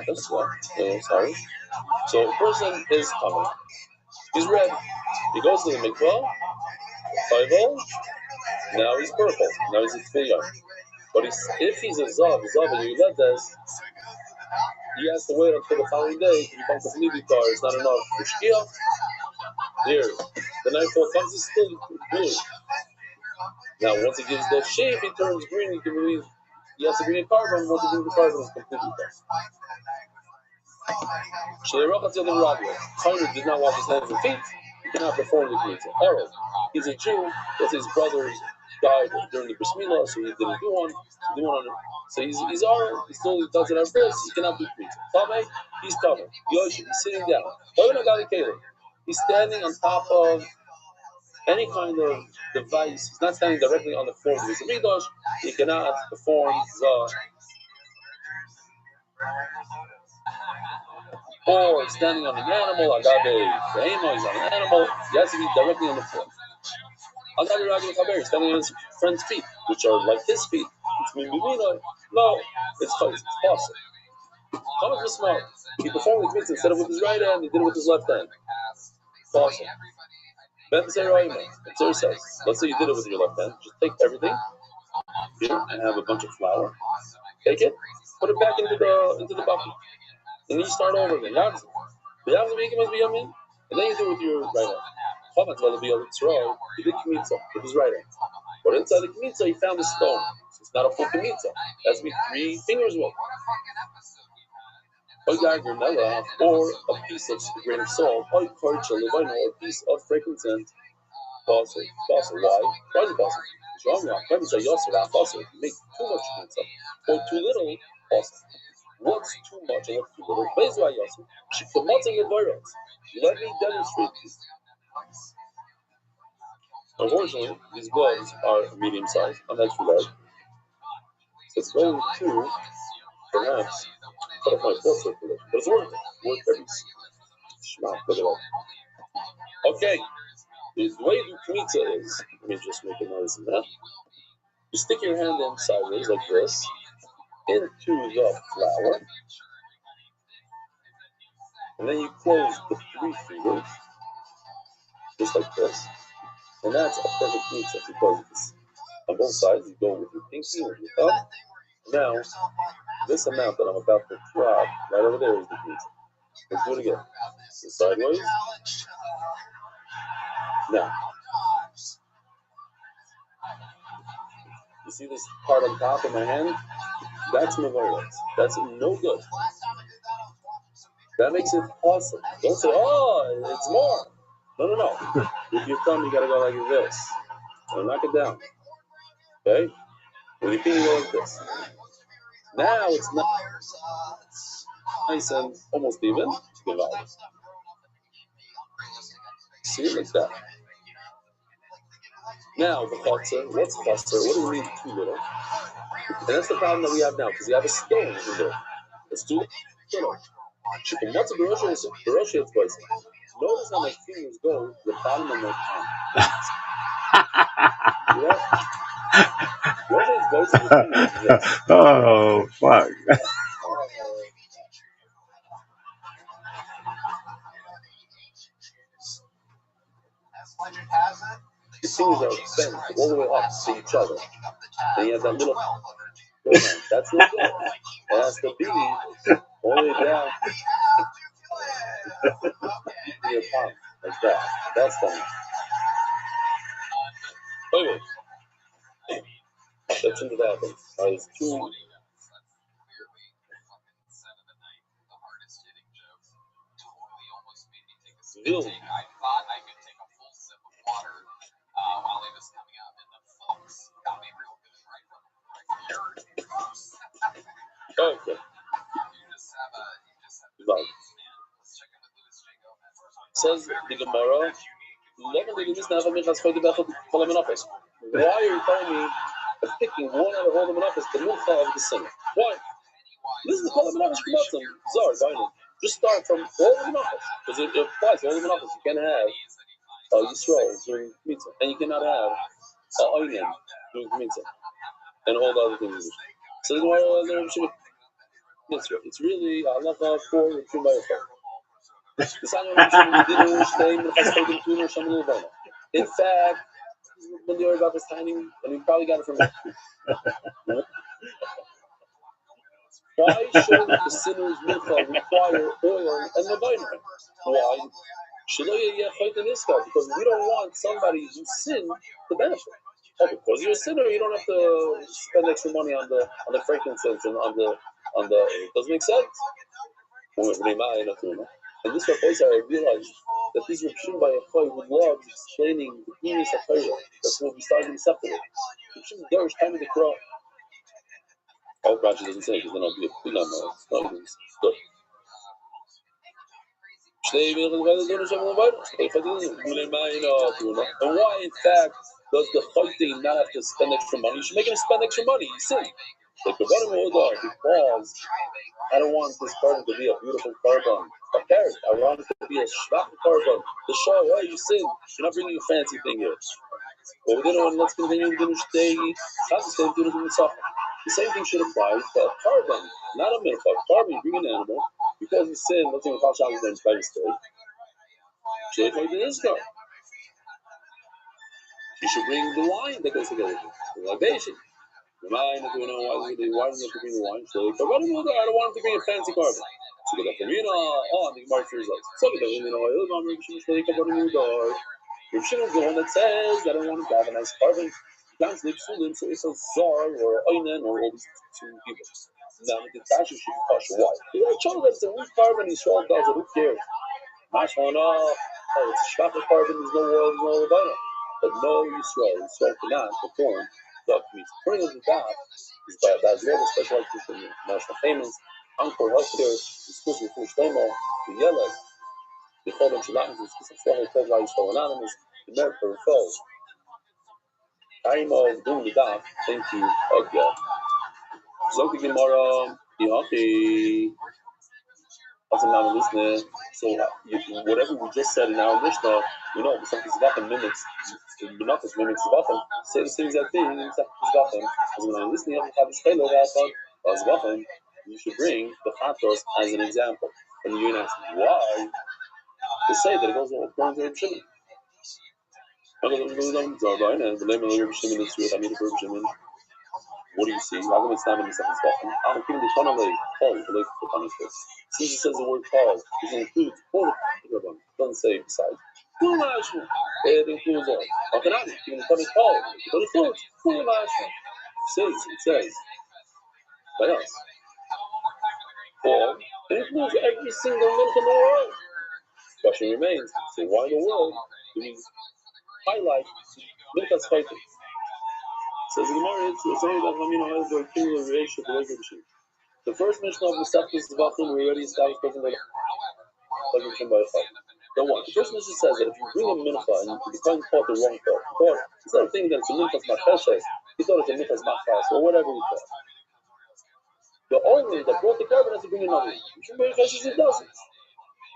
That's sorry. So a person is coming. He's red. He goes to the mikvah. Fayvel. Now he's purple. Now he's a tefillin. But if he's a zav, and you let this, he has to wait until the following day to become completely tar. It's not enough. The shkia, here, the nightfall comes, he's still blue. Now, once he gives the shape, he turns green. He has to bring a carbon. Once he brings the carbon, it's completely tar. Rabbi Rothschild did not wash his hands and feet. He cannot perform the mitzvah. Errol, he's a Jew. Let's say his brothers died during the bris milah, so he didn't do one. So he's Aaron. He still does it at bris. He cannot do mitzvah. Tame, he's Tame. Yoshi, he's sitting down. He's standing on top of any kind of device. He's not standing directly on the floor of the mikdash. He cannot perform the. Or standing on an animal, he's on an animal, he has to be directly on the floor. Standing on his friend's feet, which are like his feet. No, it's close, it's possible. Comment was smart. He performed the mitzvah instead of with his right hand, he did it with his left hand. Possible. Ben says, let's say you did it with your left hand, just take everything here and have a bunch of flour. Take it, put it back into the bucket. And you start over again. And then you do it with your right hand. He did kmitza with his right hand. But inside the kmitza, he found a stone. So it's not a full kmitza. It has to be 3 fingers worth. Or a piece of a grain of salt, or a piece of frankincense. Why? Why is it possible? It's wrong. You make too much kmitza or too little, possible. What's too much and what's too little? Let me demonstrate this. Unfortunately, these gloves are medium size. I'm not sure that. So it's going to perhaps cut off my blood circulation. But it's worth it. Worth every shmach. Look it up. Okay. The way you do kmitza is, let me just make a noise in that. You stick your hand in sideways like this into the flour. And then you close the 3 fingers, just like this. And that's a perfect pizza because it's on both sides. You go with your pinky or your thumb. Now, this amount that I'm about to drop right over there is the pizza. Let's do it again. So sideways. Now, you see this part on top of my hand? That's mevorach. That's no good. That makes it awesome. Don't say, oh, it's more. No. With your thumb, you gotta go like this. So knock it down. Okay? With your finger, go like this. Now it's nice and almost even. See it like that. Now the chutzah. What's chutzah? What do we mean too little? And that's the problem that we have now because we have a stone in there. It's too little. What's a baroshi? It's spicy. Notice how my fingers go to the bottom of my palm. Oh, fuck. The fingers are bent all the way up to each other. And you have that little. That's not good. It has to be all the way down to your palm, like that. That's fine. Okay. That's into that one. It's too. Still. I thought I could take a full sip of water while it was coming out, and the folks got me real good right from okay. Says the Gemara. Why are you telling me of picking one out of all the menachos, the milcha of the sinner? Why? This is the kol menachos k'matzim. Zar, just start from all the menachos, because it applies to all the menachos. You can have Yisrael doing mitzvah, and you cannot have Oinen doing mitzvah, and all the other things. So It's really halacha for Rishon Bayachol. In fact, when the Rabbi was tiny, and we probably got it from him. Why should the sinner's mincha require oil and levina? Why? Because we don't want somebody who sinned to benefit. Oh, because you're a sinner, you don't have to spend extra money on the frankincense and on the it doesn't make sense. And this Rabbi I realized that these Reb Shimon Bar Yochai who loves explaining the genius of Torah. That's what we started him separately. Reb Shimon Darish time of the Quran. Oh, Rashi doesn't say because then I'll be a Kulam. It's not even good. And why, in fact, does the fighting not have to spend extra money? You should make him spend extra money. You see, because I don't want this carbon to be a beautiful carbon, a carrot. I want it to be a schwach carbon. The show, hey, you sin. You're not bringing a fancy thing here. But we didn't want let's continue to do the same thing should apply to a carbon, not a milk. A carbon, you bring an animal, because you sin, let's say, without showing them by mistake. You should bring the wine that goes together. Like basic. The wine, if you know why does it have to bring the wine? So I don't want him to bring a fancy carbon. So the Farina, the Gemara results. So the oil, Reb Shimon is the one that says that I don't want him to have a nice carbon. You can't sleep soon, so it's a Zar or Oinen or all these two people. Now the Tasha should push why? You know, show that it's a weak carbon, he's all does it, who cares? Oh, it's a shaka carbon, there's no world, there's no Levina. But no Yisrael cannot perform the means. According to that, is by a specialized in national payments, Encore Healthcare, the schools with full Shlemo, the Yellow, the Chodom Shalatim, the schools of Shlemo, the Lives for Anonymous, the Merit for Referrals. I'm doing the that. Thank you. Okay. Zog the Gemara, Yachi. So whatever we just said in our Mishnah, we know the something Zvachim mimics, not just mimics Zvachim, say the same exact thing in Zvachim. As when I'm listening, you should bring the Chatos as an example. And you ask why? To say that it goes according to Reb Shimon. What do you see? How come it's not in the second Zvachim? I'm keeping the Shanalei, Paul, since it says the word Paul, it includes all the Rabban. It doesn't say besides. It includes all. It includes Paul, but it says, what else? Paul, it includes every single milk in the world. The question remains, so why in the world do we highlight milk's fighting? Says the Gemara, it's only that Hamina has a cumulative relationship with Reb Shimon. The first mission of the Sefkis Zvachim we already established present by Reb Shimon Bar Yochai. Then what? The first mission says that if you bring a mincha and you find caught the wrong thought, instead of thinking that it's a minchas macheshes, you thought it's a minchas machas or whatever you thought. The owner that brought the carbon has to bring another. Reb Shimon Bar Yochai says it doesn't.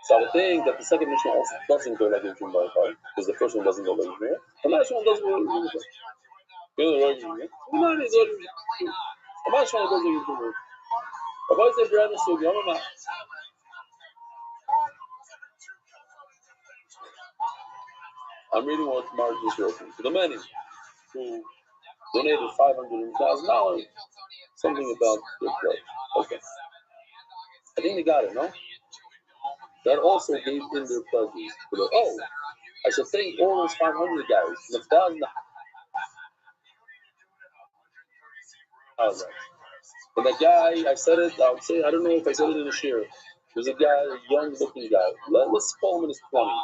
So I would think that the second mission also doesn't go like Reb Shimon Bar Yochai, because the first one doesn't go like Reb Shimon. The last one doesn't go like Reb Shimon. The last one goes like Reb Shimon. I'm reading what Mark just wrote. For the many who donated $500,000, something about their pledge. Okay. I think they got it, no? That also gave in their pledges. I should thank all those 500 guys. The 1,000. And that guy, I said it, I would say, I don't know if I said it in a share. There's a guy, a young looking guy. Let's call him in his 20s.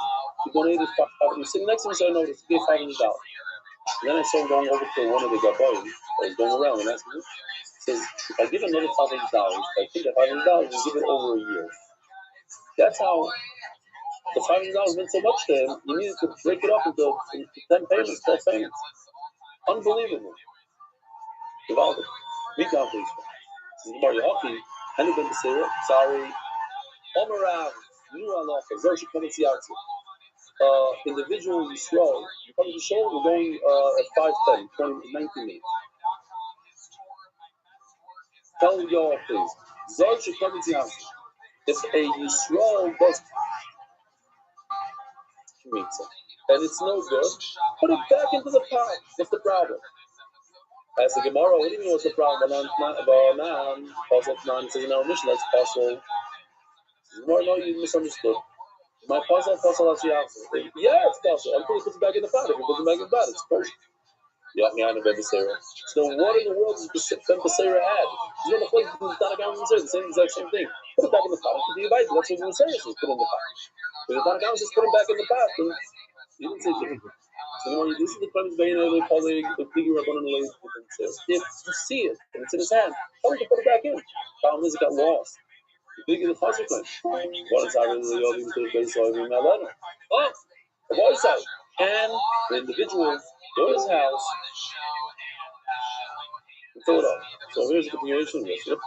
He donated $500. He was sitting next to me, so I noticed. He gave $500. And then I saw him going over to one of the Gabbayim. I was going around and asking him. He says, if I give another $500, I think that $500 will give it over a year. That's how the $500 meant so much to him. He needed to break it up into 10 payments, 12 payments. Unbelievable. Developed. Me down, please. This is Mario Hockey. Henry Ben Besira. Sorry. Omarav. New Alofa. Zershi Komitzi Arti. Individual Yisrael. You come to the show, we're going at 5:10, 19 minutes. Tell me your please. Zol Shekhavim Tziyam. If a Yisrael does Shemitah and it's no good, put it back into the pot. What's the problem? As the Gemara, what do you mean what's the problem? Possible 9 says in our mission that's possible. Gemara, no, you misunderstood. My puzzle, yeah, it's possible. I'm putting it back in the pot. If you put it back in the pot, it's kosher. So what in the world does Ben Beseira add? You know, the Tanakh and the same exact same thing. Put it back in the pot. That's what Ben Beseira says. Put it in the pot. But the Tanakh says put it back in the pot. You didn't say different. So this is the premise of the colleague, the figure of one of the ladies. If you see it and it's in his hand, tell him to put it back in. Problem is it got lost. The bigger the consequence. What is happening to the base of the letter? Oh, the boy side. Can the individual go to his house and fill it up? So here's the continuation of this. Yep.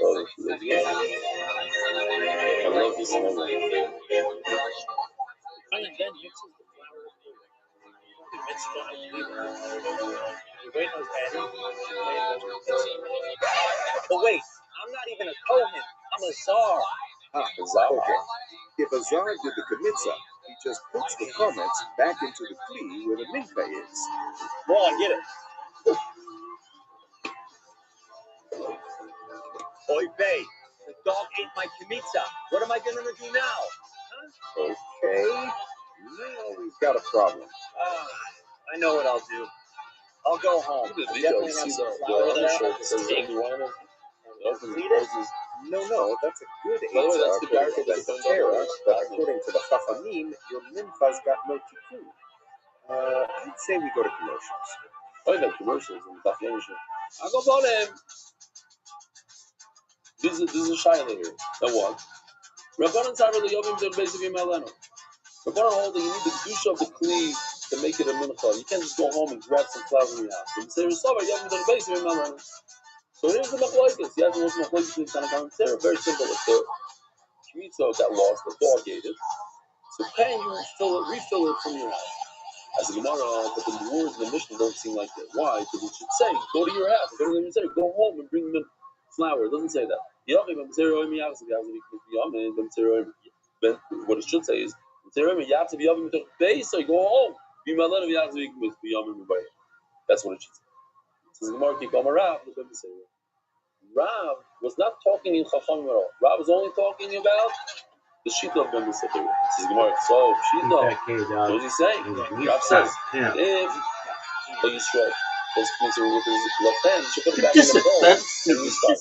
Oh, I love this moment. And then mixes the flour with the mitzvah. But wait, I'm not even a Kohen. I'm a Czar. A Czar. Okay. If a Czar did the Kmitza, he just puts the chametz back into the kli where the mincha is. Well, I get it. Oy vey, the dog ate my Kmitza. What am I going to do now? Huh? Okay. Now we've got a problem. I know what I'll do. I'll go home. Definitely have some flour there. No, that's a good answer. That's the guy that's terror, but according to the Chachamim, your mincha's got no tikkun. I'd say we go to commercials. Oh, no, commercials. I'll go about him. This is a Shaila here. Now what? Rabbanan Tzara L'Yovim D'El Beis Yivim Elenu. Rabbanan hold that you need the kedusha of the kli to make it a mincha. You can't just go home and grab some flour in your house. And say, Yovim D'El Beis Yivim Elenu. So here's the machlokes. Yes, it was machlokes between Tanakh and Sarah. Very simple. If the Shemitah got lost, the dog ate it. So can you refill it from your house? As a Gemara, but the words in the Mishnah don't seem like that. Why? Because it should say, go to your house. Go home and bring them flour. It doesn't say that. What it should say is, you have to be oven to base, so go home. That's what it should say. Says Gemara, Rav was not talking in Chacham at all. Rav was only talking about the Shita of Ben Beseira. Says Gemara, so Shita, what is he saying? Rav says, if a Yisrael was considered with his left hand, he should put it back in the bowl and restart.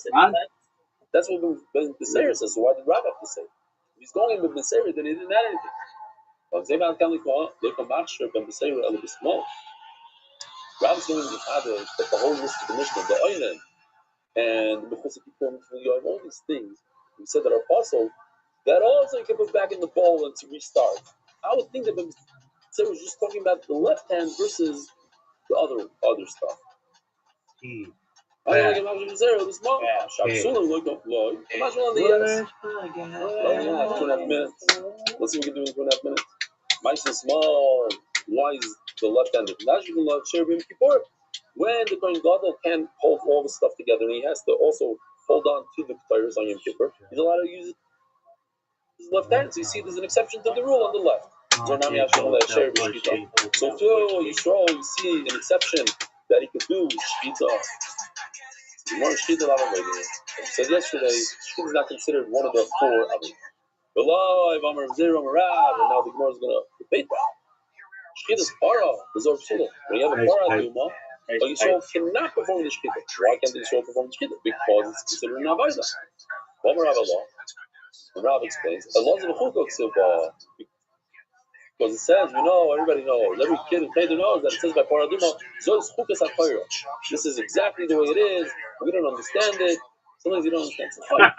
That's what Ben Beseira says. So why did Rav have to say? If he's going in with Beseira, then he didn't add anything. Rav is going to establish that the whole list of the Mishnah, the Oinen, and the Mechusik Yipum, all these things, we said that are possible, that also you can put back in the bowl and to restart. I would think that Ben Beseira was just talking about the left hand versus the other stuff. I think imagine Beseira was small. Shamsulam look up low. Imagine on the yes. 2.5 minutes. Let's see what we can do in 2.5 minutes. Mice is small. Why is the left-handed? When the Kohen Gadol can't hold all the stuff together and he has to also hold on to the Ketores on Yom Kippur, he's allowed to use his left hand. So you see there's an exception to the rule on the left. So too, Yisrael, you see an exception that he could do Shvita. I said yesterday, Shvita is not considered one of the 4 of them. And now the Gemara is going to debate that. Shchita is para, the Zor Psula. When you have a para Duma, a Yisrael cannot perform the Shchita. Why can't the Yisrael perform the Shchita? Because it's considered an Avaida. The Rav explains, because it says, everybody knows, every kid in Cheder knows that it says by para Duma, this is exactly the way it is. We don't understand it. Sometimes you don't understand. It's a fight.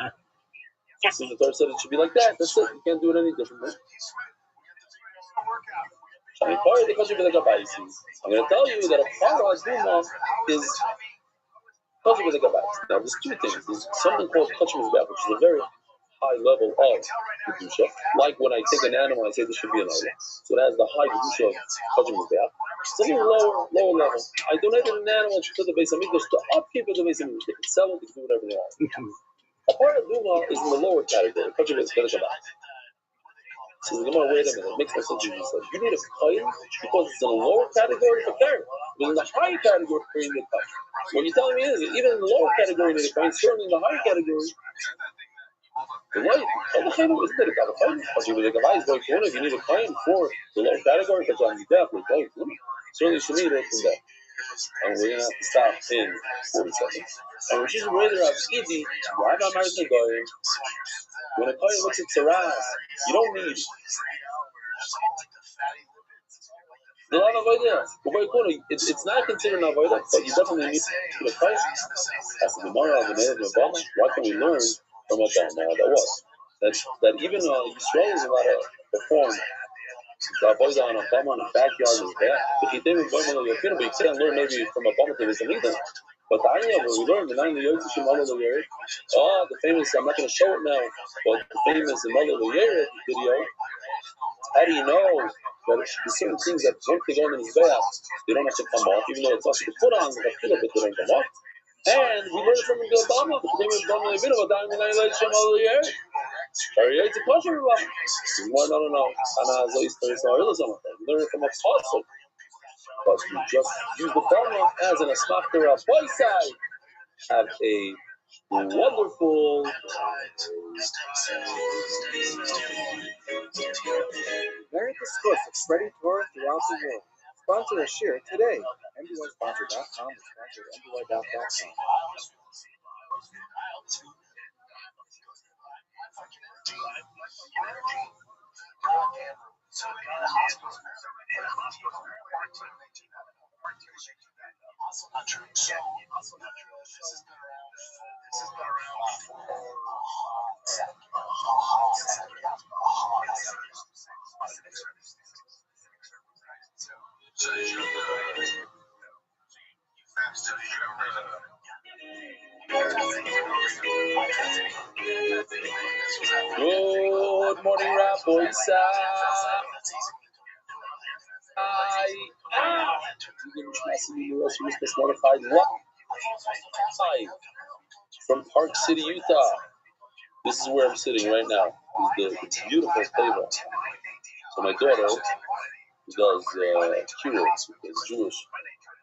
So the Torah said it should be like that. That's it. You can't do it any differently. I'm going to tell you that a para Duma is kosher with a gabayis. Now, there's 2 things. There's something called kosher with a which is a very high level of kedusha. Like when I take an animal, I say this should be an oil. So it has the high kedusha of kosher with Something lower level. I donated an animal to the base of Mikdash to upkeep of the base of Mikdash. They can sell it, they can do whatever they want. A part of Duma is in the lower category. So the Gemara, wait a minute, it makes no sense what you said. You need a coin because it's in the lower category for care. But in the higher category, you need a coin. What you're telling me is that even in the lower category, you need a coin. Certainly in the higher category, the light, all the chayim isn't it a coin? Because you need a coin, if you need a coin for the lower category, because I'm definitely going to. Certainly you should need it in that. And we're going to have to stop in 40 seconds. And when she's rather of Idi, why not married to Goyim? When a Kohen looks at Saras, you don't need the lot of avodah. It's not considered an avodah, but you definitely need to the Kohen. As the Gemara of the Nev Obama, what can we learn from Obama? That even Yisrael is allowed to perform the avodah on Obama in the backyard is bad. If you think Obama, you can't learn maybe from Obama to this either. But the idea we learned the 90 years of the famous, I'm not going to show it now, but the famous Mother video, how do you know that there's certain things that once they go in his bath, they don't have to come off, even though it's also to put on, but they don't come off. And we learned from the Obama, the famous Obama video, about the 90 years of it's a pleasure. No. And as I used to say, we learned from a apostle. But we just use the formula as an asmachta Rabbi side. Have a wonderful Very discourse of spreading Torah throughout the world. Sponsor a share today. MBYsponsor.com is sponsored MBY.com. Good morning, Rabbi from Park City, Utah. This is where I'm sitting right now. It's a beautiful table. So my daughter does cures, is Jewish.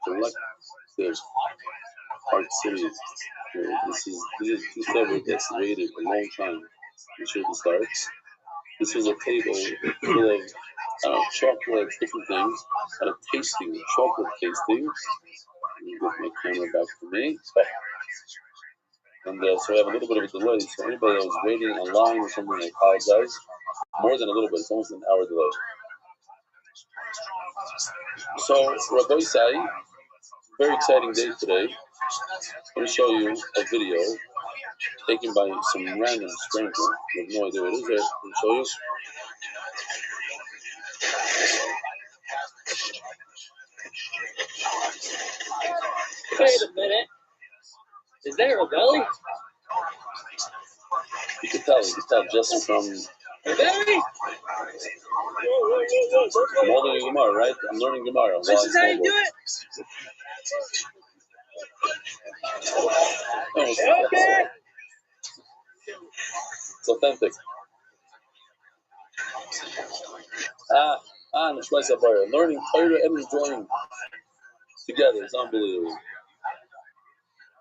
So like the Park City. This table gets raided a long time. You should start. This is a table full of chocolates, different things, and a tasting, chocolate tasting. Let me get my camera back to me. And so I have a little bit of a delay. So anybody that was waiting online or something, I apologize. More than a little bit, it's almost an hour delay. So Rabbi Sai, very exciting day today. I'm going to show you a video taken by some random stranger. You have no idea what it is. I'm going to show you. Wait a minute. Is there a belly? You can tell just from... A belly? I'm learning Gemara, right? I'm learning Gemara. This is how you do it? Okay. It's authentic. Learning Torah and enjoying together. It's unbelievable.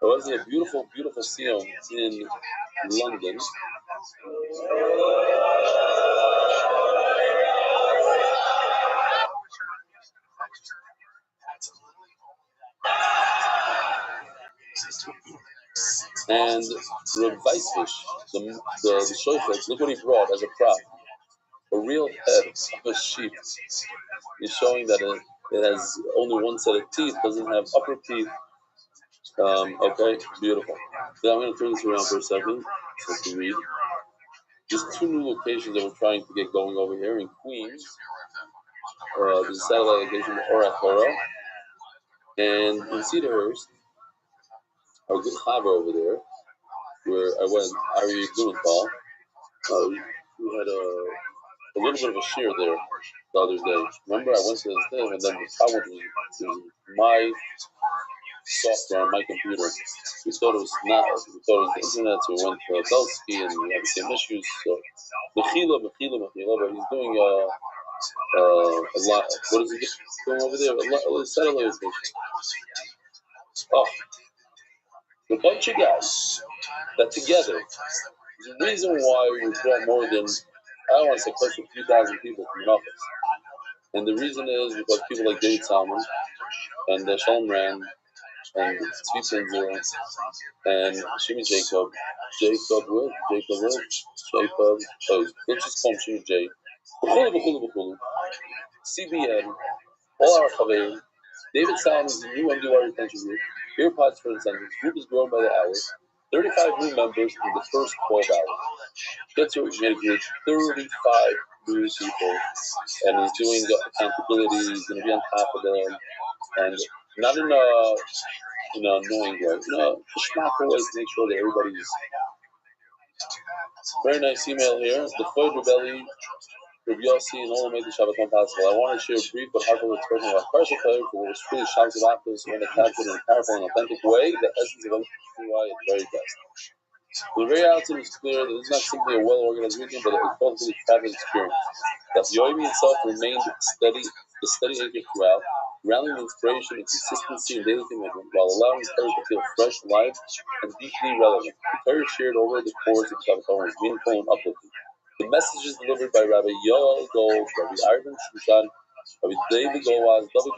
It was a beautiful, beautiful scene in London. And Rav Weissfish, the shofet, look what he brought as a prop. A real head of a sheep. He's showing that it has only one set of teeth, doesn't have upper teeth. Okay, beautiful. Now I'm going to turn this around for a second so you can read. There's two new locations that we're trying to get going over here in Queens. There's a satellite location of Orat Torah. And in Cedarhurst, our good Chava over there, where I went, Ari Blumenthal, we had a little bit of a shear there the other day. Remember, I went to this thing, and then the problem was my software on my computer. We thought it was not. We thought it was the internet, so we went to Belsky, and we had the same issues. So, Mechila, but he's doing a lot. What is he doing over there? A satellite location. Oh, a bunch of guys that together. The reason why we brought more than, I don't want to say close to 3,000 people from the office. And the reason is because people like David Salmon and Shalom Rand and Tzvi Pinzer and Shimi Jacob, let's just call him Shimi J, CBN, all our Chaveim, David Salmon is the new MDY retention group, earpods for incentives, group is growing by the hour, 35 new members in the first 12 hours. That's what we made a group, 35 new people, and he's doing accountability, he's going to be on top of them, and not in a annoying way, in a schmack way to make sure that everybody's. Very nice email here. The Floyd Rebelli, Rabbi Yossi, and all made the Shabbat possible. I want to share a brief but heartfelt expression of our Parsha Floyd, for it was truly Shabbat Avos, when it captured in a powerful and authentic way the essence of MTY at the very best. The very outset is clear that this is not simply a well-organized weekend, but a culturally fabulous experience. That the Yomi itself remained steady anchor throughout, grounding inspiration and consistency in daily commitment, while allowing the Torah to feel fresh, live, and deeply relevant. The Torah shared over the course of Shabbat was meaningful and uplifting. The messages delivered by Rabbi Yoel Gold, Rabbi Arvin Shushan, Rabbi David Golwaz, Rabbi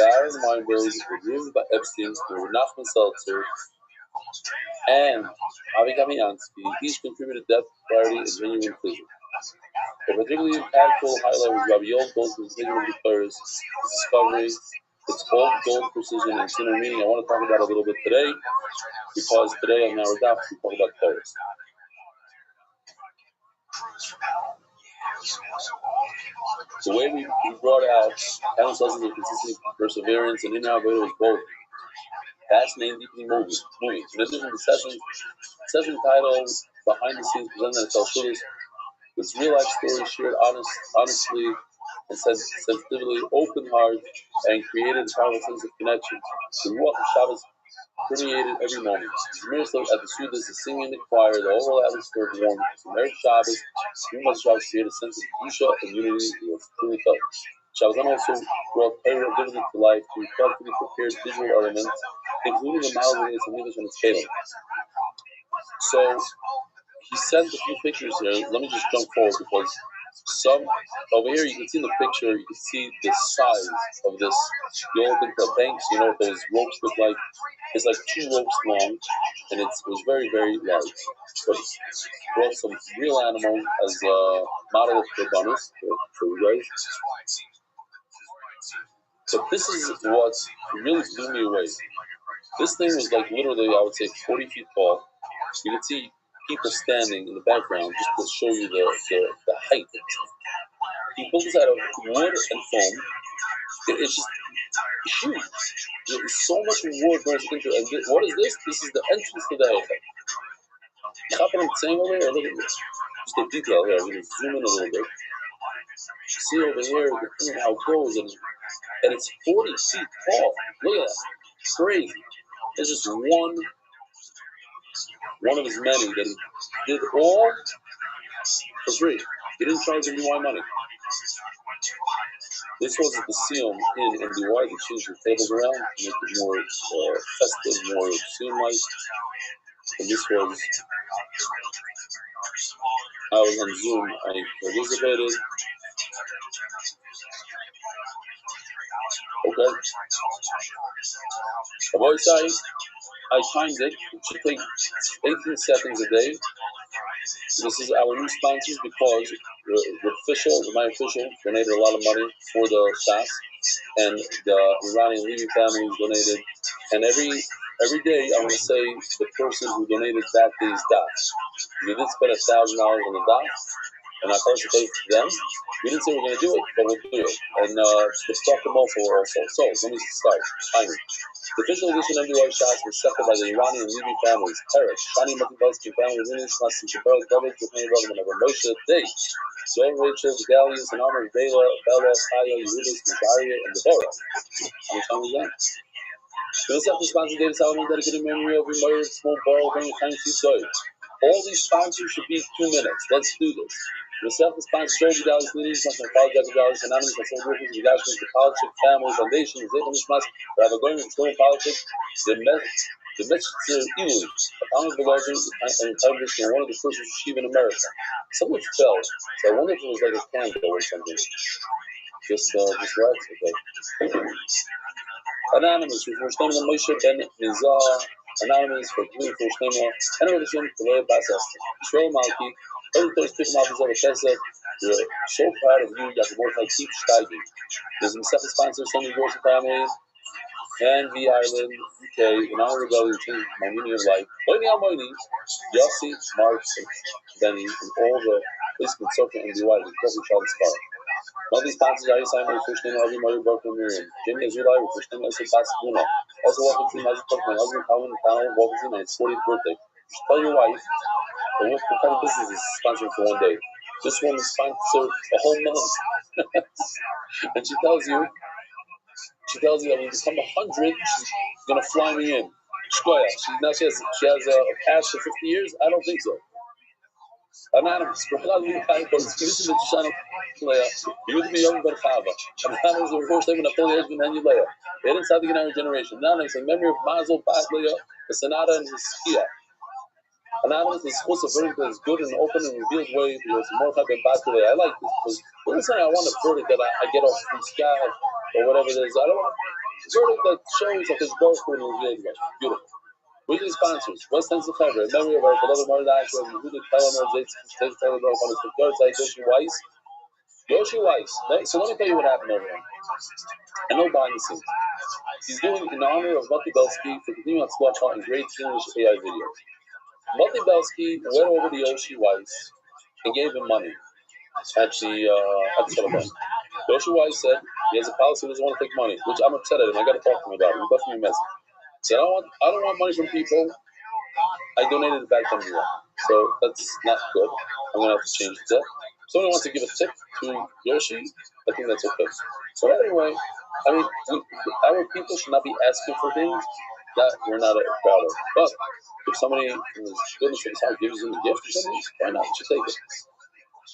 Aaron Weinberg, Rabbi Epstein, Rabbi Nachman Seltzer, and Avi Kamiansky each contributed depth, clarity, and genuine inclusion. A particularly impactful highlight was Rabbi Yoel Gold's presentation of the Torah's discovery, its old gold precision and inner meaning. I want to talk about it a little bit today, because today on our daf we talk about Torahs. The way we brought out countless lessons of consistency, perseverance, and in our way was bold, fascinating, deeply moving. In addition to the session titled Behind the Scenes presented at Talshulis, this real life story shared honestly and sensitively, open heart, and created a powerful sense of connection. The Ruach of Shabbos permeated every moment. The miracle at the Sudas, the singing in the choir, the overall atmosphere of warmth. From Erev Shabbos, Ruach Shabbos created a sense of kedusha and unity that was truly felt. Shabbos also brought Torah vividly to life through carefully prepared visual elements, including the Malvin and English and its Caleb. So, he sent a few pictures here. Let me just jump forward, because some over here you can see in the picture, you can see the size of this. The old thing called banks, you know what those ropes look like? It's like 2 ropes long, and it was very, very large. But brought some real animal as a model of Korbanos for you guys. So this is what really blew me away. This thing was like literally, I would say, 40 feet tall. You can see people standing in the background just to show you the height. He built this out of wood and foam. It's just huge. There's so much wood goes into it. And what is this? This is the entrance to the Eichel. You know what I'm saying over here? Look at this. Just a detail here. I'm going to zoom in a little bit. See over here the thing, how it goes, and it's 40 feet tall. Look at that. It's crazy. It's just one of his many that he did all for free. He didn't charge MDY money. This was the Siyum in MDY. They changed the tables around to make it more festive, more Siyum-like. And this was, I was on Zoom, I participated. Okay. A voice I timed it. It should take 18 seconds a day. This is our new sponsors, because my official donated a lot of money for the Shas, and the Iranian Levy families donated. And every day I want to say the person who donated that day's daf. You did spend $1,000 on the daf. and not first to them. We didn't say we're going to do it, but we'll do it. And the Prakim also. So let me start. Finally. The official edition of the Rosh Shas was accepted by the Iranian and Levy families. Eric, Shani Matikowski family, Lineage, Masin Shabbat, David, Bethany, Rogan, and Moshe, Day, Joel, Rachel, Galius, and Amr, Bela, Chaya, Yehudis, Nazaria, and Deborah. How many times is that? The self-responsive data Solomon dedicated memory of murdered small borough during time to all these sponsors should be 2 minutes. Let's do this. The self-responsive Joel Galius, Lineage, Masin Apologetic Galius, Anonymous, and Soul Workers, the Galius, the Politics, Family, Foundation, Zayton Ishmas, Rabbi going with School Politics, the Metzger Ilui, a comic book legend and published in one of the first yeshiva in America. Someone fell, so I wonder if it was like a candle or something. Just relax, okay. Anonymous, for first name Moshe Ben Nizar, Anonymous for Green first name, and a religion for Leah Basas. Israel Malki, every first pick up of Kesef. We're so proud of you, Yaakov Mordechai, keep steiging. There's a second sponsor, Sunday Worship Family, and the Island, UK, in our rebellion, changed my meaning of life. Moini Al-Moini, Yossi, Mark, Benny, and all the placement Sophia and DY, the Kofi Charles Star. All these sponsors are Simon, first name Avi Mario Broken Miriam, Jimmy Azulai, first name Esau Pasadena. Also, welcome to Magic Talk, my husband, Colin, welcome to my 40th birthday. Just tell your wife, and what kind of business is sponsoring for one day? This one is sponsored a whole month. And she tells you that when you become 100, she's gonna fly me in. She has a pass for 50 years? I don't think so. Anonymous, listen to Shana Leah. You would be young but Chava. Anonymous, the first time in Napoleon Edmund and Leah. They didn't start the entire generation. Anonymous, in memory of Mazel, Bat Leah, the Sonata, and his Skia. Anonymous is supposed to verdict that is good and open and revealed way because more type of Bat Leah. I like this because when it's I want a verdict that I get off from Sky or whatever it is. I don't want a verdict that shows that his birth and revealed way. Beautiful. Weekly sponsors, West End September, in memory of our beloved Mordechai, Yehuda Telemer, Zaitz Telemer, on his Yahrzeit, Yoshi Weiss. So let me tell you what happened over there. I know behind the scenes. He's doing in honor of Mati Belsky for continuing on Squatch and great English AI videos. Mati Belsky went over to Yoshi Weiss and gave him money at the celebration. Yoshi Weiss said he has a policy, he doesn't want to take money, which I'm upset at him. I got to talk to him about it. He left me a message. He said, I don't want money from people. I donated it back to him. So that's not good. I'm going to have to change it. If someone wants to give a tip to Yoshi, I think that's okay. So anyway, I mean, our people should not be asking for things that we're not proud of. But if somebody in the goodness of his heart gives them a gift or something, why not? You should take it.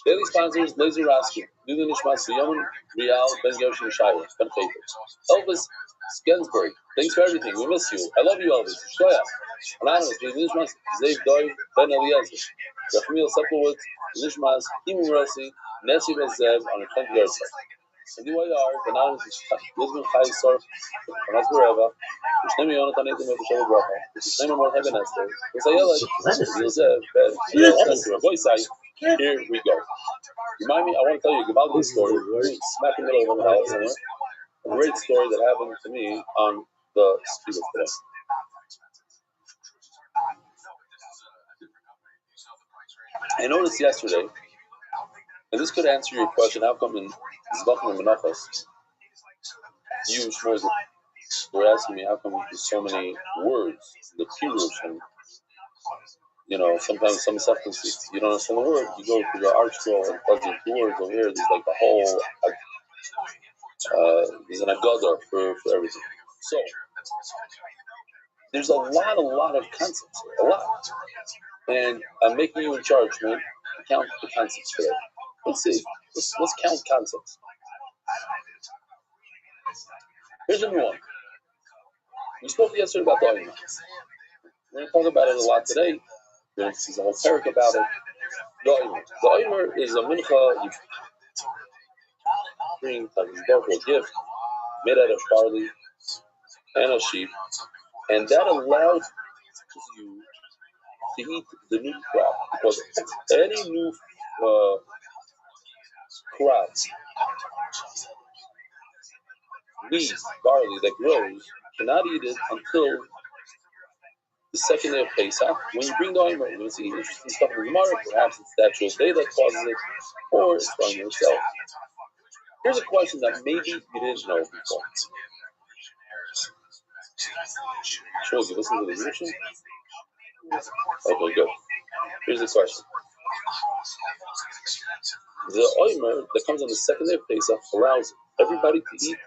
Daily sponsors, Lazy Raskin, Lila Nishmas, Yoman, Rial, Ben Yoshi, and Shire, Ben Favors. Elvis Skensberg, thanks for everything. We miss you. I love you, Elvis. Shkoya. Anonymous, Lila Nishmas, Zayd Doi, Ben Eliezer. Rachmiel Sepulwitz, Nishmas, Emu Rossi, Nessie Bezev on the 10th yard side. And DYR, Anonymous, Lisbon Chai Surf, and Asbereva, Shnemi Yonatan Nathan of the Shabbat Bracha, Shnemi Mordechai Ben Esther, Yisayela, Yozev, Ben Eliezer, Boysai. Here we go. Remind me, I want to tell you a Gavaldi story. Smack in the middle of the house somewhere. A great story that happened to me on the speed of today. I noticed yesterday, and this could answer your question, how come in Zvachim and Menachos, you, Shmuel, were asking me how come there's so many words, the Pirush, and sometimes some sentences, you don't understand the word, you go to the art scroll and it tells you 2 words over here, there's like the whole, there's an agadar for everything. So, there's a lot of concepts here, a lot. And I'm making you in charge, man. Count the concepts today. Let's see. Let's count concepts. Here's a new one. We spoke yesterday about the Omer. We're going to talk about it a lot today. There's a whole parak about it. The Omer. The Omer is a mincha you bring a gift made out of barley and a sheep, and that allows you to eat the new crop, because any new crop, wheat, barley that grows, cannot eat it until the the second day of Pesach, when you bring the Omer, you're going to see interesting stuff in the Gemara. Perhaps it's the actual day that causes it, or it's from yourself. Here's a question that maybe you didn't know before. Sure, you listen to the mission? Okay, good. Here's the question. The Omer that comes on the second day of Pesach allows everybody to eat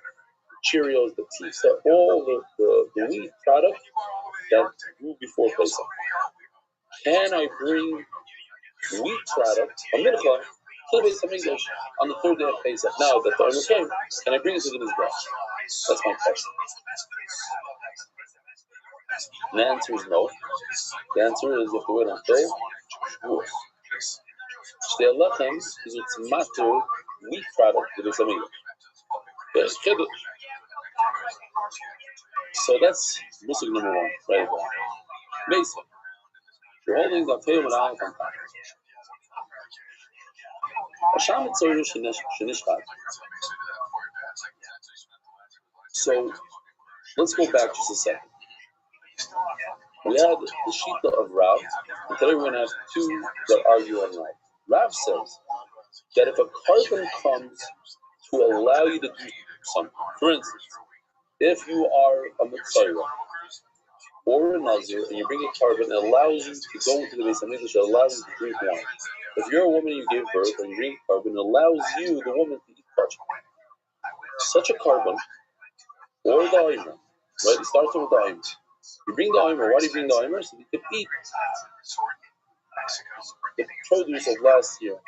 Cheerios, the pizza, all the wheat product that grew before Pesach. Can I bring wheat product, a mincha, to the Beis Hamikdash on the third day of Pesach? Now that the Omer came, can I bring it to the Mizbeach? That's my question. The answer is no. The answer is you have to wait until Shavuos. Shtei Lechem is what's matter wheat product to the Beis Hamikdash. So that's Muslim number one, right there. Amazing. You're holding the Tayom and Aleph on top. So let's go back just a second. We had the Shita of Rav, and today we're going to have two that argue on Rav. Rav says that if a carbon comes to allow you to do something, for instance, if you are a Mitzvah or a Nazir and you bring a carbon, it allows you to go into the Beis Hamikdash, it allows you to drink wine. If you're a woman and you give birth and you bring a carbon, it allows you, the woman, to eat kosher. Such a carbon, or the Omer, right? It starts with the Omer. You bring the Omer. Why do you bring the Omer? So you can eat the produce of last year.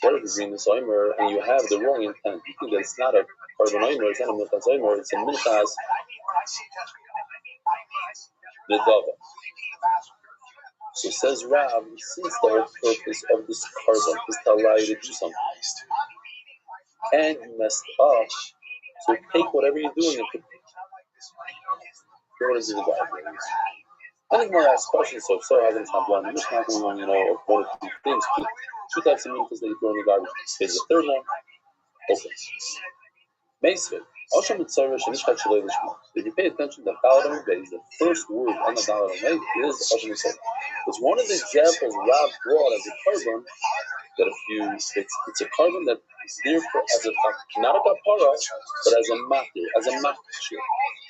What if you bring this Omer and you have the wrong intent? You think that it's not a carbon Omer, it's not a Minchas Omer, it's a Minchas Nedava. So says Rav, since the whole purpose of this carbon is to allow you to do something, and you messed up, so take whatever you're doing and put what is it about? I think more ask questions, so having it's not blind. I'm just not going on, one or two things. Two types of minchas that you throw in the garbage. Here's the third one. Okay. Meisvit. If you pay attention, the Daladam Beis, the first word on the Daladam Beis is Oshem Mitzvah. It's one of the examples Rav brought as a carbon that it's a carbon that is there for as a not a kapara, but as a matir, as a makshir.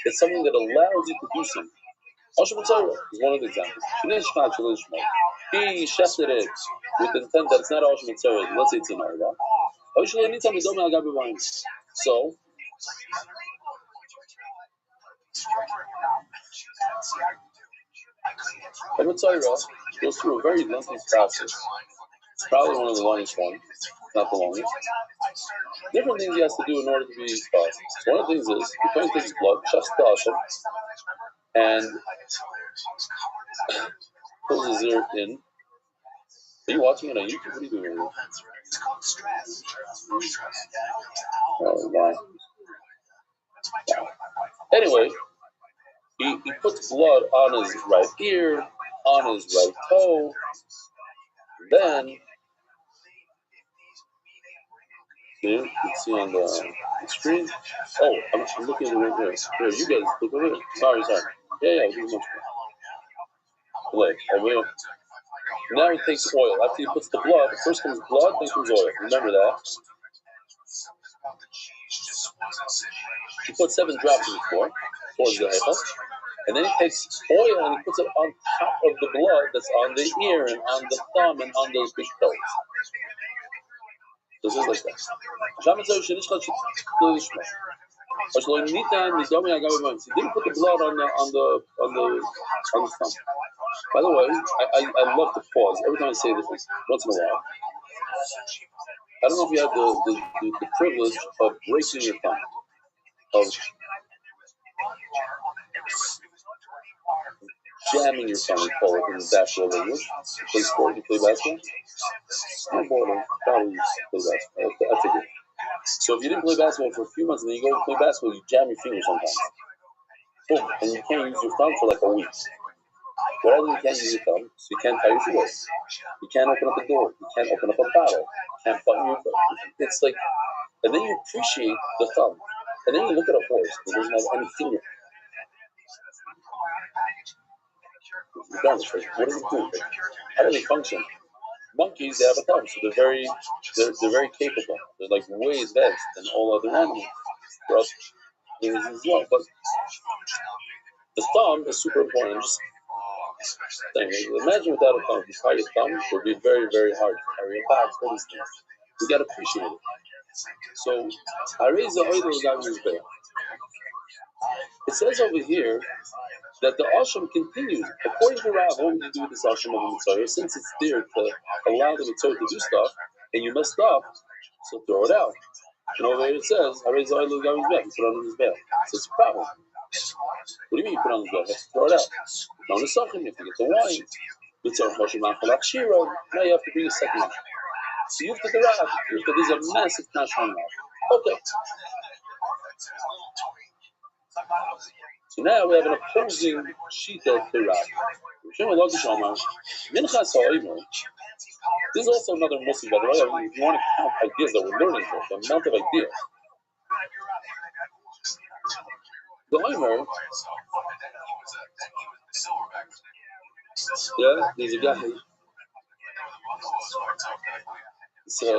It's something that allows you to do something. Oshem Mitzvah is one of the examples. He shefted it with the intent that it's not Oshem Mitzvah. Let's say it's an arba. So. And Mitzvah goes through a very lengthy process. It's probably one of the longest ones, not the longest. Different things he has to do in order to be processed. So one of the things is, the Kohen takes blood, chefs the Hashem, and pulls his ear in. Are you watching it on YouTube? What are you doing here? Oh, wow. Anyway, he puts blood on his right ear, on his right toe, then, you can see on the screen. Oh, I'm looking at it right here. Here, you guys, look over here. Sorry. Yeah, this is much more. Over here. Now he takes oil. After he puts the blood, first comes blood, then comes oil. Remember that. He puts 7 drops in the floor, towards the heifah, and then he takes oil and he puts it on top of the blood that's on the ear and on the thumb and on those big toes. This is like that. He didn't put the blood on the thumb. By the way, I love to pause every time I say this once in a while. I don't know if you have the privilege of breaking your thumb, of jamming your thumb, we call it in basketball language. You play sport, you play basketball? Snowboarding, probably play basketball. I figured. So if you didn't play basketball for a few months and then you go play basketball, you jam your fingers sometimes. Boom, and you can't use your thumb for like a week. Well, you can't use your thumb, so you can't tie your shoelace. You can't open up a door. You can't open up a bottle. You can't button your thumb. It's like, and then you appreciate the thumb. And then you look at a horse that doesn't have any finger. Regardless, like, what does it do? Like, how do they function? Monkeys, they have a thumb, so they're very capable. They're like way advanced than all other animals. For us, as well. But the thumb is super important. I'm just saying, imagine without a thumb, if you tie your thumb, it would be very, very hard to carry a bag, all these things. We gotta appreciate it. So, it says over here that the asham continues. According to Rav, what would you do with this asham of the mitzvah? Since it's there to allow the mitzvah to do stuff, and you messed up, so throw it out. And over here it says, put it on his bail. So it's a problem. What do you mean you put it on his bail? You have to throw it out. Now, you have to get the wine. Now you have to bring a second one. So you have to do that. These are massive national law. Okay. So now we have an opposing shita to Rav. This is also another Muslim, by the way. If you want to count ideas that we're learning here, the amount of ideas. The Omer, yeah, there's a guy.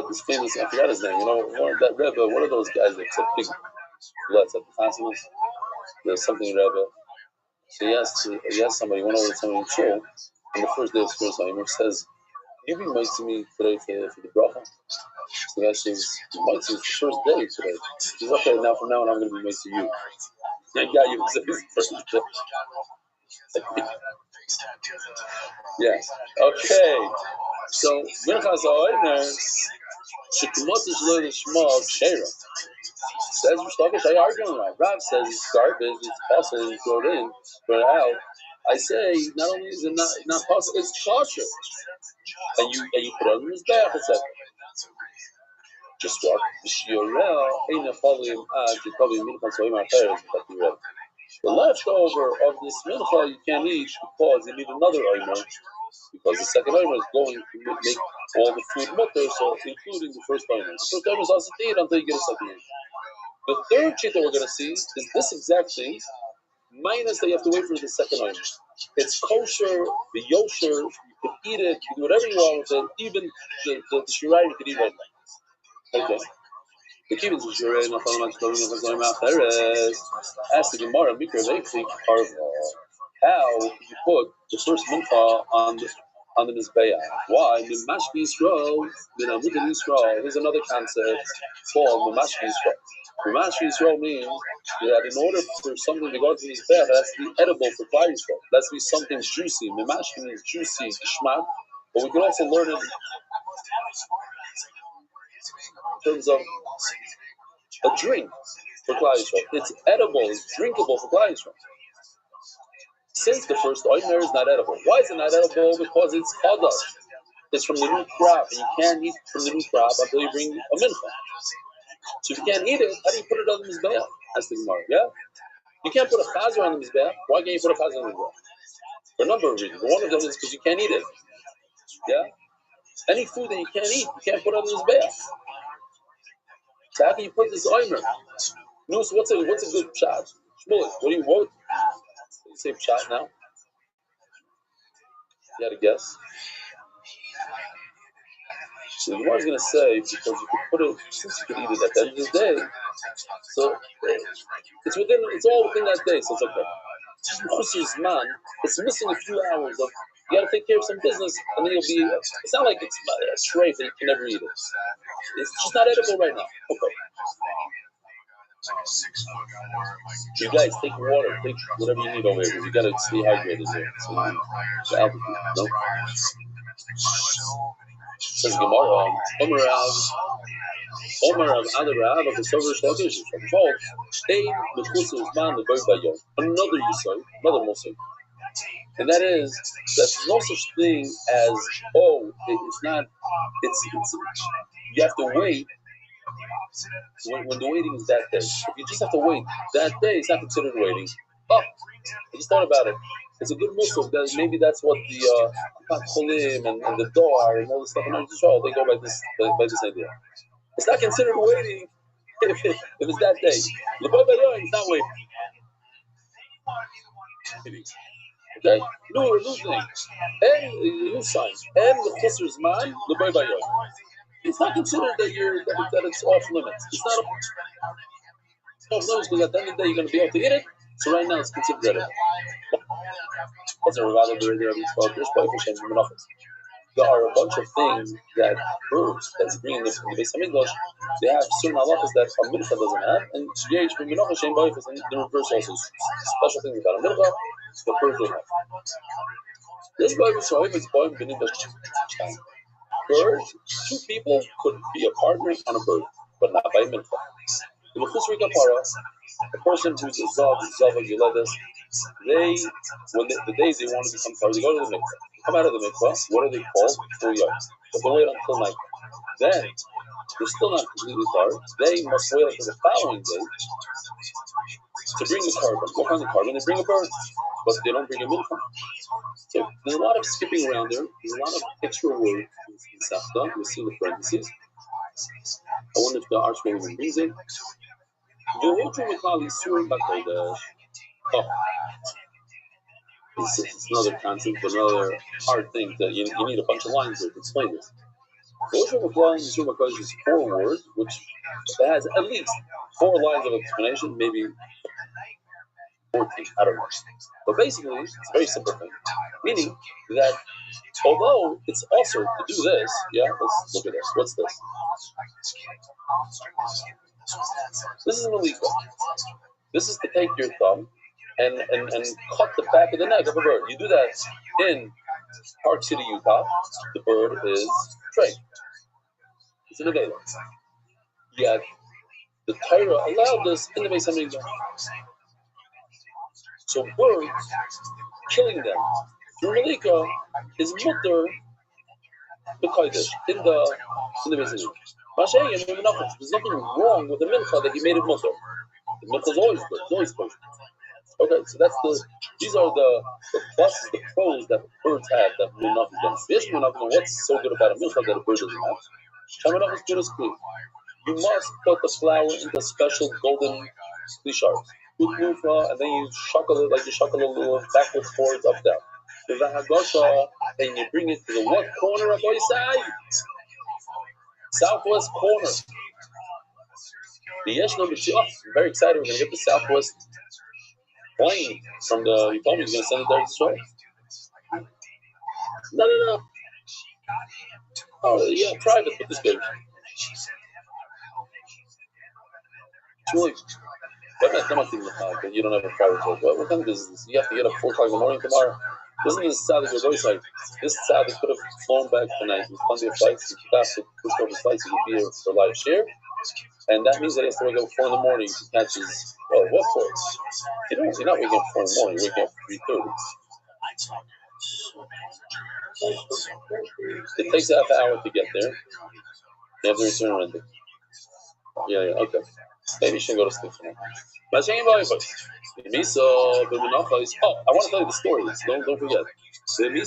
This famous, I forgot his name. You know, that Rebbe, one of those guys that's a big blitz at the Chassimus. There's something Rebbe. So he asked somebody, went over to somebody in Shul, on the first day of school, so he says, "Can you be nice to me today for the bracha?" So the guy says, "Nice, it's the first day today." He says, "Okay, now from now on, I'm going to be nice to you." That guy, you said his first day. Yeah. Okay. So, Minchas Ha'omer, Shekumotish Lo Lishma Sheira. Says Rishtakish, I argue on Rav. Rav says it's garbage, it's possible, you throw it in, throw it out. I say, not only is it not possible, it's kosher. And you put it on his back, it's like, just what? The leftover of this mincha you can't eat because you need another omer, because the second omer is going to make all the food mutter, so including the first omer. The first omer is also to eat until you get a second omer. The third cheat that we're going to see is this exact thing, minus that you have to wait for the second omer. It's kosher, the yosher, you can eat it, you can do whatever you want with it, even the shirai you can eat right now. Okay. The kivin is shirai, not following much going on. Ask the Gemara, how you put the first mincha on the mizbeah? Why? Mimashki Yisrael, Minamudin Yisrael. Here's another concept called Mimashki Yisrael. Mimashki Yisrael means that in order for something to go to the mizbeah, it has to be edible for Klal Yisrael. It has to be something juicy. Mimashki means juicy, geschmack. But we can also learn it in terms of a drink for Klal Yisrael. It's edible, it's drinkable for Klal Yisrael. Since the first omer is not edible. Why is it not edible? Because it's chadash. It's from the new crop, and you can't eat from the new crop until you bring a mincha. So if you can't eat it, how do you put it on the mizbeah? That's the Gemara, yeah? You can't put a chazer on the mizbeah. Why can't you put a chazer on the mizbeah? For a number of reasons. But one of them is because you can't eat it. Yeah? Any food that you can't eat, you can't put on the mizbeah. So how can you put this omer? No, so what's a good shot? Shmuel, what do you say shot now? You had a guess? So the Gemara is going to say, because you can put it, since you can eat it at the end of the day, so it's all within that day, so it's okay. It's missing a few hours of, you got to take care of some business, and then you'll be, it's not like it's a tray that you can never eat it. It's just not edible right now. Okay. You guys take water, take whatever you need over here, because you got to stay hydrated here. So, the altitude, no? Says Gemara, Omer Rav Ad Rav of the Sover Shlokish from Paul, Ein Mechutz Uzman Levoy Bayon. Another Yisod, another Muslim, and that is that there's no such thing as it's not. It's you have to wait. When the waiting is that day, if you just have to wait that day, it's not considered waiting. Oh, I just thought about it. It's a good Muslim. Maybe that's what the Cholim and the Doar and all this stuff in Israel, they go by this idea. It's not considered waiting if it's that day. L'boy Bayon is not waiting. Okay? New thing. And new sign. And the Chusser's man, the boy by yoy. It's not considered that it's off limits. It's not off limits because at the end of the day you're going to be able to eat it. So right now it's considered edible. What's a revival there? There's coefficients and menachos. There are a bunch of things that birds that's bringing them from the base of English. They have certain halachas that a mincha doesn't have, and yesh from menachos shem boifus, and the reverse also. Special things about a mincha, the birds don't have. This boifus is boifus beneath the shine. Bird, two people could be a partner on a bird, but not by mincha. In the Chusri Kapara, a person who's a Zav, Yuledes, the days they want to become Tar, they go to the mikvah. Come out of the mikvah, what are they called? Full yard. But they wait until night. Then, they're still not completely Tar. They must wait until the following day to bring a carbon. What kind of carbon? They bring a bird, but they don't bring a mincha. So, there's a lot of skipping around there. There's a lot of extra words in Safta. We see the parentheses. I wonder if the archway even brings it. Oh, it's another concept, another hard thing that you need a bunch of lines to explain this. Is 4 words, which has at least 4 lines of explanation, maybe 14, I don't know. But basically, it's a very simple thing. Meaning that although it's also to do this, let's look at this. What's this? This is an malika. This is to take your thumb and cut the back of the neck of a bird. You do that in Park City, Utah. The bird is trained. It's an avela. Yet the Torah allowed this in the Beis Hamikdash. So birds, killing them through malika is mutter b'kodesh in the Beis Hamikdash. There's nothing wrong with the mincha that you made it mutter. The mincha is always good. It's always kosher. Okay, so these are the pluses, the pros that birds have that menach is against. What's so good about a mincha that a bird doesn't have? Shamanach is good as clean. You must put the flour into special golden kli shards. Put mufa, and then you shuckle it like you shuckle a little backwards, forwards, up, down. The vahagosha, and you bring it to the what corner of your side? Southwest corner. The yesh number 2. I'm very excited. We're going to get the southwest plane from the. He told me he's going to send it there to destroy. No. Oh, yeah, private, but this big. It's really. You don't have a private job. What kind of business? You have to get up 4 o'clock in the morning tomorrow. Isn't this Saturday your voice like? This Saturday could have flown back tonight. There's plenty of flights. He could have to push over flights. He could be here for live share. And that means that he has to wake up 4 in the morning to catch his. Well, what for? You're not waking up 4 in the morning. You're waking up 3:30. It takes half an hour to get there. You have to return renting. Yeah, okay. Maybe you shouldn't go to sleep for now. Oh, I want to tell you the story. Don't forget. If you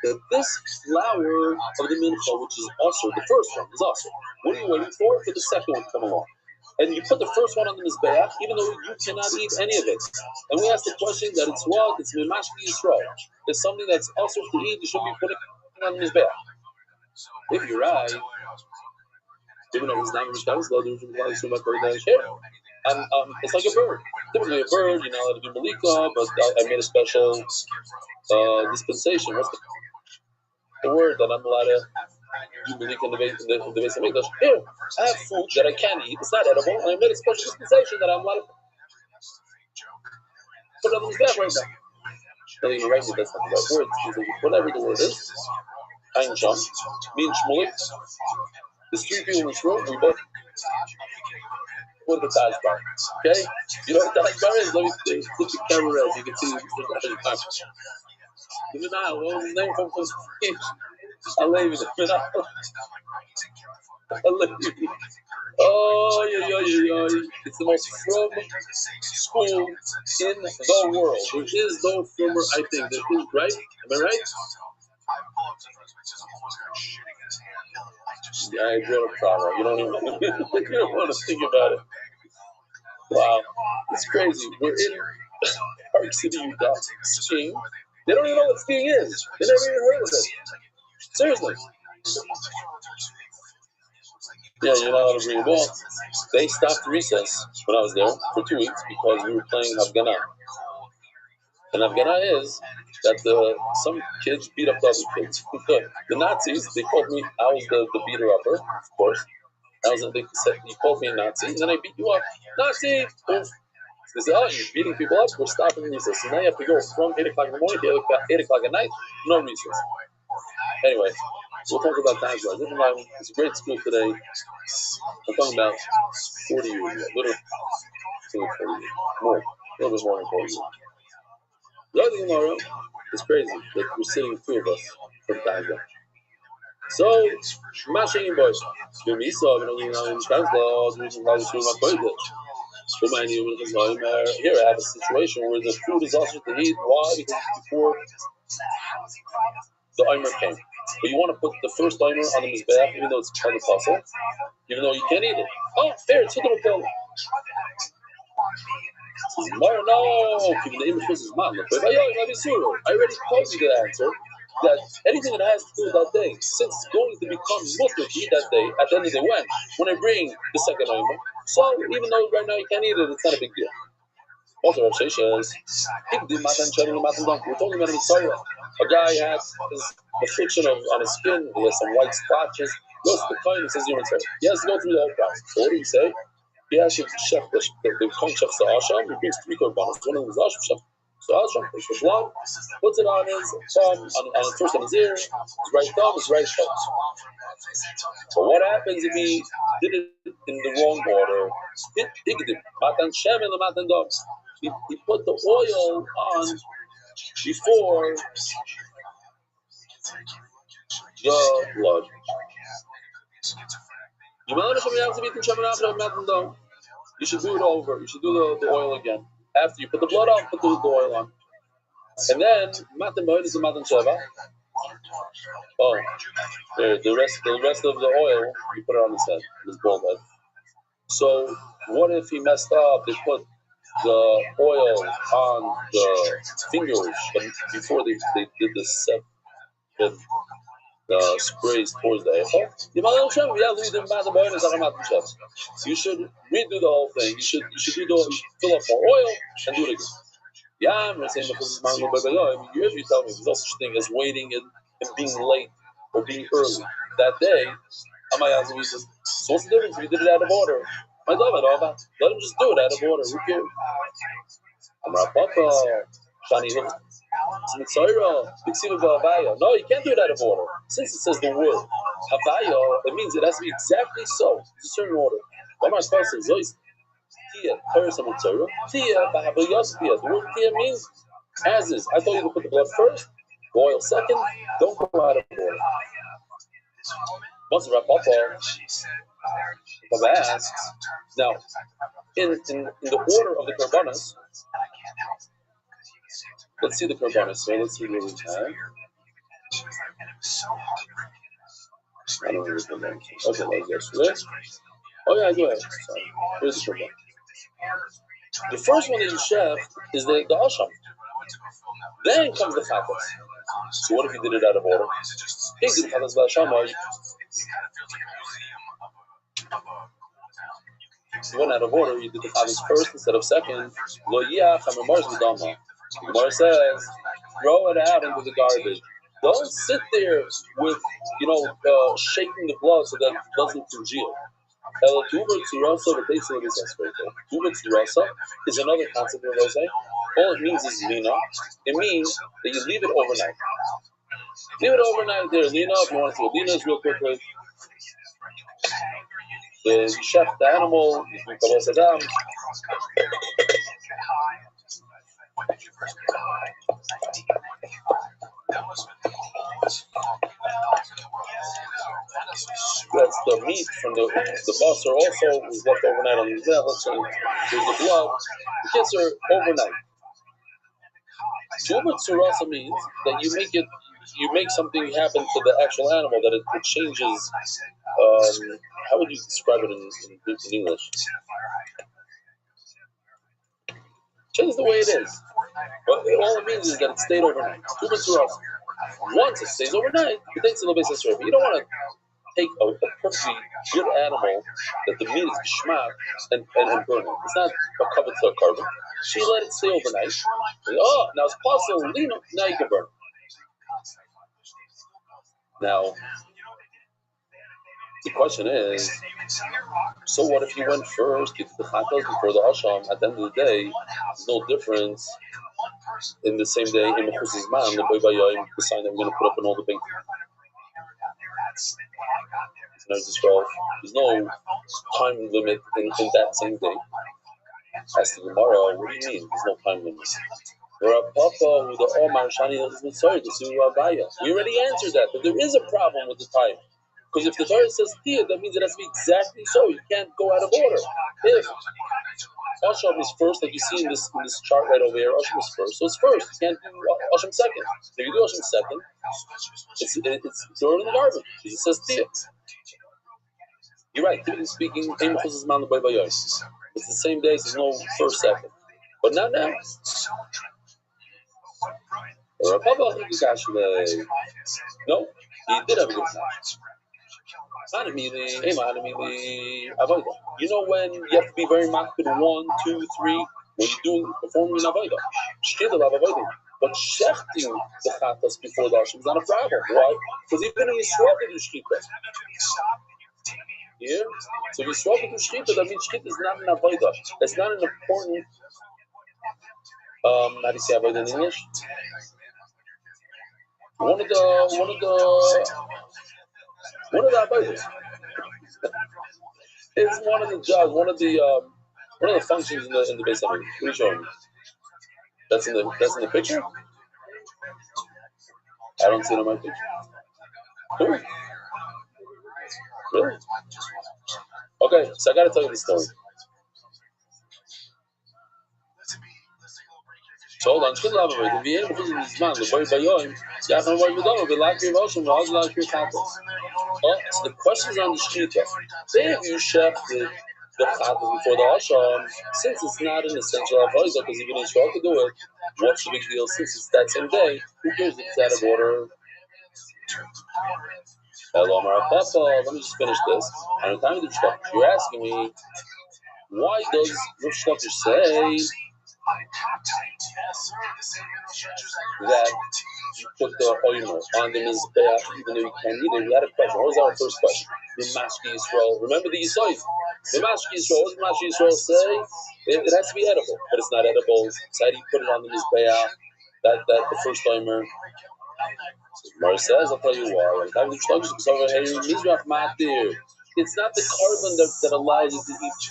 that this flower of the mincha, which is also the first one, is also. What are you waiting for? For the second one to come along. And you put the first one on the mizbeach, even though you cannot eat any of it. And we ask the question that it's what? It's mimashki yisrael. It's something that's also to eat. You shouldn't be putting it on the mizbeach. If you're right, even though it's not it's like a bird. Typically a bird, you're not allowed to do malika, but I made a special dispensation. What's the word that I'm allowed to do malika in the Beis Hamikdash? Here, I have food that I can't eat. It's not edible, and I made a special dispensation that I'm allowed to put on the mizbeach right now. Now you write it, that's not the right word. Whatever the word is. Ein Sham, me and Shmulik, there's 3 people in this room, we both put the Taj Bar. Okay? You know what the Taj Bar is? Let me put the camera out so you can see the Taj Bar. The Minah, what was his name from speech? Alevi, the Minah. Alevi. Oh, yeah. It's the most from school in the world. There is no firmer, I think. There is, right? Am I right? Yeah, I brought a trauma. You don't want to think about it. Wow, it's crazy. We're in Park City, Utah, skiing. They don't even know what skiing is. They never even heard of it. Seriously. Yeah, you're not allowed to bring a ball. They stopped recess when I was there for 2 weeks because we were playing Afghana. And Afghana is that some kids beat up the other kids. The Nazis, they called me, I was the beater upper, of course. They said, you called me a Nazi, and then I beat you up. Nazi! Oof. They said, oh, you're beating people up, we're stopping recess. So now you have to go from 8 o'clock in the morning to 8 o'clock at night, no recess. Anyway, we'll talk about times like this. It's a great school today. I'm talking about 40 years ago, literally 40 years. More, a little bit more than 40 years. The other thing tomorrow is crazy that we're sitting two of us from time ago. So, mashing boys. Here I have a situation where the food is also to eat. Why? Because before the Omer came. But you want to put the first Omer on the Mizbeach, even though it's part of the puzzle, even though you can't eat it. Oh, fair, it's Hutter Pill. No, keeping the image is man. I already told you the answer that anything that has to do with that day, since it's going to become mutter to eat that day, at the end of the when I bring the second Omer, so even though right now you can't eat it, it's not a big deal. Also, Rav Sheshes, we're talking about a Mitzvah. A guy has the friction on his skin, he has some white splotches, goes to the coin and says, he has to go through the whole process. So what do you say? He has to chef the coin chefs the Asham, he brings 3 korbanos. One of them is Asham, chef the Asham, takes the blood, puts it on his thumb, first on his ear, his right thumb, his right shoulder. But what happens if he did it in the wrong order? He put the oil on before the blood. You should do it over. You should do the oil again. After you put the blood on, put the oil on. And then, Matan Boyd is a Matan Sheva. Oh, the rest of the oil, you put it on his head, his bald head. So, what if he messed up? They put the oil on the fingers, but before they did the sprays towards the echo. You should redo the whole thing. You should fill up more oil and do it again. Yeah, I'm saying because you usually tell me there's no such thing as waiting and being late or being early. That day, so what's the difference if you did it out of order? Let him just do it out of order. Who cares? I'm Rapapa, Shani Hook. No, you can't do it out of order. Since it says the word Havaya, it means it has to be exactly so. It's a certain order. The word Tia means as is. I told you to put the blood first, the oil second, don't go out of order. Once Rapapa asks, now, in the order of the Karbanas, let's see the Karbanas. So let's see what we have. I don't know what the okay, let's go. Oh yeah, go ahead. Sorry. Here's the Karban. The first one that you chef is the Asham. Then comes the Chatas. So what if you did it out of order? He did Chatas Ba'Shamay. If you went out of order, you did the Chatas first instead of second. Lo Yach HaMemars V'Dama. The Gemara says, throw it out into the garbage. Don't sit there with, shaking the blood so that it doesn't congeal. Tuber Tzurasa, the base of this aspect. Tuber Tzurasa is another concept of Rose. All it means is Lina. It means that you leave it overnight. Leave it overnight there, Lina. If you want to see what Lina is real quickly. You chef the animal, you do Kabbalah Saddam. That's the meat from the basar also was left overnight on the Mizbeach, so there's the blood. The kids are overnight. Tuba Tsurasa means that you make something happen to the actual animal, that it changes, how would you describe it in English? Change the way it is. But all it means is that it stayed overnight. Two B'tzuras. Once it stays overnight, it takes a little bit of But you don't want to take a perfectly good animal that the meat is geschmack and burn it. It's not a covered to a carbon. She let it stay overnight. Oh, now it's possible. Now you can burn it. Now, the question is, so what if you went first, you did the chatas before the asham? At the end of the day, there's no difference in the same day in Mechus's man, the sign that we're going to put up in all the big. There's no time limit in that same day. As to Gemara, what do you mean? There's no time limit. We already answered that there is a problem with the time. Because if the Torah says Tia, that means it has to be exactly so. You can't go out of order. If Asham is first, like you see in this chart right over here, Asham is first, so it's first. You can't do Asham second. If you do Asham second, it's thrown in the garbage. It says Tia. You're right. Typically speaking, it's the same day, so there's no first, second. But not now. No, he did have a good match. You know when you have to be very makpid 1, 2, 3 when you're performing an avodah. But shechting the chatas before the asham is not a problem. Why? Because even in Yisrael they do shechita. Yeah? So if Yisrael they do shechita, that means shechita is not an avodah. It's not an important. How do you say avodah in English? One of the avodas. It's one of the jobs, one of the functions in the base of it. What are you showing me? That's in the picture? I don't see it on my picture. Cool. Really? Okay, so I gotta tell you the story. So hold on, so the question is on the shkita. If you shechted the chatas before the asham, since it's not an essential avodah, because even Israel could do it, what's the big deal? Since it's that same day, who cares if it's out of order? Let me just finish this. And you're asking me, why does Rav Shlomo say that you put the oimer on the mizbeach even though you can't eat it? We had a question. What was our first question? The Mashki Yisrael. Remember the Yisrael. The Mashki Yisrael. What does Mashki Yisrael say? It has to be edible, but it's not edible. So how do you put it on the mizbeach? That the first oimer. Mar says, I'll tell you why. It's not the carbon that allows you to eat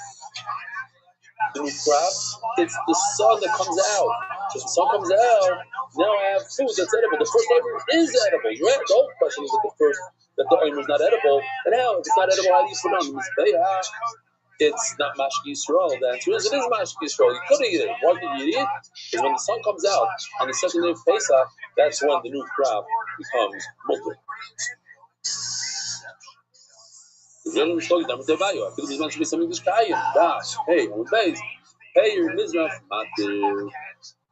the new crop. It's the sun that comes out. So if the sun comes out, now I have food that's edible. The first oimer is edible. You're right. The whole question is that the oimer is not edible. And now, if it's not edible, how do you put it on the mizbeach? It's not Mashki Yisrael. The answer is it is Mashki Yisrael. You could eat it. Why did you eat it? Because when the sun comes out on the second day of Pesach, that's when the new crop becomes mutter. Hey, on base. Hey, you're Mizrach Matir.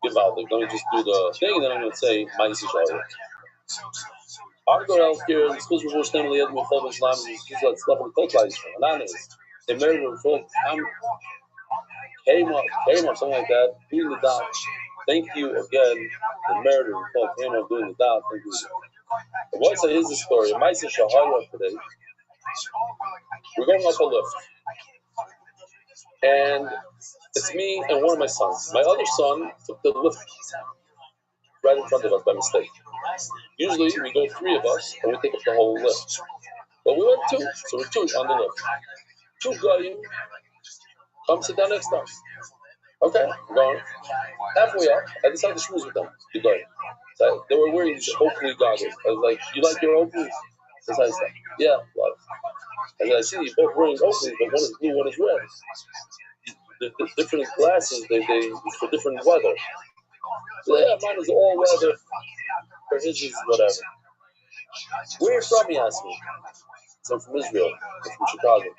Givaldik. Let me just do the thing, and then I'm going to say Ma'is Yisrael. Argorel here, the schools before Stem Liad Mufal Islam, is like stuff in the culture Yisrael. Ananas. They married her full came up, something like that, doing the dot. Thank you again. The married her full came up doing the dot. Thank you. The voice is the story. Ma'is Yisrael today. We're going up a lift. And it's me and one of my sons. My other son took the lift right in front of us by mistake. Usually we go 3 of us and we take up the whole lift. But we went 2, so we're 2 on the lift. 2 guys come sit down next to us. Okay, we're going halfway up. I decided to schmooze with them. The guy. So they were wearing these Oakley goggles. I was like, "You like your Oakleys?" That's how I said, "Yeah, a lot." I see you both wearing Oakleys, but one is blue, one is red. The different glasses, they for different weather. So yeah, mine is all weather. For his is whatever. Where are you from? He asked me. So I'm from Israel. I'm from Chicago.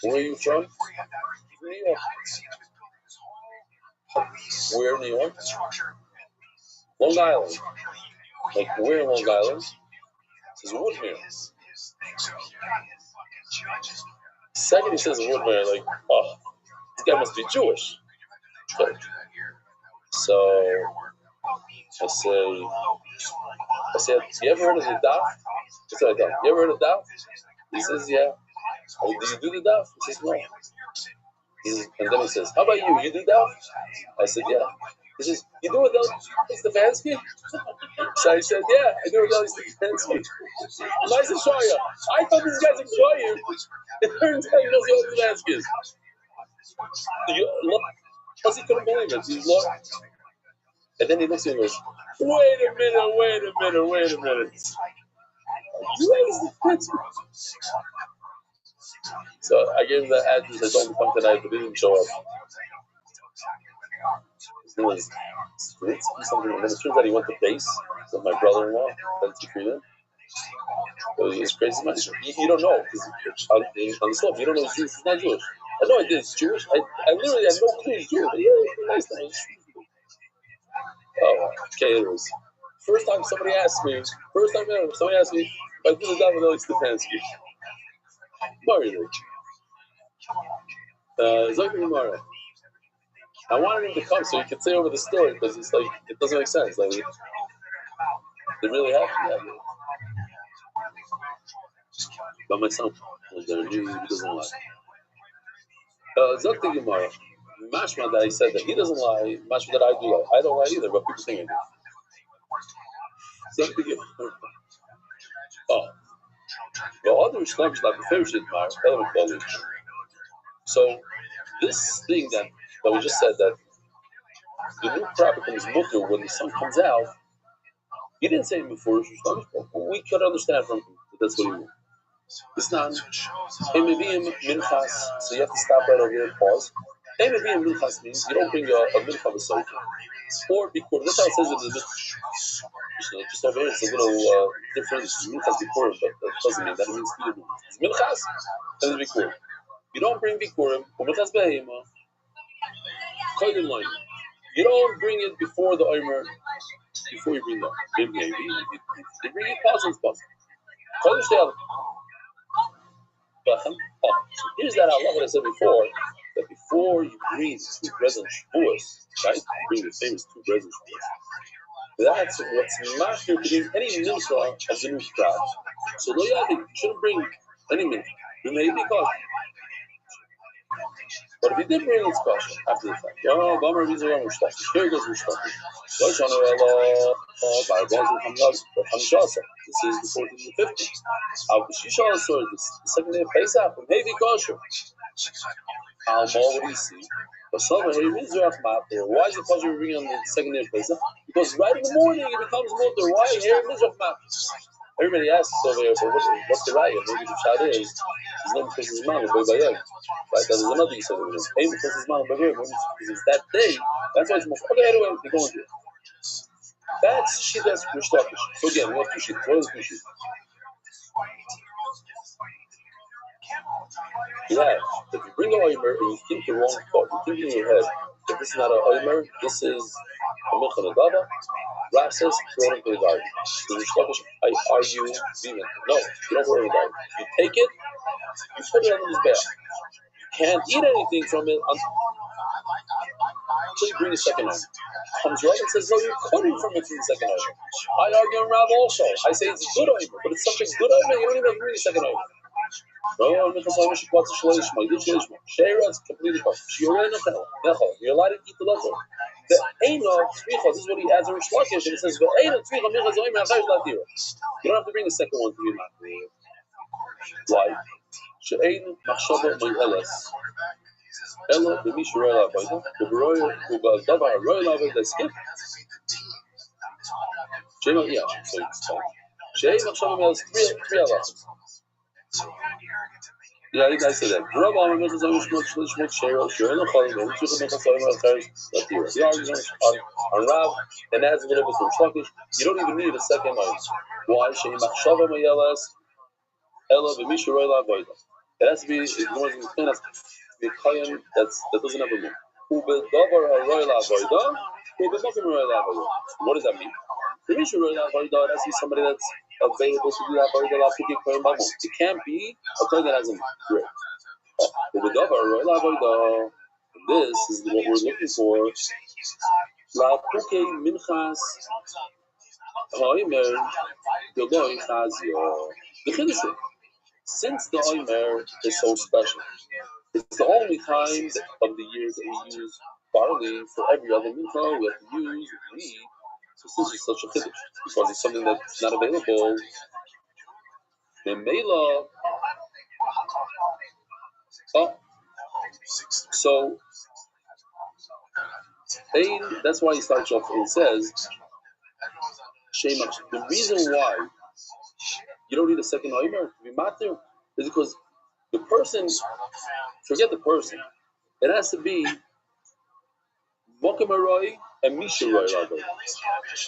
Where are you from? From New York. Where in New York? Long Island. Like, where in Long Island? It says Woodmere. Second, he says Woodmere, like, oh, this guy must be Jewish. Okay. So I said, you ever heard of the daf? I said, you ever heard of daf? He says, yeah. Oh, do you do the daf? He says, no. And then he says, how about you? You do daf? I said, yeah. He says, you do it with Stefanski? So I said, yeah, I do it with Stefanski. I said, Shaya, I thought this guy's a Goyim. It turns out he knows what Stefanski is. Plus he couldn't believe it. He's lost. And then he looks at me and goes, wait a minute. So I gave him the address. I told him to come tonight, but he didn't show up. His name was something. And then it turns out he went to base with my brother-in-law. That's the freedom. So he was crazy man. You don't know because on the slope you don't know he's Jewish. He's not Jewish. I know I did. It's Jewish. I literally had no clue he's Jewish. But yeah, nice thing. Oh, okay, it was. First time somebody asked me if I did the daf with Alex Stefanski. Mario. Zogby Gemara. I wanted him to come so he could say over the story because it's like it doesn't make sense. Like it really happened. Yeah. But my son was there. He doesn't lie. Zogby Gemara. Mashma that he said that he doesn't lie. Mashma that I do lie. I don't lie either, but people think I do. Zogby Gemara. Oh. The other Shlomish like the favorite Mar. So this thing that we just said that the new crop becomes mutter when the sun comes out. He didn't say it before Shlomish, but we could understand from him that that's what he meant. It's not Emevim Minchas, so you have to stop right over here and pause. Emevim Minchas means you don't bring a mincha of a sofa. Or before, that's how it says in the just over here, it's a little different. Minchas before, but that doesn't mean that. It means it's Minchas and the before. You don't bring bikurim, Minchas behema, koydin loin. You don't bring it before the omer, before you bring the maybe you bring it pause. Koydin shtei. So here's that Allah that I said before, that before you bring two present shvuos, right? You bring the famous two present shvuos. That's what's master to bring any mincha as a new crowd. So lo yadi, you shouldn't bring any mincha. You may be cautious. But if you did bring its caution after the fact, oh, Bummer means around Mushtak. Here goes Mushtak. This is the 14th and 15th. The second day of Pesach, from Heavy Kosher. What do you see? Why is it kosher bringing on the second day of Pesach? Because right in the morning it becomes mutter. Why? Here in Mizrach Map. Everybody asks over here, but what's the raya? Maybe the shot is his name because his man by Bayag. Right? There's another you said it was name because his man by Bayag. Because it's that day. That's why it's most. Okay, anyway, we're going to it. That's Shidas Mushtakish. So again, we have two sheets. What is two sheets? Yeah, if you bring an Omer and you think the wrong thought, you think in your head that this is not an Omer, this is a Milchan Adava, Rav says, throw it into the garden. So I argue vehemently. No, you don't throw it in the garden. You take it, you put it under his back. You can't eat anything from it until you bring the second Omer. Comes Rav and says, no, you're cutting from it from the second Omer. I argue on Rav also. I say it's a good Omer, but it's such a good Omer, you don't even bring the second Omer. No, you're allowed to eat the letter. The Eino Tzricha, this is what he adds in Rish Lakish, and it says, you don't have to bring the second one to be mad. Why? She'ein machshava mo'eles. Ela b'mish ro'el ha'bayda, u'b'davar ro'el ha'bayda skip. She'ein machshava mo'eles, three halachas. Yeah, I said that. Rabbi Rothschild on Rav, and adds a little bit from Shlokish. You don't even need a second line. Why? It has to be, that doesn't have a move. What does that mean? The issue has to be somebody that's available to do that it can't be a person that hasn't grip. This is what we're looking for. The Chiddush, since the Omer is so special, it's the only time of the year that we use barley. For every other mincha, we have to use wheat. So since it's such a chiddush, because it's something that's not available, then Mela. So that's why he starts off and says, the reason why you don't need a second Omer to be matir is because the person, forget the person, it has to be Mokem Aroi and Misha Roi Lado.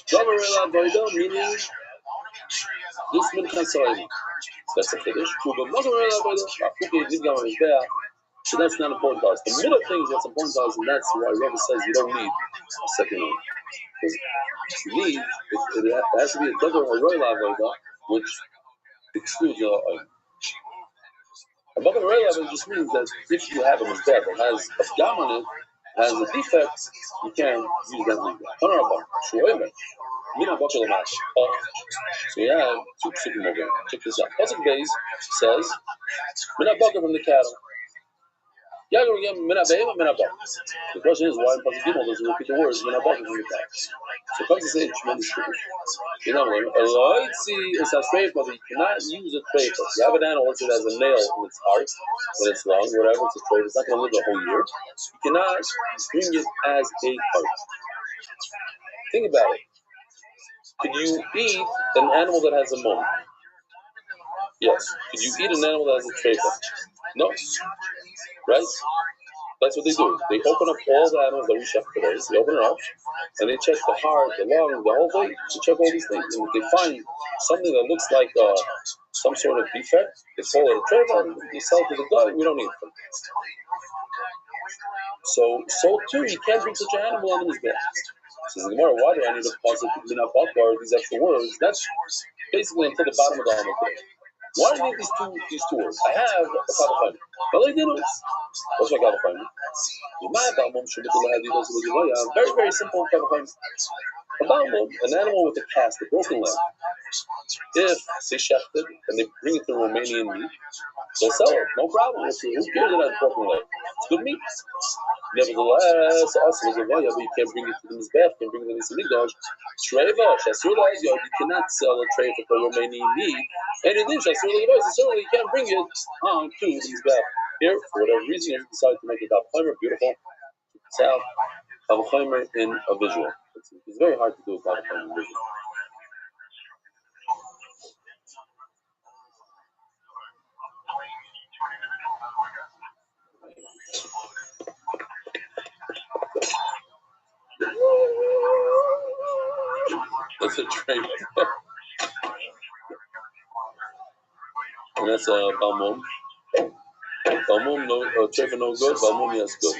Dom Aroi Lado, meaning this Mincha Soim. That's a Kiddush. But Mokem Aroi Lado, Afuke Nidgam Mizbeach. So that's not important to us. The middle thing is what's important to us, and that's why Rabbi says you don't need a second one. Because you need, it has to be a Dover Aroi Lado, which excludes the Oim. A Mokem Aroi Lado just means that if you have a Mizbeach that has a Pgam on it, has a defect, you can't use that legal. So you have two psukim over here. Check this out. Pasuk base says, "Mina baka from the cattle." The question is why in Pasuk Gimel doesn't repeat the words "Mina baka from the cattle." So it comes to say a tremendous difference. You know, it's a tray, but you cannot use a tray. You have an animal that has a nail in its heart, in its lung, whatever. It's a tray. It's not going to live the whole year. You cannot bring it as a part. Think about it. Could you eat an animal that has a mum? Yes. Could you eat an animal that has a treifa? No. Right? That's what they do. They open up all the animals that we check today. They open it up, and they check the heart, the lung, the whole thing. They check all these things. And if they find something that looks like some sort of defect, they call it a treifa, and they sell it to the guy. We don't need it. So too, you can't bring such an animal on his back. Says the Gemara, why do I need a positive mina bakar, these extra words? That's basically until the bottom of the Amud. Why do I need these two words? I have a kavachayim. But I didn't. What's my kavachayim? Very, very simple kavachayim. An animal with a cast, a broken leg. If they shecht it and they bring it to Romanian meat, they'll sell it. No problem. Who cares about a broken leg? It's good meat. Nevertheless, also as a vaya, but you can't bring it to the mizbech, you can bring it to the migdash. Treva, shasur you cannot sell a treva for Romanian meat. And in this, shasur certainly you can't bring it on to the mizbech. Here, for whatever reason, you decide to make it kavachayim, beautiful. Sell kavachayim in a visual. It's very hard to do a kavachayim in a visual. That's a trade. And that's a balmum. Balmum, no, trefa no good. Balmum, yes, good.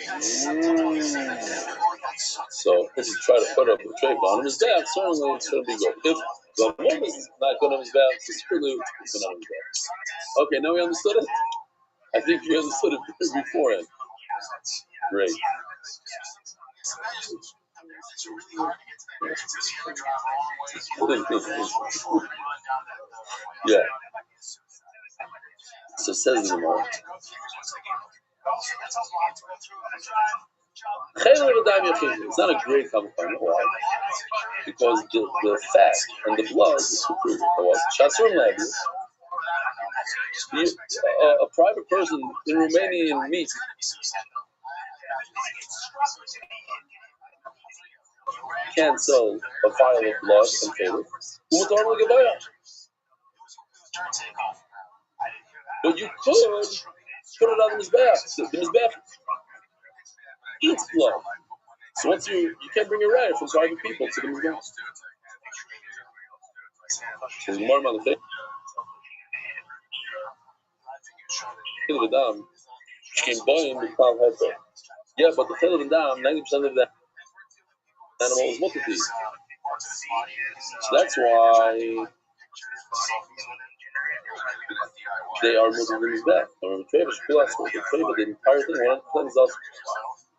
So if you try to put up a trefa on his back, certainly it's going to be good. If balmum is not good on his back, it's certainly it's good on his back. Okay, now we understood it. I think you understood it beforehand. Great. Yeah. So says the Gemara. It's not a great kavachayim. Why? Because the fat and the blood is superior. A private person in Romanian meat can't sell a vial of blood and kill it. But you could put it on the mizbeach. The mizbeach eats blood. So once you can't bring a right from private people to the mizbeach. So the Gemara on the thing. Yeah, but the chilul and dam, 90% of the animal is mutter to eat. So that's why they are mutter to mizbech. Remember, Treva Shkulas, the Treva, the entire thing, 100% is also.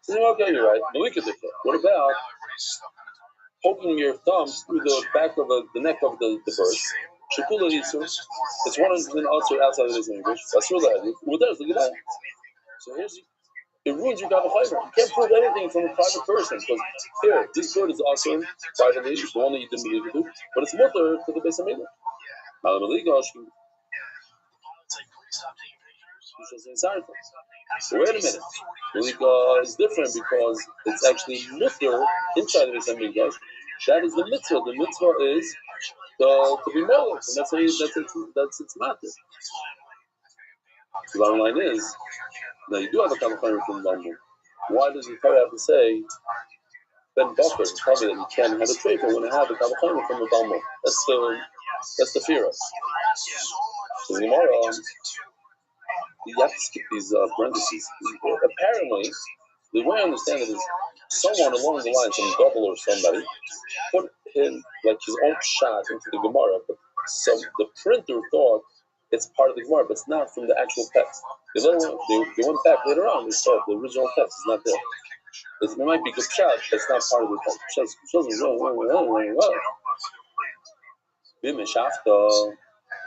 So okay, you're right. But we could do that. What about poking your thumb through the back of the neck of the bird? Shekula Yisur, it's 100% also outside of this English. That's real that. What does? Look at that. So here's it ruins your Gavachayim. You can't prove anything from a private person because here, this bird is also privately, the one that you didn't believe it to, but it's mutter to the base of English. So wait a minute. Malika is different because it's actually mutter inside the base of English. That is the mitzvah. The mitzvah is to be molech, and that's its matter. The bottom line is, now you do have a Kavachayim from Bambu. Why does the Torah have to say Ben Buffer tell me that you can't have a treifa when I have a Kavachayim from the Bambu? That's the fear. So the Gemara, you have to skip these parentheses. Apparently, the way I understand it is someone along the line, some double or somebody, put in like his own shot into the Gemara, but the printer thought it's part of the Gemara, but it's not from the actual text. They went back later on, they saw the original text is not there. It might be good shot, but it's not part of the text.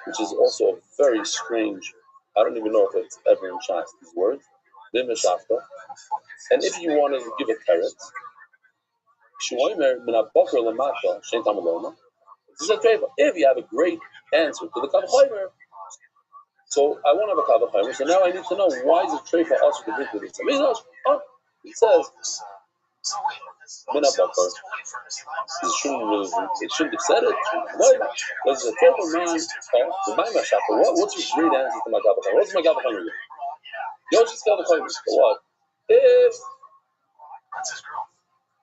Which is also a very strange, I don't even know if it's ever in Shas, these words. And if you want to give a carrot, if you have a great answer to the Kavachaymer, so I won't have a Kavachaymer, so now I need to know why is the treifa also to drink with this? It says, it shouldn't have said it. Why not? Because the treifa man, what's your great answer to my Kavachaymer? What's my Kavachaymer? Yoshi's Kavachaymer. What? If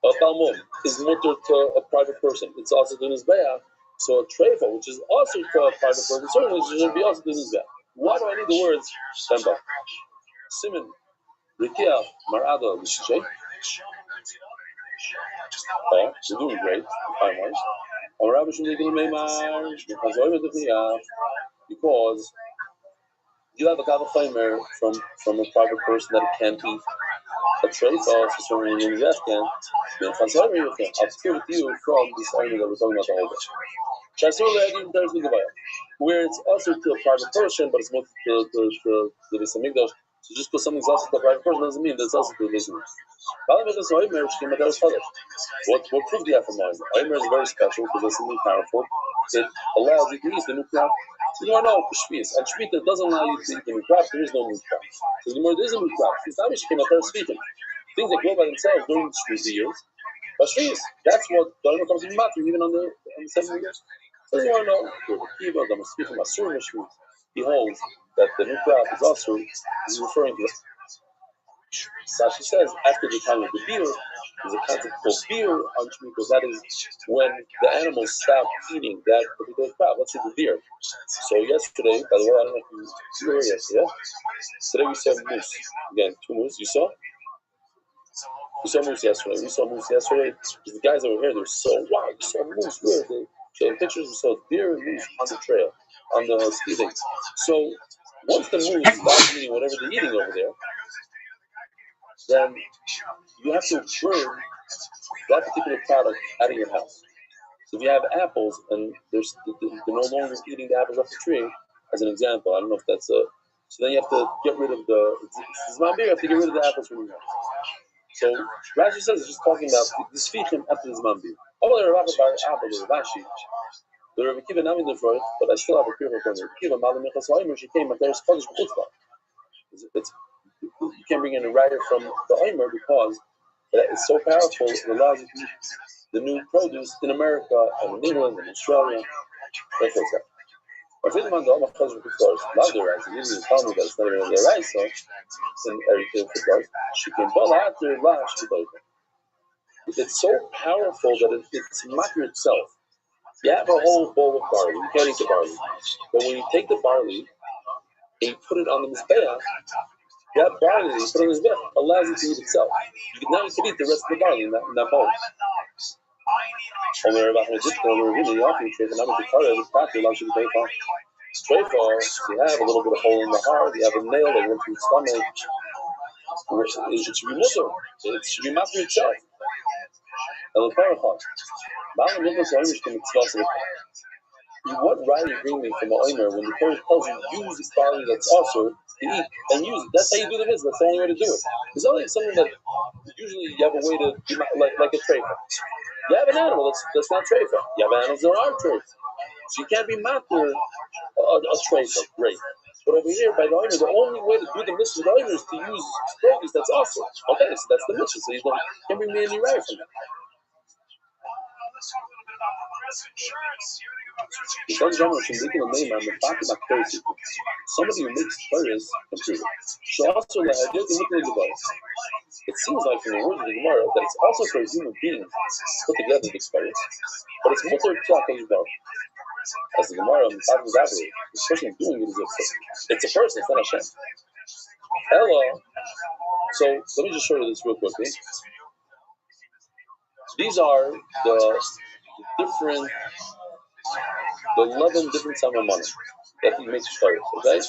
a Talmud is mutter to a private person, it's also doing his bayah. So a treifa, which is also to a private person, certainly should be also doing his bayah. Why do I need the words Samba? Simon, Rikia, Marada, Lishche. Oh, you're doing great. Fine ones. Because you have a Kavachaymer from a private person that it can't be a treifa, so certainly in the Afghan. I'll prove it to you from this argument that we're talking about the whole day. Where it's also to a private person, but it's more to the Beis. So just because something's also to a private person doesn't mean that it's also to the Beis. What proof do you have from Omer? Omer is very special because it's really powerful. It allows you to eat the new crop. So you know, Shvius. And Shvita doesn't allow you to eat the new crop. There is no new crop. So the more there is a new crop, it's not things that grow by themselves during the Shvita years. But Shvius, that's what the Omer comes in matter even on the 7 years. So you want to know, he holds that the new crop is also referring to Sashi says after the time of the beer, there's a concept called beer on Shmini, because that is when the animals stop eating that particular crop. Let's say the deer. So yesterday, by the way, I don't know if you were here yesterday. Today we saw moose. Again, 2 moose. You saw? We saw moose yesterday. The guys over here, they're so wow. We saw moose. Where they showed pictures. We saw deer and moose on the trail, on the speeding. So once the moose stops eating whatever they're eating over there, then you have to burn that particular product out of your house. So if you have apples and they're no longer eating the apples off the tree, as an example, I don't know if that's a. So then you have to get rid of you have to get rid of the apples from your house. So Rashi says it's just talking about this feature after the Zman Bir. Oh, there are Rabbi Rashi. The Rabbi Kiva not in the front, but I still have a pure from Rabbi Kiva. Malam Mechas Omer, she came, but there's Kodesh B'chutzlah. You can't bring in a rider from the Omer because it's so powerful. It allows you to eat the new produce in America and in England and Australia. That's what's that. If it's man the Omer Kodesh B'chutzlah, not the rice. Even the Talmud that it's not even the rice. So in Eretz B'chutzlah, she came ball after last. It's so powerful that it's matter itself. You have a whole bowl of barley. You can't eat the barley, but when you take the barley and you put it on the mizbeach, That barley that you put on his back allows it to eat itself. Now you can eat the rest of the barley in that bowl. Only Rabbi Rothschild, only really often treif, and I'm the Torah, the factor allows you to take off. Treif, you have a little bit of hole in the heart, you have a nail that went through the stomach. It should be mutter. It should be master itself. What right are you bringing me from the owner when the Torah tells you use this barley that's also to eat and use it? That's how you do the mitzvah. That's the only way to do it. It's only something that usually you have a way to do, like a treifa. You have an animal that's not treifa. You have animals that are treifa. So you can't be matter a treifa. Great. But over here, by the owner, the only way to do the mitzvah of the owner is to use produce that's also. Okay, so that's the mitzvah. So you can't bring me any right from that. Somebody who makes Torahs can prove it. So also, it seems like from the words of the Gemara that it's also for human beings put together the experience, but it's mutter tzaka as well. As the Gemara on the top of the person doing it is it's a person, it's not Hashem. Hello. So let me just show you this real quickly. These are the 11 different types of money that he makes Torahs, okay?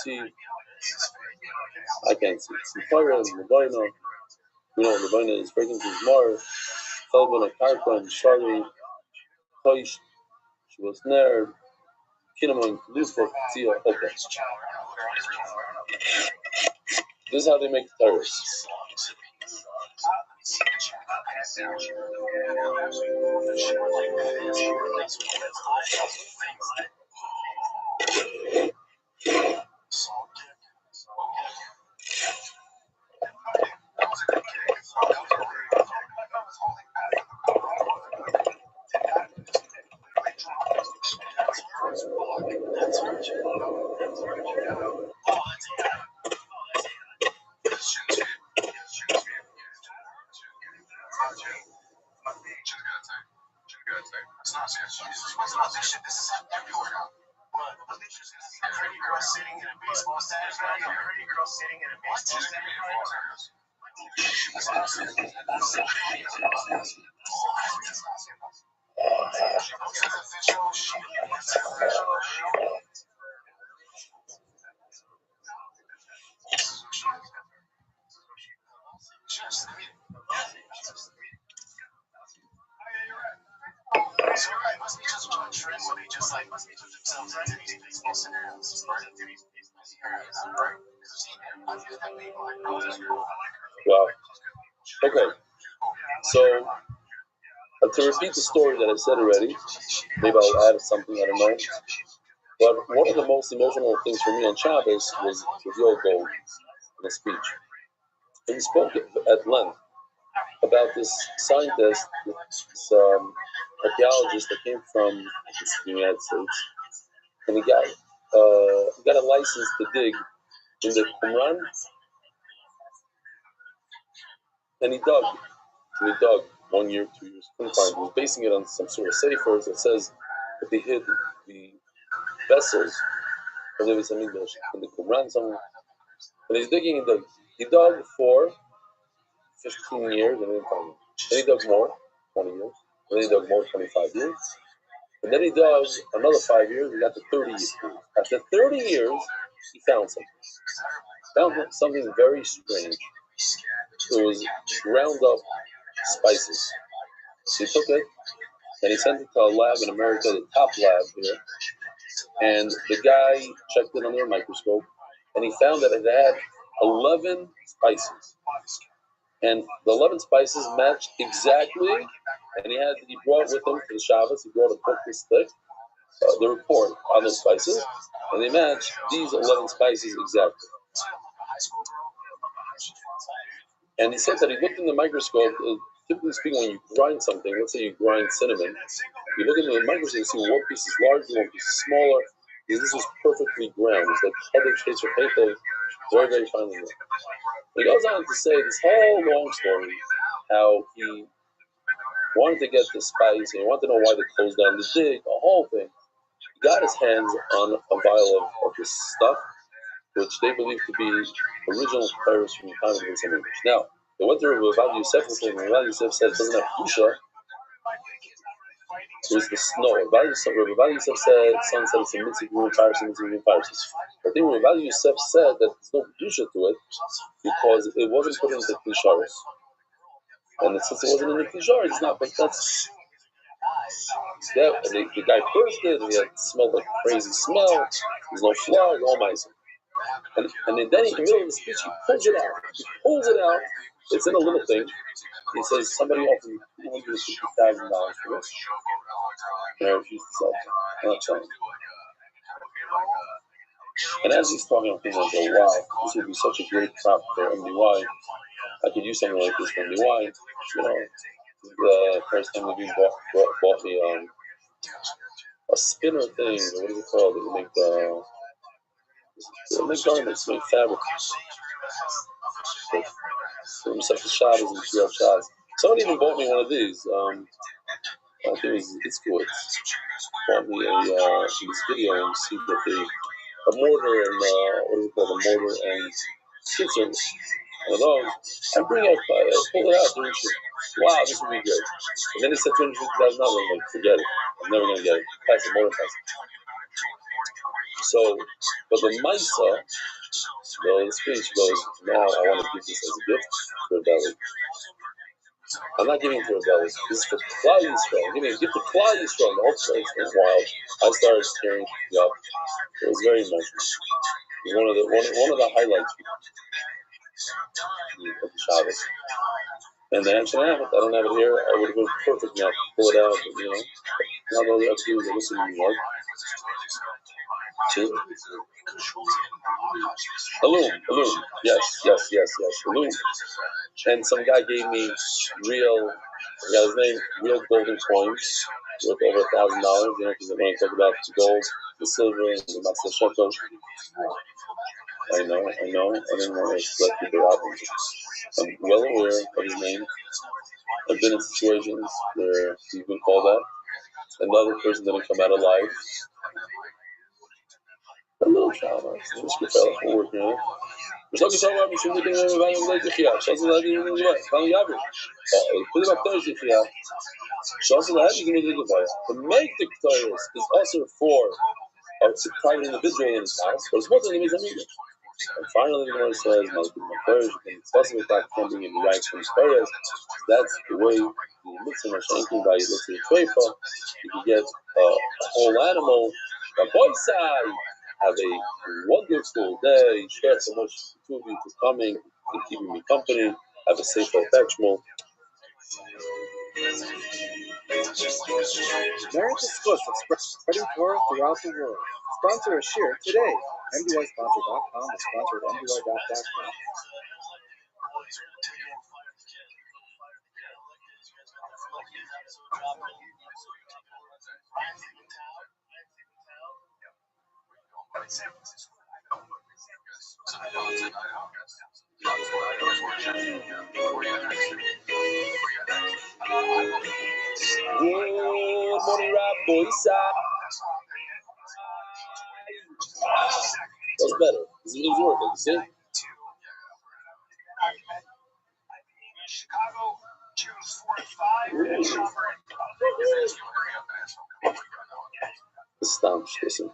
See, I can't see. See, Torah, Levina, Levina is breaking his mar, Chelban, Akarka, and Shari, Koish, she was Ner, Kinamon, Lufa, Tia, okay. This is how they make Torahs. Wow. Okay. So, to repeat the story that I said already, maybe I'll add something, I don't know. But one of the most emotional things for me on Shabbos was the old Gold in a speech. And he spoke at length about this scientist, this archaeologist that came from the United States, and he got a license to dig in the Qumran, and he dug 1 year, 2 years, couldn't find it. He was basing it on some sort of sefer that says that they hid the vessels of the Beis Hamikdash in the Qumran somewhere. And he's digging, he dug for 15 years and didn't find it. Then he dug more, 20 years. Then he dug more, 25 years. And then he dug another 5 years, he got to 30 years. After 30 years, he found something. Found something very strange. It was ground up spices. So he took it and he sent it to a lab in America, the top lab here. And the guy checked it under a microscope and he found that it had 11 spices. And the 11 spices matched exactly, and he brought with him for the Shabbos, he brought a book to stick, the report on the spices, and they matched these 11 spices exactly. And he said that he looked in the microscope, typically speaking, when you grind something, let's say you grind cinnamon, you look in the microscope and see one piece is larger, one piece is smaller. This was perfectly ground. It's like headache, shades or paper, very, very finely. He goes on to say this whole long story, how he wanted to get the spice, and he wanted to know why they closed down the dig, the whole thing. He got his hands on a vial of this stuff. which they believe to be original papyrus from the time of the English. Now, they went to Rabbi Yosef and said, Rabbi Yosef said it doesn't have Kedusha. So it's the snow. Rabbi Yosef said, son said it's a mitzvah green papyrus, a mitzvah green papyrus. I think Rabbi Yosef said that there's no Kedusha to it because it wasn't put into Klisharis. And since it wasn't in the Klisharis, it's not, but that's... Yeah, and the guy first did, and it smelled like a crazy smell. There's no flies, all my. And then in the middle of the speech, he pulls it out. It's in a little thing. He says, somebody offered me $250,000 for this. And I refused to sell it. I'm not selling it. And as he's talking, I'm thinking, wow, this would be such a great prop for MDY. I could use something like this for MDY. You know, the first time we bought me a spinner thing. What is it called? They make garments, make fabric. From such a Shabbos and Shriel Shabbos. Someone even bought me one of these. I think it was Itzkowitz. Bought me this video and see that a mortar and what is it called? A mortar and scissors. One of those. And bring it, pull it out, doing shit. Wow, this would be great. And then he said $250,000. I'm like, forget it. I'm never gonna get it. Pass it, mortar pass it. So, but the Maisa, the speech goes, now I want to give this as a gift to Rebelli. I'm not giving it to Rebelli. This is for Klal Yisrael. I'm giving a gift to Klal Yisrael. The whole place went wild. I started tearing up. It was very emotional. It was one of the highlights of the Shabbos. And they actually have it. I don't have it here. I would have been perfect now to pull it out, but you know, not all they have to do is listen to New York. Halloum. Yes. Halloum. And some guy gave me real golden coins worth over $1,000. You know, because when I talk about the gold, the silver, and the matzah shekel. I know. I didn't want to let people out. I'm well aware of his name. I've been in situations where he's been called out, and the other person didn't come out alive. A little child, it's good fellow, we're working on it. We're talking about Mishum Nikin and Ravanim Leit Yechia. Shas Lahadi Yom Yom Finally Yavu. Put it up Torah Yechia. Shas Lahadi Yom Yom. To make the Torah is also for a private individual in his house, but it's more than the Mizamim. And finally, the Gemara says, "Malchut Makoresh and Tzvasim Etak can be in the right from Torah." That's the way the mitzvah Mashenkin by listening to Treifa. You can get a whole animal, a boy side. Have a wonderful day. Share so much two of you for coming and keeping me company. Have a safe Fetchmo. Merit is Schuss of spreading Torah throughout the world. Sponsor a share today. MDYsponsor.com is sponsored at MDY.com. Good morning, Rabbi Rothschild. That's better. It's working, see? Astonished, listen.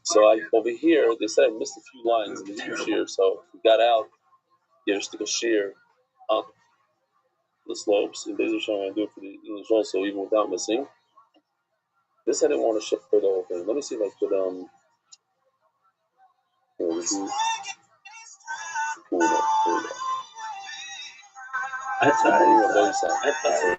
So over here, they said I missed a few lines in the Hebrew shear, so we got out, get a shear up the slopes, and basically I'm going to do it for the English also, even without missing. This I didn't want to shift for the whole thing. Let me see if I could, this is cool enough. Here we go. I tried.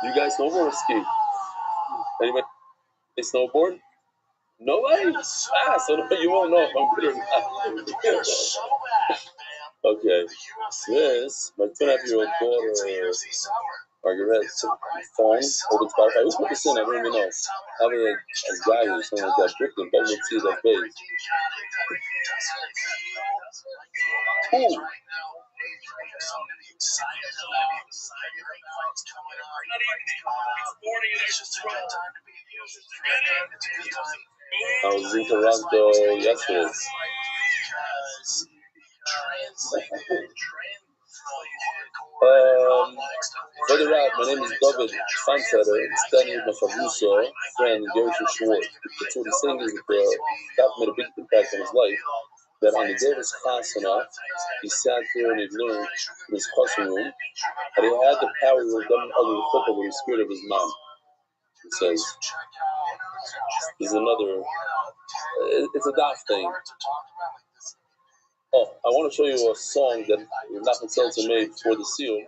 You guys snowboard or ski? Anybody snowboard? No way? So you won't know if I'm good or not. Okay. This, my 2.5-year-old daughter, Margaret, phone, open Spotify. Who put this in? I don't even know. Probably a guy or something like that. Brooklyn, but let's see that page. Ooh. I was in Toronto yesterday. Further out, my name is David Sunsetter. It's standing with my Shavuso friend Gershon Schwartz. So what he's saying is that the God made a big impact on his life. That on the day of his chasana, he sat there and he learned in his chassan room that he had the power to redem other the chukka with the spirit of his mom. He says, "This is another. It's a daf thing." Oh, I want to show you a song that Nachman Seltzer made for the seal.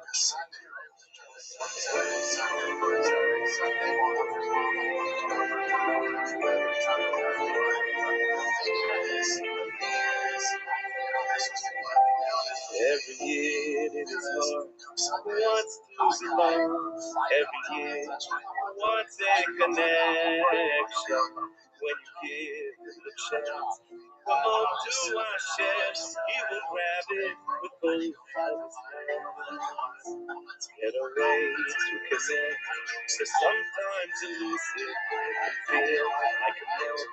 Every year it is hard, wants to belong. Every year wants a connection. When you give it a chance, come on to Hashem, He will grab it with both of His hands. Get a way to connect, because sometimes elusive, it can feel like a melt.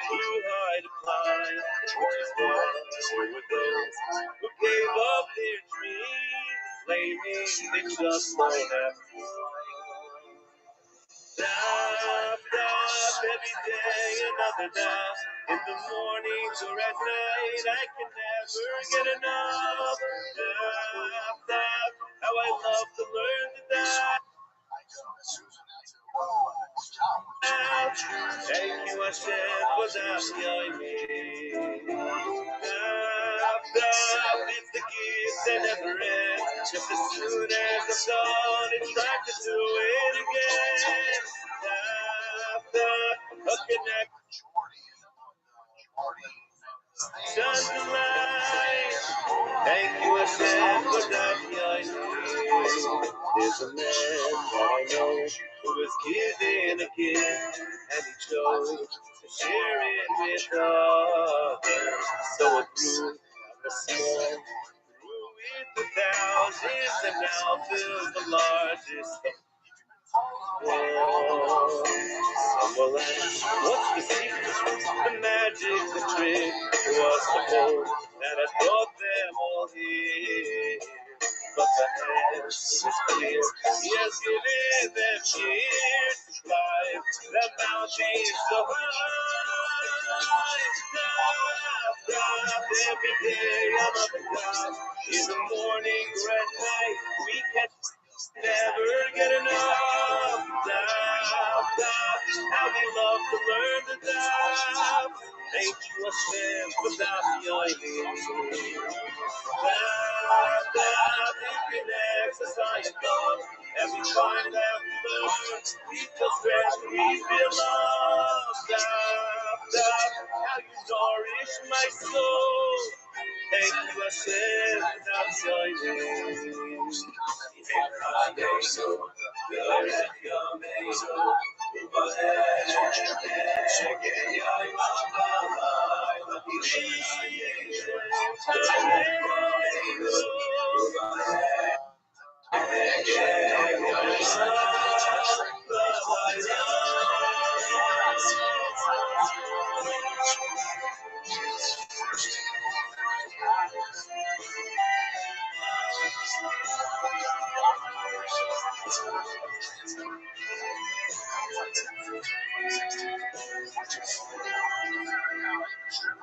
Too high to climb, which is why there were those who gave up their dreams, claiming they just don't have time. Stop, every day another nap. In the mornings or at night, I can never get enough. Stop, how I love to learn to dive. Thank you, Hashem, for that yoni. It's the gift that never ends. Just as soon as I'm done, it's time to do it again. A connection. Shine the light. Thank you, Hashem, for that yoni. There's a man that I know who was given a gift, and he chose to share it with others. So it grew from the small, grew into thousands, and now fills the largest of all. Some will ask, what's the secret? The magic, the trick was the hope that I brought them all here. But the answer is clear. He has given them years to climb the mountain so high. Stop, every day I'm up and down. In the morning or at night, we can never get enough. Stop, how we love to learn the depth. Thank you, Hashem, for that yoining. It connects us, I love. Every time that we learn, we feel strength, we feel love. Stop, how you nourish my soul. Thank you, Hashem, for that yoining.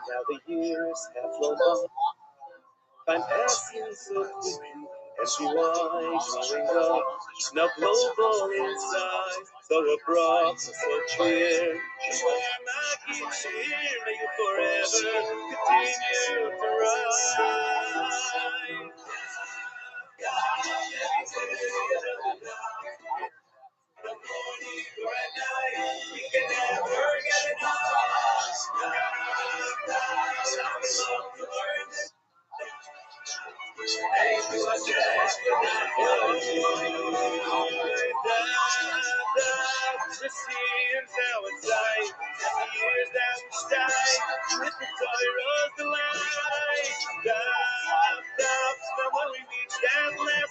Now the years have flown by, time passing so quickly, everyone growing up, now global in size, so abrupt, so clear. You are my good cheer, may you forever continue to rise. The morning or at night, we can never get enough. The seasons now in sight, the years that we died, with the fire of the light. Stop, when we reach that last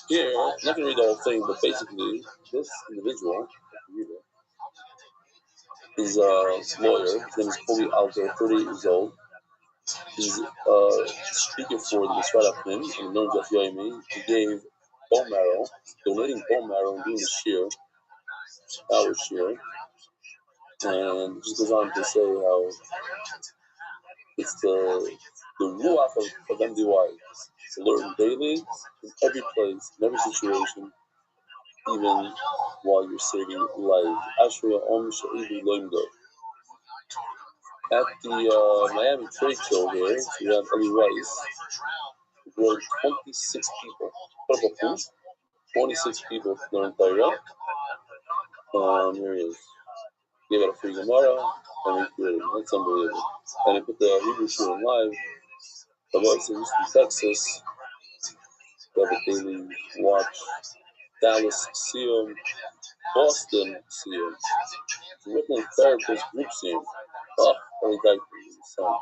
Here, I'm not going to read the whole thing, but basically, this individual is a lawyer. His name is Kobe Alter, 30 years old. He's speaking for the Misrad Apnim and known as Yoimi. He gave bone marrow, donating bone marrow and doing the shear, our shear. And he just goes on to say how it's the ruach of MDY to learn daily in every place, in every situation, even while you're saving life. Ashria Om Sha'ibi Loimdo. At the Miami trade show here, we have Eli Rice, who brought 26 people. 26 people learned Torah. Here he is. Gave out a free Gemara, and he created it. That's unbelievable. And he put the Hebrew show in live. The voice in Houston, Texas. They have a daily watch. Dallas, see him. Boston, see him. Brooklyn Therapist Group, see him. Oh, only guy for his son.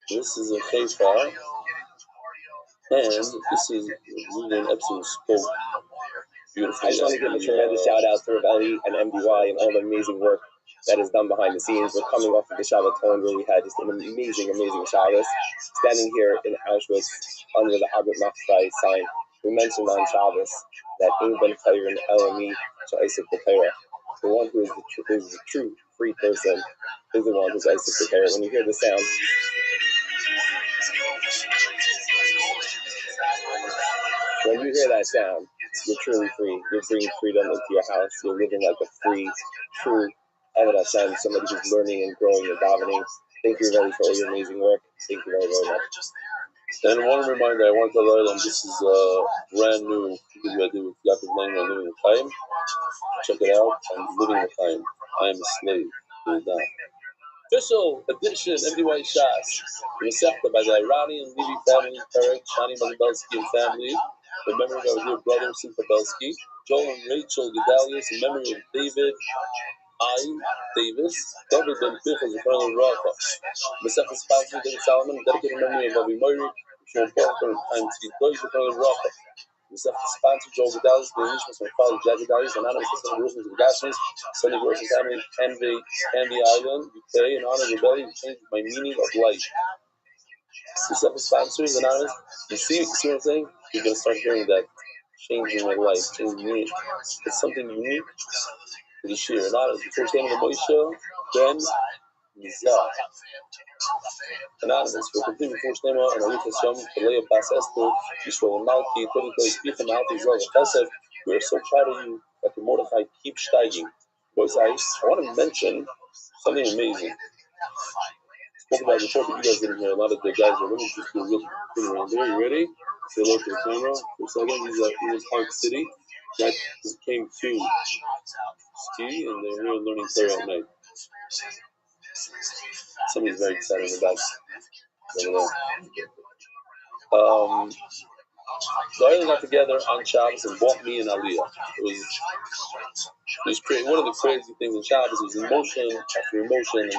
This is a Haifa. And this is Julian Epstein spoke beautifully. I just want to give a tremendous shout out to Rabbi and MDY and all the amazing work that is done behind the scenes. We're coming off of the Shabbaton where we had just an amazing Shabbos. Standing here in Auschwitz under the Albert Machzai sign, we mentioned on Shabbos that Ein Ben Chayr and Elami Sha'isik B'Torah. The one who is the true free person is the one who's Isaac B'Torah. When you hear the sound, when you hear that sound, you're truly free. You're bringing freedom into your house. You're living like a free, true Eved Hashem, somebody who's learning and growing and davening. Thank you very much for all your amazing work. Thank you very, very much. And one reminder I want to tell them, this is a brand new video I did with Yaakov Lang on Living the Time. Check it out. I'm living the time. I am a slave to that. Official edition MDY Shas. Resepta by the Iranian Levy family, Perek, Shani Mazabelsky and family. In memory of our dear brother Simcha Belsky, Joel and Rachel Gedalius, in memory of David Davis, David Ben Bichel, the Colonel Rafa. Mesech Sponsor David Solomon, dedicated memory of Rabbi Moiri, Shon Parker, and Time T. Deutsch, the Colonel Rafa. Mesech Sponsor Joel Gedalius, the Nishmas, my father Jack Gedalius, anonymous to the Russians of Gasmis, Sonny Gross's family, Canby Island, UK, in honor of rebellion, changed my meaning of life. Mesech Sponsors, anonymous. You see what I'm saying? You're going to start hearing that changing my life, changing me. It's something unique to the Shir. Anonymous, the first name of the Moshe, Ben Mizah. Anonymous, for completing first name and Arif Hashem, Kalea Bas Esther, Yisrael Malki, Tovi Tovi Spichem Alti Zol Chesed. We are so proud of you that the Mordechai keeps steiging. Boys, I want to mention something amazing. Spoke about it before, but you guys didn't hear. A lot of the guys are really just doing real thing around there. You ready? Say hello to the camera for a second. He's in Park City. Guys just came to ski and they're here learning Torah at night. Somebody's very excited about it. The island got together on Shabbos and bought me an Aliyah. It was crazy. One of the crazy things in Shabbos was emotion after emotion. And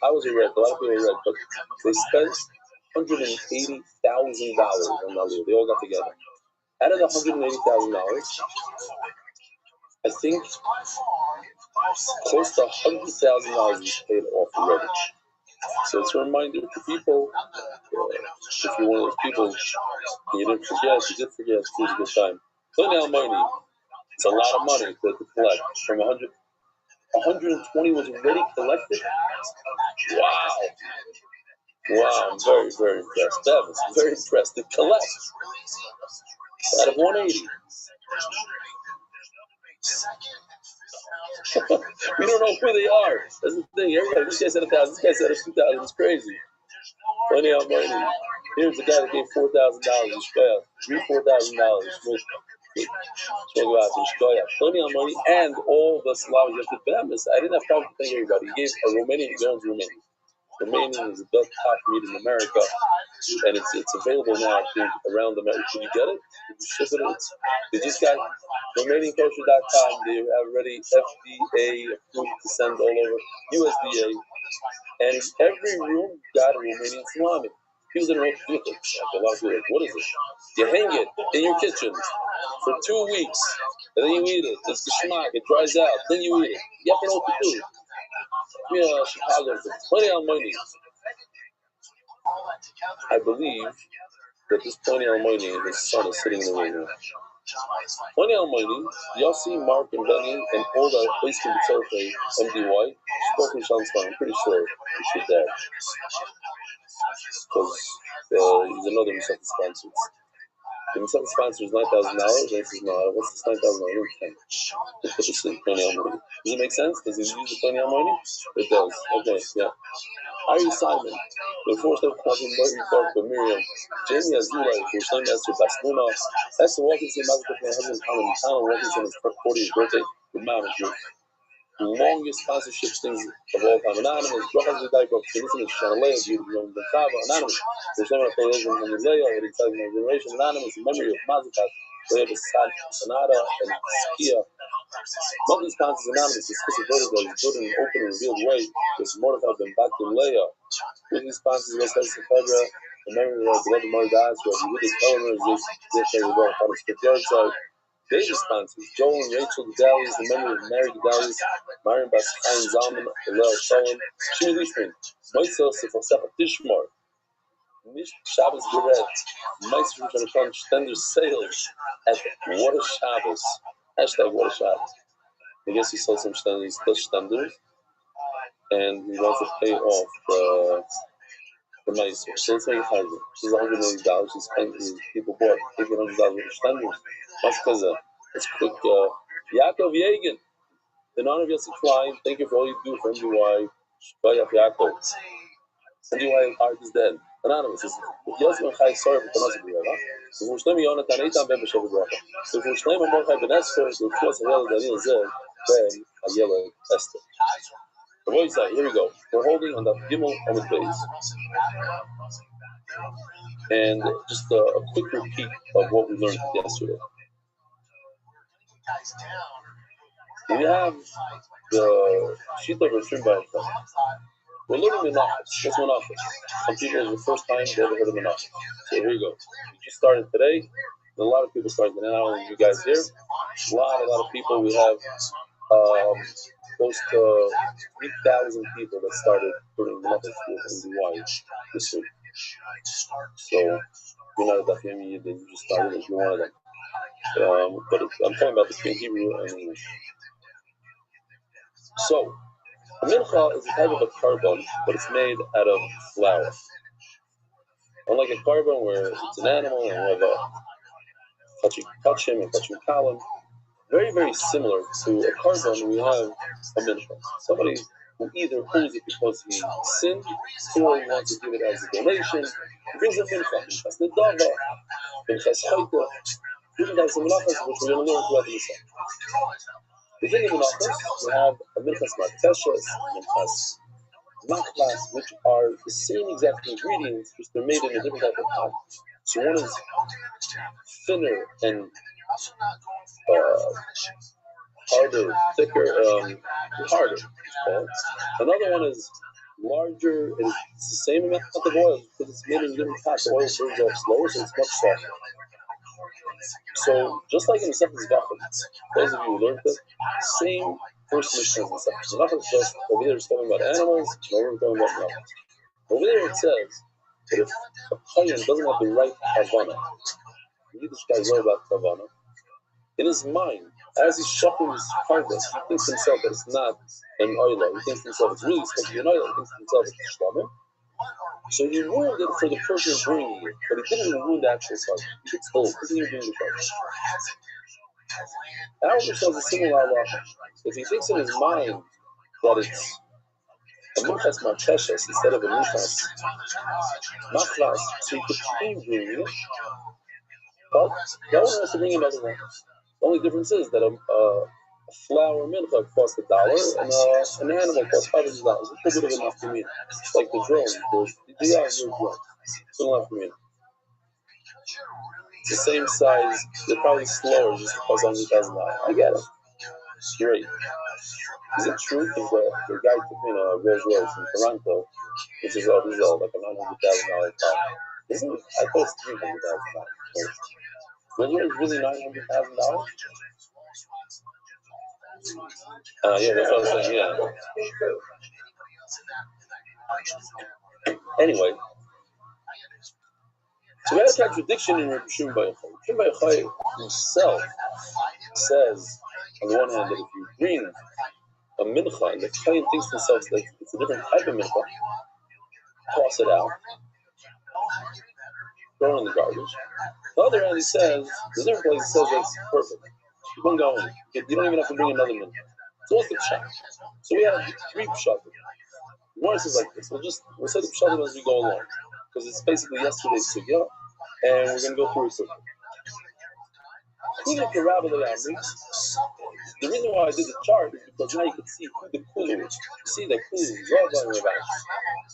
I was a wreck. A lot of people were wrecked, but they spent $180,000 on Aliyah. They all got together. Out of the $180,000, I think close to $100,000 was paid off already. So it's a reminder to people, if you're one of those people, and you didn't forget, you did forget, it was a good time. Money, it's a lot of money to collect. From 120 was already collected. Wow. Wow, I'm very, very impressed. Bevis, very impressed. It collects out of 180. We don't know who they are. That's the thing. Everybody, this guy said 1,000. This guy said 2,000. It's crazy. Plenty of money. Here's the guy that gave $4,000. $4,000. Plenty of money, and all the Slavs have to Bemis. I didn't have time to thank everybody. He gave a Romanian, he owns Romanian. Romanian is the best top meat in America, and it's available now, I think, around America. Can you get it? Can you ship it? They just got RomanianKosher.com. They have already FDA approved to send all over, USDA, and every room got a Romanian salami. People didn't know what to do with it. Like, a lot of people are like, what is it? You hang it in your kitchen for 2 weeks, and then you eat it. It's the schmack. It dries out. Then you eat it. You have to know what to do. Yeah, Chicago, plenty of money. I believe that this Plenty of money, his son is sitting in the room. Plenty of money, Yossi, Mark, and Benny, and all the place can be told by MDY. Spoken Shansman, I'm pretty sure he should there. Because he's another Misaki sponsor. The Misaki sponsor is $9,000, and he says, no, what's this $9,000? You can't put this in Plenty of money. Does it make sense? Does he use the Plenty of money? It does. Okay, yeah. Are you Simon? The first of Kevin Murray Clark with Miriam, Jamie Azula, who's named Esther Basluna, Esther Wilkinson, my husband, Colin Wilkinson, his 40th birthday, with Mama Group. The longest sponsorship things of all time. Anonymous, Rochas Vidayko, Listen to Shanalea, Young Bentava, Anonymous, there's no one of Collision and Leia, already telling my generation, Anonymous, in memory of Mazikat, Leia Besad, Sanada, and Skia. Monthly sponsors Anonymous, the specific vertigo, is built in an open and revealed way, with Mordechai Ben Bakti Leia. Weekly sponsors, West Coast February, in memory of beloved Mordechai, who have Yehuda's Eleanor, Zisha, Rebel, on his 50 yard side. Daily sponsors, Joel and Rachel Gedalius, in memory of Mary Gedalius, Mariam Bas Chaim Zalman, Hillel Shalom, Shimi Liefman, Moisel Sefer Tishmar, Nish Shabbos Geret, Meister from Shanakan Stender sales at What a Shabbos. Hashtag What a Shabbos. I guess he sold some Stenders, Stenders, and he wants to pay off the Meister. So let's make it $100. This is $180. He's paying people bought $1,800 worth of Stenders. Let's quick. Yaakov Yegan, in honor of Yosef Klein, thank you for all you do for MDY. Shbayach Yaakov. MDY heart is dead. Anonymous. Yosef and Chai, sorry for the Tanasi B'Yava. So for Shlemi Yonatan, Eitan Ben B'Shav B'Bracha. So for Shlemi Mordechai Ben Esther, so for Shlemi Daniel Zed, Ben Ayela Esther. The voice side, here we go. We're holding on the Gimel Amid Beis. And just a quick repeat of what we learned yesterday. We have the Shita of Rishim Ba'atam. We're learning Menachos. What's Menachos? Some people, it's the first time they ever heard of Menachos. So here you go. We just started today. A lot of people started today. Not only you guys here, a lot of people. We have close to 3,000 people that started learning Menachos in the this week. So you're not a Dafyami, then you just started if you're one of them. But I'm talking about between Hebrew and English. So, a mincha is a type of a carbon, but it's made out of flour. Unlike a carbon where it's an animal and you have you can touch him and touch him column, very, very similar to a carbon, we have a mincha. Somebody who either owns it because he sinned or he wants to give it as a donation. He brings a mincha. Minchas nedava, minchas chayta, different types of menachos, which we're going to learn throughout the Mishnah. Within the menachos, we have a minchas marteshes, minchas machmas, which are the same exact ingredients, just they're made in a different type of pot. So one is thinner and harder, thicker, harder. Another one is larger, and it's the same amount of oil because it's made in different pots. The oil burns off slower, so it's much softer. So just like in the Sefer Zvachim, those of you who learned it, same first mission as the Sefer Zvachim. Just over there it's talking about animals, and over there it's talking about animals. Over there it says that if a kohen doesn't have the right kavana, the Yiddish guys know about kavana, in his mind, as he's shuffling his carcass, he thinks himself that it's not an oila. He thinks himself it's really supposed to be an oila. He thinks himself it's a shlamim. So he ruined it for the person bringing it, but he didn't ruin the actual carbon. He could still continue doing the carbon. Our Rothschild is a similar halacha. If he thinks in his mind that it's a minchas marcheshes instead of a minchas machlas, so he could keep doing it, but the owner has to bring another one. The only difference is that a flour mincha costs $1 and an animal costs $500. It's a bit of enough for me. It's like the drone. The drone. It's enough for me. It's the same size. They're probably slower just because $100,000. I get it. Great. Is it true? Because the guy took me in a Rolls Royce in Toronto, which is like a $900,000 car. Isn't it? I thought it's $300,000. Rolls Royce really $900,000? Yeah, that's what I was saying. Yeah. Anyway, so we had a contradiction in Rabbi Shimon Bar Yochai. Rabbi Shimon Bar Yochai himself says, on the one hand, that if you bring a mincha and the kohen thinks to themselves that it's a different type of mincha, toss it out, throw it in the garbage. On the other hand, he says, the different place he says that it's perfect. Keep on going. You don't even have to bring another mincha. So what's the pshat? So we have 3 pshat. One is like this. We'll say the pshat as we go along, because it's basically yesterday's sugya, and we're going to go through it quickly. The reason why I did the chart is because now you can see who the kulu is. You see that kulu is Rabbi and Rav Ashi.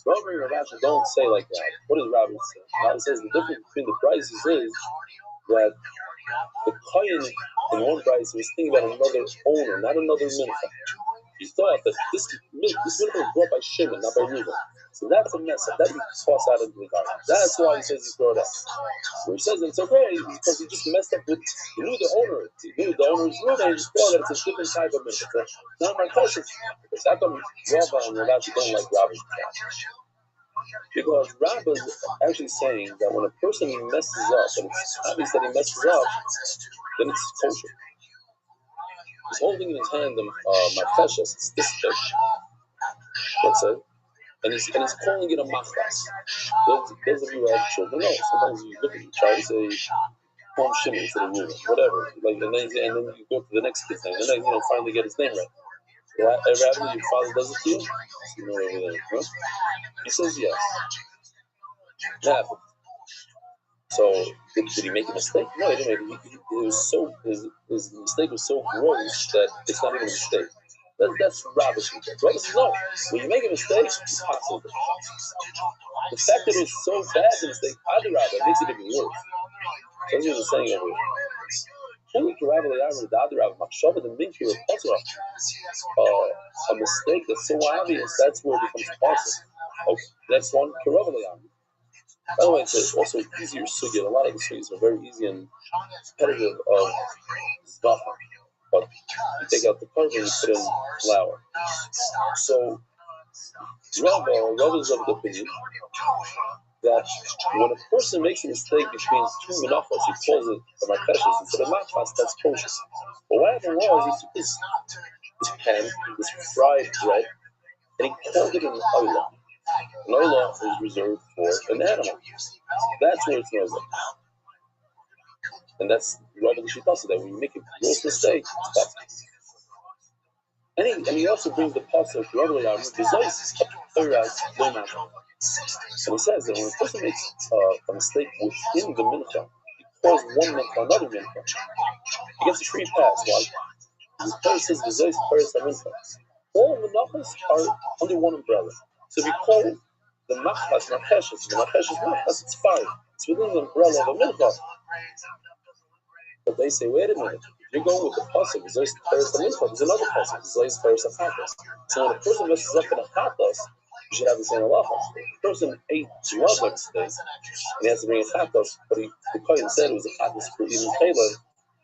Rabbi and Rav Ashi don't say like that. What does Rabbi say? Rabbi says the difference between the prices is that the kohen in one price was thinking about another owner, not another mincha. He thought that this mincha was brought by Shimon, not by Reuben. So that's a mess up. That you toss out into the garbage. That's why he says he throw it out. So he says it's okay because he just messed up with, he knew the owner. He knew the owner is Reuben, he just thought that it's a different type of mincha. So not my question. Because how come Rabbi and Rav Ashi don't like Rabbi's pshat? Because Rabbi is actually saying that when a person messes up, and it's obvious that he messes up, then it's kosher. He's holding in his hand my precious, it's this thing. Let's say. And he's calling it a machlas. Those of you who have children know. Sometimes you look at your child and say, Home Shimon instead of Reuben, whatever. Like, and then you go to the next kid's name, and then finally get his name right. Ever happened your father does it to you? You know over there, huh? He says yes. That happened. So did he make a mistake? No, he didn't make it. It was so his mistake was so gross that it's not even a mistake. That's rubbish. Rabbi says no. When you make a mistake, it's possible. The fact that it was so bad, the mistake, it makes it even worse. That's what he's saying over here. A mistake that's so obvious, that's where it becomes possible. Okay, next one, by the way, it's also easier sugya. A lot of the sugyas are very easy and repetitive of zvacha. But you take out the carbon and you put in flour. So Rava is of the opinion that when a person makes a mistake between 2 menachos, he calls it a marcheshes instead of machas, that's kosher. But what happened was he took this pan, this fried bread, and he called it an oila. An oila is reserved for an animal. That's where it smells like. And that's Rabbi Rothschild that when you make a gross mistake, it's possible. And he also brings the pasuk Rabbi and he says that when a person makes a mistake within the mincha, he calls one mincha another mincha, he gets a free pass. Why? Because the Torah says the zois paris mincha. All the minchas are under one umbrella. So if you call the machlas marcheshes, the marcheshes machlas, it's fine. It's within the umbrella of a mincha. But they say, wait a minute, you're going with the pasuk, zois paris mincha. There's another pasuk, zois paris chatos. So when a person messes up in a chatos, you should have the same halachas. If the person ate blood by mistake, and he has to bring a chatos, but the kohen said it was a chatos for eating chaylev,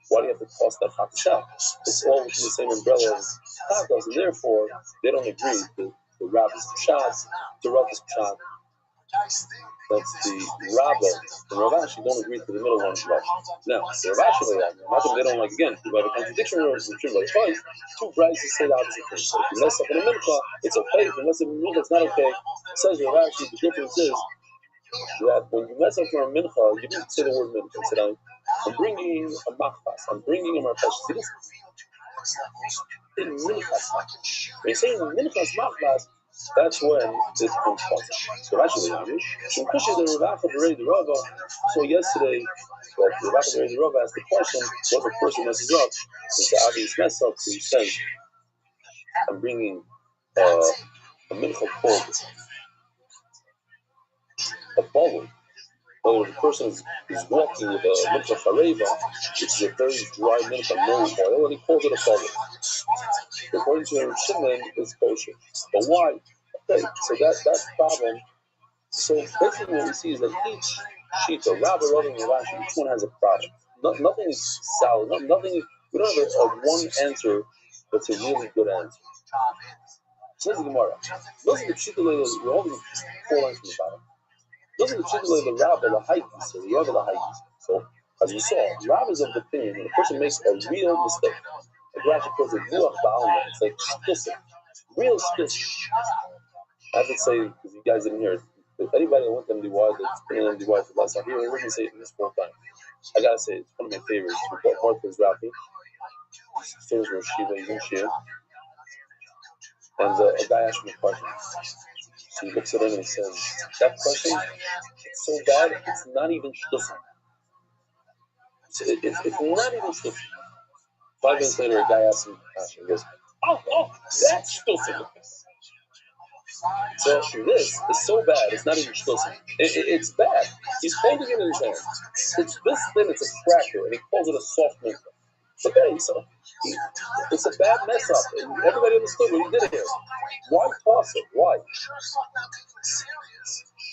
why do you have to toss that chatos out? It's all within the same umbrella as chatos, and therefore they don't agree to the rabbi's pshat, to Rav's pshat, That's the Rabba. The Rav Ashi don't agree to the middle one. Now, the Rav Ashi, not that they don't like, again, you have a contradiction or two prices say the opposite thing. So if you mess up in a mincha, it's okay. If you mess up in a mincha, it's not okay. It says the Rav Ashi, the difference is that when you mess up for a mincha, you didn't say the word mincha. You said, I'm bringing a machpas, I'm bringing a marpesh. See this? In minchas machpas. When you're saying minchas machpas, that's when this comes possible. So actually, the Rav Rava. So yesterday, the Rav Rava asked the question, what the person messes up? It's an obvious mess up, so he says, I'm bringing a mincha forward, a forward. Or the person is walking with a mincha chareva, which is a very dry mincha, no oil, and he calls it a forward. According to Rabbi Shimon, it's kosher. But why? Okay, so that's problem. So basically what we see is that each sheet, Rabbi Rothschild and Rashi, each one has a problem. Nothing is solid. Nothing. We don't have a one answer that's a really good answer. So this is the Gemara. Those are the pshita. We're holding 4 lines from the bottom. Those are the pshita the Rabbi Lahaitis, or the Rabbi Lahaitis. So as you saw, Rabbi is of the opinion when a person makes a real mistake. Like Rashi calls it ruach ba'alma. It's like shtusim, real shtusim. I have to say, because you guys didn't hear it, if anybody that went to MDY that's been in MDY for the last time, we're going to say it this 4 times. I gotta say, it's one of my favorites. We got Martha's Rafi, famous Rosh Shiva, he's in Shia, and a guy asked me a question. So he looks at him and he says, that question, it's so bad, it's not even shtusim. It's not even shtusim. 5 minutes later, a guy asks him, he goes, oh, that's shtusim. So this is so bad, it's not even shtusim. It's bad. He's holding it in his hand. It's this thing, it's a cracker, and he calls it a soft mincha. Okay, so it's a bad mess up, and everybody understood what he did here. Why toss it? Why?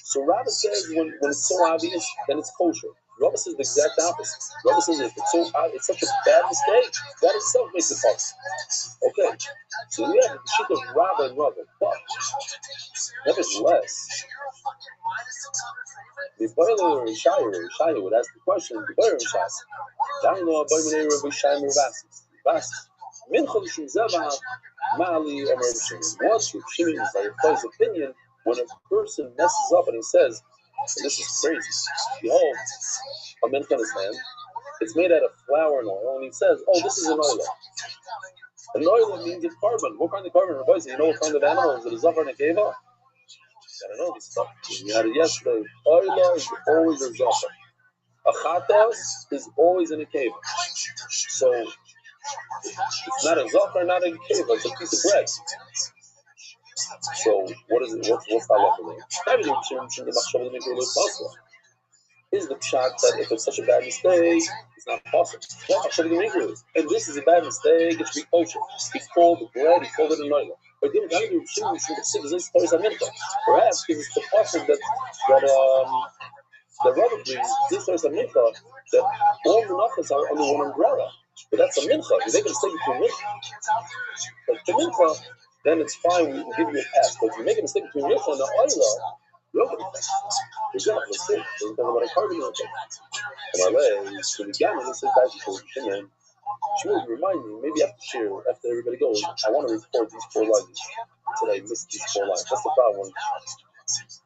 So Rabbi says when it's so obvious, then it's kosher. Rabbi says the exact opposite. Rabbi says if it's so obvious, it's such a bad mistake, that itself makes it possible. Okay, so we have the sheet of Rabbi and Rabbi, but nevertheless, the boiler and Shire would ask the question, the boiler and Shire, I know about Rabbi Shire Vasis. Mincha Shim Zeva Mali Omer Shimon. What's Rabbi Shimon's opinion when a person messes up and he says, and this is crazy, behold, a mincha in his hand, it's made out of flour and oil, and he says, oh, this is an oil. An oil means it's carbon. What kind of carbon? You know what kind of animal? Is it a zafar and a keva? I don't know this stuff. We had it yesterday. Oila is always a zafar. A chatas is always in a cave. So it's not a zafar, not a cave. It's a piece of bread. So what is it? What's that? Is the pshat that if it's such a bad mistake, it's not possible. And this is a bad mistake, it should be kosher. He called the bread, he called it a noila. But then perhaps because it's the possible that Rabbi brings this is a mincha, that all the nachas are under one umbrella. But that's a mincha. If they can mistake between mincha, but the mincha, then it's fine. We can give you a pass. But if you make a mistake between mincha and the oila, you're going to you're not mistake. We're talking about a carbon mincha. And my so the gamma, this is back to Shimon. Shimon, remind me, maybe after everybody goes, I want to record these 4 lines. Today, I missed these 4 lines. That's the problem.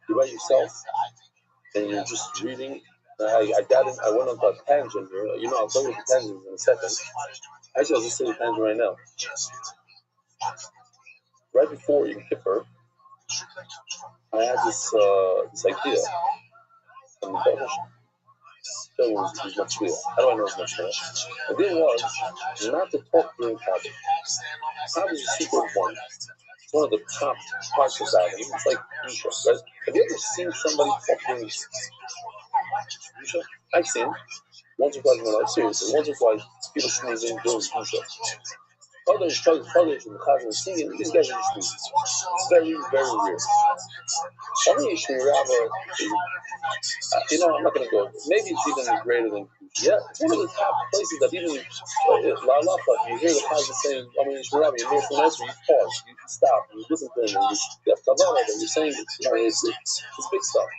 You write yourself, and you're just reading. I went on a tangent here. I'll tell you the tangents in a second. Actually, I'll just say the tangent right now. Right before Yom Kippur, I had this idea. And the Baruch was much clearer. How do I know it's much clearer? The idea was not to talk during Shabbos. Shabbos is super important. It's one of the top parts of that. It's like Isha, right? Have you ever seen somebody talking Isha? I've seen once or twice in my life, seriously. Once or twice, people sneezing during Isha. Others, Kodesh, and Chazan singing, these guys are just it's very, very rare. Only Shmirava is, I'm not going to go. Maybe it's even greater than yeah. It's one of the top places that even La Lafa, you hear the Chazan saying, Shmirava, you hear from us, you pause, you stop, you listen to them, and you have Kavanah, and you're saying, it's big stuff.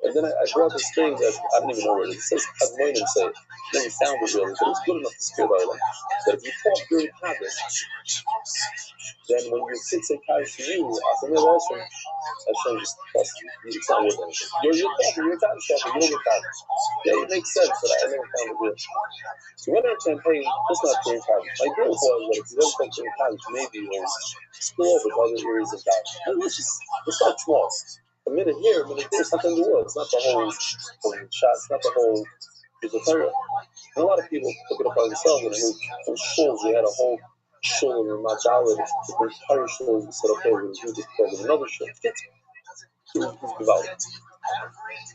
And then I brought this thing that I don't even know what it is. It says Kadmonim say it. It doesn't sound really, but it's good enough to scare the island. That if you talk during Kaddish, then when your kids say Kaddish to you, after the Hashem, Hashem just trusts you. It's not worth anything. You're talking, you're Kaddish talking, you don't get Kaddish. Yeah, it makes sense, but I never found it real. So we went on a campaign, just not during Kaddish. My goal was that if you don't talk during Kaddish, maybe you'll spill over to other areas of Kaddish. And let's start small. A minute here, a minute there, it's not the end of the world. It's not the whole shot, it's not the whole Torah. And a lot of people took it upon themselves and whole shows. They had a whole show in Madalid, the entire shows and said, okay, we're going to do this program, another show.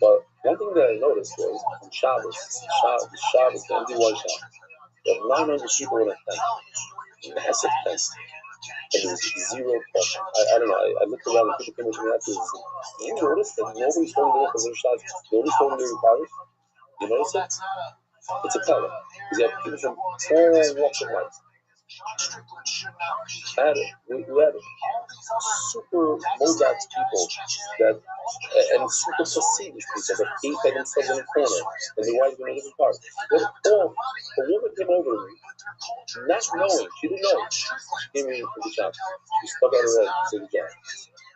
But one thing that I noticed was on Shabbos, the MDY Shabbos, there were 900 people in a tent, massive tent. And there was zero pressure. I don't know. I looked around and people came up to me afterwards. Do you notice that nobody's holding their position? Nobody's holding their college? You notice it? It's a color. Because you have people from all walks of life. We had super Modax people that, and super Hasidic people that came by themselves in a corner and their wives were in a different part. A woman came over to me, not knowing, she didn't know. She came in the shop. She stuck out her head and said, yeah.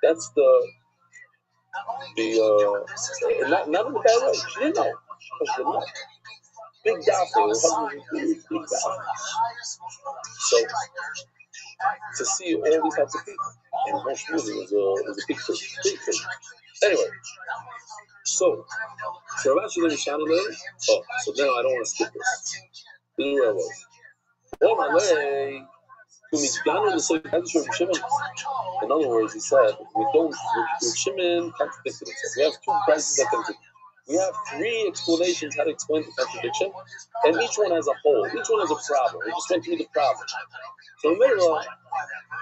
That's not in the bad way. She didn't know. She didn't know. Big doctor, her husband was a big doctor. So, to see all these types of people in most music was a big thing. Anyway, so Rabbi Rothschild and Shannon, so now I don't want to skip this. This is where I was. On my way to Mitzvah, the same Rabbi Shimon. In other words, he said, Rabbi Shimon contradicted himself. We have two prices that contradict. We have three explanations how to explain the contradiction, and each one has a hole. Each one has a problem. We just went through the problem. So in the middle,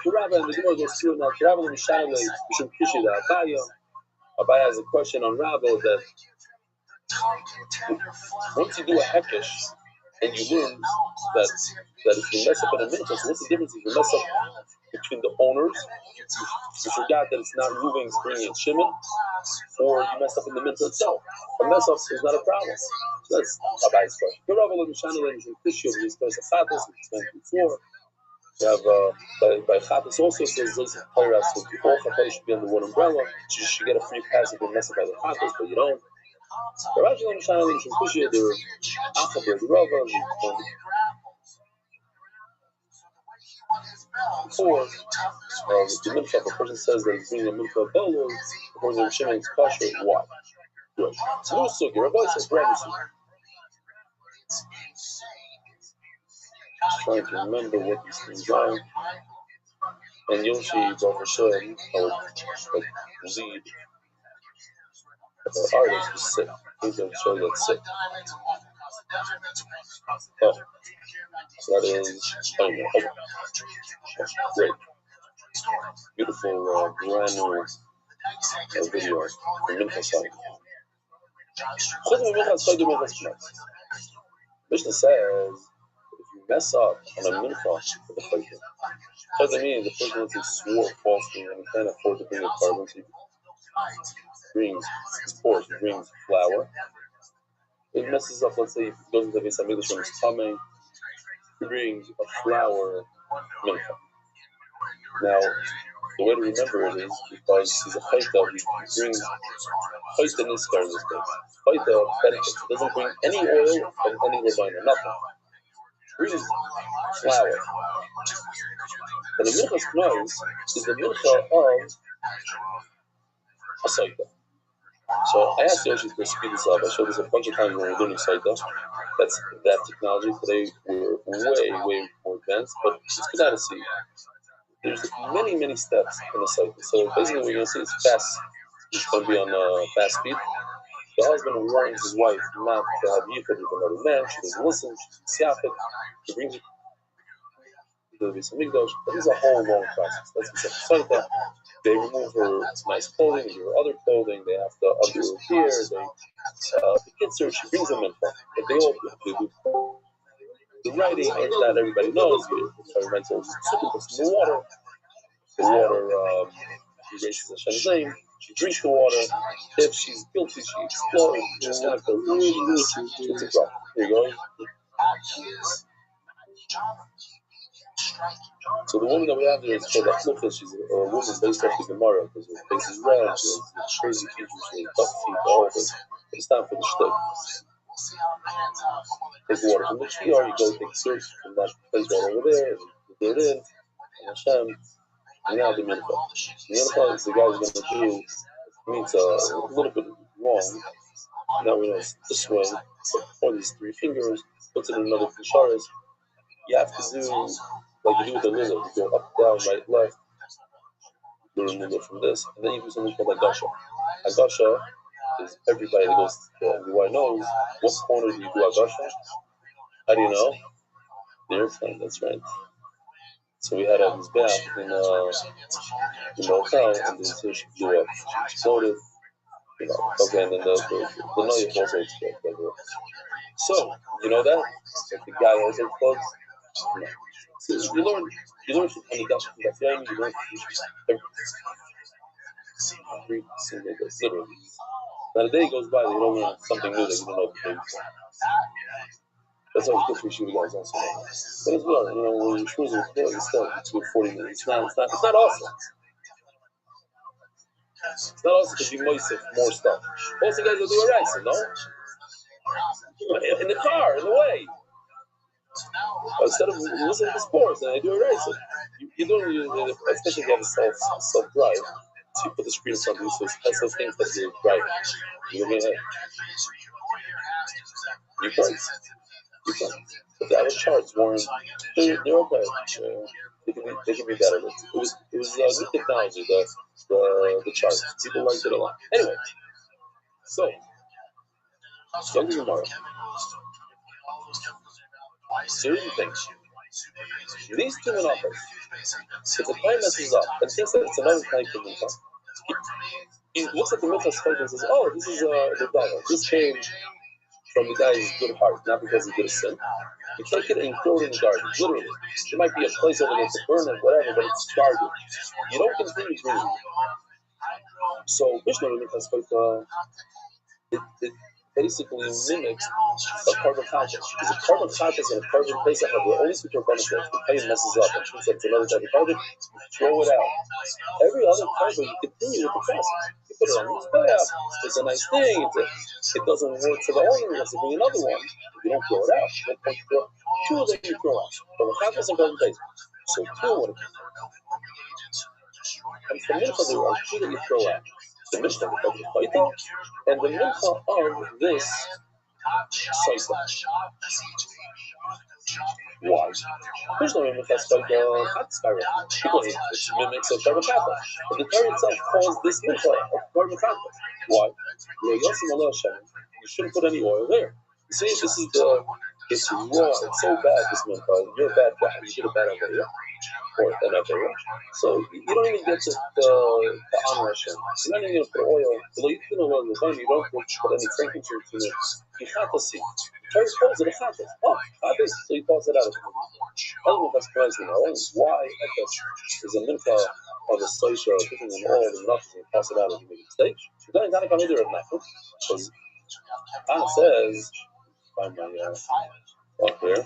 Rabbi and the Gemara goes through now. Rabbi and Mishale, we should appreciate that. Abaya has a question on Rabbi that once you do a hekesh and you learn that if you mess up in a minute, so what's the difference if you mess up between the owners? You forgot that it's not moving, springing, and shimon, or you messed up in the minute itself. A mess up is not a problem. So that's Abaya's question. The Rabbi and Mishale is appreciate these guys are fathers, we explained before. You have by Chappis also says those Torah, so all Chappis should be under one umbrella. So you should get a free pass if you mess up by the Chappis, but you don't. The Rashi and Shana and Shemkushia, they were Achaber, the Rava, before the mincha, if a person says that he's bringing a mincha bellows, according to Shimon, it's kosher. Why? Good. So no sugi. Rabbi says brand new sugi. Just trying to remember what these things are. And Yoshi, Baruch Hashem, I would lead the artist who's sick. He's going to show you that's sick. Oh, so that is, great. Beautiful, brand new video from Mincha side. Mishnah says, if you mess up on a mincha with a fighter, doesn't mean the person wants to swore falsely and can't afford to bring a carbon, so he brings sports, he brings flour. It messes up, let's say, if he goes into the Beis HaMikdash when he's coming, he brings a flour mincha. Now, the way to remember it is because he's a chayta, he brings chayta niskar in this case. Chayta benefits. He doesn't bring any oil and any levina, nothing. He brings flour. And the mincha's knois is the mincha of a saita. So I asked Yoshi to speed this up. I showed this a bunch of times when we were doing saita. That's that technology. Today we're way more advanced, but it's good to see. There's many steps in the cycle. So basically what you're going to see is fast. It's going to be on fast speed. The husband warns his wife not to have yichud with another man. She doesn't listen. She doesn't siap it. He brings it. the Beis Hamikdash. But this is a whole long process. That's the Saita. They remove her nice clothing, they give her other clothing, they have to undo her hair, the kids her, she brings them in. But they all do the writing, or that everybody knows. Her rental super puts in the water. The water, she raises Hashem's name, she drinks the water. If she's guilty, she explodes. It's kind of a really, really, it's a problem. Here you go. So the woman that we have there is called Achlucha. She's a woman based off the Gemara because her face is red, she has crazy features, she has duck feet, all of it. It's time for the shtick. Take the water from the Shiyar, you go take search from that place right over there, you put it in, and Hashem, and now the mincha. The mincha is the guy who's going to do, means a little bit wrong. Now we know it's this way, or these three fingers, puts it in another fisharis. You have to do like you do with the lila. You go up, down, right, left. You remove it from this, and then you do something called Agasha. Agasha is everybody that goes to MBY knows what corner do you do Agasha? How do you know? The airplane, that's right. So we had a Mizbeach in the hotel, and then so she blew up. She exploded. Okay, and then the Noyah also exploded. So, you know that? If the guy also explodes? No. So you learn from the Daf Yomi, you learn every single day, literally. Not a day goes by that you don't learn something new that you don't know the day before. That's always good for you guys also. But as well, when you're schmoozing with people, it's good 40 minutes. It's not awesome. It's not awesome because you moisten more stuff. Also, guys will do a rice, no? In the car, in the way. Instead of listening to sports, and I do a rice. You don't, especially if you have a self-drive. So you put the screen in front of you, so it has those things that you're driving. You can. But the other charts weren't. They're okay. They can be better. It was new technology. The charts. People liked it a lot. Anyway, so Young Gemara. Certain things. These two menachos. If the time messes up and thinks that it's another time for mincha, he looks at the mincha spike and says, "Oh, this is the dollar. This came from the guy's good heart, not because he did a sin." You take it and throw it in the garbage, literally. There might be a place over there to burn it, whatever, but it's garbage. You don't continue bringing it. So, Mishnah it basically mimics a carbon copy. Because a carbon copy and a carbon Pesach are the only two benefits. The pain messes up and thinks that it's another type of carbon, throw it out. Every other carbon, you continue with the process. You put it on the Mizbeach, it's a nice thing, it doesn't work for the owner, you have to bring another one. You don't throw it out. You don't point to throw. Two of them you throw out. But the carbon and carbon Pesach. So two would have been. And for mincha, there are two that you throw out. The Mishnah of the Faita and the mincha of this Saita. Why? Mishnah mincha is because it mimics a carbon kappa. But the Torah itself calls this mincha a carbon kappa. Why? You shouldn't put any oil there. You see, it's raw, it's so bad, this mincha. You're a bad guy, you did a bad idea. Or an avera. So you don't even get to honor Hashem. You're not even going to put oil. You don't put any frankincense in it. You have to see. Torah calls it a chatas. Oh, chatas. So he calls it out. Element that's surprising. Why chatas is a mincha of a soisha, putting in all the nuts and toss it out if you make a mistake. So then not going to do it now. Because Anna says, find my up there.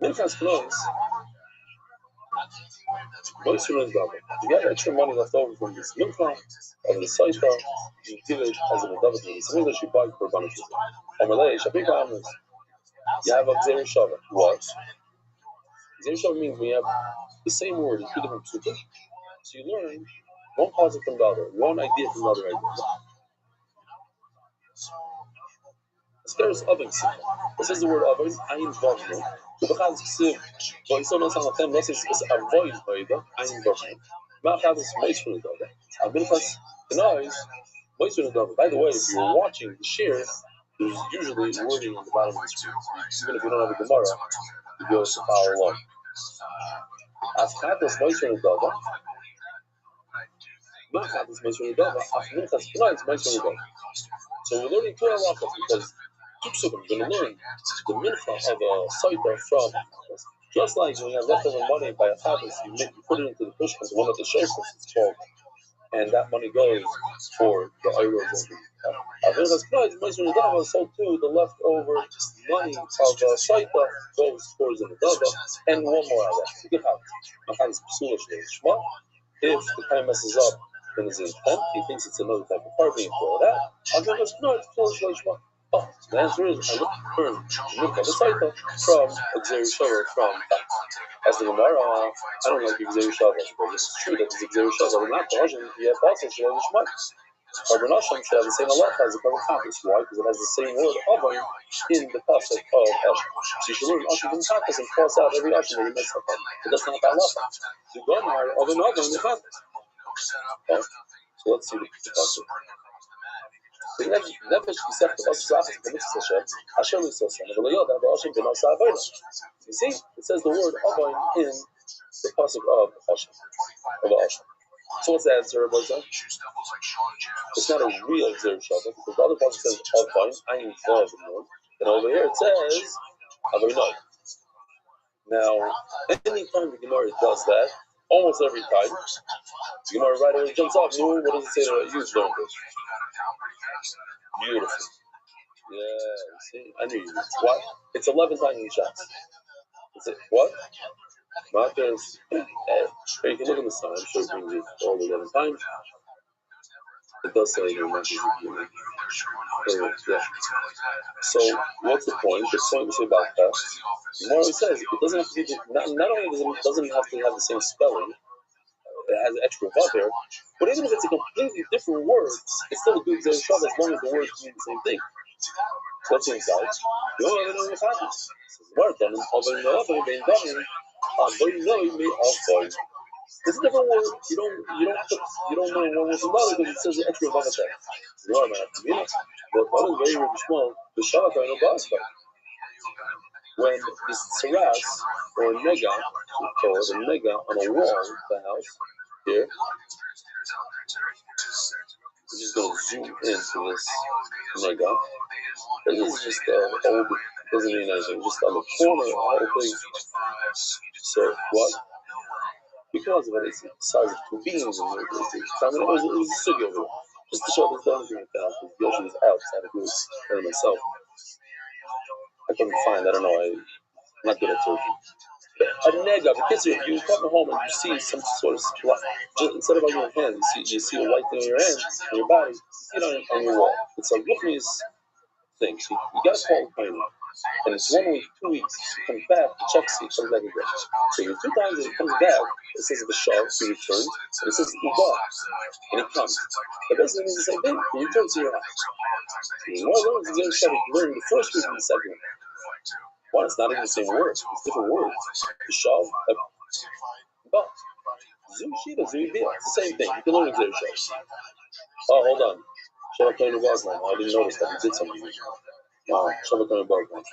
Minchas clothes. Moisture is double. You get extra money left over from this mincha of the saita, you give it as an adavit to something that you buy for banishment. Amalei, Shabik Amos. You have a Zera Shava. What? Zera Shava means when you have the same word in two different psukim. So you learn one positive from the other, one idea from the other idea. As far as oven, this is the word oven, ayin vavno. The Bechaz Ksiv, Voisono Sanachem, this is avoid Oida, ayin vavno. Machaz is Moisfun Adova. Abinchas Kenois, Moisfun Adova. By the way, if you're watching the share, There's usually wording on the bottom of the screen. Even if you don't have a Gemara, you go to follow along. Afkatas Moshe Nedava. Afkatas Moshe Nedava. Afminchas Knights Moshe Nedava. So we're learning two halachas because two psukim. We're going to learn the mincha of a saita from. Just like when you have leftover money by a chavis, you put it into the pushkan, one of the shaykhs, it's called, and that money goes for the iros. So too, the leftover money of a saita goes towards the nedava, and one more out of that. If the guy messes up in his intent, he thinks it's another type of part being thrown out. Oh, the answer is I look for the saita from a Xer Shava from as the Gemara. I don't like Xer Shava, but it's true that the Xer Shava is not Persian. He has also Shava Shmat. Rabbi Rothschild should have the same halacha as the Rabbi Chavis. Why? Because it has the same word Avon in the pasuk of Hashem. So you should learn Hashem from Chavis and cross out every Hashem that you mess up on. But that's not the halacha. The Gemara Avon in the Chavis. So let's see the pasuk. You see, it says the word Avon in the pasuk of Hashem. So what's the answer, Rabbi Rothschild? It's not a real Xer Shava because the other pasuk says Avon, Ayin Vav, and over here it says Avonai. Now, anytime the Gemara does that, almost every time, the Gemara right away jumps off. No, what does it say to use during this? Beautiful. Yeah, see, I knew you. What? It's 11 times in shots. Is it what? Markers. You can look in the sign. I'm sure it brings you all the 11 times. It does say your markers. Yeah. So, what's the point? The point we say about that. The more it says, it doesn't have to be. Not only doesn't have to have the same spelling. It has an extra vav there, but even if it's a completely different word, it's still a good Xer Shava as long as the words mean the same thing. So what's inside? You don't have any chavis. It's a different word. You don't know one word from another because it says an extra vav there. But what is very small? The shaka and the basket. When this saras or a nega, we call it a nega on a wall of the house, here, we're just going to zoom into this nega. This is just old, doesn't mean anything, just on the corner of the whole thing. So, what? Because of it, it's the size of two beams, and it was a city over there. Just to show this doesn't bring it down, because the ocean is outside of me and myself. I couldn't find, I don't know, I'm not good at Turkey. A nega, because if you come home and you see some sort of spot, just instead of on your hand, you see a white thing on your hand, on your body, you see it on your wall. It's a Ruchni's thing. So you got to call it finally. And it's 1 week, 2 weeks, he comes back, he checks it, comes back again. So 2 times when he comes back, it says the shah, he returns, and it says Uba, and he comes. It basically means the same thing, he returns to your house. The more learns the Xer Shava, learn the first week and the second week. Why? It's not even the same word, it's different words. The shah, but Zushida, Zubia, it's the same thing. You can learn Xer Shava. Oh, hold on. Shava playing the ball now. I didn't notice that he did something. Wow, Shava playing the ball now.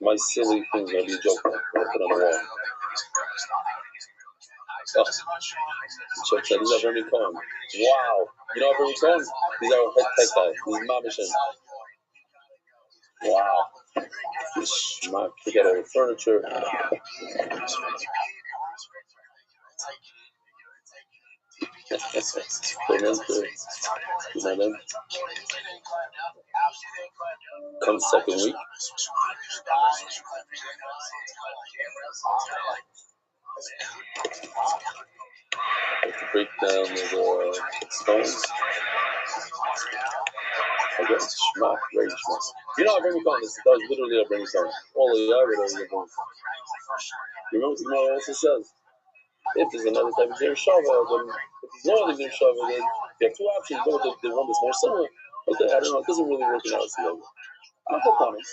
My silly thing's gonna be a joke now. I'll put on the wall. Oh, check that. These are very calm. Wow. You know what very calm? These are textile. These are mamishin. Wow. Forget all the furniture. Come second week. Have to break down the stones. I guess schmuck, very schmuck. You know, I bring it on this. That was literally a bring it on. All the other than the bones. You remember what the Gemara also says? If there's another type of Xer Shava, then if there's no other Xer Shava, then you have two options. You go with the one that's more similar. Okay, I don't know. It doesn't really work out as together. I'll go on it.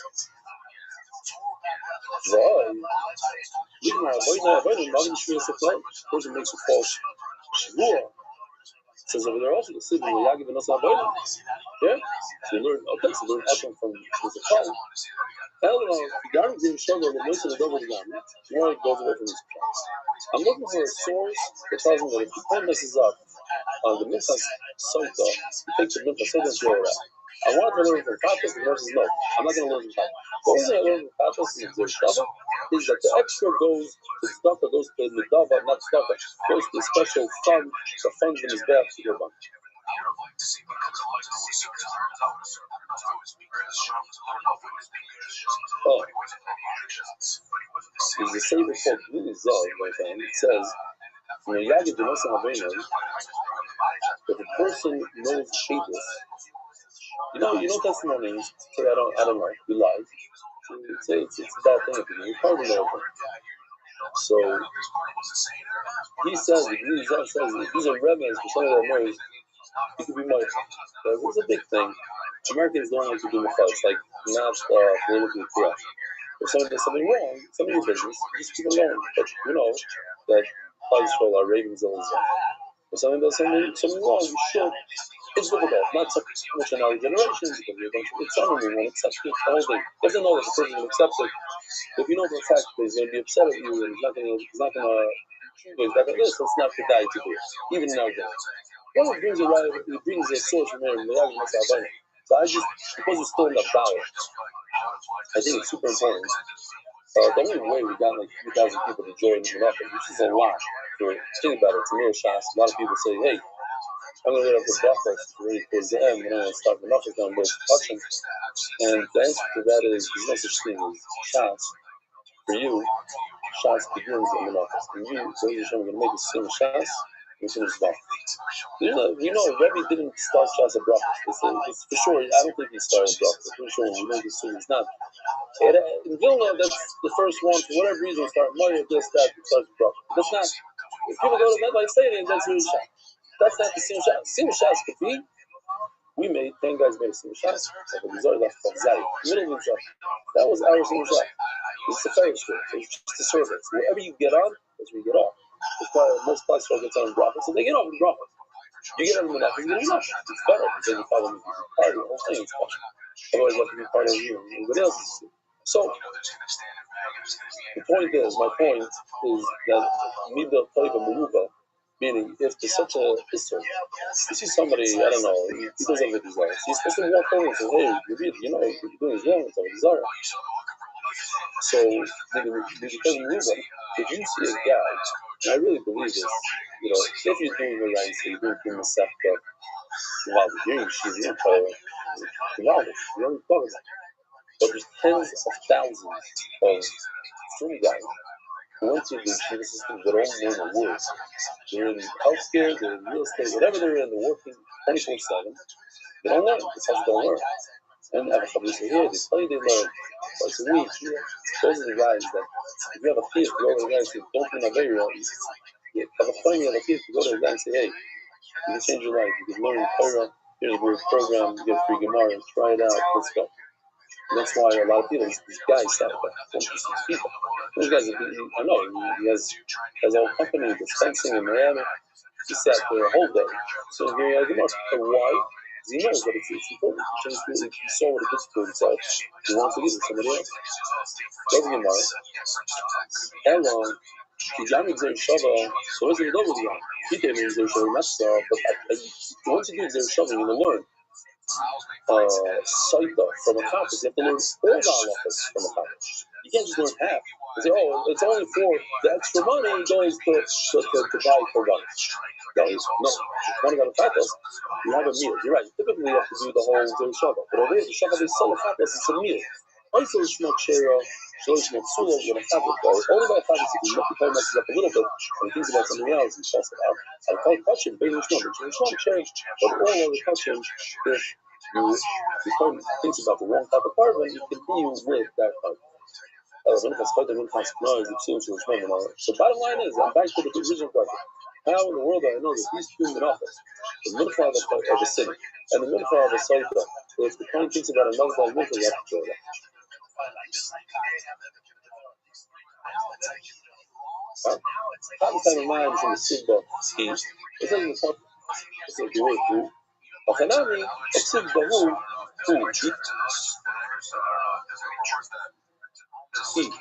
Person makes a false shvua. It says over there also the Siddur Yagiv and Asa Avodah. Yeah? So you learn, okay, so you learn Asham from the child. Hello, Gary didn't show the most of the double again. Why it goes away from this class. I'm looking for a source that tells me that if the pen messes up on the Minchas Soita, you take the Minchas Soita and throw it out. I wanted to learn from Tatas, the verse is no. I'm not going to learn from Tatas. The only thing I learned from Tatas is that the extra goes to stuff that goes to the Dava, not stuff that goes to the special fund that funds the Mizbeach to your bank. Oh, there's a saber called Blue Zog, my friend. It says, when a Yagid Denosa Havena, if a person knows Shadeless, you know testimonies say I don't know, you lie. It's a bad thing if you probably know it. So he says, the Zog says, if these are remnants for somebody that knows, it could be my it's a big thing. Americans don't like to do it's like not politically correct. If somebody does something wrong, some of your business, just keep it alone. But you know that Israel are ravens always wrong. If somebody does something wrong, you should. It's difficult, not so much in our generation, because it's something we won't accept it the whole thing. He doesn't know that the person will accept it. If you know for a fact that he's going to be upset at you and he's not going to this, it's not the guy to do it, even in our generation. Well, it brings a source from here, so I just, because we're still in the ballot, I think it's super important. The only way we got like 3,000 people to join the Menachos, which is a lot. Think about it, it's a mere shas. A lot of people say, hey, I'm going to get up the breakfast, it's really towards the end, and I'm going to start the Menachos down there touching. And the answer to that is, there's no such thing as shas. For you, shas begins in the Menachos. And you, those are going to make a same shas, we finish that. You know, Rebbe didn't start Shas at breakfast. It's for sure. I don't think he started breakfast. For sure, we know this soon. It's not. In Vilna, that's the first one. For whatever reason, start Maya, this, that, it starts breakfast. That's not. If people go to MetLife Stadium, that's really Shas. That's not the same Shas. Same Shas could be. We made 10 guys made a same Shas. But these are left of Zay. Middle of Shas. That was our same Shas. It's a Ferris wheel. It's just a service. Wherever you get on, that's where you get off. It's why most places get on breakfast, so they get on breakfast. You get on the Menachos, you get enough. It's better because then you follow me part of the whole thing. It's special. Otherwise, you have to be part of you and everybody else is too. So, my point is that Mida Toiva Meruba, meaning if there's such a history, you see somebody, I don't know, he doesn't have a desire. So you're supposed to walk over and say, hey, you know, what you're doing is wrong, it's a desire. So, because Meruba, if you see a guy, and I really believe this, you know, if you're doing the right thing, you're doing the stuff that you're but there's tens of thousands of free guys who went through the yeshiva system that all know the words. They're in healthcare, they're in real estate, whatever they're in, they're working 24/7. They don't learn. It's how they don't learn. And Avachabri say, here, they tell you they learn twice a week. Those are the guys that, if you have a kid, you go to the guy and say, don't be Naveria. Have a funny, you have a kid, you go to the guy and say, hey, you can change your life. You can learn Torah. Here's a great program. You get free Gemara. Try it out. Let's go. And that's why a lot of people, these guys sat there, 1% people. Those guys, I know, he has a whole company that's fencing in Miami. He sat there a whole day. So here you Gemara. But why? Because he knows that it's important. He saw what it did to himself. He wants to give it to somebody else. Go to Gemara. Hello. Yami Gzer Shava, so what's the double the Yami? He came in Gzer Shava, but once you do Gzer Shava, you're going to learn Saita from a conference. You have to learn all the halachas from a conference. You can't just learn half. You say, oh, it's only for the extra money goes to buy korbanos. No, if you want to go to Fatos, you have a meal. You're right. Typically, you have to do the whole Gzer Shava. But over here, the Shava, they sell a Fatos, it's a meal. Also, Shmok Shera, Shloshmok Sula, when a Fatos goes, only by a Fatos, if you look messes up a little bit, and he thinks about something else, he shuts it out. I call touching, Bein Shmok, Shmok Shera, but all other touching, if the Kohen thinks about the wrong type of carbon, you continue with that carbon. So bottom line is, I'm back to the original question. How in the world do I know that these two Menachos, the Mincha of a city and the Mincha of a Saita, if the Kohen thinks about another guy Mincha, you have to throw it out. How the time of mind is in the Sidba, it says in the top, it's like the word through. Achanami, Oksiv Bahu, who?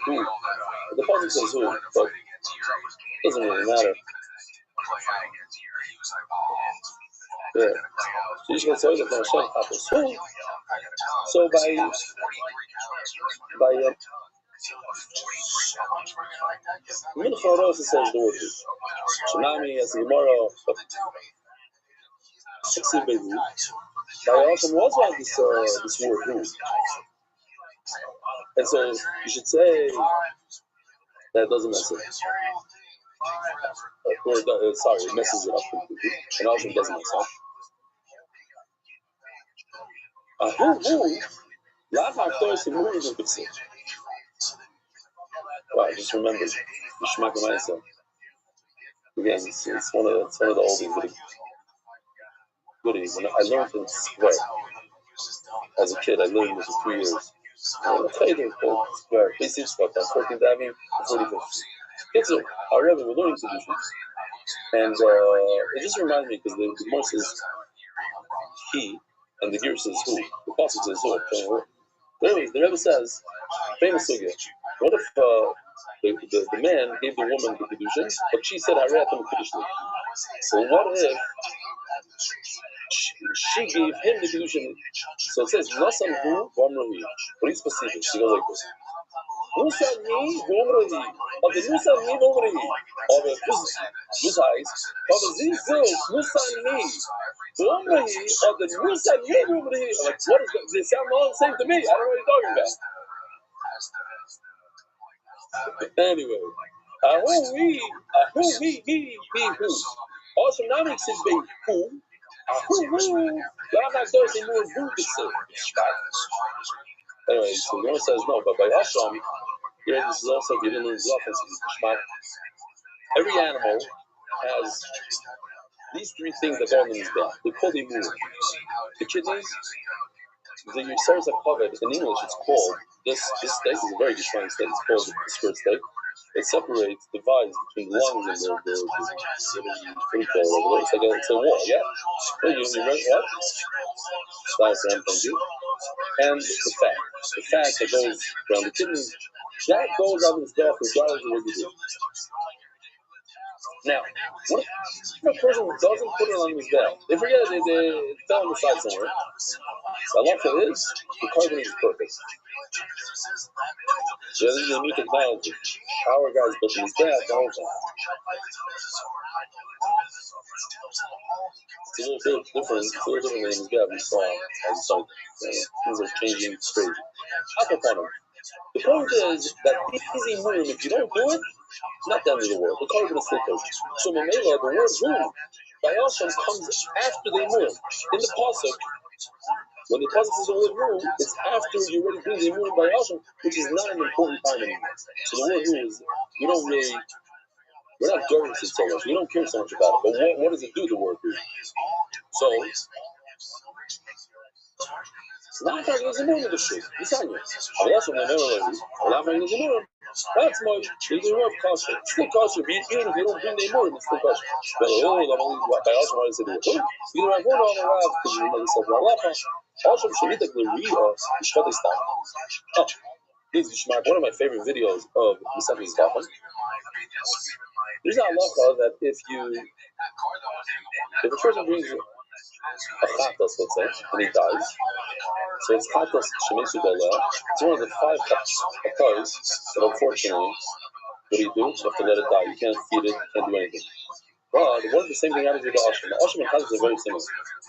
Who? The pasuk says who, but it doesn't really matter. Yeah. So you should say that Hashem happens. So by Mincha Rosa says the word who. Tsunami as the Gemara Oksiv Bahu. By Hashem also has this word who. And so you should say that doesn't mess it up. Sorry, it messes it up completely. And also doesn't mess up. Wow, I just remembered. Again, it's one of the oldies. Goodies. When I learned in Square as a kid, I learned this for 3 years. I'll tell you the Square, basic stuff on 14th Avenue and 45th. Kids are already we're learning traditions. And it just reminds me because the Gemara says he and the Ger says who. The Pasuk says who. The Rebbe says, famous sugya, what if the man gave the woman the kedushin, but she said Harayatam kedushin? So what if she gave him the kedushin? So it says Nasan hu v'amrahi. But he's specific. She goes like this. Nusan hi v'amrahi. Of the Nusan hi v'amrahi. Of the Nusais. Of the Zizil Nusan hi. V'amrahi. Of the Nusan hi v'amrahi. Like, what is that? They sound all the same to me. I don't know what you're talking about. Anyway, who. Also, now makes it be who. Anyway, so the one says no, but by Hashem, here this is also given in his offense. Every animal has these three things that go on in his back. They call the immune. The kidneys, the Yisars are covered. In English, it's called, this steak is a very defined steak. It's called the skirt steak. It separates, divides between the lungs and the fruit bowl over there. It's a wall, yeah? You read what? Diaphragm, thank you. And the fat. The fat that goes around the kidneys, that goes out of his back regardless of what you do. Now, what if a person doesn't put it on his back? They forget they fell on the side somewhere. So halacha is, the carbon is perfect. So this is a new technology. Our guys put in his back the whole time. It's a little bit different. It's a little different than his back we saw as something. Things are changing, it's crazy. The point is that easy moon, if you don't do it, it's not the end of the world. The carbon is still kosher. So Mamela, the word who, by Hashem, comes after the moon. In the pasuk, when the pasuk says the word who, it's after you already do the moon by Hashem, which is not an important time anymore. So the word who is, we're not during it so much. We don't care so much about it. But what does it do, the word who? So, that's my, that's my, there's a word kosher. It's still kosher, even if you don't bring the immune, it's still kosher. But by also wanted to do it. Either I go on a rav, because you know, this also Shalita Gloria, Shadistan. This is one of my favorite videos of Misafis Bacham. There's a halacha that if a person brings a chatas, let's say, and he dies, so it's chatas shemisu doleh. It's one of the 5 chatas that unfortunately, what do? You have to let it die. You can't feed it, you can't do anything. But what if the same thing happens with the Asham? The Asham and chatas are very similar,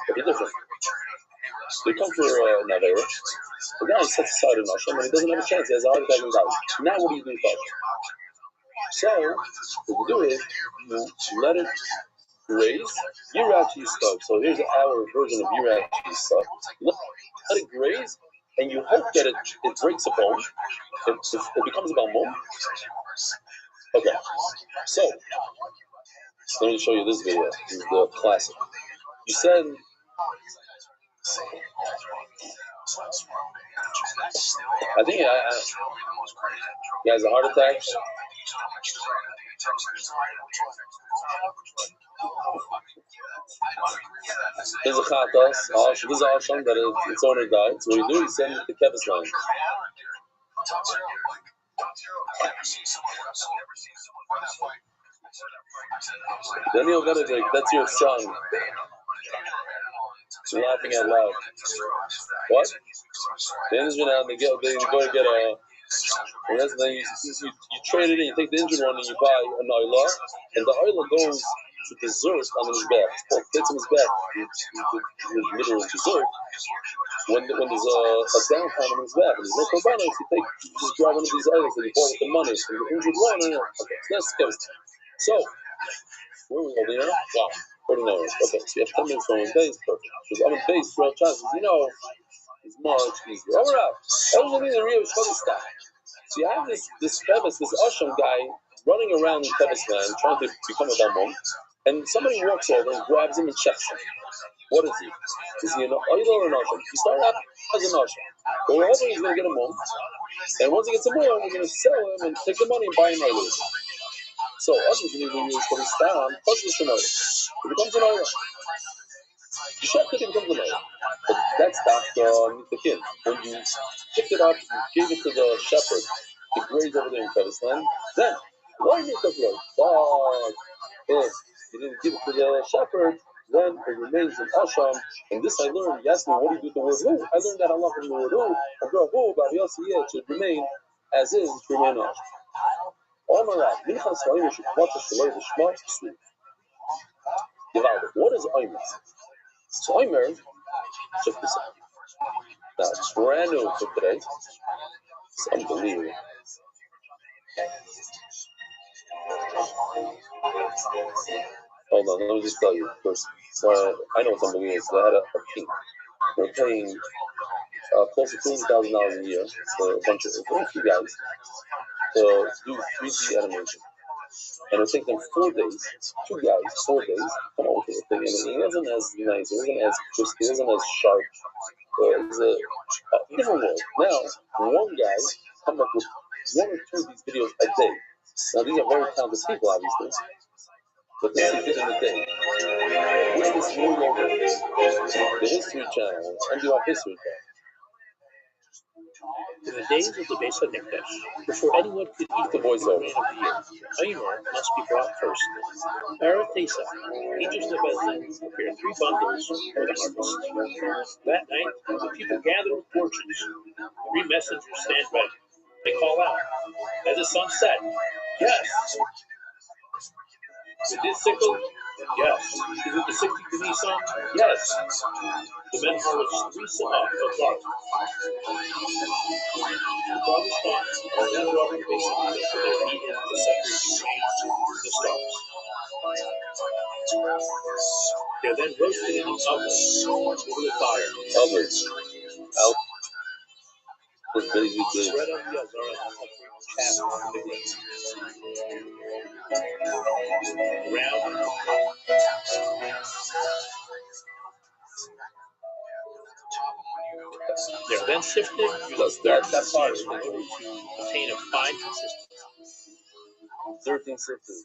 but they're different. They come for an Avera. The guy sets aside an Asham and he doesn't have a chance. He has a heart attack and dies. Now what do you do with Asham? So, what you do is, you let it graze. Yirachi stuff. So here's our version of Yirachi stuff. Let it graze, and you hope that it breaks a bone. It becomes a bone. Okay. So let me show you this video. This is the classic. You said. I think he has a heart attack. Here's a chatas, this is Asham that its owner died. So what do? He sent it to Kevis land. Daniel Benedict, that's your son. You're laughing out loud. What? The engine out, they go to get a. And that's then you trade it in, you take the injured one and you buy a Naila, and the Naila goes to dessert on the Mizbech. It's called Ketz Mizbech, the literal dessert. When there's a downtime on the Mizbech, and there's no korbanos, you just grab one of these items and you buy with the money. So the injured one, okay, so that's Kevis. So, where are we holding now? Wow, 49 minutes. Okay, so you have 10 minutes on his base, perfect. Because I'm in base throughout chances, he's March, he's over up. That was only the real stuff. So you have this Kevis, this Asham guy running around in Kevis land trying to become a Damon, and somebody walks over and grabs him and checks him. What is he? Is he an Oil or an Asham? He started out as an Asham. But we're hoping he's going to get a mum, and once he gets a mum, we're going to sell him and take the money and buy him Oil. So Asham is going to use for his stand, plus this an Oil. It becomes an Oil. The chef could become an Oil. But that's the kin. When you picked it up, you gave it to the shepherd to graze over there in Kevis land, then why did you cook it? But if you didn't give it to the shepherd, then it remains in Asham. And this I learned. You asked me, what do you do with the word who? I learned that Allah from the word who, and the who, but it should remain as is, it should remain Asham. Omarat, Minchas Ha'imah should watch us to learn the Shema, sweet. What is Omer? So Omer, check this out. Now, it's brand new for today. It's unbelievable. Hold on, let me just tell you first. I know it's unbelievable. So I had a king. We're paying close to $200,000 a year for a bunch of few guys to do 3D animation. And it'll take them 4 days, 2 guys, 4 days, come up with a thing. And it wasn't as nice, it wasn't as crispy, it wasn't as sharp. It was a different world. Now, one guy come up with 1 or 2 of these videos a day. Now, these are very talented people, obviously. But this he did in a day. With this new logo, the History Channel, MDR History Channel. In the days of the Beis HaMikdash, before anyone could eat the voiceover of the year, Omer must be brought first. Erev Pesach, Egypt's Nebetzin prepared 3 bundles for the harvest. That night, the people gather with torches. 3 messengers stand ready. They call out, as the sun set, yes! With this sickle? Yes. Is it the 60th Nisan? Yes. The men harvest 3 sa'ah of barley. The barley stalks are then brought to the base of the for their heat to separate the grain from the stalks. They are then roasted in an oven over the fire. Ovens. Out. This basically Spread on the azara to separate chaff from the grain. Around they're then sifted using 13 sifts in order to obtain a fine consistency. 13 sifters.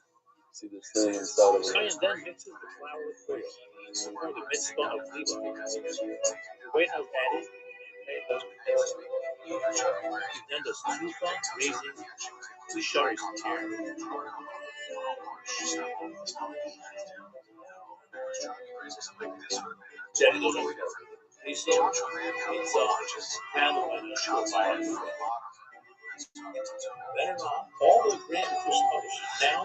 See this thing inside of Zion it. then mixes the flour with oil for the mitzvah of Lila. The whey is added, and does he then does tufa, raisins, 2 shars here. Then goes over Lisa, and the fire. Then all the grain was published. Now,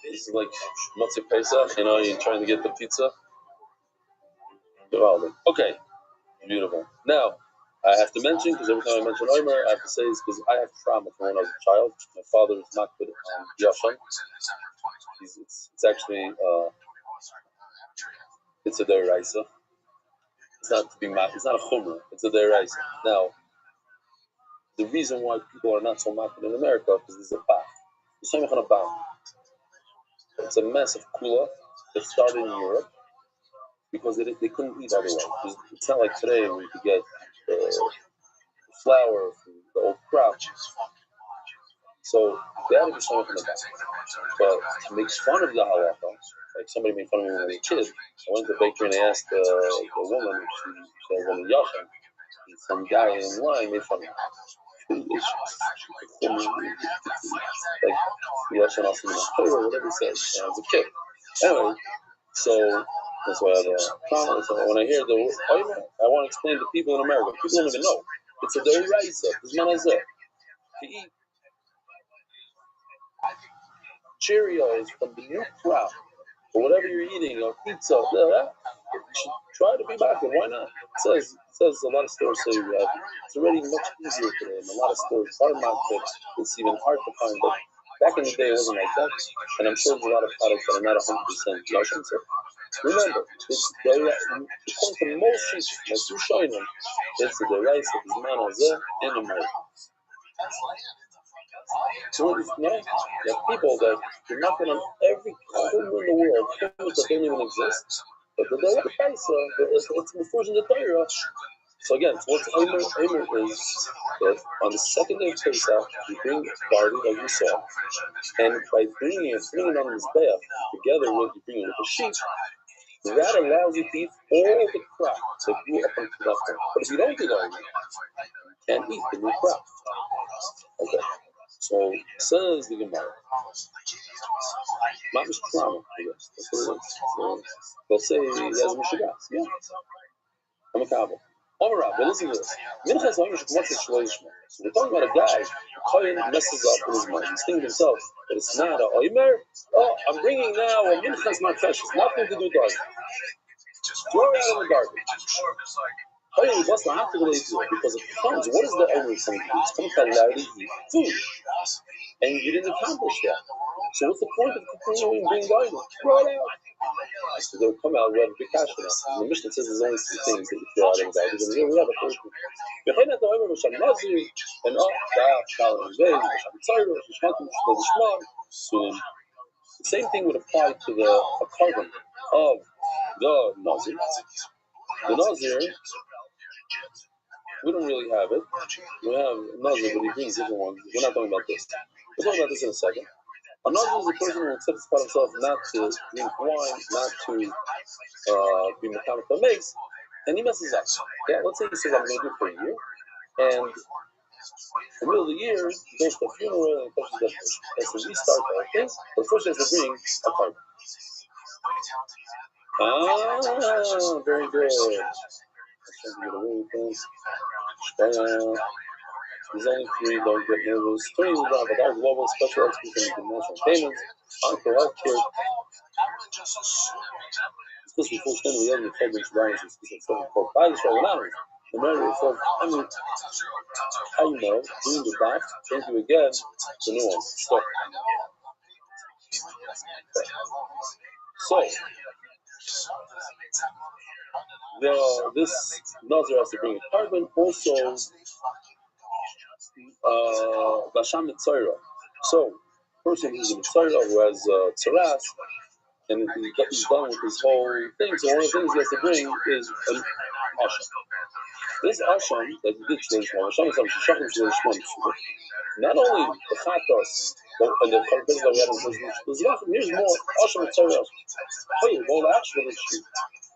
This is like Matzah Pesach, you're trying to get the pizza. Okay, beautiful. Now, I have to mention, because every time I mention Omer, I have to say this because I have trauma from when I was a child. My father is not good on Yashan. It's actually, it's a deraisa. It's not to be mad. It's not a chumrah. It's a deraisa. Now, the reason why people are not so mad in America is because there's a bath. There's something on a bath. It's a massive kula that started in Europe because they couldn't eat otherwise. It's not like today where you could get flour from the old crop. So they had to be something on the bath. But to make fun of the halacha, like somebody made fun of me when I was a kid. I went to the bakery and I asked the woman if she said when Yachem, and some guy in line made fun of me. Like Yachem also in the or whatever he said. And I was a kid. Anyway, so that's why I have a problem. So when I hear the I want to explain to people in America. People don't even know. It's a dirty rice. It's manazah. To eat Cheerios from the new crop, or whatever you're eating, or pizza, you should try to be back. Why not? It says a lot of stores say it's already much easier today, and a lot of stores are market. It's even hard to find. But back in the day, it wasn't like that, and I'm sure there's a lot of products that are not 100% Russian. So remember, according to most sheets, like you're showing them, it's the rice of the manazeh in America. So you have people that you're knocking on every corner in the world, things that don't even exist. But the direct price, it's before in the Torah. So again, what's Omer is that on the second day of Pesach, you bring barley like you saw, and by bringing it on this Mizbeach, together with you bringing it with the sheep, that allows you to eat all the crop that grew up until that point. But if you don't do that, you can't eat the new crop. Okay. So says the Gemara. Mamish trauma, I guess. That's what it is. So they'll say he has Mishigas. Yeah. I'm a cowboy. Alright, but listen to this. Minchas Oimish K'motzes Shloishma. So we're talking about a guy who Kohen messes up in his mind. He's thinking to himself that it's not a Oimer. Oh, I'm bringing now a Minchas Markesh. It's nothing to do with dark. Throw it out of the garbage. Kohen was not have to relate to it because it comes. What is the Omer coming to? It's coming to allow you to eat food. And you didn't accomplish that. So what's the point of continuing being guided? Throw it out. So they'll come out, we have a big cash for that. The Mishnah says there's only two things that you throw out in garbage, and here we have a first one. And the same thing would apply to a carbon of the Nazir. The Nazir, we don't really have it. We have Nazir, but he brings different ones. We're not talking about this. We'll talk about this in a second. A Nazir is a person who accepts upon himself not to drink wine, not to be mechanical makes, and he messes up. Yeah, let's say he says, I'm going to do it for a year, and in the middle of the year, he goes to a funeral and touches that person. He has to restart the whole thing, but first he has to bring a carbon. Very good. There's only three, don't get nervous. 20 is about our global special experts in international payments, Encore Healthcare. It's supposed to be full stand of the other fragrance brands and specific something called Bible Straganaris. The matter of how you know, doing the dot, thank you again, the new one. Stop. So, this Nazir has to bring a carbon, also Basham Mitzayra. So, person who's a Mitzayra who has Tzaras, and he's done with his whole thing, so one of the things he has to bring is an Asham. This Asham that he did not only the Chatos and the Karpins that we had in the here's more Asham Mitzayra. Well, actually,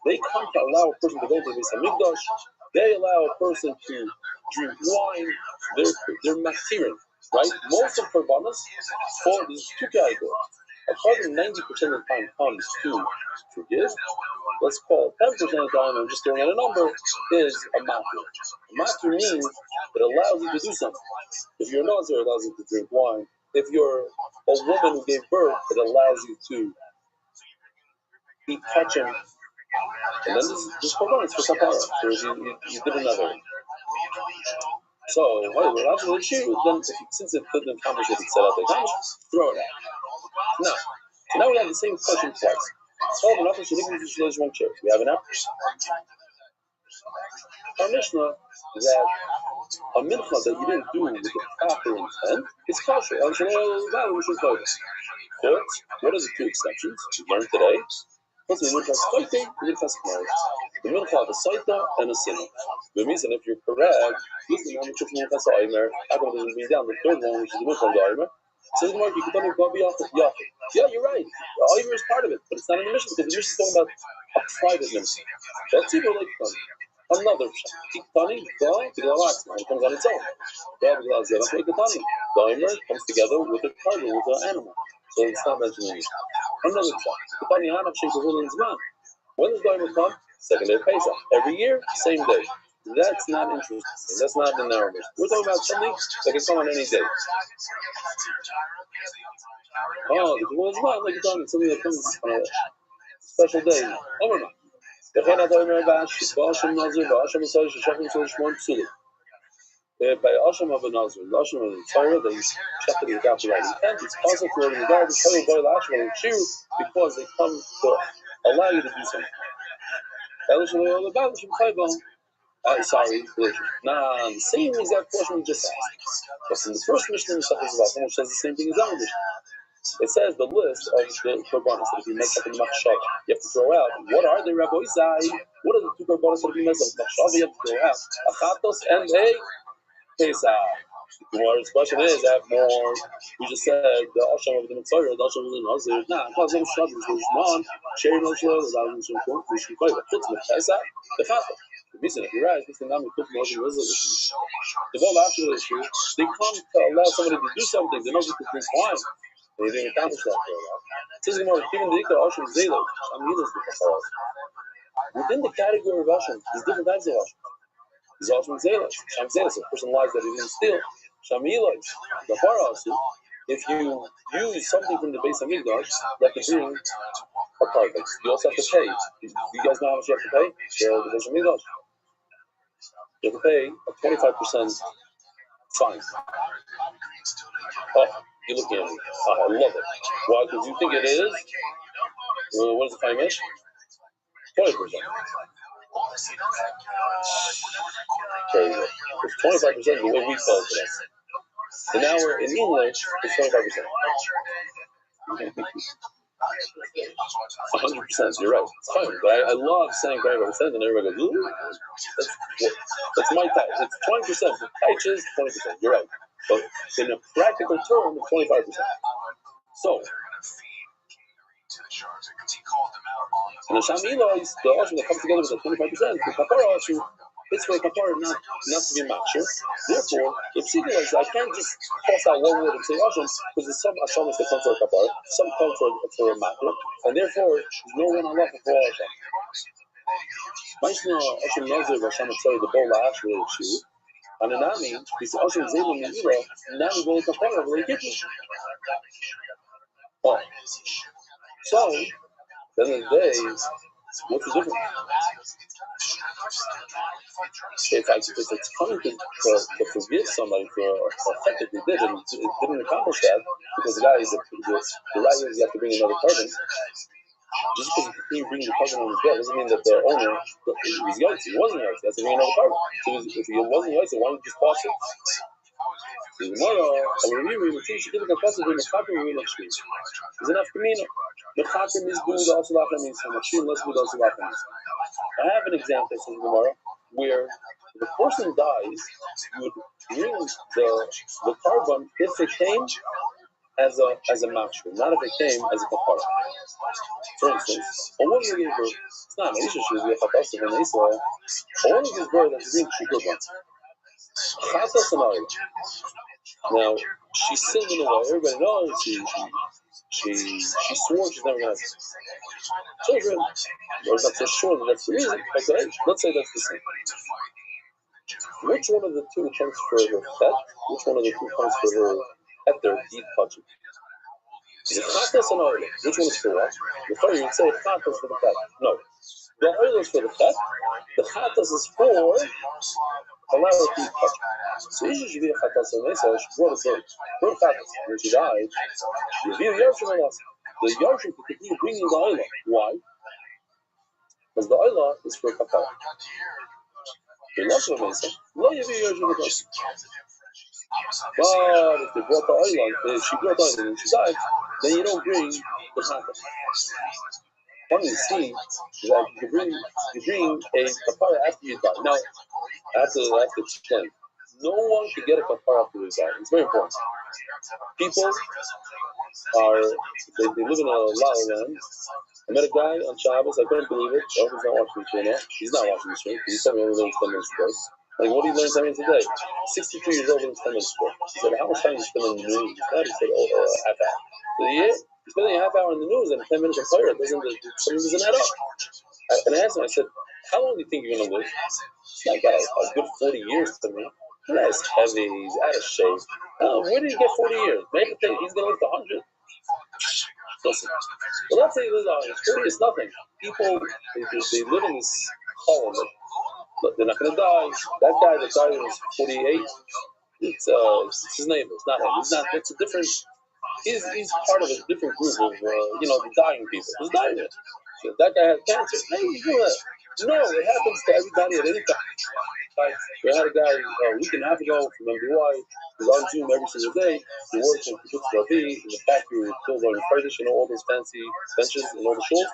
they come to allow a person to go to the Beis Hamikdash. They allow a person to drink wine. They're matirin, right? Most of Korbanos fall in these two categories. A carbon 90% of the time comes to forgive. Let's call it 10% of the time, I'm just throwing out a number, is a matir. A matir means it allows you to do something. If you're a Nazir, it allows you to drink wine. If you're a woman who gave birth, it allows you to eat touching. And then this Korban is for kapara. So you did another. So, then since it couldn't accomplish what it set out to accomplish, throw it out. So now we have the same question twice. We have an apple. Our Mishnah is that a mincha that you didn't do with the proper intent is kosher. But what are the two exceptions we learned today? What's the mincha saita, the mincha smart? The mincha of a saita and a sinner. The reason, if you're correct, listen, I'm just mincha sa'imer. How come it doesn't bring down the third one, which is the mincha of the aimer? Says the Gemara, you can tell me Babi Yachid. Yeah, you're right. The Oimer is part of it, but it's not in the mission because the mission is talking about a private mission. That's even like another Tiktani, the Galax, it comes on its own. The Oimer comes together with a cargo, with an animal. So it's not mentioned in this. Another shot. Tiktani Hanaf Sheikh Zman. When does the Oimer come? Second day of Pesach. Every year, same day. That's not interesting. That's not the narrative. We're talking about something that can come on any day. Oh, the Gemara is not like you're talking something that comes on a special day. Omer. By Asham of a Nazir, Asham of the Torah, they check it without the right intent. It's possible to learn the God to tell you by Asham and Shiru because they come to allow you to do something. Sorry, nah, the same exact question we just asked. But in the first Mishnah, which says the same thing as our Mishnah. It says the list of the korbanos that if you mess up in the machshava, you have to throw out. What are the Rabbi Rothschild? What are the two korbanos that if you mess up in the machshava, you have to throw out? Achatos and a Pesach. The Gemara's question is, I have more. We just said the Asham of the Mitzvah, the Asham of the Nazir. Nah, because I'm struggling with this man. Cherry Moshe, the Adam Moshe, the Shikoi, the Chutzim, the Pesach, the Chatos. The reason, if you're right, this thing I'm with Moshe was the whole after the issue, they come to allow somebody to do something. They don't get to drink wine. They didn't accomplish that for a while. It says even the Ikar Asham Zayla, Shamilas the Kafaras. Within the category of Asham, there's different types of Asham. There's Asham Zayla. Sham Zayla, so a person lies that he didn't steal. Shamilas, the Farasu. If you use something from the base of Migdash, you have to bring a carbon. You also have to pay. You guys know how much you have to pay? The base of Migdash. You have to pay a 25% fine. Oh, you're looking at me. I love it. Why? Because you think it is? Well, what is the fine mesh? 20%. Crazy. It's 25% the way we call it today. And now we're in English, it's 25%. 100%, you're right. It's fine. But I love saying 25%, and everybody goes, ooh, that's my type. It's 20%. The type is 20%. You're right. But in a practical term, it's 25%. So, and the Shamila is the Asham that comes together with the 25%. The Kapara Asham, it's for a Kapara not to be maksher. Therefore, if she realizes I can't just toss out one word and say Asham, because there's some Ashamas that come for a Kapara, some come for a matter, and therefore, there's no one Allah for all Asham. Maishna Asham Nazir Asham Tzari, the Bola Asham Shiu, and Anami, this Asham Zayla Me'ila, Nami Bola Kapara, Bola Gitli. Oh. So, then in the day, what's the difference? If it's coming to forgive somebody for a fact that they did and it didn't accomplish that, because the right is you have to bring another carbon. Just because he brings the carbon on his bed doesn't mean that the owner was yotzi. He wasn't yotzi. He has to bring another carbon. So if he wasn't yotzi, why don't you just toss it? Tomorrow, is enough to mean Mechatim is good, also Lachim means Machim, less good, also Lachim means. I have an example, says Gemara, where the person dies, you would bring the carbon if it came as a mashur, not if it came as a kapara. For instance, a woman gave birth, it's not an issue, she was a chatasim in Israel, a woman gives birth and she brings shikurban. Chatas and oil. Now, she sinned in a way, everybody knows she swore she's never going to have children. Or not so sure that that's the reason. Okay, let's say that's the same. Which one of the two comes for her chet? Which one of the two comes for her heter, deep touching? Is it chatas and oil? Which one is for what? Before you would say chatas for the chet. No. The oil is for the chet. The chatas is for allow her deep touching. So Isha should be a chatas and Mesa, she brought a bird. Bird chatas. When she died, the Yarshim could continue bringing the oil. Why? Because the oil is for a kapara. The loss of a Mesa, lo yavi Yarshim with us. But if they brought the oil, if she brought the oil and she died, then you don't bring the chatas. Funny to see that you bring a kapara after you die. Now, I have to explain. No one can get a kapara after they die. It's very important. People are, they live in a la la land. I met a guy on Shabbos, I couldn't believe it. Oh, he's not watching the show now. He's not watching the show. He told me only learned 10 minutes ago. Like, what do you learn 10 minutes a day? 62 years old and 10 minutes ago. He said, how much time do you spend on the news? He said, oh, half hour. So, yeah, you're spending a half hour on the news and 10 minutes of prayer. Something doesn't add up. And I asked him, I said, how long do you think you're going to live? He's like, a good 40 years to me. That's heavy. He's out of shape. Where did he get 40 years? Maybe he's going to live to 100. Listen, well, let's say he lives 100. 40 is nothing. People, they live in this column, but they're not going to die. That guy that died when he was 48, it's his neighbor. It's not him. He's not. It's a different. He's part of a different group of the dying people. He's dying. So that guy had cancer. Hey, you do that? No, it happens to everybody at any time. We had a guy a week and a half ago from MDY. He's on Zoom every single day. He works in Kibbutz Rabbi in the factory with building Kurdish and all those fancy benches and all the shuls.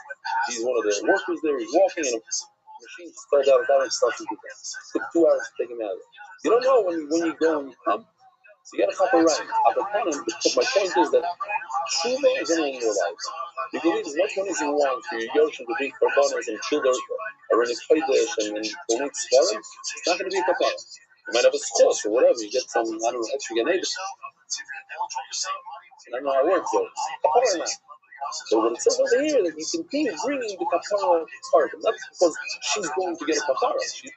He's one of the workers there. He's walking and a machine fell down and starts to do that. It took 2 hours to take him out of it. You don't know when you go and you come. So you got to hop around. My point is that Tshuva is only in your life. You can leave as much money as you want for your Yoshim to bring korbanos and children or in a kodesh and donate svarim. It's not going to be a kapara. You might have a schos or whatever. You get some, I don't know, extra ganeda. I don't know how it works though. Kapara or not. So when it says over here that you continue bringing the kapara part, not because she's going to get a kapara. She's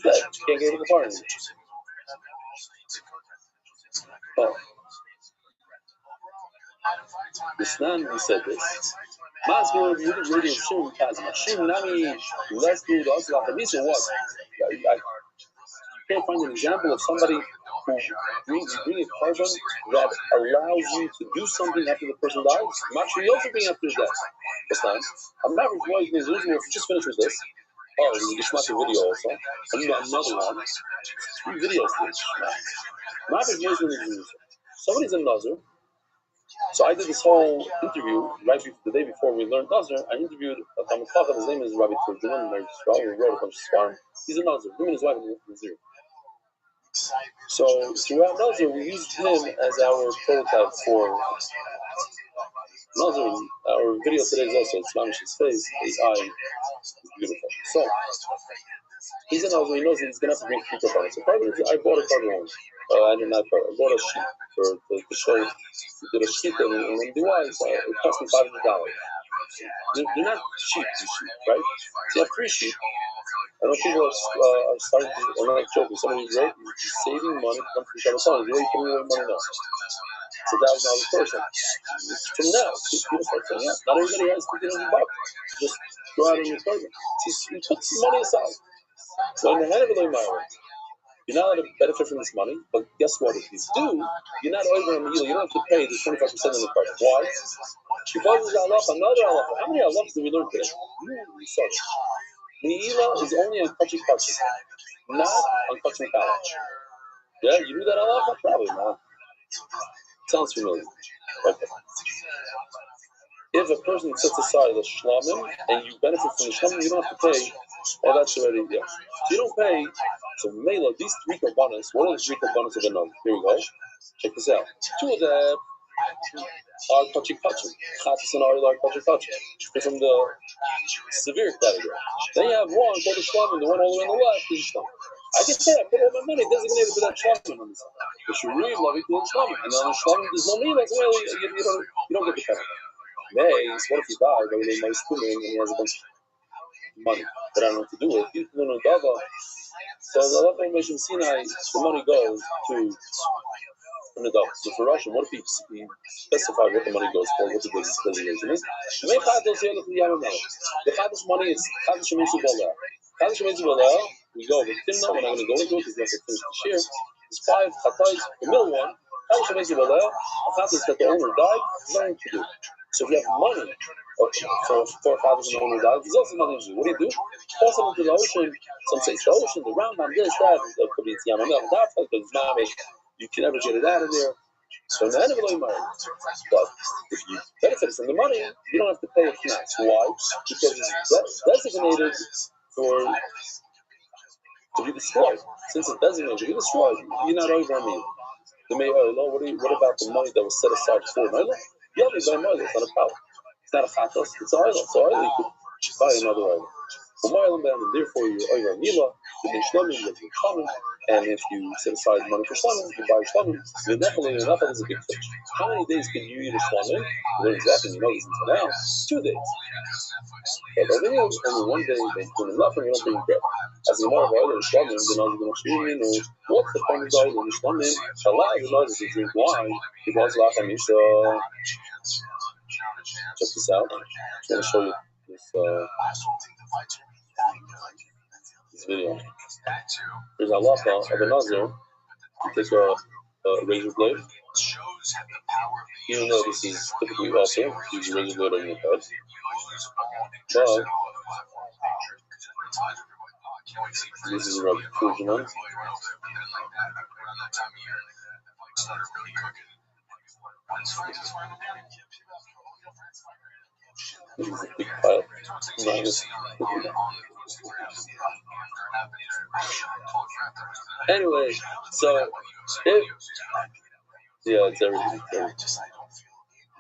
dead. She can't get a kapara anymore. Oh. This man who said this. Masgur really Shim Kazma. Shim Nami less good also like a what? I can't find an example of somebody who brings a carbon that allows you to do something after the person dies. Actually, also being after his death. That's nice. I'm not referring to Israel. Just finish with this. Oh, you just watch a video also. Another one. 3 videos to this. Somebody's in Nazar. So I did this whole interview right before, the day before we learned Nazar. I interviewed a Talmud Chacham. His name is Rabbi Rothschild. He wrote a bunch of svarim. He's a Nazar. Him and his wife are Nazir. So throughout Nazar, we used him as our prototype for Nazar. Our video today is also it's Mamish's face. His eye is beautiful. So he's a Nazar. He knows that he's going to have to bring 3 korbanos. So I bought a carbon once. I did not. I bought a sheet to show. We did a sheet in MDY, so it cost me $500. They're not cheap, these sheep, right? So you have 3 sheep. I know people are starting to, I'm not joking, somebody's right, he's saving money to come to the Shabbat. He's already putting away money now. It's $1,000 a person. From now, people start saying, yeah, not everybody has $1,500. Just go out on your program. He puts money aside. So in the hand of the Lord, you're not allowed to benefit from this money, but guess what? If you do, you're not over a meal. You don't have to pay the 25% in the card. Why? Because there's another halach. How many halachas did we learn today? Sorry. Meila is only on touching, not on touching college. Yeah, you knew that halacha? Probably not. Sounds familiar. Okay. If a person sets aside the shlamim and you benefit from the shlamim, you don't have to pay. Oh, that's already there. So you don't pay. So Mela, these 3 korbanos, what are the 3 korbanos of the nun? Here we go. Check this out. 2 of them are touchy. Chatzis and Ari are touchy. They're from the severe category. Then you have one called the shlamim, the one all the way on the left is shlamim. I can say I put all my money designated for that shlamim on this side. But you really love it to the shlamim. And on the shlamim, there's no Mela. You don't get the penalty. Mace, what if he died? I mean, my student and he has a bunch of money that I don't know what to do with. People don't know. So the Lord Moshe Sinai, the money goes to the Dava. So for Russian, what if he specified what the money goes for, what the designation is? The Chadash money is Chadash Shemesu Baleh. Chadash Shemesu Baleh, we go with Timna, we're not going to go into it because we have to finish the share. It's 5 Chatais, the middle one. Chadash Shemesu Baleh, a Chadash that the owner died, nothing to do. So if you have money, so for fathers and owner died, there's also nothing to do. What do? Toss them into the ocean. Some say it's the ocean, the Rambam, this, that. It could be it's Yamamel, that's like it's Mamish. You can never get it out of there. So in the end of the money. But if you benefit from the money, you don't have to pay a tax. Why? Because it's designated to be destroyed. Since it's designated to be destroyed, you're not over a meal. The mayor, what about the money that was set aside for Noila? Yeah, they buy Noila, it's not a problem. It's not a chatos, it's an oil. So oil, you could buy another oil. And therefore you oil Nila, the Nishlamim, you have Shlamim, and if you set aside money for Shlamim, you buy Shlamim. The Nechel is a big fish. How many days can you eat a Shlamim? What exactly you know this until now? 2 days. But over here, only 1 day, they put enough and you don't bring bread. As the more of oil and Shlamim, then all you're going to what's the point of oil and Shlamim? Allah knows if you drink wine, because Lachamisa. Check this out. I'm going to show you this video. There's a halacha of a nazir to take a razor blade. Even though this is typically also use a razor blade on your head, but this is a Rabbi Rothschild. This is a big pile. Anyway, so if it's everything.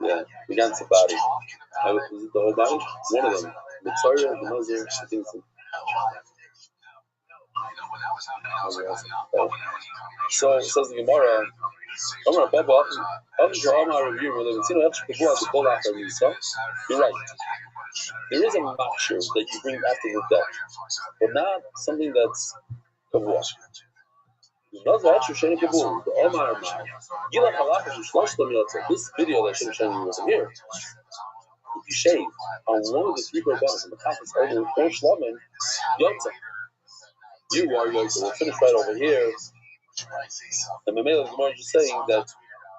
Yeah, the ganze body. Is it the whole body? One of them. The Tzara, the Nazir, I think so. So says the Gemara. You're right. There is a machshir that you bring after the death, but not something that's kavua. This video that should have shown you wasn't here. If you shave on one of the 3 korbanos and the half is over or shlamim, yotza. You are yotza. We'll finish right over here. And Mamela Gemara is just saying that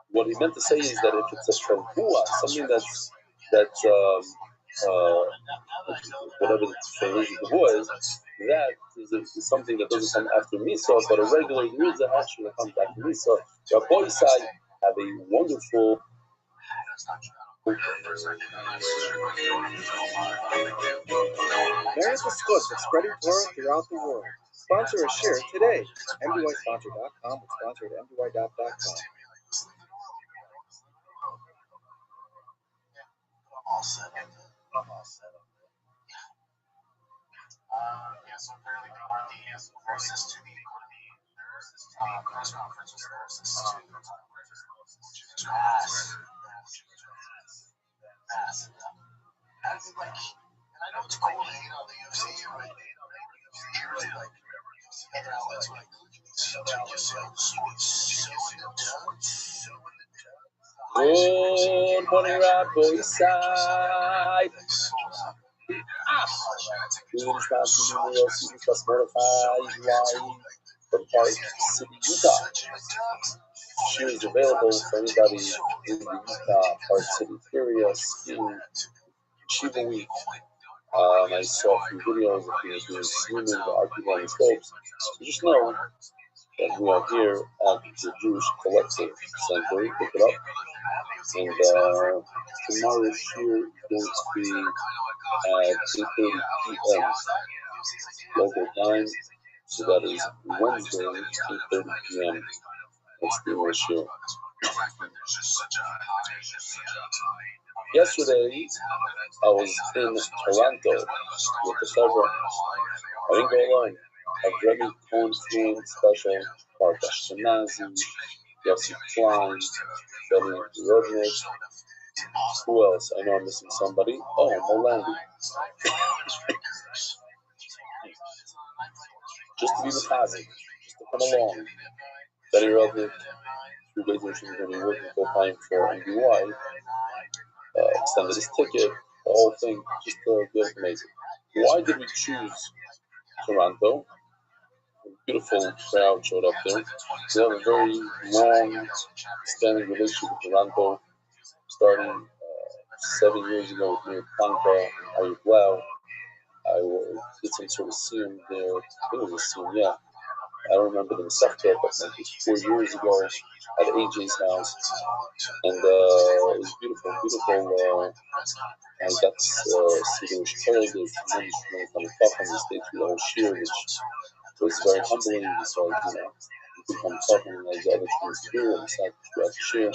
what he meant to say is that if it's a kavua, something that's whatever the translation of kavua is, that is something that doesn't come after Misa, but a regular Yudza actually comes after Misa. Rabbi Rothschild have a wonderful. Various schools of spreading Torah throughout the world. Sponsor or share today. MDYsponsor.com or sponsor at MDY.com. So apparently the closest to the press conference was closest to which is massive. And I know it's cool to hate on the UFC, but really other outlets like Good morning, Rabbi Rothschild. From Park City, Utah. She is available for anybody in the Utah Park City area skiing Shiva Week. I saw a few videos of people doing swimming, the archipelago slopes. So just know that we are here at the Jewish Collective Center. Pick it up. And tomorrow's year is going to be at 8:30 p.m. local time. So that is Wednesday, 8:30 p.m. That's the last year. Yesterday, I was in Toronto with the cover. I didn't go alone. A Rabbi Rothschild special, Mark Ashkenazi, Yossi Klein, Rabbi Rothschild. Who else? I know I'm missing somebody. Oh, Molandi. Just to be with Hazi, just to come along. Rabbi Rothschild, 3 days ago, she was going to be working full time for MBY. Extended his ticket, the whole thing, just amazing. Why did we choose Toronto? A beautiful crowd showed up there. We have a very long standing relationship with Toronto, starting 7 years ago with me, Planka, and Ayuk Lau. I did some sort of scene there. I think it was a scene, yeah. I don't remember the sector, but like it was 4 years ago at AJ's house. And it was beautiful. I got to see the Rothschild, the tremendous kind of talk on the stage with the whole shear, which was very humbling. So, become talking as other things to do and decide to throughout the share.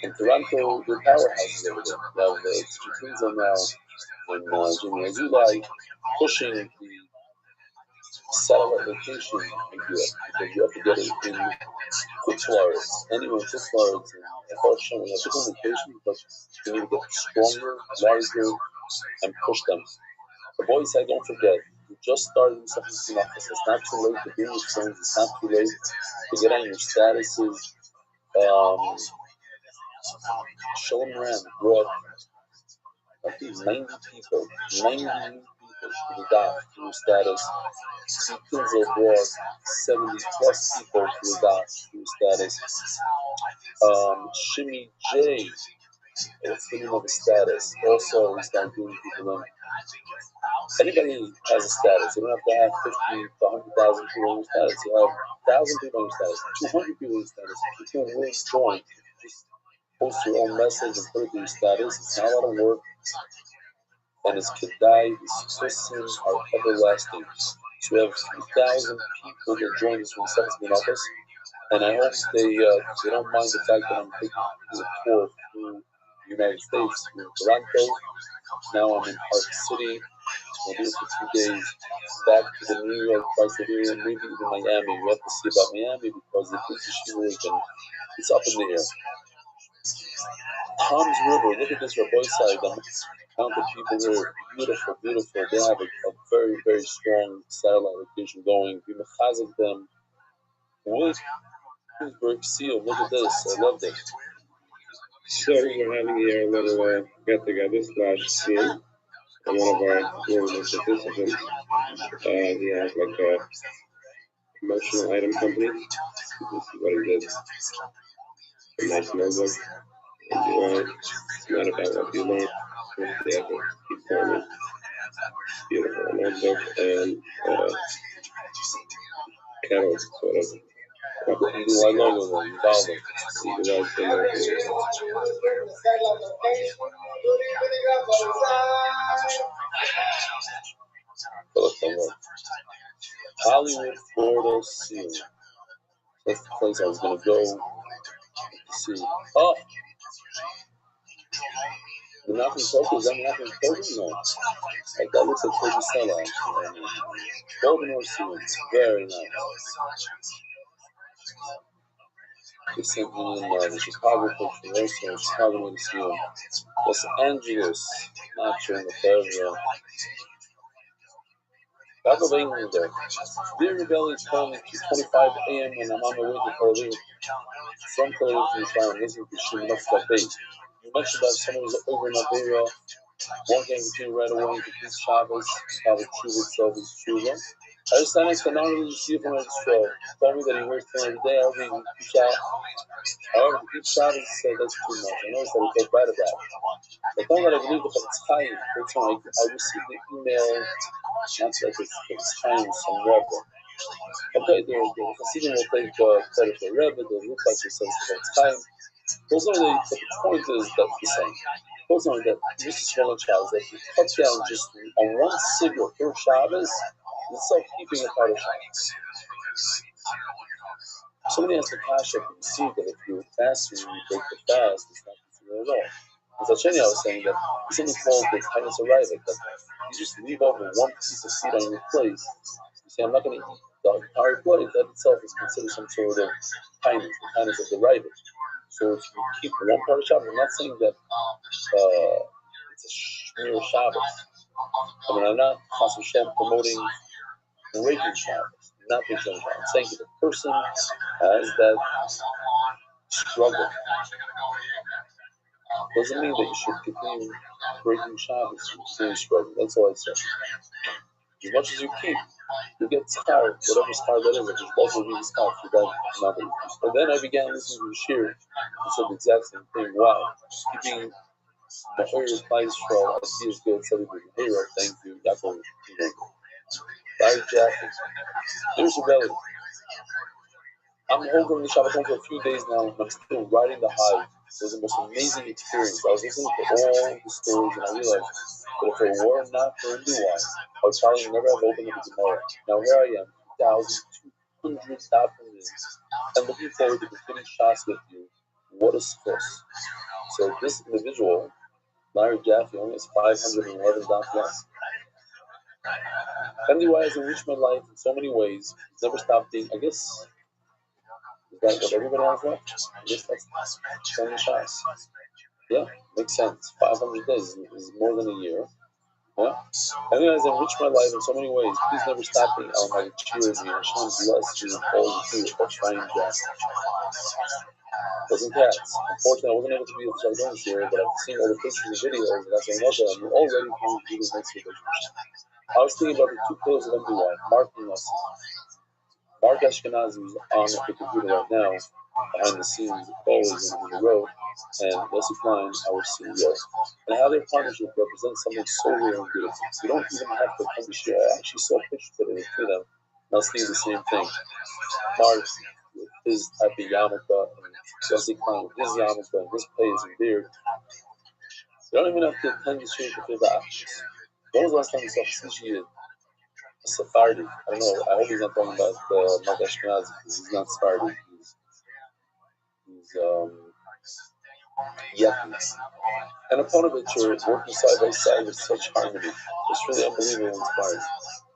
In Toronto, the powerhouses over there. Now, the Tzvitzins are now in Jimmy Azulai pushing the satellite location idea because you have to get it in Kutzlaritz. Anywhere in Kutzlaritz and Horsham, we have different locations, but you need to get stronger, larger, and push them. The boys say, don't forget, you just started in something Sinachas. It's not too late to be with friends. It's not too late to get on your statuses. Shalom Ram brought, I think, 90 people to the daf through status. Kinzel brought 70 plus people to the daf through status. Shimmy J, it's the name of a status. Also, we start doing people in. Anybody has a status. You don't have to have 50 to 100,000 people on your status. You have 1,000 people on your status, 200 people on your status. You can really join. Just post your own message and put it to your status. It's not a lot of work. And it's Kedai, his person are everlasting. So we have 3,000 people that join us from the office. And I hope they don't mind the fact that I'm taking a tour through the United States, through Toronto. Now I'm in Park City. We'll do it for 2 days. Back to the New York, Tri-Cities, maybe even Miami. We have to see about Miami because the British religion is up in the air. Tom's River, look at this Rabbi side. The amount of people here, beautiful, beautiful. They have a very, very strong satellite location going. We mechazik them. Williamsburg Seal, look at this. I love this. So we're having here a little get-together / scene. And one of our participants, he has like a promotional item company. This is what he did. A nice notebook. And it's not about what you learn. It's the effort. Keep learning. Beautiful notebook and kettle sort of. I love it. Hollywood, Florida, Seal. That's the place I was going to go to see. Oh! The Mountain Poker, is that Mountain Poker? No. Like that looks like Toby Stella. Baltimore Seal. Very nice. They sent me in the Chicago picture also, Chicago Museum. Los Angeles, not sure in the third row. Back of England there. Dear Rebellion, it's currently 2:25 a.m. and I'm on my way to Tel Aviv. From Tel Aviv to Yerushalayim, listening to Shimon Cafe. You mentioned that someone was over in Aveira. One came between right away to keep Shabbos, how the Tshuva itself is Tshuva. I understand it's phenomenal to see it from Israel. He told me that he wears thin every day. However, to keep Shabbos, that's too much. I noticed that he felt bad about it. I told him that I believe the Chofetz Chaim. I received the email, not like it's Chaim, some Rebbe. Okay, the Hasidim will take credit for Rebbe, they'll look like they say it's Chofetz Chaim. Those are but the point is that the same. Those are that this is smaller Shabbos, that you cut down just on one cigarette per Shabbos, it's like keeping a part of Shabbos. Somebody has to cash up and see that if you fast and you break the fast, it's not considered at all. As Acheni, I was saying that it's something called the kindness of Rabbit, that you just leave over one piece of seed on your plate. You say, I'm not going to eat the entire plate. That itself is considered some sort of kindness, the kindness of the Rabbit. So if you keep one part of Shabbos, I'm not saying that it's a Shmir Shabbos. I mean, I'm not promoting breaking Shabbos, not breaking Shabbos. I'm saying that the person has that struggle. Doesn't mean that you should continue breaking Shabbos, continue struggling. That's all I say. As much as you keep, you get tired, whatever schar that is, which is also being schar for that amount of use. And then I began listening to the shir, and said the exact same thing. Wow, keeping the whole replies for I see is good, celebrating hero. Thank you, Yaakov. Bye, Jack. There's a belly. I'm home from the Shabbat for a few days now, and I'm still riding the high. It was the most amazing experience. I was listening to all the stories, and I realized that if it were not for a new one, I would probably never have opened up the Gemara. Now here I am, 3,200 documents and looking forward to completing shots with you. What a source. So this individual, Larry Jaffe, only has 511 documents. MDY has enriched my life in so many ways. It's never stopped being, I guess, is that what everybody has left? I guess that's so many shots. Yeah, makes sense. 500 days is more than a year. Yeah. MDY has enriched my life in so many ways. Please never stop being Almighty cheers me. Hashem bless you and all you do. Trying Jack. Doesn't cats. Unfortunately, I wasn't able to be at the Chardon this year, but I've seen all the pictures and videos, and that's another. I'm already planning to do this next year. I was thinking about the two pillars of MDY, Mark and Yossi. Mark Ashkenazi is on the computer right now, behind the scenes, always in the road, and Yossi Klein, our CEO. And how their partnership represents something so rare and beautiful. You don't even have to come to share. I actually saw a picture today between them, and I was thinking the same thing. Mark with his type of yarmulke, and Yossi Klein with his yarmulke, and his plays and beard. You don't even have to attend the shir to feel the atmosphere. When was the last time you saw Chassid Sephardi? I don't know. I hope he's not talking about Mark Ashkenazi, because he's not Sephardi. He's yucky. And upon a picture, working side by side with such harmony. It's really unbelievable and inspiring.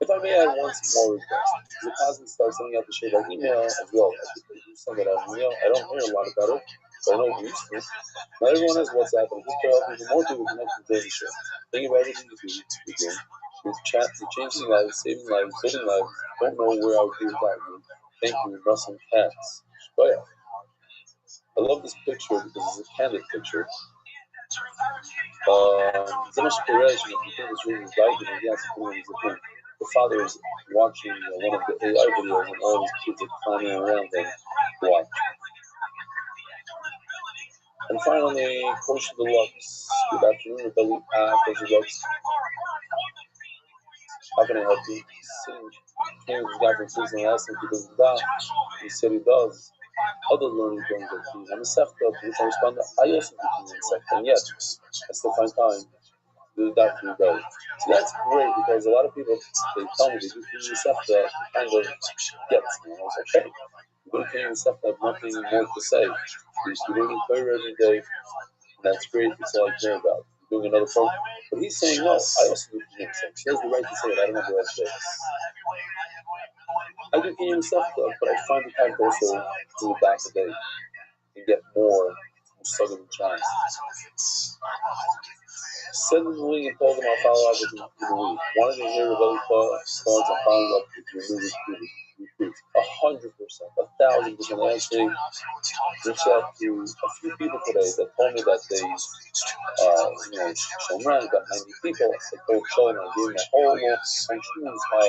If I may add one small request, is it possible to start sending out the shir by email as well? I think we do send it out email. I don't hear a lot about it, but I know we used to. Not everyone has WhatsApp, and this could help even more people connect with the show. Think about everything you do. You're changing lives, saving lives, building lives. Don't know where I would be without you. Thank you, Russ and Cats. Oh yeah. I love this picture because it's a candid picture. The father is watching one of the AI videos and all these kids are climbing around and watch. And finally, Kosher Deluxe. Good afternoon, Rabbi Deluxe. How can I help you? Sitting here with this guy from prison and asked him if he doesn't die. He said he does. Other learning things are key. I'm a Sefta, to which I respond, I also do things in Sefta, and yet I still find time to do that for you guys. So that's great because a lot of people, they tell me they do things in Sefta, kind of gets me. And I was like, hey, you're doing things in Sefta, I have nothing more to say. You're doing prayer every day, and that's great, that's all I care about. You're doing another program. But he's saying, no, I also do things in Sefta. He has the right to say it, I don't have the right to say it. I do Kenyan stuff, but I find it hard to also do it back today and get more from Southern China. Send them the link and told them I'll follow up with you in a week. Wanted to hear about thoughts on following up with your new recruits. 100%, 1,000%. I actually reached out to a few people today that told me that they, Shomran got 90 people. I told Shomran, I gave them a whole lot of functions how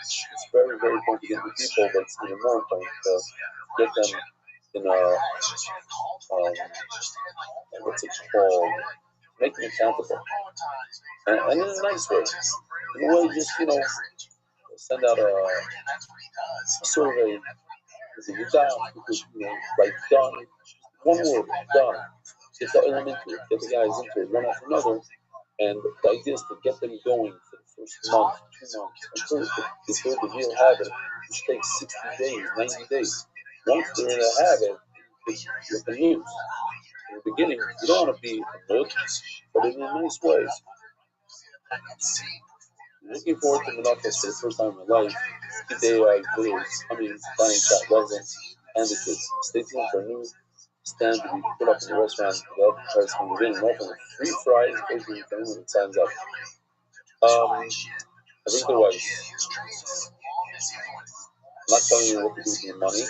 it's very, very important to get the people, but it's even more important to get them in a, what's it called? Make them accountable. And in a nice way. In a way, just, send out a survey. Is it done? Because, like, done. One word, done. Get the element into it. Get the guys into it. One after another. And the idea is to get them going for the first month, 2 months, until they build a real habit, which takes 60 days, 90 days. Once they're in a habit, with the news. In the beginning, you don't want to be good, but in a nice way. Looking forward to Menachos for the first time in my life. Today I videos coming, buying shot lessons, and the kids. Stay tuned for a new stand to be put up in the restaurant. The advertisers can get in and open with free fries every time when it signs up. I think the wife. I'm not telling you what to do with your money,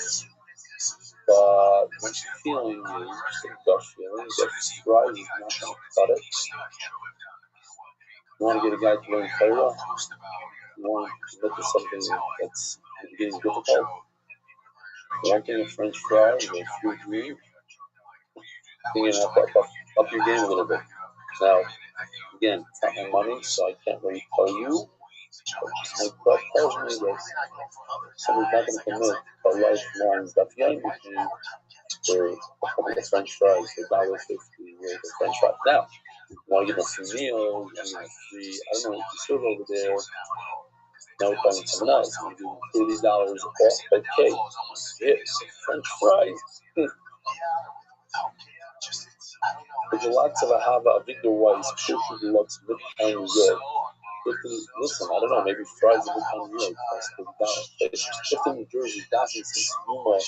but what you're feeling is just a gut feeling. Get fries is not going to cut it. You want to get a guy to learn Torah? You want to look at something that's getting difficult? You want to get a French fry or fruit meat? You're going to have to up your game a little bit. Now, again, it's not my money, so I can't really tell you. But just my gut tells me that somebody's not going to commit a lifelong stuff. Young between for a couple of French fries, for $1.50 with a French fry. Now, you want to give them a free meal, you want to give them a free, I don't know, what you serve over there. Now we're calling someone else. We do $30 off. Okay. Yeah. French fries. There's lots of Ahava, Victor Weiss, Kosher Deluxe, Midtown, New York. Listen, I don't know, maybe fries in Midtown, New York cost $30. Clifton, New Jersey, Daphne, since Yuma,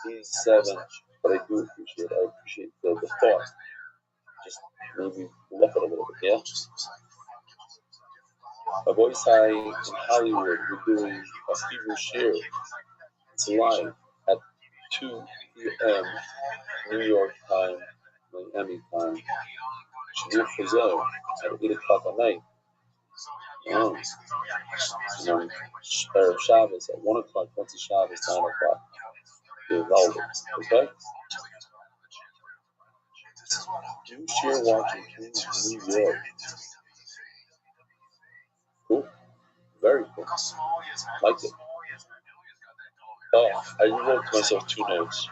87. But I do appreciate it. I appreciate the thought. Just maybe look at it a little bit, yeah? My boys high in Hollywood, we're doing a Hebrew share. It's live at 2 p.m. New York time, Miami time. Shadul Chazal at 8 o'clock at night. Oh. Erev Shabbos at 1 o'clock, once it's Shabbos, 9 o'clock. Okay? Do share watching New York. Cool. Very cool. Like it. Oh, I rewrote to myself 2 notes.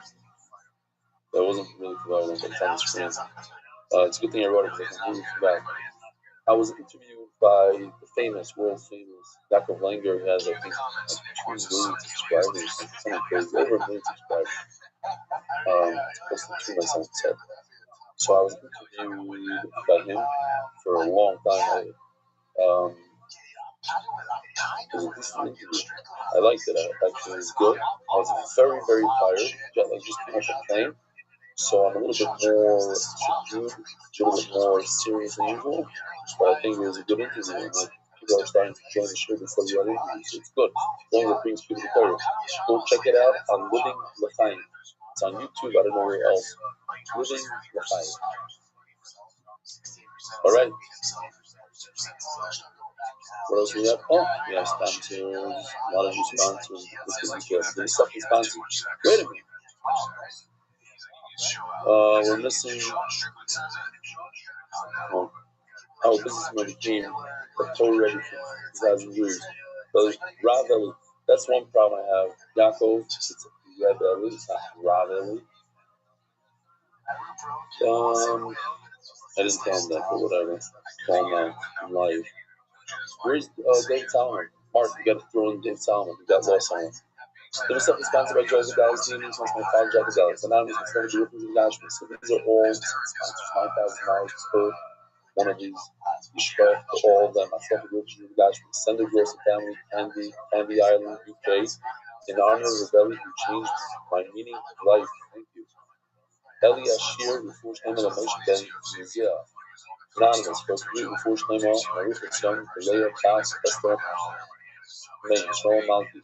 That wasn't really for that one, but it's on the screen. It's a good thing I wrote it because I completely forgot. I was interviewed by the famous, world famous Yaakov Langer. He has, I think, like 2 million subscribers, something crazy, over 1 million subscribers. Close to 2, my son said. So I was interviewed by him for a long time. It was a decent interview. I liked it. Actually, it was good. I was very, very tired. Like just came off a plane. So I'm a little bit more subdued, a little bit more serious than usual. But I think it was a good interview. And like, people are starting to join the show before the other interview, so it's good. As long as it brings people together. Go check it out on Living L'Chaim. It's on YouTube. I don't know where else. Living L'Chaim. All right. What else we have? Oh, we have sponsors. A lot of new sponsors. There's stuff with sponsors. Wait a minute. We're missing. Our businessman became a total ready for 2,000 years. But Rav Eli, that's one problem I have. Yaakov, it's Reb Eli, it's not Rav Eli. I didn't tell him that, but whatever. Call him out in live. Where's David Salomon? Mark, you gotta throw in David Salomon. You got lost on him. There was something sponsored by Joseph Dallas, the Union sponsor by Father Jacob Dallas. Anonymous and Friendly Group of Engagement. So these are all sponsors, $9,000 per one of these. Yishpach to all of them. Myself, the Group of Engagement. Send the Gross family, Candy Island, UK. In honor of Rebelli, who changed my meaning of life. Thank you. Eli Ashir, Refush Name of Moshe Ben Mizia. Anonymous, first greet Refush Name of Maruf Hashem, Belea, Chas, Esther, May, Shalom Malki.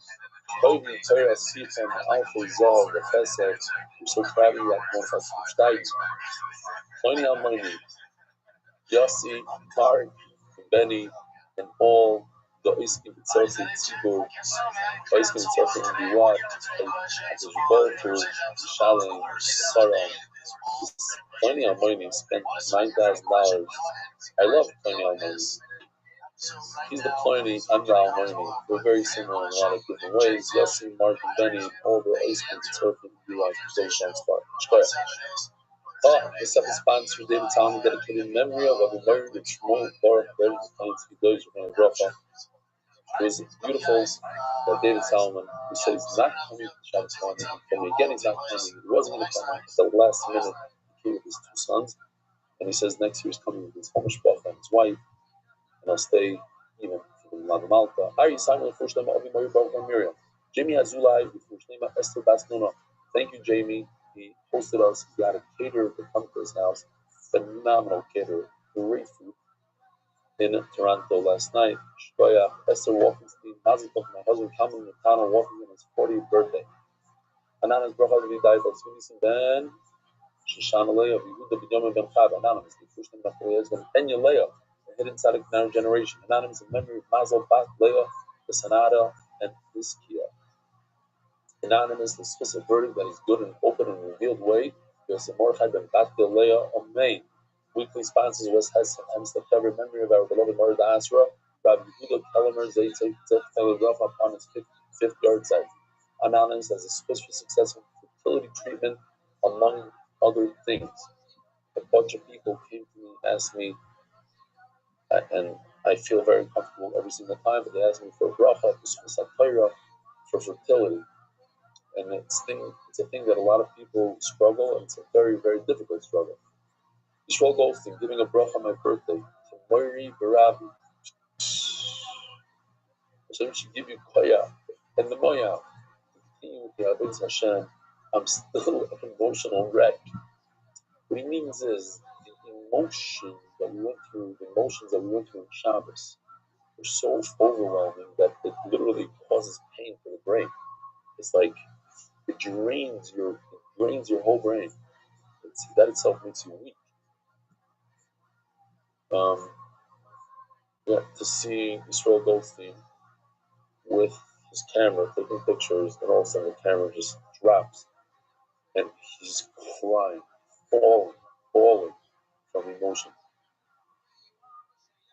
Toby, Torah, Sifon, Alpha, Zor, the Chesed. We're so proud of you at Morfas Shtayim. Tony Almoni, Yossi, Mark, Benny, and all the Iskim Tzorfi, Tzibur, Iskim Tzorfi, and Diwat, and Zubal, Shalom, Saram. Tony Almoni spent $9,000. I love Tony Almoni. He's the Pliny, I'm the Almoni. We're very similar in a lot of different ways. Yossi, Mark, and Benny, all the Iskim Tzorfi, and Diwat, and Shkoya. Oh, this episode sponsored David Talman, dedicated in memory of Abu Bakr and Shmuel Baruch Berg, the It was beautiful that David Talman, who said he's not coming to Shabbos morning, and again he's not coming. He wasn't going to come at the last minute. He came with his 2 sons, and he says next year he's coming with his Mishpach and his wife, and I'll stay even for the Lava Malta. Ari Simon, the first name of Abu Baruch and Miriam. Jamie Azulai, the first name of Esther Basnuna. Thank you, Jamie. He hosted us. He got a caterer to come to his house. Phenomenal caterer. Great food. In Toronto last night. Shkoya, Esther Wolfenstein, Mazel Tov, my husband, Kamal Natano, walking on his 40th birthday. Anonymous Bracha Levi died of Svinison Ben, Shoshana Leah, Yehuda B'Yom Ben Chad. Anonymous, the first name of Leah, Ben Enya Leah, the hidden tzaddik of our generation. Anonymous in memory of Mazel Bat Leah, the Sanada, and Hiskia. Anonymous, the specific verdict that is good and open and revealed way. Yosef Mordechai ben Batil Leah Omein. Weekly sponsors West Hess and Hemstead Cover memory of our beloved Murda Asra, Rabbi Yehuda Kellemer Zaytek Telegraph upon his 5th yard site. Anonymous as a Swiss for successful fertility treatment, among other things. A bunch of people came to me and asked me, and I feel very comfortable every single time, but they ask me for a bracha, for fertility. And it's a thing that a lot of people struggle, and it's a very, very difficult struggle. Yisrael Goldstein giving a bracha on my birthday to Moiri Barabi. Hashem should give you koya and the moya. Continue with the Avodas Hashem. I'm still an emotional wreck. What he means is the emotions that we went through in Shabbos were so overwhelming that it literally causes pain for the brain. It's like it drains your whole brain. That itself makes you weak. To see Yisrael Goldstein with his camera taking pictures, and all of a sudden the camera just drops, and he's crying, falling from emotion.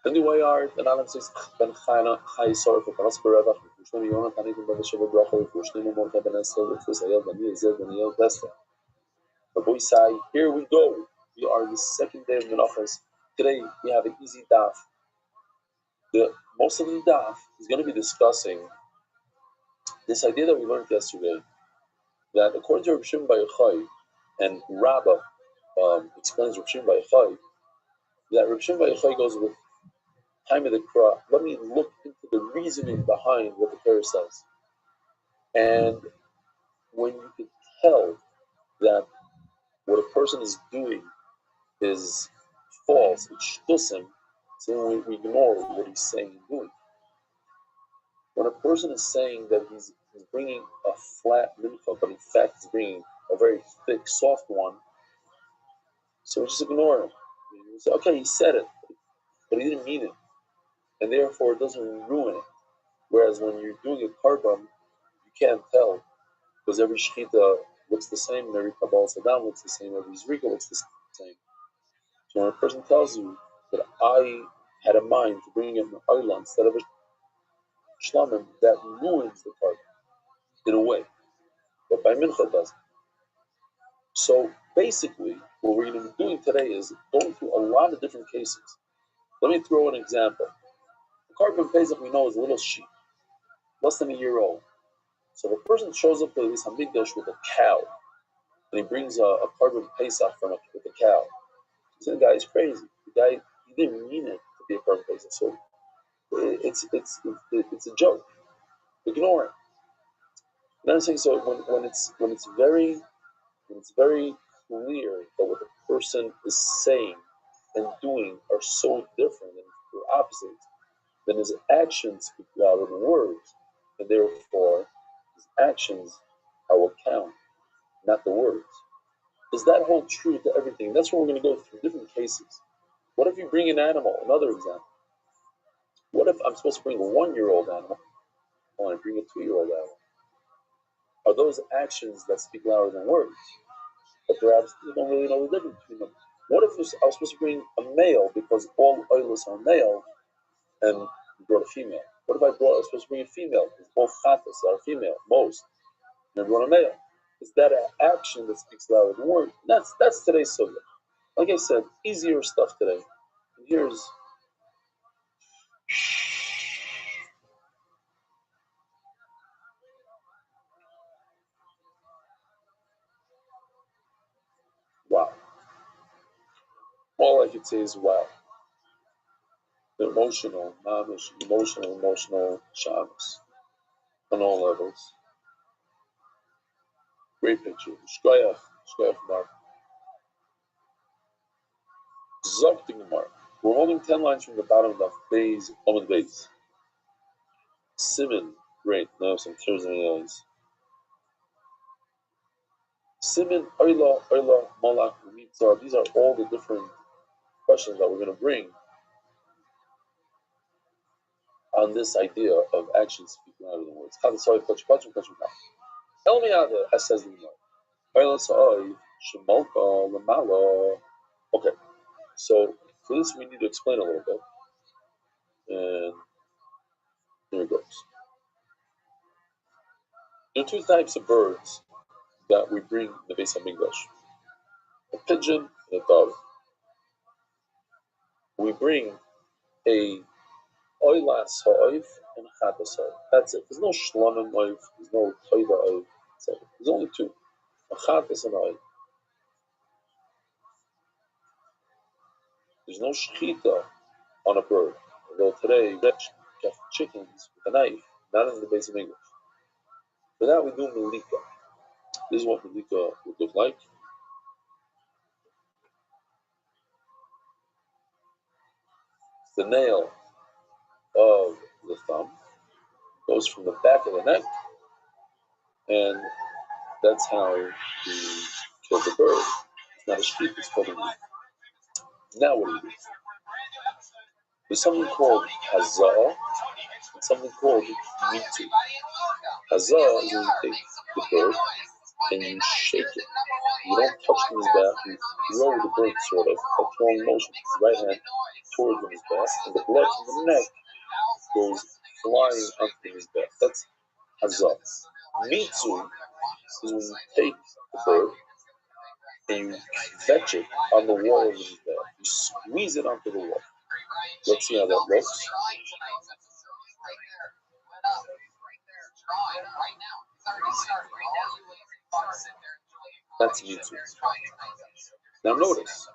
The new way are the Alan says Ben Chana Chai Sorf for Panas Berevach, Kushnim Yonah Tanitim Ben Sheva Bracha, Kushnim Morta Ben Esel, Kusayel Ben Yezed Ben Yel Desta. The boy say, here we go. We are the second day of Menachos. Today we have an easy daf. Most of the daf is going to be discussing this idea that we learned yesterday, that according to Rabbi Shimon Bar Yochai, and Rabbah explains Rabbi Shimon Bar Yochai, that Rabbi Shimon Bar Yochai goes with time of the Kra. Let me look into the reasoning behind what the Torah says. And when you could tell that what a person is doing is false, it's shtusim, so we ignore what he's saying and doing. When a person is saying that he's bringing a flat mincha, but in fact he's bringing a very thick, soft one, so we just ignore him. We say, okay, he said it, but he didn't mean it, and therefore it doesn't ruin it. Whereas when you're doing a karbon, you can't tell, because every shechita looks the same, and every kabbalah sadam looks the same, every zrika looks the same. So when a person tells you that I had a mind to bring in an oila instead of a shlamim, that ruins the karbon in a way, but by mincha it doesn't. So basically, what we're going to be doing today is going through a lot of different cases. Let me throw an example. The carbon Pesach we know is a little sheep, less than a year old. So if a person shows up to this Hamikdash with a cow, and he brings a carbon Pesach with a cow, so the guy is crazy. The guy, he didn't mean it to be a carbon Pesach, so it's a joke. Ignore it. And I'm saying, so when it's very clear that what the person is saying and doing are so different and they're opposites, then his actions speak louder than words, and therefore his actions are what count, not the words. Does that hold true to everything? That's what we're going to go through different cases. What if you bring an animal? Another example. What if I'm supposed to bring a 1-year-old animal, and I bring a 2-year-old animal? Are those actions that speak louder than words? But perhaps you don't really know the difference between them. What if I was supposed to bring a male because all oilers are male, and you brought a female? What if I was supposed to bring a female because both chatas are female, most, and I brought a male? Is that an action that speaks louder than words? That's today's subject. Like I said, easier stuff today. And here's wow. All I could say is wow. The emotional Shabbos on all levels. Great picture. Shkoyach Mark. Zokting Mark. We're holding 10 lines from the bottom of the Beis, Amud Beis. Simon, great. Now I have some tears in my eyes. Simon, Oila, Malak, Mitzar. These are all the different questions that we're going to bring on this idea of actions speaking louder than words. Tell me how the S says the Gemara. Okay, so for this we need to explain a little bit. And here it goes. There are two types of birds that we bring in the Beis HaMikdash. A pigeon and a dove. We bring a Oilas ha'oif and chatas ha'oif. That's it. There's no shlamim oif. There's no toiva oif. There's only two. A chatas and oif. There's no shechita on a bird. Although today, we have chickens with a knife, not in the base of English. For that, we do melika. This is what melika would look like. The nail of the thumb goes from the back of the neck, and that's how you kill the bird. It's not a sheep, it's called a meat. Now what do you do? There's something called hazah and something called mitu. Hazah is when you take the bird and you shake it. You don't touch the mizbeach, you throw the bird sort of, a throwing motion with the right hand towards the mizbeach, and the blood from the neck goes flying onto the mizbeach. That's hazah. Mitu is when you take the bird and you fetch it on the wall of the mizbeach. You squeeze it onto the wall. Let's see how that looks. That's mitu. Now notice,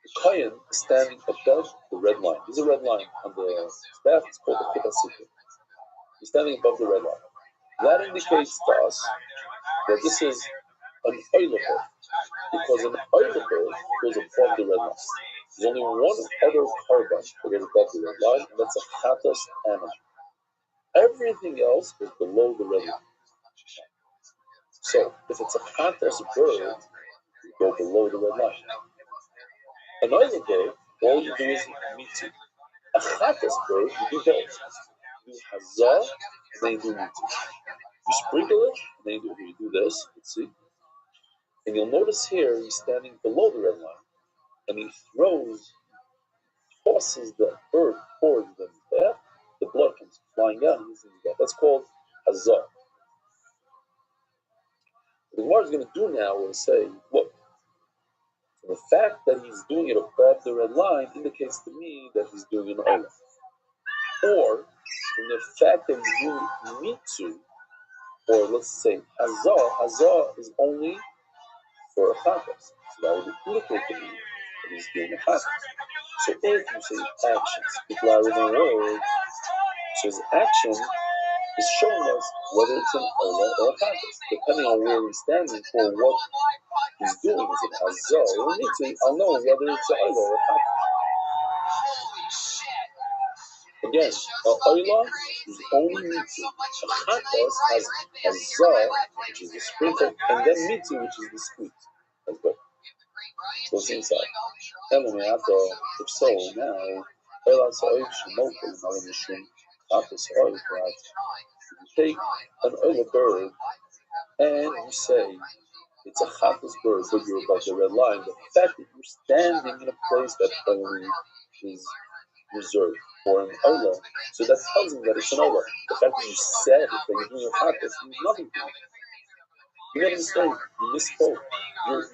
the kohen is standing above the red line. There's a red line on the staff. It's called the kippah sikkim. He's standing above the red line. That indicates to us that this is an oiler, because an oiler goes above the red line. There's only one other carbon that goes above the red line, and that's a chatas animal. Everything else is below the red line. So, if it's a chatas bird, you go below the red line. An oiler bird, all you do is mitu. A chatas bird, you do both. You do hazah, and then you do mitu. You sprinkle it, and then you do this, let's see. And you'll notice here, he's standing below the red line, and he tosses the bird towards the mizbeach. The blood comes flying out, and he's in the mizbeach. That's called hazah. What the Gemara is going to do now is say, look, the fact that he's doing it above the red line indicates to me that he's doing an olah. Or, from the fact that he's doing mitu, or let's say hazah is only for a chatas. So that would indicate to me that he's doing a chatas. So if you say action, speak louder than words, so his action is showing us whether it's an olah or a chatas. Depending on where he's standing for what he's doing, is it hazah or mitu, I'll know whether it's an olah or a chatas. Again, olah is only mitu. A chatas has hazah, which is the sprinkle, and then mitu, which is the squeeze. That's good. So it's inside. And then we have to, if so, now, olah sa'oif shemokol malamishum chatas oif, right? You take an olah bird and you say it's a chatas bird, but you're above the red line. The fact that you're standing in a place that only is reserved for an olah, so that tells me that it's an olah. The fact that you said that you're doing a chatas means nothing to me. You made a mistake. You misspoke.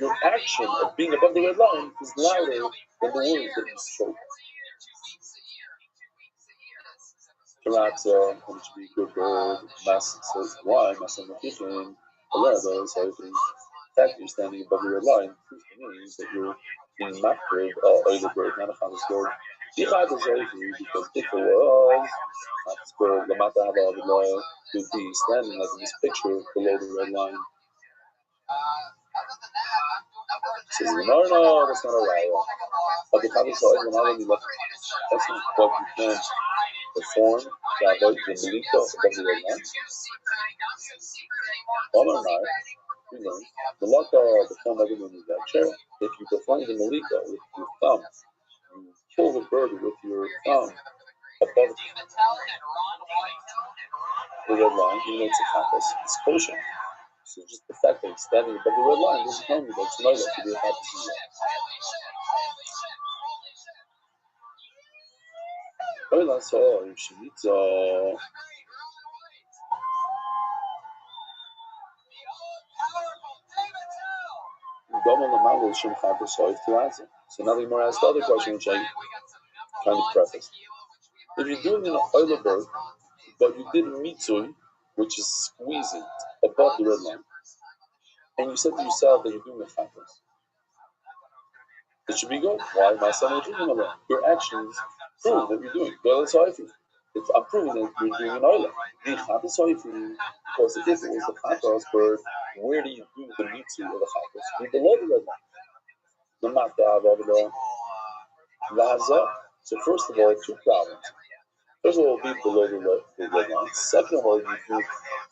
Your action of being above the red line is louder than the words that you spoke. Karata, which would be a good bird. Mas says why? Mas I'm not thinking. However, so I think the fact that you're standing above the red line proves to me that you're being macrid oiler bird, not a chatas bird. The chatas oiler, because if it was chatas bird, lamata haba abullah, would be standing like in this picture below the red line. Says no, that's not a raya. But the chatas oiler, that's not what you can perform the avoid the melika above the red line. Or not, we learn the laka perform everything in that chair. If you perform the melika with your thumb, you kill the bird with your thumb above the red line, even though it's a chatas, it's kosher. So just the fact that it's standing above the red line doesn't tell me that it's not to be a chatas. Oila so if she needs so now the Gemara asked the other question, which I kind of prefaced. If you're doing an oiler bird, but you did mitzui, which is squeezing above the red line, and you said to yourself that you're doing a chatas, it should be good. Why? My son, your actions prove that you're doing. I'm proving that you're doing an oiler. Because if it was the chatas bird, where do you do the mitzui of the chatas? You're below the red line. The matav over there. So first of all, two problems. First of all, be below the red line. Second of all, you do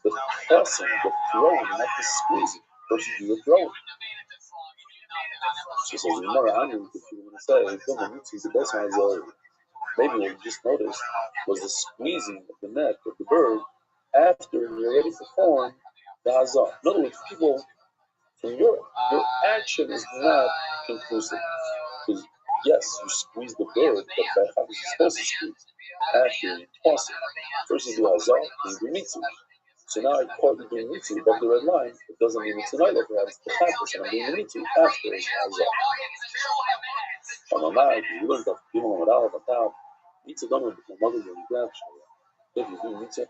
the pressing, the throwing, not the squeezing. First you do the throwing. She says, remember, I'm going to say, the best one is maybe what you just noticed was the squeezing of the neck of the bird after you already performed the hazah. In other words, people, from your action is not conclusive. Because yes, you squeeze the bird, but by how you're supposed to squeeze. After you toss it. First you do hazah, then you do mitzvah. So now I caught you doing mitzvah above the red line. It doesn't mean it's an idol, perhaps the practice, and I'm doing mitzvah after it's hazah. You learned that people on Rav about mitzvah done with the mother of the if you do mitzvah,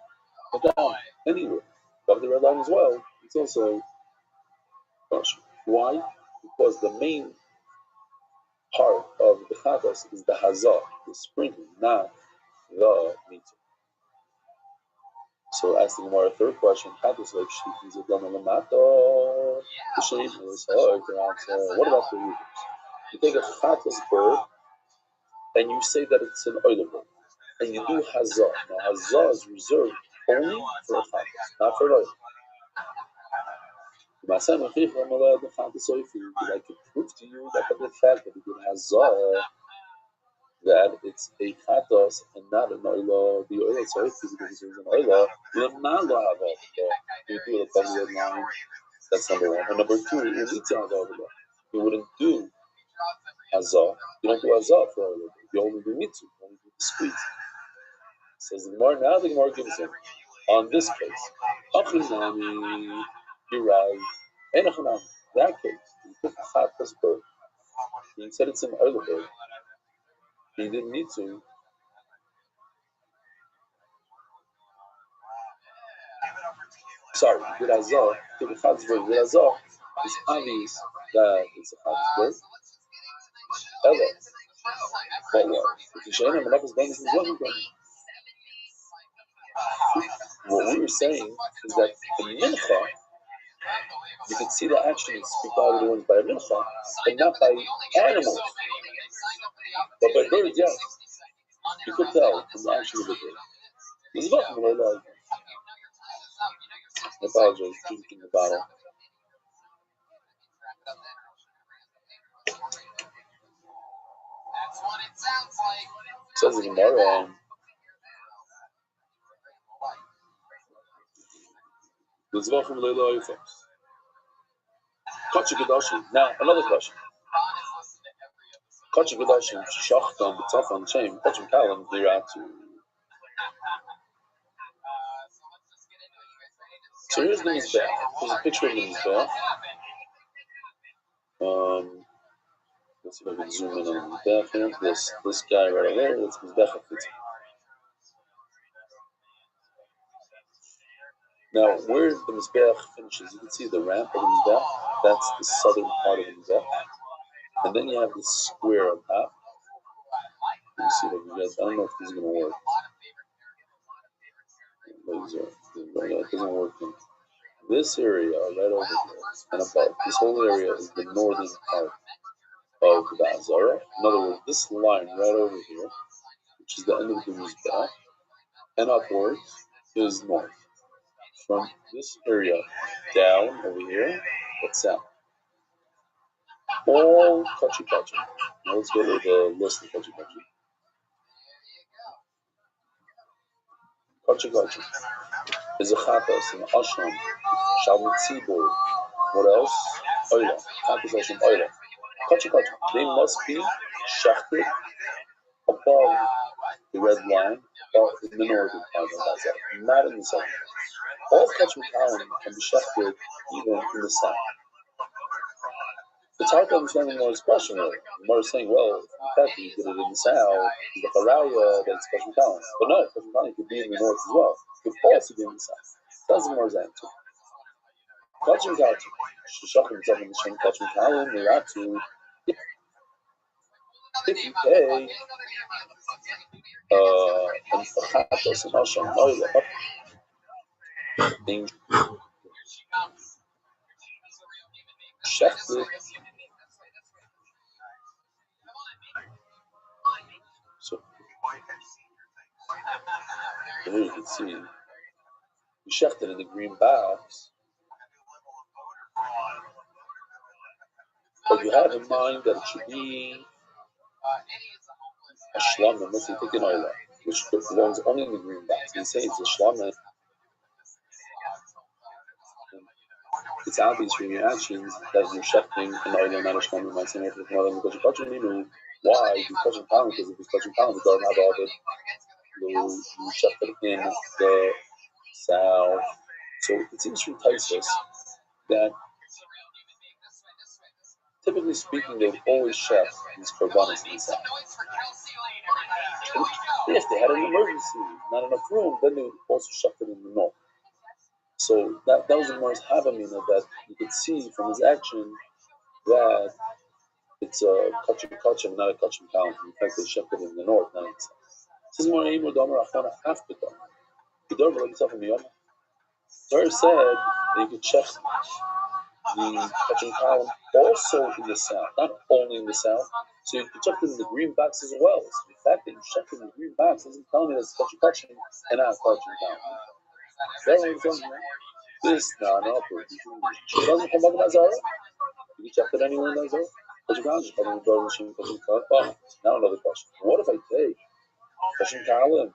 but down anywhere above the red line as well, it's also kosher. Why? Because the main part of the chatas is the hazah, the sprinkling, not the mitzvah. So ask the Gemara a third question. Chatas like is it done on the mato? The sheep is what about the readers? You take a chatas bird and you say that it's an oiler bird, and you do hazah. Now hazah is reserved only for a chatas, not for an oiler. I can prove to you that by the fact that we did hazah, that it's a chatos and not an oila. The oila is because it's an oila. You do not have you do it above the red line. That's number one. And number two, you need to have over there. You wouldn't do hazah. You don't do hazah for oila. You only do mitzvah. You only do the squeeze. Says the Gemara. Now the Gemara gives him on this case. You're right. In that case, you took a chatos bird. He said it's an oila bird. He didn't need to. Sorry, with Azar, to the Chatzberg, with Azar, it's obvious that it's a Chatzberg. Ella. But what? If you show him enough, what we were saying is that the Mincha, you can see the action is speak out of the words by a Mincha, but not by animals. But by birds, yes. You could tell from the action of the bird. This is not what I like. I apologize, drinking the bottle. Says the Gemara. Now, another question. So here's the Mizbeach. Here's a picture of the Mizbeach. Let's see if I can zoom in on the Mizbeach here. This guy right there, that's Mizbeach. Now, where the Mizbeach finishes, you can see the ramp of the Mizbeach. That's the southern part of the Mizbeach. And then you have this square on top. Let me see if I can get. I don't know if this is going to work. It doesn't work. This area right over here and above, this whole area is the northern part of the Azara. In other words, this line right over here, which is the end of the Mizbeach, and upwards is north. From this area down over here, that's south. All kachi. Now let's go to the list of kachi. Kachi is a chatas, an ashram, shalom tzibur. What else? Oila. Chatas ashram oila. Kachi. They must be shechted above the red line, or in the northern part of Gaza, not in the south. All kachi can be shechted even in the south. It's hard to understand the Gemara's question. The Gemara is saying, well, in fact, you did it in the south, the Haraya, that it's Kosher Kalan. But no, Kosher Kalan could be in the north as well. It could also be in the south. That's the Gemara's answer. Kosher Kalan, Shishachim Zavim Shem Kosher Kalan, they're out to, if you pay, and Fachatos and Hashem Noila, being shechted. So here you can see you shechted in the green box, but you have in mind that it should be a shlamim, let's say take an oila, which belongs only in the green box. And say it's a shlamim. It's obvious from your actions that you're shechting an oila, not a shlamim. I'm saying it because you're touching me. Why? You're touching pound, because if you're touching pound, you don't have all of it. You shechted in the south. So it seems from Taisus that typically speaking, they would always chef these korbanos in the south. If they had an emergency, not enough room, then they would also chef it in the north. So that was the Gemara's Havamina, that you could see from his action that it's a kachim, not a kachim count. In fact, they chef it in the north, not in the south. This is more Eimur Domer Achana after that. The Domer like itself in the Yom. Torah said that you could check the kachim column also in the south, not only in the south. So you could check it in the green box as well. So the fact that you check in the green box doesn't tell me that it's kachim and not kachim column. That's what I'm saying. This no. It doesn't come up in Azara. You can check it anywhere in Azara. Kachim column is coming with machine kachim column. Oh, now another question. What if I take kachim column?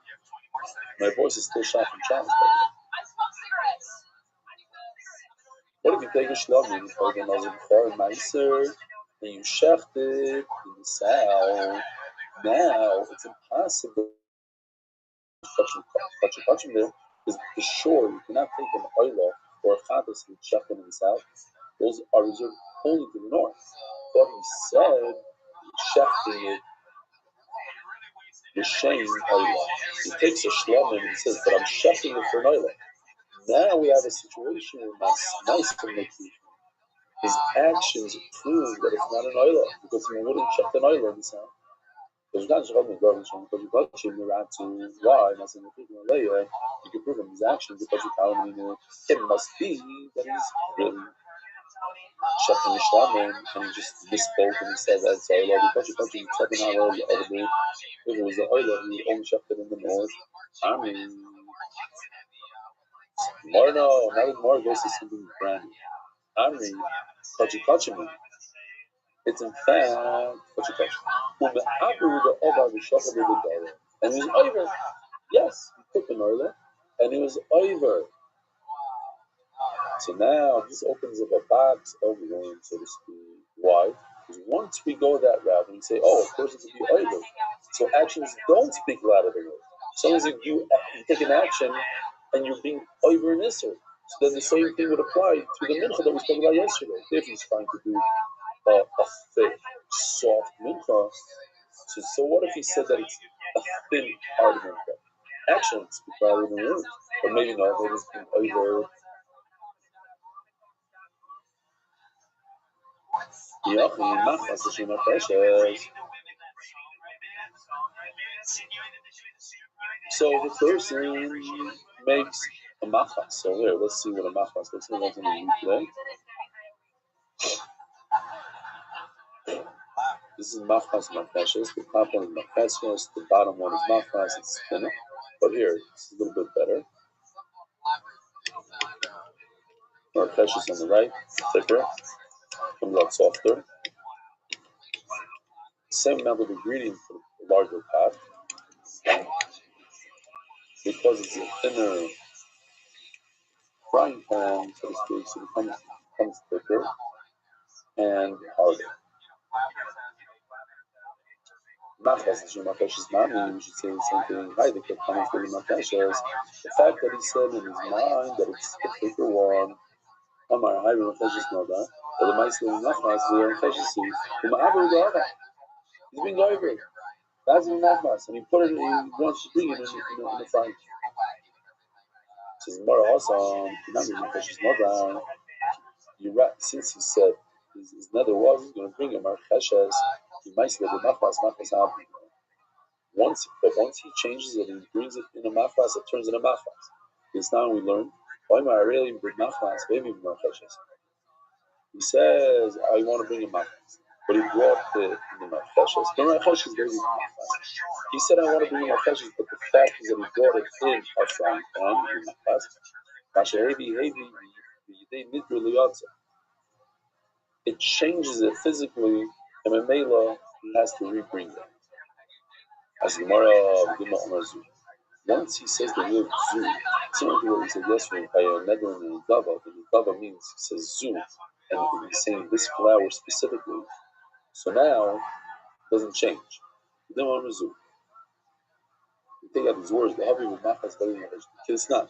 My voice is still sharp and challenged. What if you take a shlamim, you take another before meiser, and you shecht it in the south? Now it's impossible touching there, because for sure you cannot take an oila or a chatas and shecht it in the south. Those are reserved only to the north. But he said shechting it the shame oila. He takes a shlamim and he says, but I'm shechting it for an oila. Now we have a situation where nice community. His actions prove that it's not an oila, because he wouldn't check an oila in the sound. There's not just one garbage because you got him around to why, and as in the layer, you can prove him his actions because you tell him it must be that he's really checking the shlamim and he just misspoke and he said that it's oila because you got him checking out oila over there. If it was the oila, he would only check it in the north. I mean, more no, now more goes to something brand new. I mean, kachim. It's in fact kachim. And he was over. Yes, he took an oiler, and he was over. So now this opens up a box of room, so to speak. Why? Because once we go that route, we say, oh, of course it could be over. So actions don't speak louder than words. So as if you take an action and you're being over in Isser. So then the same thing would apply to the mincha that we spoke about yesterday. If he's trying to do a thick, soft mincha, so what if he said that it's a thin, hard mincha? Actions speak louder than words. But maybe no, maybe it's being over. So the person makes a machas. So here, let's see what a machas looks like in the replay. This is machas machashes. The top one is machashes. The bottom one is machas. It's thinner. But here, it's a little bit better. Machashes on the right, thicker. Comes out softer. Same amount of ingredients for the larger pot. Because it's a thinner frying pan, so to speak, so it becomes thicker and harder. Machas is machashes mami. We should say the same thing. Hi, the comments for the machashes. The fact that he said in his mind that it's the thicker one, Amar Hayr Mecheshes Noda, or the Meister Nachmas, the Mecheshes, Uma'abu Gava. He's been over. That's in Nachmas, and he put it, he wants to bring it in the front. Says Mara also, Mecheshes Noda. You're right, since he said his nether was going to bring him Mecheshes, he might say the Nachmas Abu. Once he changes it, he brings it in a mafras, it turns into a mafras. Because now we learn, why am I really with mafras, maybe mafras? He says, I want to bring a mafras. But he brought the mafras. The mafras is very mafras. He said, I want to bring a mafras, but the fact is that he brought it in a frying pan, in mafras. It changes it physically, and a mela, he has to rebring it. As the Gemara, once he says the word zu, similar to what we said yesterday, by a nether and a dava, the dava means he says zu, and he's saying this flower specifically. So now it doesn't change. The Gemara zu. You take out these words, the havi with machas, it's not.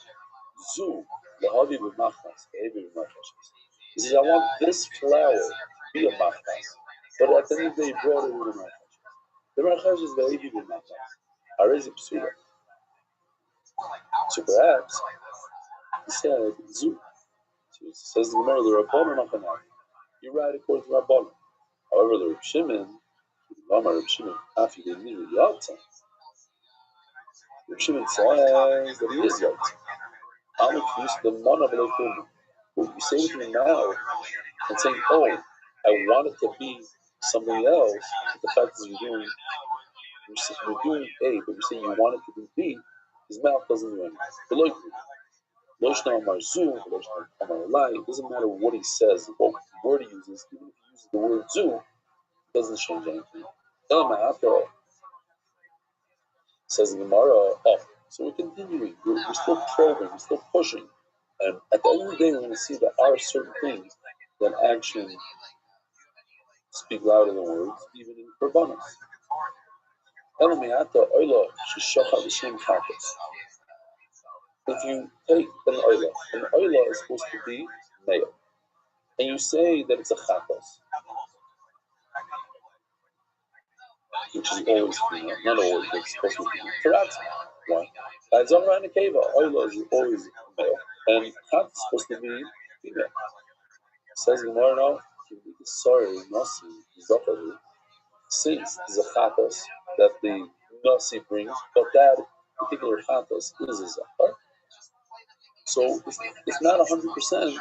Zu, the havi with machas, the havi with machas. He says, I want this flower to be a machas, but at the end of the day, he brought it with a machas. The machas is the havi with machas. Arezi psula. So perhaps he said zu. So it says the Gemara, the Rabbanon Machanai. You're right according to Rabbanon. However, the Reb Shimon, Reb Shimon, after the Niri Yalta, Reb Shimon says that he is Yalta. I'm accused of the man of Elohim. What you say to me now and saying, oh, I want it to be something else, but the fact is you're doing A, but you're saying you want it to be B, his mouth doesn't do anything. It doesn't matter what he says, what word he uses, even if he uses the word zu, it doesn't change anything. Says the Gemara, oh, so we're continuing, we're still probing, we're still pushing. And at the end of the day, we're going to see there are certain things that actually speak louder than words, even in Korbanos. If you take an oila is supposed to be male, and you say that it's a chatos, which is always female, not always, but it's supposed to be female. Perhaps why? By Zomra and Akeva, oila is always male, and chatos is supposed to be female. Says Gemara now, sorry, Nasi, Zopari, since there's a chatos that the Nasi brings, but that particular chatos is a zachar. So it's not 100%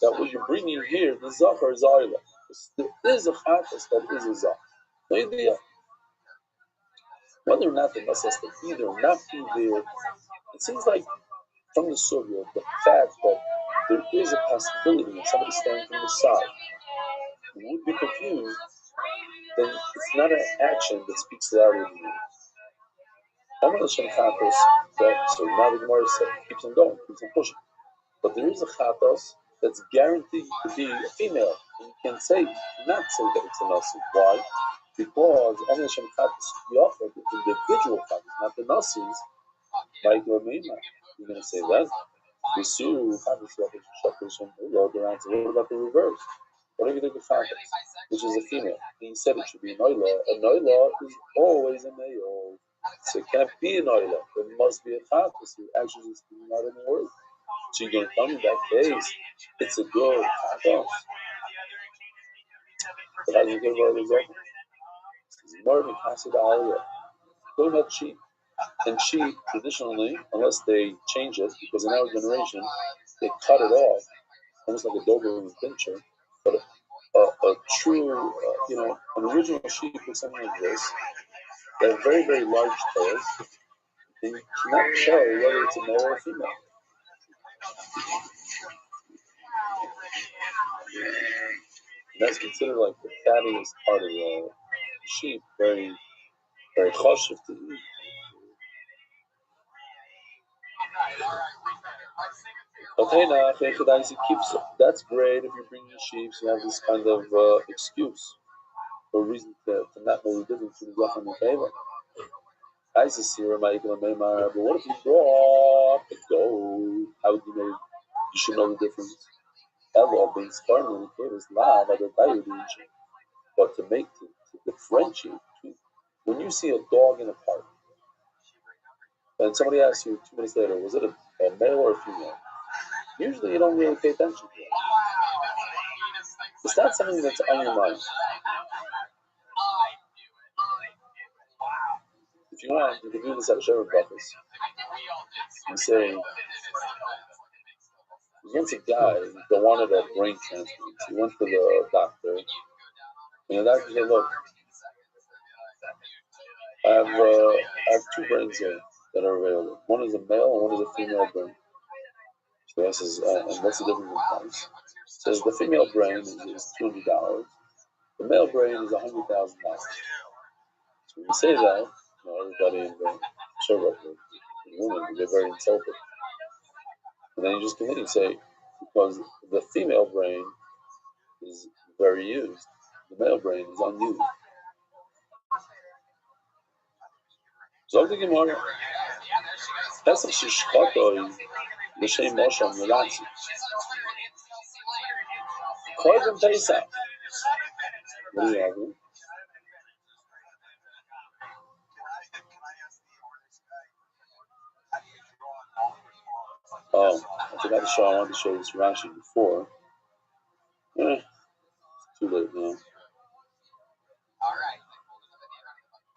that what you're bringing here, the zachar is oila. There is a chatos that is a zachar. No idea. Whether or not the Nasi has to either or not be there, it seems like from the Soviet, the fact that there is a possibility of somebody standing from the side who would be confused, then it's not an action that speaks louder than you. So now the Gemara keeps on going, keeps on pushing. But there is a chatos that's guaranteed to be a female. And you can not say that it's a nasi. Why? Because only Hashem chatos be offered the individual chatos, not the nasis. You're going to say that. What about the reverse? What if you take a chatos, which is a female, and you said it should be an oila? An oila is always a male. So it can't be an oila. It must be a chatos who actually is speaking out in the word. So you're going to tell me in that case, it's a good chatos. But how do you get about the example? It's more than passive aliyah. Talking about sheep. And sheep, traditionally, unless they change it, because in our generation, they cut it off, almost like a Doberman pincher. But a true, an original sheep with something like this, they have very, very large tails. And you cannot tell whether it's a male or a female. And that's considered like the fattiest part of the sheep, very, very choshev to eat. That's great if you're bringing sheep, so you have this kind of excuse or reason to not know the difference between the Zach and the Keva. But what if you brought a goat? How would you know? You should know the difference. Ella being scarlet is love at the but to differentiate between when you see a dog in a park and somebody asks you 2 minutes later, was it a male or a female? Usually you don't really pay attention to it. It's not something that's on your mind. If you want, you can do this at a Shabbat breakfast. You say, once a guy that wanted a brain transplant, he went to the doctor, and the doctor said, look, I have two brains here that are available. One is a male and one is a female brain. So he says, and what's the difference in price? He says the female brain is $200. The male brain is $100,000. So when you say that, everybody in the Shabbat, the women, get very insulted. And then you just continue to say, because the female brain is very used, the male brain is unused. Zog the Gemara, Pesach Shishkatoi, L'Shem Moshe Milatzi. Korban Pesach. What do you have? Oh, I forgot to show. I wanted to show this Rashi before. Too late now.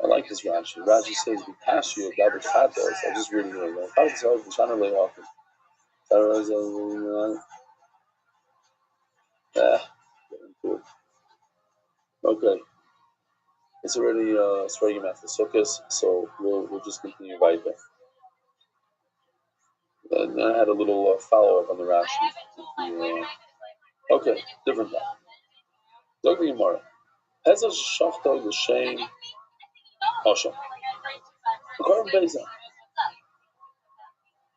I like this Rashi. Rashi says, "V'kashyu gaber chatos." I just read it here. Chatos is trying to lay off. Okay, it's already spraying after Sukkot, so we'll just continue right there. And I had a little follow up on the Rashi. Okay, different time. Look at the Gemara. Pesach Shachta L'Shem Hashem. Korban Pesach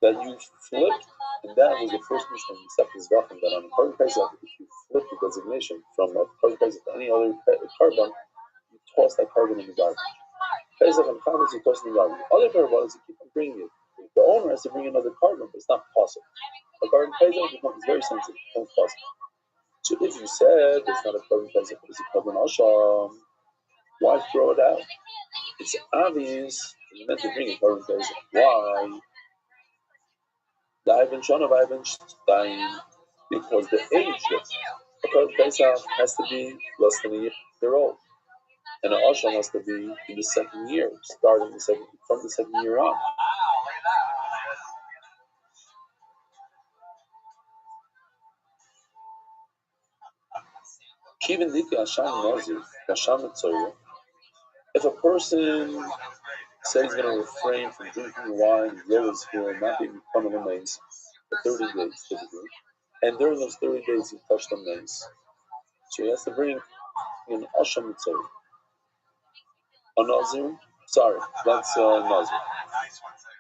that you flipped, and that was the first mission in Sefton's Gachim, that on Korban Pesach, if you flip the designation from a Korban Pesach to any other carbon, you toss that carbon in the garbage. Pesach and Chametz, you toss in the garbage. Other carbons, you keep on bringing it. The owner has to bring another carbon, but it's not possible. A Korban Pesach becomes very sensitive, it becomes possible. So if you said it's not a Korban Pesach, it's a Korban Hashem, why throw it out? It's obvious you meant to bring a Korban Pesach. Why? Because the age of Korban Pesach has to be less than a year old, and an Asham has to be in the second year, starting from the second year on. If a person says he's going to refrain from drinking wine, lows here, not being becoming a mace for 30 days typically, and during those 30 days he touched the mace, so he has to bring an Asham Mitzvah. A Nazir? Sorry, that's Nazir.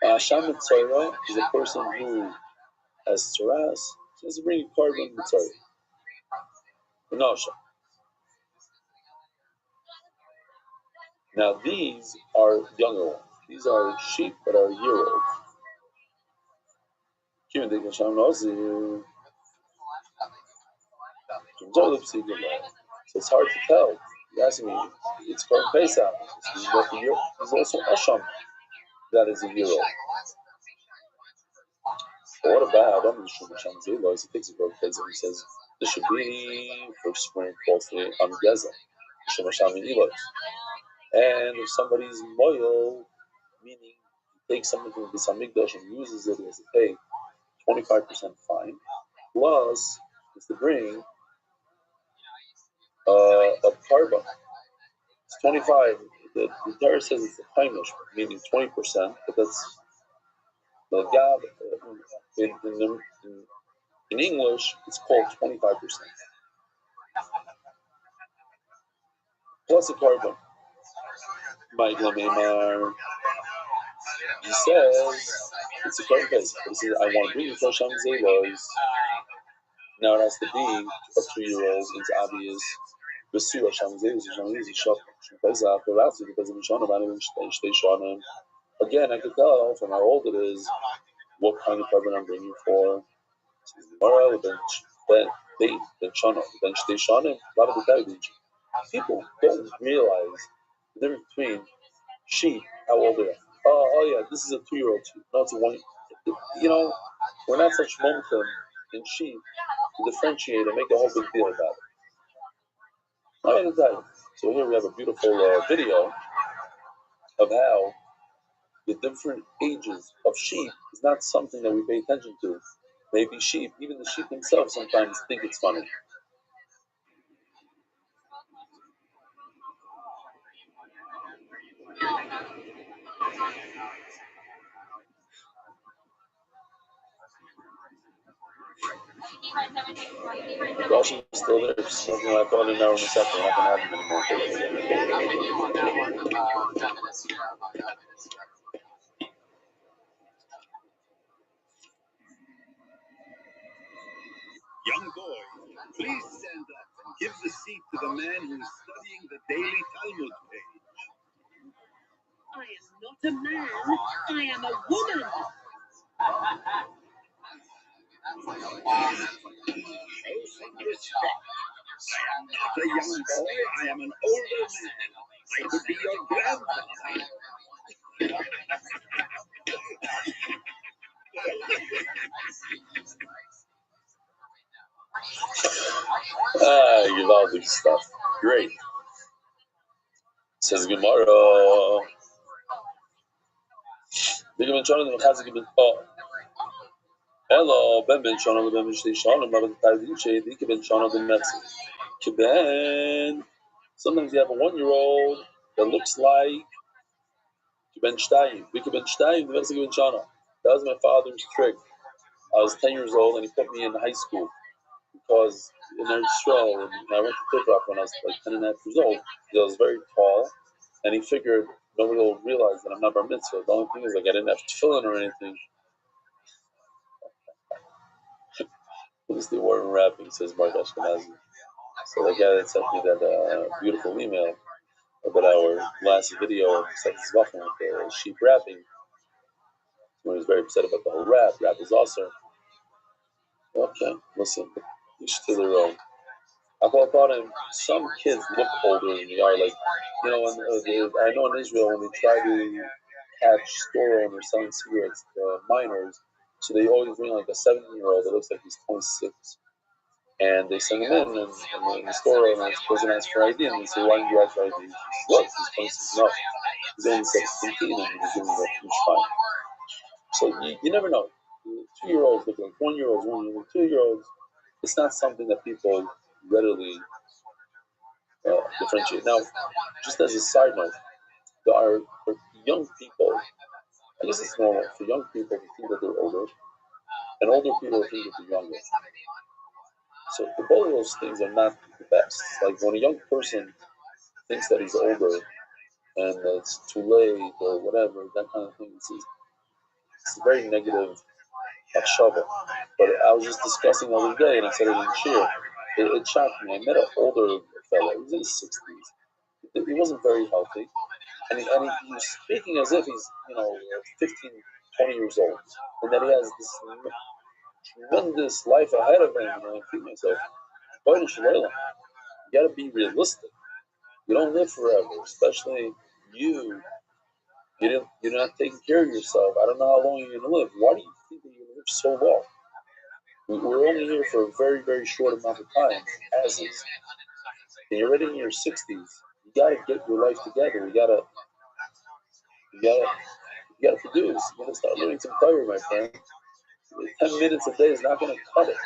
Asham Mitzvah is a person who has Tzaras, so he has to bring a Korban Mitzvah. No Asham. Now these are younger ones. These are sheep that are a year old. So it's hard to tell. You're asking me, it's Korban Pesach. He's also Asham that is a year old. But what about he takes a Korban Pesach and he says this should be for spring falsely on Geza. And if somebody's moil, meaning he takes something from the Samigdash and uses it as a pay, 25% fine, plus is to bring a carbon. It's 25. The Torah says it's a Haimish, meaning 20%, but that's the Gav in English. It's called 25%. Plus a carbon. Michael Neymar, he says it's a carbon base. He says, I want to bring you for Sham Zelos. Now it has to be a 2-year-old. It's obvious. Besu Sham Zelos, Sham Zelos, because of again, I could tell from how old it is what kind of carbon I'm bringing for. Beit, Ben Shana, Ben Shtei Shanim, a lot of the time, people don't realize the difference between sheep, how old they are. Oh yeah, this is a 2-year-old sheep. No, it's a 1. You know, we're not such mumchim in sheep to differentiate and make a whole big deal about it. I'm going to tell you. So here we have a beautiful video of how the different ages of sheep is not something that we pay attention to. Maybe sheep, even the sheep themselves, sometimes think it's funny. Rothschild is still there, smoking like all in our receptor. We're not going to have him anymore. Young boy, please stand up and give the seat to the man who is studying the daily Talmud page. I am not a man, I am a woman. Show some respect. I am not a young boy, I am an older man. I could be your grandfather. Givaldic stuff. Great. Says Gemara. Hello, Ben Shana, Ben Shana, Ben Tadiche, Dike Ben Shana, Ben Metzi. Kiben. Sometimes you have a 1-year-old that looks like Ben Stein. Dike Ben Stein, Ben Shana. That was my father's trick. I was 10 years old and he put me in high school because in Eretz Yisrael, and I went to Tivrach when I was like 10 and a half years old. I was very tall, and he figured nobody will realize that I'm not bar mitzvah. The only thing is, like, I didn't have tefillin or anything. At least they weren't rapping, says Mark Ashkenazi. So the guy that sent me that beautiful email about our last video of Seth's Waffen with the sheep rapping, when he was very upset about the whole rap. Rap is awesome. Okay, listen, each to their own. I thought about him. Some kids look older than they are. Like, you know, I know in Israel when they try to catch store owners selling cigarettes, minors, so they always bring like a 17-year-old that looks like he's 26, and they send him in, and the store owner doesn't ask for ID, and they say, "Why didn't you ask for ID?" He says, "Look, he's 26 enough. He's only 17, and he's giving a huge fine." So you never know. 2-year-olds look like 1-year-olds, 2-year-olds. It's not something that people readily differentiate. Now, just as a side note, for young people, I guess it's normal for young people to think that they're older, and older people to think that they're younger. So both of those things are not the best. Like when a young person thinks that he's older and that it's too late or whatever, that kind of thing, it's a very negative hachshava. But I was just discussing the other day, and I said it in cheer. It shocked me. I met an older fellow. He was in his 60s. He wasn't very healthy, and he was speaking as if he's 15, 20 years old, and that he has this tremendous life ahead of him. And I think to myself, boy, you got to be realistic. You don't live forever, especially you. You're not taking care of yourself. I don't know how long you're going to live. Why do you think that you're going to live so long? We're only here for a very, very short amount of time, as is. And you're already in your 60s. You got to get your life together. You got to produce. You got to start learning some Torah, my friend. 10 minutes a day is not going to cut it.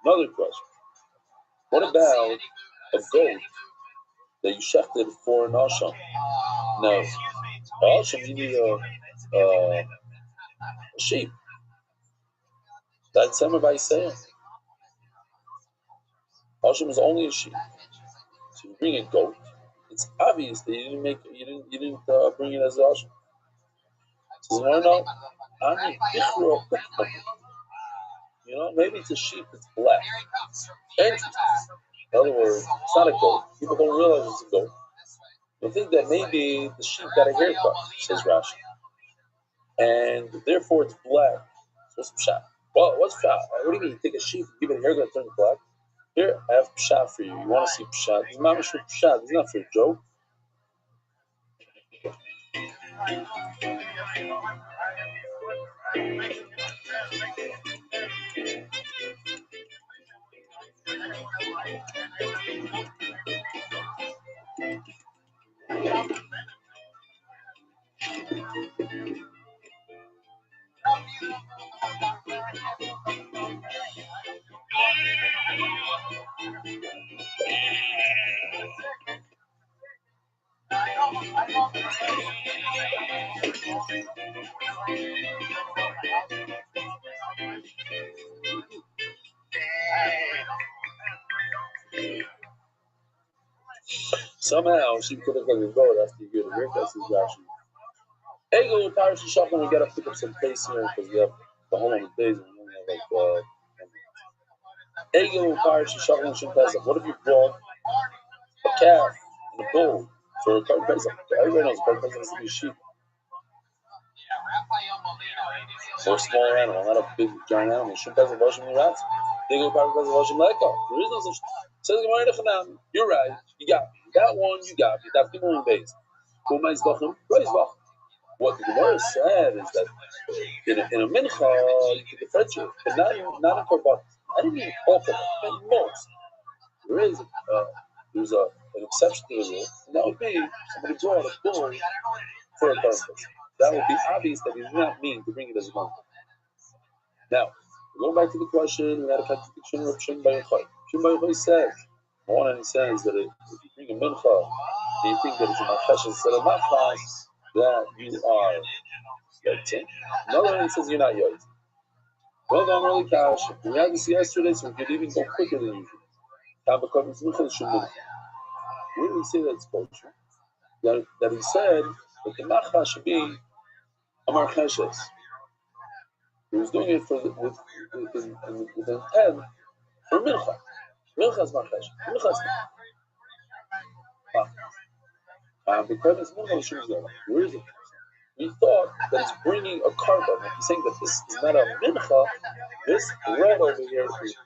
Another question. What about a goat that you shechted for an asham? Now, asham, you need a sheep. That's summer by saying. Asham is only a sheep. So you bring a goat. It's obvious that you didn't bring it as an asham. So why not? Maybe it's a sheep that's black. In other words, it's not a goat. People don't realize it's a goat. I think that maybe the sheep got a haircut, says Rashi, and therefore it's black. So what's pshat? Well, what's pshat? What do you mean? You take a sheep, give it a haircut, turn it black? Here, I have pshat for you. You want to see pshat? This is mamish for pshat. This is not for a joke. Somehow she could have got a goat after you get a haircut, says Rashi. Ego Parish Shachar, we gotta pick up some pace here because we have the whole of the days and we only have like Ego Parish Shachar and Shem Pesach. What if you brought a calf and a bull for a Kar Pesach? Everybody knows Kar Pesach has to be a sheep. Or a smaller animal, not a big giant animal. Shem Pesach Vashim Rats. Ego Parish Pesach Vashim Leko. There is no such thing. Says the Gemara Nechanam, you're right, you got me. That one you got me. That's the million days. What the Gemara said is that in a mincha you can differentiate, but not in korban. I didn't mean all korban, but most. There's an exception to the rule, and that would be somebody brought a bull for a korban. That would be obvious that he did not mean to bring it as a monk. Now, going back to the question, we had a contradiction of Shimon Bar Yochai. Shimon Bar Yochai says, one and he says that if you bring a mincha and you think that it's a machas instead of machas, that you are yotzing. Another one says you're not yotzing. Well, I'm really cash. We had this yesterday, so we could even go quicker than usual. Where did he say that it's kosher? That he said that the macha should be amar cheshes. He was doing it with intent for mincha. Mincha is mar cheshes. Mincha is because it's mincha l'shum zera. Where is it? We thought that it's bringing a carbon. Like he's saying that this is not a mincha, this red over here is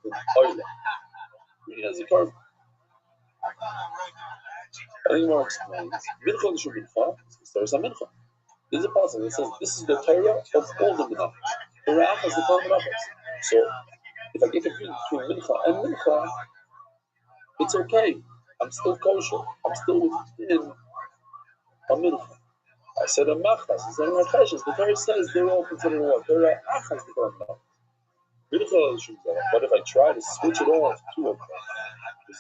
an oil. Reading as a carbon. I think more explains. Mincha l'shum mincha, there's a mincha. This is a passage that says this is the Torah of all the minachas. The Ra'ach is the Torah minachas. So if I get confused between mincha and mincha, it's okay. I'm still kosher. I'm still within a mincha. I said a machas, I said a machas. The Torah says they're all considered what? They're achas the Torah minachas. But if I try to switch it off to a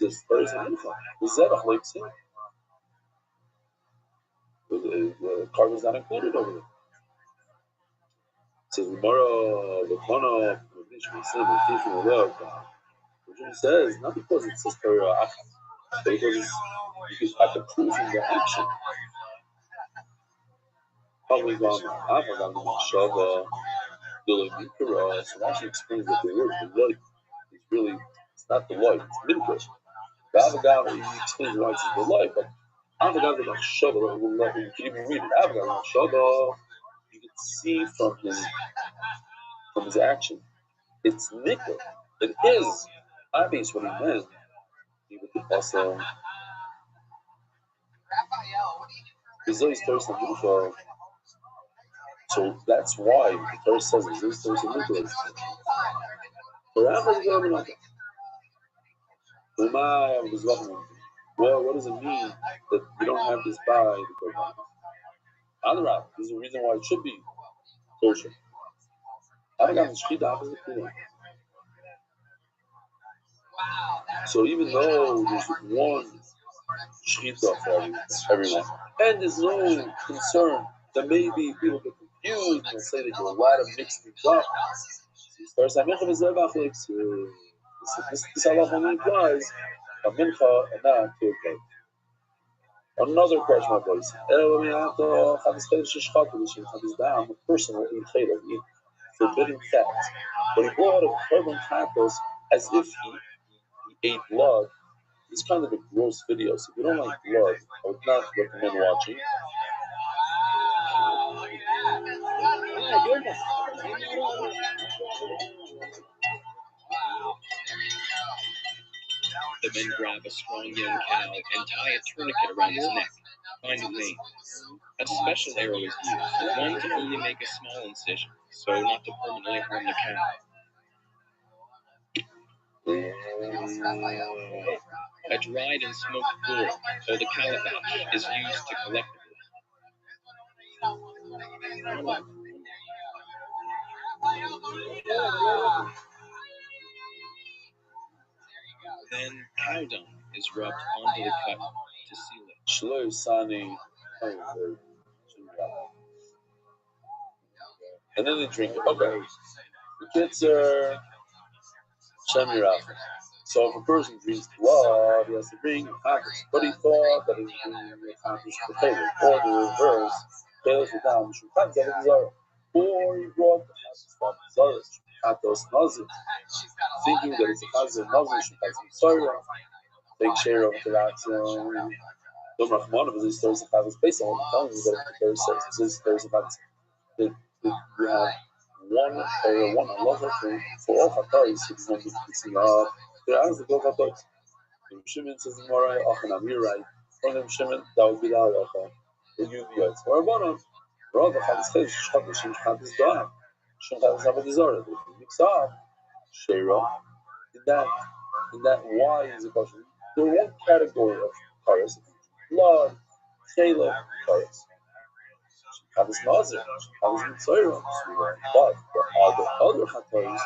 this Torah is a mincha. The zerach like sin. The carbon is not included over there. It says Gemara, the Kana, which says not because it says Torah, but because it's at the proof in the action. Probably gone. I've got the Shava, the Mikra. So Rashi explains that the word the light is really it's not the light, it's Mikra. The Avogado he explains why it's the light, but Avogado the Shava, you can even read it. Avogado the Shava, you can see from his action. It's Mikra. It is obvious what he meant. He would also. So that's why the Torah says this Torah is nuclear. Well, what does it mean that you don't have this by the Torah? Anurab, this is the reason why it should be kosher. So even though there's one shechita for everyone, and there's no concern that maybe people get confused and say that you're allowed to mix things up. This halach only implies a mincha and not to a cake. Another question, my boys. A person will eat chayla, eat forbidden fat, but he brought a carbon tacos as if he ate blood. It's kind of a gross video, so if you don't like blood, I would not recommend watching. The men grab a strong young cow and tie a tourniquet around his neck, kind of vein. A special arrow is used, one to only make a small incision, so not to permanently harm the cow. A dried and smoked bull, called a calabash, is used to collect the blood. Then cow dung is rubbed onto the cut to seal it. Shloy Sani. And then they drink it. Okay. The kids are Shemirach. So if a person drinks blood, he has to bring Chavis. But he thought that he was bringing Chavis for Taylor. Or the reverse, Taylor for down, Shulchan David Zara. Or he brought the Chavis from Zara, Chatos Nazir. Thinking that it's a Chavis Nazir, Shulchan Zara. Take share of the Ratzon. Dom Rachmanov is stories of Chavis based on telling you that the story says stories of Chavis. That you have one halacha for all chataris, it's not mixing up. There are the chataris. The Shimon says in Gemara, "Achanam, you're right." From the Shimon, that would be the halacha. The Yudiyot. For Rabbanon, rather chavis chesh, chavis shem chavis dam, shem chavis avodizora. If you mix up sheira, in that why is a question. There are one category of taris: blood, chayla, taris. Chavis nazir, chavis mitzayra. But there are the other chataris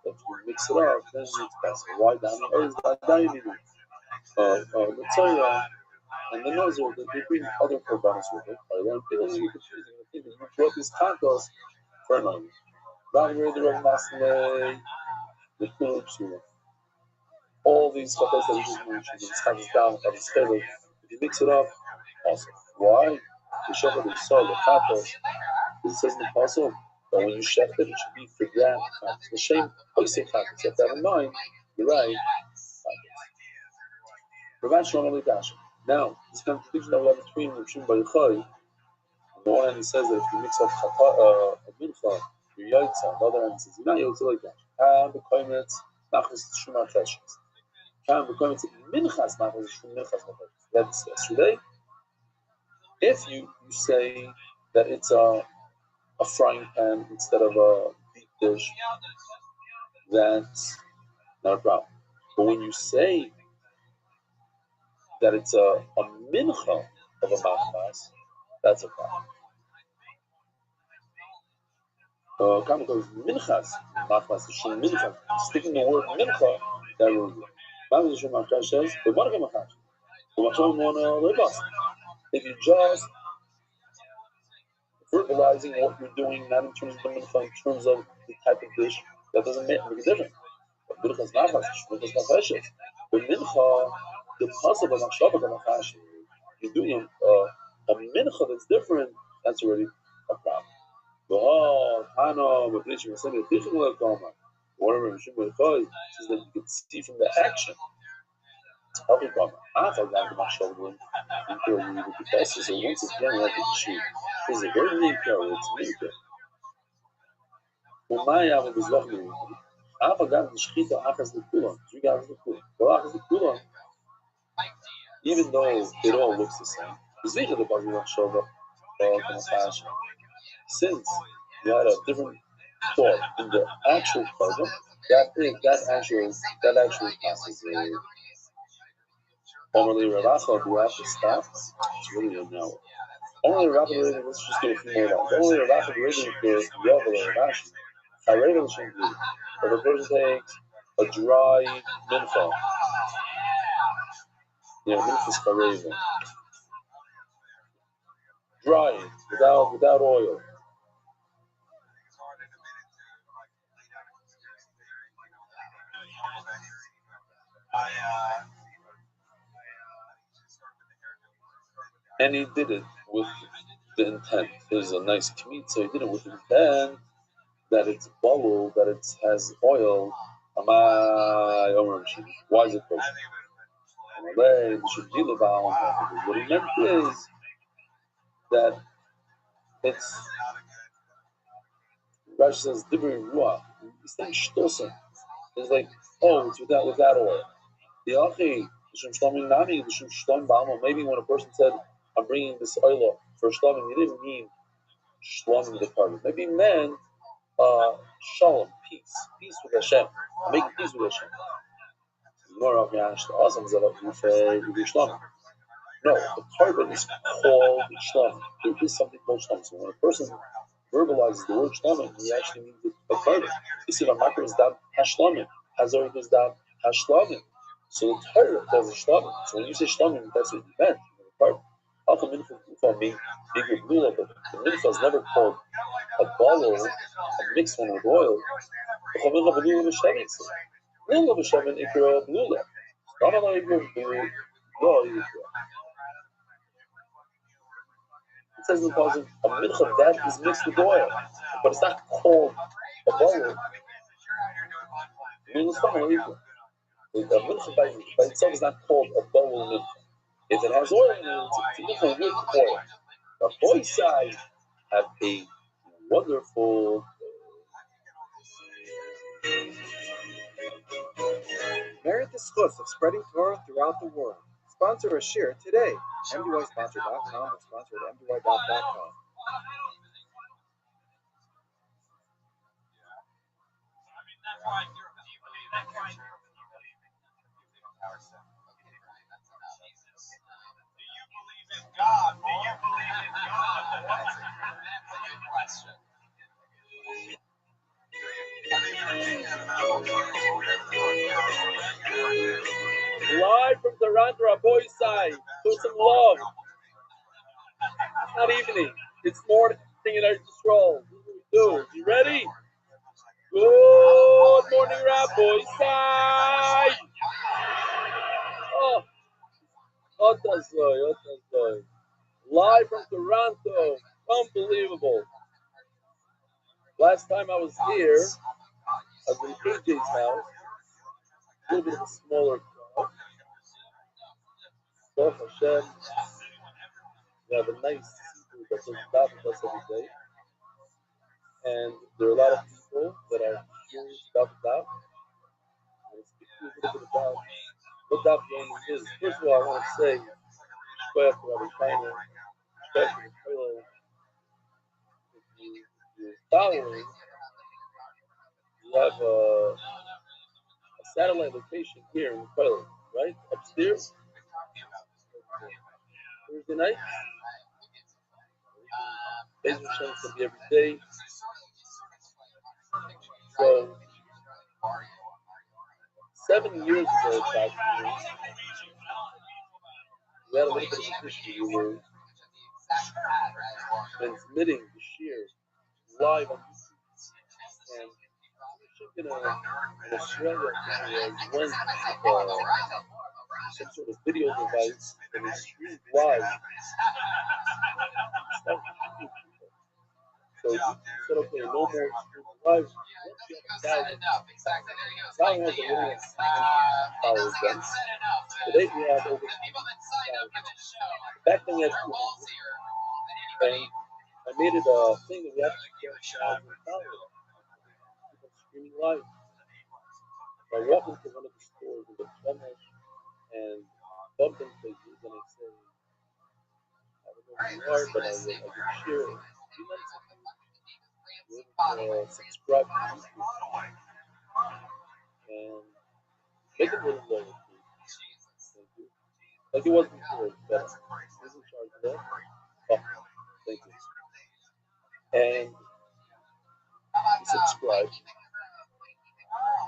that you mix it up, then it's possible. Why down the earth that daily mitzayra and the nazir that they bring other korbanos with it. Then people will be confusing and thinking you brought these kantos for an army. Rabbi Rothschild, the Kulub. All these chataris that we just mentioned, it's chavis down, chavis chayla. If you mix it up, awesome. Why? The shepherd is saw the chatos. It says in the puzzle that when you shepherd, it should be for that chatos. The shame, poisek chatos. You have to have in mind, you're right. Now, this contradiction that we have between Rishon Bar Yochai, on the one hand he says that if you mix up a mincha, you're yaitza. On the other hand he says you're not yaitza like that. Kam b'koimetz machmas shuma cheshes. Kam b'koimetz minchas machmas shuma minchas machmas. That's yesterday. If you say that it's a frying pan instead of a deep dish, that's not a problem. But when you say that it's a mincha of a machmas, that's a problem. Goes minchas, machmas, minchas. Sticking the word mincha, that rules it. Machmas machmas says, but what about machmas? If you just verbalizing what you're doing, not in terms of the mincha, in terms of the type of dish, that doesn't make a difference. But minchas machmas, minchas machmas. But mincha, the possible machshava machmas, you're doing a mincha that's different, that's already a problem. Whatever Rishon says that you can see from the action. It's probably problem. I thought that was struggling until we would be tested. So once again, we have to shoot. This is a very main power. It's main. When my Yahweh is lovely, I forgot the Shechita Achas the Kulan. You guys the Kulan. Well, Achas the Kulan, even though it all looks the same, the Zvicha the Bagi Machshava, since you had a different thought in the actual program, that actually passes the Only Ravachal, do you have to stop? It's really a no. Only Ravachal, let's just do a few more lines. Only Ravachal reading for Yovel or Rashi. I read it should be. If a person takes a dry mincha, mincha's kareven, dry it without oil. And he did it with the intent. There's a nice kmitz, so he did it with the intent that it's bubble, that it has oil. Why is it kosher? What he meant is that it's Rashi says Dibri Ruach. He's saying Shtosim. It's like, oh, it's without oil. The Achi, maybe when a person said, I'm bringing this oil for Shlamim, he didn't mean Shlamim the carbon. Maybe he meant Shalom, peace with Hashem. I'm making peace with Hashem. No, the carbon is called Shlamim. There is something called Shlamim. So when a person verbalizes the word Shlamim, he actually means a carbon. You see, Makar is that Hashlamim. Hazor is that Hashlamim. So the Torah calls it Shlamim. So when you say Shlamim, that's what you meant. But the mincha is never called a bottle, a mixed one with oil. It says in the Pasuk, a mincha that is mixed with oil, but it's not called a bottle. The mincha by itself is not called a bowl mincha. If it has oil in it, it's a mincha with oil. The boy side have a wonderful Merit the schus of spreading Torah throughout the world. Sponsor a share today. MDYsponsor.com or sponsor at MDY.com. Live from Toronto, our boy side. Put some love. It's not evening. It's morning in our stroll. Dude, you ready? Good morning, Rabbi side. Oh, Otazoy. Live from Toronto. Unbelievable. Last time I was here, I was in KJ's house. A little bit of a smaller crowd. Baruch Hashem. We have a nice seafood that goes down with us every day. And there are a lot of people that are curious about that. And speak to you a little bit about what that learning is. First of all, I want to say, Shkoyach to Rabbi Feiner, Shkoyach to the Kollel. If you're following, you have a satellite location here in the Kollel, right? Upstairs. Thursday night. Facebook shows can be every day. So 7 years ago, approximately, we had a little bit of an issue. We were transmitting the shear live on YouTube. And in Australia, was went some sort of video device and we streamed live. So we said, okay, no more streaming live. Once you have 1,000, now we have the million followers then. Today we have over 2,000. Back then we had 200. And I made it a thing that we have to get 1,000 followers. People streaming live. I walk into one of the stores in the Flemish and bump into places and I say, I don't know who you are, but I can share it. Subscribe to YouTube and make it a little lower, please. Thank you. Like it was before, but who's in charge of that? Oh, thank you. And subscribe.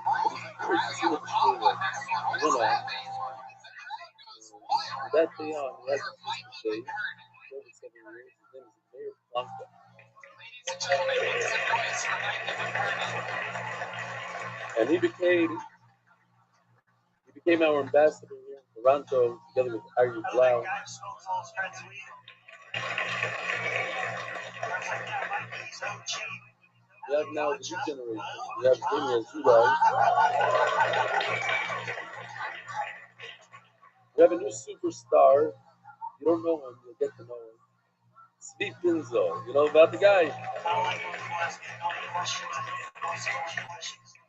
But it's curious to see what the show was. Went on. From that day on, he has a sister say, over 7 years, his name is Mayor Blanca. And he became our ambassador here in Toronto, together with Ari Blau. We have now the new generation. We have Daniel Zudai. We have a new superstar. You don't know him, you'll get to know him. Steve Pinzo. You know about the guy?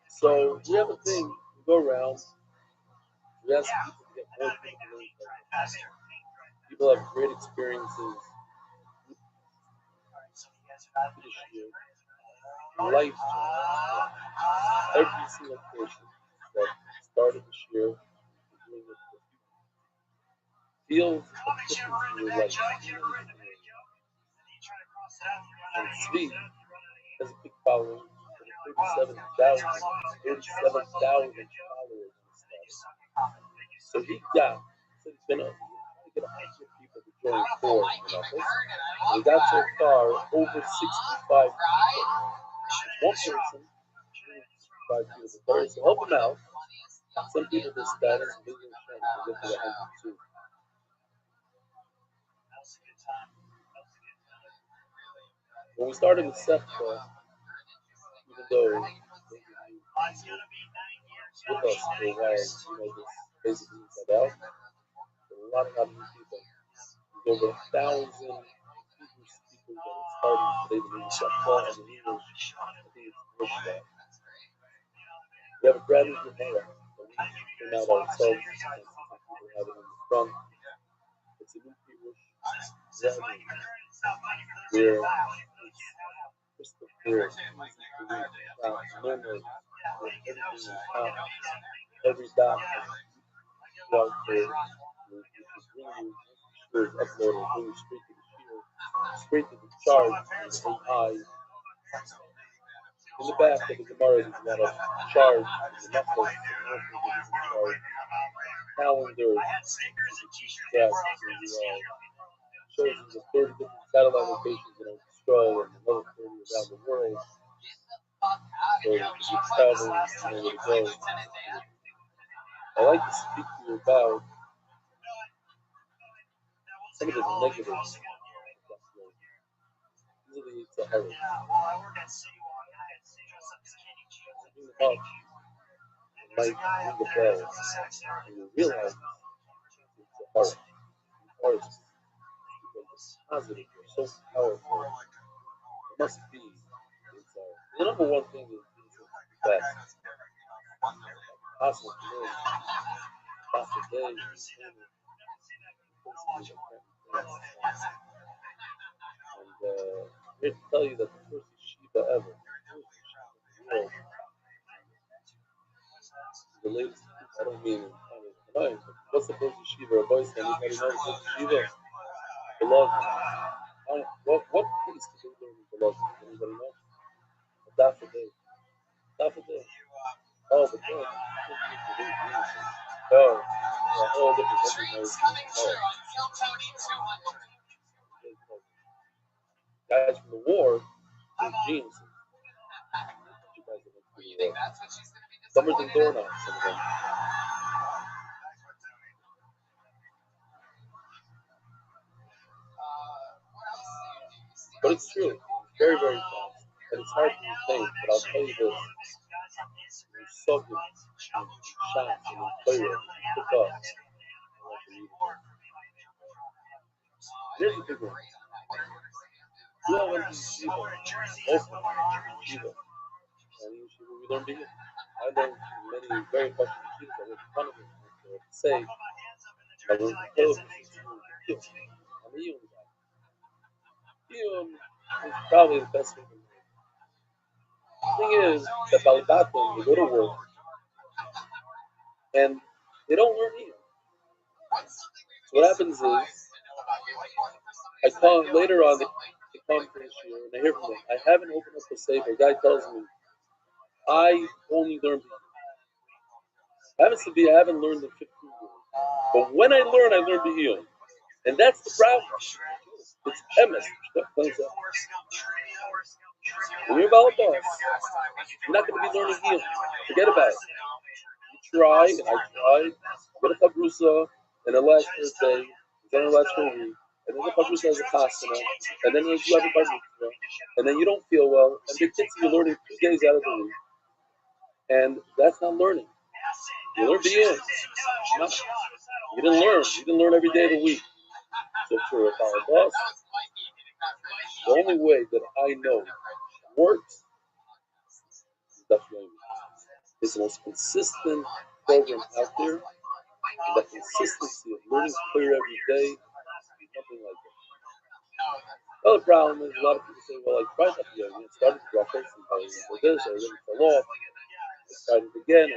So we have a thing. We go around. We ask people to get more people to learn. People have great experiences this year. Life changing. Every single person that started this year is doing it feels a difference in your life. And Svi has a big following. 37,000 followers on his status. So he's been trying to get 100 people to join Ford in office. We got so far over 65 people. One person, 65 people. So help him out. Some people this status and they're trying to get to the 100 too. When we started with Seth, even though with us for a while, this basically inside out, there were a lot of new people. There's over 1,000 Hebrew speakers that are starting today to read Shafar and the English. I think it's great that. We have a brand new Gemara that we came out ourselves, and some people have it in the front. It's a new Hebrew brand new, where it's crystal clear, easy to read, no noise, everything is out, every dot throughout there. You can bring your shirt uploaded, bring you straight to the shield, straight to the chart, and AI. In the back of the Gemara, there's a lot of charts, and the knuckles, calendar, tracks, shows you the 30 different satellite locations in Australia and another 30 around the world. So if you're traveling, you know where to go. I like to speak to you about some of the negatives. Usually it's a hurry. Bring them up. It might ring the bell. And you realize it's a hurry. Because it's positive, you're so powerful. It must be inside. The number one thing is that positive feeling. That's the day. And I'm here to tell you that the first yeshiva ever, the latest, I don't mean in tonight, but what's the first yeshiva? Rabbi Rothschild, anybody know the first yeshiva? Beloved. What piece did they learn in Beloved? Anybody know? Daffodil. Daffodil. Oh, but no. Oh, a whole different guys from the war, they're geniuses. Some are the doorknobs, some of them. But it's true. It's very, very fast. And it's hard to retain, but I'll tell you this. You're soaking in shots and in prayer, you pick up. Here's the big one. You all went to Yeshiva. Most of them Yeshiva. And Yeshiva, we learned to I learned many very fucking Yeshivas that were in front of me. They would say, I learned to kill. I'm a Yom guy. Yom is probably the best thing to do. The thing is that Balibatim, they go to work and they don't learn Yom. So what happens is, I call later on, they come this year and I hear from them, I haven't opened up the safe. A guy tells me, I only learned Yom. I haven't learned the 15 years. But when I learn the Yom. And that's the problem. It's emes. When you're about a boss, you're not going to be learning Yom. Forget about it. You try, and I tried. Get a Chabrusa, and the last Thursday, then the last week, and then the Chabrusa has a Chasana, and then you have a Bar Mitzvah, and then you don't feel well, and the kids you're learning 2 days out of the week. And that's not learning. You learn the Yom. You didn't learn. You didn't learn every day of the week. So for a boss, the only way that I know works is definitely it's the most consistent program out there. And that consistency of learning clear every day is nothing like that. The other problem is a lot of people say, well, I tried that today. I started to drop this and I did this, I really fell off. I tried it again,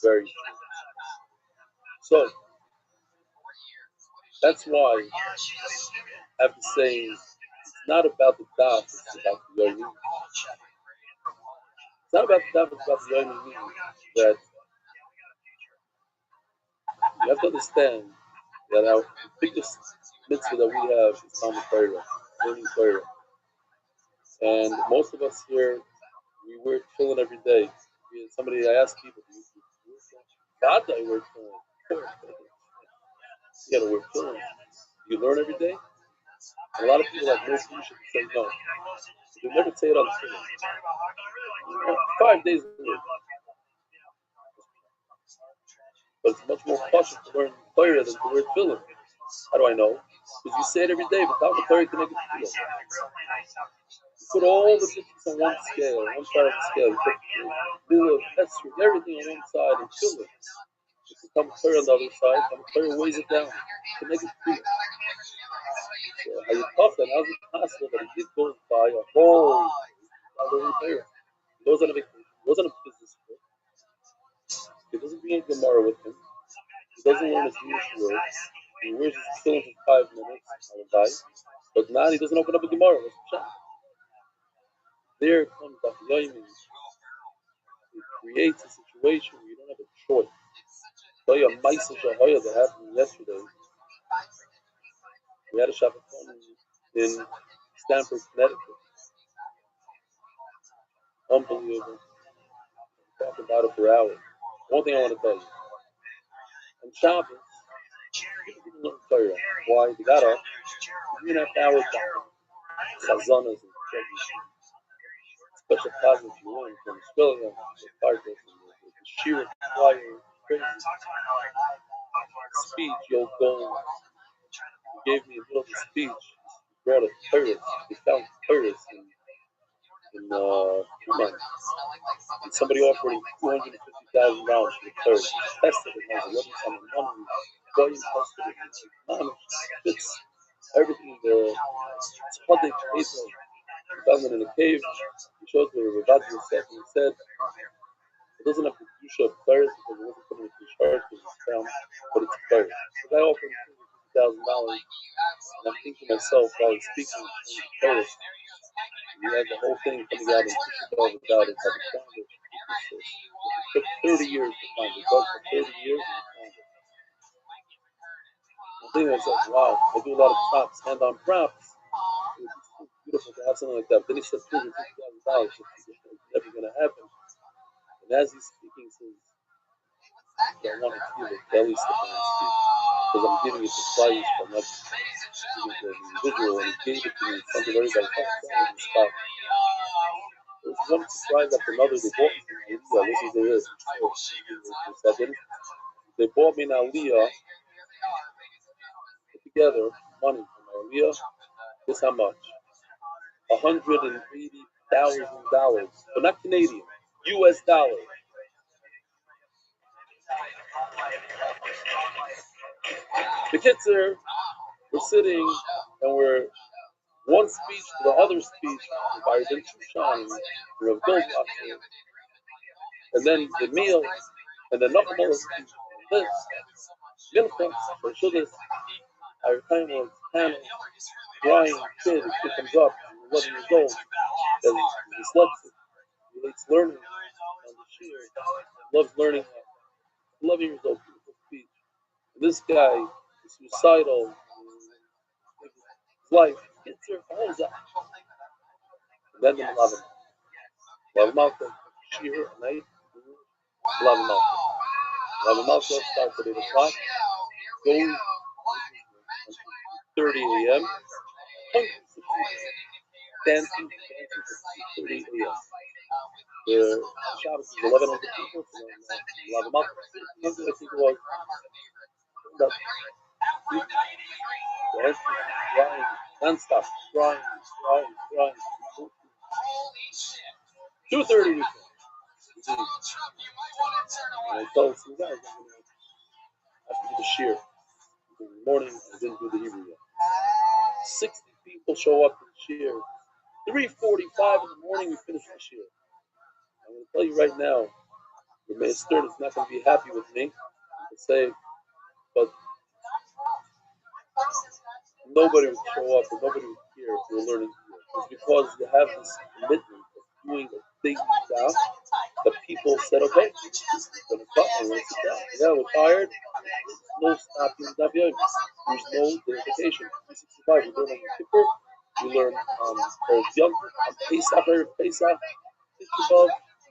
Very true. So that's why I have to say it's not about the daf, it's about the yomi. It's not about the daf, it's about the yomi, meaning that you have to understand that our biggest mitzvah that we have is Talmud Torah, learning Torah. And most of us here, we wear tefillin every day. Somebody, I ask people, do you wear tefillin? God, I wear tefillin. You gotta wear tefillin. You learn every day? And a lot of people have no solution to say no. You never say it on tefillin. 5 days a week. But it's much more cautious to learn Torah than to wear tefillin. How do I know? Because you say it every day, but Talmud Torah can make it feel. You put all the pictures on one scale, on one side of the scale. You put Lulav, Esrog, everything on one side and fill it. If you come Torah on the other side, Talmud Torah weighs it down to make it feel. So how you talk that, how's it possible that a kid goes by a whole other Torah? He goes on a vacation, he goes on a business trip. He doesn't bring a Gemara with him. He doesn't learn his Jewish words. He wears his tefillin for 5 minutes, but now he doesn't open up a Gemara. What's the shot? There comes the Yomi. It creates a situation where you don't have a choice. I'll tell you a Maisa Shahaya that happened yesterday. We had a Shabbaton in Stamford, Connecticut. Unbelievable. Talk about it for hours. One thing I want to tell you. On Shabbos, people didn't learn Torah. Why? They got up 3.5 hours down. Chazanas and special classes you learn from Australia, the Tarkus, the Shira choir, crazy speech, you'll go. He gave me a little speech. He brought a Torah. He found Torah in Kuman. And somebody offered him $250,000 for the Torah. He tested it. It wasn't some money. Goyim tested it. It's everything there. It's Chodesh April. He found it in a cave. He showed me what Rabbi said. He said, it doesn't have the Kedusha of Torah because it wasn't coming to his heart because it's found, but it's Torah. So I offered him $250,000, and I'm thinking to myself while he's speaking in Torah, he had the whole thing coming out and pushing it all about it, how he found it. It took 30 years to find it. It took 30 years to find it. I'm thinking to myself, wow, I do a lot of props, hand-on props. It would be so beautiful to have something like that. But then he said $250,000. It's never going to happen. And as he's speaking, he says, I want to feel the belly step on his speech. Because I'm giving it to Christ, I'm not giving it to an individual. And he gave it to me. Something everybody talks about in the spot. There was one surprise after another. They bought me an Aliyah. Listen to this. They bought me an Aliyah. Put together money for my Aliyah. Guess how much? $180,000. But not Canadian. US dollars. The kids are, we're sitting and we're one speech to the other speech by Ben Shushan, Rav Goldwasser, and then the meal, and then Nachmal speech, this, Mincha, for Shudas, our time was panel, crying kid comes up, 11 years old, and he's dyslexic, he likes learning on the shir, loves learning, 11 years old, beautiful speech. And this guy is suicidal, his life, kids are all that. And then the Malav Malka, shir, at night, Malav Malka. Malav Malka starts at 8 o'clock, goes 30 a.m., dancing to 30 a.m. The Shabbos is 1,100 people, so Malav Malka, I think it was That crying, non-stop, crying. 2:30 we finish. And I told some guys I'm gonna have to do the shear. In the morning I didn't do the Hebrew yet. 60 people show up to the shear. 3:45 in the morning we finish the shear. I'm gonna tell you right now, the Mayor Stern is not gonna be happy with me. To say, but nobody would show up and nobody would care if we were learning here. It's because you have this commitment of doing a big job that people said, okay, we're going to cut and let's sit down. Yeah, we're tired. There's no stopping the Daf Yomi. There's no dedication. 365, we learn on Kippur. We learn Erev Yom, on Pesach, Erev Pesach, Tisha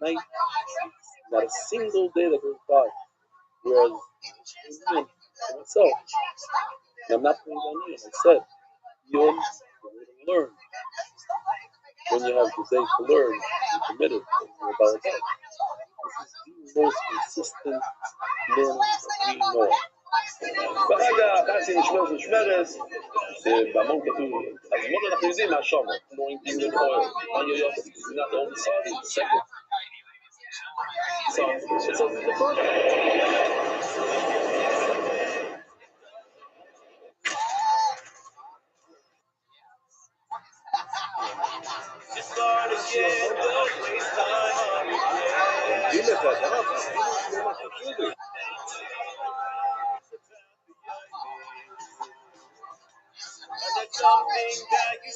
night. Not a single day that goes by. Whereas, for myself, and I'm not putting down Yom, I said, Yom, you're going to learn. When you have the day to learn, you're committed, and you're about it. This is the most consistent learning that we know. ברגע קצין שמרס ושמרס, שבמון כתוב, אז מאוד אנחנו יודעים מה שמה, כמו in the oil, on your yoke, it's not the only side, it's the second. So the first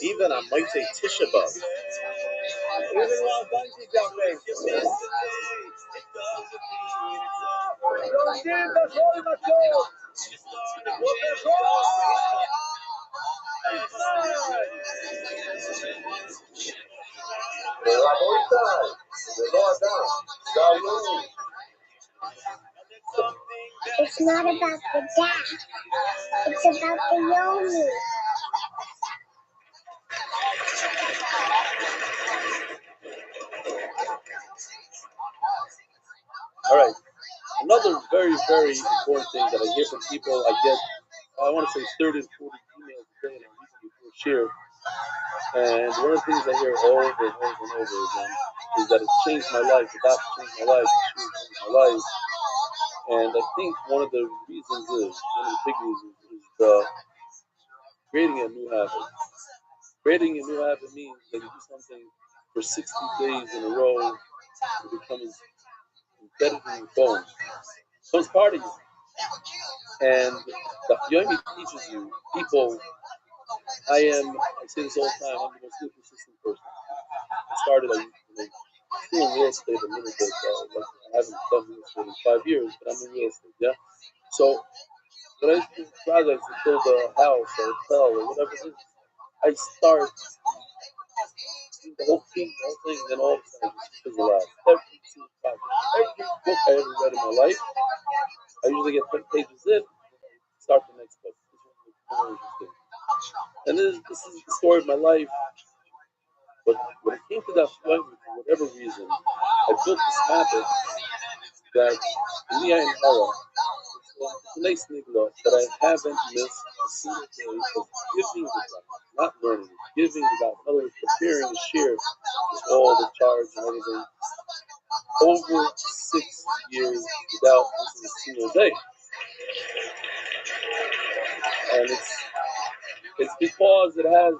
Even I might say Tisha B'Av. Even while bungee jumping. It's not about the dash. It's about the yomi. All right. Another very, very important thing that I hear from people, I want to say 30 to 40 emails a day and a week before share. And one of the things I hear over and over and over again is that it changed my life, the doctor changed my life, the shoe changed my life. And I think one of the big reasons is creating a new habit. Creating a new habit means that you do something for 60 days in a row, it becomes embedded in your bones. So it's part of you. And the Yomi teaches you, people, I say this all the time, I'm the most inconsistent person. I started still in real estate a little bit. I haven't done real estate in 5 years, but I'm in real estate, yeah? So when I do projects to build a house or a hotel or whatever it is, I start the whole thing, and then all of a sudden it just fizzles out. Every single project, every book I ever read in my life, I usually get 10 pages in, start the next book. This one was more interesting. And this is the story of my life. But when it came to that point, for whatever reason, I built this habit that Leah and Hara, it's a nice nigla that I haven't missed a single day of giving the God, not learning, giving the God, in other words, preparing to share with all the charge and everything, over 6 years without missing a single day. And it's because it has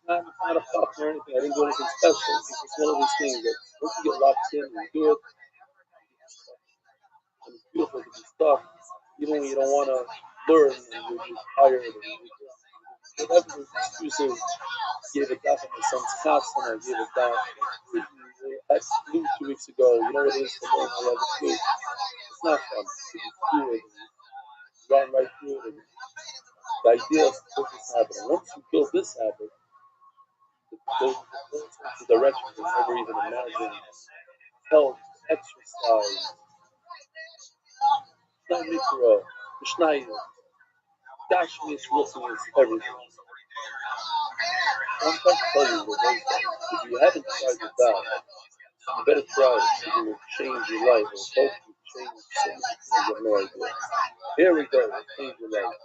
it's not a pop or anything. I didn't do anything special. It's just one of these things that once you get locked in and you do it, and it's beautiful to be stuck, even when you don't want to learn and you're just tired and whatever the excuses. Gave it back on my son's house and I gave it back. I flew 2 weeks ago. You know what it is to learn I love the food. It's not fun. You just do it and you run right through it. And the idea is to build this habit. And once you build this habit, it goes into directions you never even imagined. Health, exercise, mikro, Mishnayos, Gashmius, Wilson's, everything. I'm trying to tell you the way if you haven't tried this out, you better try it. It will change your life. It will help you change so many things, you have no idea. Here we go, change your life.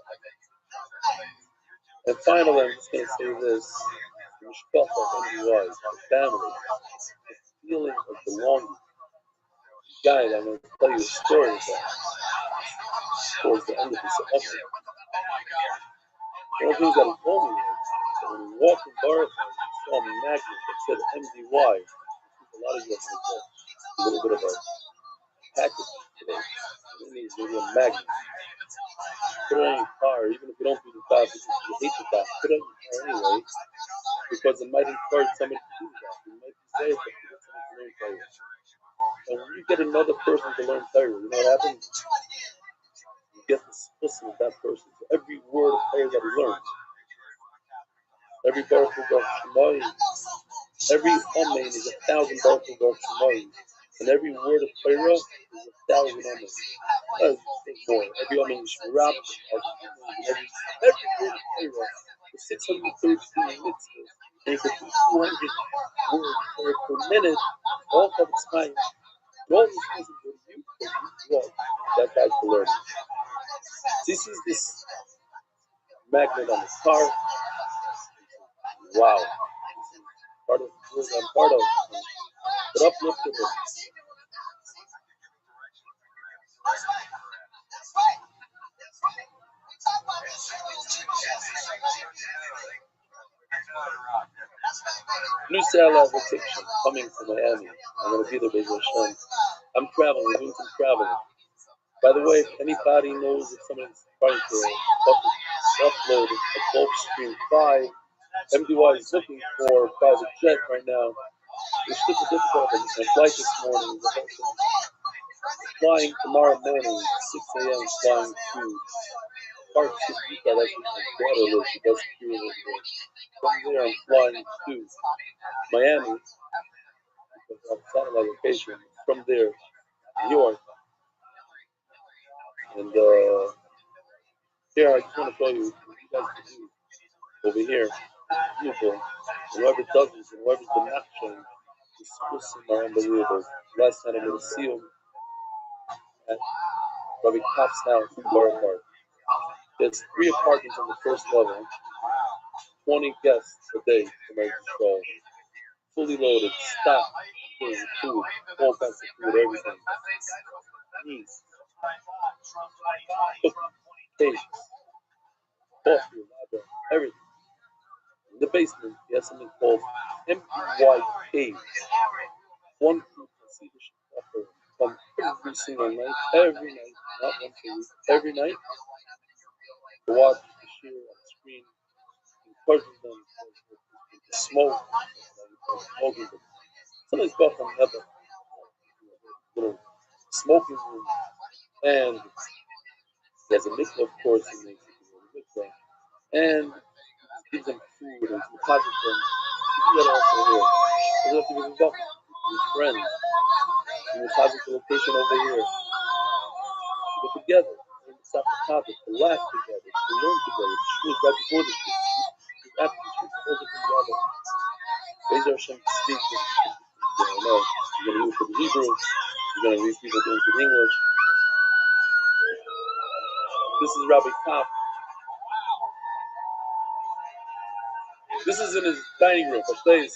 And finally, I'm just going to say this, the mishpacha of NBY, the family, the feeling of belonging. Guys, I'm going to tell you a story about towards the end of this episode. One of the things that he told me was that when he walked in Baruch, he saw a magnet that said MDY. A lot of you have heard a little bit of a package today. It needs maybe a magnet. Put it on your car, even if you don't do the dot because you hate the dot, put it on your car anyway, because it might encourage somebody to do that. You might be safe if you get someone to learn Torah. And when you get another person to learn Torah, you know what happens? You get the spusing of that person. So every word of Torah that he learns, every Baruch Hu Baruch Shemayim, every Amen is 1,000 Baruch Hu Baruch Shemayim, and every word of Torah is 1,000 Amen. More. Every Amen is Shmirab, every word of Torah is 613 mitzvahs, and you can do 200 words per minute, all of its time. All these things are for you, well, that guy's for learning. This is this magnet on the car. Wow. This is part of the world I'm part of. But uplifted it. New satellite vacation coming to Miami. I'm going to be there, Be'ez Hashem. I'm traveling, we're doing some traveling. By the way, if anybody knows if someone's trying to upload a Gulfstream 5, MDY is looking for a private jet right now. It's super difficult. My flight this morning is flying tomorrow morning, 6 a.m., flying to Park City, Utah. That's where my daughter lives. She does security over there. From there, I'm flying to Miami, because I have satellite location. From there, New York. And here, I just want to show you what you guys can do over here. It's beautiful. Whoever does this and whoever's been action, the schools are unbelievable. Last night I made a seal at Rabbi Rothschild's house in Borough Park. There's 3 apartments on the first level, 20 guests a day for my control. Fully loaded, stocked, food, all kinds of food, everything. Meat, cookies, cakes, coffee, ladder, everything. In the basement, he has something called MDY Cave. One food conceivation offer come every single night, not once a week, every night, to watch the share on the screen, encouraging them to smoke, smoking. Somebody's got from another little smoking room, and there's a mikvah, of course, and they mikvah, and gives them food and deposit them. You do that also here. You have to be with friends. You deposit the location over here. To go together, to stop the topic, to laugh together, to learn together, to shoot right before the shoot, to after the shoot, to hold it together. Be'ez Hashem speaks with people. You know, you're going to use it in Hebrew, you're going to read people doing it in English. This is Rabbi Kopp. This is in his dining room, upstairs.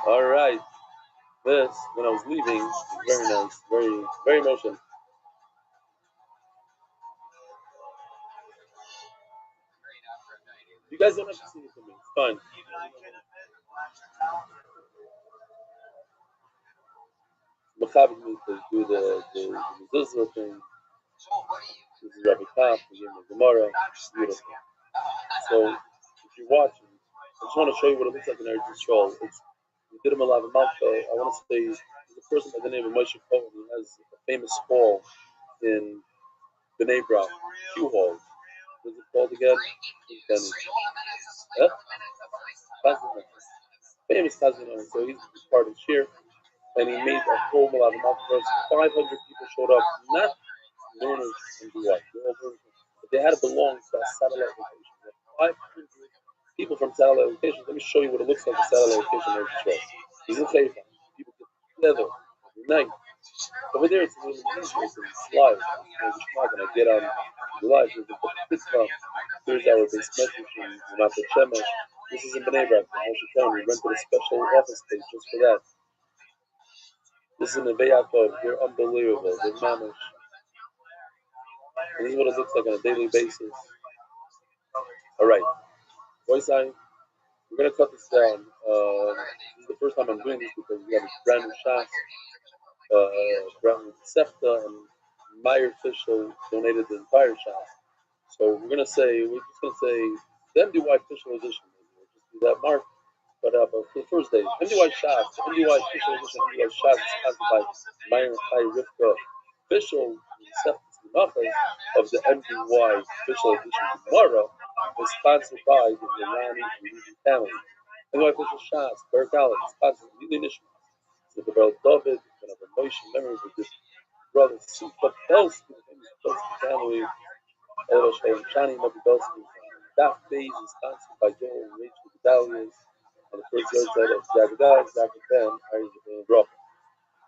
All right. This, when I was leaving, was very nice, very, very emotional. You guys don't have to sing it to me. It's fine. Machabed me to do the mezuzah thing. This is Rabbi Kopp. We gave him the Gemara. It's beautiful. So, if you're watching, I just want to show you what it looks like in Eretz Yisrael. We did him a lot of Malka. I want to say there's a person by the name of Moshe Cohen who has a famous hall in Bnei Brak, Q Hall. What's it called again? Yeah? Famous Chazan. So he's part of Shir, and he made a whole Malav Malka. 500 people showed up, not learners and do what? But they had to belong to a satellite location. 500 people from satellite locations. Let me show you what it looks like a satellite location in Israel. He's in Haifa. People get together every night. Over there, it's a little easier. It's live. It's not going to get on live. There's a Pittsburgh. Here's our base message from Ramat Shemesh. This is in Bnei Brak. We rented a special office space just for that. This is in the Yaakov. They're unbelievable. They're mamish. And this is what it looks like on a daily basis. All right. Voice eye. We're going to cut this down. This is the first time I'm doing this because we have a brand new shot. Brand new Sefta and Meyer Fischel donated the entire shot. So we're just going to say the MDY official edition. We'll just do that mark. But for the first day, MDY shots, MDY official edition, MDY shots is sponsored by Meyer Chai Rivka official of the MDY official edition tomorrow is sponsored by the Milani Levy family. MDY official shots, Berk Alex, sponsored by Lili Nishma, the Gabriel David, and of emotion memory of his brother Supa Belsky, the family. Elo Shalom Shani Mabudowski. That phase is sponsored by Joel and Rachel Gedalians and the first website of Zagadag, Zagadan, Aries of Rock.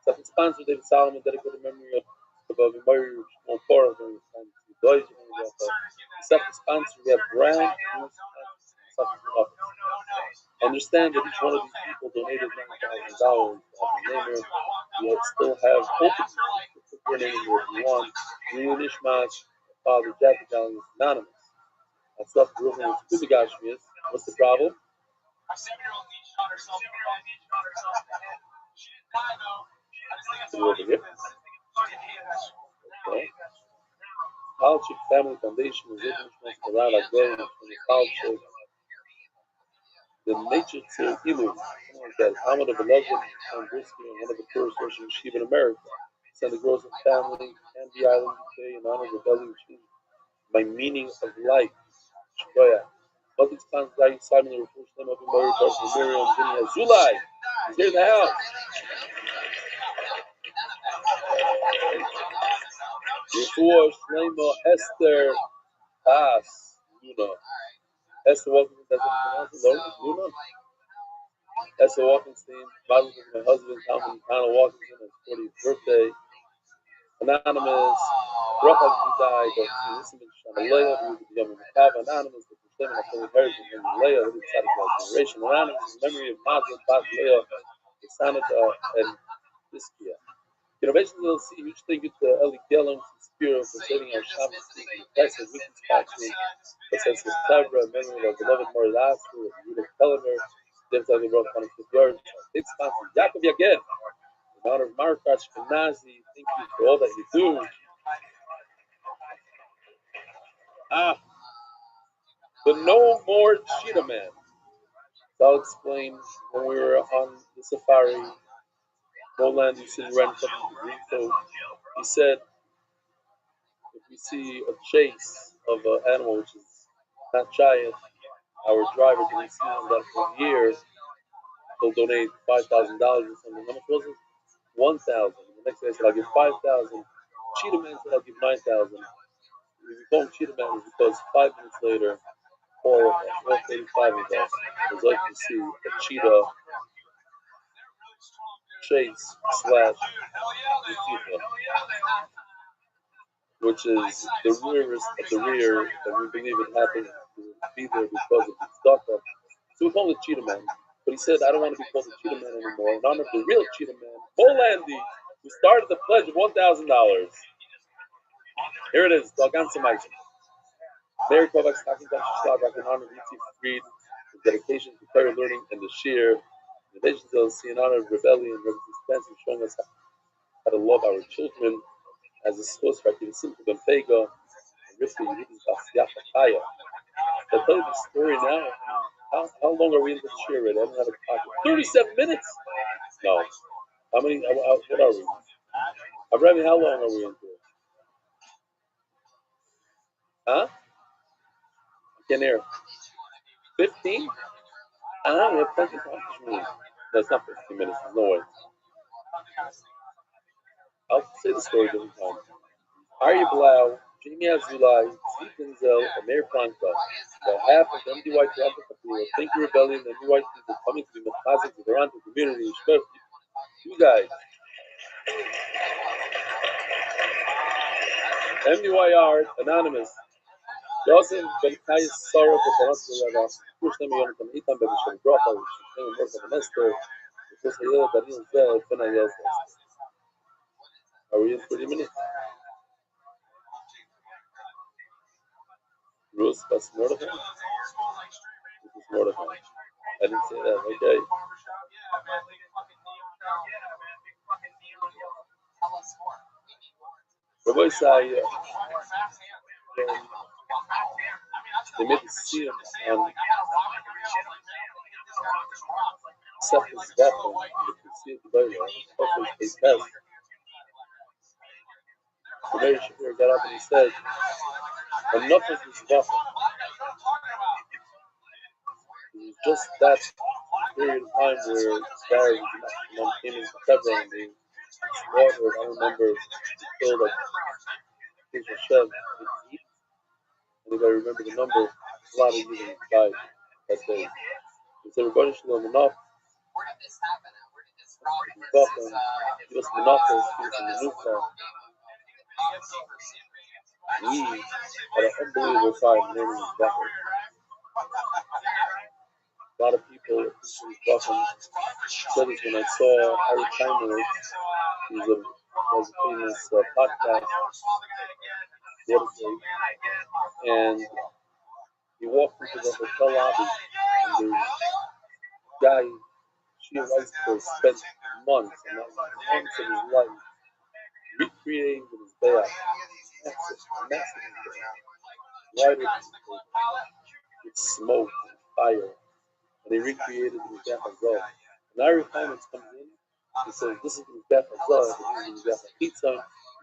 Second sponsor, David Solomon, dedicated memory of Avimayu Shmol Korah during his time to Deutsch and the second sponsor, we have brand new sponsors. Understand that each one of these people donated $9,000. We still have open to put your name here if you want. New Nishmas, Father Jack Italian is anonymous. That stuff proven it's good to Gashmias. What's the problem? Over here. Okay. Palchik Family Foundation is open around our growing from the Palchik. The nature to Ilu, that Ahmed of Beloved and Brisky and one of the first Russian Yeshiva in America. Send the Gross family and the island UK in honor of rebellion by meaning of life. Shkoya. Public sponsor Guy Simon, the first name of America, Miriam, Vinny Azulai. He's here in the house. Yeshua, Shleimo, Esther, Luna. Esther Walkenstein, that's anything else? Luna? Esther Walkenstein, Bible for my husband, Talmud Tana Walkenstein, on his 40th birthday. Anonymous, Rafa Gudai, listen to Shamalaya, who is the Yom Makava. Anonymous, the Muslim of Holy Heritage of Leah, who is satisfied generation. Anonymous, in memory of Mazal, Bas Leah, the Sanada, and Biskia. Innovation will see huge thank you to Eli Gellam, Spirit, for saving our Shabbos, the best of weekend sponsoring, the sense of Sabra, memory of our beloved Mori Lasser, of Rudolph Kellemer, David Tali Roth, 25th yard, big sponsor, Jacob Yaged, in honor of Mark Ashkenazi, thank you for all that you do. The No More Cheetah Man. So I'll explain when we were on the safari, Roland used to run something to green coat. He said, if we see a chase of an animal which is not giant, our driver didn't see him that for years, he'll donate $5,000 or something. How much was it? 1,000. The next day I said, I'll give 5,000. Cheetah Man said, I'll give 9,000. We call him Cheetah Man because 5 minutes later, all 35 of us was like to see a cheetah chase / Yetifa, which is the rarest of the rare that we believe it happened to be there because of its dukkah. So we call him the Cheetah Man. But he said, I don't want to be called the Cheetah Man anymore. In honor of the real Cheetah Man, Molandy, who started the pledge of $1,000. Here it is, Dalgan Samaita. Mary Kovacs talking about Shabbat in honor of Yitzhak Fried, the dedication to Torah learning and the Shir. The nations will see in honor of rebellion, Rabbi Spencer showing us how to love our children as a source for the simple Ben Pega and Rivka Yehudis Basiyach Chaya. I'll tell you the story now. How long are we into the Shir already? I don't have a clock. 37 minutes? No. How many? What are we? Rabbi, how long are we into it? Huh? I can't hear. 15? We have plenty of time. No, it's not 15 minutes. There's no way. I'll say the story different time. Arya Blau, Jamie Azulai, Steve Denzel, and Mayor Planko. About half of the MDY Toronto Kapila, thank you Rebellion, the MDY people coming to be Machazik, the Toronto community, you guys. MDY Art, Anonymous. Yosef Ben Kais Sarah for Toronto Yada, push them on the Itam Ben Shem Brocha, which is named Morton Nester, because he had that in there, Fenayas. Are we in 30 minutes? Rus was Mordechai? This is Mordechai. I didn't say that, okay. Rabbi Sai, they made the seal on Seth's weapon, you can see it today, hopefully they test. The Mary Shapiro got up and he said, enough of this weapon. It was just that period of time where Barry came into Hebron and they slaughtered, I remember, they killed like King Hashem, and if I remember the number, a lot of Jews died that day. He said, Rabbi Shalom, enough. Give us Menachos, give us Menucha. We had an unbelievable time learning this Bachar. A lot of people appreciate Bachar. I said this when I saw Harry Timer, who's a famous podcast, and he walked into the hotel lobby, and the guy she writes for spent months and months of his life recreating with his bayah. Massive lighted with smoke and fire, and they recreated the Mizbeach Hazal. And Ari Clements comes in, he says, this is the Mizbeach Hazal, this is the Mizbeach Pizza,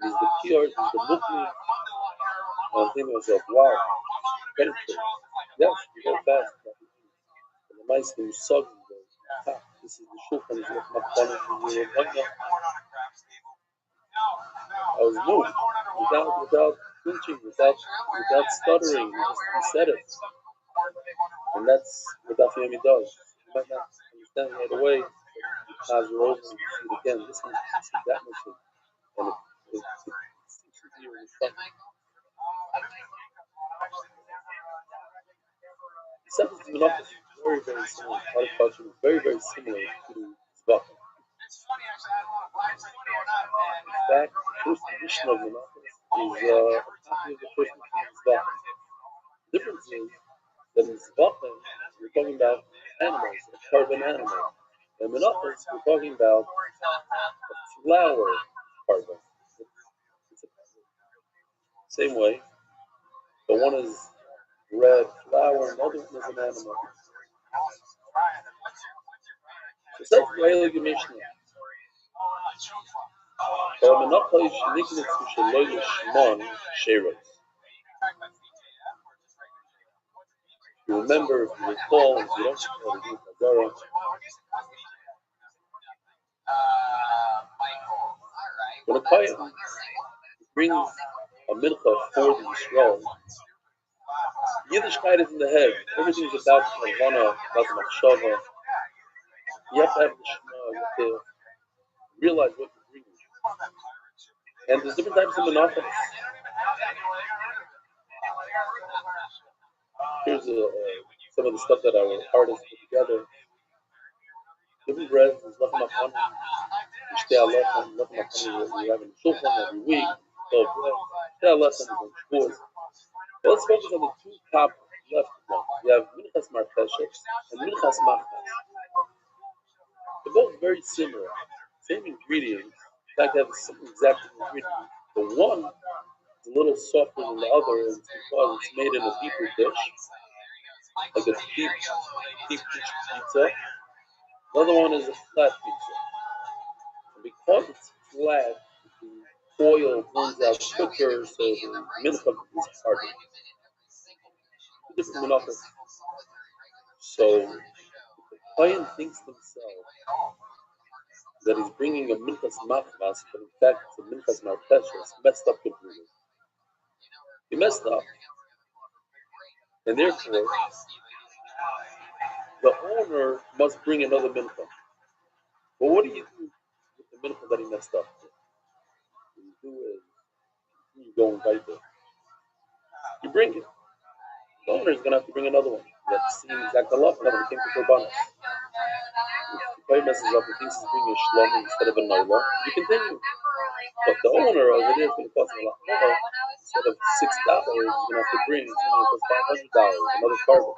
this is the Kiyar, this is the Mukni. And I'm thinking to myself, wow, penetrate. Yes, you go fast. And the mice can sug and go, this is the Shulchan, this is the Makbana, this is the I was moved without flinching, without stuttering. He said it. And that's what Dafyami does. You might not understand right away, but Chaz over and see it again. This one, see that much. And it seems to be in front. The sentence of Menachos is very, very similar. Our culture is very, very similar to Zbach. In fact, the first edition of Menachos is a copy of the first edition of Zbach. The difference is that in Zbach, we're talking about animals, a carbon animal. In Menachos, we're talking about a flower carbon. It's same way, but one is red flower, and the other one is an animal. So that's the Heilige Mishnah. You remember, if you recall, if you don't know, when a Kohen brings a mincha for the Yisrael, Yiddishkeit is in the head. Everything is about Havana, about the Machshava. You have to have the Shema, you have to realize what you're bringing. And there's different types of menachos. Here's some of the stuff that our artists put together. Different breads, there's nothing up on nothing up on we have in the Shulchan every week. So bread, but let's focus on the two top left ones. We have Minchas Marcheshes and Minchas Machmas. They're both very similar, same ingredients. In fact, they have the same exact ingredient. But one is a little softer than the other, and it's because it's made in a deeper dish, like a deep dish pizza. The other one is a flat pizza. And because it's flat, the oil burns out quicker, so the mincha is harder. Different menachos. So the Kohen thinks himself that he's bringing a minchas machmas, but in fact it's a minchas marcheshes, messed up completely. He messed up, And therefore, the owner must bring another mincha. But what do you do with the mincha that he messed up? What you do is you go and bite it. You bring it. The owner is going to have to bring another one. That's the same exact Allah, another king for Korbanos. If the messes up and thinks he's bringing a shlom instead of a naila, you continue. But the owner over there is going to cost a lot more. Instead of $6, he's going to have to bring, it's going to cost $500, another carbon.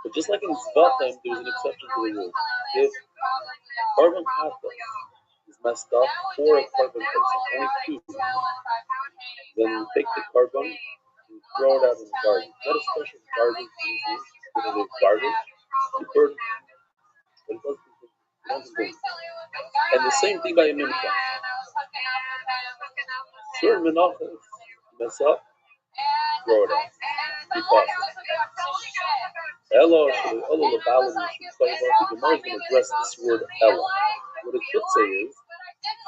But just like in Zvatim, there's an exception to the rule. If carbon kata is messed up or a carbon person, only two, then you take the carbon and throw it out in the garbage. Not a special garbage you use, garbage. You burn it, but it doesn't bring. And the same thing by a mincha. Certain menachos mess up, throw it out. Because Ella, the balance the Gemara is going to address this word Ella. What it should say is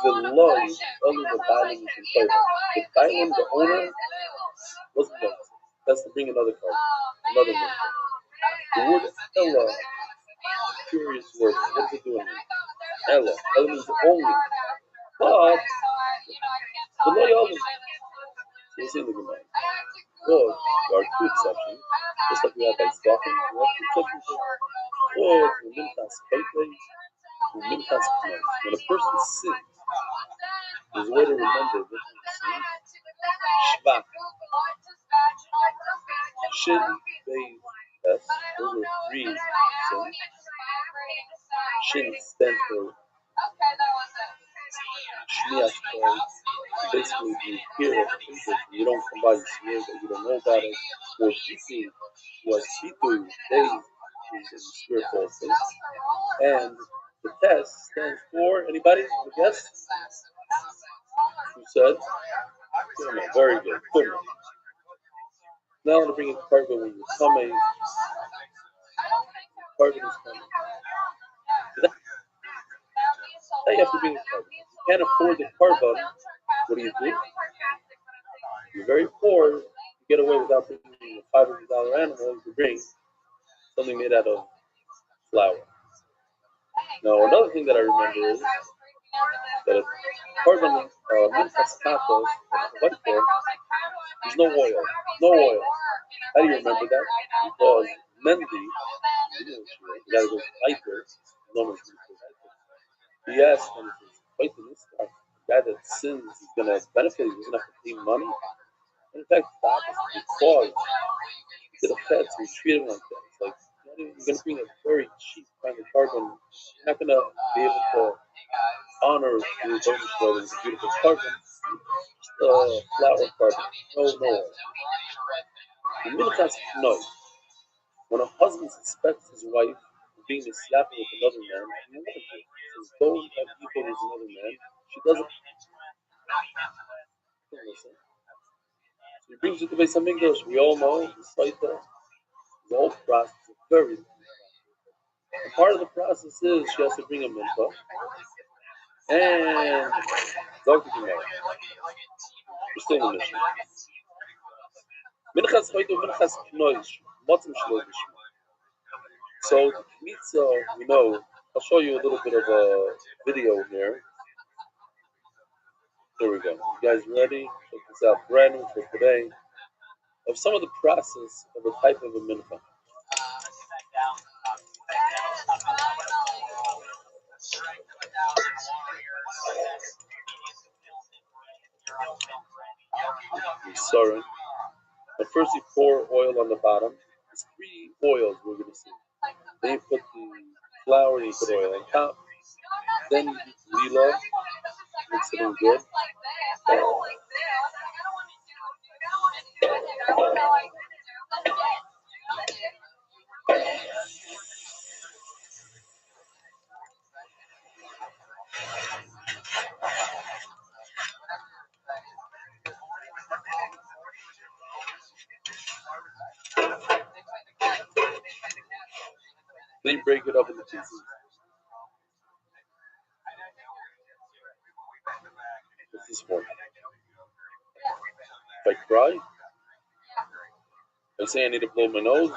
the loy, the balance the Bailam, the owner, wasn't going to. That's to bring another card, another mincha. The word Ella, curious word. What does it do in here? Ella means only. But the loy only. We'll see in the Gemara. Well, there are two exceptions. Just like we have by Zvatim, we have two exceptions. Or Minchas Peitai, Minchas Pnei. When a person sins, there's a way to remember this sin. Shvat. Shin, Beis, S. Those are three sins. Shin stands for Shmias Torah. Basically, you hear it, you don't come by, you swear that you don't know about it. Or Bitu was Bitu, they is spiritual things. And the test stands for, anybody? Guess? Who said? Very good. Good. Now I'm going to bring in carbon when you come a carbon is coming. Now you have to bring a carbon. If you can't afford the carbon, what do? You're very poor, you get away without bringing a $500 animal, you bring something made out of flour. Now, another thing that I remember is that carbon minchas katos, there's no oil. No oil. How do you remember that? Because Mendy, you gotta go hyper, he asked him, wait a minute, the guy that sins is gonna benefit, he doesn't have to pay money. And in fact, the opposite, because to the feds, we treat him like that. It's like, you're gonna bring a very cheap kind of carbon, you're not gonna be able to honor the Rothschild and the beautiful carbon, just flower carbon. No. The Minchas Pnei. When a husband suspects his wife of being misyapping with another man, he says, don't have equal with another man. She doesn't. So he brings you to Beis Hamikdash. We all know the whole process is very important. And part of the process is she has to bring a mincha. And Dr. Gemara. We're still in the mission. Minchas Chayto, Minchas Pnoish, Motzim Shlo Bishma. So, mitzvah, we know, I'll show you a little bit of a video here. There we go. You guys ready? Check this out. Brand new for today. Of some of the process of a type of a mincha. Sorry. But first you pour oil on the bottom. There's 3 oils we're going to see. Then you put the flour, and you put oil on top. Then you do lila, mix it in good. Then you break it up into pieces. What's this for? If I cry? I say I need to blow my nose.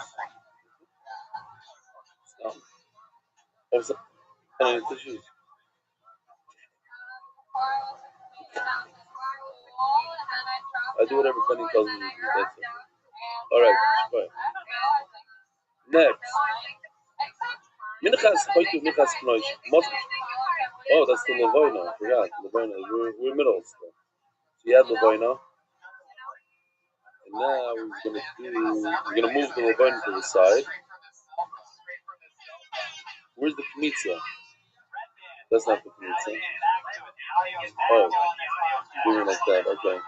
Also, tissues. I do whatever Benny tells me to do. That's it. All right, fine. Next. Minchas, heute Minchas Knoish. Oh, that's the Lavoina. I forgot. Lavoina. We're middle still. So you had Lavoina. And now we're gonna move the Lavoina to the side. Where's the Kmitza? That's not the Kmitza. Oh, doing like that. Okay.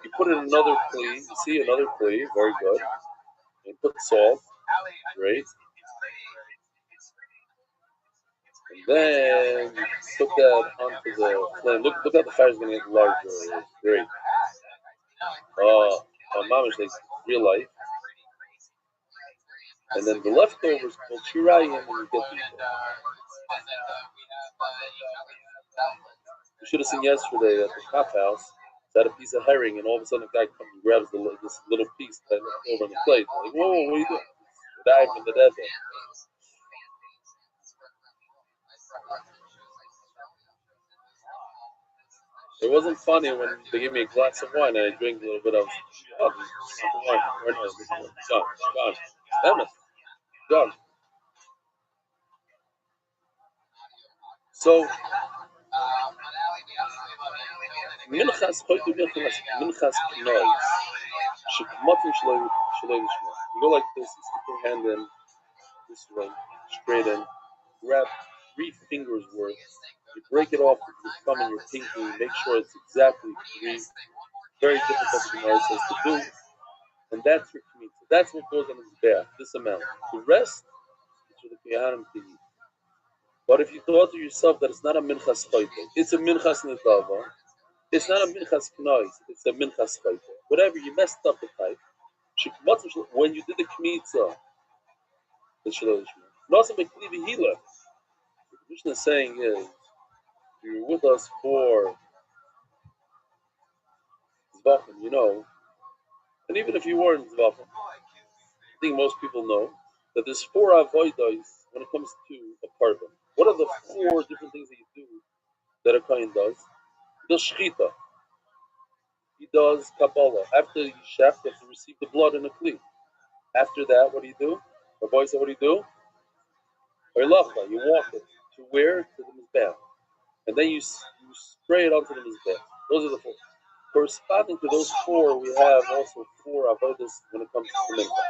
You put in another plea. You see another plea. Very good. You put salt. Great. And then you put that onto the flame. Look how the fire's going to get larger. Great. Mamish, like real life. And then the leftovers called shirayim, and you get these. You should have seen yesterday at the cop house. Had a piece of herring, and all of a sudden a guy comes and grabs this little piece that left over on the plate. I'm like, whoa, what are you doing? Dive in the desert. It wasn't funny when they gave me a glass of wine and I drank a little bit of wine. Or no, John. Damn it. John. So, Minchas, heute Minchas Knois. You go like this, you stick your hand in, this way, straight in, grab 3 fingers worth, you break it off with your thumb and your pinky, make sure it's exactly 3. Very difficult for the says to do, and that's your kmitza. That's what goes on his bath, this amount. The rest is for the Kohanim to eat. But if you thought to yourself that it's not a minchas chayte, it's a minchas nedava, it's not a minchas knois, it's a minchas chayte. Whatever, you messed up the type. When you did the kmitza, the shalosh, nothing but klivi hila. What the Mishnah is saying is, you're with us for Zvachim, you know, and even if you weren't Zvachim, I think most people know that there's 4 avoidos when it comes to a carbon. What are the 4 different things that you do that a kohen does? He does shchita. He does Kabbalah. After you shech, you have to receive the blood in a kli. After that, what do you do? The boy said, what do you do? You walk it. To where? To the mizbeach. And then you spray it onto the mizbeach. Those are the 4. Corresponding to those 4, we have also 4 avodas when it comes to mincha.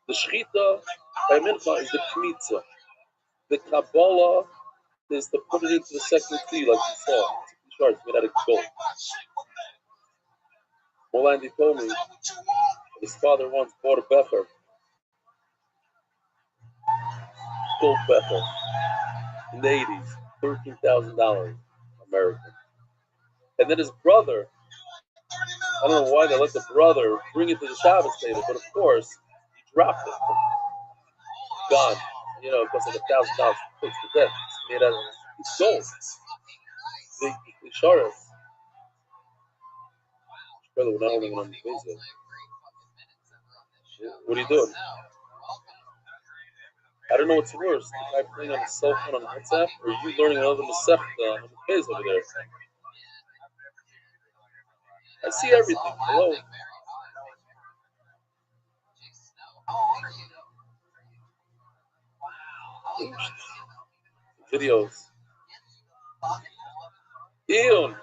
The shchita by mincha is the kmitza. The Kabbalah is to put it into the second kli, like you saw. It's shards made out of gold. Molandi told me his father once bought a becher, gold becher, in the 80s, $13,000 American. And then his brother, I don't know why they let the brother bring it to the Shabbos table, but of course, he dropped it. Gone. You know, it costs like $1,000 fixed to death. It's made out of gold. The shards. Brother, we're not holding it on the face. What are you doing? I don't know what's worse, the guy playing on his cell phone on WhatsApp, or you learning another Masechta on the face over there. I see everything. Hello. Videos. Ew.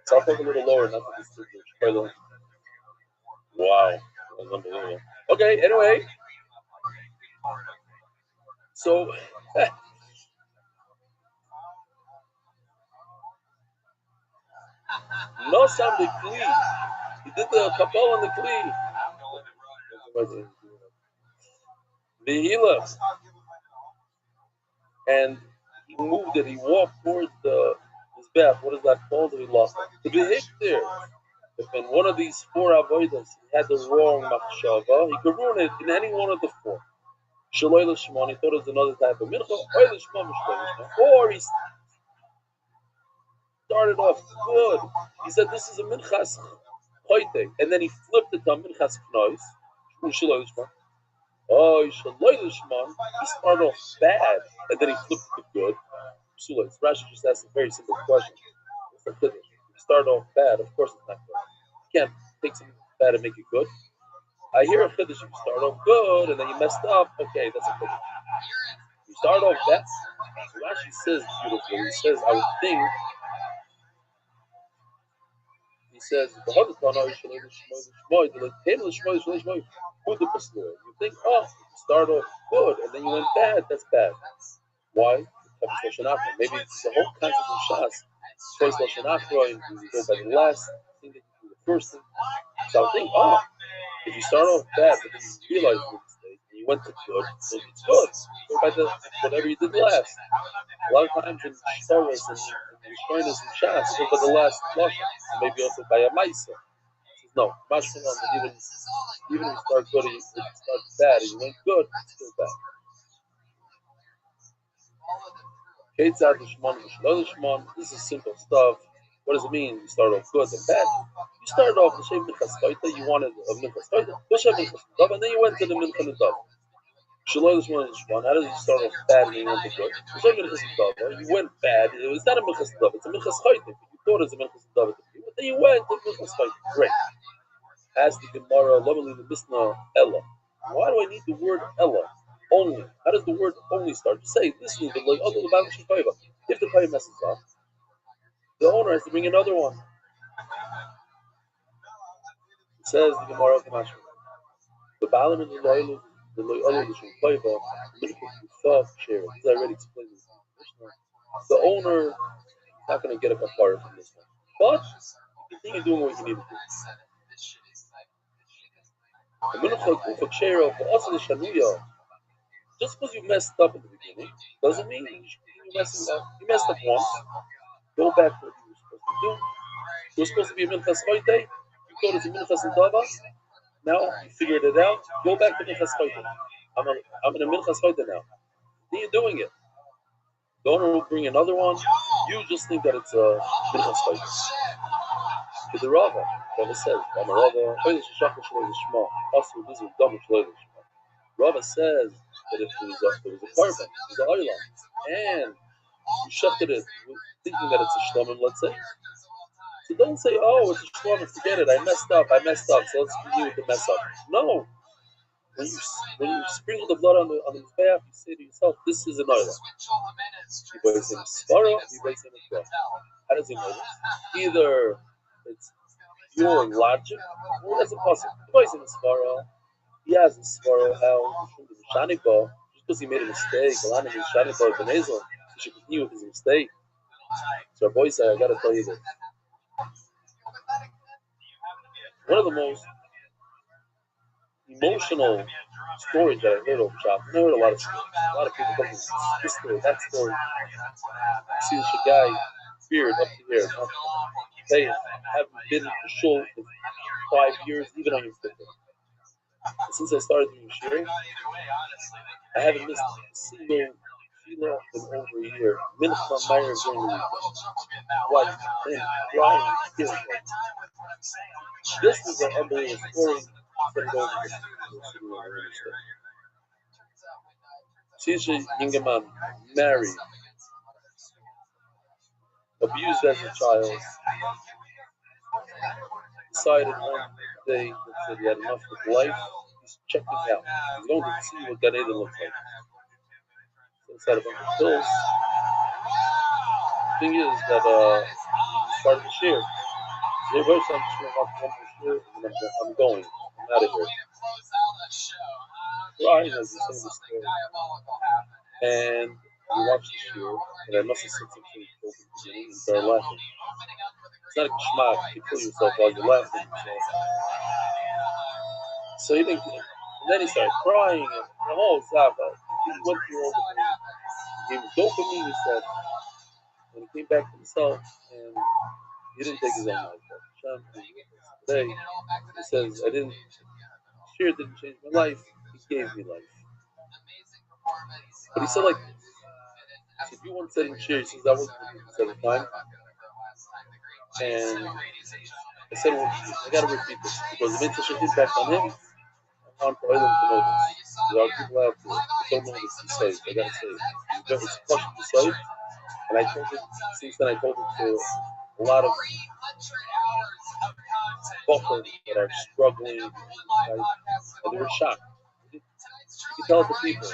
So I'll take a little lower, not to disturb. Wow. That's unbelievable. Okay, anyway. So, no Sam the Kli. He did the Kabbalah on the Kli. The Hila. And he moved it, he walked towards his bath. What is that called? He lost it. To be hit there. If in one of these 4 avoidance he had the wrong machshava, he could ruin it in any one of the 4. Shaloi l'shmon, he thought it was another type of mincha. Oy l'shmon, shaloi l'shmon. Or he started off good. He said, this is a minchas choite. And then he flipped it to minchas knois. Shaloi l'shmon. Oh, shaloi l'shmon. He started off bad. And then he flipped it to good. Psula. Rashi just asked a very simple question. It's a kiddush. If you start off bad, of course it's not good. You can't take something bad and make it good. I hear a kiddush. If you start off good and then you messed up, okay, that's a kiddush. You start off bad. Rashi says beautifully. He says, I would think. He says, you think, oh, you start off good and then you went bad. That's bad. Why? Maybe it's the whole concept of Shas. Choice Lashon Achra, and you go by the last thing that you do, the first thing. So I think, oh, if you start off bad, but then you realize your mistake, and you went to good, so it's good. Go by the whatever you did last. A lot of times in Shtaros and Shtoinas and Shas, you go by the last Lashon, and maybe also by a Maisa. No, Mashmalan, that even if you start good and you start bad and you went good, it's still bad. This is simple stuff. What does it mean? You start off good and bad. You started off the same minchas koita. You wanted a minchas koita, and then you went to the minchas nadav. How does you start off bad and you went to good? You went bad. It's not a minchas nadav. It's a minchas koita. You thought it was a minchas nadav, but then you went to minchas koita. Great. Ask the Gemara, lovely the Mishnah, Ella. Why do I need the word Ella? Only. How does the word only start? Just say, listen, but like, other the if the koyah messes up, the owner has to bring another one. It says the Gemara, the Baalim and the Loyal, the Shulkoiva, the share. This I already explained this. The owner is not going to get a kapara from this one. But you continue doing what you need to do. Just because you messed up at the beginning doesn't mean you should continue messing up. You messed up once. Go back to what you were supposed to do. You were supposed to be a minchas choite. You thought it's a minchas nadav. Now you figured it out. Go back to minchas choite. I'm in a minchas choite now. Then you're doing it. The owner will bring another one. You just think that it's a minchas choite. To the Rava, Rava says, Rava says that if there was a korban, it was an oilam, and you shechted it thinking that it's a shlomim, let's say. So don't say, oh, it's a shlomim, forget it, I messed up, so let's continue with the mess up. No. When you sprinkle the blood on the mizbeach, you say to yourself, this is an oilam. You base in svara, you base in a. How does he know this? Either it's pure logic, or it's impossible. You base in a svara. He has a svara how just because he made a mistake, he should continue with his mistake. So our boy said, I gotta tell you this. One of the most emotional stories that I heard over shop. I heard a lot of stories. A lot of people come with this story, that story. You see this guy, beard up to here. Say, haven't been to shul for 5 years, even on your birthday. Since I started doing shir, I haven't missed a single tefillah in over a year. Mincha Meyer during the week. Wife, him, crying, tears. This is an unbelievable story. Tisha Ingeman married, abused as a child, decided one day that he had enough with life. He's checking out. He's going to see what Gan Eden looks like. So instead of on the pills, the thing is that he started to share. So I'm just going to I'm going. I'm out of here. Crying as he says the story. And we watched the show, and I must have said something at the beginning and started laughing. It's not a kishmak, you kill yourself while you're laughing. So he didn't, and then he started crying, and the whole Zappa, he went through everything. He gave him dopamine, he said, when he came back to himself, and he didn't take his own life. Today, he says, Shir didn't change my life, he gave me life. But he said like this. So if you once said in shir, he says that wasn't what he said at the time. And I said, well, I gotta repeat this because it makes such an impact on him. I want for Oilam to know this. There are people out there that don't know this to say. I gotta say it. It's a question to say. And I told it, since then I told it to a lot of buffers that are struggling, right? And they were shocked. You can tell it to people.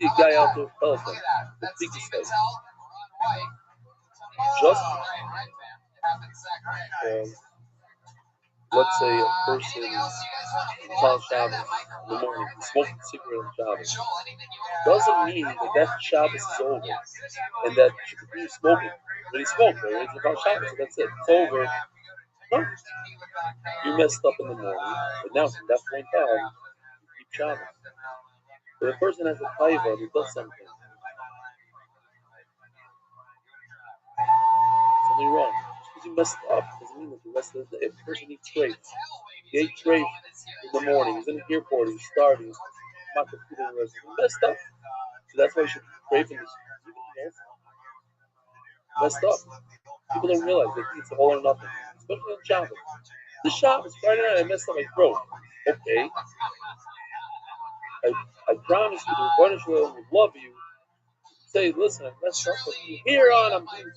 You see a guy out there with a telephone, the biggest guy. Just let's say a person on Shabbos in the morning, smoking a cigarette on Shabbos, doesn't mean that that Shabbos is over and that you continue smoking. When he smoked, right? It's on Shabbos, so that's it. It's over. No. You messed up in the morning, but now from that point on, you keep Shabbos. If a person has a taiva who does something wrong, just because you messed up doesn't mean that the rest of the day, if a person eats treif, he ate treif in the morning, he's in the airport, he's starving, he's not the food in the rest, he messed up. So that's why you should eat treif in this. Messed up. People don't realize they think it's all or nothing, especially on Shabbos. The Shabbos, Friday night, I messed up my throat. Okay. I promise you, the Rabbi Rothschild would love you. Say, listen, I messed up, but from here on, I'm doing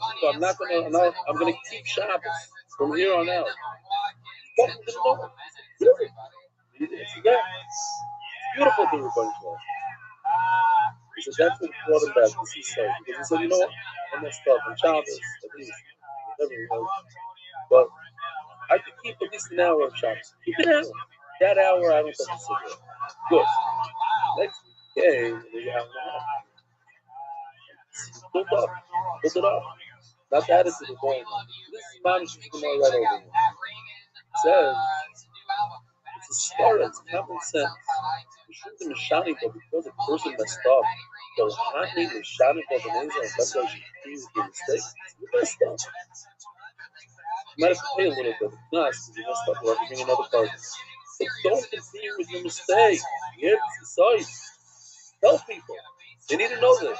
food. I'm gonna keep Shabbos from here on out. It's beautiful. It's beautiful to Rabbi Rothschild. He said that's what brought him back. This is so because he said, you know what, I messed up on Shabbos, at least, whatever it was. But I could keep at least an hour of Shabbos. Keep an hour. That hour, I don't touch a cigarette. Good. Next week, okay, maybe have an hour. Build it up. Not the attitude of going. This is Manish Gemara right over here. It says it's a start, it's common sense. You shouldn't be Mishani, but because a person messed up, so not need Mishani for the names, that's why she continues to do mistakes. You messed up. You might have to pay a little bit. Nice, because you messed up. You'll have to bring another card. But don't continue with your mistake. You have to decide. Tell people. They need to know this.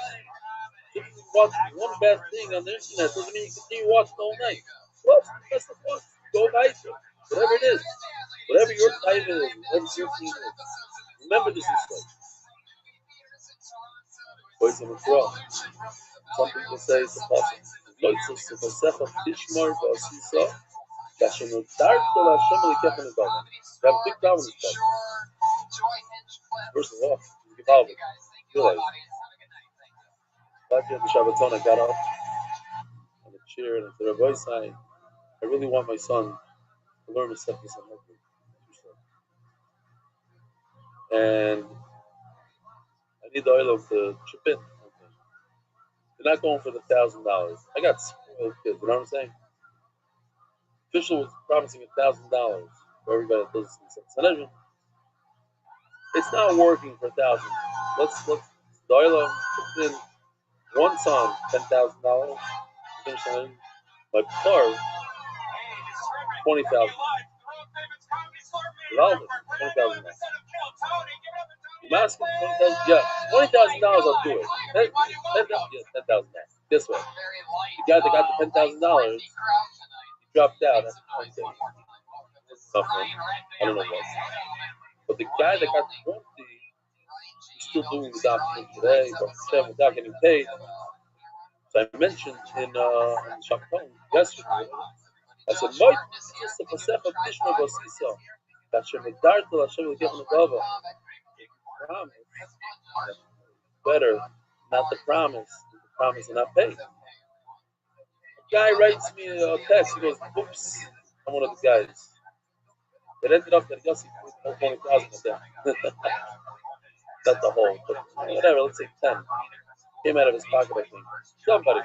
If you watch one bad thing on the internet, doesn't mean you continue watching the whole night. What? That's the point. Go buy it. Whatever it is. Whatever your type is, whatever your thing is. Remember this mistake. Boys in the throw. Some people say it's a possible. They have a big problem with that. First of all, you give out. Realize. After the Shabbaton, I got up on the chair and I said, Rabbi Rothschild, I really want my son to learn to set this on. And I need the oil to chip in. They're not going for the $1,000. I got spoiled kids, you know what I'm saying? Official was promising $1,000 for everybody that does this. It's not working for $1,000. Let's the oil chip in one son, $10,000. My car, $20,000. $20,000. I'm asking $20,000. Yeah, $20,000. I'll do it. $10,000. Guess what? The guy that got the $10,000, he dropped out after 20 days. Tough one. I don't know what. But the guy that got the 20, he's still doing the document today, but without getting paid. So I mentioned in Shabbaton yesterday, I said, Moit, Yisra Pasecha Tishma Bosisa, Kashem Edartel Hashem Lekech Nedava. Promise, better not the promise and not pay. A guy writes me a text, he goes, oops, I'm one of the guys. It ended up that Yossi put 20,000 of them. Not the whole, but whatever, let's say 10. Came out of his pocket, I think. Somebody.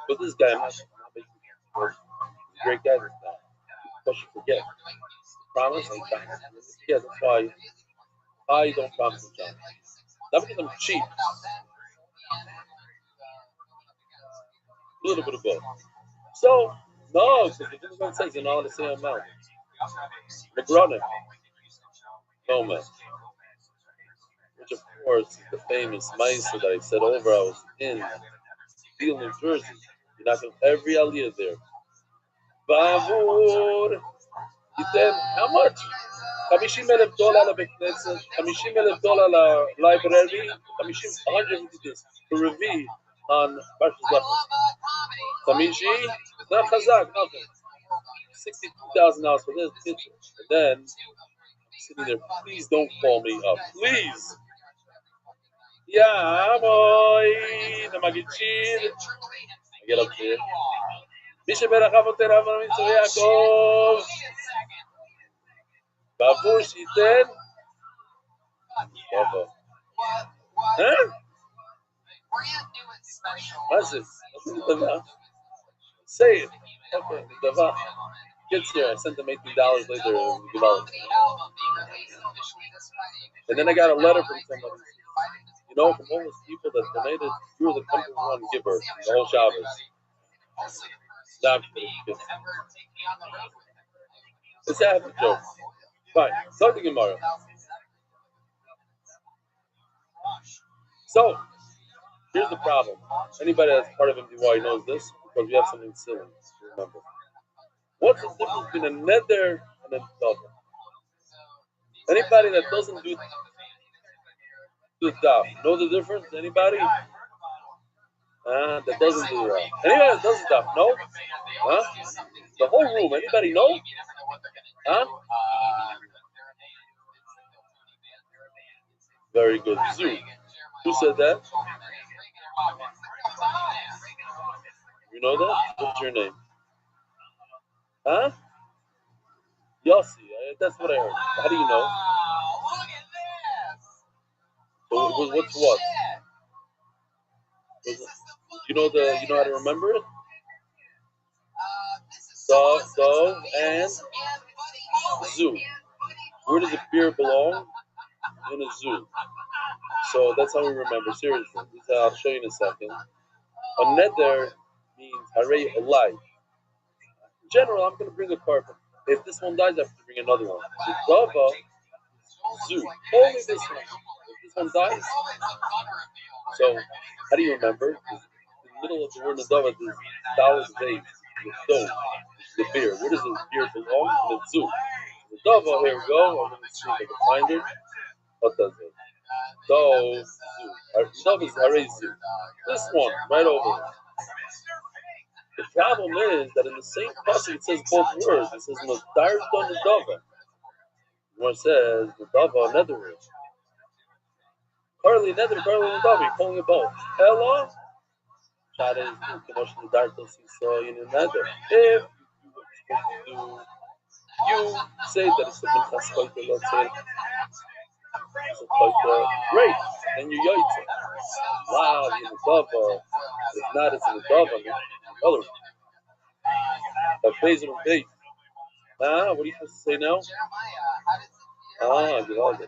But this guy, I'm not making it. He's a great guy, this guy. But you forget. Promise and promise. Yeah, that's why I don't promise a job. Not because I'm cheap. A little bit of both. So, no, because the thing says you're not on the same amount. McGronin. No, man. Which, of course, the famous Meister that I said over. I was in Deal, New Jersey. You're knocking every aliyah there. Bavur. He said, how much? $50,000 לבית כנסת, $50,000 library, 150 this to review on Parshas Lachim. 50, not chazak, nothing. $62,000 for this kitchen. And then sitting there, please don't call me up, please. Yeah, boy, the Magichir. I get up there. Misha Berachavot Rav Mitzvah Yaakov. Bavur Shiten. Huh? What's this? Say it. Okay, Dava. Gets here. I sent them $18 later. And then I got a letter from somebody. You know, from all those people that donated, you were the #1 giver in the whole Shabbos. Stop. It's a happy joke. Fine. Start the Gemara. So, here's the problem. Anybody that's part of MDY knows this because we have something silly to remember. What's the difference between a nether and a double? Anybody that doesn't do the daf know the difference? Anybody? That doesn't do that. Anybody that does daf, no? Huh? The whole room. Anybody know? Huh? Very good. Zoo. Who said that? You know that? What's your name? Huh? Yossi. That's what I heard. How do you know? So what's what? You know how to remember it? Dove and zoo. Where does a beer belong? In a zoo. So that's how we remember. Seriously. I'll show you in a second. A neder means harei olai. In general, I'm going to bring a carpet. If this one dies, I have to bring another one. The dava, zoo. Only this one. If this one dies. So, how do you remember? In the middle of the word nadava, there's dollars days. The dove, the beer. Where does the beer belong? In the zoo. The dava, here we go. I'm going to see if I can find it. What does it? Dove, zoo. Our dove is harei zoo. This one, right over there. The problem is that in the same passage it says both words. It says Nadar Don Nadava. One says Nadava Nether. Carly Nether, Carly Nadava. You're calling it both. Hello? Shad is Kemosh Nadar Don Sisoy in Nether. If you say that it's a Minchas Koita, let's say it's a Koita, great. Then you yoitze. Wow, you're Nadava. If not, it's a Nadava. Other. What are you supposed to say now? Geraldo.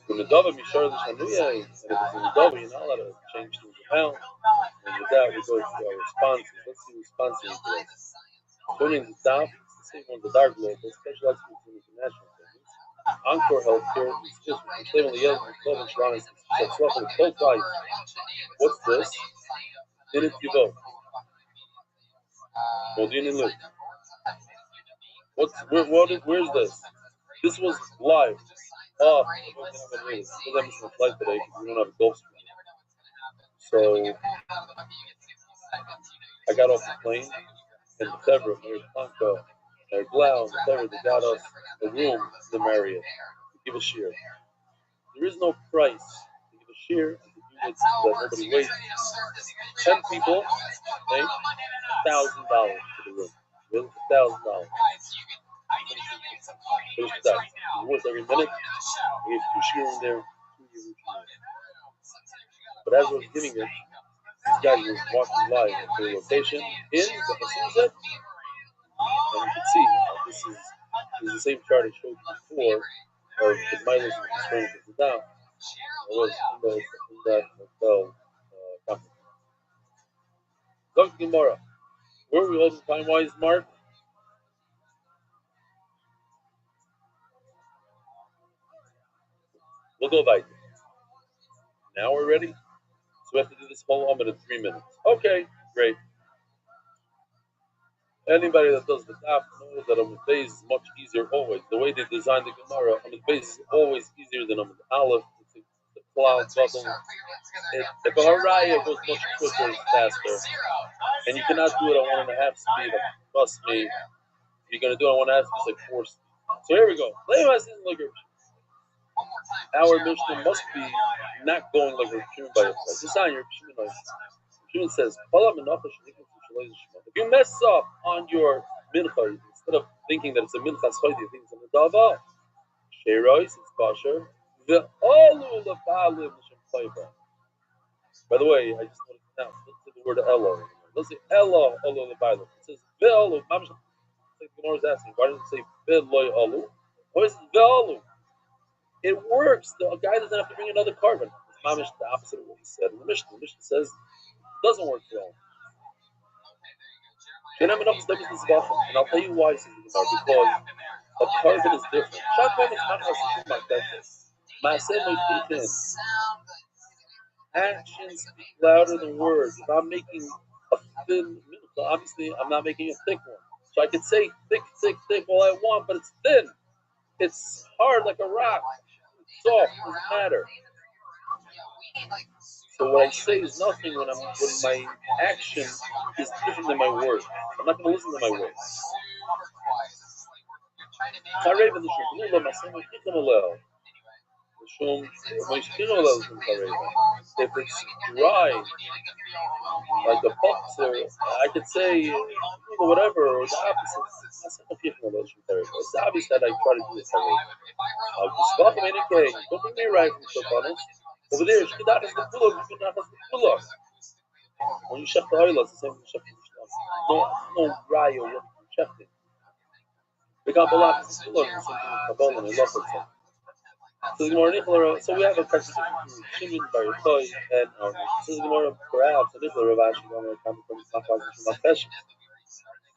When the Dava Mishar the Shanuya, and if it's in the Dava, you're not allowed to change things around. And with that, we go to our responses. Let's see responses. Turning the Daf, it's the same one, the Dark Globe, but special experts in international things. Encore Healthcare is just from Stable Yale, and Club and Shrine is successful with both sides. What's this? In it, you go. Modin and Luke. Where's this? This was live. Oh, I'm missing a flight today because we don't have a Gulf Stream. So I got off the plane and the February, Mary Blanco, Mary Blau, and the February, they got us a room in the Marriott to give a share. There is no price to give a share and to do it so that nobody waits. 10 people, okay? $1,000 for the room. Really? $1,000. It's worth every minute. We have two sharing there, 2 years. But as I was giving it, these guys were walking live at their location in the Hasuset. And you can see this is the same chart I showed before of the miners and the strength of the down. I was in that hotel company. Dr. Gemara, where are we holding time-wise, Mark? We'll go by. Now we're ready. So we have to do this whole Amud in 3 minutes. Okay, great. Anybody that does the daf knows that Amud Beis is much easier always. The way they designed the Gemara, Amud Beis is always easier than Amud Aleph. The cloud bubble. If a haraya goes much quicker, it's faster. And you cannot do it at 1.5 speed. Trust me. If you're going to do it at 1.5 speed, it's like 4 speed. So here we go. Our Mishnah must be not going like Rav Shimon by itself. This is on your Shimon. Shimon says, if you mess up on your mincha, instead of thinking that it's a minchas chaydi, you think it's a medava, sheirois, it's kosher. The olu lebalim l'shem chayba. By the way, I just want to pronounce. Let's say the word elo. Let's say elo olu lebalim. It says ve'olu. Like the Gemara is asking, why does it say ve'loy olu? Why is it ve'olu? It works. The guy doesn't have to bring another carbon. It's mamish the opposite of what he said in the Mishnah. The Mishnah says it doesn't work for all. And I'll tell you why, because a carbon is different. Actions speak louder than words. If I'm making a thin mincha, obviously I'm not making a thick one. So I can say thick all I want, but it's thin. It's hard like a rock. It's soft, doesn't matter. So what I say is nothing when my action is different than my words. I'm not going to listen to my words. If it's dry, like a boxer, I could say whatever, or the opposite. It's obvious that I try to do this already. Don't bring me right from the over there, shkidat is the pull-up, shkidat is the pull-up. When you shech the oil, it's the same when you shech the pull-up. No raya, you're shechting. The Kabbalah is the pull-up, it's the same thing with Kabbalah, and I love it. So the Gemara, so we have a conversation between Shimon Bar Yochai and our so the Gemara, perhaps, the Nicola Rav Ashi, going to come from Machmas.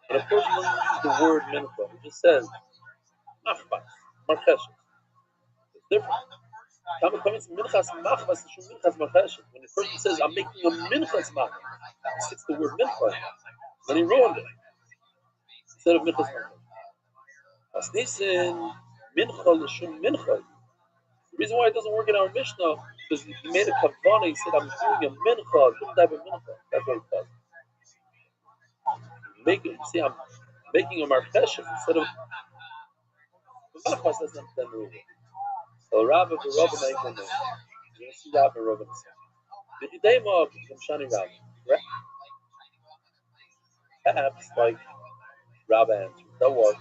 And of course, when you use the word mincha, it just says Machmas, Marcheshes. It's different. When the person says, I'm making a minchas machmas, he sticks the word mincha, then he ruined it. Instead of minchas machmas. Asnisin mincha l'shum mincha. The reason why it doesn't work in our Mishnah is because he made a kavanah, he said, I'm doing a mincha, a different type of mincha. That's what it does. I'm making a marcheshes instead of machmas, that's not the rule. So Rabbi Rothschild, you're going to see Rabbi Rothschild. Did you name up Shani Rabbi? Right? Perhaps like Rabbi answered. So what?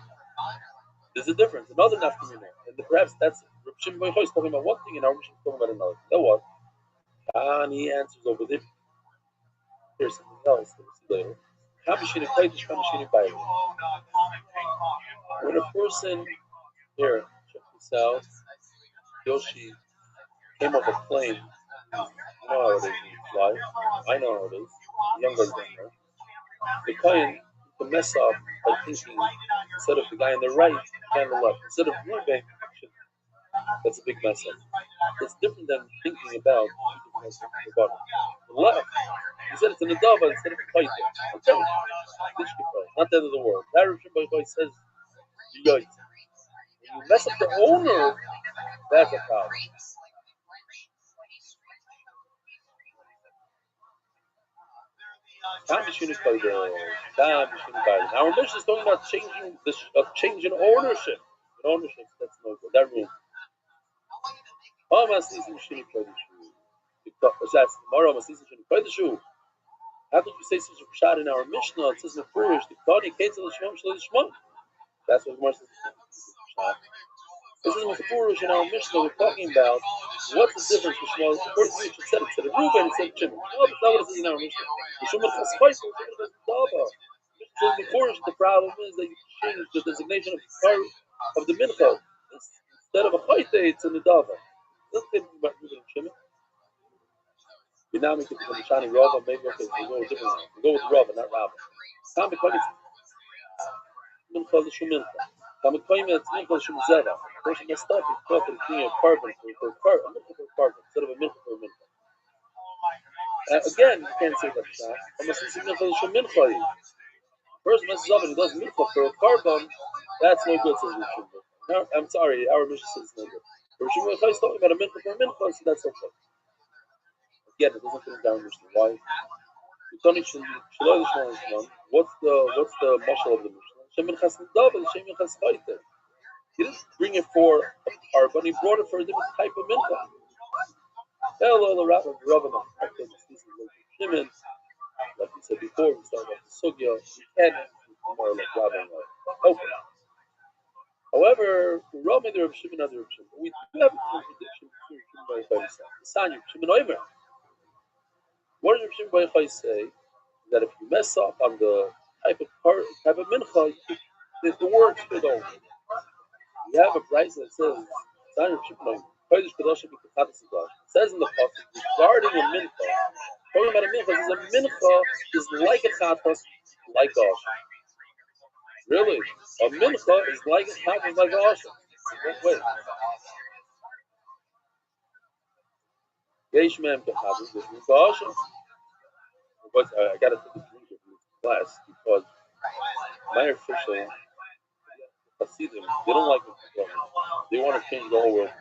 There's a difference. Another nafkamina. And perhaps that's Rabbi Shimon Bar Yochai is talking about one thing and our Mishnah is talking about another. So what? And he answers over there. Here's something else that we'll see later. When a person here, check this out. Yoshi came off a plane. You know how it is when you fly. I know how it is. Young guys don't know. The Kohen can mess up by thinking instead of the guy on the right, the guy on the left. Instead of moving, that's a big mess up. It's different than thinking about the left. He said it's an adava instead of a fight. Okay. Not the end of the world. That Rabbi Shimon Bar Yochai says, when you mess up the owner, that's a problem. Now our Mishnah is talking about changing ownership. Ownership, that's no good. That room. How could you say such a pshat in our Mishnah? It says Mefurish, the Kani Ketzel Shmom Shlo Shmom. That's what Gemara says. This is Mefurish in our Mishnah. We're talking about what's the difference between Shmom. First, it said Reuben, it said Shimon. No, that's not what it says in our Mishnah. The Shimon has fight, the Shimon has Dava. So Mefurish, the problem is that you change the designation of the mincha. Instead of a chayte, it's a nedava. Let's think about Reuben and Shimon. We now make it from the Shani Rava, maybe okay, we go with different. We go with Rava, not Rava. Time because it's mincha l'shum mincha. I'm a claim that it's mincha shum zeva. The person messed up. He thought that it's being a carbon for a carbon, instead of a mincha for a mincha. Again, you can't say that's not. Unless it's a mincha shum mincha. The person messes up and he does mincha for a carbon. That's no good, says Rishon. No, I'm sorry, our mission says no good. Rishon is talking about a mincha for a mincha, so that's okay. Again, it doesn't put it down Mishnah. Why? What's the mashal of the Mishnah? Shemin chas double, shemin chas chayte. He didn't bring it for a carbon, he brought it for a different type of mincha. Hello, the Rabbi Rothschild. Shimon, like we said before, we started off the sugya. You can't more like Rabbi open. However, Rami the Rabbi Shimon other Rabbi Shimon. We do have a contradiction between Shimon by Chai. Sanya Shimon Omer. What does Rabbi Shimon by Chai say? That if you mess up on the type of mincha, the words fit over. We have a price that says Sanya Shimon Omer. It says in the pasuk regarding a mincha, talking about a mincha, says a mincha is like a chatas, like a asher. Really, a mincha is like a chatas, like a asher. Wait. Yesh mem bechatas, this is the asher. But I got to take a drink of this class because my official Hasidim, they don't like it. They want to change the whole world.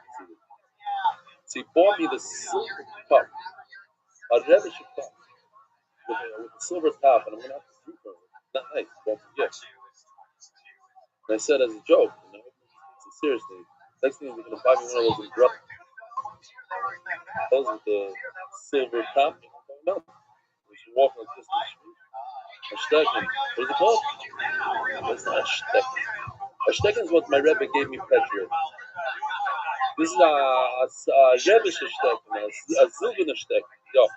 So he bought me the silver cup, a reddish cup, with a silver top, and I'm going to have to drink from it. Not nice, that's a gift. And I said as a joke, so seriously, next thing they're going to buy me one of those umbrellas. Those with the silver top. No. We should walk like this in the street. A shtecken. What is it called? That's not a shtecken. A shtecken is what my Rebbe gave me Petra. This is a Rebbe's shtecken, a Zilvin shtecken. Yeah.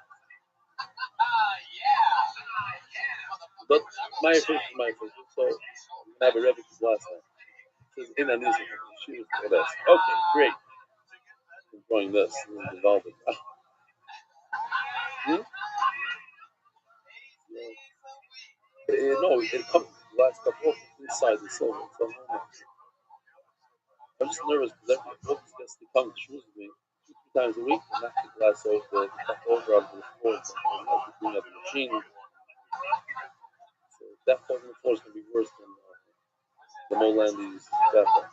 But my official. So I'm going to have a Rebbe's glass now. It says in Anis. Okay, great. Enjoying this. Developing. No, it comes the last couple of inside the silver. So I'm just nervous because every book gets to come to shoes with me 2-3 times a week and knock the glass over the cup over onto the floor. So I'm not doing at the machine. So that part on the floor is going to be worse than the Molandi's that part.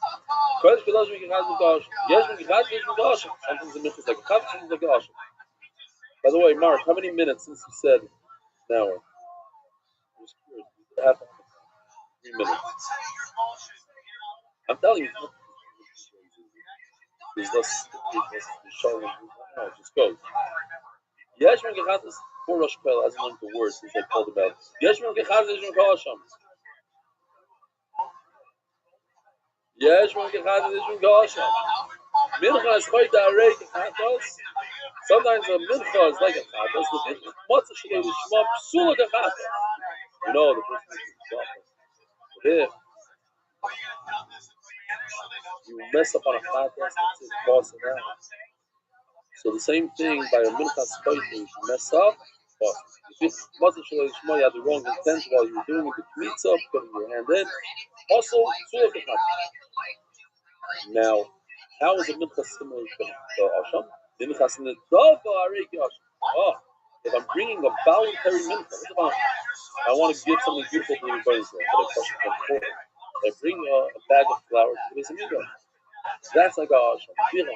Sometimes the myth is like a cup, sometimes like a asha. By the way, Mark, how many minutes since you said an hour? I'm just curious. Half an hour. 3 minutes. I'm telling you, there's less showing. No, it just goes. Yeshman Gechatas for Rosh Hashanah hasn't learned the words since I told about Yeshman Gechatas Yeshman Kol Hashem. Yeshman Gechatas Yeshman Kol Hashem. Mincha is quite direct Gechatas. Sometimes a mincha is like a chatas. The mincha matzah shalei l'shma psula gechatas. You know the person is you mess up on a chatas, that's it, bossing out. So the same thing by a mincha spite, you mess up, boss. If it's matzah shalei l'shma, you had the wrong intent while you were doing it, the mitzvah, putting your hand in. Also, psula gechatas. Now, how is a mincha similar to Hashem? The mincha is in the oh, if I'm bringing a voluntary mincha, I want to give something beautiful to everybody. I bring a bag of flowers. It's a mincha. That's like a Hashem. If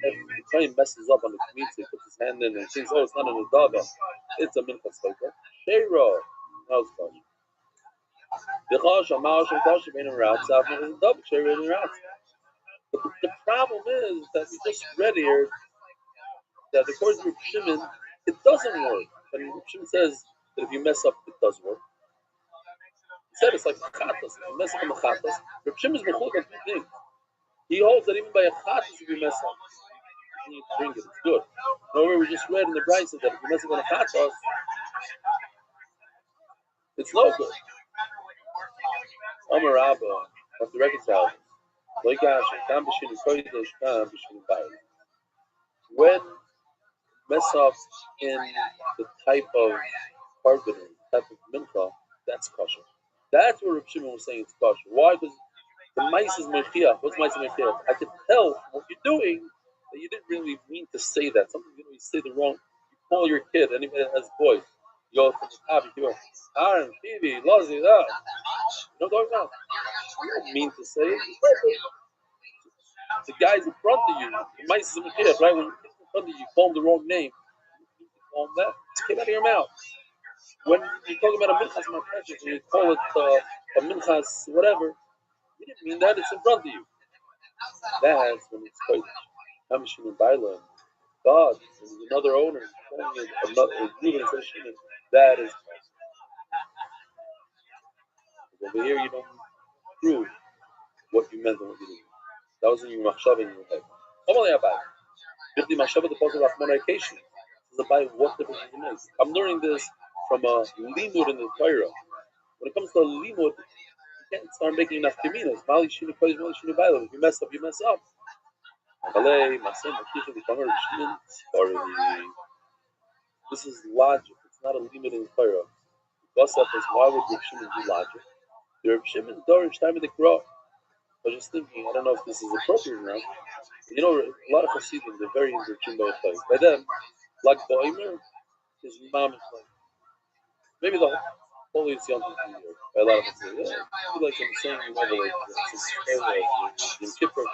the client messes up on the mitzvah, puts his hand in and thinks, oh, it's not an adaba, it's a mincha speaker. Sheiro. How's it going? The problem is that we just read here that according to Shimon, it doesn't work. And Shimon says that if you mess up, it does work. He said it's like chatas. If you mess up on the chatas, Shimon is mechulk on 2 things. He holds that even by a chatas, if you mess up, you need to drink it. It's good. However, we just read in the Brisa that if you mess up on a chatas, it's no good. Amar Rabba, have to reconcile this. When mess up in the type of carbon, type of mincha, that's kosher. That's what Rav Shimon was saying it's kosher. Why? Because The mice is mechiach. What's mice is mechiach? I can tell from what you're doing that you didn't really mean to say that. Sometimes you say the wrong. You call your kid, anybody that has boys, you go from the top, you go, Aaron, Phoebe, Lozzie, that. You know what I'm talking about? You don't mean to say it. The guy's in front of you. The mice is mechiach, right? When you're in front of you, you call him the wrong name. You call him that. It came out of your mouth. When you're talking about a minchas markashis and you call it a minchas whatever, you didn't mean that. It's in front of you. That's when it's quite Hamishim and Bailan. God, there's another owner calling it another organization, and that is over here. You don't prove what you meant and what you didn't. That was in your machshava in your head. Only about it. The machshava the positive communication is about what difference it makes. I'm learning this from a limud in the Torah. When it comes to a limud, you can't start making enough kaminas. Mali shinu kodesh, mali shinu bailam. If you mess up, you mess up. This is logic. It's not a limit in Torah. Basaf is why would Rav Shimon do logic? The Rav Shimon Dorish time of the Kro. I was just thinking, I don't know if this is appropriate enough. You know, a lot of Hasidim, they're very into Jimbo place. By them, like Boimer, his mom is like, maybe the holiest Yom Tov of the year. By a lot of Hasidim, yeah, maybe like in the same level as Yom Kippur.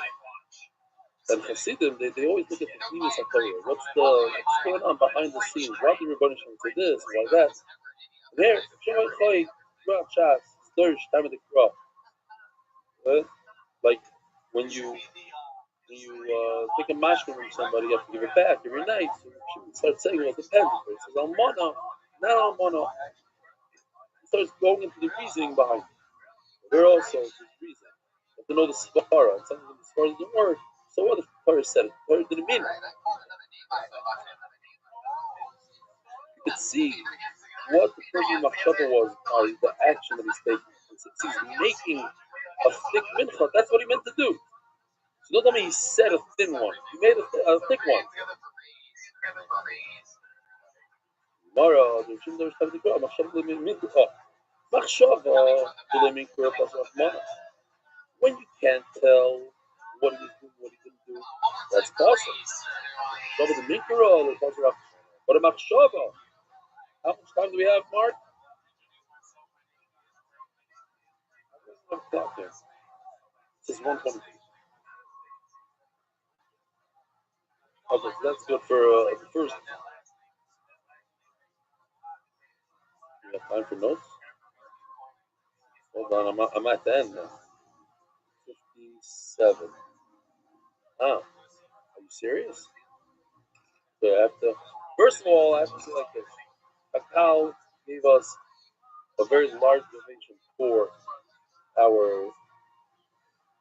And Hasidim, they always look at the Pnimis HaTorah. What's going on behind the scenes? Why did Rebbeinu Shalom say this? Why that? And here, Shemay Choy, throughout Shas, Sturge, time of the crop. Like when you take a mashkin from somebody, you have to give it back every night. So you start saying, well, it depends. It says Almana, not Almana. He starts going into the reasoning behind it. There also is reason. You have to know the Svara. And sometimes the Svara doesn't work. So what if the Torah said it? The Torah didn't mean it. You could see what the person's machshava was by the action that he's taking. Since he's making a thick mincha, that's what he meant to do. So don't tell me he said a thin one. He made a thick one. When you can't tell what he was doing, what he didn't do, that's possible. But a machshava, how much time do we have, Mark? This is 1:22. Okay, so that's good for the first. You have time for notes? Hold on, I'm at the end now. 57. Are you serious? So I have to. First of all, I have to say like this. Akal gave us a very large donation for our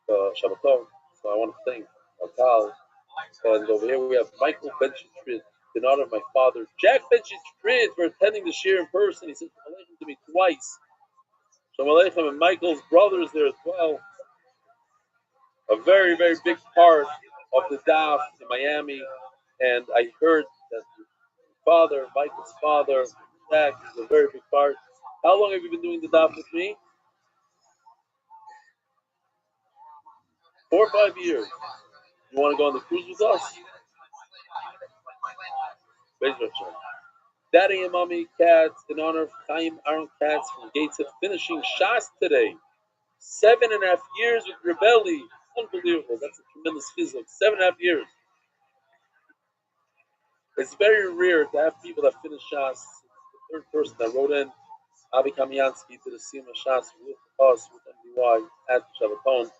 Shabbaton. So I want to thank Akal. And over here we have Michael Benchitrid in honor of my father, Jack Benchitrid, for attending the shir in person. He said Shalom Aleichem to me twice. Shalom Aleichem, and Michael's brother is there as well. A very, very big part of the DAF in Miami. And I heard that father, Michael's father, Jack, is a very big part. How long have you been doing the DAF with me? 4 or 5 years. You want to go on the cruise with us? Daddy and Mommy Katz, in honor of Chaim Aaron Katz from Gateshead, finishing Shas today. 7.5 years with Rebelli. Unbelievable. That's a tremendous physical. 7.5 years. It's very rare to have people that finish Shas. The third person that wrote in, Avi Kamiansky, to the Sima Shas with us, with MDY at Shabbaton.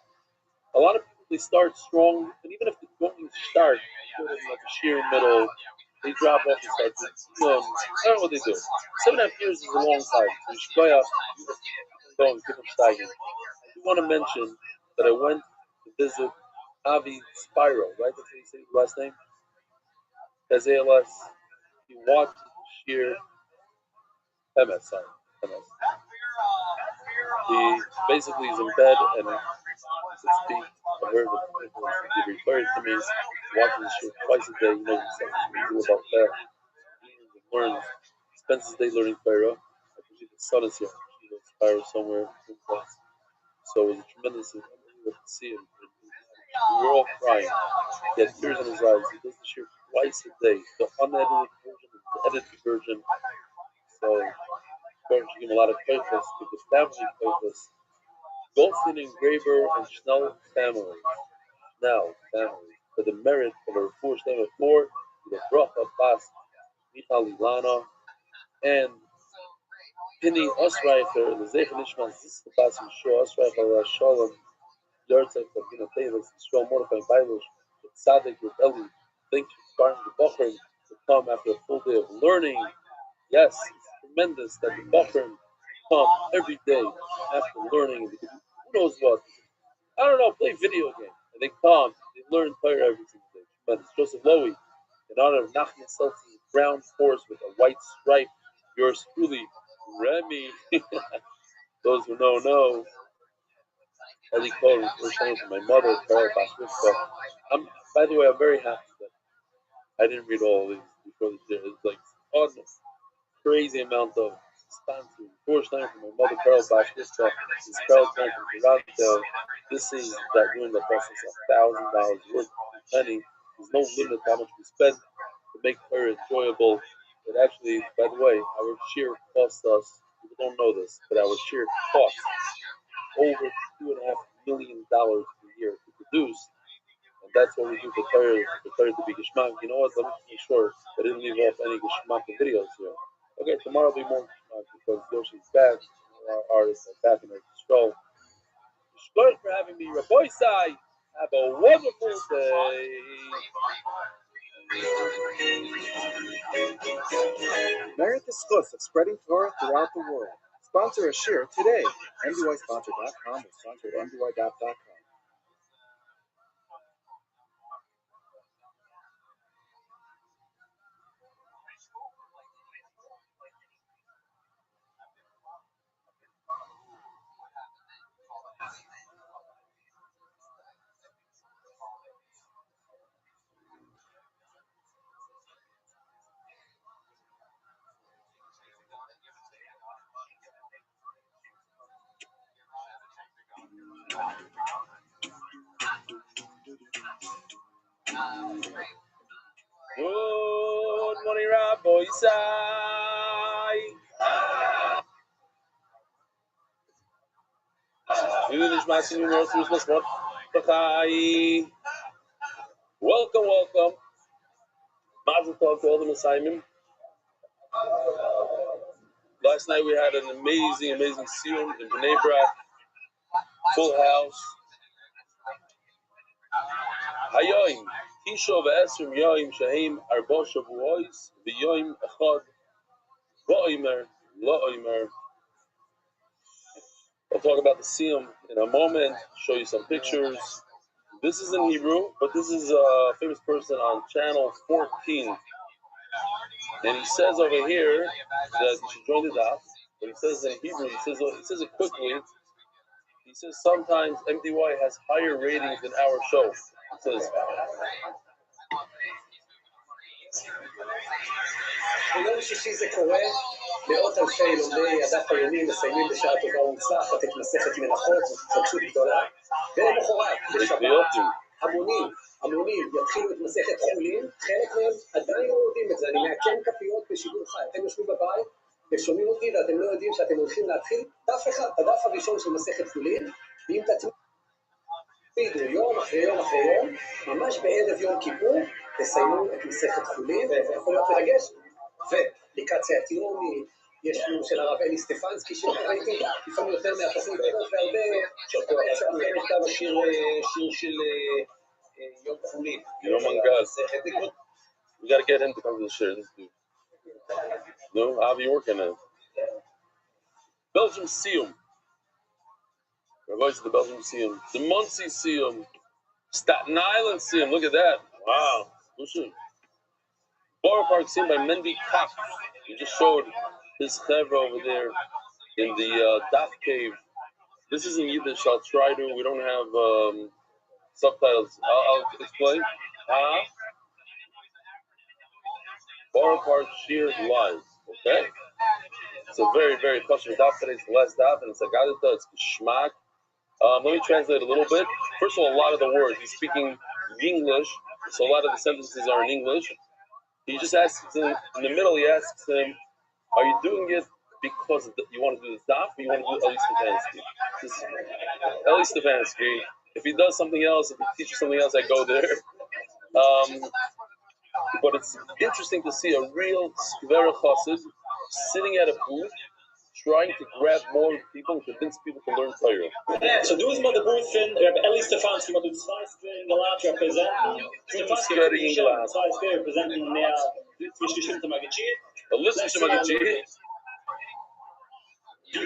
A lot of people, they start strong, and even if they don't start, they go in like a sheer middle, they drop off and start doing, I don't know what they do. 7.5 years is a long time. So you should go out, go and keep them steiging. I do want to mention that I went to visit Avi Spyro, right? That's how you say his last name? ALS. He watched the sheer MS, sorry. MS. He basically is in bed and his feet. I heard that he referred to me watching the show twice a day. He knows something to do about that. He learns, spends his day learning Torah. I believe his son is here. He goes to Cairo somewhere. So it was a tremendous with the see him. We were all crying. He had tears in his eyes. He does the shir twice a day. The unedited version and the edited version. So, of course, you give him a lot of purpose, give the family purpose. Goldstein and Graber and Schnell family. Now, family. For the merit of a first name of four, the Bracha Bas Michal Ilana and Pini Osreicher, the Zecher Nishman Zista Bas Yeshua Osreicher Shalom. Yartzeit of Bina Tevis, Yisrael Mordechai Bailush, with Tzaddik, with Eli. Thank you for starting the Bochum to come after a full day of learning. Yes, it's tremendous that the Bochum come every day after learning. Who knows what? I don't know, play video game. And they come, they learn Torah every single day. Tremendous. Joseph Lowy, in honor of Nachman Seltz's brown horse with a white stripe. Yours truly, Remy. Those who know. Eli Kohen, first name from my mother, Carol Bashvista. By the way, I'm very happy that I didn't read all of these before the year. It's like a crazy amount of sponsors. First name from my mother, Carol Bashvista. This Carol came from Toronto. This is that doing the process of $1,000 worth of penny. There's no limit to how much we spend to make her enjoyable. It actually, by the way, our share costs us, people don't know this, but our share costs over $2.5 million per year to produce, and that's what we do for Torah to be Geshmak. You know what? Let me make sure I didn't leave off any Geshmak videos here. Okay, tomorrow will be more Geshmak because Yoshi's back, our artists are back in their control. Thanks for having me, Rabbi Sai. Have a wonderful day. Merit the schus of spreading Torah throughout the world. Sponsor a shir today. MDYsponsor.com or sponsor at MDY.com. Good morning, Rabbi Sai. Welcome. Mazel tov to all the Messiahim. Last night we had an amazing siyum in Bnei Brak. Full house. Hayoim. Tisha v'esrim yoim shehem arba shavuos v'yoim echad v'oimer lo'oimer. I'll talk about the siyum in a moment, show you some pictures. This is in Hebrew, but this is a famous person on channel 14. And he says over here that you should join the daf. But he says in Hebrew, he says it quickly. He says sometimes MDY has higher ratings than our show. He says, ביום שישי זה קורה, מאות אלפי לומדי הדף היומי מסיימים בשעה טובה ומוצלחת את מסכת מלאכות והתרגשות גדולה, ולמחרת, בשבת, המונים יתחילו את מסכת חולין, חלק מהם עדיין לא יודעים את זה, אני מעקם כפיות בשידור חי, אתם יושבים בבית ושומעים אותי ואתם לא יודעים שאתם הולכים להתחיל דף אחד, הדף הראשון של מסכת חולין, ואם תתמידו יום אחרי יום, ממש בערב יום כיפור, תסיימו את מסכת חולין, וזה יכול להיות מרגש, ולקראת ציון יש לנו של הרב אלי סטפנסקי, שראיתי לפעמים יותר מהתוכנית, והרבה אפשר לכתב השיר של יום חולין. יום מנגז. We gotta get him to come to the share. This dude. No, Avi working on it. Belgium Siyum. Rabbi to the Belgium Siyum. The Muncie Siyum. Staten Island Siyum. Look at that. Wow. Borough Park Siyum by Mendy Koch. He just showed his chevra over there in the Daf Cave. This is in Yiddish. I'll try to. We don't have subtitles. I'll explain. Borough Park Shears Live. Okay? It's a very, very kosher daf today. It's the last daf, and it's a gadita. It's geschmack. Let me translate a little bit. First of all, a lot of the words he's speaking English, so a lot of the sentences are in English. He just asks him in the middle. He asks him, "Are you doing it because you want to do the daf, or you want to do Eli Stefansky?" Eli Stefansky. If he does something else, if he teaches something else, I go there. But it's interesting to see a real skvera chassid sitting at a booth, trying to grab more people and convince people to learn Torah. Ja, so du is maar de boot van Eli Stefansky, maar du zweist in Galat representen. Stefansky in Galat. Zweist representen mehr bestimmte Magic. A list of Magic.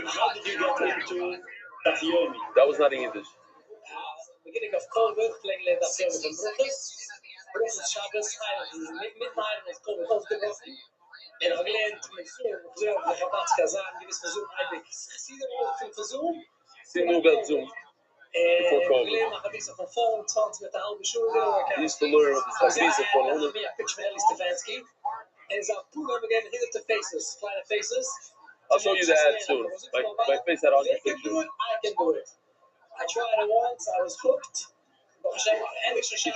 How did you get into that Yomi? That was not in Yiddish. Beginning of Kolberg, playing that Yomi from Bruches. Bruches Shabbos, midnight was Kolberg ausgebrochen. En we geleerd met Zoom, de Chabad Kazan, die is van Zoom eigenlijk. Zie je er ook van Zoom? Zie je wel Zoom. Before COVID. We leren Chabisa van 25 met de halve school. He used to learn with the Chabisa for 100. Me a picture of Eli Stefansky. En ze put him again, hit it to faces, kleine faces. I'll show you the ad soon. My face had all your They can do pictures. it, I can do it. I tried it once, I was hooked. You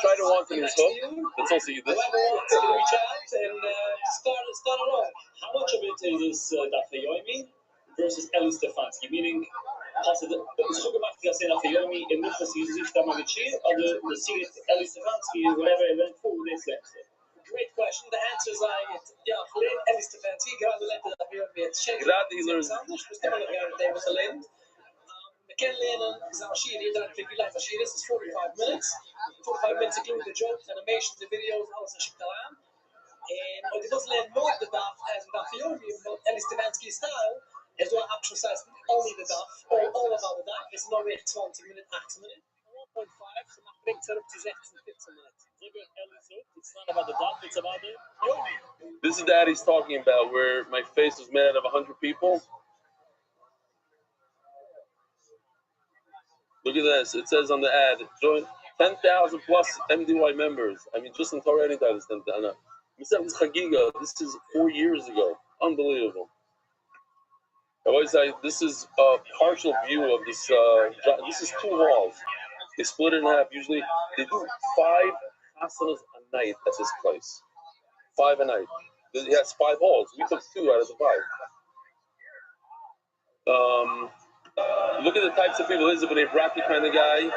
tried it once and he was hooked. That's also you did. Whoever wants to reach out and start along. How much of it is Daf Yomi versus Eli Stefansky? Meaning, has it goed gemaakt dat Daf Yomi in niet precies zich daar Magic, of de serie Eli Stefansky, whatever event voor deze. Great question. The answer is alleen Eli Stefansky, gerade letten dat weer met Shake. Gerade die learn. Anders, we stemmen nog aan het even alleen. We can leren Zawashir, hier dan vind je live Ashir is 45 minutes. 45 minutes include the jokes, animation, the videos, alles is je aan. And what it was learn more the daf as Daf Yomi, Eli Stefansky style, is what exercise only the daf, all about the daf. It's not really 20 minutes, 8 minutes. 1.5, so that brings it up to 16, 15 minutes. It's not about the daf, it's about the Yomi. This is that he's talking about, where my face was made out of 100 people. Look at this. It says on the ad, join 10,000 plus MDY members. I mean, just in Torah, anytime it's 10,000. This is 4 years ago. Unbelievable. I always say this is a partial view of this. This is 2 halls. They split it in half. Usually, they do 5 asanas a night at this place. 5 a night. He has 5 halls. We took 2 out of the 5. Look at the types of people. This is a B'nai Brakki kind of guy.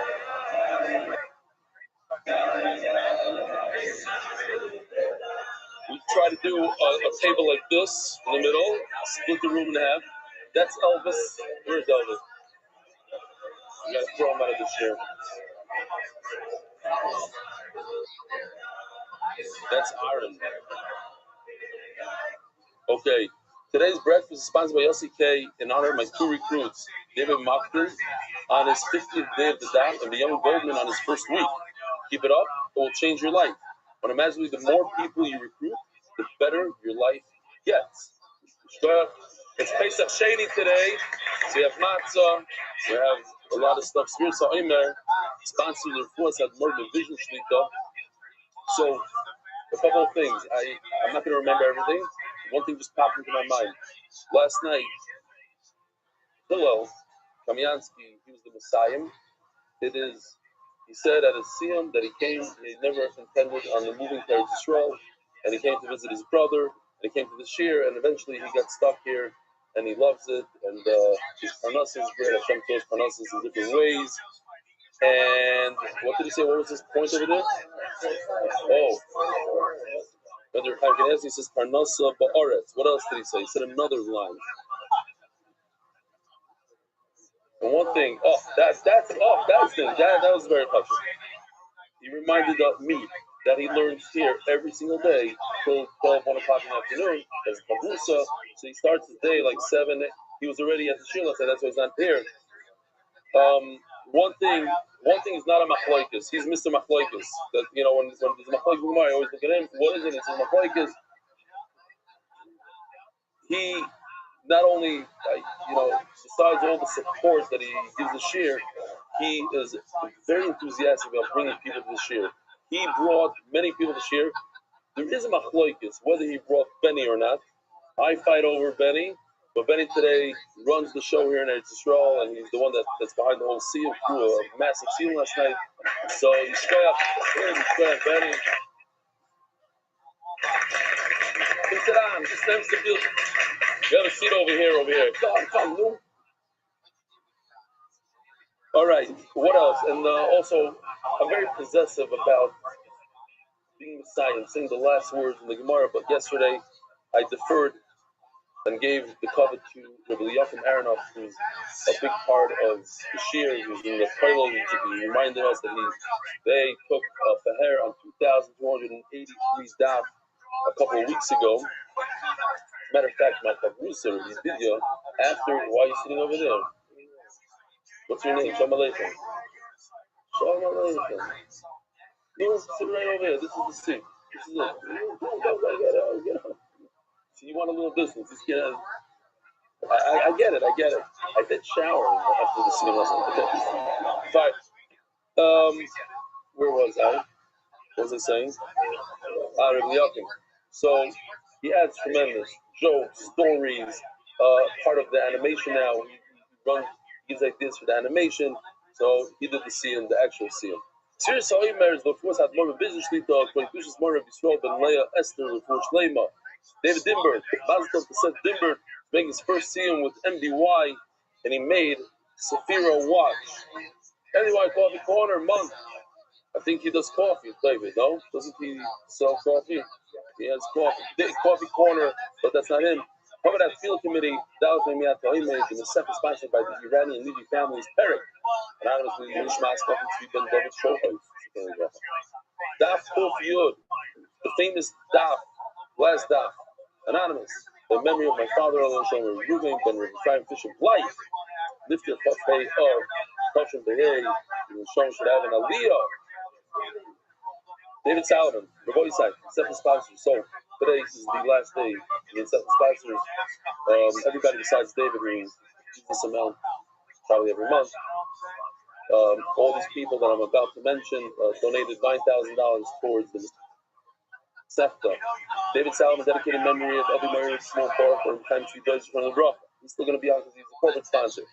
We try to do a table like this in the middle, split the room in half. That's Elvis. Where's Elvis? You gotta throw him out of this chair. That's Aaron. Okay. Today's breakfast is sponsored by LCK in honor of my 2 recruits, David Mockton on his 50th day of the daf and the young Goldman on his first week. Keep it up, it will change your life. But imagine the more people you recruit, the better your life gets. It's Pesach Sheni today, so we have matzah, we have a lot of stuff. Spirit Omer, sponsored the Refuah Admor Vision Shlita. So, a couple of things. I'm not going to remember everything. One thing just popped into my mind. Last night, Hillel Kamiansky, he was the Messiah. He said at a Siyam that he never intended on moving to Eretz Yisrael, and he came to visit his brother, and he came to the Shir, and eventually he got stuck here, and he loves it, and his Parnassus is great. Hashem throws Parnassus in different ways. And what did he say? What was his point over there? Oh. Whether he says Parnasa Ba'aretz. What else did he say? He said another line. And one thing, that was very touching. He reminded me that he learns here every single day till 12, 1 o'clock in the afternoon. There's Pavusa, so he starts his day like 7. He was already at the Shila, so that's why he's not here. One thing is not a machloikis. He's Mr. Machloikis. That when there's a machloikis, I always look at him. What is it? It's a machloikis. He not only, besides all the support that he gives the shir, he is very enthusiastic about bringing people to the shir. He brought many people to the shir. There is a machloikis, whether he brought Benny or not. I fight over Benny. But Benny today runs the show here in Eretz Yisrael, and he's the one that's behind the whole seal crew, a massive seal last night. So Yishkoyach, Benny. Sit down, just stand still. You have a seat over here. Come, Lou. All right, what else? And also, I'm very possessive about being Messiah and saying the last words in the Gemara, but yesterday I deferred and gave the cover to Rabbi Rothschild, who's a big part of the Shir, who's in the Kollel. He reminded us that they took a Faher on 2,283 daf a couple of weeks ago. Matter of fact, my Chavrusa, Rabbi Vidya, after, why are you sitting over there? What's your name? Shalom Aleichem. Shalom Aleichem. You sit right over here. This is the seat. This is it. Get up. So you want a little distance. Just get out. I get it. I did shower after the scene last night. Fine. Where was I? What was I saying? Rabbi Yochanan. So he adds tremendous jokes, stories, part of the animation now. He gives ideas for the animation. So he did the scene, the actual scene. Serious Oimers, the force had more of a business lead dog, but he pushes more of Yisrael than Leah Esther with Shlema. David Dimberg, Mazda said Dimberg making his first scene with MDY, and he made Safira watch. MDY Coffee Corner month. I think he does coffee, David, no? Doesn't he sell coffee? He has coffee corner, but that's not him. How about that field committee? That was me at the image, and the second sponsored by the Iranian Levy family's Perek. Anonymously, Nishmas Coffee Street, Ben David Shohai. Daf Kof Yud, the famous Daf, last Daf, anonymous. The memory of my father, Shomer Ruben, Ben Reb Fisher life. Lift your cafe of Kosher Behei, and Shomer should have an Aliyah. David Salomon, Rabbi Rothschild, seven sponsors. So today is the last day. We seven sponsors. Everybody besides David who gives this amount probably every month. All these people that I'm about to mention donated $9,000 towards the SEFTA. David Salomon dedicated memory of Avi Meir Small Park or time he does from the Bracha. He's still going to be on because he's a corporate sponsor.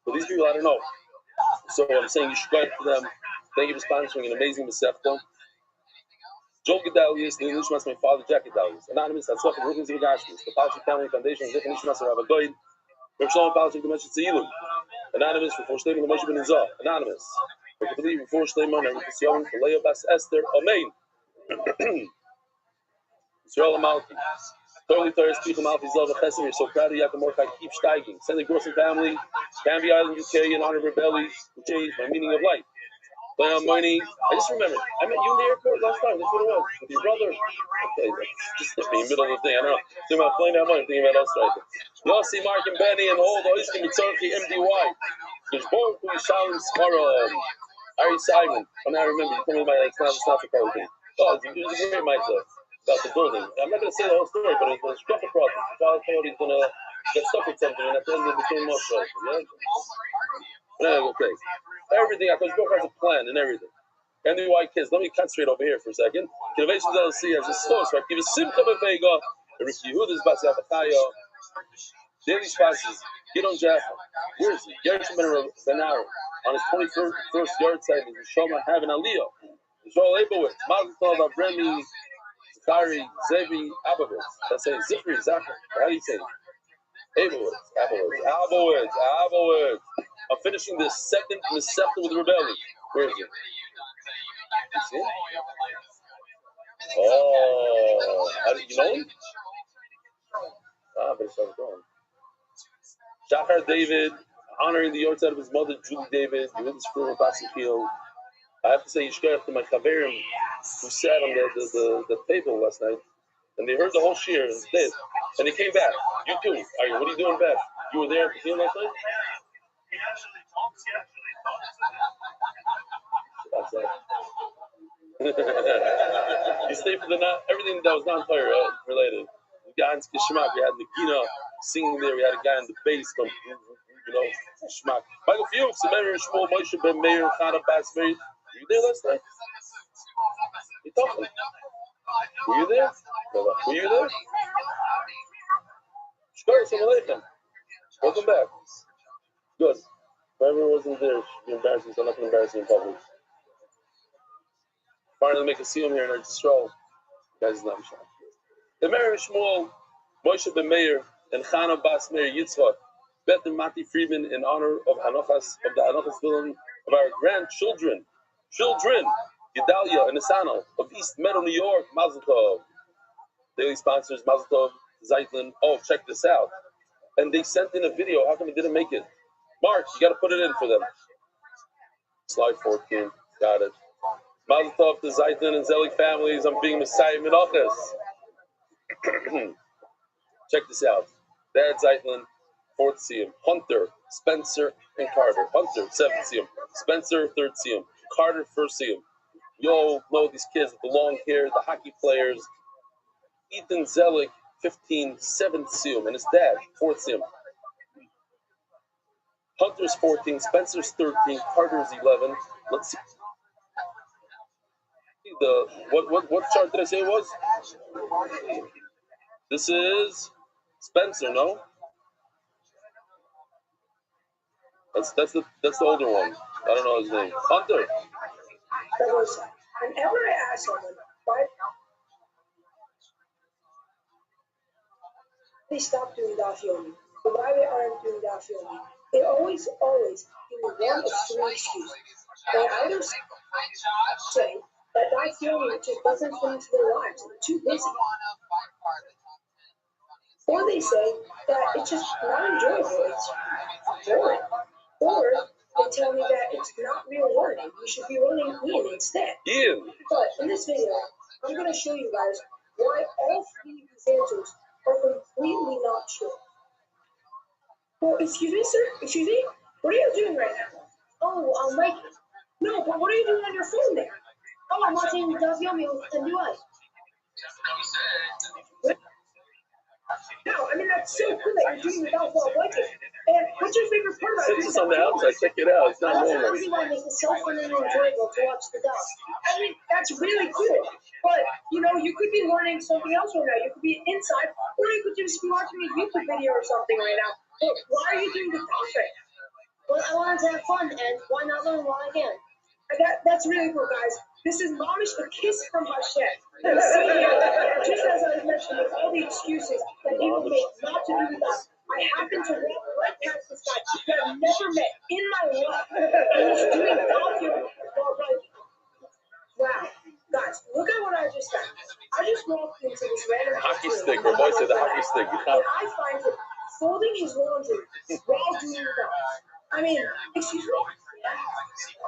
But these people I don't know. So I'm saying you should go to them. Thank you for sponsoring an amazing SEFTA. Joel Gedalius, the Nishmas, my father, Jack Gedalius. Anonymous, that's up in Rubens and Gashmis. The Palchi Family Foundation, Zech Nishmas, Rabbi Goyd. Reb Shalom Palchi, the Meshach Zeilu. Anonymous, for Four Shleiman, the Moshe Ben Izah. Anonymous. For Kabbalah, for Four Shleiman, and Reb Yisrael, for Leah Bas Esther. Amen. Yisrael Amalki. Totally Thursday, Speak Amalki, Zalva Chesed. We're so proud of Yaakov Mordechai. Keep steiging. Send the Grossen family, Canby Island, UK, in honor of Rebelli, who changed my meaning of life. Money. I just remembered. I met you in the airport last time. That's what it was. With your brother. Okay, just hit me in the middle of the thing. I don't know. Thinking about playing that money. Thinking about us right there. Yossi, Mark, and Benny, and all the Oiskim, Mitzorki, MDY. There's more who Shalom Skara, Ari Simon. And I remember you told me about it's not the whole thing. Oh, it was a great mic about the building. I'm not going to say the whole story, but it was a struck across. The father thought he's going to get stuck with something, and at the end it became more so. Yeah? Okay. Everything, I Baruch has a plan and everything. And the white kids, let me concentrate over here for a second. Innovations LLC has a source, right? Give a Simcha Bevega, Rick Yehuda's Basi Avachaya, Daily Spices, Gidon Jaffa. Where is he? Gershom Ben Aaron. On his 21st yard side, is Shoma having Aliyah. Joel Abowitz, Mazel Tov, Avremi, Zachari, Zevi, Abowitz. That's saying Zifri, Zachar. How do you say it? Abowitz. I'm finishing the second Masechta with Rebelli. Where is it? You see it? Oh, how did you know him? But it's not going. Shachar David, honoring the yard side of his mother, Julie David, the witness for Basikil. I have to say, Yishkayach to my Chaverim who sat on the table last night, and they heard the whole shir and did, and they came back. You too. What are you doing back? You were there at the field last night? You stay for the night. Everything that was non-fire related. The guy in Shmak, we had Nagina singing there. We had a guy in the bass, Shmak. Michael Fuchs, the mayor of Shmuel, Moshe Ben Meir, Chana Basmeri. Were you there last night? You talking? Were you there? Were you there? Shkar, Shalom Aleichem. Welcome back. Good. Whoever wasn't there should be embarrassing, so I'm not going to embarrass you in public. Finally make a seal here in Eretz Yisrael. Guys, not sure. The Mayor of Shmuel, Moshe ben Meir, and Chana Bas Meir Yitzchak, Beth and Mati Friedman in honor of the Hanochas Villain of our grandchildren, Gedalia and Asano of East Meadow, New York, Mazel Tov. Daily sponsors, Mazel Tov, Zeitlin. Oh, check this out. And they sent in a video. How come it didn't make it? Mark, you got to put it in for them. Slide 14. Got it. Mazel Tov to Zeitlin and Zelig families. I'm being Messiah Menachas. Check this out. Dad Zeitlin, 4th Siyum. Hunter, Spencer, and Carter. Hunter, 7th Siyum. Spencer, 3rd Siyum. Carter, 1st Siyum. You all know these kids with the long hair, the hockey players. Ethan Zelig, 15, 7th Siyum. And his dad, 4th Siyum. Hunter's 14, Spencer's 13, Carter's 11. Let's see. What chart did I say it was? This is Spencer, no? That's the older one. I don't know his name. Hunter. Whenever I ask someone why they stop doing daf yomi, or why they aren't doing daf yomi, they always give me one of three excuses. They either say that daf yomi just doesn't fit into their lives, they're too busy. Or they say that it's just not enjoyable, it's boring. Or they tell me that it's not real learning, you should be learning Ian instead. Ian. But in this video, I'm going to show you guys why all three of these answers are completely not true. Well, excuse me, sir? Excuse me? What are you doing right now? Oh, I'm making. No, but what are you doing on your phone there? Oh, I'm watching Daf Yomi with MUI. No, I mean, that's so cool that you're doing without while working. And what's your favorite part about it? Since it's on the outside, check it out. It's not normal. That's why it makes it so fun and enjoyable to watch the dog. I mean, that's really cool. But, you know, you could be learning something else right now. You could be inside, or you could just be watching a YouTube video or something right now. But why are you doing the dog right now? Well, I wanted to have fun, and why not learn while I can? That's really cool, guys. This is Mamish, a kiss from Hashem. See here, just as I was mentioning, all the excuses that people make not to do that. I happen to walk right past this guy that I've never met in my life. And he's doing dog yoga. Wow. Guys, look at what I just found. I just walked into this random hockey stick. Our boy said the hockey stick. And I find him folding his laundry while doing that. I mean, excuse me?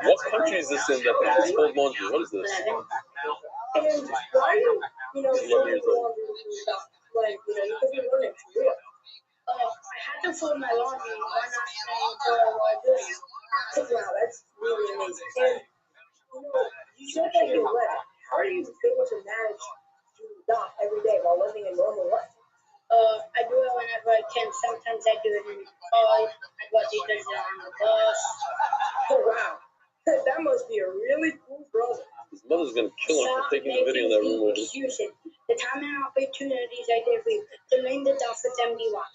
What country is this in that people fold laundry? What is this? And why are you, folding laundry like, you could be learning for real. I had to fold my laundry. Why not stay until I do it? Wow, that's really amazing. And, you said that you're 11. How are you able to manage to do that every day while living a normal life? I do it whenever I can. Sometimes I do it in the car. I go to it on the bus. Oh, wow. That must be a really cool brother. His mother's going to kill him for taking the video in that room with him. Excuses. The time and opportunities are there for you to learn the daf with MDY.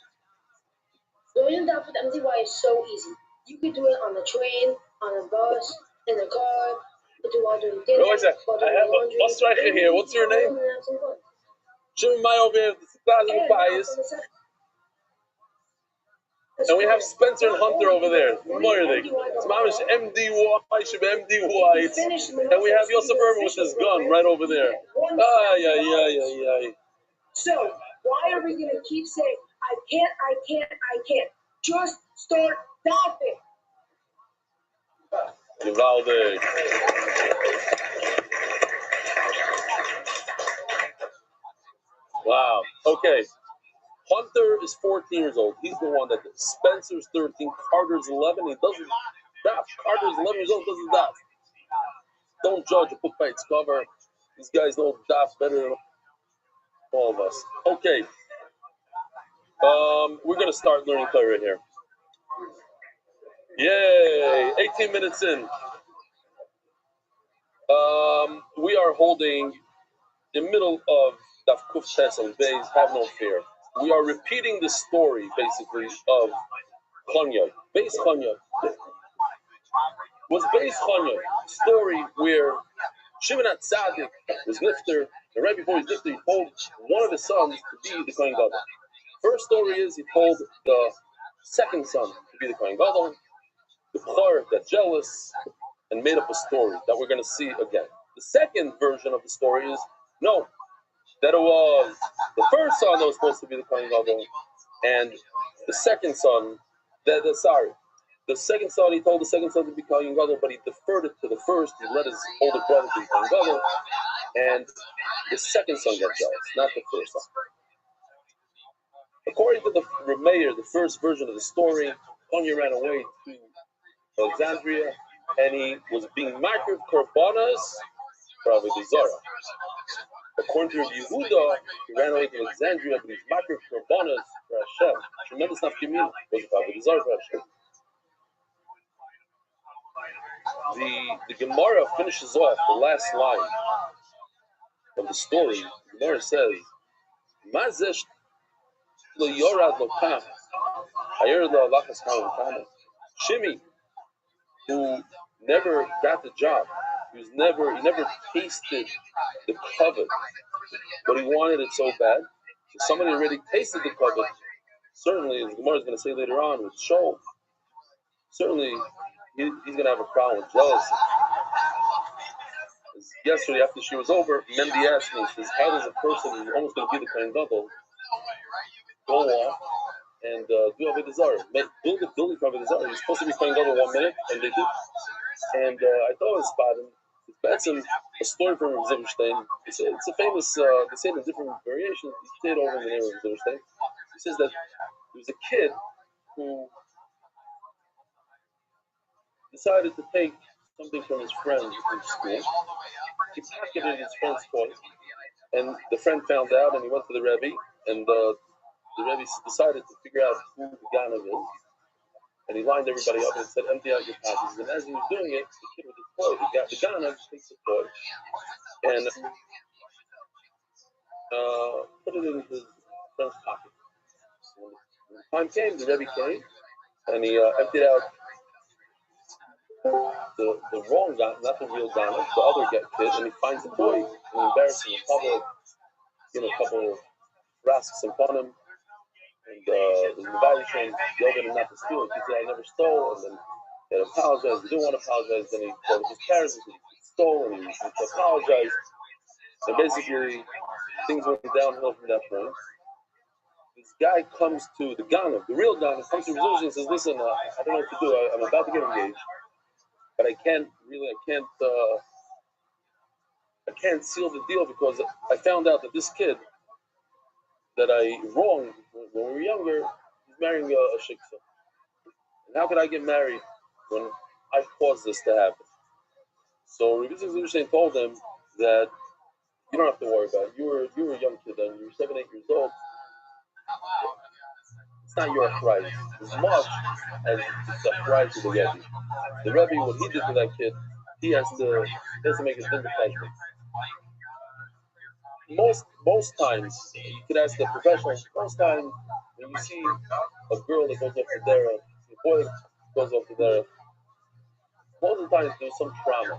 Learning daf with MDY is so easy. You could do it on the train, on a bus, in the car. You could do all during dinner. I have a bus striker here. What's your name? Jimmy Mayo, the bias. And we have Spencer and Hunter over there. It's Mamish MDY, should be MDY. And we have Yosef Urban with his gun right over there. So, why are we going to keep saying, I can't? Just start doubting. Givaldic. Wow. Okay. Hunter is 14 years old. He's the one that Spencer's 13. Carter's 11. He doesn't daf. Carter's 11 years old. Doesn't daf. Don't judge a book by its cover. These guys know daf better than all of us. Okay. We're gonna start learning Torah here. Yay! 18 minutes in. We are holding the middle of Daf Kuf Tes on Beis. Have no fear. We are repeating the story, basically, of Chanya. Beis Chanya was Beis Chanya, story where Shimon HaTzadik was nifter, and right before he was nifter, he told one of his sons to be the Kohen Gadol. First story is he told the second son to be the Kohen Gadol. The Bchor got jealous and made up a story that we're going to see again. The second version of the story is no, that it was the first son that was supposed to be the Kohen Gadol, and the second son, the second son, he told the second son to be Kohen Gadol, but he deferred it to the first. He let his older brother be Kohen Gadol, and the second son got jealous, not the first son. According to the Rameir, the first version of the story, Konya ran away to Alexandria, and he was being marked korbanos for Avodah Zarah. According to Rabbi Yehuda, he ran away to Alexandria, but he's marked korbanos for Hashem. Tremendous nafkamina was for Avodah Zarah for Hashem. The Gemara finishes off the last line of the story. The Gemara says, "Mazesh lo yorad lo kam, hayer lo lachas kam." Shimi, who never got the job, he never tasted the covet, but he wanted it so bad. So somebody already tasted the covet. Certainly, as the Gemara is going to say later on with Shol, certainly he's going to have a problem with jealousy. Yesterday, after she was over, Mendy asked me, he says, how does a person who's almost going to be the Kohen Gadol go off and do Avodah Zarah? Build the building for Avodah Zarah. He's supposed to be Kohen Gadol 1 minute, and they did. And I thought it was spot him. That's a story from Zilberstein. It's a famous, they say it in different variations. He stayed over in the name of Zilberstein. He says that there was a kid who decided to take something from his friend from school. He pocketed his friend's toy, and the friend found out, and he went to the Rebbe, and the Rebbe decided to figure out who the Ganav is, and he lined everybody up and said, empty out your pockets. And as he was doing it, the kid with the toy, the Ganav takes the toy and put it in his friend's pocket. So when the time came, the Rebbe came, and he emptied out the wrong gun, not the real gun, the other kid, and he finds the toy and he embarrasses him in public, a couple of rasks upon him, and the Mavarish yelled at him not to steal it. He said, I never stole, and then he had apologized. He didn't want to apologize, then he told his parents he stole, and he apologized, and basically things went downhill from that point. This guy comes to the Ganav, the real Ganav, comes to Rizulzhi and says, listen, I don't know what to do, I'm about to get engaged, but I can't seal the deal because I found out that this kid that I wronged when we were younger is marrying a shiksa. And how could I get married when I caused this to happen? So Rabbi Rothschild told him that you don't have to worry about it. You were a young kid then, you were 7, 8 years old. It's not your prize as much as it's the prize of the Rebbe. The Rebbe, what he did to that kid, he has to make his din pleasure. Most times, you could ask the professionals, most times when you see a girl that goes off the derech, a boy that goes off the derech, most of the times there's some trauma.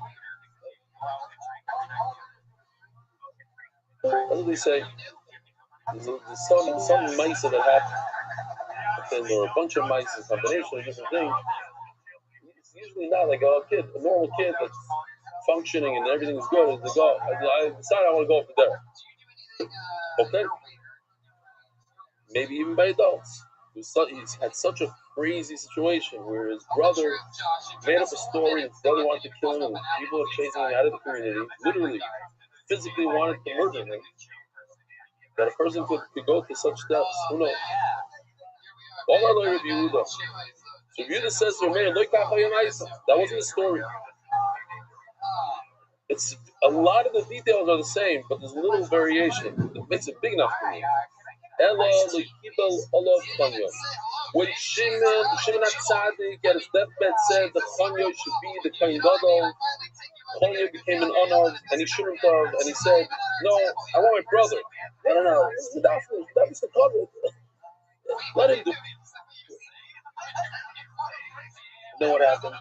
What do they say? There's some mice that happened, or a bunch of mice, a combination of different things. It's usually not like a kid, a normal kid that's functioning and everything is good. They go, I decided I want to go off the derech. Okay? Maybe even by adults. He's had such a crazy situation where his brother made up a story, his brother wanted to kill him, and people are chasing him out of the community, literally, physically wanted to murder him. That a person could go to such steps, who knows? Rabbi Yehuda. So Yehuda says to Rameir, that wasn't the story. It's a lot of the details are the same, but there's a little variation. It makes it big enough for me. When Shimon HaTzadik at his deathbed said the Chanya should be the Kohen Gadol, Chanya became an honor, and he shouldn't have, and he said, no, I want my brother. No, this is the Daphne, that was the cover. Let him do it. Then what happened?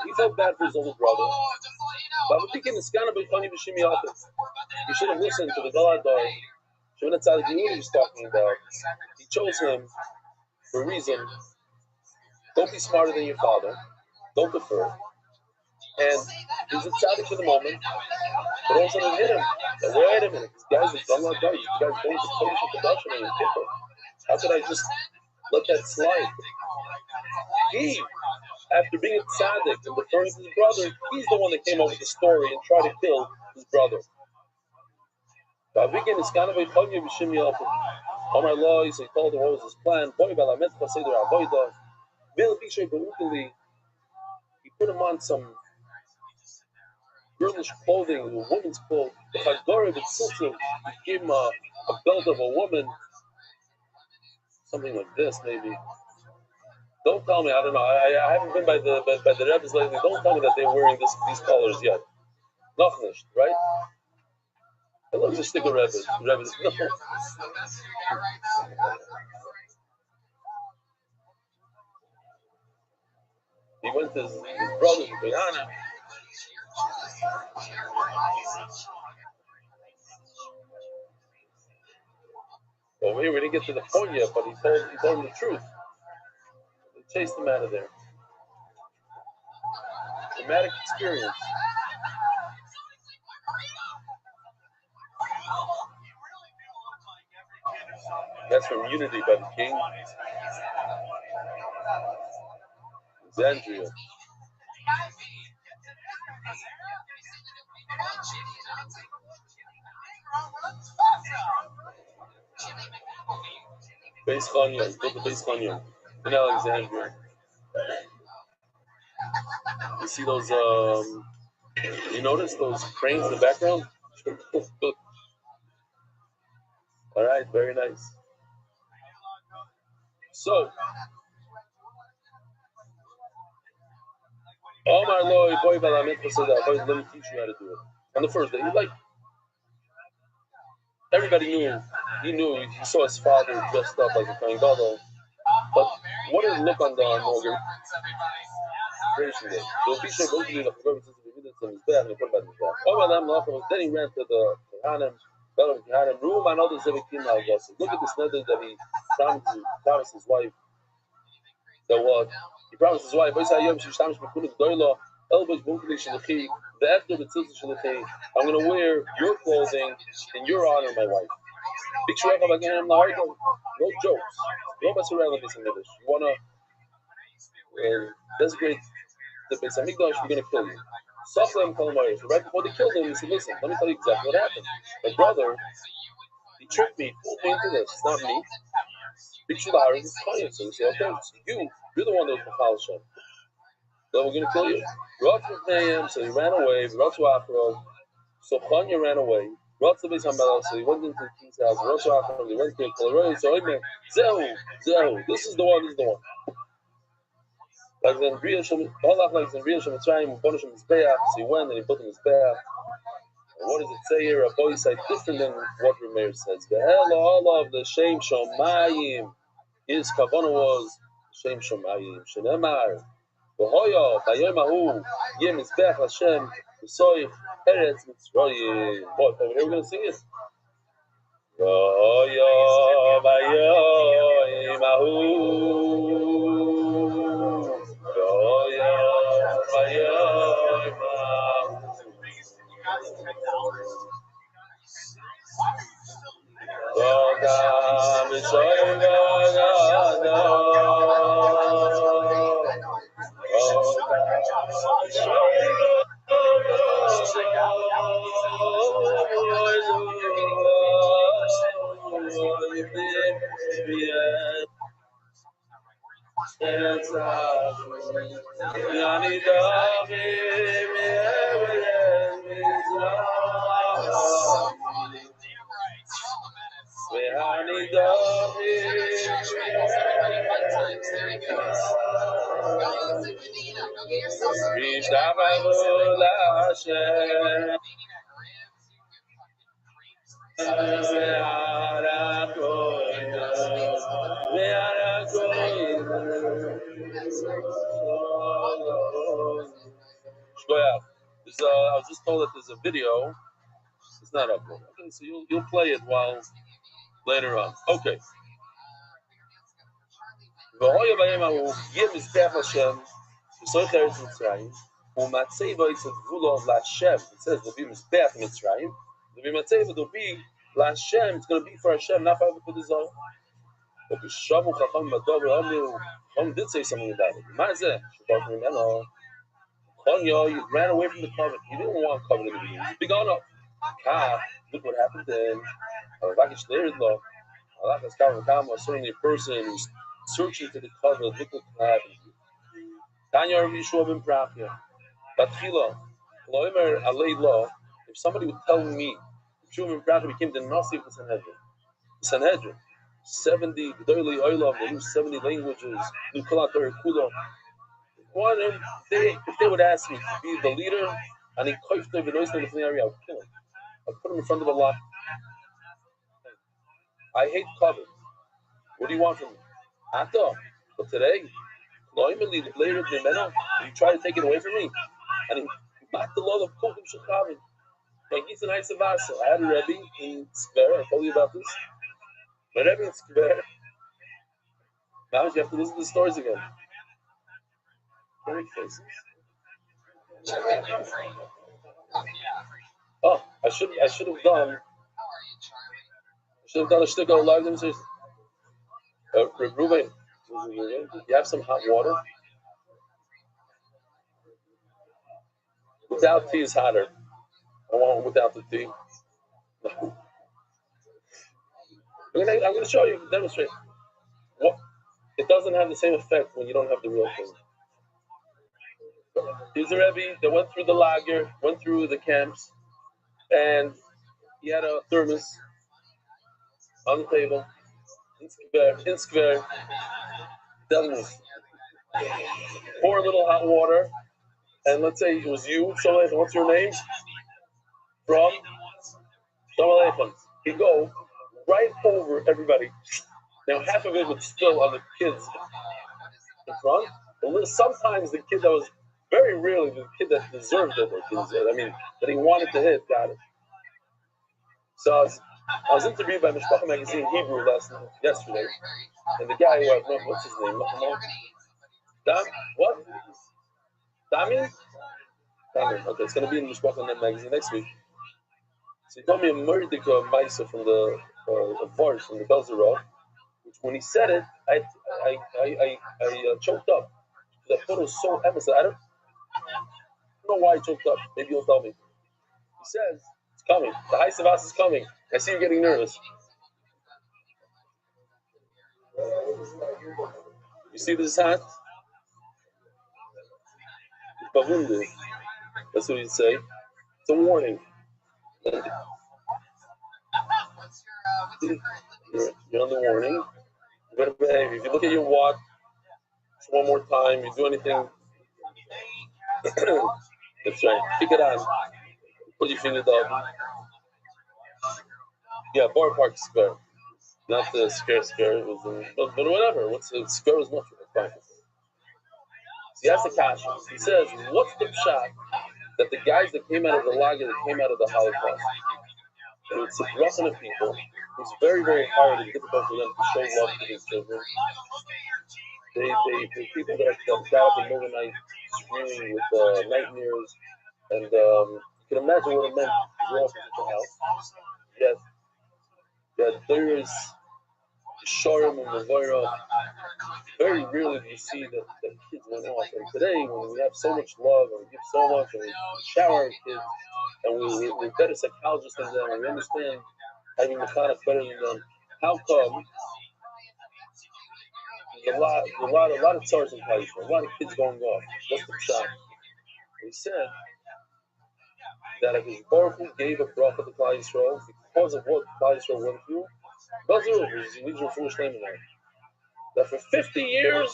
He felt bad for his older brother. But he should have listened to the Galadar. Shimon HaTzadik knew what he was talking about. He chose him for a reason. Don't be smarter than your father. Don't defer. And he's a tzaddik for the moment. But all of a sudden it hit him. But wait a minute. These guys have done like that. These guys going to Kodesh and Kodashim and Kippur. How could I just let that slide? He, after being a tzaddik and deferring to his brother, he's the one that came up with the story and tried to kill his brother. Oh my Lord, he told him what was his plan. He put him on some girlish clothing, a woman's clothes. He gave him a belt of a woman. Something like this, maybe. Don't tell me, I don't know. I haven't been by the Rebbe's lately. Don't tell me that they're wearing these colors yet. Noch nicht, right? I love to stick a Rebbe's. No. He went to his brother's Bayana. Over here, we didn't get to the point yet, but he told him the truth. They chased him out of there. Dramatic experience. That's from Unity by the King. Alexandria. Base Chanion, built the base Chanion in Alexandria. You see those, you notice those cranes in the background? All right, very nice. So, oh my Lord, boy, let me teach you how to do it. On the first day, everybody knew. He saw his father dressed up like a Kohen Gadol. But what did it look on the inauguration day? Then he ran to the Kohanim, room and others of Look at this nether that he promised his wife. That what? He promised his wife, I'm going to wear your clothing in your honor, my wife. No jokes. Don't mess around with this in English. You want to designate the Beis Hamikdash, we're going to kill you. So right before they killed him, he said, listen, let me tell you exactly what happened. My brother, he tricked me, pulled me into this. It's not me. So he said, okay, so you're the one that was Machal Hashem. So we're going to kill you. So he ran away. So Chanya ran away. So he went into the king's house. He went to Koloroi. So he went, Zehu. This is the one. Like the Bria Shem Mitzrayim, Bonish Mizbeach. So he went and he put him Mizbeach. And what does it say here? A boy side different than what Rameir says. The hell of the Shem Shomayim. His kavanah was Shem Shomayim. Shenemar. V'hoya b'yom hahu yeh Mizbeach Hashem v'soich Eretz Mitzrayim. Boy, over here we're going to sing it. V'hoya b'yom hahu. V'hoya b'yom hahu. V'hoya b'yom Shkoyach. I was just told that there's a video. It's not up. Okay, so you'll play it while later on. Okay. V'hoya b'yem ha'u yeh mizbeach Hashem v'soich eretz Mitzrayim u'matzei v'yitzad gvulov la'Hashem. It says there'll be mizbeach Mitzrayim. There'll be matzei, there'll be la'Hashem. It's going to be for Hashem, not for everybody else. But Shamu Chacham B'Dov Amru, Chacham did say something about it. Ma'azeh, Shekar from Meno. Chonyo, you ran away from the covenant. You didn't want covenant in the beginning. It's big on up. Look what happened then. Avakish Lerid Law. Alakas Kavan Kama, certainly a person who's searching for the covenant. Look what happened. Tanya Rabbi Yeshua ben Prachya. Batchila. Loimer Alei Law. If somebody would tell me, Yeshua ben Prachya became the Nasi of the Sanhedrin. The Sanhedrin. 70 G'dolei Olam, they knew 70 languages, knew Kula Torah Kula. If they would ask me to be the leader, and he koifed over the area, I would kill him. I'd put him in front of a lot. I hate covet. What do you want from me? Ata. But today, you try to take it away from me. And he backed the law of Kokim Shechavim. I had a Rebbe in Skver, I told you about this. My Rebbe in Skver. Now you have to listen to the stories again. Very faces. Oh, I should have done a shtick on live demonstration. Ruben, you have some hot water? Without tea is hotter. I want one without the tea. No. I'm going to show you, demonstrate. What? It doesn't have the same effect when you don't have the real thing. Here's a Rebbe that went through the lager, went through the camps, and he had a thermos on the table, in Skver, pour a little hot water, and let's say it was you, Shalom, what's your name? From Shalom. He'd go right over everybody. Now half of it would spill on the kids in front. But sometimes the kid that was very rarely the kid that deserved it, that he wanted to hit, got it. So I was interviewed by Mishpacha magazine Hebrew yesterday, and the guy what's his name? What? Dami? Okay, it's going to be in Mishpacha magazine next week. So he told me a Murdika Maisa from the Vart from the Belzerov, which when he said it, I choked up. Because I thought it was so emphasized. I don't know why I choked up. Maybe you'll tell me. He says, it's coming. The High Savas is coming. I see you getting nervous. You see this hat? It's Bavundu. That's what he'd say. It's a warning. You're on the warning. You better behave. If you look at your watch one more time, you do anything. That's right. Kick it on. Put your finger up. Yeah, Bar Park Square. Not the Square. It was but whatever. What's the Square was not fine. So he asks the Kasha. He says, what's the pshat that the guys that came out of the lager, that came out of the Holocaust, and it's a blessing of people, it's very, very hard and difficult for them to show love to their children. They people that got up in the middle of the night screaming with nightmares, and you can imagine what it meant to grow up in such a house. That there is Sharm and Mavira. Very rarely do you see that kids went off. And today, when we have so much love and we give so much and we shower our kids and we're better psychologists than them and we understand having the Mechanic better than them, how come there's a lot of tsars in place, a lot of kids going off? What's the shot? He said that if his Baruch Hu gave a bracha to Klal Yisrael because of what Klal Yisrael went through, that for 50 years,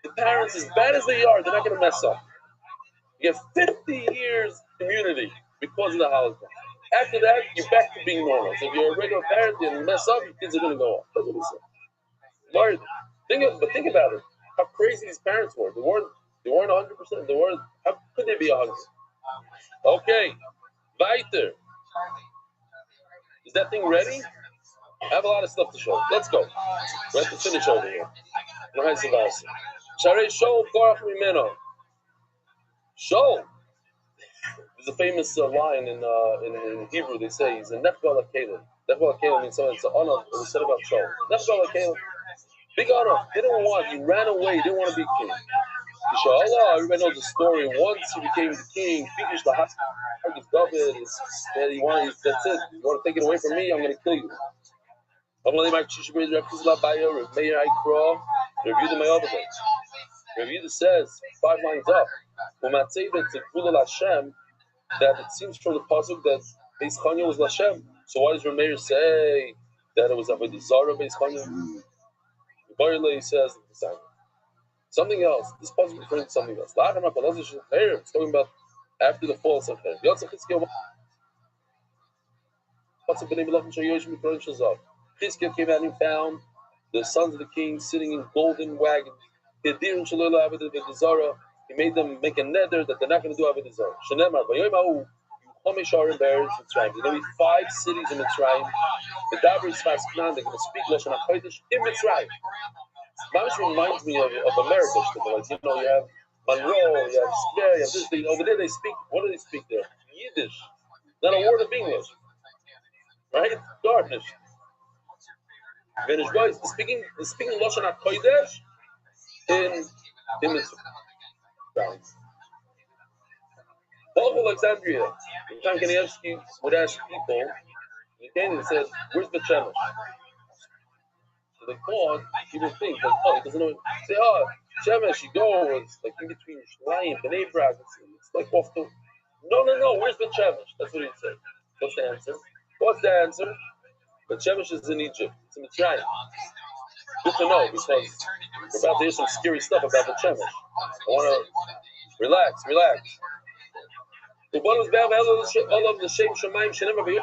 the parents, as bad as they are, they're not going to mess up. You have 50 years immunity because of the Holocaust. After that, you're back to being normal. So if you're a regular parent and you mess up, your kids are going to go off. That's what he said. Lord, think about it. How crazy these parents were. They They weren't 100%. They weren't. How could they be 100? Okay, weiter. Is that thing ready? I have a lot of stuff to show. Let's go. We have to finish over here. Nice of us. Sharei Shol Korach Mimeno. Shol. There's a famous line in Hebrew. They say he's a Nefbel HaKelim. Nefbel HaKelim means something. It's an honor. It was said about Shol. Nefbel HaKelim. Big honor. He didn't want. He ran away. He didn't want to be king. Inshallah, everybody knows the story. Once he became the king, Bikish Lahak, David, that he wanted. That's it. You want to take it away from me? I'm going to kill you. Review my other way. Review says 5 lines up. That it seems from the pasuk that Beis Chanya was Lashem. So why does Rameir say that it was Avodah Zarah Beis Chanya? Barley says something else. This pasuk is referring to something else. It's talking about after the fall of Cher. Chizkiah came out and found the sons of the king sitting in golden wagons. He made them make a nether that they're not going to do Avodah Zarah. There's going to be 5 cities in Mitzrayim. They're going to speak Lashon HaKodesh in Mitzrayim. Mamish reminds me of America. Like, you know, you have Monroe, you have Square, you have this thing. Over there they speak, what do they speak there? Yiddish. Not a word of English. Right? Darkness. Venish boys, speaking Lashon HaKodesh in Mitzrayim. Paul of Alexandria, Tom Kanievsky would ask people, he came and said, where's the Shemesh? So they thought, he would think, like, oh, he doesn't know. Say, oh, Shemesh, you go, it's like in between Shlayim, Bnei Brak, it's like off the. No, where's the Shemesh? That's what he'd say. What's the answer? The Shemesh is in Egypt, it's in Mitzrayim. Good to know, because we're about to hear some scary stuff about the Shemesh. I want to relax. The one was bad all of the Shem Shemaim Shenem Rabbi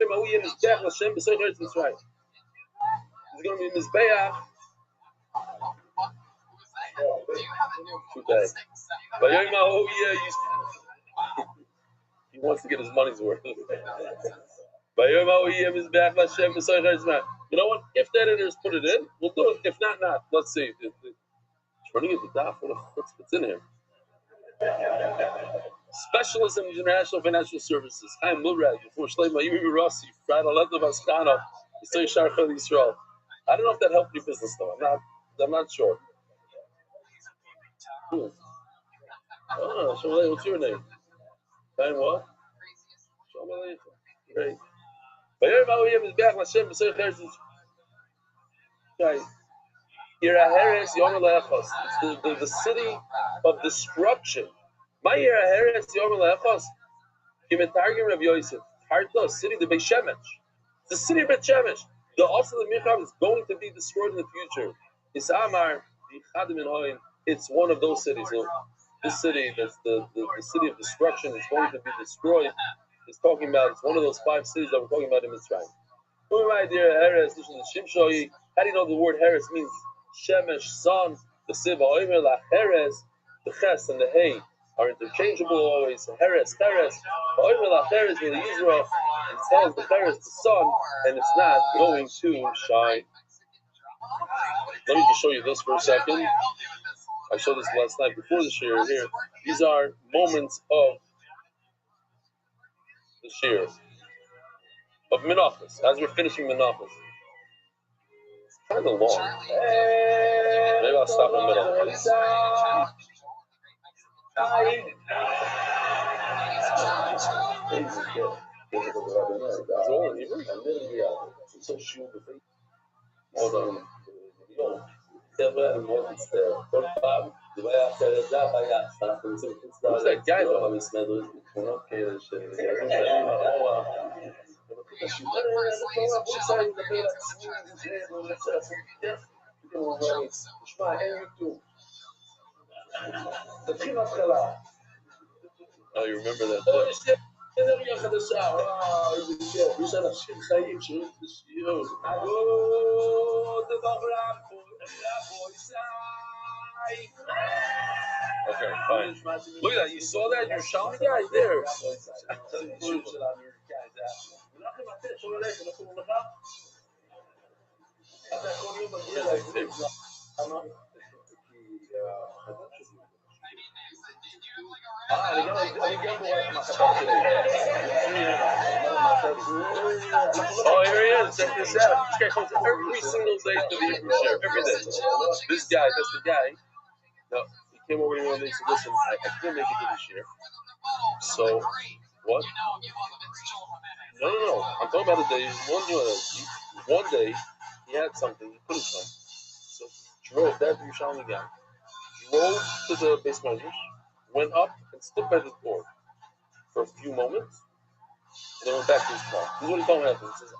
Rothschild Mizbeach Lashem B'Soich Eretz Mitzrayim. It's going to be Mizbeach. Too bad. But he wants to get his money's worth. You know what? If that it is, put it in. We'll do it. If not, not. Let's see. It's running at the top. What's in here? Specialism in international financial services. I'm Murad before Shleima Yuri Rossi, Friday Leto Vaskano, Yisrael Sharchel Yisrael. I don't know if that helped your business though. I'm not sure. Oh, Shamalei, what's your name? Time what? Shamalei. Great. It's the city of destruction. My Heres Yom Lechos, Kimetargim Rav Yosef, Tarta, city of Beit Shemesh. The city of Beit Shemesh. The also the Michav is going to be destroyed in the future. It's one of those cities. So this city, that's the city of destruction, is going to be destroyed. It's talking about, it's one of those 5 cities that we're talking about in Mitzrayim. Who am I, dear Heres? Listen to Shimshoi. How do you know the word Heres means Shemesh, sun? The Siva Oimer La Heres, the Ches and the Hey are interchangeable always. Heres, Oimer La Heres in Israel, it tells the Heres, the sun, and it's not going to shine. Let me just show you this for a second. I showed this last night before the shir here. These are moments of the shir of Menachos, as we're finishing Menachos. It's kind of long. Maybe I'll stop in the middle. Hold on. Who's that guy though? Oh, you remember that? Okay, fine. Look at that. You saw that? You're shouting guy there. Oh, here he is. Check this out. This guy comes every single day to the Hebrew share. Every day. This guy, that's the guy. No, he came over here one day and said, listen, I couldn't make it to this year. So, what? No. I'm talking about a day. One day, he had something. He couldn't come. So he drove, that Yerushalmi guy, drove to the base measures, went up and stood by the door for a few moments, and then went back to his car. This is what he told me after. He says,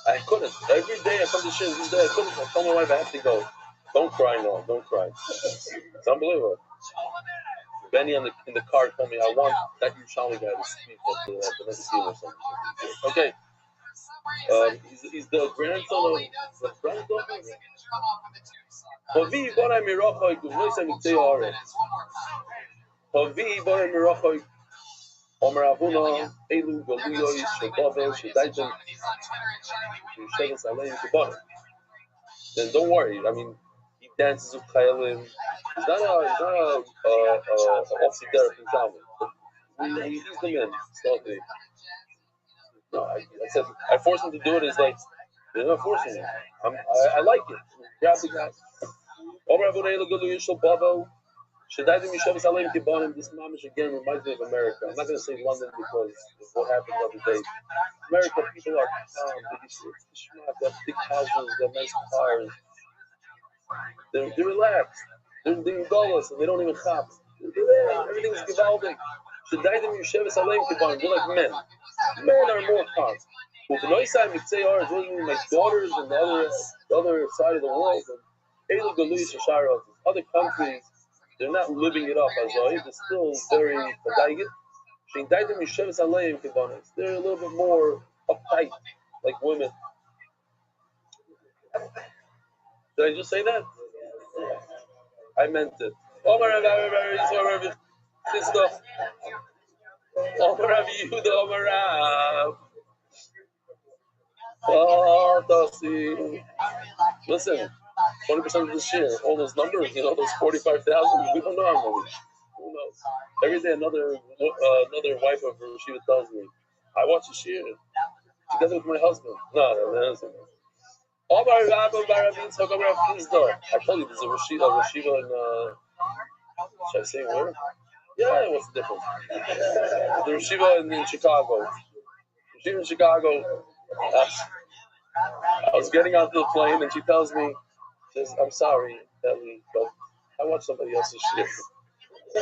I couldn't. Every day I come to shit, this day I couldn't. I told my wife I have to go. Don't cry now, don't cry. It's unbelievable. Benny in the car told me, I want that Yerushalmi guy to speak at the next scene or something. Okay. He's the grandson of the granddaughter. Havi Bara Mirachai Guvnois Amiktei Haaretz. Havi Bara Mirachai Omer Avuna Elu Galuyos Shebavel Shedaitem Shevas Aleim Kibanim. Then don't worry. I mean, he dances with Chayalim. He's not a off the therapy family. He's the man. It's not the. No, I said I forced him to do it. It's like they're not forcing him. I like it. Grab the guy. This mamish again reminds me of America. I'm not going to say London because of what happened the other day. America, people are calm. They have big houses, they have nice cars. They're relaxed. They're goalless and they don't even chop. Everything's gewaldig. They're like men. Men are more calm. With the noise side, my daughters and the other side of the world, other countries, they're not living it up as well. They're still very they're a little bit more uptight, like women. Did I just say that? I meant it. Listen, 20% of this year, all those numbers, those 45,000, we don't know how many. Who knows? Every day another wife of Rashiva tells me, I watch the year together with my husband. No. I told you there's a Rashiva in, should I say where? Yeah, what's the difference? The Rashiva in Chicago. Rashiva in Chicago. I was getting onto the plane and she tells me, says, I'm sorry, Ellie, but I watched somebody else's shir. I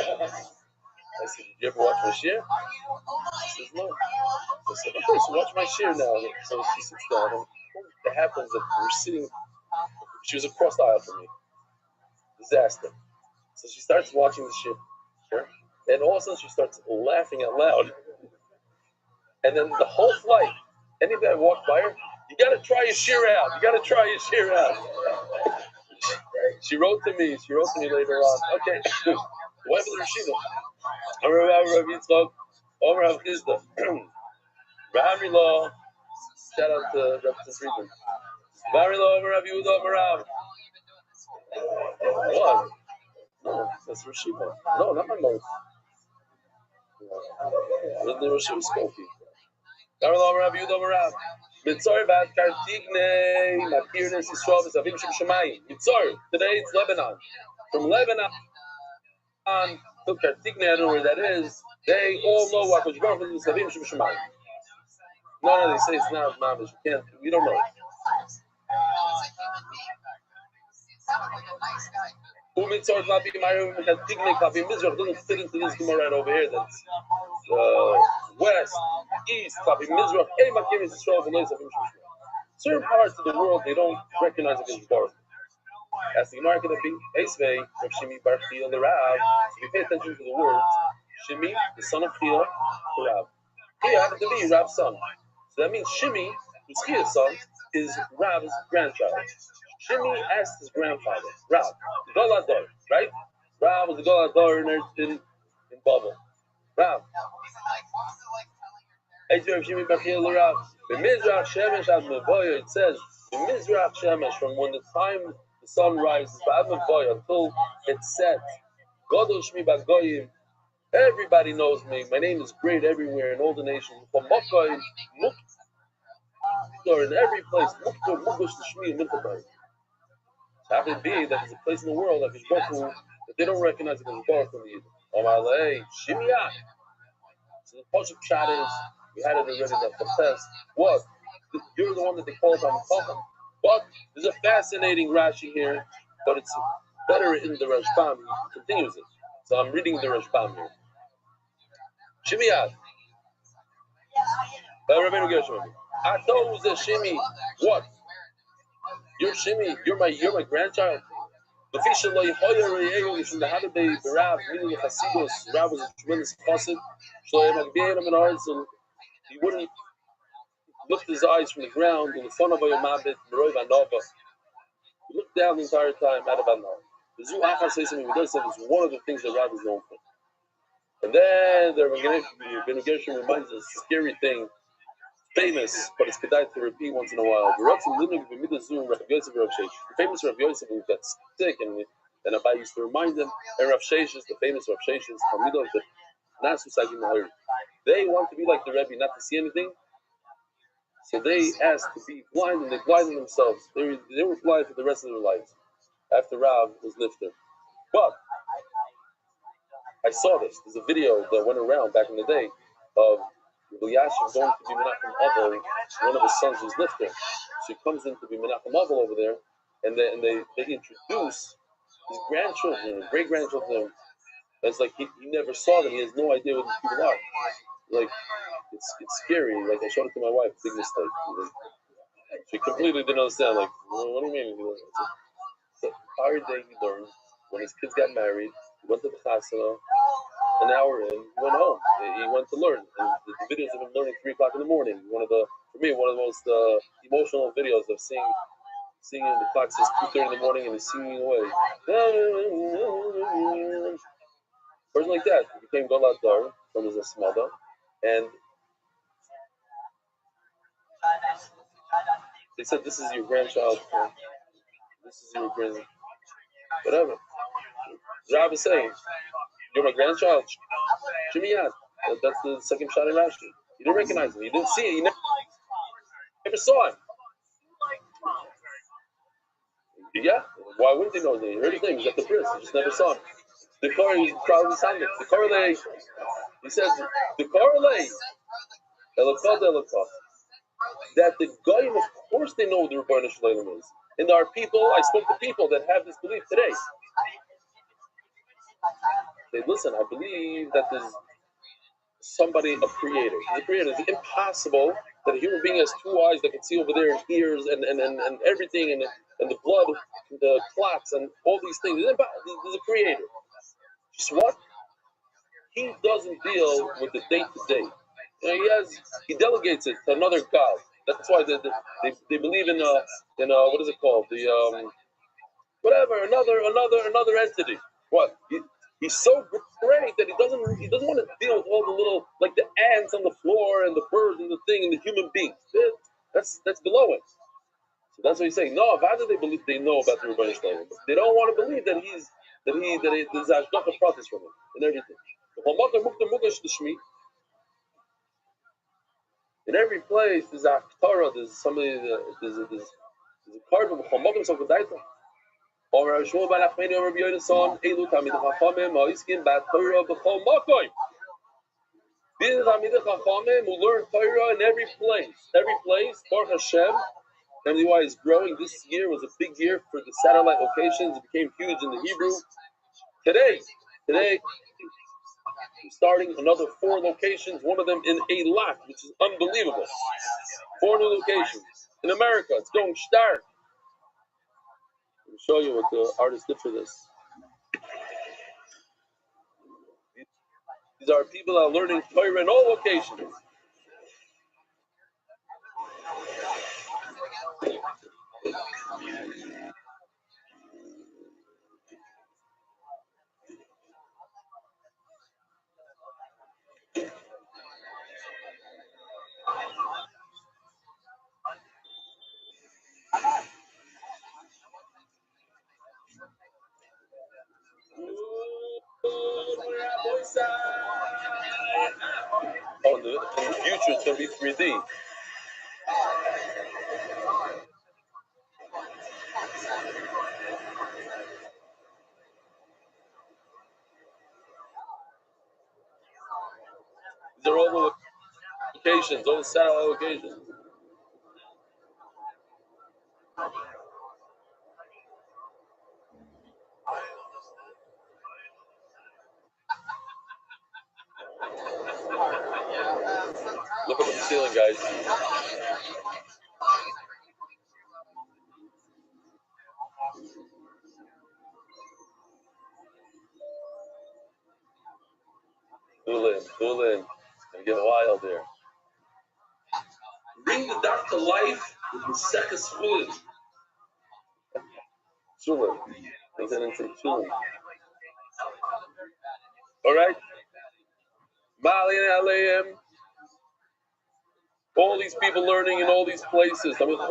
said, did you ever watch my shir? She says, no. I said, okay, so watch my shir now. So she sits down and it happens that we're sitting, she was across the aisle from me. Disaster. So she starts watching the shir, and all of a sudden she starts laughing out loud. And then the whole flight, anybody that walked by her, you gotta try your shir out. She wrote to me later on. Okay, the wife of the Rashiva. Rabbi Yitzchak, Rabbi Chisda. Rabbi Law, shout out to Rabbi Friedman. Rabbi Law, Rabbi Yehuda, Rav. What? No, that's Rashiva. No, not my mouth. The Rashiva spoke. Rabbi Law, Rabbi Yehuda, Rav. Mitzor bad Kartigne, Makirnes Yisrael, Zavim Shem Shemayim. Mitzor, today it's Lebanon. From Lebanon to Kartigne, I don't know where that is. They all know what was going on Zavim Shem Shemayim. No, they say it's not Mamish. We don't know. Umitzor Klapi Marim Kartigne, Klapi Mizrach doesn't fit into this Gemara right over here. That's west, east, Klapi Mizrach, Hey Makirnes Yisrael, Zavim Shem Shemayim. Certain parts of the world they don't recognize it as Baruch. As the Gemara going to be Eisvei from Shimi Bar Chiyah the Rav. So we pay attention to the words. Shimi, the son of Chiyah, to Rav. Chiyah happened to be Rav's son. So that means Shimi, who's Chiyah's son, is Rav's grandchild. Shimi asked his grandfather, Rav, the Golador, right? Rav was the Golador in Babel. Rav. It says, the Mizrach Shemesh, from when the time the sun rises, until it's set, Godol Shmi Bagoyim, everybody knows me. My name is great everywhere in all the nations. From Mokoyim, Muktor, in every place, Muktor, Mugush, Shmi, and Mintabayim. So how could it be that there's a place in the world that they don't recognize it as a Baruch from the Yidden? Omalei, Shimiyah. So the Pasuk Pshat is, we had it already in the test, what? You're the one that they call it on the Chacham. But there's a fascinating Rashi here, but it's better in the Rashbam. He continues it. So I'm reading the Rashbam here. Shimiyah. Rabbeinu Gershom. I thought it was a Shimi. What? You're Shimi. You're my grandchild. The Fisha Lo Yehoyer from the Hadabei Barav, meaning the Chasidus. Rav was a tremendous chassid. So he wouldn't lift his eyes from the ground in the front of a Yomabit, Merov Anova. He looked down the entire time at Abanov. The Zu Achar says something he does say it's one of the things that Rav is known for. And then the Rabbeinu Gershom reminds us a scary thing, famous, but it's kedai to repeat once in a while. The famous Rabbi Yosef who got sick, and Abai used to remind him, and Rav Sheshes, the famous Rav Sheshes, Talmidov, the Nasu Sagim Mahir. They want to be like the Rebbe, not to see anything. So they asked to be blind, and they blinded themselves. They were blind for the rest of their lives after Rav was lifted. But I saw this. There's a video that went around back in the day of Rabbi Yashiv going to be Menachem Avel. One of his sons was lifted. So he comes in to be Menachem Avel over there, and they introduce his grandchildren, great-grandchildren. It's like he never saw them. He has no idea what these people are. Like, it's scary. Like, I showed it to my wife, big mistake. She completely didn't understand. Like, what do you mean? The entire day he learned. When his kids got married, he went to the chasana. An hour in, he went home. He went to learn. And the videos of him learning 3 o'clock in the morning. For me, one of the most emotional videos of singing in the clock says 2:30 in the morning and he's singing away. Person like that. He became Golad Dar from his Asmada. And they said, this is your grandchild. This is your grand... Whatever. Rav is saying, you're my grandchild. Shimiyad. That's the second shot in Rashi. You didn't recognize him. You didn't see it. You never saw him. Yeah. Why wouldn't he know his name? He heard his name. He's at the bris. He just never saw him. The Korah, he's probably sounded. The Korah, he says, the Korah, that the Goyim, of course, they know what the Rebbeinu Shalom is. And there are people, I spoke to people that have this belief today. They listen, I believe that there's somebody, a creator. The creator is impossible that a human being has 2 eyes that can see over there and ears and everything and the blood, the clots and all these things. There's a creator. Just what? He doesn't deal with the day-to-day. He delegates it to another God. That's why they believe in what is it called? Another entity. What? He's so great that he doesn't want to deal with all the little, like the ants on the floor and the birds and the thing and the human beings. That's below it. So that's what he's saying. No, how do they believe they know about the Rebbeinu Shalom? They don't want to believe that there's Ashgacha Pratis from him and everything. In every place there's a Torah, there's somebody, there's a carbon. Or Shmuel ben Achmeni or Rabbi Yonason, Elu Talmidei Chachamim, Ha'iskin b'Torah b'chol makom. These are Talmidei Chachamim who learn Torah in every place. Every place, Baruch Hashem, MDY is growing. This year was a big year for the satellite locations. It became huge in the Hebrew. Today, we're starting another 4 locations, one of them in Eilat, which is unbelievable. 4 new locations. In America, it's going stark. Let me show you what the artist did for this. These are people that are learning Torah in all locations. the future, it's going to be 3D. These are all the locations, all the satellite locations. Look up at the ceiling, guys. Pull in. It's going to get wild there. Bring the dark to life with the second spoon. Chulin. Comes in and say chulin. All right? All these people learning in all these places. They're learning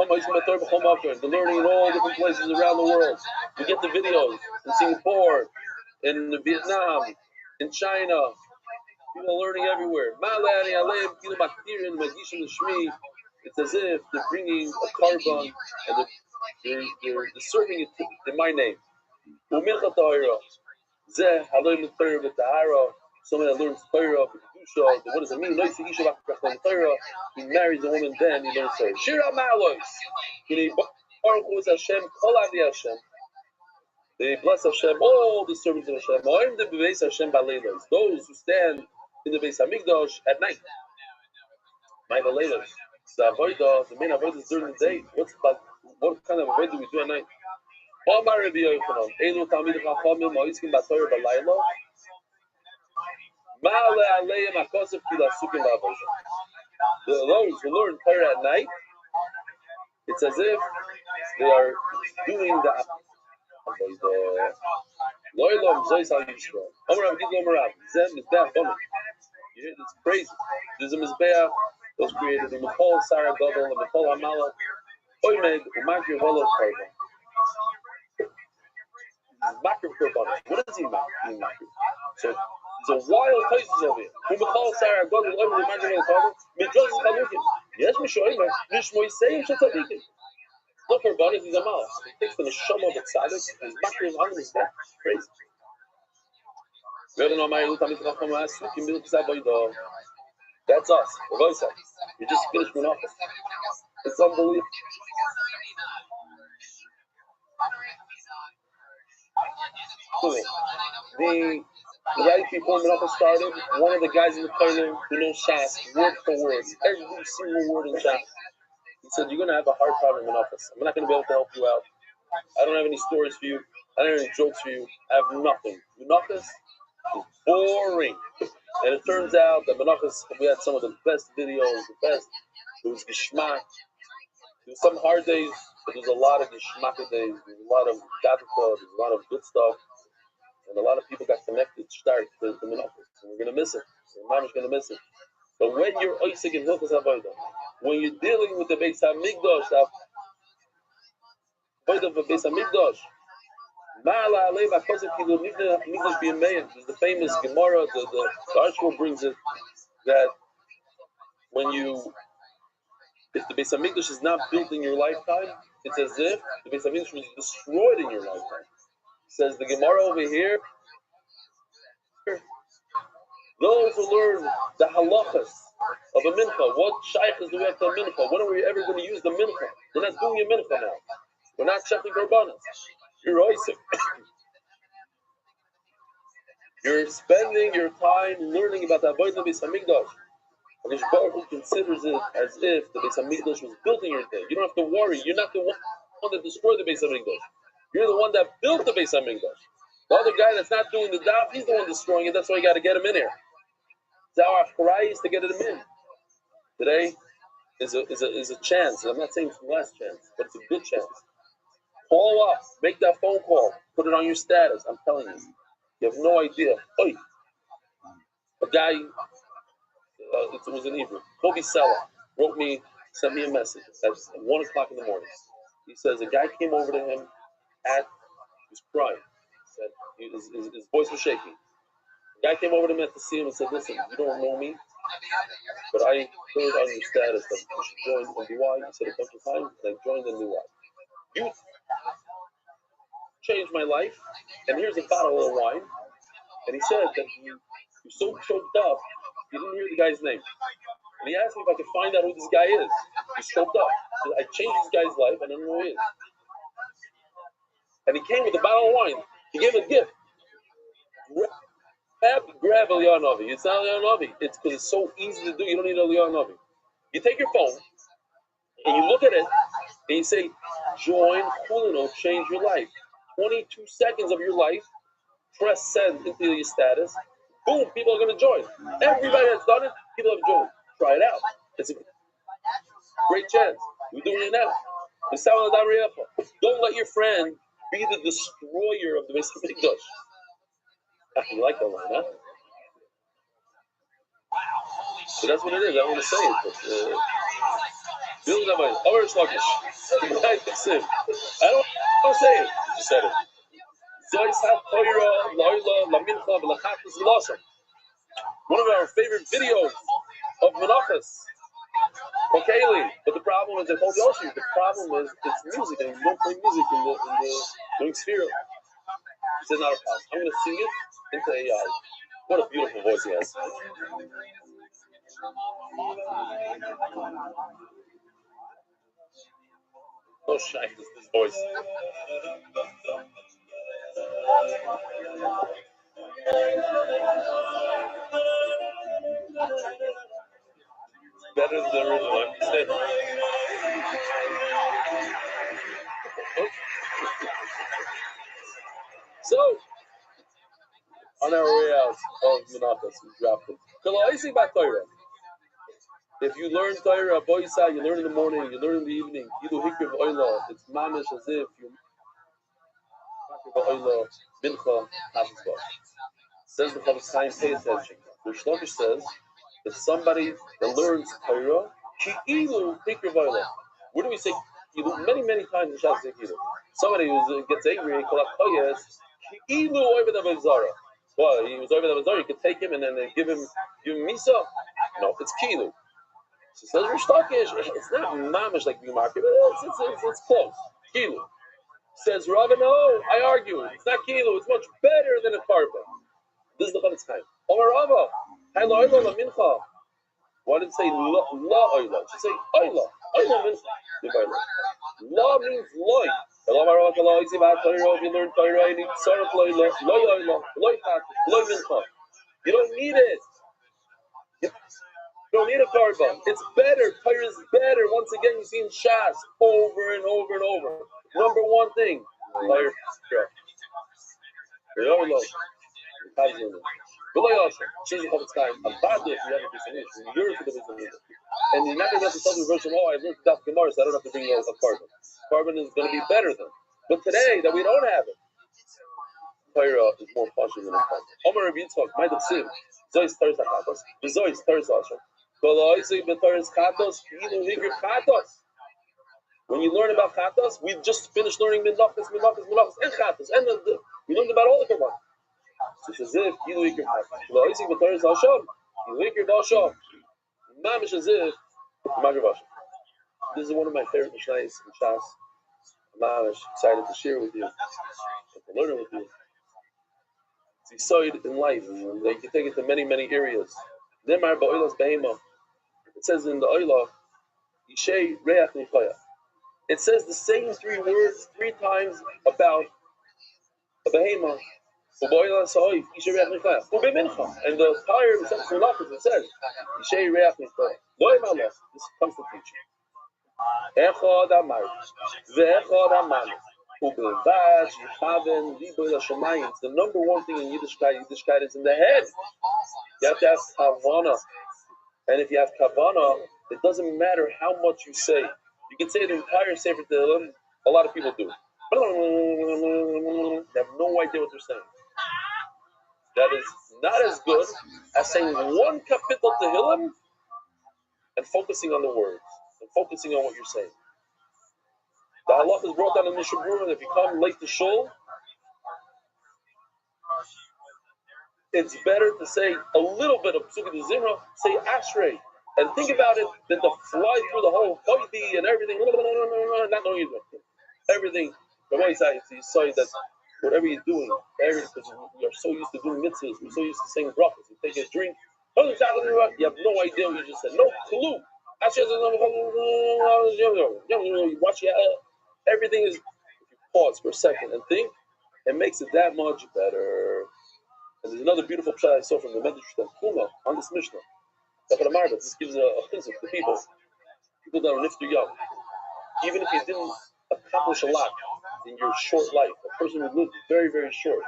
in all different places around the world. We get the videos in Singapore, in Vietnam, in China. People are learning everywhere. It's as if they're bringing a carbon and they're serving it in my name. Someone that learns Torah, what does it mean? He marries a woman, then he learns Torah. Shira Malos. They bless Hashem, all the servants of Hashem. Those who stand in the Beis Hamikdash at night. My Baleilos. The main avodah is during the day. What kind of avodah do we do at night? Those who learn Torah at night, it's as if they are doing the it's crazy. There's a Mizbeach that was created in Michal Sarah Gadol and Michal Hamala. Oymed Umakir Holov Korban. Makir Korban. What does he mean? So there's a wild places over here. Michal Sarah Gadol Oymed Umakir Holov Korban. Midros is Chalukim. Yes, Mishoymer. Nishmoy Seim Shetadikim. Look, Korban is a mouse. He takes the neshama of the tzaddik and Makir is under his back. Crazy. That's us. We just finished one office. It's unbelievable. The right before Menachem started, one of the guys in the corner who knows Shas, word for word, every single word in Shas. He said, "You're going to have a hard time in Menachem. I'm not going to be able to help you out. I don't have any stories for you. I don't have any jokes for you. I have nothing. Menachem is boring." And it turns out that Menachem, we had some of the best videos, the best. It was Gishmak. There was some hard days, but there's a lot of Gishmak days. There's a lot of Gadata, there's a lot of good stuff. And a lot of people got connected, start to Menachem. And we're going to miss it. Your mom is going to miss it. But when you're Isaac in Hilchos Avodah, when you're dealing with the Beis HaMikdash, the Avodah of the Beis HaMikdash, there's the famous Gemara, the Arshko brings it, that if the Beis HaMikdash is not built in your lifetime, it's as if the Beis HaMikdash was destroyed in your lifetime. Says the Gemara over here, those who learn the halachas of a mincha, what shaykhs do we have to a mincha? When are we ever going to use the mincha? We're not doing a mincha now. We're not checking korbanos. You're Isaac. You're spending your time learning about the avodah Beis Hamikdash. And Baruch Hu considers it as if the Beis Hamikdash was built in your day. You don't have to worry. You're not the one that destroyed the Beis Hamikdash. You're the one that built the Beis Hamikdash. The other guy that's not doing the daf, he's the one destroying it. That's why you got to get him in here. It's our cry is to get him in. Today is a chance. I'm not saying it's the last chance, but it's a good chance. Call up, make that phone call, put it on your status. I'm telling you, you have no idea. Oy. A guy, it was in Hebrew. Kobe Sella sent me a message at 1 o'clock in the morning. He says a guy came over to him he was crying. He said his voice was shaking. The guy came over to him to see him and said, "Listen, you don't know me. but I heard on your status that you should join NDY. You said a bunch of times, and I joined NDY. You changed my life, and here's a bottle of wine. And he said that he was so choked up, he didn't hear the guy's name. And he asked me if I could find out who this guy is. He's choked up. He said, I changed this guy's life, and I don't know who he is. And he came with a bottle of wine. He gave him a gift. Grab Eliyahu Novi. It's not Eliyahu Novi. It's because it's so easy to do. You don't need Eliyahu Novi. You take your phone, and you look at it, and you say, join Hulino, change your life. 22 seconds of your life, press send into your status. Boom, people are going to join. Everybody that's done it, people have joined. Try it out. It's a great chance. We're doing it now. Don't let your friend be the destroyer of the Beis Hamikdash. You like that line, huh? So that's what it is. I want to say it, but build that way. Over sluggish. I don't want to say it. You said it. One of our favorite videos of Menachos. Okay, but the problem is, I told you also, the problem is it's music, and you don't play music in the sphere. It's not a problem. I'm going to sing it into AI. What a beautiful voice he has. No shine, this voice. Better than the original, I'm saying. So, on our way out of Menachos, we dropped it. If you learn Torah, Boisa, you learn in the morning, you learn in the evening, Yidu Hikriv Oila, it's mamish as if you Oila, Mincha, Havzvah. Says the Chavis Chaim, pay attention. The Shlokish says that somebody that learns Torah, Ki'ilu Hikriv Oila. Where do we say Ki'ilu? Many times in Shabbos say Ki'ilu. Somebody who gets angry, Kolak Ki'ilu Oived Avizara. Well, he was Oived Avizara, you could take him and then give him Misa. No, it's Ki'ilu. So says Rishtakish, it's not mamish like the market, but it's close. Kilu. Says Rabbi, no, I argue. It's not kilu, it's much better than a karba. This is the Chavetz Chaim. Omar Rava, Hayla Oyla La Mincha. Why did it say La Oyla? It should say Oyla. Oyla Mincha. La means loy. If you learn Torah, you need Sarach Loy Oyla, Loy Chat, Loy Mincha. You don't need it. You don't need a carbon. It's better. Torah is better. Once again, you see in Shas over and over and over. Number one thing. Torah. And you're not going to have to tell the version, oh, I learned Daf Gemara, so I don't have to bring a carbon. Carbon is going to be better than. But today, that we don't have it, Torah is more partial than a carbon. Omer Rabbi Yitzchak, my Sim, Zois Torah Chatos, Zois Torah Zashon. When you learn about Chatos, we just finished learning Menachos, and Chatos, and we learned about all the Korban. So it's as if you learn your Chatos. Mamish as if this is one of my favorite Mishnayos in Shas. Mamish excited to share with you, to learn it with you. You saw it in life. Like you take it to many areas. It says in the Oila, Yishei Reach Nichaya. It says the same three words 3 times about a behema. And the tire it says Yishei Reach Nichaya. This comes to teaching. Echad Amar, Ve'echad Amar. It's the number one thing in Yiddishkeit. Yiddishkeit is in the head. You have to have kavana. And if you have kavana, it doesn't matter how much you say. You can say the entire Sefer Tehillim. A lot of people do. They have no idea what they're saying. That is not as good as saying one kapitel Tehillim and focusing on the words and focusing on what you're saying. The halach is brought down in Mishabur, and if you come late to shul, it's better to say a little bit of Psukkah de Zimra, say Ashrei, and think about it, than to fly through the whole Hoiti and everything, not knowing you everything. The way you say that whatever you're doing, because you're so used to doing mitzvahs, you're so used to saying brachas, you take a drink, you have no idea what you just said, no clue. You watch everything is, if you pause for a second and think, it makes it that much better. And there's another beautiful pshat I saw from the Medrash Kuma on this Mishnah. This gives a hint to people that are nifter young. Even if you didn't accomplish a lot in your short life, a person who lived very, very short,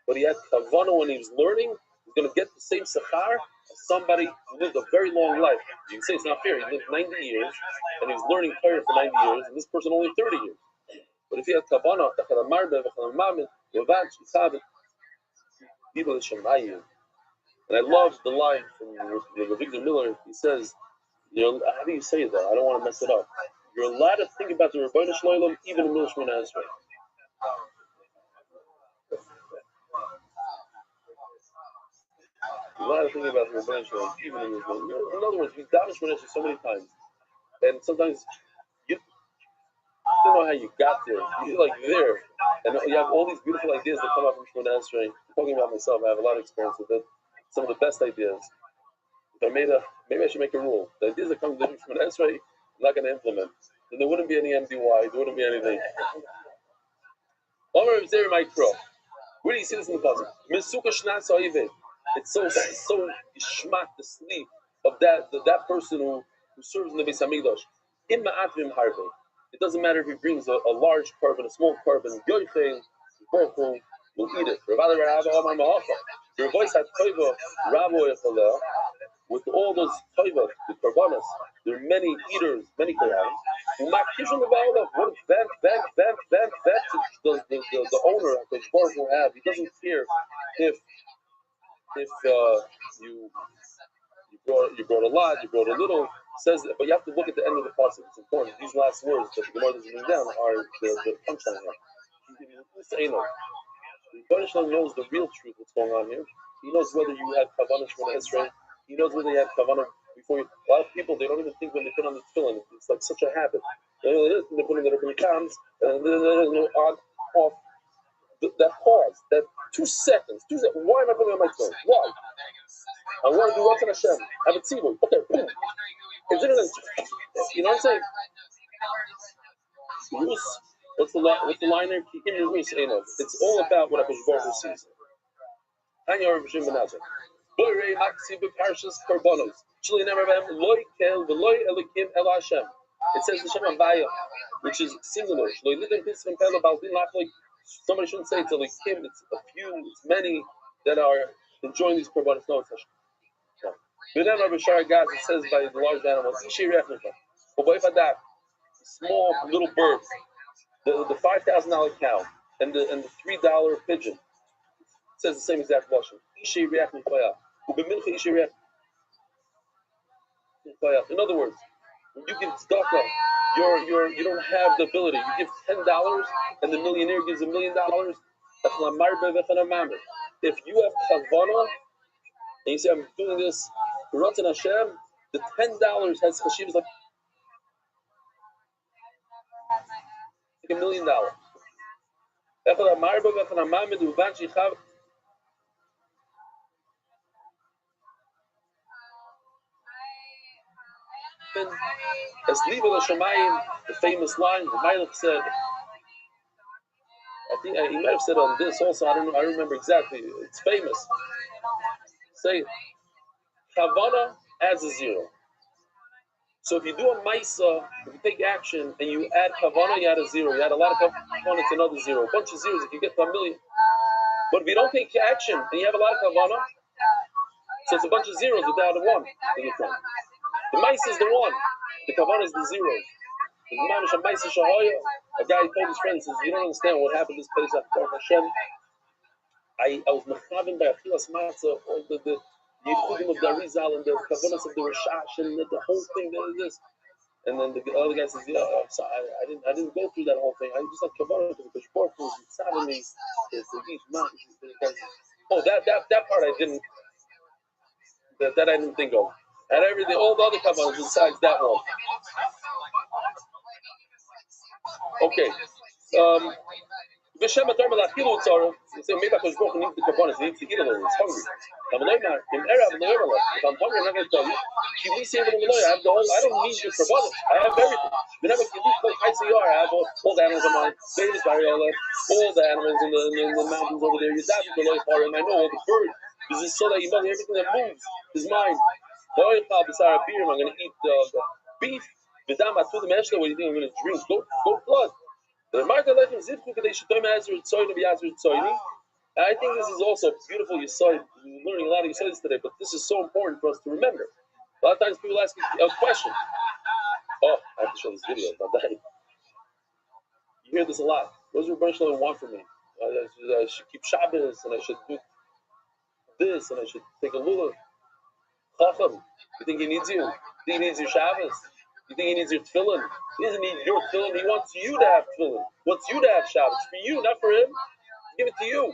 but he had kavanah when he was learning, he's going to get the same sachar as somebody who lived a very long life. You can say it's not fair. He lived 90 years, and he was learning Torah for 90 years, and this person only 30 years. But if he had kavanah, and I love the line from Rabbi Miller. He says, how do you say that? I don't want to mess it up. You're allowed to think about the Rebbeinu Shloim even in Milshman Ezra. You're allowed to think about the Rebbeinu Shloim even in Milshman. In other words, we davesh Shloim so many times, and sometimes you don't know how you got there. You're like there, and you have all these beautiful ideas that come out from Shloim Ezra. I'm talking about myself, I have a lot of experience with it. Some of the best ideas. If I maybe I should make a rule. The ideas that come from Ezra, I'm not going to implement. Then there wouldn't be any MDY, there wouldn't be anything. Where do you see this in the puzzle? It's so ishmat, the sleep of that person who serves in the Beis Hamikdash. It doesn't matter if he brings a large carbon, a small carbon, will eat it. With all those toivot, the karbanas, there are many eaters, many koyam. What does the owner of the bar will have? He doesn't care if you brought a lot, you brought a little. Says, but you have to look at the end of the passage. It's important. These last words that the Gemara doesn't bring down are the punchline here. The Rebbeinu knows the real truth, what's going on here. He knows whether you had kavanah from Israel. He knows whether you had kavanah before you. A lot of people, they don't even think when they put on the tefillin. It's like such a habit. They put in the comes and on, off. That pause, that 2 seconds. Why am I putting on my tefillin? Why? I want to do what's in Hashem. Have a tzibur. Okay, boom. You know what I'm saying? What's the line there? It's all about what HaKadosh Baruch Hu sees. It says the Shem Havaya, which is singular. Somebody shouldn't say it's a likim, it's a few, it's many that are enjoying these korbanos. No, it's not. But then Rabbi Shara Gaz, it says by the large animals, small little birds, the $5,000 cow and the $3 pigeon. It says the same exact Lashon. In other words, when you give tzedakah, you don't have the ability. You give $10 and the millionaire gives $1 million. If you have kavanah and you say, I'm doing this for Ratzon Hashem, the $10 has chashivas like $1 million. As Liba L'Shamayim, the famous line, the Malach said, I think he might have said on this also, I don't know, I remember exactly, it's famous. Say, Kavanah adds a 0. So if you do a Maisa, if you take action and you add Kavanah, you add a 0. You add a lot of Kavanah, it's another 0. A bunch of zeros if you get to 1 million. But if you don't take action and you have a lot of Kavanah, so it's a bunch of zeros without a 1 in the front. The Maisa is the 1. The Kavanah is the 0. A guy told his friend, says, you don't understand what happened this Pesach Baruch Hashem. I was mechavin by Achilas Matzah, all the Yichudim of the Arizal and the Kavanas of the Rashash and the whole thing, this. And then the other guy says, yeah, so I didn't go through that whole thing. I just had Kavanah because Baruch Hu was inside of me. It's the Yish Mach. Oh, that part I didn't. That I didn't think of. And everything, all the other kavanas besides that one. Okay. Vishem atar malachilu tzara. So maybe I could go and eat the kavanas. He needs to eat a little. He's hungry. If I'm hungry, I'm not going to tell you. If we say I have the whole. I don't need your kavanas. I have everything. Whenever you leave ICR, I have all the animals of mine. Babies, variola, all the animals in the mountains over there. You're dabbing the loy for him. I know all the birds. This is so that you know everything that moves is mine. I'm going to eat the beef. What do you think I'm going to drink? Go blood. I think this is also beautiful. We're learning a lot of Yisoids today, but this is so important for us to remember. A lot of times people ask me a question. Oh, I have to show this video about that. You hear this a lot. What does Rabbi Rothschild want from me? I should keep Shabbos, and I should do this, and I should take a lulav. Chacham, you think he needs you? You think he needs your Shabbos? You think he needs your tefillin? He doesn't need your tefillin. He wants you to have tefillin. He wants you to have Shabbos. For you, not for him. Give it to you.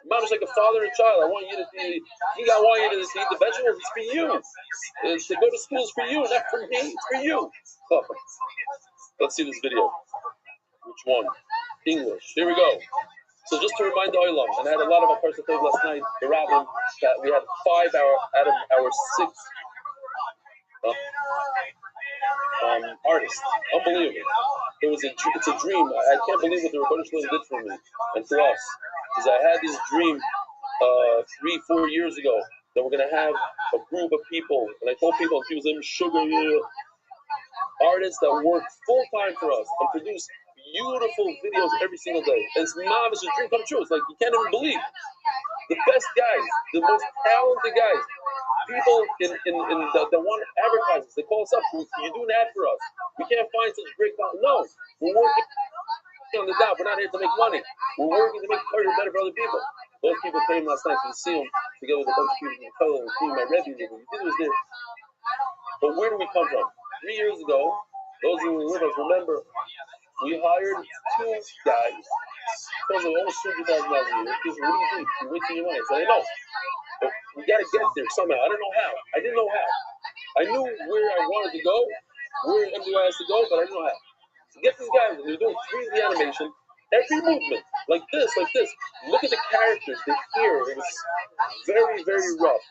Mom is like a father and child. I want you to eat the vegetables. It's for you. To go to school is for you, not for me. It's for you. Chacham. Let's see this video. Which one? English. Here we go. So just to remind the Olam, and I had a lot of our first days last night, the rabbin, that we had 5 out of our 6 artists. Unbelievable. It's a dream. I can't believe what the Rabbi Rothschild did for me and for us. Because I had this dream 3-4 years ago that we're going to have a group of people, and I told people, and people sugar artists that work full time for us and produce beautiful videos every single day. And it's a dream come true. It's like you can't even believe. The best guys, the most talented guys, people that want advertisers, they call us up. You do an ad for us. We can't find such great content. No, we're working on the job. We're not here to make money. We're working to make career better for other people. Those people came last night to see them together with a bunch of people from Color, including my Rebbe. You did was there. But where do we come from? 3 years ago, those who were with us remember we hired 2 guys. Because of almost $200,000 a year. What do you think? You're wasting your money. I said, I know. But we got to get there somehow. I don't know how. I didn't know how. I knew where I wanted to go, where MDY has to go, but I didn't know how. So get these guys, they're doing 3D animation. Every movement, like this. Look at the characters, the hair. It was very, very rough.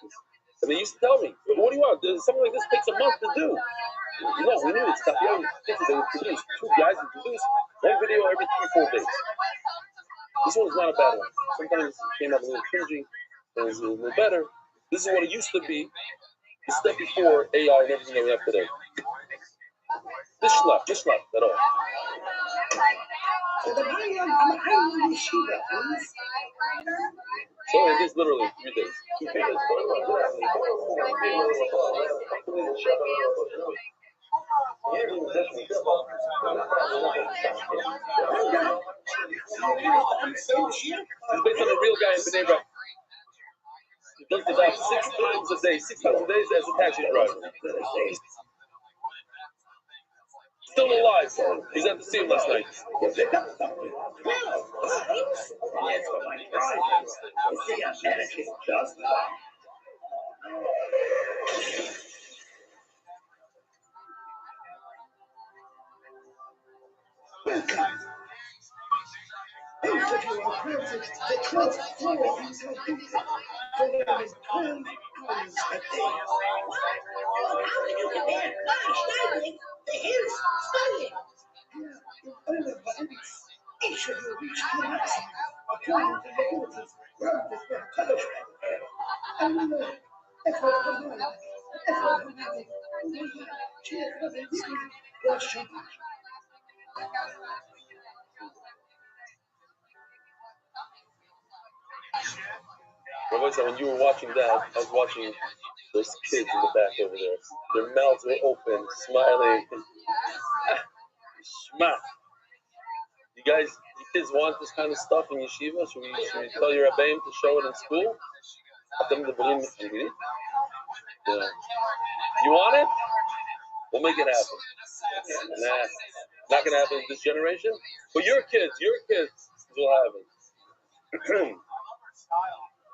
And they used to tell me, what do you want? Something like this takes a month to do. No, we knew it's the only thing they would produce. 2 guys would produce 1 video every 3-4 days. This one's not a bad one. Sometimes it came out a little cringy, and it's a little better. This is what it used to be, the step before AI and everything that we have today. Just left at all. So it is literally 3 days. 2 days. It's based on a real guy in Bnei Brak. He does the job 6 times a day. 6 times a day as a taxi driver. Still alive. He's at the scene last night. When you were watching that, I was watching those kids in the back over there. Their mouths were open, smiling. Shma. You kids want this kind of stuff in yeshiva? Should we tell your Rabbeim to show it in school? Yeah. You want it? We'll make it happen. Nah, not gonna happen in this generation. But your kids will have it.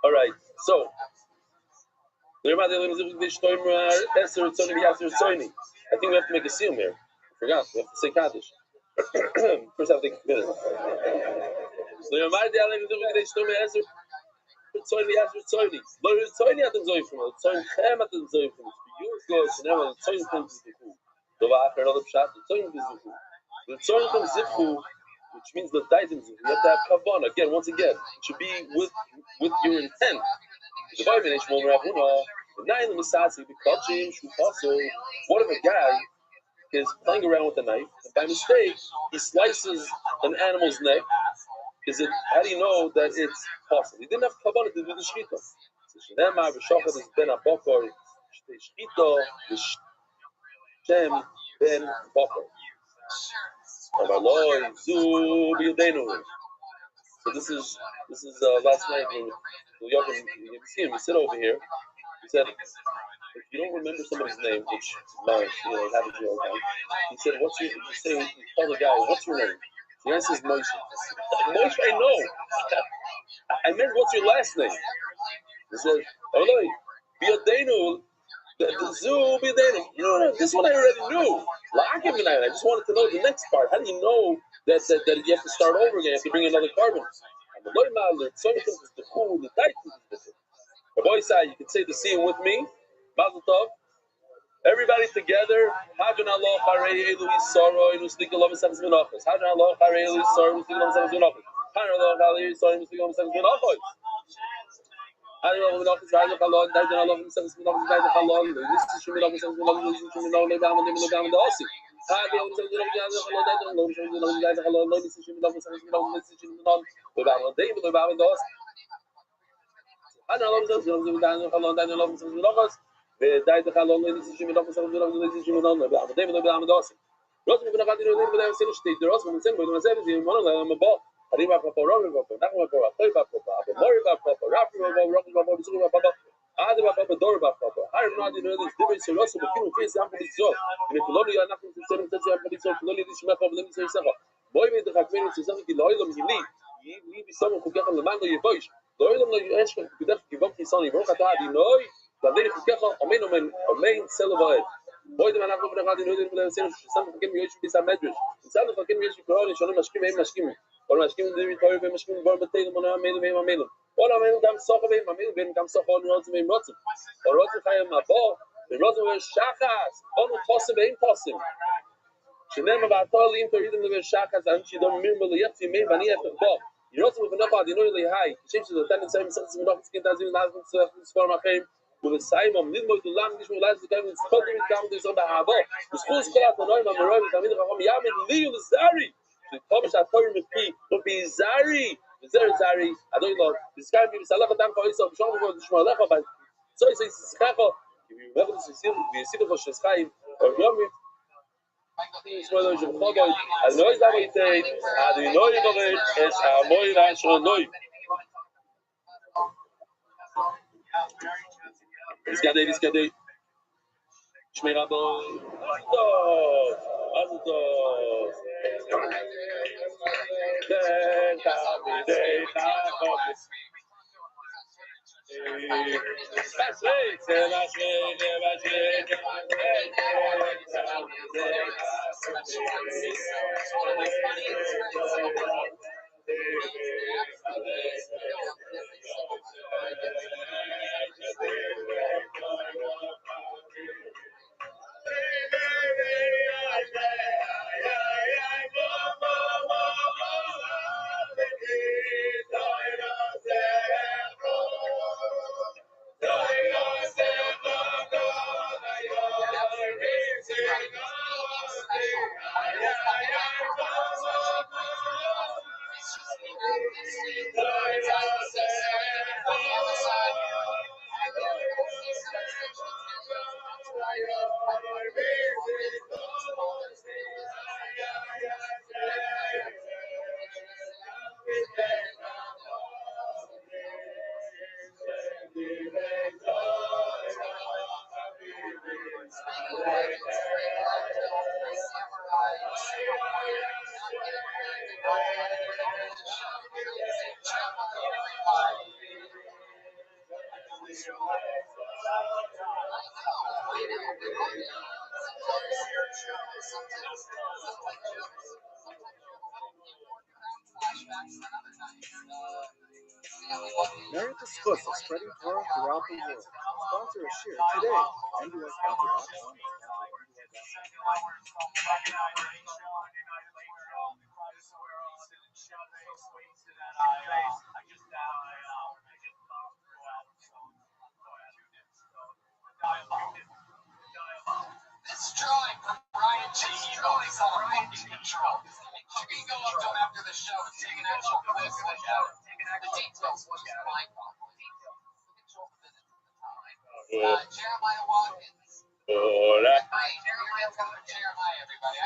All right, so I think we have to make a seal here. I forgot. We have to say Kaddish. First, I have to take a minute. Which means the Daidim Zifu. You have to have Kavan. Again, once again, it should be with your intent. What if a guy is playing around with a knife and by mistake he slices an animal's neck? Is it? How do you know that it's possible? He didn't have kavanah to do the shchita. Shnema v'shachad is ben abokor, shchita v'shem ben bokor. Amaloi zu b'yodenu. So this is last night when you see him. He sit over here. He said, if you don't remember somebody's name, which mine, it happens to me all the time. He said, "What's your?" You say, you tell the guy, "What's your name?" The answer is Moshe. Moshe, I know. I meant, what's your last name? He said, "Oloi, b'yodenu, the zoo b'yodenu." No, this one I already knew. La'akim v'nayin. I just wanted to know the next part. How do you know that you have to start over again? You have to bring another carbon. The boy said, you can say the scene with me. Mazel tov. Everybody together. Hadron Allah Harei Elu Yisaro Inu Slik Elam Seves Menachos. Hadron Allah Harei Elu Yisaro Inu Slik Elam Seves Menachos. Hadron Allah Harei Yisaro Inu Slik Elam Seves Menachos. Hadron Allah Menachos Hadron Allah Hadron Allah Seves Menachos Hadron Allah This is Shumi Allah Seves Menachos This is Shumi Allah Lebam Lebam Lebam the Osi. Hadron Allah Seves Menachos Allah Hadron Allah Seves Menachos Allah This is Shumi Allah Seves Menachos This is Shumi Allah Lebam Lebam Lebam the Osi. Hadron Allah Seves Menachos Allah Hadron Allah Seves Menachos died the Halon, this is Jimmy Lopez, this is Jimmy Lopez, David Lopez, Rosman bin Akadi, the same state, the Rosman, the same, but the same is one of them above. Arriba Papa, Robin Papa, Nakama Papa, Papa, Mori Papa, Rafi Papa, Rocky Papa, Suga Papa, Adaba Papa, Dora Papa. I don't know this difference, so Russell, the King face up for this job. In a colony, I'm not going to send him to this job, colony, this map of them, say, Boy, made the Hakman to something loyal, you leave someone who get on the man of your voice. Loyal, you ask him to give up his son, you broke at the noise. But then if you get a main celebrate, boy, the man have no God in the middle of the some can be used to some measures. Some of them can be used to grow and show them a scheme, or a scheme, the recovery, a scheme, or a tail, or a mail, all a man comes so away, my mail, then comes so on roads, and rotten. Or rotten, I am a ball, the rotten were shakas, on the possible, impossible. She never about all into reading the shakas, and she don't remember the yet, she made money at the ball. You're also with enough, you know, really high. She changes the 10 and 7 cents, and skin as you last for my fame. With Simon, Nidmo, the Lam, this will last the government, Spoken down this on the Havo. The school's called out the Noim, and the Roman, the Yamin, Leo, the Zari. The published at Torah with P, will be Zari. The Zari, I don't know. This guy be Salafa Dam for himself, Sean, the Shmalecha, but so he says, Skako, if you remember this, you see the Sheskai, or Yomi. As no is that what he said, as we know it, is a Moy Rashon Noy. This guy. Shmirado. Azutos. Merit the schus of spreading Torah throughout the world. Sponsor a share today. MDYsponsor.com. This drawing from Brian G. He's on Brian G. Control. You can go up to him after the show and take an actual quiz of the show. The details was fine. Jeremiah Watkins. Hola. Hi, Jeremiah's got a Jeremiah, everybody.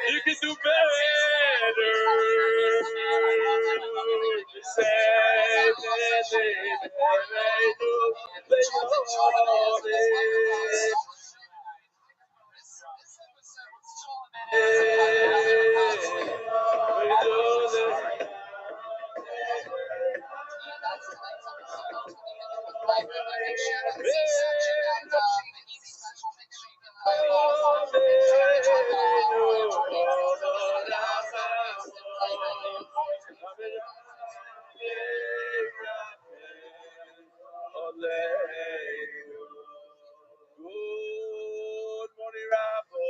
You can do better. Good morning, Rabbi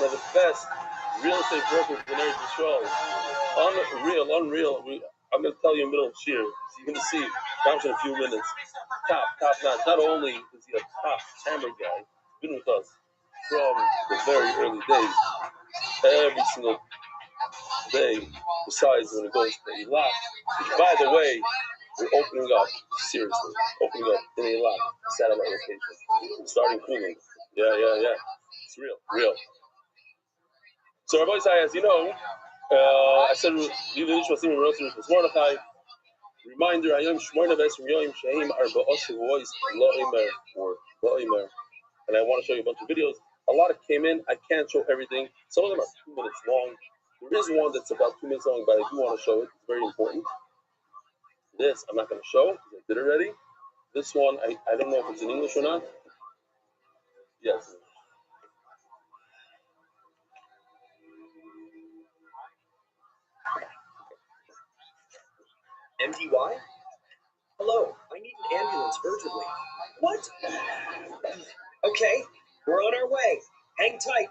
one of the best real estate brokers in Eretz Yisrael. Unreal. I'm going to tell you in the middle of Shir. So you're going to see, Ramsh in a few minutes. Top notch. Not only is he a top camera guy, he's been with us from the very early days. Every single day, besides when it goes to Eilat. Which, by the way, we're opening up, seriously, in Eilat, satellite location. Starting cooling. Yeah. It's real. So Rabbi Isai, as you know, I said, reminder, Ayom Shmoyna Ves Yoim Sheim Arba'os Voice Lo'imer or Lo'imer. And I want to show you a bunch of videos. A lot came in. I can't show everything. Some of them are 2 minutes long. There is one that's about 2 minutes long, but I do want to show it. It's very important. This I'm not going to show because I did it already. This one, I don't know if it's in English or not. Yes. MDY? Hello, I need an ambulance urgently. What? Okay, we're on our way. Hang tight.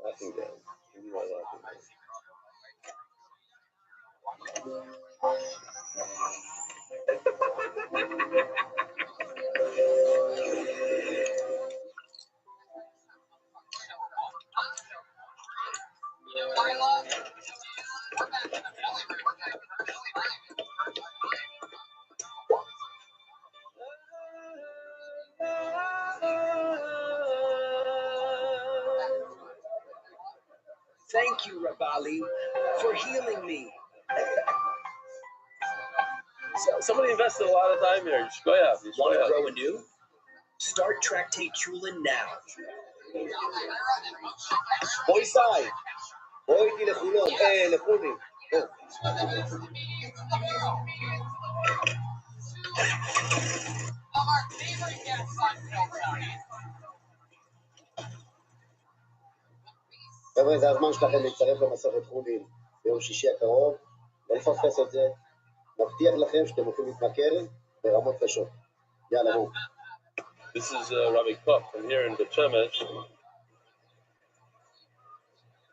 Laughing down. Thank you, Rabali, for healing me. Somebody invested a lot of time here. Want to grow anew? Start Tractate Chulin now. בואי סי, בואי איתי לחולון, לחולין. חבר'ה, זה הזמן שלכם להצטרף למסכת חולין ביום שישי הקרוב, לא לפספס את זה, מבטיח לכם שאתם הולכים להתמכר ברמות קשות. יאללה, בואו. This is Rabbi Koch from here in the Shemesh.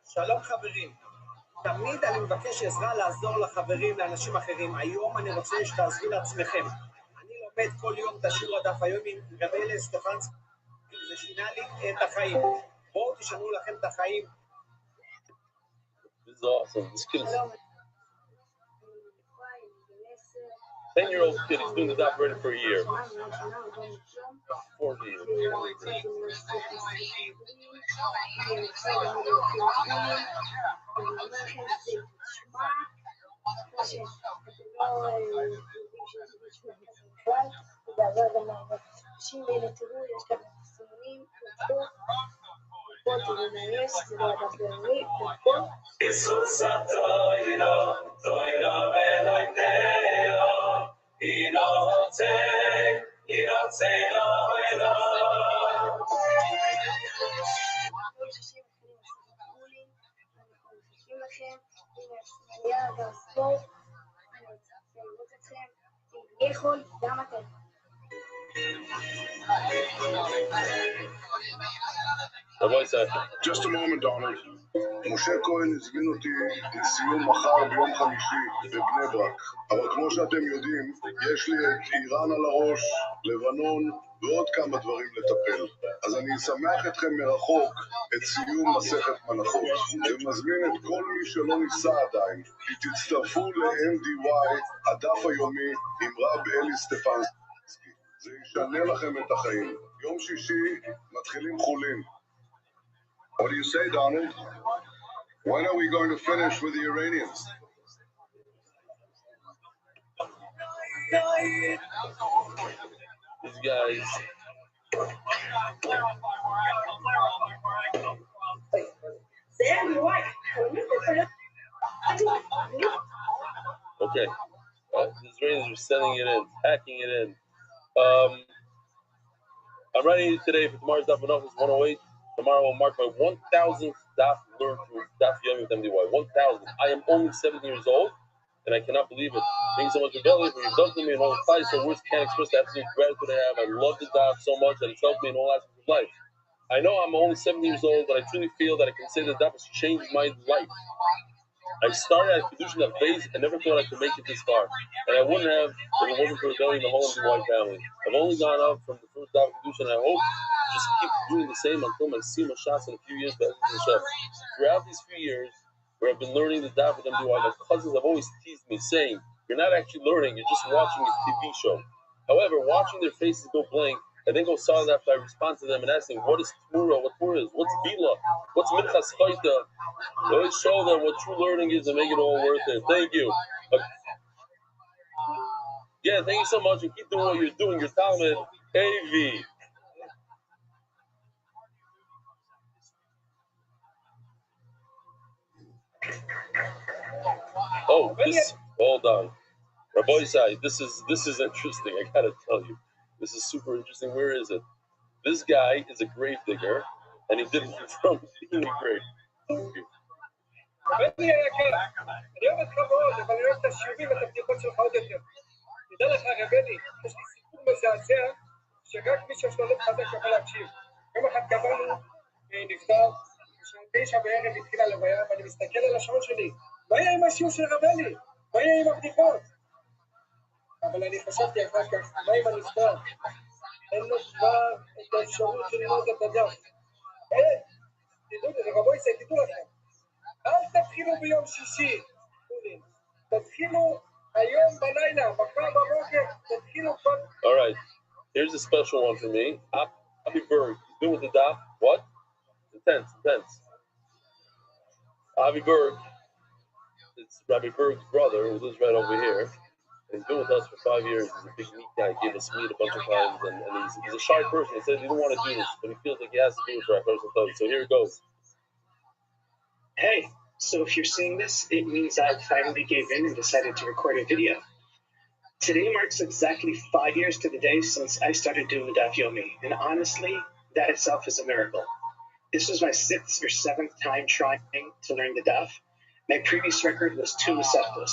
שלום חברים, תמיד אני מבקש עזרה לעזור לחברים, לאנשים אחרים. היום אני רוצה שתעזרו לעצמכם. אני לומד כל יום את השיעור הדף היום עם רבי סטפנסקי, וזה שינה לי את החיים. בואו תשנו לכם את החיים. This is awesome. This kid is 10-year-old kid. He's doing the daf ready for a year. 40 years. Just a moment, Donald. משה כהן הזמין אותי לסיום מחר ביום חמישי בבני ברק. אבל כמו שאתם יודעים, יש לי את איראן על הראש, לבנון ועוד כמה דברים לטפל. אז אני אשמח אתכם מרחוק את סיום מסכת מנחות. ומזמין את כל מי שלא ניסה עדיין, תצטרפו ל-MDY, הדף היומי עם רב אלי סטפנסקי. זה ישנה לכם את החיים. יום שישי מתחילים חולין. What do you say, Donald? When are we going to finish with the Iranians? These guys. Okay. The Israelis are sending it in, packing it in. I'm writing today for tomorrow's daf Menachos 108. Tomorrow will mark my 1,000th daf learned through daf yomi with MDY. 1,000. I am only 17 years old, and I cannot believe it. Thank you so much, Rabbi, for your done to me and all the fights. So words can't express the absolute gratitude I have. I love the daf so much, and it's helped me in all aspects of life. I know I'm only 17 years old, but I truly feel that I can say the daf has changed my life. I started at Kedushin at base and never thought I could make it this far. And I wouldn't have if it wasn't for Rebellion and the whole MDY family. I've only gone up from the first daf of Kedushin, and I hope to just keep doing the same until my Sima shots in a few years. Throughout these few years, where I've been learning the daf with MDY, my cousins have always teased me, saying, "You're not actually learning, you're just watching a TV show." However, watching their faces go blank, I then go silent after I respond to them and ask them, "What is Tmura? What Tmura is? What's Bila? What's Minchas Chayta?" I always show them what true learning is and make it all worth it. Thank you. Yeah, thank you so much, and keep doing what you're doing. Your Talmud, AV. Oh, this. Hold on, Rabbi Sai. This is interesting. I gotta tell you, this is super interesting. Where is it? This guy is a grave digger, and he did it from being a grave. רבי היקר, אני אוהב אותך מאוד, אבל אני אוהב את השיעורים ואת הבדיחות שלך עוד יותר. תדע לך, רבני, יש לי סיפור מזעזע שרק מי שיש לו לב חזק יכול להקשיב. יום אחד קבענו, נפטר, ב9 בערב התחילה לוויה, ואני מסתכל על השעון שלי, מה יהיה עם השיעור של רבני? מה יהיה עם הבדיחות? אבל אני חשבתי אחר כך, מה עם הנפטר? אין לו כבר את האפשרות של ללמוד את הדף. תדעו לכם. אל תתחילו ביום שישי, תתחילו היום בלילה, מחר בבוקר, תתחילו כבר. All right, here's a special one for me. Happy Berg, he's doing with the daf. What? Intense. Avi Berg, it's Rabbi Berg's brother who lives right over here. He's been with us for 5 years. He's a big meat guy. He gave us meat a bunch of times, and he's a shy person. He said he didn't want to do this, but he feels like he has to do it for our personal thought. So here it goes. Hey, so if you're seeing this, it means I finally gave in and decided to record a video. Today marks exactly 5 years to the day since I started doing the Daf Yomi, and honestly, that itself is a miracle. This was my 6th or 7th time trying to learn the Daf. My previous record was 2 Masechtos.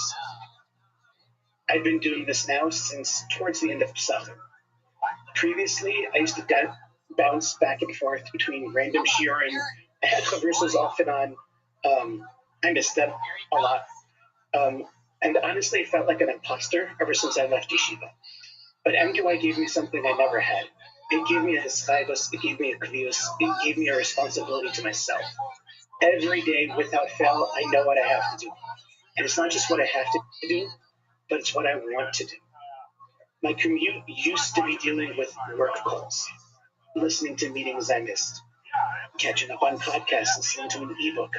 I've been doing this now since towards the end of summer. Previously, I used to bounce back and forth between random shiurim. I had traversals off and on. I missed them a lot. And honestly, I felt like an imposter ever since I left yeshiva. But MDY gave me something I never had. It gave me a hischayvus, it gave me a kvius, it gave me a responsibility to myself. Every day, without fail, I know what I have to do. And it's not just what I have to do, but it's what I want to do. My commute used to be dealing with work calls, listening to meetings I missed, catching up on podcasts, listening to an ebook.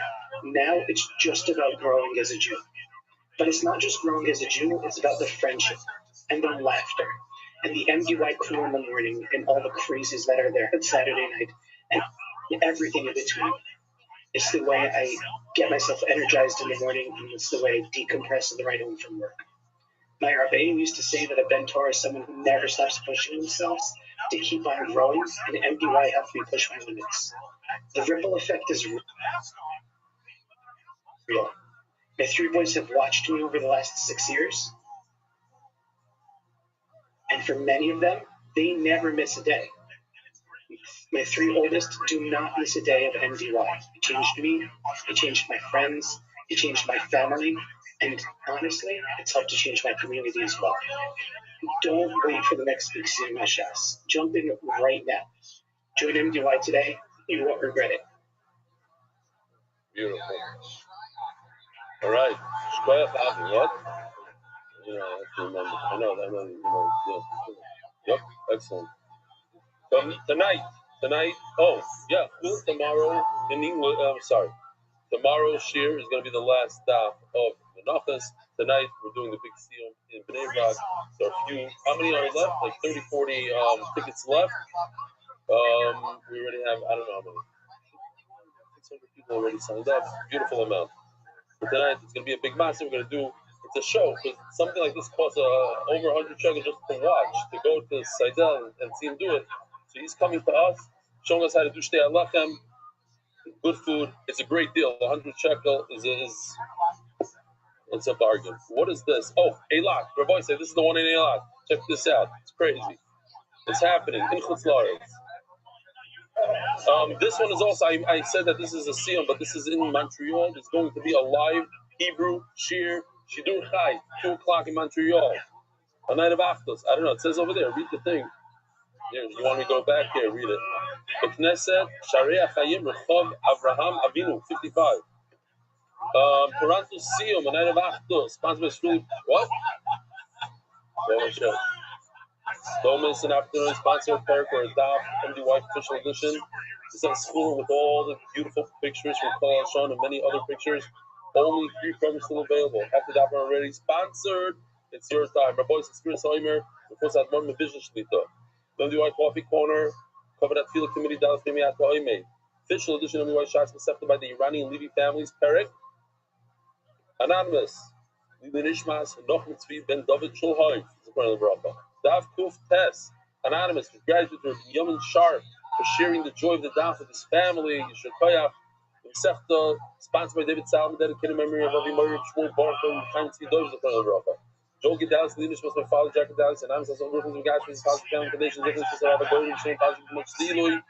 Now it's just about growing as a Jew. But it's not just growing as a Jew, it's about the friendship and the laughter and the MDY crew in the morning and all the crazies that are there on Saturday night and everything in between. It's the way I get myself energized in the morning, and it's the way I decompress on the ride home from work. My Rabbeinu used to say that a Bentor is someone who never stops pushing themselves to keep on growing, and MDY helped me push my limits. The ripple effect is real. My 3 boys have watched me over the last 6 years, and for many of them, they never miss a day. My 3 oldest do not miss a day of MDY. It changed me, it changed my friends, it changed my family, and honestly, it's helped to change my community as well. Don't wait for the next big Siyum Hashas. Jump in right now. Join MDY today. You won't regret it. Beautiful. All right. Shkoyach Avi, what? I have to remember. I know. Yep, excellent. Tonight, tomorrow in English, tomorrow's shir is going to be the last daf of Menachos. Tonight, we're doing the big Siyum in Bnei Brak. So how many are left? Like 30, 40 tickets left. We already have, I don't know how many. 600 people already signed up. Beautiful amount. But tonight, it's going to be a big massive. We're going to do, it's a show, because something like this costs over 100 shekels just to watch, to go to Seidel and see him do it. So he's coming to us, showing us how to do shtei alachem, good food. It's a great deal. 100 shekel it's a bargain. What is this? Oh, Eilat. Rabbi said this is the one in Eilat. Check this out. It's crazy. It's happening in Chutz La'aretz. This one is also, I said that this is a Siyum, but this is in Montreal. It's going to be a live Hebrew shir, Shidur Chai, 2 o'clock in Montreal. A night of Achtos. I don't know. It says over there. Read the thing. Here, you want me to go back here? Read it. The Knesset, Sharei HaChayim, Rechov Avraham Avinu, 55. Toronto Siyum, a night of Achtos. Sponsored by Shuli. What? Don't miss an opportunity to sponsor a pair for a Daf MDY official edition. It's a school with all the beautiful pictures from Kol HaShon and many other pictures. Only 3 programs still available. After that, we're already sponsored. It's your time. Our boys, Experience Oimer, of course, at one business Shlita. MDY Coffee Corner, covered at Field Committee, Dallas Pimiat Oime. Official edition of MDY shots accepted by the Iranian Levy families. Perek. Anonymous. Lili Nishmas, Noch Mitzvi, Ben David Shulhoy. Dav Kuf Tess. Anonymous. Congratulations to Yamin Sharp for sharing the joy of the Daf with his family. Yishur Koyach. Sechta, sponsored by David Salman, dedicated memory of Rabbi Murray Shmuel Baruch and Chaim Tzidoj, the front of the Rafa. Joel Gedalis, leadership was my father, Jack Gedalis, and I'm also working with guys for his positive family foundation, differences of Rabbi Goldie, Shane Positive, much Steeloi.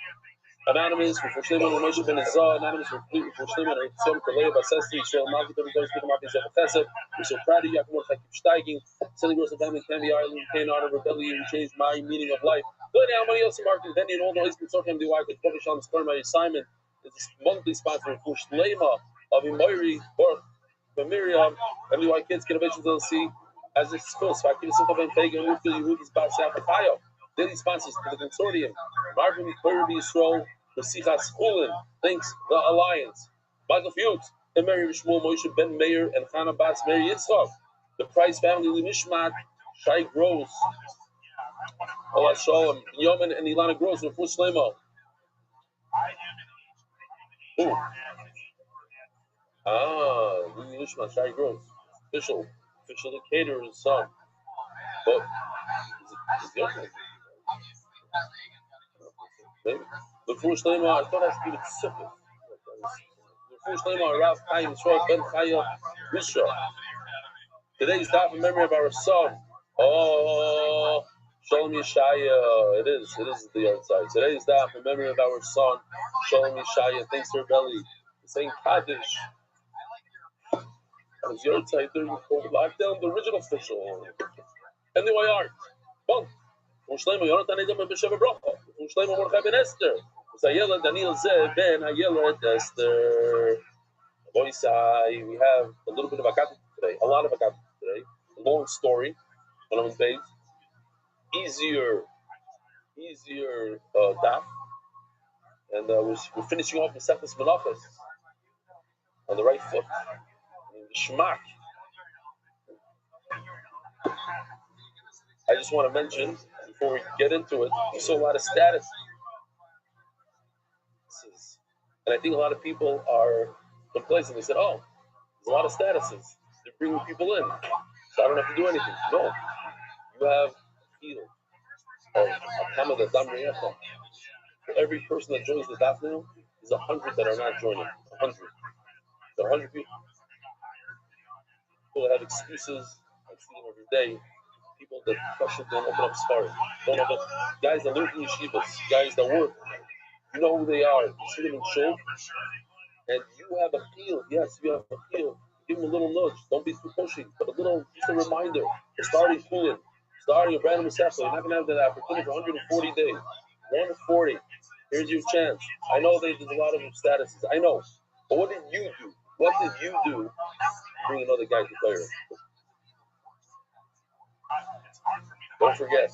Anonymous, for Shleiman, and Moshe Ben Azar, Anonymous, for Shleiman, and Tzom Kalei, Basesti, Yisrael Malki, everybody's speaking about his Chesed. We're so proud of you, Yaakov Mordechai, keep steiging, sending girls and family, Candy Island, Cain Honor, Rebellion, changed my meaning of life. Good now, money else in market, vending, and all the husbands, so can do I could publish on the score my assignment. It's a monthly sponsor for Shleima of Imoiri, or for Miriam, MDY Kids, Innovations LLC, as a school, so I keep a simple and fake and Rufil Yehudis Bas Yapachayo. Daily sponsors for the consortium, Marvin Koirabi Yisrael, Mesichas Chulin, thanks the Alliance, Michael Fuchs, and Mary Shmuel Moshe Ben Meir and Chana Bas Mary Yitzchak. The Price family, Limishmat, Shai Gross, Allah Shalom, Yomen and Ilana Gross, and Fush Shlemo. Limishmat, Shai Gross, official caterer's son. But is the other maybe. The Fush Shlemo, I thought I was going to be the Fush Shlemo, Rav Chaim Yisrael Ben Chaya Mishra. Today's daf in memory of our son. Oh, Shalom Yeshaya. It is the outside. Today's daf in memory of our son, Shalom Yeshaya. Thanks to Belly. Saying Kaddish. That was your outside during the lockdown, the original official. And the way art. Bon. Shlema Yonatan Edom B'Sheva Bracha. Shlema Mordechai Ben Esther. Zayela Daniel Zeh Ben Hayela Esther. Boisai. We have a little bit of Akati today. A lot of Akati today. A long story. On our page. Easier daf. And we're finishing off with Sefes Menachos on the right foot. Shmak. I just want to mention before we get into it, we saw a lot of status. And I think a lot of people are complacent. They said, oh, there's a lot of statuses. They're bringing people in. So I don't have to do anything. No. You have a field of Akama the Damriyecha. For every person that joins the daf now, there's 100 that are not joining. 100. There are 100 people. People that have excuses. I see them every day. People that question don't open up Sfarim. Don't open up. Guys that work in yeshivas. Guys that work. You know who they are. You see them in shul. And you have a appeal. Yes, you have a appeal. Give them a little nudge. Don't be too pushy. But a little, just a reminder. You're starting cooling. Starting a brand new Masechta. You're not going to have that opportunity for 140 days. 140. Here's your chance. I know there's a lot of statuses. I know. But what did you do? What did you do to bring another guy to Torah? Don't forget.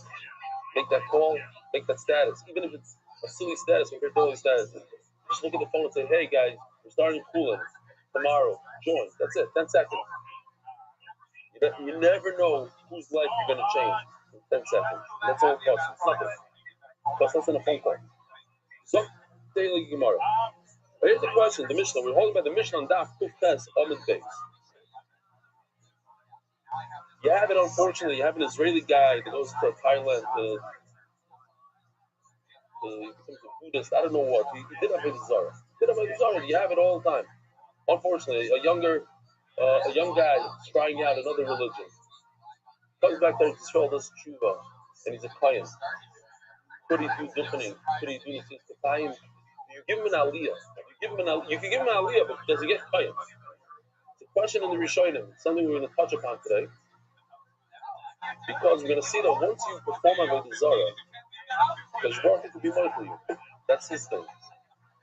Make that call. Make that status. Even if it's a silly status compared to all these statuses. Just look at the phone and say, hey guys, we're starting cooling. Tomorrow. Join. That's it. 10 seconds. You never know whose life you're going to change in 10 seconds. That's all it costs. It's nothing. It costs less than a phone call. So, daily Gemara. Here's the question. The Mishnah. We're holding by the Mishnah on Daf Kuf Tes Amud Beis. You have it, unfortunately. You have an Israeli guy that goes to Thailand to becomes a Buddhist. I don't know what. He did have a Zara. You have it all the time. Unfortunately, a young guy is trying out another religion. Comes back there to Israel, does tshuva, and he's a kohen. Could he do different? Could he do this to kohen? You give him an aliyah. You can give him an aliyah, but does he get kohen? It's a question in the Rishonim. Something we're going to touch upon today, because we're going to see that once you perform avodah zarah, because Baruch could be mindful of you. That's his thing.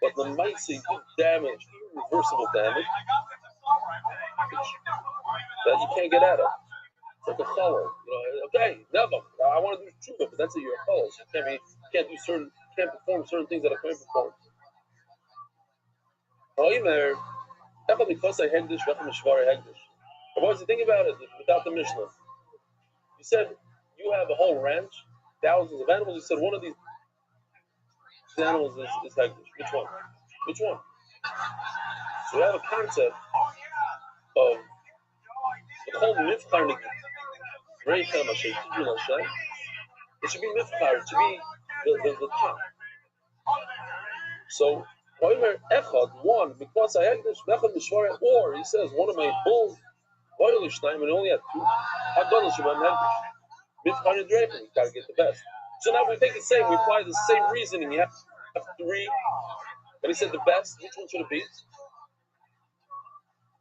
But the might say do damage, irreversible damage, that you can't get out of. It's like a challah. Okay, never. I want to do tshuva, but that's a you're a challah. So you can't perform certain things that I can't perform. What was the thing about it without the Mishnah? You said you have a whole ranch, thousands of animals. You said one of these animals is hegdish. Which one? So we have a concept of the whole mifkar nigid. It should be mifkar. It should be the top. So one, because I hegdish, or he says one of my bulls, and only had two. Mifkar and draping, you gotta get the best. So now we take the same, we apply the same reasoning. You have three. And he said the best. Which one should it be?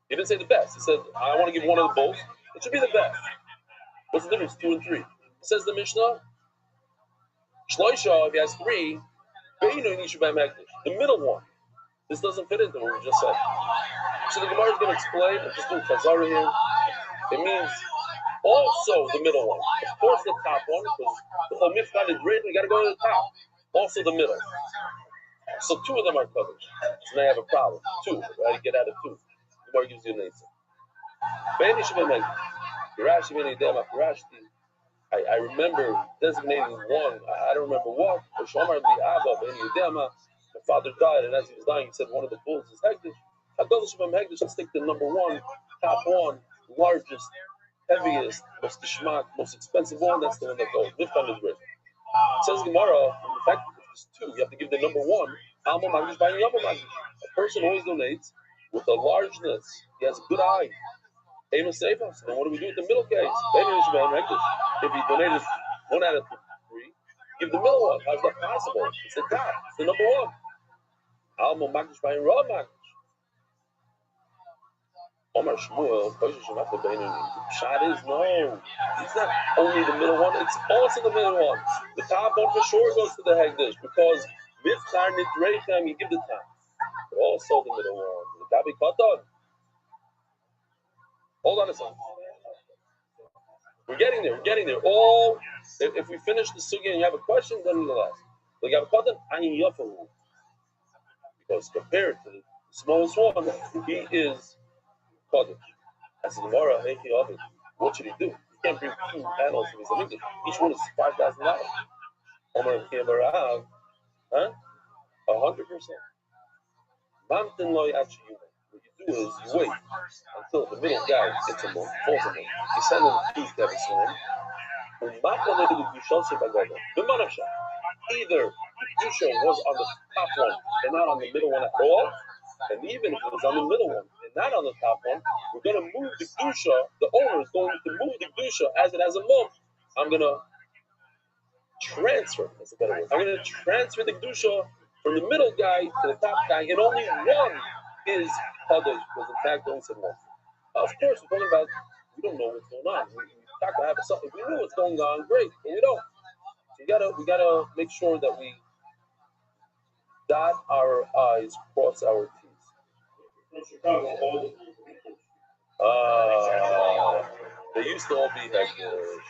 He didn't say the best. He said, I want to give one of the bulls. It should be the best. What's the difference? 2 and 3. It says the Mishnah. Shloisha, if he has 3, the middle one. This doesn't fit into what we just said. So the Gemara is going to explain. I'm just doing Chazara here. It means also the middle one. Of course the top one, because the whole mifkan is written, we got to go to the top. Also the middle. So 2 of them are covered. So now I have a problem. 2. Right? Get out of 2. The Gemara gives you an answer. Beni Shemem Hegdish. Rashi Beni Dema Rashti. I remember designating one. I don't remember what. But Shomar Li Abba Beni Dema. My father died, and as he was dying, he said one of the bulls is Hegdish. Haggadah Shemem Hegdish. Let's take the number one, top one, largest, heaviest, most geschmack, most expensive one. That's the one that goes. Nifkan is rich. It says Gemara, in fact, there's two. You have to give the number one. Alma Magdish by Yama Magdish. A person always donates with a largeness. He has a good eye. Aim is safe. So then what do we do with the middle case? If he donated 1 out of 3, give the middle one. How's that possible? It's the top. It's the number one. Alma Magdish by Ra Magdish. Omar Shmuel, Shad is no. It's not only the middle one, it's also the middle one. The top one for sure goes to the Hegdish because Mitzar Nidreichem, you give the top. But also the middle one. The Gabi Katan. Hold on a second. We're getting there. All, if we finish the sugi and you have a question, then the last. The Gabi Katan, Ayin Yafahu. Because compared to the smallest one, he is Kodesh. As in Gemara, what should he do? He can't bring 2 animals from his amigdash. Each one is $5,000. Omar Kiyamarav, 100%. Mamtin loy actually. What you do is you wait until the middle guy gets a move, falls a move. You send him a piece that is for him. Either the Dusha was on the top one and not on the middle one at all, and even if it was on the middle one and not on the top one, we're going to move the Dusha, the owner is going to move the Dusha as it has a move. I'm going to transfer, that's a better word. I'm going to transfer the Dusha from the middle guy to the top guy, and only one is Kadosh, because in fact, only said one. Of course, we're talking about, we don't know what's going on. We talk to have something. If we know what's going on, great, but we don't. So we gotta make sure that we dot our I's, cross our T's. They used to all be Hegdish.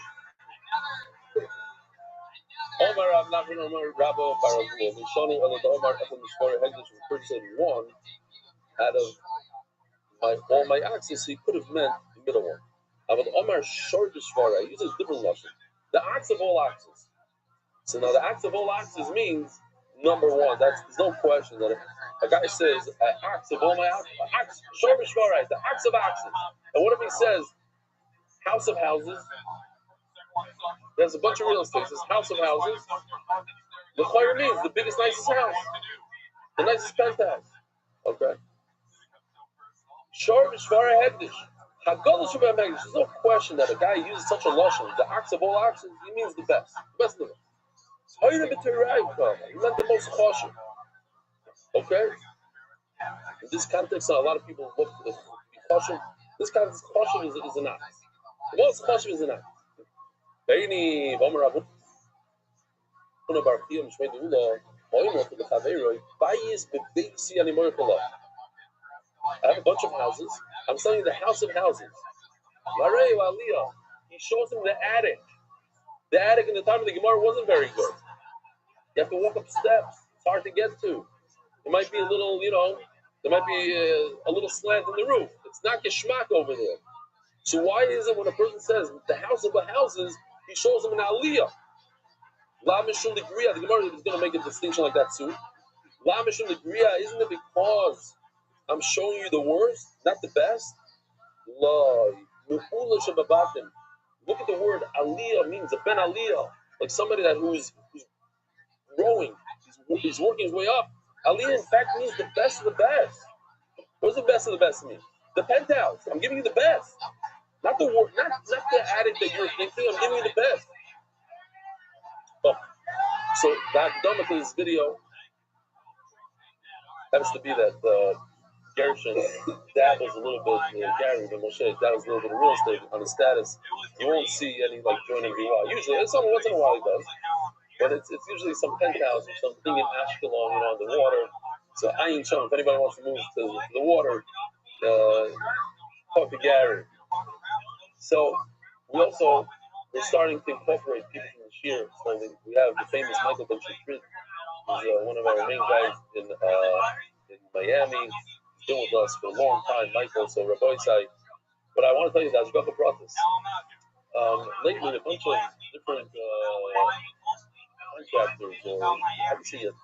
Omar, I'm not going to remember Rabbi Barazul. Mishani Omar Ethel Mishmari Hegdish was said one out of all my axes, so he could have meant the middle one. But Omar Short Shvara uses different lashon. The axe of all axes. So now the axe of all axes means number one. There's no question that if a guy says axe of all my axes, Short Shvara, the axe of axes. And what if he says house of houses? There's a bunch of real estate. It says house of houses. The choir means the biggest, nicest house, the nicest penthouse. Okay. Shor v'shvara hegdish. Haggadah shebem hegdish. There's no question that a guy uses such a lashon. The ox of all oxes, he means the best. The best of it. He meant the most choshev. Okay. In this context, a lot of people look for the choshev. This context, choshev is an ox. The most choshev is an ox. I have a bunch of houses. I'm selling you the house of houses. He shows him the attic. The attic in the time of the Gemara wasn't very good. You have to walk up steps. It's hard to get to. There might be a little, there might be a little slant in the roof. It's not geschmack over there. So why is it when a person says the house of the houses, he shows him an aliyah? La mishum degriya. The Gemara is going to make a distinction like that soon. La mishum degriya, isn't it because I'm showing you the worst, not the best? La nu'ula shababatim. Look at the word aliyah means a ben aliyah, like somebody who's growing. He's working his way up. Aliyah in fact means the best of the best. What does the best of the best mean? The penthouse. I'm giving you the best. Not the attic that you're thinking. I'm giving you the best. Oh. So the done with this video happens to be that Gershon dabbles a little bit, Gary, the Moshe dabbles a little bit of real estate on his status. You won't see any joining BY. Usually, once in a while he does, but it's usually some penthouse or something in Ashkelon, on the water. So Ayin Chum, if anybody wants to move to the water, talk to Gary. So we're starting to incorporate people from the Shir. So we have the famous Michael Ben Shaprit, who's one of our main guys in Miami. He's been with us for a long time, Michael, so Rabbi Sai. But I want to tell you that Ashgacha brought this. Lately, a bunch of different contractors, or how do you say it?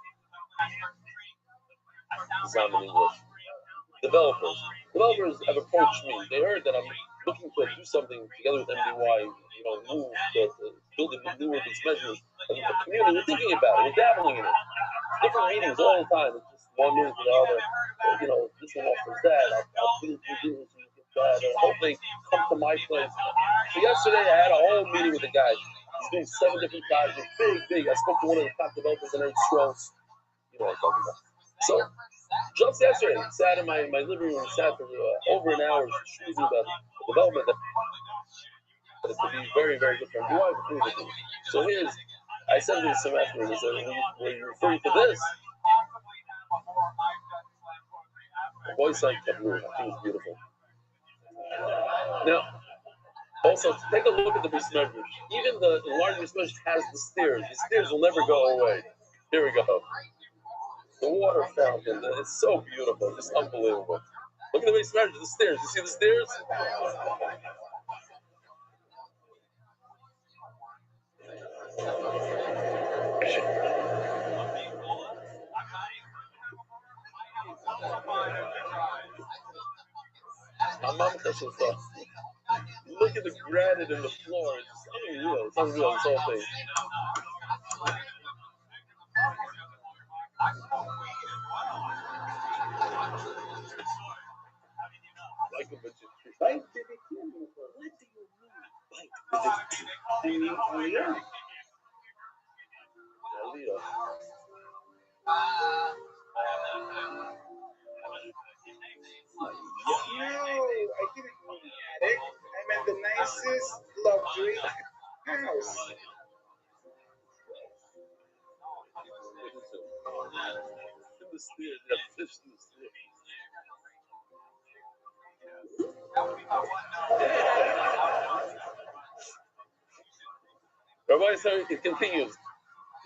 Design in English. Developers have approached me. They heard that I'm looking to do something together with MDY, move, build a new urban measures. And the community, we're thinking about it, we're dabbling in it. Different meetings all the time. It's just one meeting to the other. This one offers that. I'll do this, you get that. I hope they come to my place. So yesterday I had a whole meeting with the guy. He's doing 7 different projects, big. I spoke to one of the top developers in Eretz. You know what I'm talking about. So just yesterday, I sat in my living room, sat for over an hour choosing about the development that it could be very, very different. So I said to him some afternoon, he said, were you referring to this? The voice like Tableau, I think it's beautiful. Now, also, take a look at the Bismarck. Even the large Bismarck has the stairs. The stairs will never go away. Here we go. The water fountain, it's so beautiful, just unbelievable. Look at the Bismarck, the stairs. You see the stairs? Look at the granite in the floor. It's unreal. It's unreal, this whole thing. Bite to the king. What do you mean, bite to the king? I mean, Aliyah. No, I didn't mean attic. I meant the nicest luxury house. Rabbi said it continues.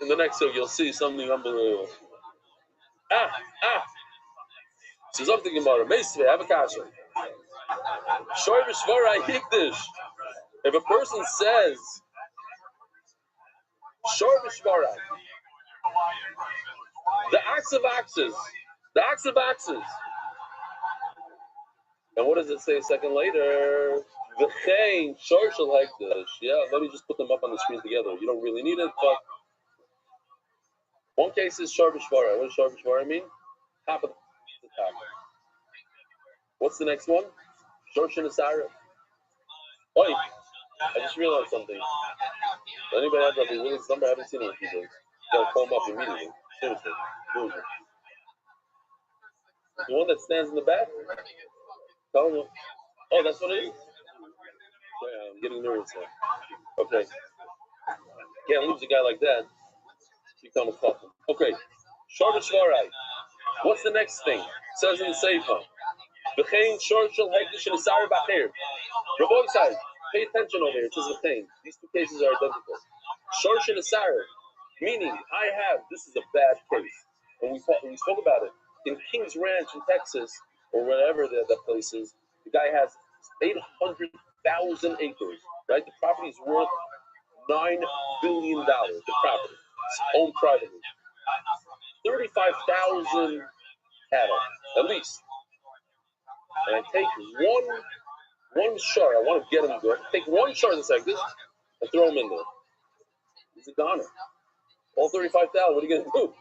In the next show, you'll see something unbelievable. So something about a Meisve, have a kasha. Shor v'shvara hikdish. If a person says Shor v'shvara, the axe of axes. And what does it say a second later? V'chein shor shel hekdish. Yeah, let me just put them up on the screen together. You don't really need it, but one case is Shor v'shvara. What does Shor v'shvara mean? Top of the top. What's the next one? Shor shenesara. Oi, I just realized something. Does anybody have Rabbi Willie's number? I haven't seen it in a few days. Gotta call him up immediately. Seriously. The one that stands in the back? Tell him. Oh, that's what it is? Yeah, I'm getting nervous now. Okay. Can't lose a guy like that. Become a couple. Okay. Shor v'shvarai. What's the next thing? It says in the Sefer. V'chein shor shel hekdish shenesara b'acher. Rabbi side. Pay attention over here. It says v'chein. These two cases are identical. Shor shenesara. Meaning, this is a bad case. And we spoke about it. In King's Ranch in Texas, or wherever that place is, the guy has 800,000 acres, right? The property is worth $9 billion, the property. It's owned privately. 35,000 cattle, at least. And I take one shard, I want to get him good. Take one shard that's like this, and throw him in there. He's a goner. All 35,000, what are you going to do?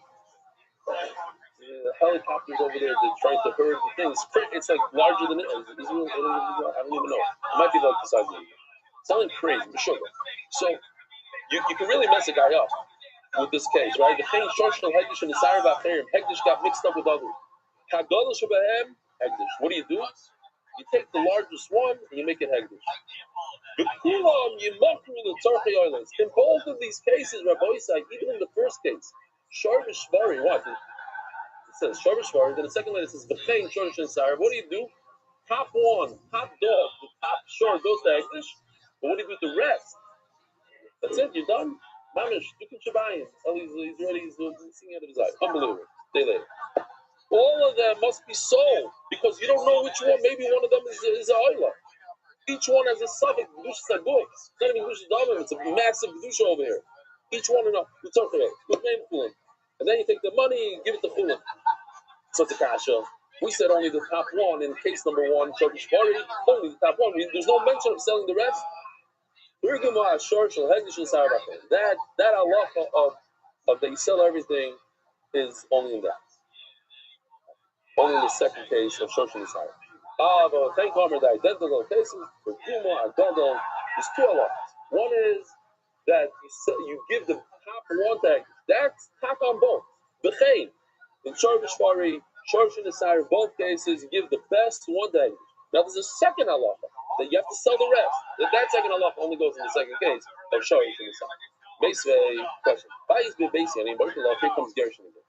The helicopters over there, they're trying to herd the things. It's like larger than it is. I don't even know. It might be like the size of it. Something crazy, for sure. So, you can really mess a guy up with this case, right? The thing, Shorshal Hegdish and the Sarah Bacherim, Hegdish got mixed up with others. Kagodah Shabahem, Hegdish. What do? You take the largest one and you make it Hegdish. In both of these cases, Rabbi Isai, even in the first case, Shor v'shvari, what? It says Shor v'shvari, then the second line it says V'chein Shor shenesara. What do? Top one, top dog, the top shor goes to Hegdish. But what do you do with the rest? That's it, you're done. Mamish, you can shabayim. He's ready, he's singing out of his eye. Unbelievable. Stay later. all of them must be sold because you don't know which one. Maybe one of them is a oila. Each one has a suffix. Kedusha saguf. It's not even kedusha davar. It's a massive kedusha over here. Each one enough. And then you take the money, give it to Chulin. So it's a kasha. We said only the top one in case number one, Turkish party. Only the top one. There's no mention of selling the rest. That halacha of that you sell everything is only in that. Only in the second case of Shosh and Isar. But thank God the identical cases for Kuma and Gadol. There's two halachas. One is that you give the top one tag. That's top on both. B'chein. In Shorvish Fari, Shorsh and Isar, in both cases, you give the best one tag. Now there's a second halacha that you have to sell the rest. That second halacha only goes in the second case of Shorvish and Isar. Basically, question. Here comes Gershon again.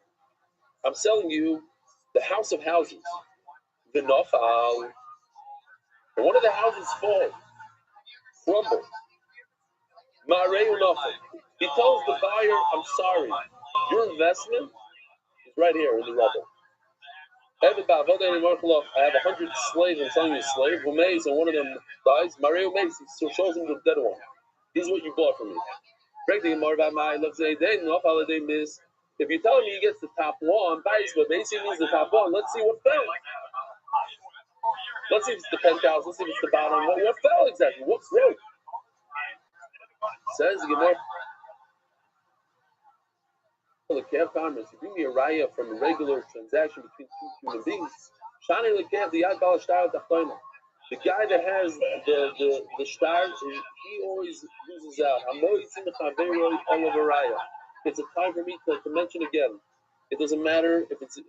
I'm selling you the house of houses. The Nofal. And one of the houses falls, crumbles. Ma'areu Nofal. He tells the buyer, I'm sorry, your investment is right here in the rubble. I have 100 slaves, I'm selling you a slave, who makes, and one of them dies. Ma'areu makes, he shows him the dead one. This is what you bought from me. If you tell me he gets the top one, but basically means the top one, let's see what fell. Let's see if it's the penthouse, let's see if it's the bottom. What fell exactly? What's broke? Says the Gemara. The calf farmers, you bring me a raya from a regular transaction between two human beings. The guy that has the star, he always loses out. It's a time for me to mention again. It doesn't matter if it's it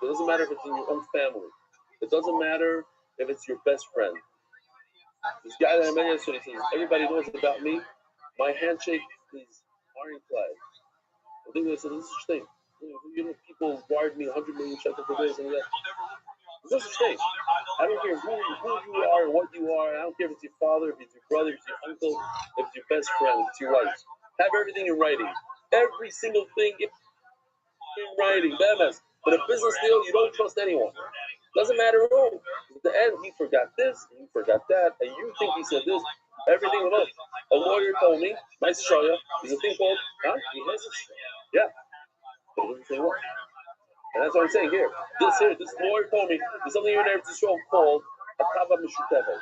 doesn't matter if it's in your own family. It doesn't matter if it's your best friend. This guy that I met yesterday says, everybody knows about me. My handshake is ironclad. I think they said, this is such thing. You know, people wired me 100 million shekels for this and that. There's no such thing. I don't care who you are and what you are. I don't care if it's your father, if it's your brother, if it's your uncle, if it's your best friend, if it's your wife. Have everything in writing. Every single thing in writing. But a business deal, you don't trust anyone. Doesn't matter who. At the end, he forgot this, and he forgot that, and you think he said this. Everything was up. A lawyer told me, my Shoya, there's a thing called, yeah. But it doesn't say what. And that's what I'm saying here. This lawyer told me, there's something here in Eretz Yisrael called a Kava Mishuteve.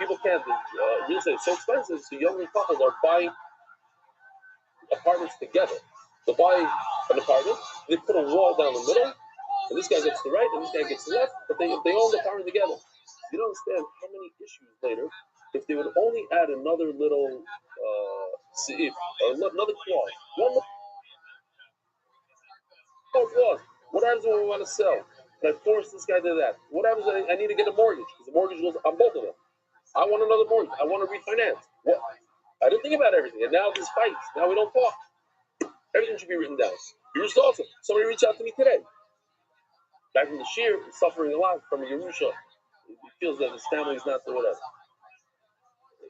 People can't, real estate is so expensive, so younger couples are buying apartments together. They buy an apartment, they put a wall down the middle, and this guy gets to the right, and this guy gets to the left, but they own the apartment together. You don't understand how many issues later, if they would only add another little seif, or another clause, one clause. What happens when we want to sell? Can I force this guy to that? What happens when I need to get a mortgage? Because the mortgage goes on both of them. I want another mortgage. I want to refinance. What? I didn't think about everything, and now there's fights. Now we don't talk. Everything should be written down. Yours also. Somebody reached out to me today. Back from the Shir, he's suffering a lot from a Yerusha. He feels that his family is not the whatever.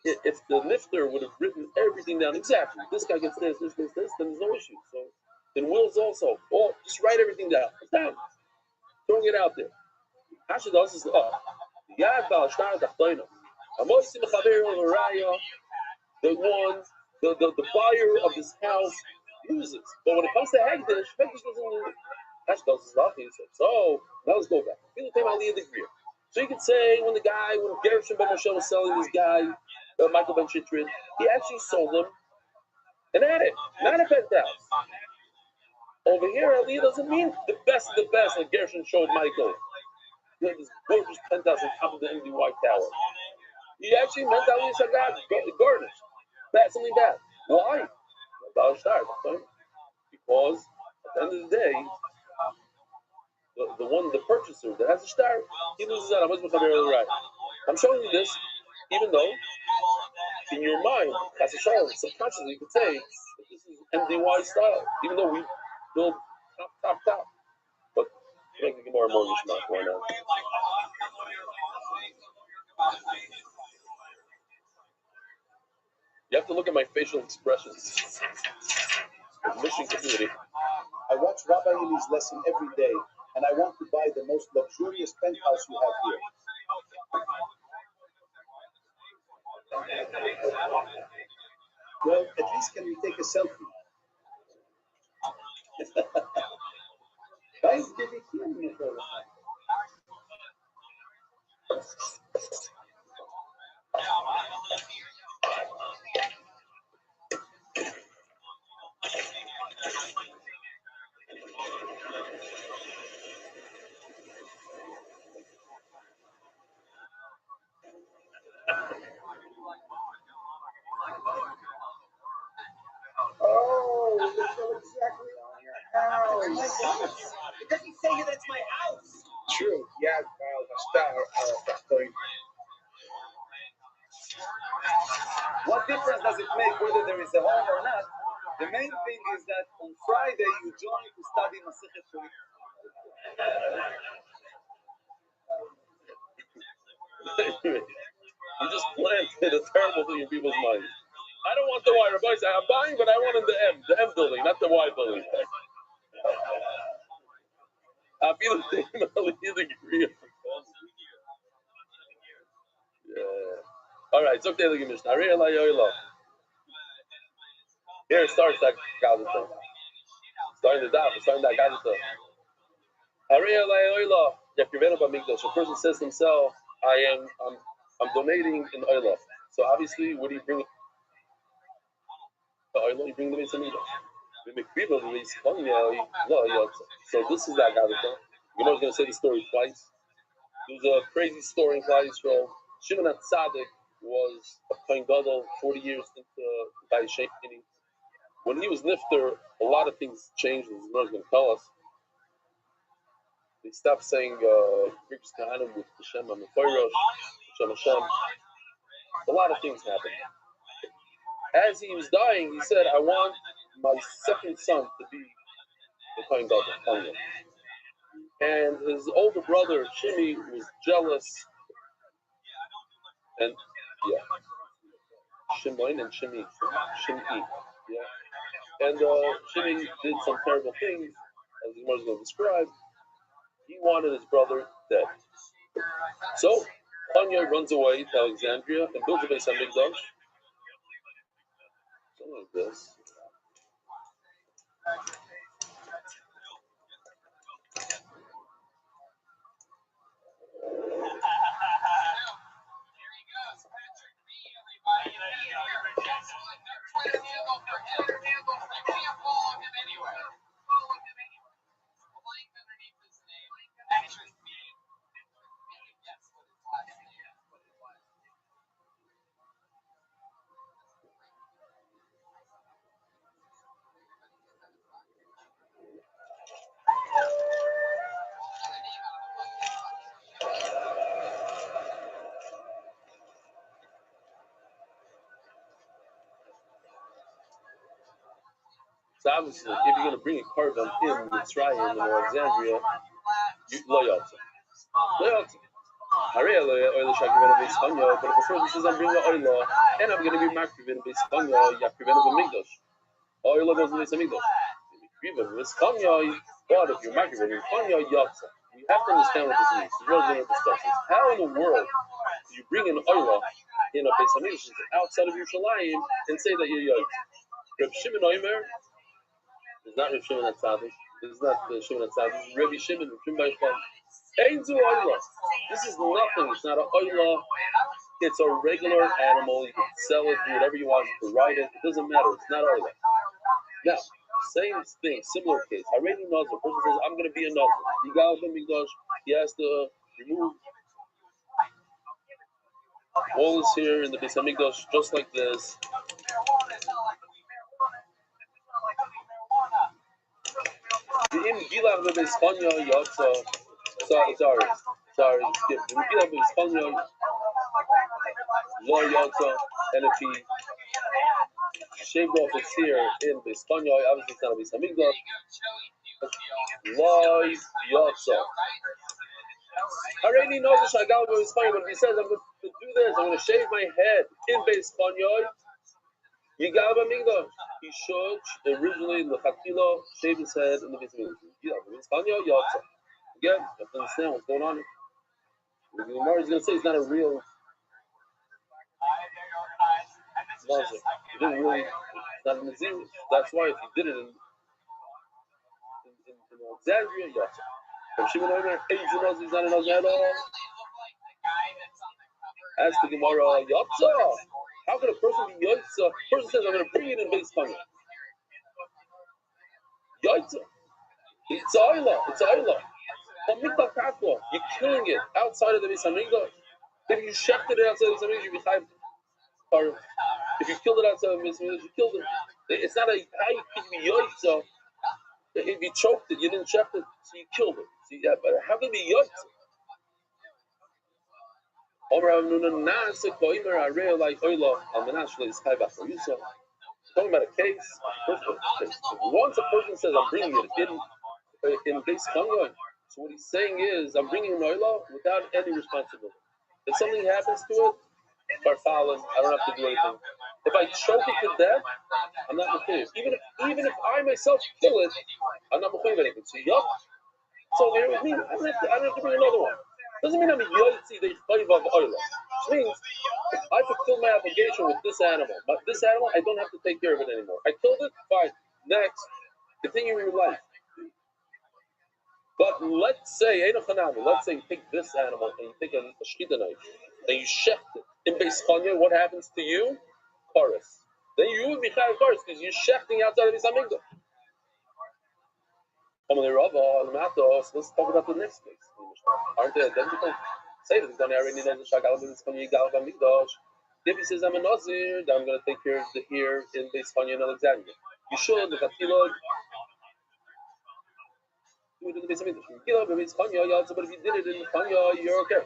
If the lifter would have written everything down exactly, this guy gets this, then there's no issue. So in wills also, just write everything down. It's down. Throwing it out there. Hasha does is Yad Bal Shtar Tachtoino. Amosim Chaver Raya, the buyer of this house uses. But when it comes to Hegdish doesn't need it. Hasha does is lucky. So now let's go back. So you could say when Gershon Ben Moshe was selling this guy, Michael Ben Shitrin, he actually sold him an attic, not a penthouse. Over here, Aliyah doesn't mean the best of the best, like Gershon showed Michael. He had this gorgeous penthouse on top of the MDY tower. He actually meant Aliyah Sagat, garnished. Something bad. Why? Because at the end of the day, the purchaser that has a star, he loses out. I'm showing you this, even though in your mind, as a child, subconsciously you could say that this is MDY style, even though we build top. But make it more Yishmak, why not? You have to look at my facial expressions. Mission community. I watch Rabbi Eli's lesson every day. and I want to buy the most luxurious penthouse you have here. Well, at least can we take a selfie? Guys, did they hear me? Oh, they know exactly on your house. My house. It doesn't say that it's my house. True. Yeah, well, What difference does it make whether there is a home or not? The main thing is that on Friday you join to study Masechet Purim. You just planted a terrible thing in people's minds. I don't want the Y. Rabbi said, I'm buying, but I want in the M building, not the Y building. I feel the same. Yeah. All right, it's okay. Here it starts that Gazeta. Starting the daf, starting that Gazeta. A person says to himself, I'm donating in Oila. So obviously, what do you bring? The Oila, you bring the Beis Hamikdash. So this is that Gazeta. Gemara is going to say the story twice. There's a crazy story in Klal Yisrael. Shimon HaTzadik was a Kohen Gadol 40 years into Bayesheni. When he was nifter, a lot of things changed, as Gemara is going to tell us. They stopped saying Krikus Kahanim with Hashem HaMeforos, Hashem Hashem. A lot of things happened. As he was dying, he said, I want my second son to be the Kohen Gadol. And his older brother, Shimi, was jealous. And, yeah. Shimon and Shimi. Yeah. And Shimi did some terrible things, as the Gemara is going to describe. He wanted his brother dead. So, Chanya runs away to Alexandria and builds a Beis Hamikdash. Something like this. So obviously, if you're going to bring a carbon in Mitzrayim in Alexandria, lo yotza. But if a person says I'm bringing oila and I'm going to be makriv in Beis Chanya, yakriv in a Mikdash, oila goes in Beis Hamikdash. But if you're makriv in Chanya, yotza. You have to understand what this means. This is what we're going to discuss. How in the world do you bring an oila in a Beis Hamikdash outside of Yerushalayim and say that you're yotza? Reb Shimon Omer. It's not Reb Shimon HaTzadik. It's not Shimon HaTzadik. Rabbi Shimon, Reb Shimon Ba'ishbal. Einzu oila. This is nothing. It's not an oila. It's a regular animal. You can sell it, do whatever you want. You can ride it. It doesn't matter. It's not oila. Now, same thing, similar case. Haredi Nazir. A person says, I'm going to be a Nazir. You got him Mikdash. He has to remove all this here in the Beis Hamikdash, just like this. The im gilach bebeis Chanya yotza. Sorry, skip. The im gilach bebeis Chanya lo yotza, and if he shaved off his hair in Beis Chanya, obviously it's not a Beis Hamikdash. Lo yotza. Already knows the shagal bebeis Chanya, but if he says I'm going to do this, I'm going to shave my head in Beis Chanya. Yigal b'mikdash. He should originally l'chatchila shave his head in the Beis Hamikdash. Again, you have to understand what's going on. The Gemara is going to say it's not a real nazir. He didn't really, it's not a nazir. That's why if he did it in Alexandria, yes. If Shimon Omer, he's not a nazir at all. As the Gemara, Yotza. How can a person be Yotza? A person says, I'm going to bring it in base Kanya. Yotza. It's Ayla. It's Ayla. You're killing it outside of the Beis Hamikdash. If you shechted it outside of the Beis Hamikdash, you'd be chayv. Or if you killed it outside of the Beis Hamikdash, you killed it. It's not a how you can be Yotza. If you choked it, you didn't shecht it, so you killed it. So yeah, but how can it be Yotza? Talking about a case. Once a person says, I'm bringing it in base Kanya, so what he's saying is, I'm bringing an oila without any responsibility. If something happens to it, farfallen, I don't have to do anything. If I choke it to death, I'm not mechayiv. Even if I myself kill it, I'm not mechayiv anything. So yup, so there with me, I don't have to bring another one. Doesn't mean I'm a yotzi the chayv of oila. Which means I fulfill my obligation with this animal. But this animal, I don't have to take care of it anymore. I killed it, fine. Next, continue your life. But let's say you take this animal and you take a shechita knife and you shecht it in Beis Chanya, what happens to you? Chorus. Then you would be chayav chorus because you're shechting outside of Beis Hamikdash. Let's talk about the next case. Aren't they identical? Say that if he says I'm a nazir, then I'm going to take care of the here in Beis Chanya in Alexandria. You should the katilog. Do it in the Beis Hamikdash. But if you did it in Chanya, you're okay.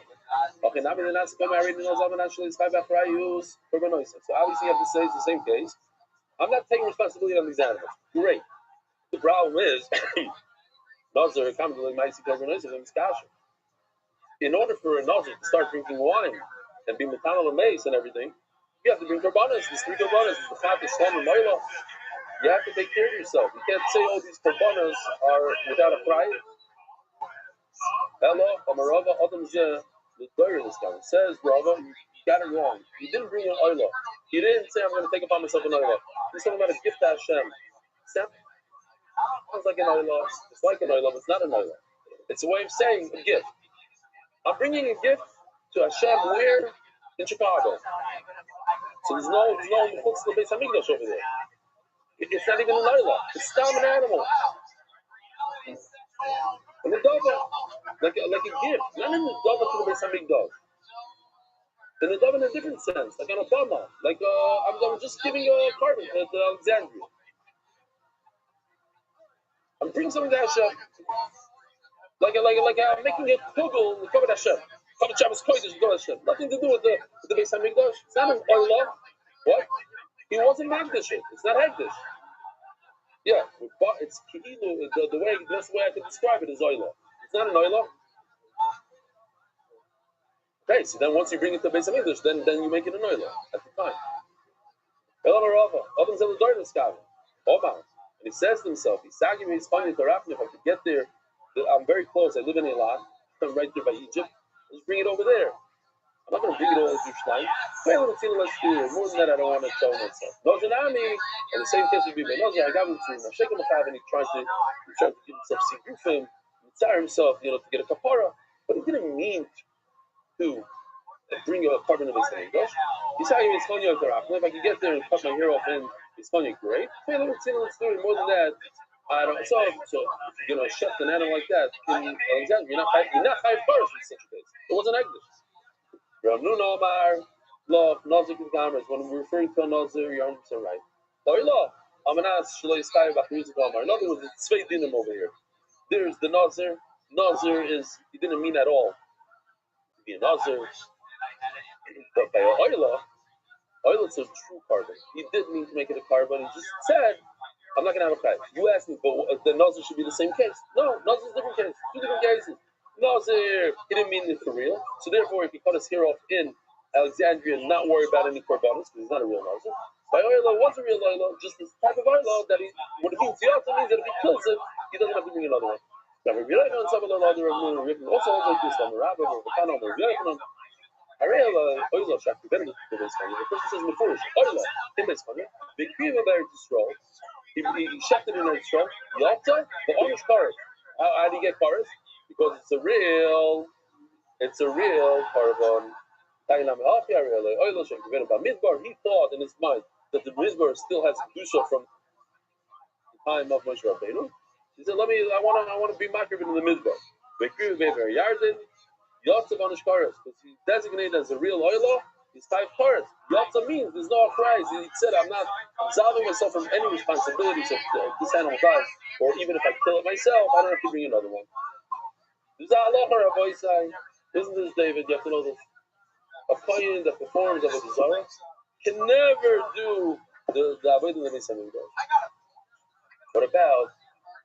Okay, now we're not married in Ozav actually it's 5 after I use for Benoisa. So obviously you have to say it's the same case. I'm not taking responsibility on these animals. Great. The problem is Nazir comes with my Benoisa and Miskasha. In order for a Nazir to start drinking wine and be metanal and mace and everything, you have to bring korbanos. These 3 korbanos, the Chat, the Shlom, and Moila. You have to take care of yourself. You can't say all these korbanos are without a price. Hello, Amarava, Adam Zeh. The Torah this guy says, Rava, you got it wrong. You didn't bring an oila. You didn't say I'm going to take upon myself an oila. You're talking about a gift to Hashem. Sounds like an oila. It's like an oila, but it's not an oila. It's a way of saying a gift. I'm bringing a gift to Hashem where? In Chicago. So there's no chutz to the Beis Hamikdash over there. It's not even an oila. It's still an animal. And the dava, like a gift, not in the dava to the Beis Hamikdash. In the dava in a different sense, like an Obama, like I'm just giving a carbon to Alexandria. I'm bringing something to Hashem, like I'm making a kugel in the Kavod Hashem, Kavod Shabbos Kodesh in Kavod Hashem. Nothing to do with the Beis Hamikdash. It's not an oila. What? He wasn't Hagdish. It's not Hagdish. Yeah, it's ki'ilu. The way I can describe it is oila. It's not an oila. Okay, so then once you bring it to Beis Hamikdash, then you make it an oila at the time. And he says to himself, if I could get there, I'm very close. I live in Eilat. I'm right there by Egypt. Let's bring it over there. I'm not going to bring it all to Yerushalayim. Let's do it. More than that, I don't want to tell myself. And the same case would be by Nazir. I got him to Mashek Machav, and he tries to give himself Sigufim, tire himself, to get a kapara. But he didn't mean to bring a carbon of his name. He's saying it's Konya Karach. If I can get there and cut my hair off in it's Konya, great. Hey, let's do it. More than that, I don't. So chef an animal like that in Alexandria, you're not high first in such a case. It wasn't Agdish. Rav Nun Omar, love, Nazir Gamers. When we're referring to a Nazir, you're 100% right. In other words, it's Tzvei Dinim over here. There's the Nazir. Nazir is, he didn't mean at all to be a Nazir. But by Oila, it's a true carbon. He did mean to make it a carbon. He just said, I'm not going to have a case. You asked me, but the Nazir should be the same case. No, Nazir is a different case. 2 different cases. Nazir, he didn't mean it for real. So therefore, if he cut his hair off in Alexandria and not worry about any korbanos, because he's not a real Nazir. By Oila was a real Oila, just this type of Oila that what it means, means that if he kills it, he doesn't have to bring another one. Now, Rabbi Rothschild Arela, Oila, Shak, the person says Mefurish, Oila, in this one, the Kriva Bear Yisrael, he shafted in Yisrael, Yalta, the Amish Karas. How do you get Karas? Because it's a real Karban. Tainam Hafi Arela, Oila, Shak, the Midbar, he thought in his mind that the Midbar still has Kedusha from the time of Moshe Rabbeinu. He said, I want to be Makrib in the Midbar. The Kriva Bear Yardin, Yotzav on Karas, because he's designated as a real oilo, he's type Karas. Yotzav means there's no prize. He said, I'm absolving myself from any responsibility if this animal dies, or even if I kill it myself, I don't have to bring another one. There's a halacha, Rabbi Isai. Isn't this, David? You have to know this. A kohen that performs of a desire can never do the avodah in the Beis Hamikdash. What about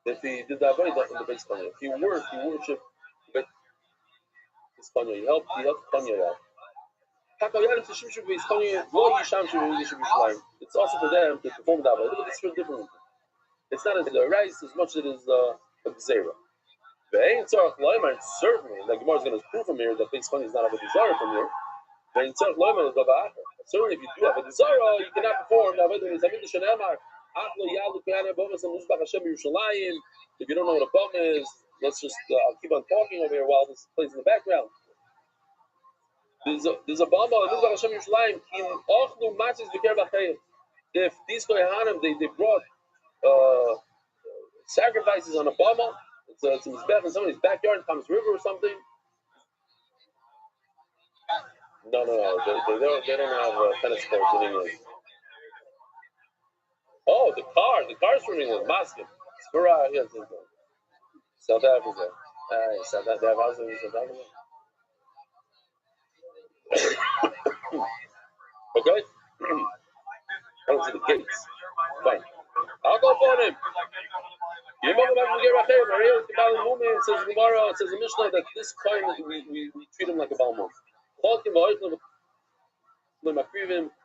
if he did the avodah in the Beis Hamikdash? If he worshipped he helped Kanye out. It's also for them to perform that way. It's for different. It's not a rice as much as it is a gzera. Certainly, the Gemara is going to prove from here that Beis Kanye is not a desire from here. Certainly, if you do have a desire, you cannot perform that way. If you don't know what a bum is, let's just I'll keep on talking over here while this plays in the background. There's a bama in Hashem Yerushalayim. If these kohanim they brought sacrifices on a bama, it's a mizbech in somebody's backyard in Thomas River or something. No. They don't have tennis courts in England. Oh, the cars from England, Moscow, Spura, yes, South Africa. South Africa. They have houses in South Africa. Okay? I don't see the gates. Fine. I'll go for him. It says Gemara, it says the Mishnah that this kind we treat him like a Balmon.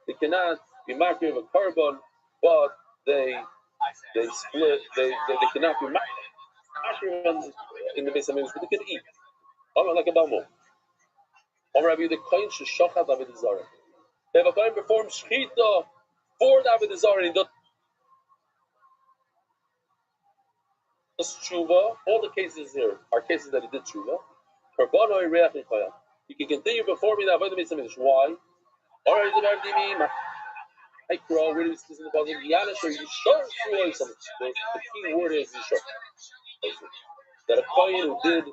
They cannot be makriv a carbon, but they split. They cannot be makriv in the Beis Hamikdash, but they can eat. Like a Balmon. Rabbi, the kohen sheshachat avodah zarah. If a kohen performs shechita for the avodah zarah, he does tshuva. All the cases here are cases that he did tshuva. He can continue performing the avodah Beis Hamikdash. Why? Alright, the I crow. Where do we see this in the Bible? Yisur. The key word is Yisur. That a kohen who did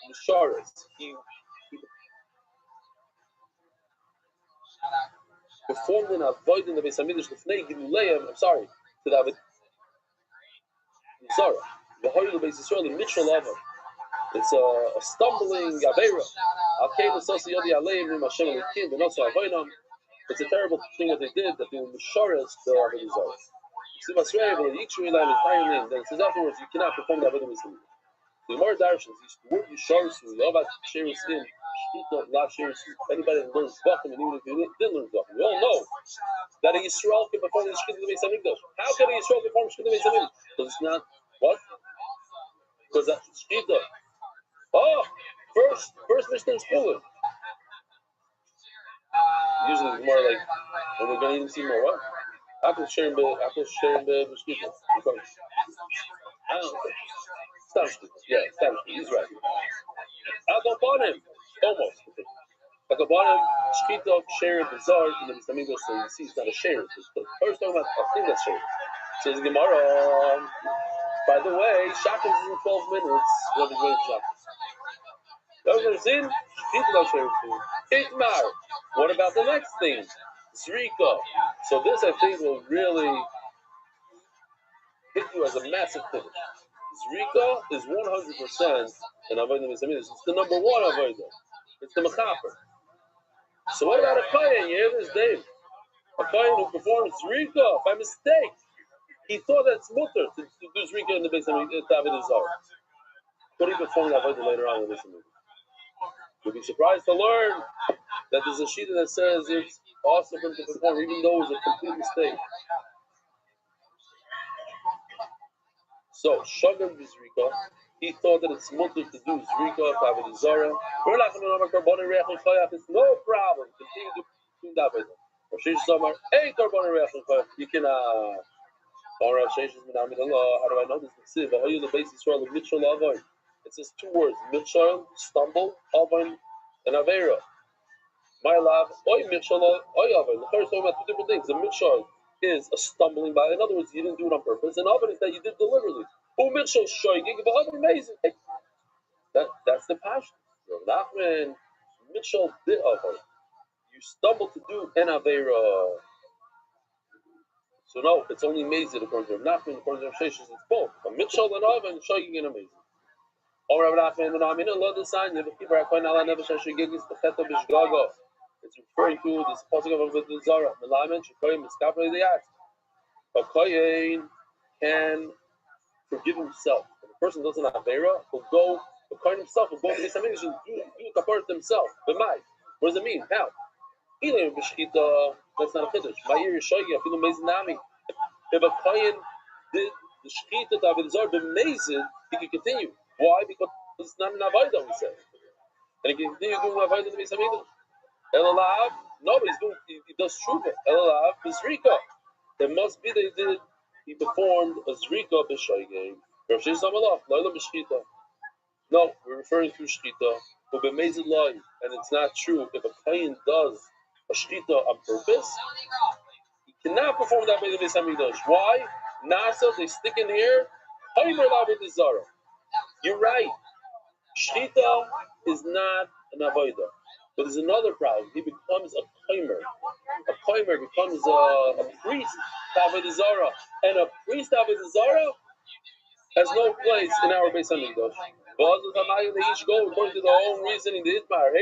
Yisharis, he performed an avoid in the Beis Hamikdash l'fnei giluleim. I'm sorry, to the avodah zarah. The holy Beis Yisrael in Mitchell Lava. It's a stumbling avera. It's a terrible thing that they did. That they were misharas the avodah zarah. Then it says afterwards you cannot perform the avodah Beis Hamikdash. The more darshans, the word misharas, the love shares in. Anybody that learns Zvachim, and even if you didn't learn Zvachim, we all know that a Yisrael can perform the Shechita in the Beis Hamikdash. How can a Yisrael perform Shechita in the Beis Hamikdash? Because it's not what? Because that's Shechita. Oh, first Mishnah is Pulin. Usually it's more like when we're going to see more what? After sharing the Shechita. I don't know. Stop Shechita. Yeah, stop Shechita. He's right. I'll go upon him. Almost. Like a bottom shechita shared the zar in the Beis Hamikdash, so you see it's not a share. It's the first talking about a thing that's shared. Says Gemara. By the way, Shabbos is in 12 minutes. What is going to Shabbos? Everyone's in. Shechita not shared food. Itmar. What about the next thing? Zrika. So this I think will really hit you as a massive thing. Zrika is 100% an avodah Beis Hamikdash. It's the number one avodah. It's the mechaper. So what about a kohen? You hear this, Dave? A kohen who performs zrika by mistake. He thought that it's mutter to do zrika in the Beis Hamikdash, avodah zarah. Could he perform that avodah later on in the Beis Hamikdash? You'll be surprised to learn that there's a shita that says it's awesome for him to perform, even though it was a complete mistake. So shagam b'zrika. he thought that it's mutter to do Zrika, Avodah Zarah. We're not going to know Karbon Reach and Koyach. It's no problem. Continue to do that with it. Rav Sheshes Amar, hey, Karbon Reach and Koyach. You can, Rav Sheshes Minami Allah. How do I know this? It's the basis for the Mitchell Avoin. It says two words: Mitchell, stumble, Avoin, and Avera. My love, Oy Mitchell, Oy Avoin. The first talking about two different things. The Mitchell is a stumbling by. In other words, you didn't do it on purpose. And Avoin is that you did deliberately. Oh, Mitchell shoygig, but amazing. That's the passion. Nachman, Mitchell did Avoin. You stumble to do an Avera. So no, it's only amazing according to Nachman. According to Rav Sheshes, it's both. A Mitchell and Avoin, shoygig and amazing. It's referring to this passage of the Zara. Melamed Shekoyim Miskapre the act. A Koyin can forgive himself. If a person doesn't have Avera, he'll go. The Koyin himself will go to the Saminish and do kapar himself. But what does it mean? How? That's not a chiddush. My ear is showing you. I feel amazing nami. If a Koyin did the shechita of the Zara b'mezid, he can continue. Why? Because it's not an avodah, we say. And he can continue doing avodah in the Beis Hamikdash. Elalav, no, but he does tshuva. Elalav b'zrika. It must be that he performed a zrika b'shoygeg. Rav Sheshes Amalaf, loyla b'shchita. No, we're referring to shchita, but b'mezid loy, and it's not true. If a kohen does a shchita on purpose, he cannot perform that by the Beis Hamikdash. Why? Nasa, they stick in here. Chaymer l'avodah zara. You're right. Shchita is not an avodah. But there's another problem. He becomes a koimer. A koimer becomes a priest to Avodah Zarah. And a priest to Avodah Zarah has no place in our Beis Hamikdash. They each go according to their own reasoning. The Itmar,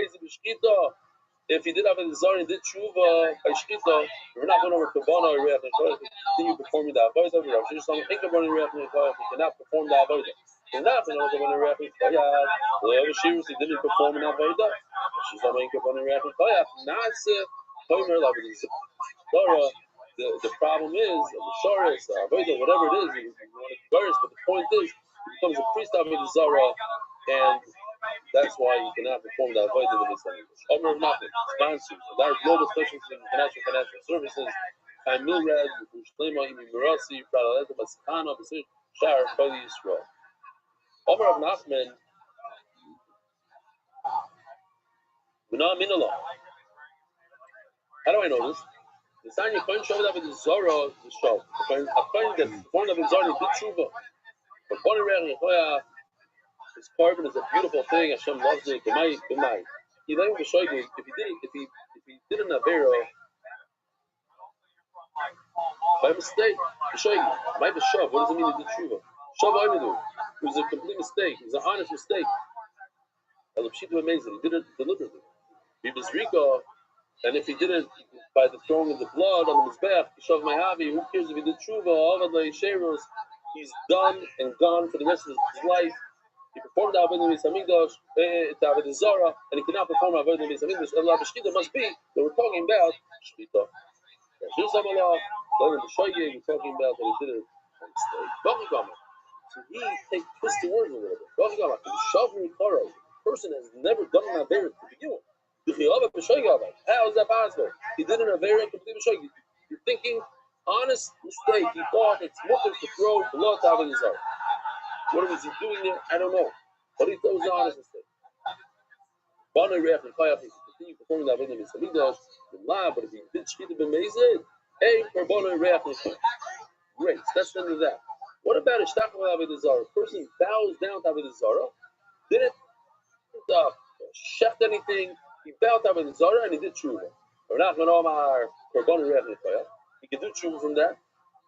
if he did Avodah Zarah and did tshuva by shchita, we're not going over Kabbalah or Reach Nechoyach. Continue performing the avodah. Rav Sheshes Amar, ain't Kabbalah Reach Nechoyach. He cannot perform the avodah. He's not going to Kabbalah Reach Nechoyach. Whatever shirus he didn't perform in avodah. She's not making Kabbalah Reach Nechoyach. Nasa Koimer Avodah Zarah. The problem is the shorus, the avodah, whatever it is, you want to converse. But the point is, he becomes a priest of Avodah Zarah, and that's why you cannot perform the avodah in the Beis Hamikdash. Omer of nothing, sponsors. There are global specialties in financial services. I'm Milrad, Shlema, Imi Mirasi, Pradaleta, Masikana, Basir, Shar, Bali Yisrael. Omer of Nachman, Mina Minala. How do I know this? The sign you can't show that with the Zara, the show. A coin that's born of the Zara, did tshuva. But Bonnie Reach Nechoyach, his carbon is a beautiful thing. Hashem loves it. B'mai. He then will show you if he did an avera by mistake. To show you, might be shav. What does it mean he did tshuva? Shav Oimidu. It was a complete mistake. It was an honest mistake. Elapshita amazing. He did it deliberately. He was Rika, and if he did it by the throwing of the blood on the mizbech, shav ma'avi. Who cares if he did tshuva? Avad le'isheros. He's done and gone for the rest of his life. He performed the avodah in the Beis Hamikdash, the avodah Zarah, and he cannot perform the avodah in the Beis Hamikdash. Allah b'shchita must be that we're talking about shchita. We're talking about that he did it by mistake. So he twists the words a little bit. The person has never done an avera to begin with. How is that possible? He did an avera complete mistake. You're thinking honest mistake. He thought it's mutter to throw blood to avodah Zarah. What was he doing there? I don't know. But he thought it was an honest mistake. Bonai Reach Nechoyach, he continued performing the avodah in Beis Hamikdash, but if he did shchita b'mezid, for Bonai Reach Nechoyach. Great, that's the end of that. What about a shtachar avodah Zarah? A person bows down to avodah Zarah, didn't shecht anything, he bowed to avodah Zarah and he did tshuva. We're not going to omar for Bonai Reach Nechoyach. He can do tshuva from that.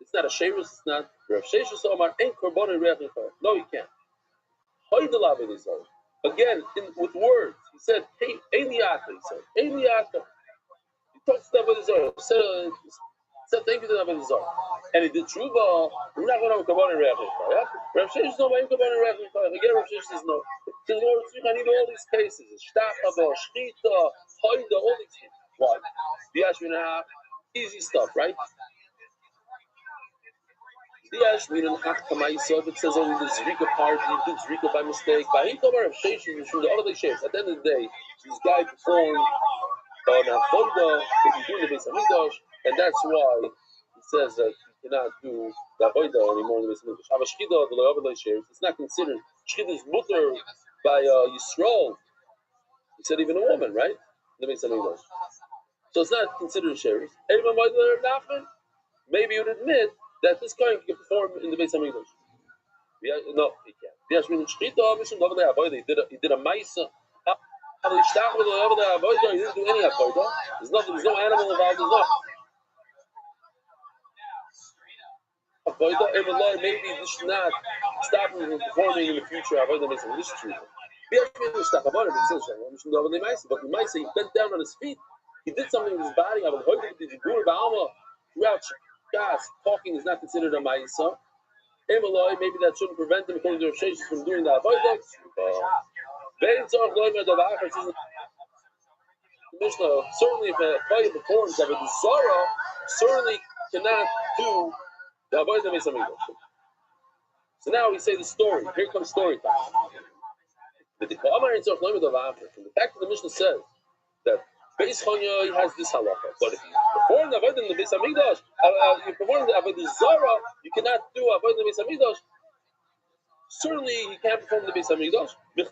It's not a sheirus, it's not. Rav Sheshes Omar ain't Bonai Reach Nechoyach. No, he can't. Hoydel avodah Zarah. Again, with words, he said, "Hey, Eliata." He said, "Eliata." He talks to avodah Zarah. Said thank you to avodah Zarah, and he did tshuva. We're not going to Kabbalah Reach Nechoyach. Rav Sheshes no, ain't Kabbalah Reach Nechoyach. Again, Rav Sheshes says no. So I need all these cases: shtachava, shchita, hoida, all these things. Why? Easy stuff, right? Yes, we don't have to myself. It says only the Zrika part, you did Zrika by mistake. But he told her Sheshin from the other shapes. At the end of the day, this guy performed on a Avodah that he's doing the Beis Hamikdash, and that's why he says that you cannot do the Avodah anymore in the Beis Hamikdash. Have a Shchida, the other shapes. It's not considered. Shchida is mutter by Yisrael. He said even a woman, right? In the Beis Hamikdash. So it's not considered shares. Everyone might learn nothing. Maybe you'd admit that this guy can perform in the Beis Hamikdash. No, he can't. He did a Maisa. He didn't do any avodah. There's nothing. There's no animal involved. There's no avodah. Even though maybe this should not stop him from performing in the future. Avodah makes him this true. But the Maisa, he bent down on his feet. He did something with his body. Did you do it? Throughout Shas, talking is not considered a Maisa. Maybe that shouldn't prevent him according to Rav Sheshes from doing the avodah. Mishnah, certainly if a player performs of a Zara, certainly cannot do the avodah Beis Hamikdash. So now we say the story. Here comes story time. From the fact that the Mishnah says that Beis Chanya has this halacha, but if you perform the avodah in the Beis Hamikdash, you perform the avodah Zara, you cannot do avodah in the Beis Hamikdash. Certainly, he can't perform the Beis Hamikdash. If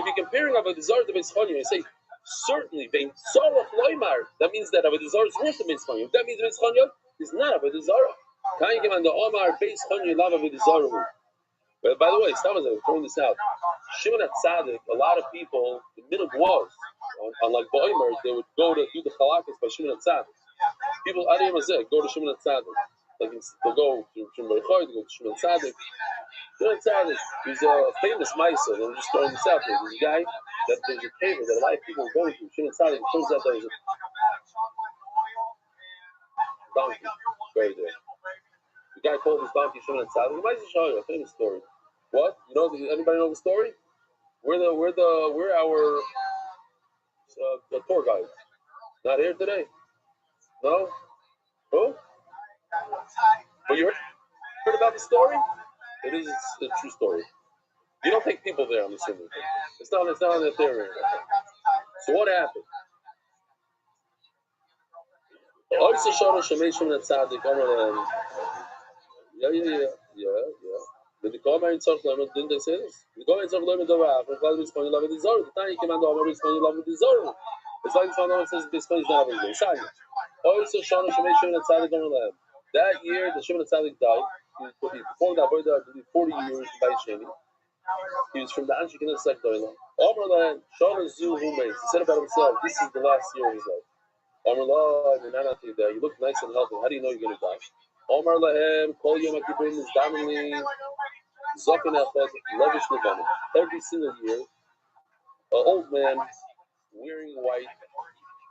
you're comparing Avodah Zarah to Beis Chanya, you say certainly that means that Avodah Zarah is worse than Beis Chanya. That means Beis Chanya is not Avodah Zarah. Can you give on the Omar Beis Chanya love Avodah Zarah? But by the way, stop as I'm throwing this out. Shimon HaTzadik, a lot of people, the minhag was on like Boimer, they would go to do the halakas by Shimon HaTzadik. People, Adiyam Hazeh, go to Shimon HaTzadik. Like they'll go to Shimon HaTzadik, they go to Shimon HaTzadik. Shimon HaTzadik, he's a famous Maisa, and I'm just throwing this out there. There's a guy that there's a table that a lot of people are going to. Shimon HaTzadik, it turns out there was a donkey right there. The guy called his donkey Shimon HaTzadik. The Maisa Shaya, a famous story. What? You know? Anybody know the story? We're our the tour guide. Not here today. No. Who? But you heard about the story? It is a true story. You don't take people there, I'm assuming. It's not in the theory. So what happened? Did the comment didn't they say this? The comment of Lemon Dovah, from Vladimir Spani love with the Zor. The time he came out of Vladimir Spani love with the Zor. It's like someone says this Spani is not having the Zor. Also, Shana Shemay Shimon HaTzadik on land. That year, the Shimon HaTzadik died. He performed that Avodah, I believe, 40 years by Sheni. He was from the Anshe Knesset Sect Doilam. Omerland, Shana Zu Humeis. He said about himself, this is the last year of his life. Omerland, you look nice and healthy. How do you know you're going to die? Omar Lahem, Kol Yom HaKippurim is dominantly Zokan Echad, Levish Levanim. Every single year, an old man wearing white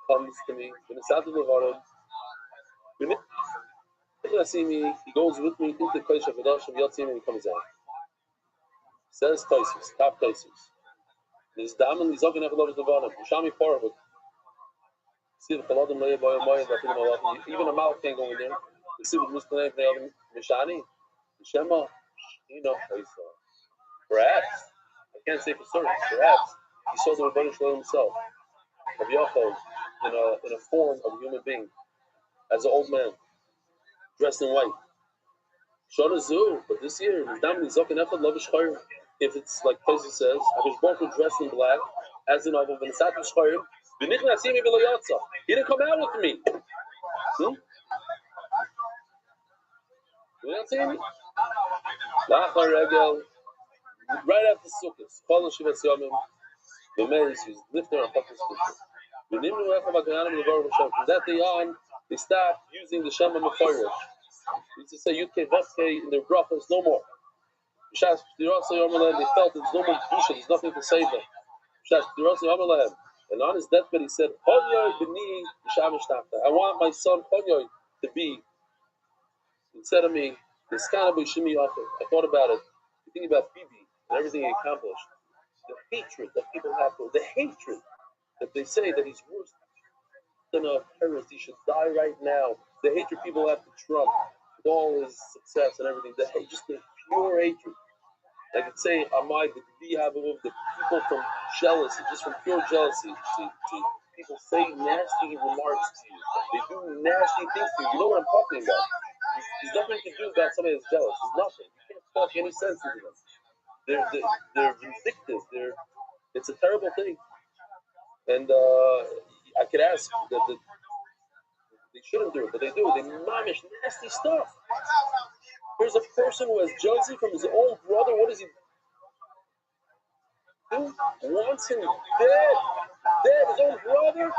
comes to me. When it's out of Levanim, when see me, he goes with me into the Kodesh HaKadoshim, Yotzim, and he comes out. Says Taisus, top Taisus. There's dominantly Zokan Echad, Levish Levanim. Shami Parvuk. See the Chaladim Leah Boya Moya, even a mouth can't go in there. You see what Muslim name Mishani? Shema? You know, perhaps, I can't say for certain, perhaps he saw the Rebbeinu Shalom himself, of Yaakov, in a form of a human being, as an old man, dressed in white. Shana Zu, but this year, if it's like Tosi says, I was both dressed in black, as in Avon Venisat Shchayim, he didn't come out with me. You don't see me? Right after Sukkot, Kol Shivat Yomim, the Meis is lifting on top of Sukkot. From that day on, they stopped using the Shema Mephorish. They used to say Yudke Vavke in their brachos no more. They felt there's no more Kedusha, there's nothing to save them. And on his deathbed, he said, I want my son Chonyoy to be, instead of me, I thought about it. You think about Bibi and everything he accomplished. The hatred that people have for him, the hatred that they say that he's worse than a terrorist. He should die right now. the hatred people have for Trump, with all his success and everything, the hate, just the pure hatred. I could say, Amai, the people from jealousy, just from pure jealousy, to people say nasty remarks to you. They do nasty things to you. You know what I'm talking about. There's nothing you can do about somebody that's jealous. There's nothing. You can't talk any sense into them. They're vindictive. It's a terrible thing. And I could ask that they shouldn't do it, but they do. They mamish nasty stuff. Here's a person who has jealousy from his own brother. What does he do? Wants him dead, his own brother,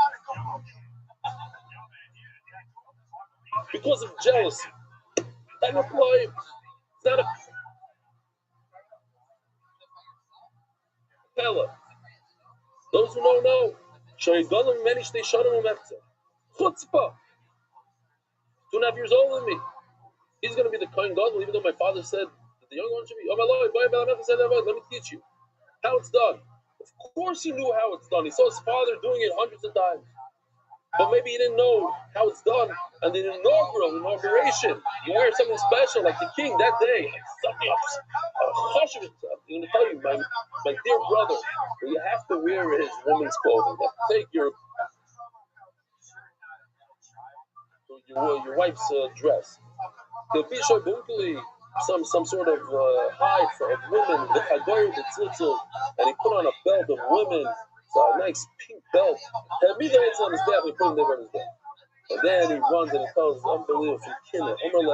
because of jealousy. I reply, it's not a pella. Those who know. Shaygalim many they shut him chutzpah. 2.5 years older than me. He's going to be the Kohen Gadol, even though my father said that the young one should be. Oh my Lord, let me teach you how it's done. Of course he knew how it's done. He saw his father doing it hundreds of times. But maybe he didn't know how it's done. And the inauguration, you wear something special like the king that day. Something else. I'm going to tell you, my dear brother, you have to wear his woman's clothing. You have to take your wife's dress. The bishop some sort of hide of women, the chagoy, the tzitzel, and he put on a belt of women, so a nice pink belt. And me there, it's on his back, we put him there on his back. And then he runs and he tells, unbelievable, from Kinnah, he goes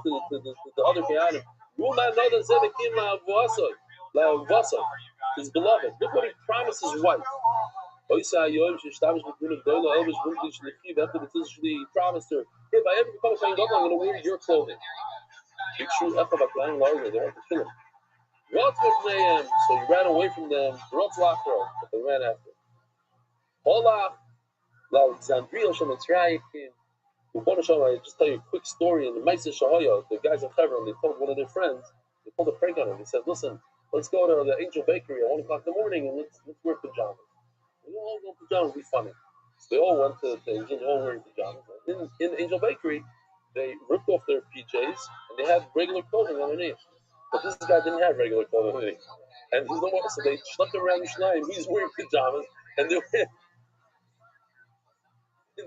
to the other Kehanim, you will not know that Zedekim La'avasa, his beloved. Look what he promised his wife. After the tzitzel, he promised her, if I ever become a Kohen Gadol, I'm going to wear your clothing. Be true, they want to kill him. So he ran away from them, but they ran after him. I just tell you a quick story. In the Maisa Shahaya, the guys in Hebron, they told one of their friends, they pulled a prank on him. They said, listen, let's go to the Angel Bakery at 1 o'clock in the morning and let's wear pajamas. We all go pajamas, it'll be funny. So they all went to the Angel, they all wearing pajamas. In Angel Bakery, they ripped off their PJs and they had regular clothing underneath. But this guy didn't have regular clothing underneath. And he's no more, so they schlepped him around the Shnaim. He's wearing pajamas and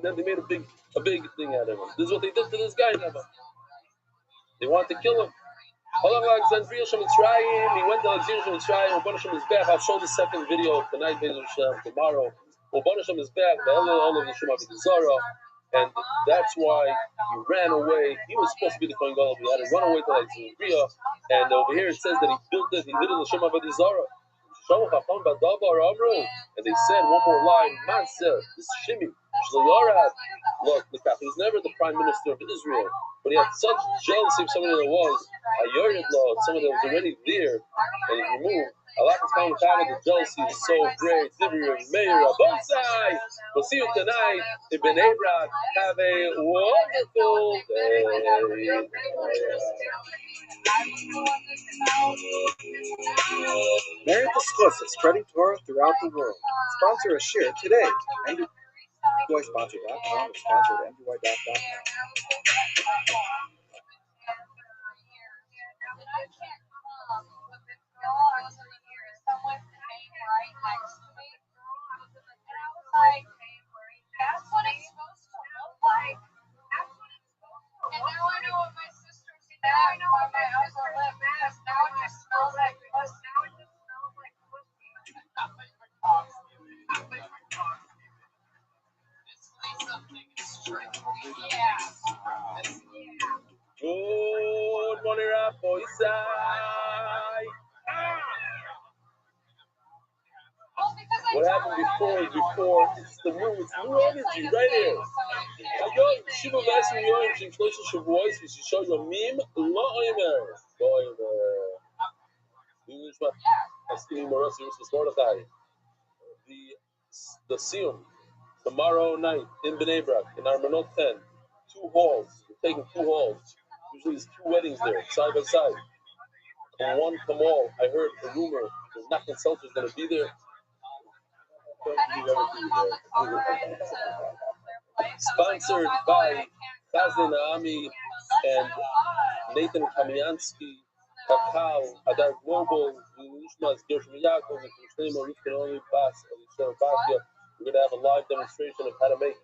then they made a big thing out of him. This is what they did to this guy. They wanted to kill him. He went to Alexandria Mitzrayim. Rabban is back. I'll show the second video tonight, tomorrow. Rabban is back. And that's why he ran away. He was supposed to be the Kohen Gadol. He had to run away to Alexandria. And over here it says that he built it. He did it L'Shem Avodah Zarah. And they said one more line. Man said, this is Shimi. Look, he was never the prime minister of Israel, but he had such jealousy of somebody that was someone that was already there, and he removed. Allah is coming down, the jealousy is so great. We'll see you tonight in Bnei Brak. Have a wonderful day. Merit the Schluss of spreading Torah throughout the world. Sponsor a share today. MDYsponsor.com or sponsor at MDY.com. That's what it's supposed to look like. And now I know what my sister's did. Now I know what my house will live as. Now it just smells like pussy. Now it just smells like pussy. Yeah. Good morning, Rabbi Isai. What happened before is before. It's the new energy right here. Shiva Vassim Yoim Shem Shloisha Shavuos V'Shisha Yomim Lo Omer. Lo Omer. Asking Moros Yusuf Mordechai. The Siyum tomorrow night in Bnei Brak in Armanot 10. 2 halls. We're taking 2 halls. Usually there's 2 weddings there, side by side. Come one, come all. I heard a rumor that Nachman Seltzer is going to be there. Sponsored by Chazan Ami and Nathan Kamiansky, Kakao, Adar Global, Nishmas, Gershom Yaakov, and Krishnema, Rifkanoli, Bas, Elisha Bakia. We're going to have a live demonstration of how to make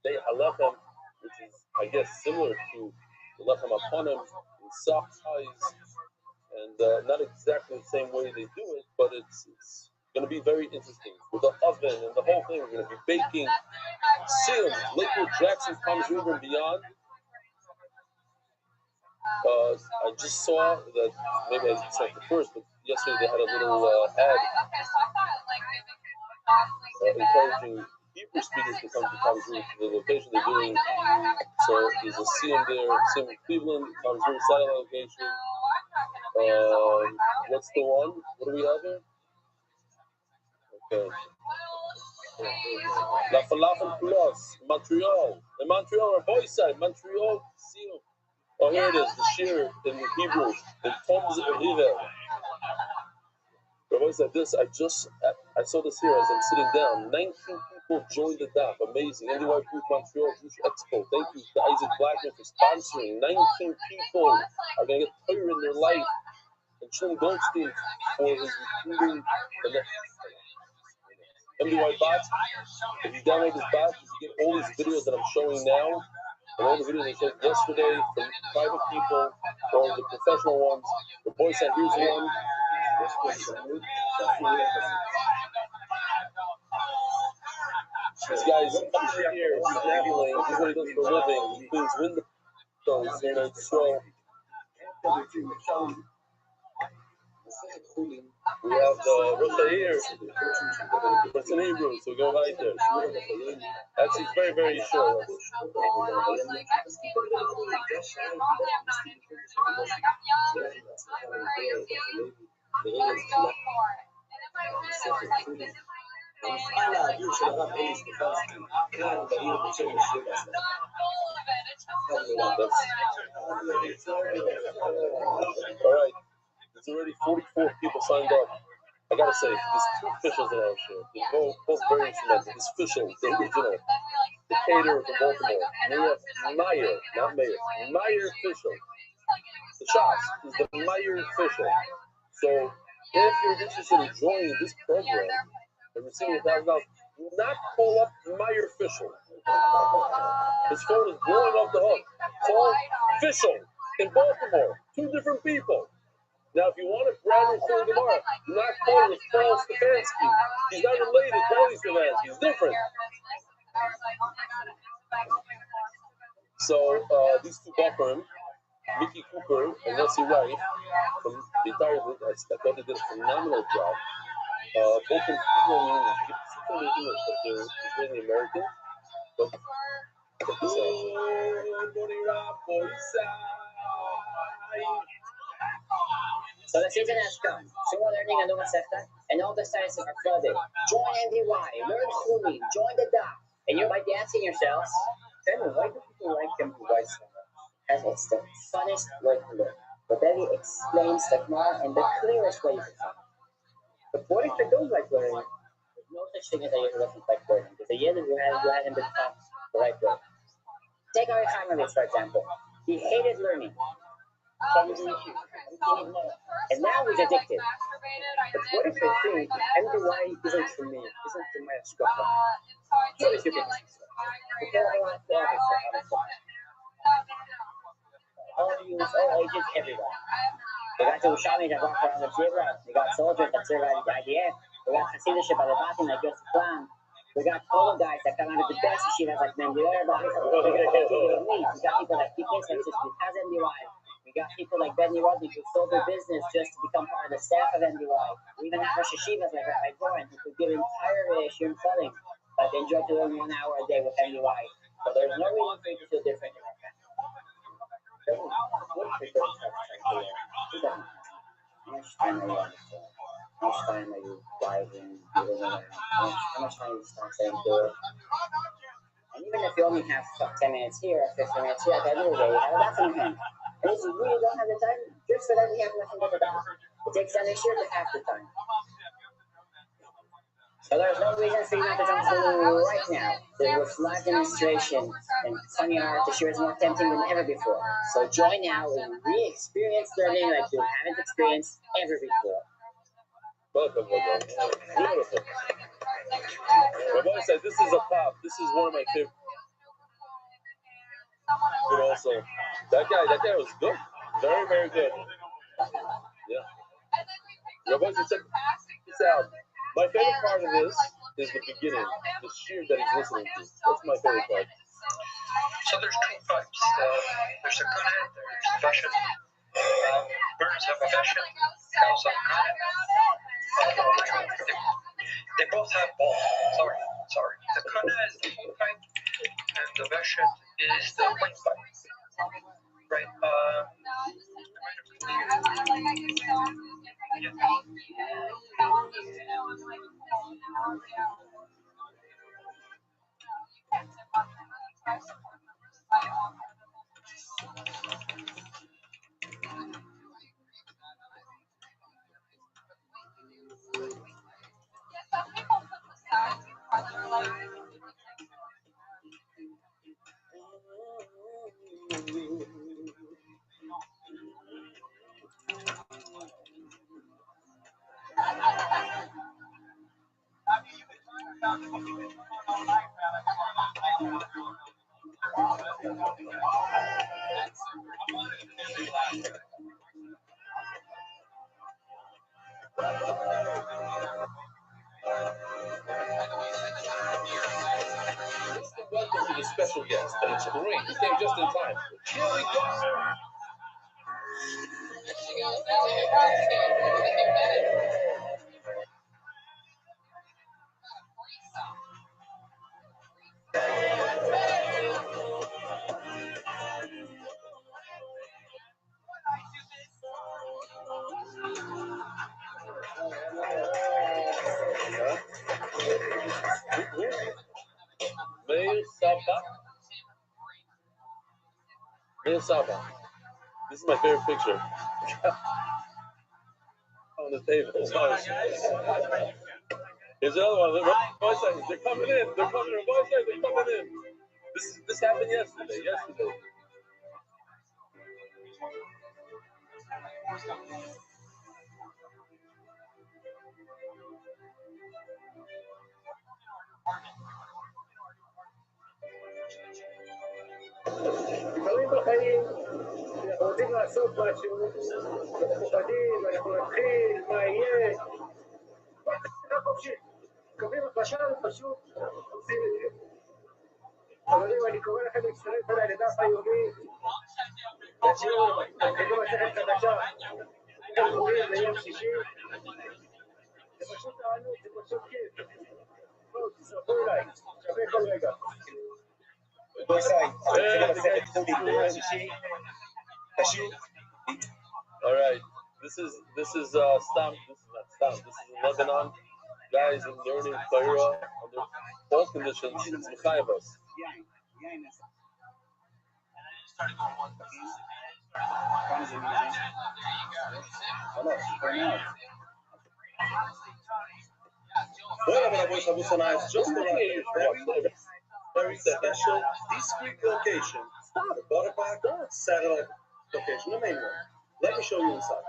Shtei Halechem, which is, I guess, similar to the Lechem Aponim in soft pies, and not exactly the same way they do it, but it's going to be very interesting. With the oven and the whole thing, we're going to be baking, sealed, liquid Jackson, Palms River, and beyond. I just saw that, maybe I saw it first, but yesterday they had a little ad encouraging Hebrew speakers to come to Palms River to the location they're doing. So there's a CM there, CM in Cleveland, Palms River satellite location. What's the one? What do we have here? Okay. La Falafel Plus, Montreal. In Montreal, our voice side, Montreal, CM. Oh, here it is, the shir in Hebrew, the Tom's River. Rabbi said this, I saw this here as I'm sitting down. 19 people joined the DAP, amazing. NDY Group Montreal Jewish Expo. Thank you to Isaac Blackman for sponsoring. 19 people are going to get Torah in their life. And Shlomo Goldstein for his recruiting. MDY bots, if you download this bot, you get all these videos that I'm showing now. And all the videos I showed yesterday from private people or the professional ones. The boy said, here's one. This guy's up here snapping. He's what he does for a living. He cleans windows in a swell. We have the Rosh Hashanah, it's in Hebrew, so we go right there. Actually, it's very, very short. All right. There's already 44 people signed up. I gotta say, there's two officials in our show. They're both very instrumental. This official, the original, the caterer from Baltimore, Meyer, not Mayor, Meyer official. The Shas is the Meyer official. So if you're interested in joining this program and receiving $1,000, do not call up Meyer official. His phone is blowing off the hook. Call official in Baltimore. Two different people. Now, if you want a brand new Chol Gemara, do not call him Paul Stefanski. He's not related to Eli Stefanski. He's different. So, these two Bachrim, Mickey Cooper and Nessie Wright, from the entire group, I thought they did a phenomenal job. Both in English, but they're Israeli American. But check this out. So the season has come. Shema learning a new Masechta, and all the sciences are flooded. Join NDY, learn Chumi, join the DAP. And you might be asking yourselves, Daniel, why do people like NDY so much? Because it's the funnest way to learn. But then he explains the Gemara in the clearest way you can find. But what if you don't like learning? There's no such thing as a Yid who doesn't like learning. There's a Yid who hadn't been taught the right way. Take our Chaimovitz, for example. He hated learning. And now he's addicted. But what if you think MDY isn't for me, isn't for my scope? What is your biggest mistake? All of you, all ages, everywhere. We got Yerushalmi that walk around the zebra. We got soldiers that serve out the IDF. We got Hasidic Balabatim that goes to plan. We got polo guys that come out of the best yeshivas like Mendior. We got people that keep this just because MDY. We got people like Benny Rodney who sold their business just to become part of the staff of NDY. We even have Rosh Yeshivas like Rabbi Goren who could give entire shiur flooding, but they enjoy to learn 1 hour a day with NDY. So there's no reason for you to feel different in our family. How much time are you on the phone? How much time are you driving, moving around? How much time are you saying do it? And even if you only have 10 minutes here or 15 minutes here, at the end of the day, you have a lesson in hand. And if you really don't have the time, just for that, we have nothing but the time. It takes an extra to half the time. So there's no reason for you not to jump forward right now. With live demonstration and funny art, the year is more tempting than ever before. So join now and re-experience learning like you haven't experienced ever before. Welcome. Beautiful. Rabbi said this is a pop. This is one of my favorite. Good also. That guy was good. Very, very good. Yeah. Rabbi said, check this out. My favorite part of this is the beginning, the shear that he's listening to. That's my favorite part. So there's two types. There's a good head, there's a fashion. Birds have a fashion, cows have a good. They both have balls. Sorry. The kana is the full type, and the fashion is the wing type. Right? Welcome to the special guest, and it's great. He came just in time. Here we go. Meir Saba. This is my favorite picture. On the table. Here's another one. They're coming in. They're coming in. This happened yesterday. דברים בחיים, אנחנו רוצים לעשות משהו, אנחנו מפחדים, אנחנו נתחיל, מה יהיה? שיחה חופשית. קובעים החלטה ופשוט עושים את זה. חברים, אני קורא לכם להצטרף אליי לדף היומי. תתחילו מסכת חדשה. אנחנו קוראים ביום שישי. זה פשוט תענות, זה פשוט כיף. בואו, תצטרפו אליי. שווה כל רגע. All right, this is Stam. This is not Stam. This is in Lebanon. Guys in learning Torah under all conditions. It's Mechayavos. Just arrived. Very special, discreet location. The Butterback satellite location, the main one. Let me show you inside.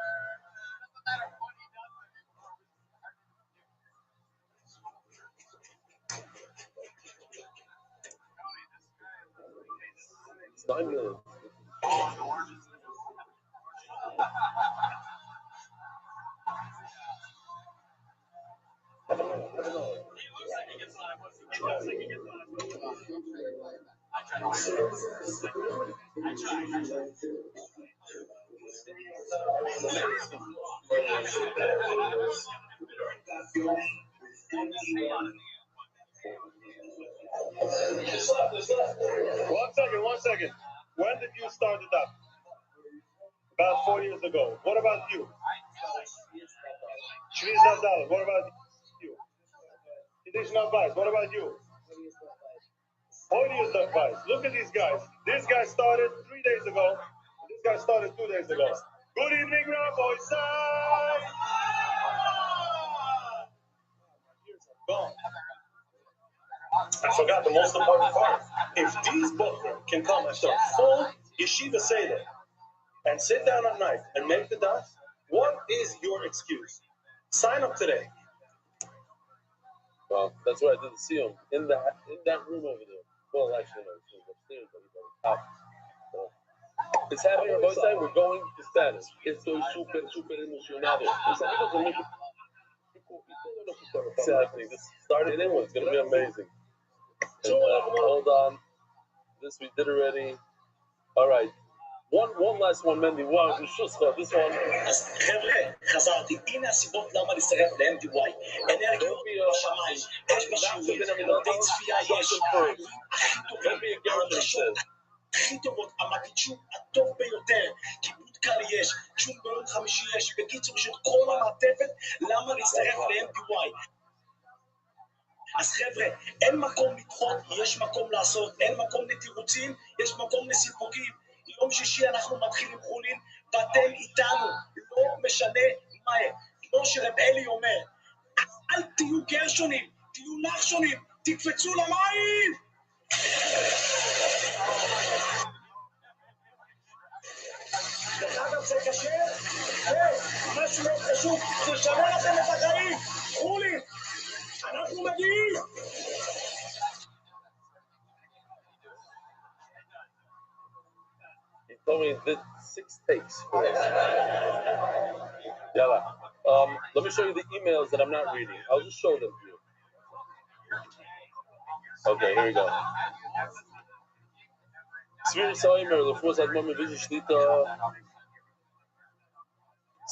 It's 9 minutes. One second. When did you start it up? About 4 years ago. What about you? Shviz Navdal. What about you? Additional advice. What about you? Audience advice. Look at these guys. This guy started 3 days ago. This guy started 2 days ago. Good evening, Rabbi Side. Gone. I forgot the most important part. If these Bukra can come after a full yeshiva seder and sit down at night and make the daf, what is your excuse? Sign up today. Well, that's where I didn't see him in that room over there. Well, actually, no, it's upstairs, but he's up. It's happening on both sides. We're going to Spanish. Estoy súper emocionado. Mis amigos de México. Exactly. This started in. It's going to be amazing. And, hold on. This we did already. All right. One last one, Mendy. One. This one. אז חבר'ה, חזרתי, הנה הסיבות למה להצטרף ל-MDY. אנרגיות בשמיים, אש בשיעורים, עובדי צפייה יש, הכי טובים, ההנגשות הכי טובות, המקיצ'וק הטוב ביותר, כיבוד קל יש, צ'וק ביום חמישי יש, בקיצור יש את כל המעטפת, למה להצטרף ל-MDY. אז חבר'ה, אין מקום לדחות, יש מקום לעשות, אין מקום לתירוצים, יש מקום לסיפוקים. יום שישי אנחנו מתחילים חולין, ואתם איתנו, לא משנה מה. כמו שרב אלי אומר, אל תהיו גרשונים, תהיו נחשונים, תקפצו למים! דרך אגב זה קשה, משהו מאוד חשוב, זה שווה לכם את החיים, חולין, אנחנו מגיעים! He told me he did 6 takes for us. Yalla. Let me show you the emails that I'm not reading. I'll just show them to you. Okay, here we go. Svir Saimer, Lefros Admon Mevish Shlita.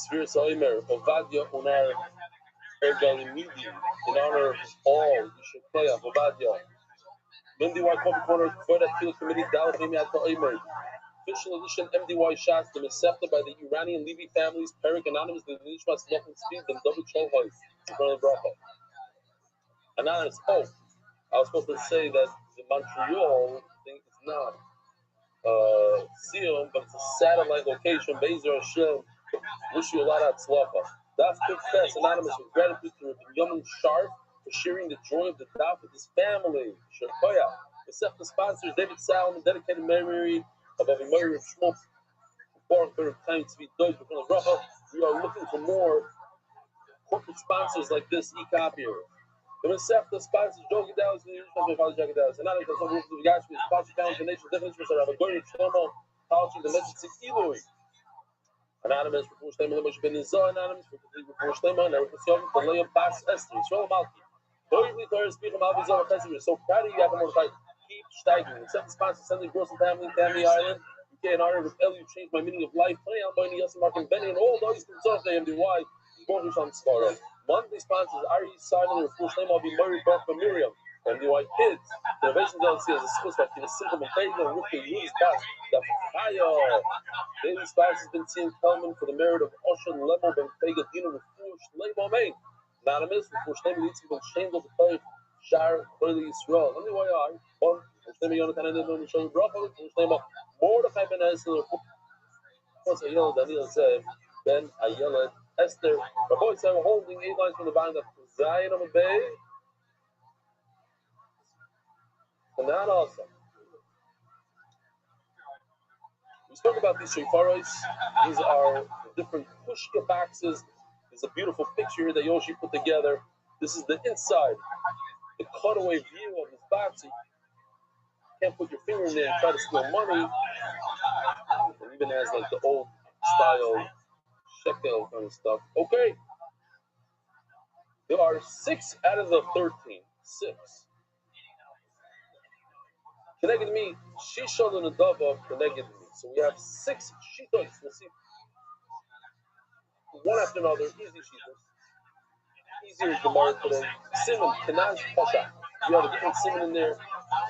Svir Saimer, Ovadia Unar Ergalimidi, in honor of all Yishukaya, Ovadia. MDY Coffee Corner, for that field committee, Dallas Mimiat Aimer. Official edition MDY shots, the accepted by the Iranian Levy families, Perik Anonymous, the Nishmas Lochim Speed, and Double Cholhois, in front of the Bracha. Anonymous, I was supposed to say that the Montreal thing is not Sion, but it's a satellite location. Bezer Hashem, wish you a lot of tzlacha. Daf Confess, Anonymous, with gratitude to Rabbi Yomin Sharp for sharing the joy of the Daf with his family. Shirkoya. Except the sponsors, David Salomon, dedicated memory of Avi Meir of Shmuel, for time to be done before the bracha. We are looking for more corporate sponsors like this e-copier. The Mesefta sponsors Joe Gedalis, the Yerushalayim of Father Joe Gedalis, and not only some groups of guys who sponsor families and nations, different interests are going to Shlomo, College, the Metric Eloi. Anonymous for Shlomo, Moshe Ben Nizah, Anonymous for Shlomo, and Eric Yom, for Leah Bas Esther, Shlomo Malki. We're so proud of you, Yaakov Mordechai. Keep steiging. Accept the sponsor, Sunday Gross and Family, Family Island. UK and honor of Eli, you changed my meaning of life. Play on Bonnie, Yossi, Mark, and Benny, and all those who serve the MDY. Monthly sponsors Ari Simon, the first name will be Murray Brock for Miriam. MDY Kids. The Innovation LLC has a school like the simple Mobile and Rookie Use Pass. The Fire. Daily sponsors has been seen Kelman for the merit of Ocean Level, Ben Fega Dino with Fush Label Main. Anonymous, the first name needs to be shamed of the play. Shar Holy Israel. MDY I. One. First name Jonathan and then show Brock. First name of Mordechai Ben Esther. Once I yelled, Daniel said, Ben, I yelled, Esther. My boys are holding 8 lines from the bottom of Zion of a Bay. And that also. We spoke about these shofaros. These are the different pushka boxes. There's a beautiful picture here that Yoshi put together. This is the inside, the cutaway view of this box. You can't put your finger in there and try to steal money. It even has like the old style shekel kind of stuff. Okay. There are 6 out of the 13. 6. Connected me, Shishon and Adava connected me. So we have 6 shitos. We'll see one after another. Easy shitos. Easier Gemara today. Simon, Kanaz, Pasha. You have a different Simon in there.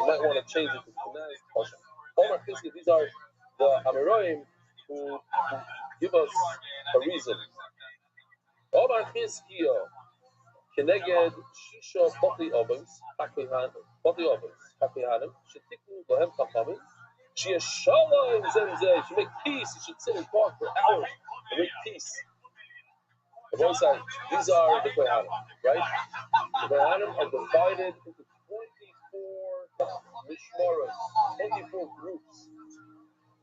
You might want to change it to Kanaz, Pasha. Omar Fiske, these are the Amiroim who give us a reason. Omar Fiske, Keneged, Shisha, Poti Ovens, Hakihanim, Shetiknu, Lohem Chachamim, Shiashala in Zemzeh, she make peace, you should sit and talk for hours and make peace. The boy said, these are the Kohanim, right? The Kohanim are divided into 24 mishmaros, 24 groups.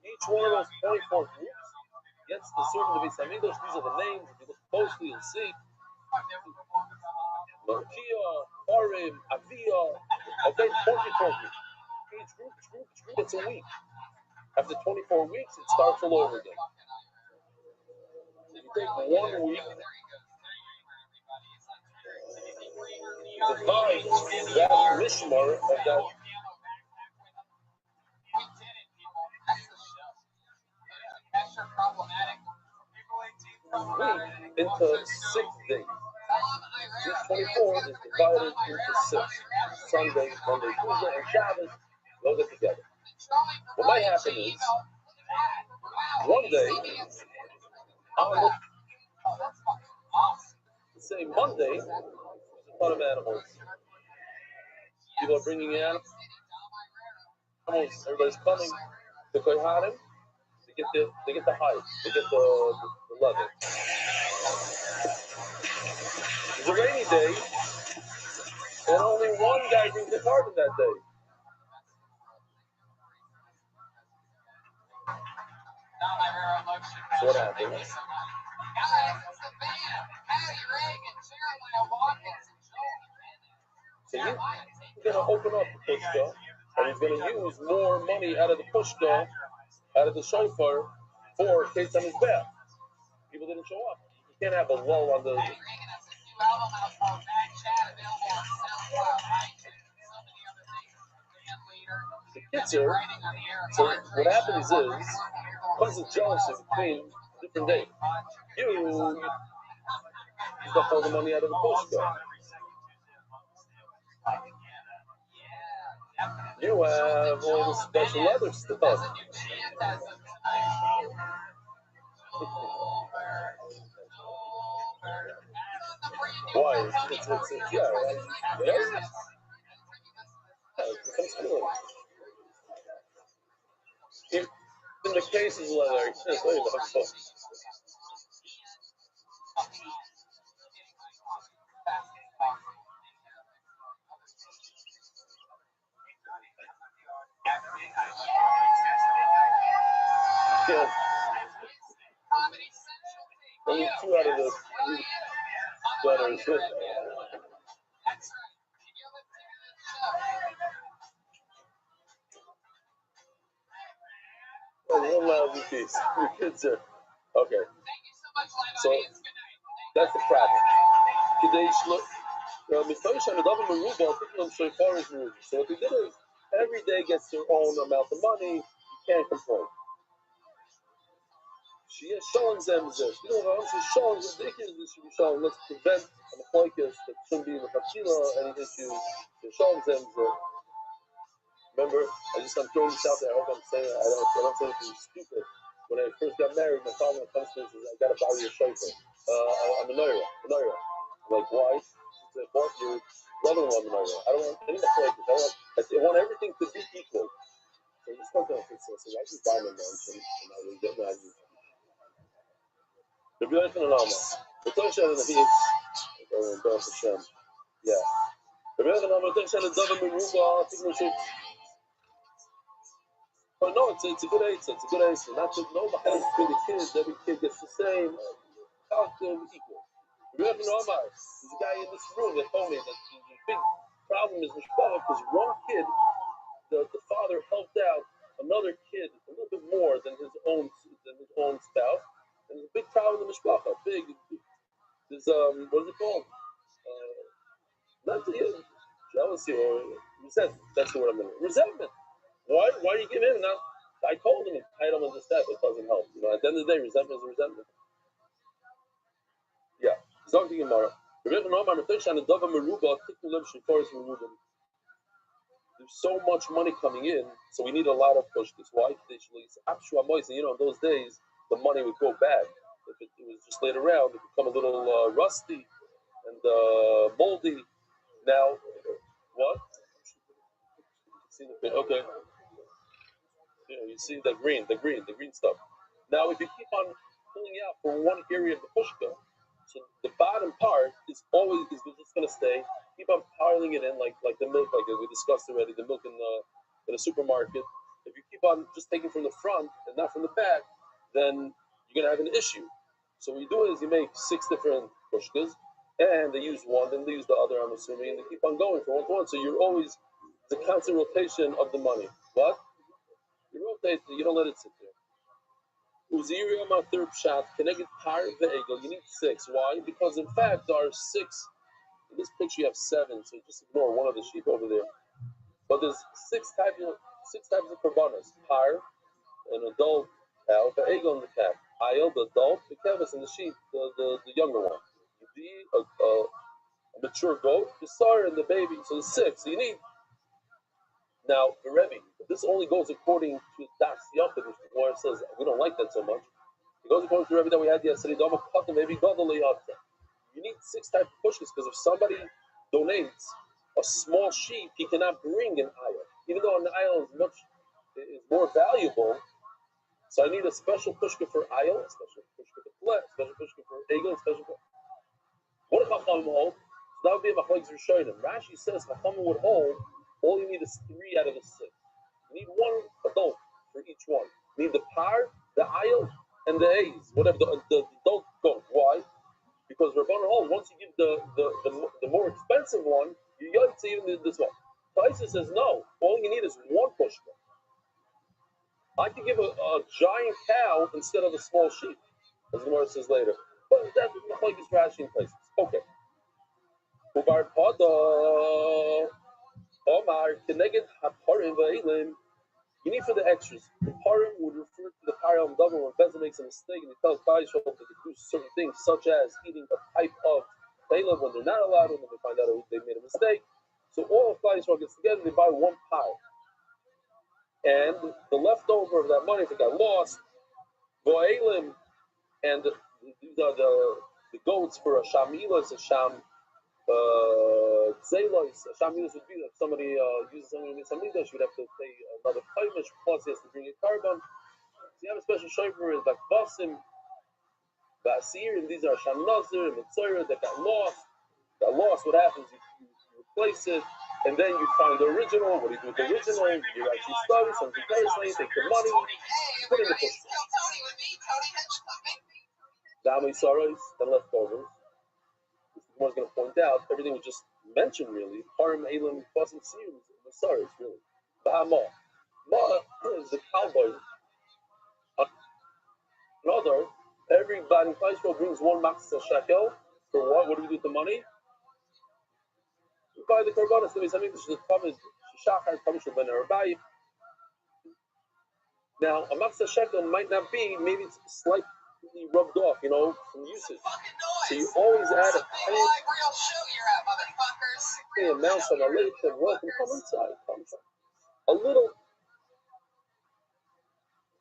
Each one of those 24 groups gets the servant of Beis Hamikdash. These are the names. If you look closely, you'll see Malkia, Harim, Avia. Okay, 24 groups. Each group gets a week. After 24 weeks, it starts all over again. You take 1 week, divide that mishmar of that week into 6 days. Each 24 is divided into 6. Sunday, Monday, Tuesday, and Shabbos, they'll get together. What might happen is, one day, let's say Monday, there's a ton of animals. People are bringing in animals. Everybody's coming. The Kohanim, they get the hide. They get the leather. It's a rainy day, and only one guy brings the carbon that day. So what happens? So he's going to open up the pushka, and he's going to use more money out of the pushka, out of the shofar, for Kates on his back. People didn't show up. You can't have a lull on the... So what happens is, because of jealousy between different days, you got all the money out of the pushka. You have all the special other stuff. Why? It's yeah. It becomes cool. Even the case is leather. Yeah. Only 2 out of the 3 letters. One lousy piece. Your kids are okay. So that's the problem. So what they did is every day gets their own amount of money. You can't complain. She is showing them this. You know, she's showing them this should be shown. Let's prevent an focus that shouldn't be in the Hakila, any issues. She's showing them this. Remember, I'm throwing this out there. I hope I'm saying it. I don't say anything stupid. When I first got married, my father comes to me and says, I got to buy you a shofar. I'm a Noira. Like, why? She said, what? Your brother-in-law Noira. I don't want any of the focus. I want everything to be equal. So I just went to him and said, I just buy my mansion and I will get my The beautiful Lama. The Tosha and the Hits. Yeah. The beautiful Lama, the Tosha and the Dava Meruba, but no, it's a good answer. It's a good answer. Not to know the difference between the kids. Every kid gets the same. Count them equal. The beautiful Lama, there's a guy in this room that told me that the big problem is Mishpah because one kid, the father helped out another kid a little bit more than his own spouse. And there's a big problem in the Mishpacha. Big. There's what is it called? Not jealousy or resentment. That's the word I'm going to. Resentment. Why do you give in? Now, I told him I don't understand. It doesn't help. You know, at the end of the day, resentment is resentment. Yeah. Zogdi Gemara. There's so much money coming in, so we need a lot of push. This why you know, in those days the money would go bad. If it was just laid around, it would become a little rusty and moldy. Now, what? Okay. Yeah, you see the green stuff. Now, if you keep on pulling out from one area of the pushka, so the bottom part is just going to stay. Keep on piling it in like the milk, like we discussed already. The milk in in a supermarket, if you keep on just taking from the front and not from the back, then you're gonna have an issue. So what you do is you make 6 different pushkas, and they use one, then they use the other, I'm assuming, and they keep on going from one to one. So you're always the constant rotation of the money. What? You rotate, you don't let it sit there. Uziria third shot, connected par ve'egel. You need 6. Why? Because in fact there are 6. In this picture you have 7, so just ignore one of the sheep over there. But there's 6 types of korbanos. Par, an adult cow, ve'egel in the calf. Ayel, the adult, the kevis, and the sheep, the younger one. A mature goat, the sire, and the baby. So there's 6. So you need. Now, the Rebbe, this only goes according to Das Yamtiv, which the Gemara says we don't like that so much. It goes according to the Rebbe that we had yesterday. Maybe you need 6 types of pushkas because if somebody donates a small sheep, he cannot bring an aisle. Even though an aisle is more valuable, so I need a special pushka for aisle, a special pushka for flat, a special pushka for egel, a special pushka. What if Chachamim hold? So that would be a machlokes rishonim. Rashi says Chachamim would hold. All you need is 3 out of the 6. You need 1 adult for each one. You need the par, the aisle, and the A's, whatever the adult goat. Why? Because Rabbanan hold, once you give the more expensive one, you yotze even this one. Taisa says no. All you need is 1 pushka. I could give a giant cow instead of a small sheep, as the Gemara says later. But that's machlokes Rashi in places. Okay. Ubar pada. Omar, Keneged Haparim Va'ilim, you need for the extras. The Parim would refer to the Parim double when Bezah makes a mistake and he tells Baishol that they do certain things, such as eating a type of Balaam when they're not allowed, when they find out they made a mistake. So all of Baishol gets together and they buy 1 pile. And the leftover of that money, if it got lost, Va'ilim, and these are the goats for a Shamilas, a Sham. Zaylos, Shamilas would be that if somebody uses something in Samidas, you would have to pay another payment, plus he has to bring a carbon. So you have a special shofar is like Basim, Basir, and these are Sham Nazir and Mitzorah that got lost. What happens? You replace it, and then you find the original. What do you do with the original? You actually study some comparison, take the money, put it in the push. Dami Saros, the leftovers. Gemara is going to point out everything we just mentioned really. Harim, Elim, Basim, Siyum, Masaris, really. Ba'ama. Ma is the cowboy. Another, everybody in Klaisro brings 1 matzah shekel. For what? What do we do with the money? We buy the korbanos. There is something which is covered. Shachar, Kamish, Ben Arabai. Now, a matzah shekel might not be, maybe it's slightly rubbed off, from usage. So you always add a tiny amount of a little bit of welcome. Come inside. A little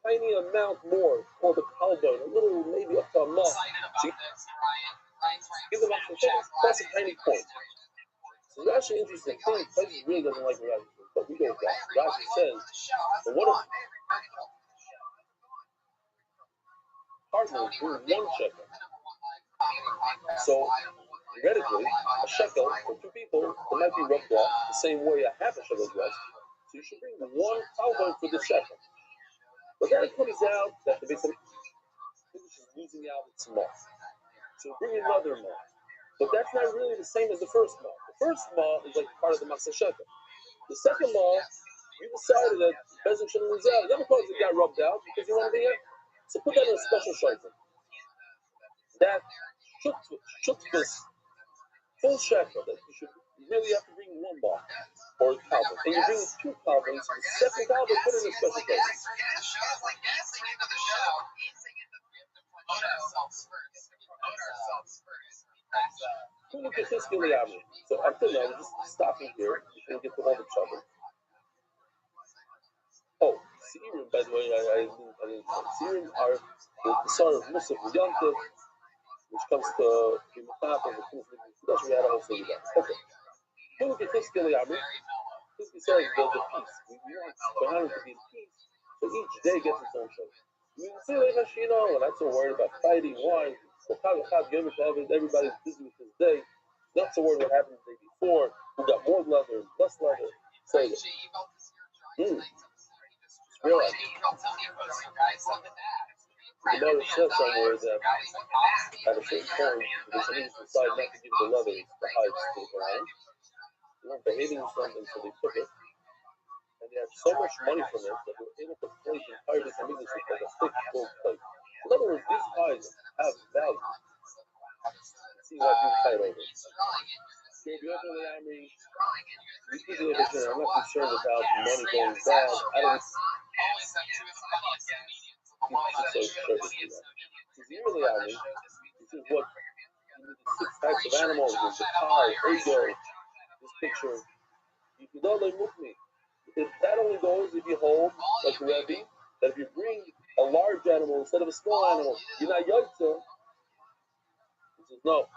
tiny amount more called a cowbone, a little maybe up to a month. So give them up plus a tiny point. So it's actually interesting. Places really doesn't like Rashi, but we go with that. Rashi says, but what if partners bring 1 shekel? So theoretically, a shekel for 2 people, it might be rubbed off the same way a half a shekel is rubbed. So you should bring 1 cowbone for the shekel. But then it comes out that the base is losing out its mouth. So bring another mouth. But that's not really the same as the first mouth. The first mouth is like part of the matzah shekel. The second mouth, you decided that Bezin shouldn't lose out. Never caused it got rubbed out because you want to be here. So put that in a special shofar. That shutfus, full shekel, that you really have to bring 1 mouth or cowbone. And you bring 2 cowbones, the second cowbone, put it in a special shofar. So until now, we're just stopping here. We can get to all the trouble. Oh, Seirim, by the way, I didn't say. Seirim are the sort of Musaf Yantiv, which comes to the Mechat of the Knesset. We had also with that. Okay. Look at this Giliamu. This says the peace. We want Kohanim to be in peace, so each day gets its own show. We're not so worried about fighting. Why? Everybody's busy with his day. Not so worried what happened the day before. Who got more leather, less leather. So Just realize. The Gemara says somewhere that at a certain point, the Semites decide not to give the leathers, the hides, to the Quran. They weren't behaving themselves, so they took it. And they had so much money from it that they were able to plate the entire Semites with like a thick gold plate. In other words, these hides have value. See why people fight over it. I'm not concerned about money going bad. I don't. This is what the 6 types of animals, the car, ego, this picture. You don't like move me. If that only goes if you hold, like the Rebbe, that if you bring a large animal instead of a small animal, you're not yotza. He says no.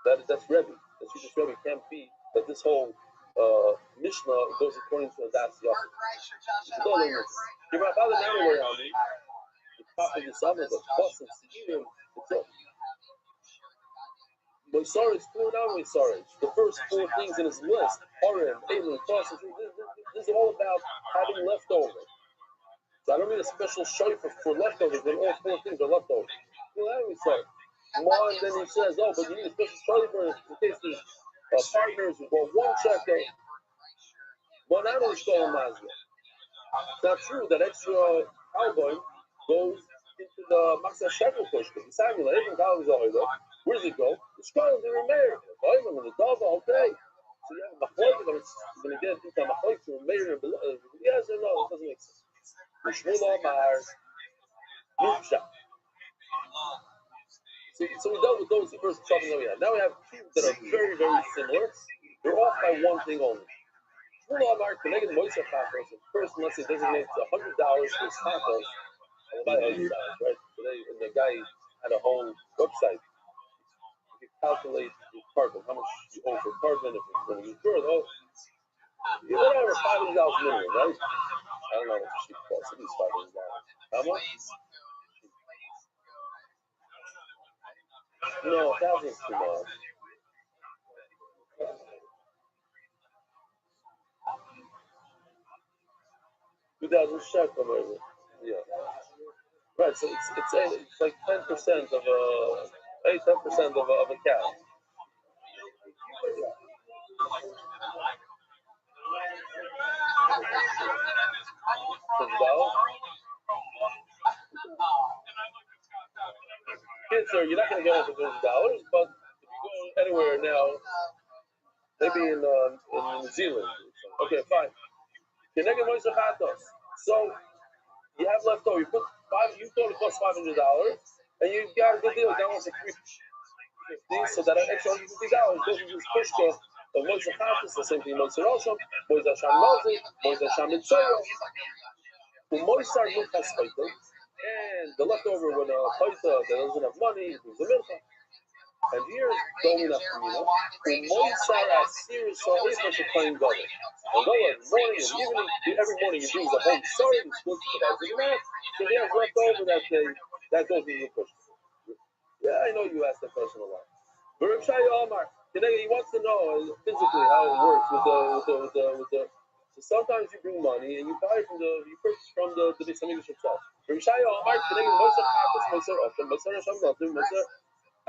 That's Rebbe. That's just Rebbe. Can't be that this whole Mishnah goes according to Das Yachid. Don't like this. Give my father anywhere on me. The top of the summer, the bus and Sekirim, it's up. Moisaris, 4 non-Moisaris. The first 4 things in his list, Harim, Elin, Process, this is all about having leftover. So I don't need a special shofar for leftovers when all 4 things are leftovers. More, and then he says, oh, but you need a special shofar in case there's partners or 1 shekel. One animal is called a mazga. It's not true that extra cowboy goes into the Maxa Shekel pushka. The Samuel, even cowboys are there. Where does it go? It's going to Remeir. The Dava, okay. So you have a machloek, but it's going to get into a machloek to Remeir. Yes or no? It doesn't make sense. The Shmuel Omar, Yusha. So we dealt with those first troubles that we had. Now we have 2 that are very, very similar. They're off by 1 thing only. Shmuel Omar, connected Moishe Chachos. The person, let's say, designates $100 for his Chachos. I'll buy $100, right? Today, and the guy had a whole website. You calculate your carbon, how much you owe for carbon, if it's going to use birth, whatever, $500 minimum, right? I don't know what the sheep costs, at least $500. How much? No, 1,000 is too much. 2,000 shekel, maybe. Yeah. Right, so it's like 10% of a 10% of a cow. Kids, you're not going to get over $1,000, but if you go anywhere now, maybe in New Zealand. Okay, fine. So you have left over. You put you thought it cost $500, and you got a good deal. That was a $350, so that extra $150 goes into this pushka of Moshe Chatas, the same thing Moshe Rothschild, Moshe Hashem Mozi, Moshe Hashem Mitzvah, Moshe Nuchas Paita, and the leftover when a Paita that doesn't have money, who's a Milcha. And here's the only enough for me, no? Moshe Asir Sa'if as a plain God. And go every morning and evening, every morning he brings a whole sorry, he splits it out. So he has left over that day, that goes into the question. Yeah, I know you asked that question a lot. But Reb Shai Omar, he wants to know physically how it works with the. So sometimes you bring money and you buy from you purchase from the Beis Hamikdash itself. Reb Shai Omar, Moshe Chatas, Moshe Rothschild, Moshe Hashem Mozi, Moshe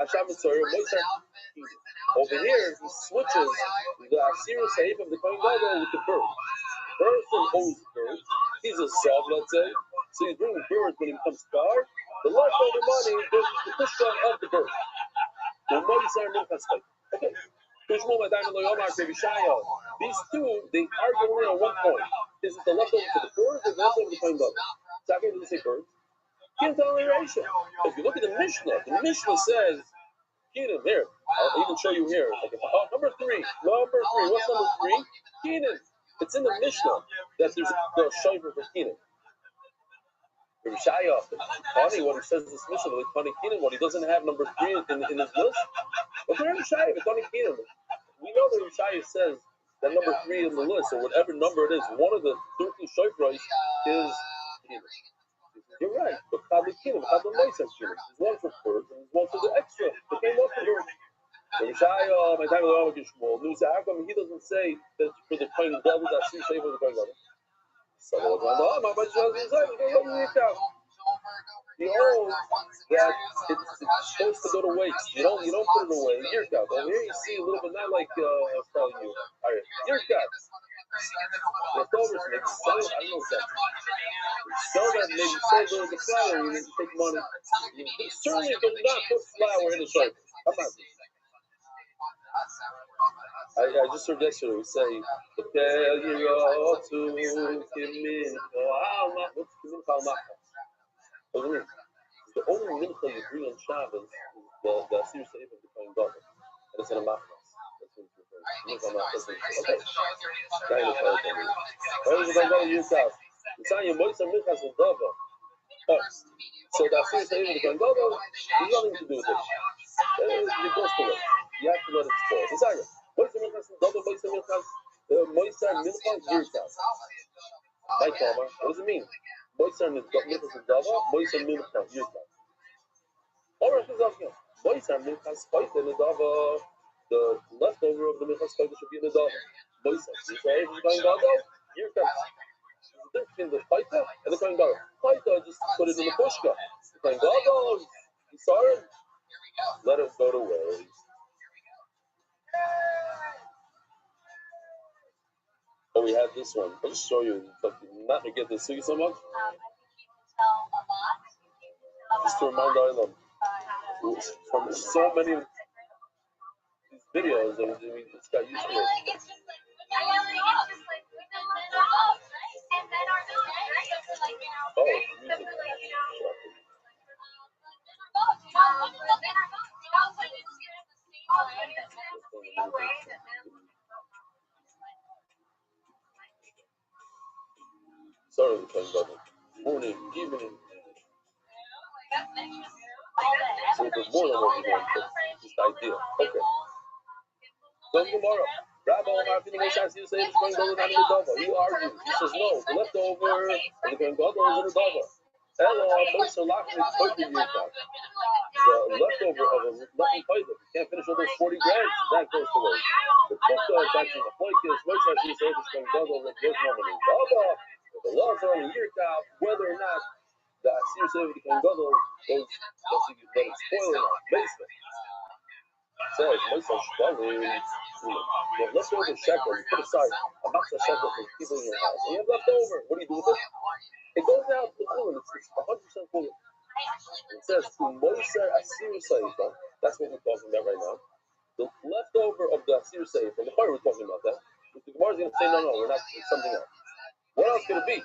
Hashem Mitzvah, Moshe. Over here, he switches the Asir Saif of the Kohen Gadol with the bird. Person owns bird. He's a sub, let's say. So he's bringing birds when he becomes car. The leftover money goes to the pushka of the bird. Okay. These 2, they argue only on 1 point. Is it the leftover for the birds or the leftover for the Kohen Gadol? So I'm going to say birds. Can't tell the ratio. If you look at the Mishnah says, Keenan, here. I'll even show you here. Like, number 3. What's number 3? Keenan. It's in the Mishnah that there's the shofar for Keenan. Rabbi Shaya, funny what he says in this Mishnah, like funny Keenan, what he doesn't have number 3 in his list. But for Rabbi Shaya, it's funny Keenan. We know that Rabbi Shaya says that number 3 in the list, or whatever number it is, one of the 30 shofars is Keenan. You're right, but Chadli Keenan, Chadli Moisem Keenan. There's one for birds and there's one for the extra. It came off the birds. Rabbi Shaya, my time with Rabbi Shmuel, how come he doesn't say that for the Kohen Gadol, that's you say for the Kohen Gadol. So the Kohen my buddy says, behold, that it's supposed to go to waste. You don't put it away. Yirkav. Over here you see a little bit, not like I was telling you. All right, Yirkav. Leftovers, maybe sell it. I don't know exactly. Sell that, maybe sell the flour. You need to take money. You certainly do not put flour in a shayla. Come on. I just heard yesterday we say, what's Kimin Chalmachas? What does it mean? The only mincha you bring on Shabbos is the Asir Seif of the Kohen Gadol. And it's in a machmas. That's what it's referring to. Okay. Now you know what I'm saying. The Kohen Gadol Yirkav. It's on your Moitza Minchas and Dava. So the Asir Seif of the Kohen Gadol has nothing to do with it. It goes to it. You have to let it spoil. It's on you. Moitza Minchas and Dava, Moitza Minchas, Moitza Mincha Yirkav. My Tomer, what does it mean? Moitza Minchas and Dava, Moitza Mincha Yirkav. Or if it's asking, Moitza Minchas Koyte Nedava, the leftover of the Minchas Koyte should be in the Dava. Moitza, you say, if you're going Gadol, Yirkav. There's a difference between the Koyte and the Kohen Gadol. Koyte, just put it in the pushka. The Kohen Gadol, you saw it, let it go to waste. Oh, we have this one. I'll just show you. Not to get this sugi so much. Just to remind Ilam from so many of these videos that we just got used to it. Oh, music. Sorry, we're talking about it. Morning, evening. So there's more than what we're going to. Just the idea. Okay. So tomorrow, Rabbi Omar, if you say it's going to go down in the Dava. He argues. He says no. The leftover and the going to go in the Dava. Hello, Moishe Lachmi Koyte Yirkav. The leftover of a nothing Koyte. You can't finish all those 40 grams. That goes to waste. The Kukta is actually the Floikis. Moishe actually says it's going to go over the moment in Dava. The laws are on Yirkav, whether or not the Asir Seif of the Kohen Gadol goes, let it spoil or not. Basically. It says, Moishe Shvalim, you have leftover shekel, you put aside a matzah shekel for people in your house, and you have leftover. What do you do with it? It goes out to Chulin, it's 100% Chulin. It says, Moishe Asir Seif, that's what we're talking about right now. The leftover of the Asir Seif, and the Torah we're talking about that, but the Gemara is going to say, no, we're not, it's something else. What else could it be?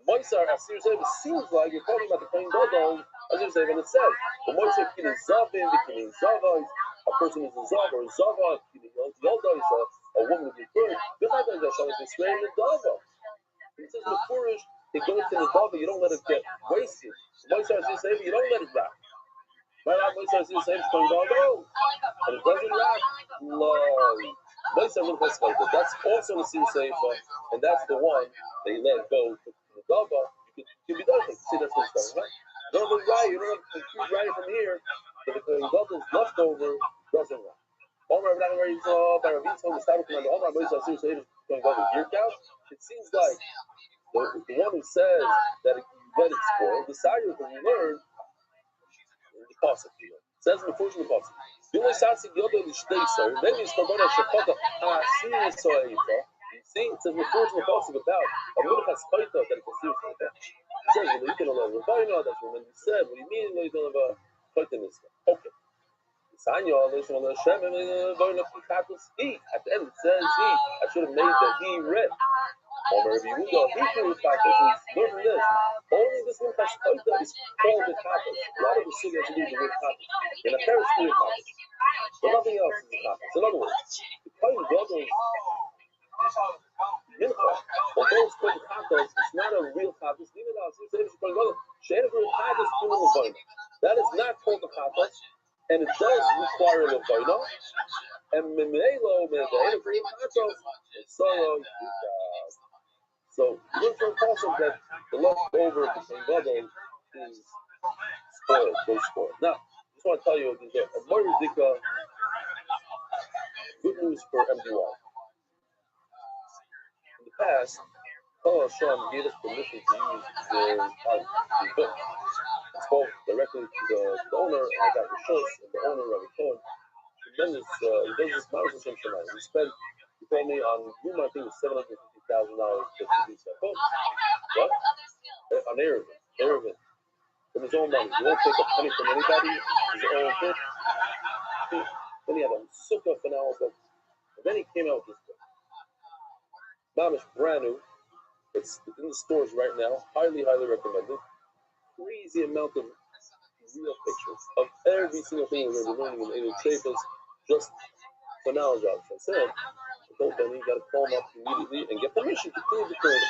Moisar Asir Seif, it seems like you're talking about the Kohen Gadol Asir Seif, and it says, the Moisar Kinin Zavim, the Kinin Zavai, a person is a Zav or a Zava, Kinin Yolda, a woman with a bird. This happens that Shalom is swearing the Dava. It says in the Furish, it goes to the Dava, you don't let it get wasted. Moisar Asir Seif, you don't let it rot. Right now, Moisar Asir Seif is Kohen Gadol, and it doesn't rot. Moisar Minchas Koyte, that's also the Asir Seif, and that's the one they let go to the Dava. You can be done. See, that's what's going on. You don't have to write. You don't have to keep writing from here. But the Gadol's leftover doesn't run. Omar Rabbi Rothschild by Rabbi Rothschild, the started from the Omar Moisar Asir Seif is going to go to Yirkav. It seems like the one who says that you let it spoil, the side that we learn in the Pasuk. It says in the first in the Pasuk. Maybe it's Kavana Shachata Asir Seif. See, it says before in the Pasuk about a Minchas Koyte that it's a Asir Seif. It says when you can allow Rabbeinu, that's when you said, what do you mean when you can allow Koyte Mitzvah? Okay. At the end it says he. I should have made the he red. Over Rabbi Yehuda, Hebrew Chatos is more than this. Only this Minchas Koyte is called the Chatos. A lot of the Sunnah to do with the word Chatos. In a Paris clear Chatos. But nothing else is the Chatos. In other words, the Kohen Gadol's Mincha, although it's called Chatos, it's not a real Chatos. Even though it's saying it's called Chatos, that is not called the Chatos, and it does require a Levaino. And Memelo, Memelo, Chatos, and Solo, so look for a concept that the leftover of the Kohen Gadol is spoiled, goes spoiled. Now, I just want to tell you, there's a Moridika good news for MDY. past, Kol Hashem gave us permission to use the book. I spoke directly to the owner, and I got the shorts of the owner, Rabbi Cohen. Tremendous, he does this Mamash Hashem Shemayim. He told me on Zoom, I think it was $750,000 to produce that book. What? On Arabic. From his own money. He won't take a penny from anybody. His own book. Then he had a sukkah for now book. And then he came out with this book. Mamash, brand new. It's in the stores right now. Highly, highly recommended. Crazy amount of real pictures of every single thing we're going to be learning in Eilu Trefus, just for knowledge of. So I said, I told Benny, you got to call him up immediately and get permission to prove the claim.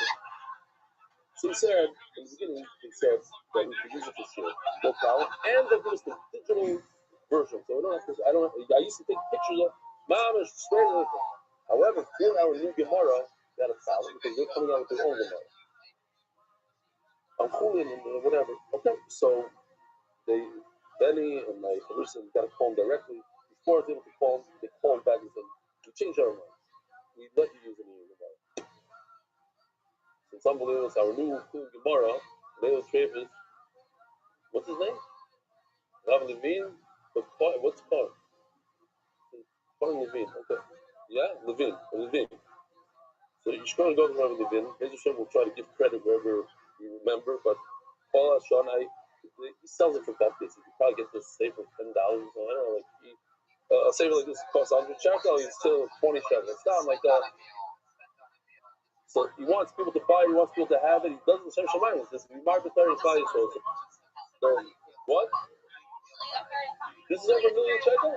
So he said, in the beginning, he said that we could use it for sure, no problem, and they'll give us the digital version. So we don't have to, I used to take pictures of Mamash, straight with it. However, for our new Gemara, got a problem because they're coming out with their own Gemara. I'm Julian and whatever. Okay, so Benny and my person got to call him directly. Before I was able to call him, they called back and said, we changed our minds. We let you use it in your Gemara. So it's unbelievable. It's our new Gemara, Leil Travis. What's his name? Rabbi Levine? What's it called? Levine. Okay. Yeah? Levine. So you should go to Rabbi Levine. Hashem will try to give credit wherever you remember, but Paul Sean, he sells it for buckets. You can probably get this safe for $10. So I don't know, like a saver like this costs 100 shekel. He's still 20 shekel. It's not like that. So he wants people to buy. He wants people to have it. He doesn't Shem Shemayim. This is market is value. So what? This is over $1 million shekel.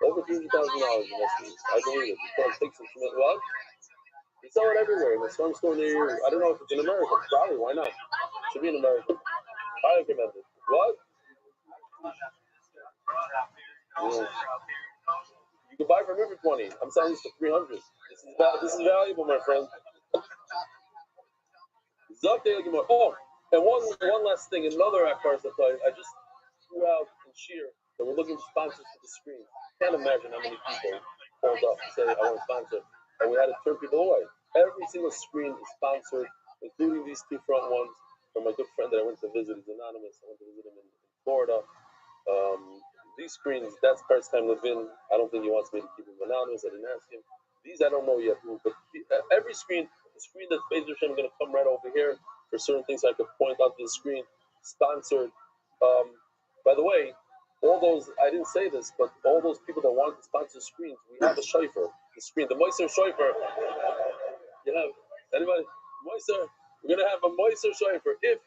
Over $300,000 investment. I believe it. Because it takes some what? They sell it everywhere. In the some store near you. I don't know if it's in America. Probably. Why not? It should be in America. I recommend it. What? Yeah. You can buy from me for 20. I'm selling this for 300. This is valuable, my friend. Oh, and one last thing. Another akbar I just threw out in sheer that we're looking for sponsors for the screen. Can't imagine how many people called up and say, I want to sponsor. And we had to turn people away. Every single screen is sponsored, including these two front ones from my good friend that I went to visit. He's anonymous. I went to visit him in Florida. These screens, that's first time Levin. I don't think he wants me to keep him anonymous. I didn't ask him. These I don't know yet who, but every screen, the screen that's Beis Hashem, I'm going to come right over here for certain things I could point out to the screen. Sponsored. By the way, all those, I didn't say this, but all those people that wanted to sponsor screens, we have a shofar, the screen, the Moiser shofar. You have, anybody? Moiser, we're going to have a Moiser shofar. If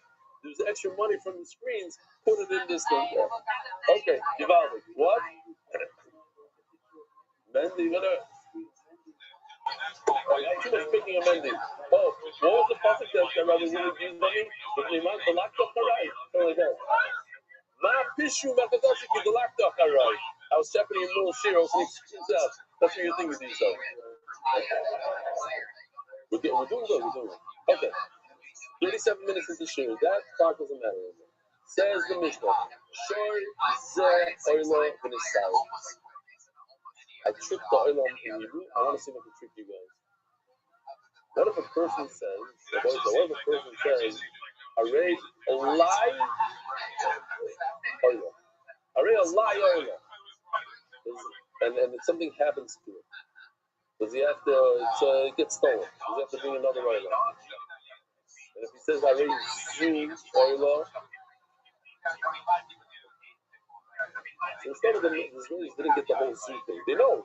there's extra money from the screens, put it in this thing. Okay, Givaldi. What? Mendy, you're going to... Oh, you too much picking a Mendy. Oh, what was the pasuk that Rabbi really used on me? With Liman, the laptop harai. Something like that. Ma pishu makadashi ki the laptop harai. I was shepherding a little shir, I was saying, out. That's what you're thinking to yourself. We're doing good. Okay. 37 minutes into shir. That clock doesn't matter anymore. Says the Mishnah. Shor zeh oila v'nisai. I tricked the oilam in Hebrew. I want to see if I can trick you guys. What if a person says, Array a lie oila. Array a lie oila. And if something happens to it, does he have to, it gets stolen? Does he have to bring another oila? And if he says Array zu oila, so instead of the Israelis didn't get the whole zoo thing. They know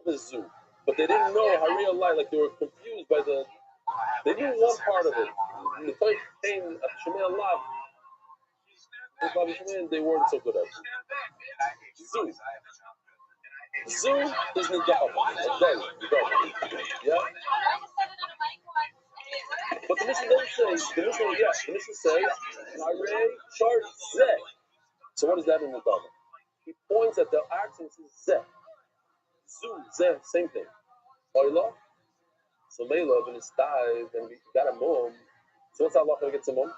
the zoo, but they didn't know how real life. Like they were confused by they knew one part of it. The time came at Shemei Allah, they weren't so good at it. Zoo is the dog. Yeah. But the Mishnah doesn't say. The Mishnah says, "Arei shar zeh." So what is that in the Dhamma? He points at the axe and says zeh. Zu, zeh, same thing. Oila. So Meila, when it's dive and we got a mum. So what's Allah going to get some mum?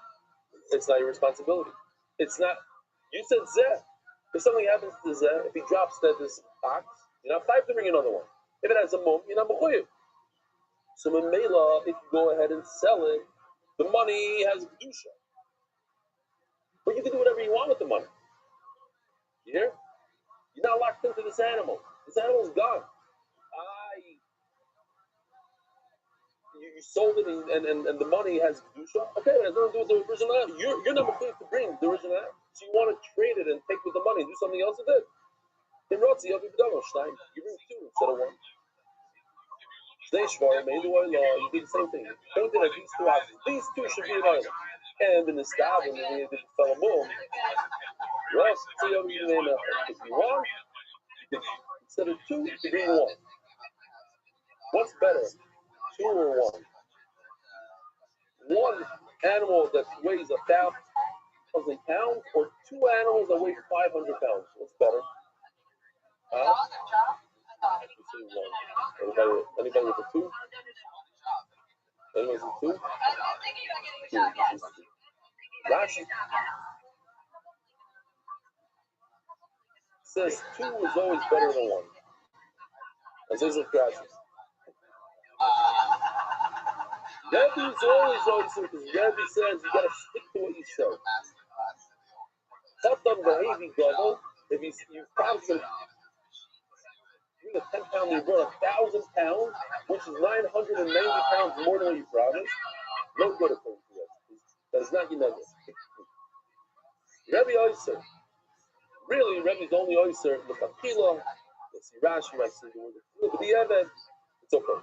It's not your responsibility. It's not. You said zeh. If something happens to zeh, if he drops this ox, You're not chayav to bring another one. If it has a mum, you're not mechuyev. So in Mela, if you go ahead and sell it, the money has kedusha. But you can do whatever you want with the money. You hear? You're not locked into this animal. This animal's gone. You sold it and the money has kedusha. Okay, it has nothing to do with the original animal. You're not mechuyev to bring the original animal. So you want to trade it and take with the money and do something else with it. In Rotzi, you bring two instead of one. You do the same thing. Pointed at these two options. These two should be in oil. And in the stab, when they did the fellow moon, if you want, instead of two, you bring one. What's better, two or one? One animal that weighs 1,000 pounds, or two animals that weigh 500 pounds? What's better? Anybody with a two? Anyone with a two? Rashi says two is always better than one. As is with Rashi. Rebbe is always because Rebbe says you gotta stick to what you say. Chatan v'hevi gadol, if you promise him bring a 10-pound, you brought 1,000 pounds, which is 990 pounds more than what you promised. No good according to Rebbe. That is not your number. Rebbe Oyser. Really, Rebbe's only Oyser, the Fatila, let's see Rashi, let's see the Eved, it's okay.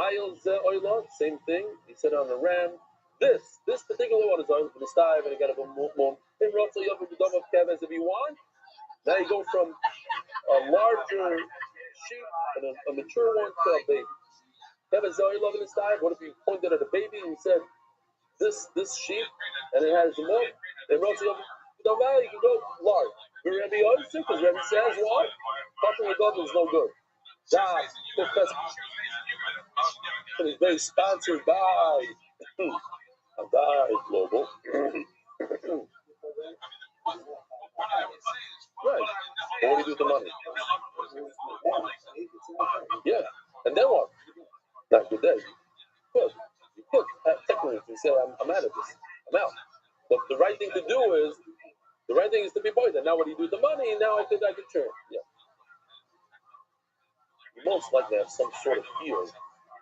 Ayel Oilot, same thing. He said on the ram. This particular one is on the stive, and you got to go more. In Rothschild, you have the dome of Keves if you want. Now you go from a larger sheep and a mature one to a baby. Keves Oilot in the stive. What if you pointed at a baby and said, this sheep, and it has a mom? In Rothschild, you can go large. But Rebbe Yosef, because Rebbe says what? Touching the dog is no good. And it's very sponsored by Global. Right. But what do you do with the money? Yeah. And then what? Not good day. You could. Technically, you say, I'm out of this. I'm out. But the right thing to do is, to be boy. Now what do you do with the money? Now I could turn. Yeah. You most likely have some sort of fear.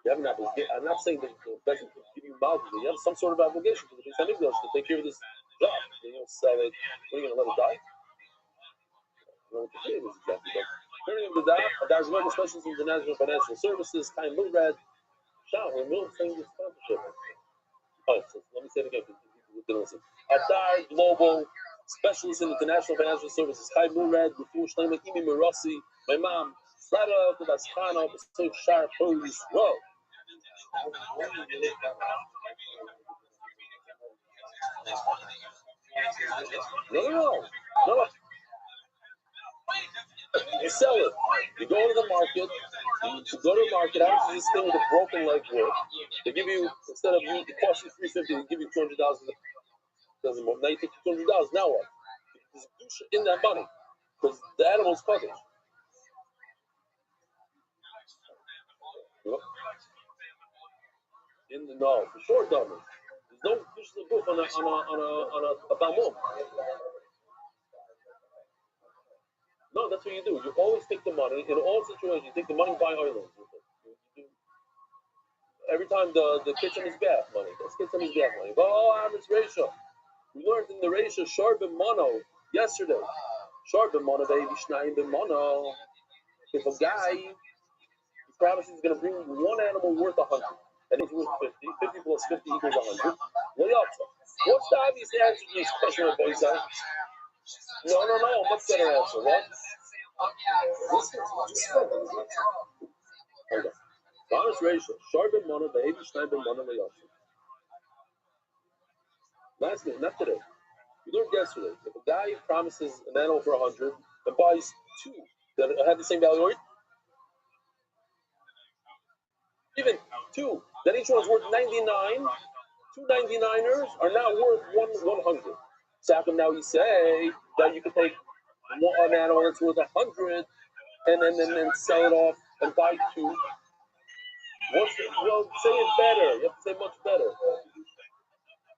You have an obligation. I'm not saying that the doesn't give you malchus, but you have some sort of obligation to the Beis Hamikdash to take care of this job. You don't sell it. What are you going to let it die? I don't know what the thing is exactly. But turning of the daf, there's one specialist in international financial services, Chaim Milrad. We're not saying this sponsorship. Oh, so let me say it again for people who didn't listen. Adar Global Specialist in International Financial Services, Chaim Milrad, Refuah Shleima, Imi Merossi, my mom, Frada, the Baskana, the Shar Police Road. No. You sell it. You go to the market. You go to the market. How does this thing with a broken leg work? They give you, instead of it costs you $350, they give you $200. Doesn't work. Now you take $200. Now what? There's douche in that money because the animal's covered. No, for sure, dummy. There's no douche of goof on a bamum. No, that's what you do. You always take the money in all situations. You take the money, buy oil. Every time the kitchen is bath money. That's kitchen is bath money. Oh, I'm ratio. We learned in the ratio short ben mono yesterday. Short ben mono, baby, shnayim ben mono. If a guy promises he's going to bring one animal worth 100, and he's worth 50, 50 plus 50 equals 100. What's the obvious answer to this question, Rabbi Rothschild? No. Much better answer. What? Hold on. Honest ratio. Short ben mono, baby, shnayim ben mono, le'yotza. Last night, not today. We learned yesterday. If a guy promises an animal for 100 and buys two that have the same value, or even two, then each one's worth 99. Two 99ers are now worth 100. So how come now you say that you can take an animal that's worth 100 and then sell it off and buy two. Well, say it better. You have to say much better.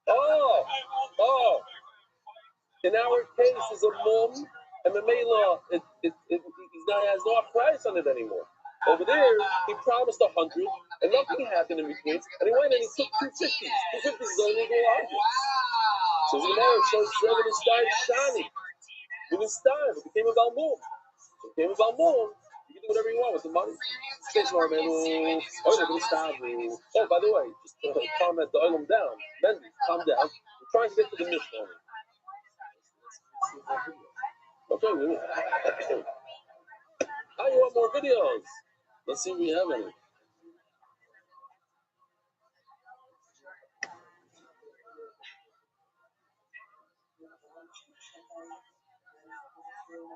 Oh. In our case, is a mum, and the Mela, has no price on it anymore. Over there, he promised 100, and nothing happened in between. And he went and he took 250s. 250s is only equal 100. So the Gemara shows Zevin is died shani. It was time. It became a Balmum. It became a Balmum. You can do whatever you want with the money. Oh, by the way, just comment the oil down. Mendy, calm down. We're trying to get to the mission. Okay, you want more videos? Let's see if we have any.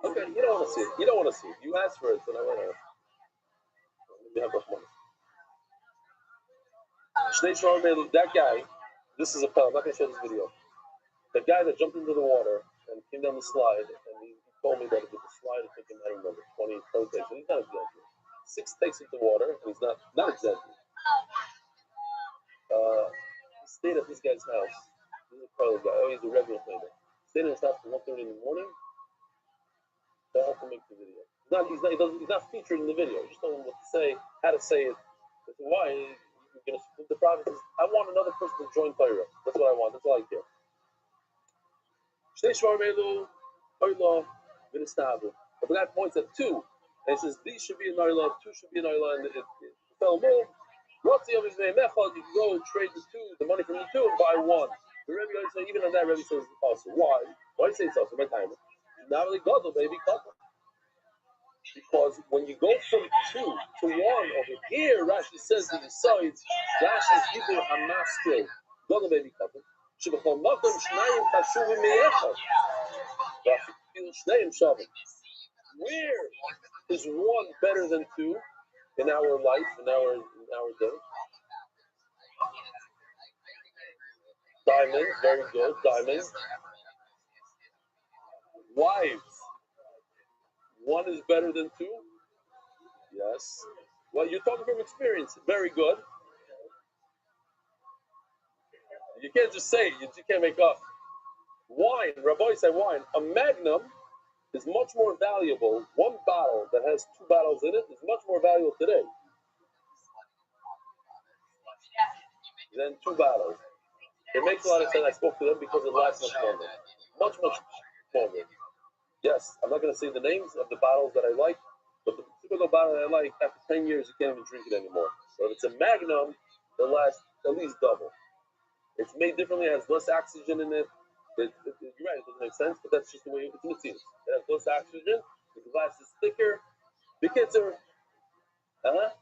Okay, you don't want to see it. You don't want to see it. You asked for it, but I want to. Let me have both money. That guy, this is a pal. I'm not going to show this video. The guy that jumped into the water and came down the slide, and he told me that if the slide it took him, I don't remember, 20 takes. And he's not exaggerating. 6 takes into the water, and he's not exaggerating. He stayed at this guy's house. This is a pro guy. Oh, he's a regular player. Stayed in his house till 1:30 in the morning. To help him make the video. He's not featured in the video. Just told him what to say, how to say it. Why? You're going to split the profit. I want another person to join Torah. That's what I want. That's all I care. The guy points at 2, and he says these should be an oila, 2 should be an oila, and it fell more. What's the other name? You can go trade the 2, the money from the 2, and buy 1. The Rebbe says, even on that, Rebbe says it's also. Why? Why do you say it's also? My time. Not really godly, baby, couple. Because when you go from 2 to 1 over here, Rashi says that besides Rashi's people are masculine, godly, baby, couple. Where is 1 better than 2 in our life, in our day? Diamond, very good, diamond. Wives, 1 is better than 2? Yes. Well, you're talking from experience. Very good. You can't just say it. You can't make up. Wine, Rabbi said wine. A magnum is much more valuable. 1 bottle that has 2 bottles in it is much more valuable today than 2 bottles. It makes a lot of sense. I spoke to them because it lasts much longer. Much longer. Yes, I'm not going to say the names of the bottles that I like, but the typical bottle that I like, after 10 years, you can't even drink it anymore. But if it's a magnum, it lasts at least double. It's made differently. It has less oxygen in it. You're right, it doesn't make sense, but that's just the way it's mixed. It has less oxygen. The glass is thicker. The kids are, guys.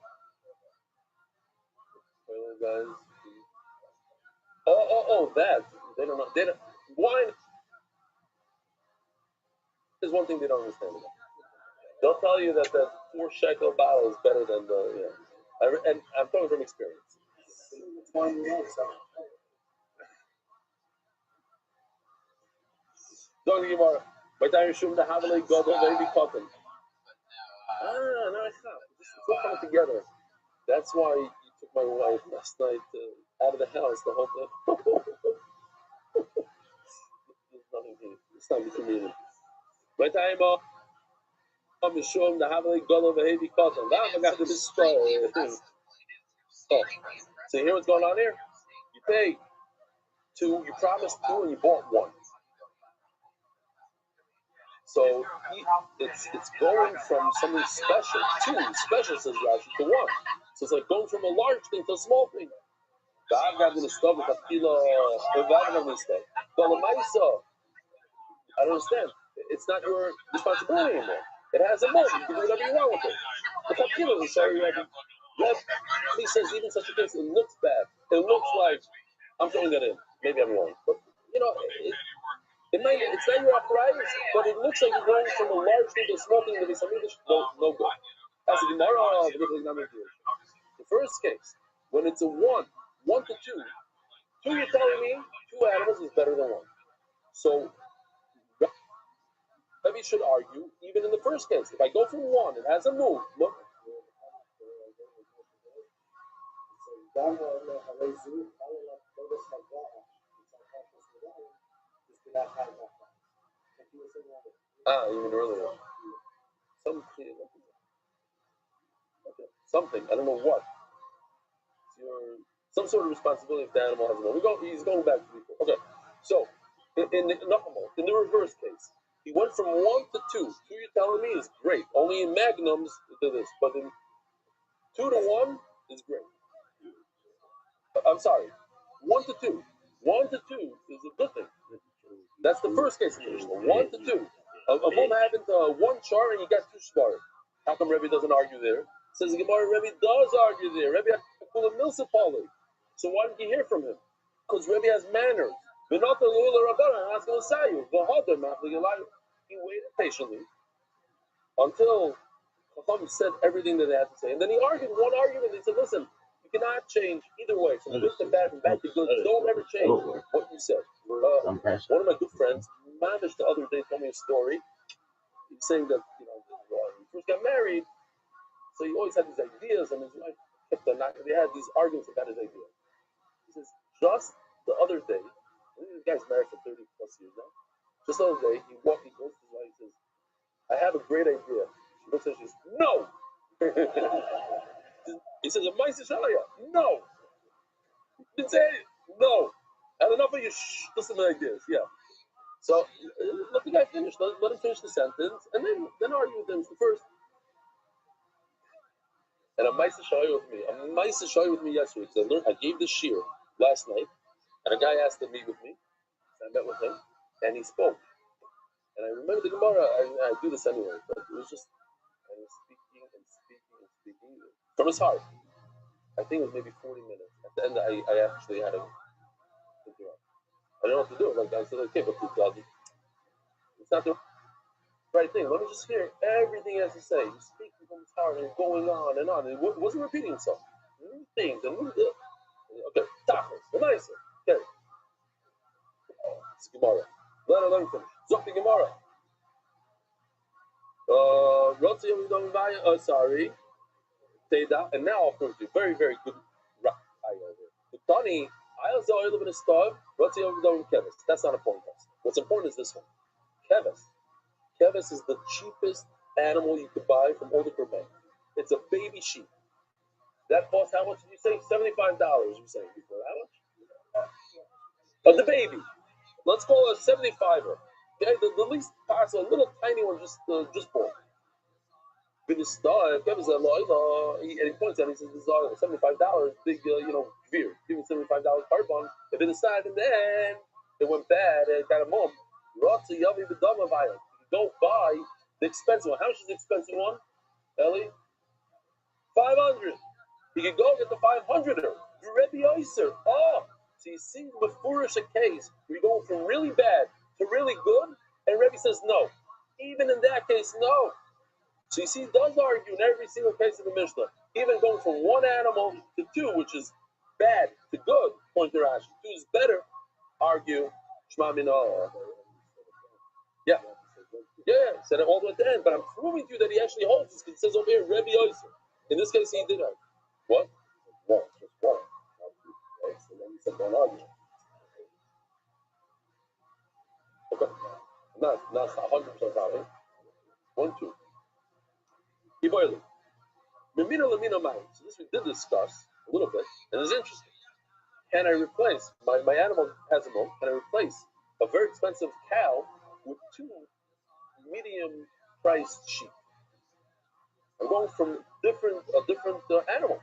Oh, that. They don't know. Wine is one thing they don't understand about. They'll tell you that the 4 shekel bottle is better than the, and I'm talking from experience. Don't give more. By the time you shoot the Havali, God, they'll be cotton. No, it's not. It's all coming together. That's why you took my wife last night out of the house. The whole thing. There's nothing here. It's not between me. By the time I'm sure the Havali, God, they'll be cotton. Now I got to destroy. So you hear what's going on here? You pay 2, you promised 2, and you bought 1. So it's going from something special, 2 special, says Rashi, to 1. So it's like going from a large thing to a small thing. I don't understand. It's not your responsibility anymore. It has a moment. You can do whatever you want with it. The Kapila is sorry, he says even such a case, it looks bad. It looks like I'm throwing that in. Maybe I'm wrong. But, it's not your arthritis, but it looks like you're going from a large thing to a small thing to be something no good. That's the Gemara. The first case, when it's a 1 to 2, you're telling me 2 animals is better than 1. So Maybe you should argue even in the first case. If I go from one, it has a move. Look. Even earlier. Something. I don't know what. Some sort of responsibility if the animal has a move. He's going back to people. Okay. So in the reverse case, he went from 1 to 2. 2 you're telling me is great. Only in magnums do this, but in 2 to 1 is great. I'm sorry, 1 to 2. 1 to 2 is a good thing. That's the first case of Mishnah. 1 to 2. A mum having 1 char and you got 2 shvar. How come Rebbe doesn't argue there? Says the Gemara, Rebbe does argue there. Rebbe Akula Milsapali. So why didn't you hear from him? Because Rebbe has manners. He waited patiently until Chacham said everything that they had to say. And then he argued one argument. He said, listen, you cannot change either way. From good to bad, from bad to good. Don't ever change what you said. One of my good friends, Mamish, the other day, told me a story. He's saying that, when he first got married, so he always had these ideas, and his wife kept on knocking. They had these arguments about his idea. He says, just the other day, this guy's married for 30 plus years now. Just the other day, he goes to his wife and says, I have a great idea. She looks at him and says, no! He says, no! You didn't say it. No! I had enough of your listen to ideas. Yeah. So let the guy finish. Let him finish the sentence, and then argue with him. The first. And a Maisa Shai with me yesterday because I gave this shear last night, and a guy asked to meet with me. So I met with him, and he spoke. And I remember the Gemara. I do this anyway, but it was just and he was speaking from his heart. I think it was maybe 40 minutes. At the end, I actually had to interrupt. I don't know what to do. Like I said, okay, but it's not the right thing. Let me just hear everything he has to say. He's speaking from his heart and going on and on. And he wasn't repeating himself. New things and new. Okay, tachos, the nicer. Okay. It's Gemara. Let him finish. Zok the Gemara. Sorry. Teda, and now I'll prove to you. Very, very good. Tani, I live in a starve. That's not a point test. What's important is this one. Kevis. Kevis is the cheapest animal you could buy from all the Quebec. It's a baby sheep. That costs how much did you say? $75. You saying before how much? But the baby. Let's call it a 75er. Okay, the least possible, a little tiny one, just born. With the star, and he points out, he says, this is $75, big, beer. Give me $75 carbon. If it decided, and then it went bad, and it got a mum. You don't buy the expensive one. How much is the expensive one, Ellie? 500. You can go get the 500er. You're Rebbe Oyser. Oh, so you see before a case where you're going from really bad to really good, and Rebbe says no. Even in that case, no. So you see, he does argue in every single case of the Mishnah, even going from one animal to 2, which is bad to good, point to Rashi. 2 is better, argue, Shema Minah. Yeah, said it all the way at the end, but I'm proving to you that he actually holds this because it says over here, Rebbe Oyser. In this case, he did argue. What? One, just one. So then he said, don't argue. Okay. Not 100% valid. 1, 2. So this we did discuss a little bit, and it's interesting. Can I replace my animal has a milk? Can I replace a very expensive cow with 2 medium-priced sheep? I'm going from a different animal.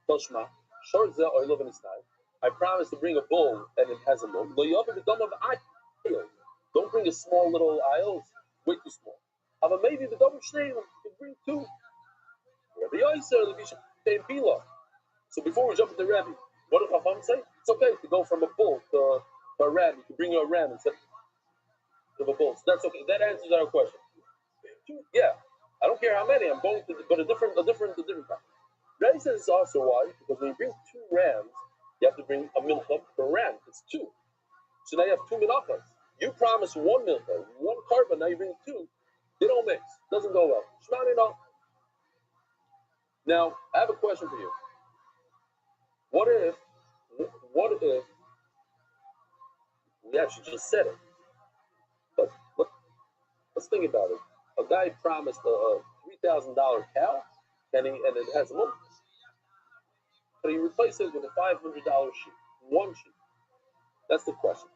Toshma, shortza or live in his time. I promise to bring a bull and it has a milk. Don't bring a small little aisle. It's way too small. But maybe the double shnei you bring 2. So before we jump into Rebbe, what did Chacham say? It's okay to go from a bull to a ram. You can bring a ram instead of a bull. So that's okay. That answers our question. 2, yeah. I don't care how many. I'm going to, but a different kind. Rebbe says it's also why, because when you bring 2 rams, you have to bring a milcha per ram. It's 2. So now you have 2 milachas. You promised 1 milcha, 1 carbon. Now you bring 2. They don't mix. Doesn't go well. Shmani no. Now, I have a question for you. What if we actually just said it? But let's think about it. A guy promised a $3,000 cow, and it has a month. But he replaced it with a $500 sheep, one sheep. That's the question.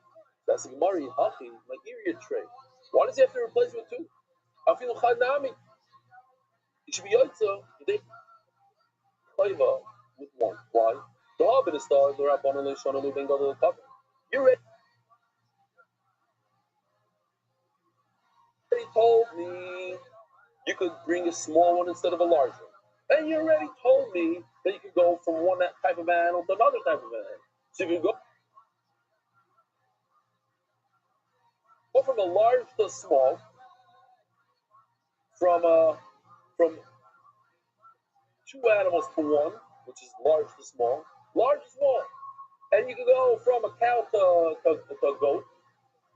That's the Gemara Hachi, like area trade. Why does he have to replace it with two? Afilu Chanami. He should be Yotza. They Klaiva with one. Why? The Hobbit is the Rabbanon Leishanalu Ben Gadol Kav. You already told me you could bring a small one instead of a large one. And you already told me that you could go from one type of animal to another type of animal. So if you go from a large to a small, from two animals to one, which is large to small, and you can go from a cow to a goat.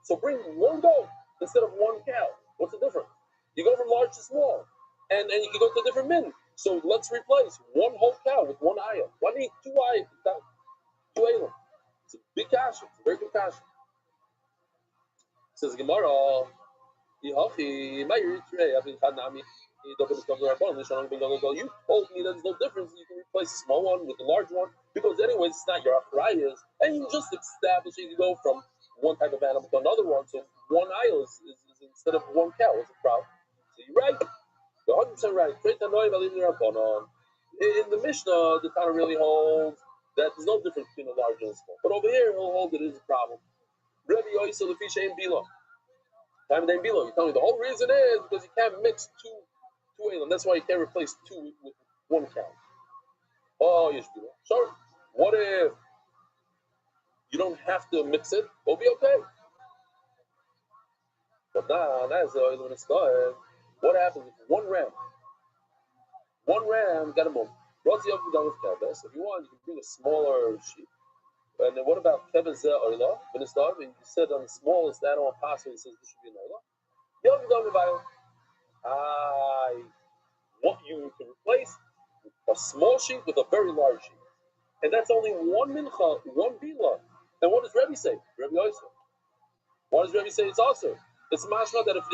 So bring one goat instead of one cow. What's the difference? You go from large to small, and you can go to different men. So let's replace one whole cow with one ayah. Why do you need two ayah? Two ayah. It's a big kasha. It's a very good kasha. Says Gemara, you told me that there's no difference. You can replace a small one with a large one because anyways it's not your achrayas, and you just establish you can go from one type of animal to another one. So one aisle is instead of one cow. What's the problem? So you're right. You're 100% right. In the Mishnah, the Tana really holds that there's no difference between a large and a small. But over here, he'll hold that it is a problem. Rabbi Rothschild, the fish ain't below. Time and below. You tell me the whole reason is because you can't mix two elam. That's why you can't replace two with one cow. Oh, you should do that. Sorry. What if you don't have to mix it? It'll be okay. But now, that's when it started. What happens if one ram got a mum? If you want, you can bring a smaller sheep. And then what about Kevin Oila? When it started, you said on the smallest animal possible, he says this should be an Oila. I want you to replace a small sheep with a very large sheep. And that's only one mincha, one bila. And what does Rebbe say? Rebbe also. What does Rebbe say? It's also. It's mashma that if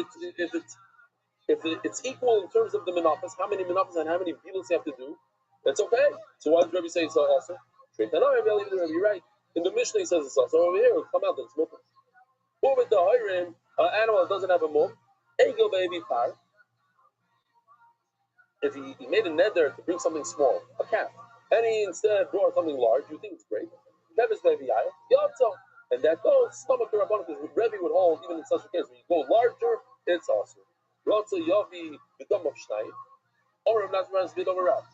it's equal in terms of the menachas, how many menachas and how many bilas you have to do, that's okay. So why does Rebbe say it's also? You're right. In the Mishnah he says it's also. Over here it'll come out that it's mum. But with the hirim, an animal that doesn't have a mum, egel baby par. If he made a neder to bring something small, a calf, and he instead brought something large, you think it's great. Kevis baby ayah, yotzo. And that goes stomach to Rabbanon, because Rebbe would hold, even in such a case, when you go larger, it's awesome. Rotzo yavi b'dom of shnai, or Rav Nachman's b'dom of Rav.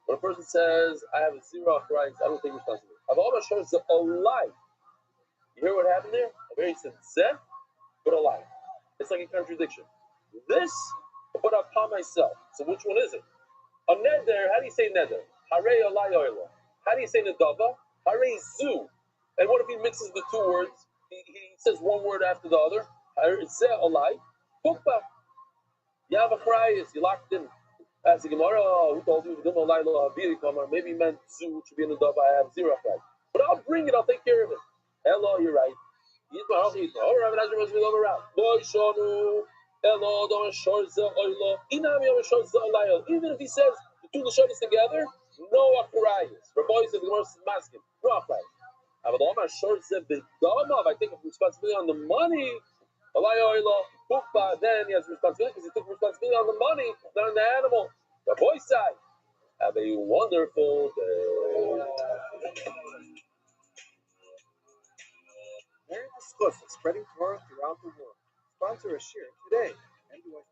When a person says, I have a zero rights, I don't take responsibility. Avama shows a lie. You hear what happened there? A very sincere, but a lie. It's like a contradiction. This, but upon myself. So which one is it? A neder, how do you say neder? Harei olai oilo. How do you say nedava? Harei zu. And what if he mixes the two words? He says one word after the other. Zeh olai. Kukba. You have a chrayas, you locked in. As the Gemara, who told you, maybe he meant zu, which should be in the dava, I have zero chrayas. But I'll bring it, I'll take care of it. Hello, you're right. Even if he says the two lashonis together, no achrayas. Rabbi said the Gemara is masking, no achrayas. If I take responsibility on the money, then he has responsibility because he took responsibility on the money, not on the animal. The boy side. Have a wonderful day. Merit Disclosure, spreading Torah throughout the world. Sponsor a share today. MBY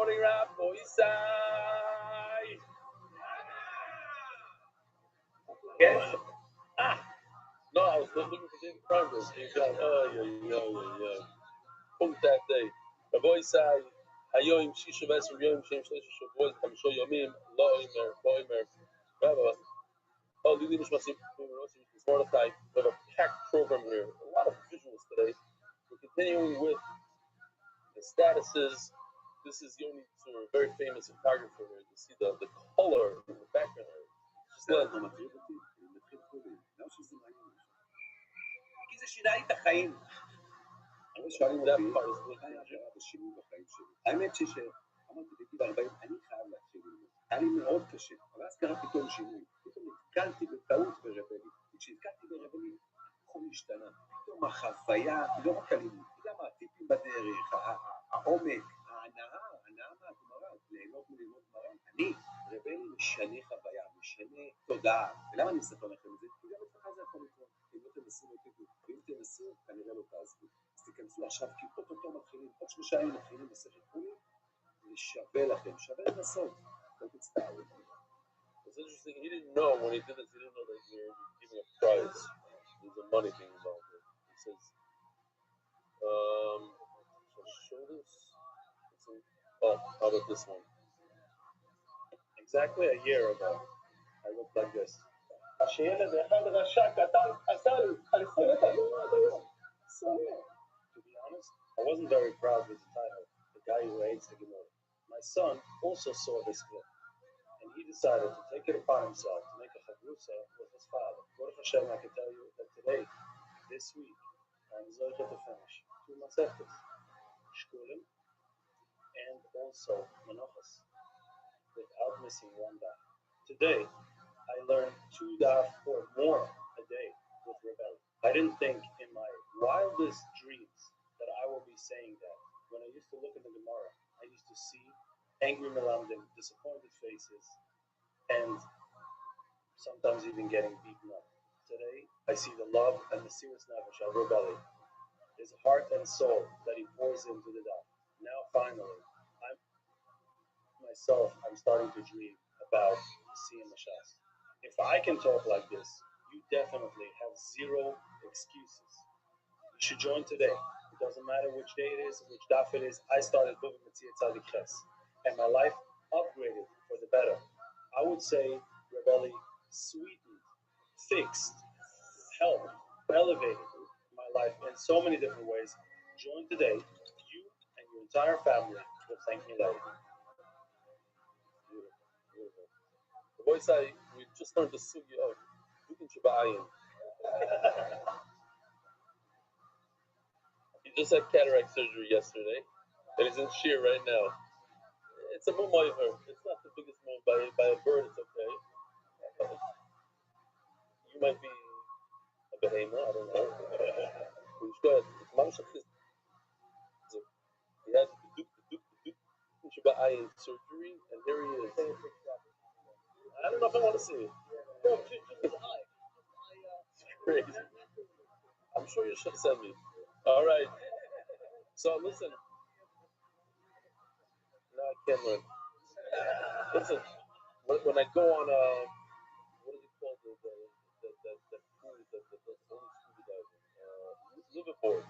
morning, Rabbi Isai. Yes. No, I was looking for David Progress. Punkt that day. Rabbi Isai, Hayoim Shisha Vesem Yoim Shem Shleisha Shavuos Chamisho Yomim Lo Omer Bo Omer Rabbi. Oh, Lili Mishmasim Mordechai. We have a packed program here. A lot of visuals today. We're continuing with the statuses. This is Yoni Tzur, a very famous photographer here. You see the color in the background here. Just let כי זה שינה לי את החיים. הרבה שואלים אותי, מה היה בשינוי בחיים שלי? האמת שאמרתי בגיל 40, אני חייב להתחיל ללמוד. היה לי מאוד קשה, אבל אז קרה פתאום שינוי. פתאום נתקלתי בטעות ברבלי. וכשנתקלתי ברבלי, הכל השתנה. פתאום החוויה, לא רק הלימוד, גם הטיפים בדרך, העומק, ההנאה מהגמרא, ליהנות מללמוד גמרא. אני, רבלי משנה חוויה, משנה תודעה. ולמה אני מספר לכם את זה? כי גם אצלך זה יכול לקרות. אם לא תנסו לא תדעו, ואם תנסו, כנראה לא תעזבו. אז תיכנסו עכשיו, כי אותו מתחילים, עוד 3 ימים מתחילים מסכת חולין, זה שווה לכם, שווה לנסות. לא תצטערו. It's interesting, he didn't know when he did this, he didn't know that you were giving a prize. There's a money thing involved here. He says, shall I show this? Oh, how about this one? Exactly a year ago, I looked like this. To be honest, I wasn't very proud with the title, The Guy Who Hates the Gemara. My son also saw this clip, and he decided to take it upon himself to make a chavrusa with his father. Baruch Hashem, I can tell you that today, this week, I'm zoche to finish 2 masechtas, shkulim, and also menachos, without missing one daf. Today, I learned 2 daf or more a day with Rebelli. I didn't think in my wildest dreams that I will be saying that. When I used to look at the Gemara, I used to see angry melamdim, disappointed faces, and sometimes even getting beaten up. Today, I see the love and the serious nefesh of Rebelli, his heart and soul that he pours into the daf. Now, finally, I'm starting to dream about seeing Mashas. If I can talk like this, you definitely have 0 excuses. You should join today. It doesn't matter which day it is, which daf it is. I started Bava Metzia Tzadik Ches, and my life upgraded for the better. I would say Rebelli sweetened, fixed, helped, elevated my life in so many different ways. Join today. You and your entire family will thank me later. Beautiful. The voice we just learned the sugi of Dukin Shabbayin. He just had cataract surgery yesterday, and he's in shear right now. It's a mumayver. It's not the biggest move by a bird. It's okay. You might be a behemoth. I don't know. He had Dukin Shabbayin surgery, and here he is. I don't know if I want to see it. It's crazy. I'm sure you should send me. All right. So listen. No, I can't learn. Listen. When I go on what is it called? The cruise, the only scuba diving. Liverboard.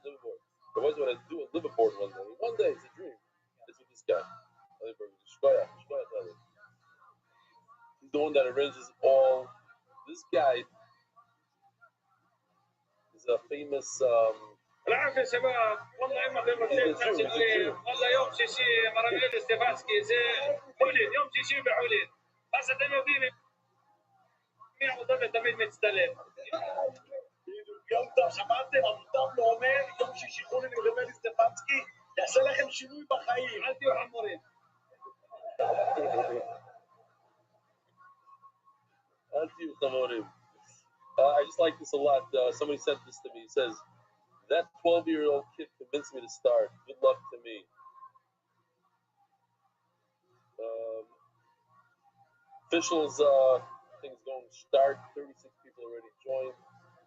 There was when I do a liverboard one day. One day it's a dream. It's with this guy. He's the one that arranges all. This guy is a famous. العافية شباب والله ما في مشكلة والله يوم شيشي مرميل استفاسكي زي حولين يوم شيشي بحولين بس تنو بيبي مين وضمن تميل متستلم יום טוב, שמעתם? המוטב לא אומר, יום שישי חולין עם רבי סטפנסקי, יעשה לכם שינוי בחיים. אל תהיו חמורים. I just like this a lot. Somebody sent this to me. He says, that 12-year-old kid convinced me to start. Good luck to me. Officials, things going to start. 36 people already joined.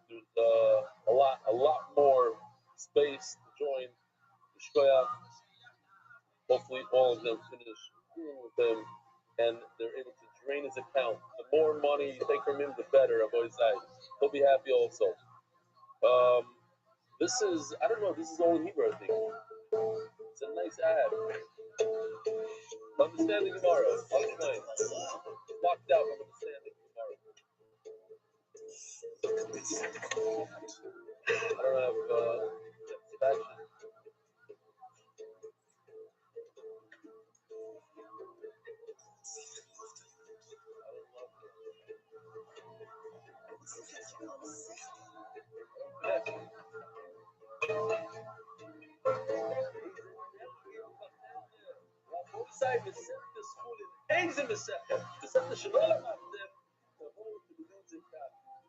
There's a lot more space to join. Hopefully, all of them finish dealing with him, and they're able to drain his account. The more money you take from him, the better. Avoid side. He'll be happy also. This is, I don't know, this is all in Hebrew, I think. It's a nice ad. Understanding Gemara. I'll explain. Locked out from understanding Gemara. I don't have depth of action.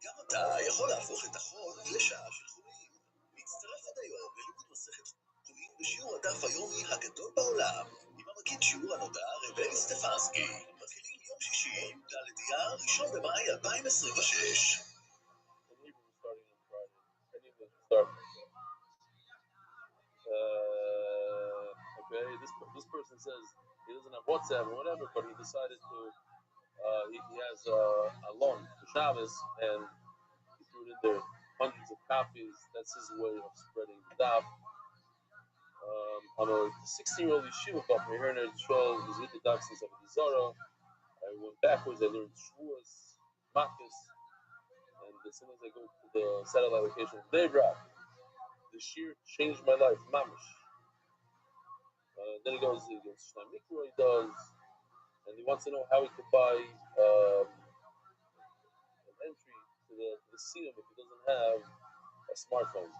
גם אתה יכול להפוך את החול לשעה של חולין. להצטרף עד היום ללימוד מסכת חולין בשיעור הדף היומי הגדול בעולם, עם המגיד שיעור הנודע רבי סטפנסקי. מתחילים יום שישי, ד' אייר, 1 במאי 2026. Okay, this person says he doesn't have WhatsApp or whatever, but he decided to. He has a loan for Shabbos, and he threw it in there, hundreds of copies. That's his way of spreading the daf. I'm a 16-year-old yeshiva couple here in Israel. Was with the daf since Zara. I went backwards. I learned Shavuos, Makis, and as soon as I go to the satellite location of Nebra, the shear changed my life, mamish. Then he goes Shnai Mikro, he does, and he wants to know how he could buy an entry to the Siyum if he doesn't have a smartphone.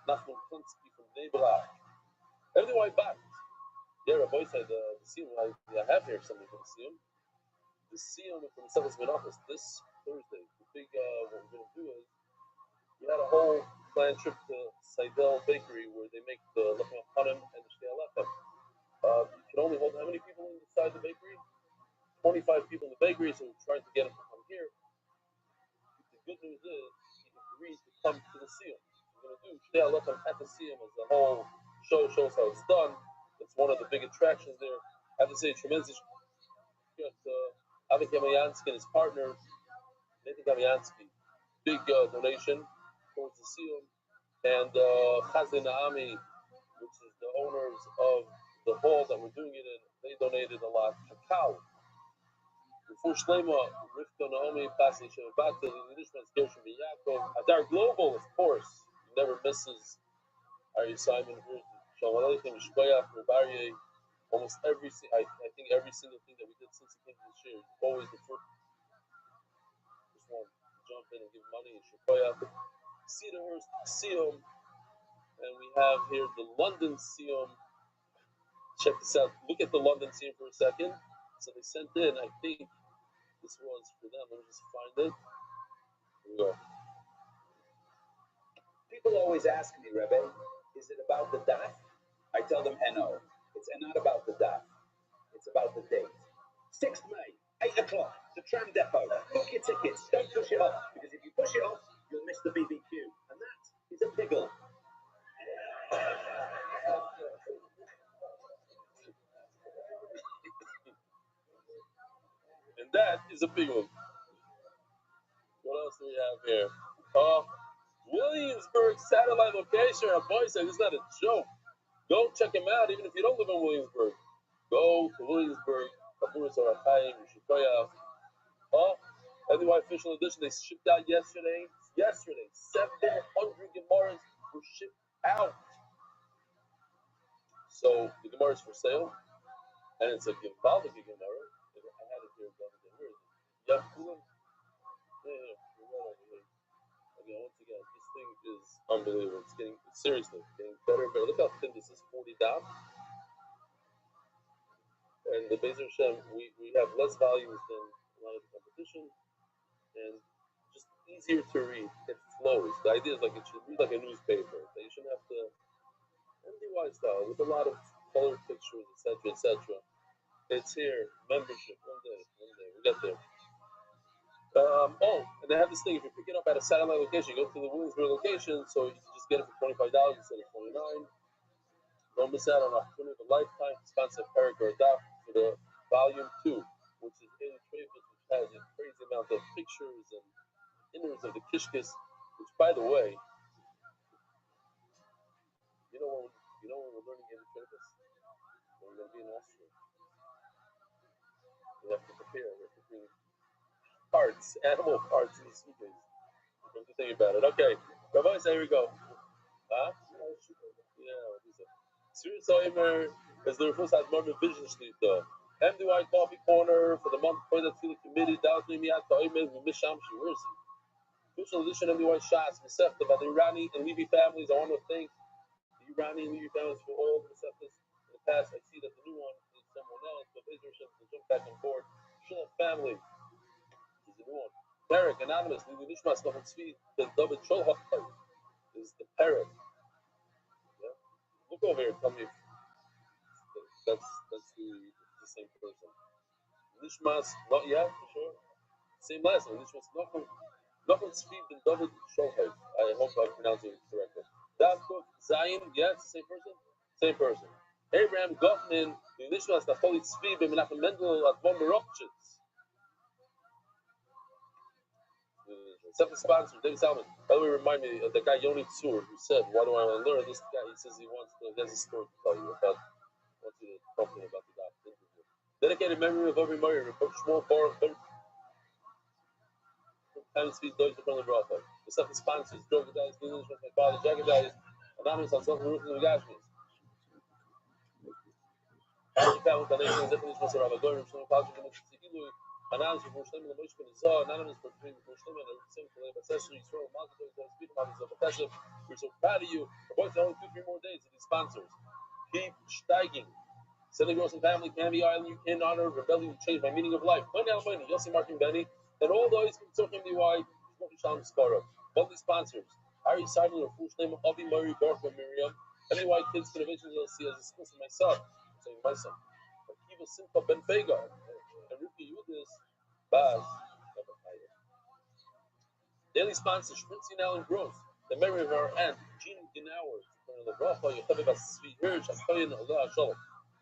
Nachman Klinsky from Nebra. Everything went back. Yeah, Rabbi said the Siyum, I have here something from the Siyum. The Siyum from the Seventh office this Thursday. The big, what we're going to do is, we had a whole planned trip to Seidel Bakery where they make the Lechem Hanim and the Shtei Lechem. You can only hold how many people inside the bakery? 25 people in the bakery, so we're trying to get them to come here. The good news is, he agreed to come to the Siyum. We're going to do Shtei Lechem at the Siyum as the whole show shows how it's done. It's one of the big attractions there. I have to say, tremendous Avi Kamiansky and his partner, Nathan Kamiansky, big donation towards the Siyum. And Chazli Naami, which is the owners of the hall that we're doing it in, they donated a lot. Kakao, Refuah Shlema, Rivka Naomi, Pasli Shevabata, Lidishman, Gershom Yaakov, Adar Global, of course, never misses. Ari Simon, Shalom Aleichem, Shkoyach, Rebarye, almost I think every single thing that we did since he came to this year, always the first one to jump in and give money and Shkoyach. Cedarhurst Siyum, and we have here the London Siyum. Check this out. Look at the London Siyum for a second. So they sent in, I think this was for them. Let me just find it. Here we go. People always ask me, Rebbe, is it about the daf? I tell them, no, it's not about the daf. It's about the date. 6th May, 8 o'clock, the tram depot. Book your tickets. Don't push it off, because if you push it off, you'll miss the BBQ. And that is a piggle. And that is a big one. What else do we have here? Williamsburg satellite location. Our boy said it's not a joke. Go check him out, even if you don't live in Williamsburg. Go to Williamsburg. NY official edition. They shipped out yesterday. 700 Gemaras were shipped out. So the Gemara is for sale, and it's a Givaldic Gemara. I had it here the other day. Where is it? Yakulim? Yeah, you're right over here. Again, once again, this thing is unbelievable. It's getting better and better. Look how thin this is, 40 dam. And the Bezer Hashem, we have less volumes than a lot of the competition, and just easier to read. It flows. The idea is like it should read like a newspaper. That you shouldn't have to MDY style with a lot of colored pictures, etc., etc. It's here. Membership. One day. We get there. And they have this thing. If you pick it up at a satellite location, you go to the Williamsburg location, so you can just get it for $25 instead of $29. Don't miss out on an opportunity of a lifetime to sponsor a paragraph for the volume 2, which is Eli Treifus, which has a crazy amount of pictures and innards of the Kishkis, which, by the way, when we're learning Eli Treifus, when we're going to be in Austria, we have to prepare. We have to bring parts, animal parts in the suitcase. What do you think about it? Okay, Rabbi, here we go. Huh? Yeah, what is it? Serious Oimer is the first Admorman Vision Shlita. MDY Coffee Corner for the month for the Tefillah Committee. Dallas Mimiat Oimer with Misham Shiwersi. Official edition MDY Shas, Mesefta by the Irani and Levy families. I want to thank the Irani and Levy families for all the Meseftas in the past. I see that the new one is someone else, but Israel should jump back on board. Shalom family is the new one. Derek, Anonymous, Levy Nishmas, Nochon Tzvi, the David Sholhar is the parrot. Yeah? Look over here, tell me if that's the same person. Nishmas, not yet, for sure. Same last name. Nishmas, Nochon Tzvi, the David Sholhar. I hope I'm pronouncing it correctly. Davkov, Zion, yeah, it's the same person? Same person. Abraham Gottman, the Nishmas, Naftali Tzvi, Menachem Mendel, Admon Rothschild. Second sponsor, David Salmon. By the way, remind me of the guy Yoni Tsur who said, "Why do I want to learn?" This guy, he says he has a story to tell you about. Wants you to talk to him about the doctor. Dedicated memory of every Murray, Report Shmuel Bar, Time Speed, Deutsche Brother Bracha. The second sponsors, Joe Gadias, English, my father, Jack Gadias, Anonymous on Southern Roof and the Gashmis. Happy Family Foundation, Zephanish Mr. Rabbi Gorim, Shlomo Patrick, and Mr. Ilui. Anonymous for Shlomo, the Moshe Ben Zah, Anonymous for Shlomo, and the same for Leib Accessory, Yisrael, Malcolm, and Speed, we're so proud of you. We're going to only 2-3 more days of these sponsors. Keep steiging. Sending Gross and family, Canby Island, you can honor rebellion, change my meaning of life. Money out money, Yossi Martin Benny, and all those who took him DY, Shalom Skara. Monthly sponsors. Ari Seidel, or full name of Avi Murray, Barker, Miriam. MAY Kids can eventually see as a school for my son. Saying my son. Akiva Simcha Ben Vega. And Rupi Yudis, Baz. Daily sponsors, Shprinzi and Alan Gross. The memory of our aunt, Jean Ginauer.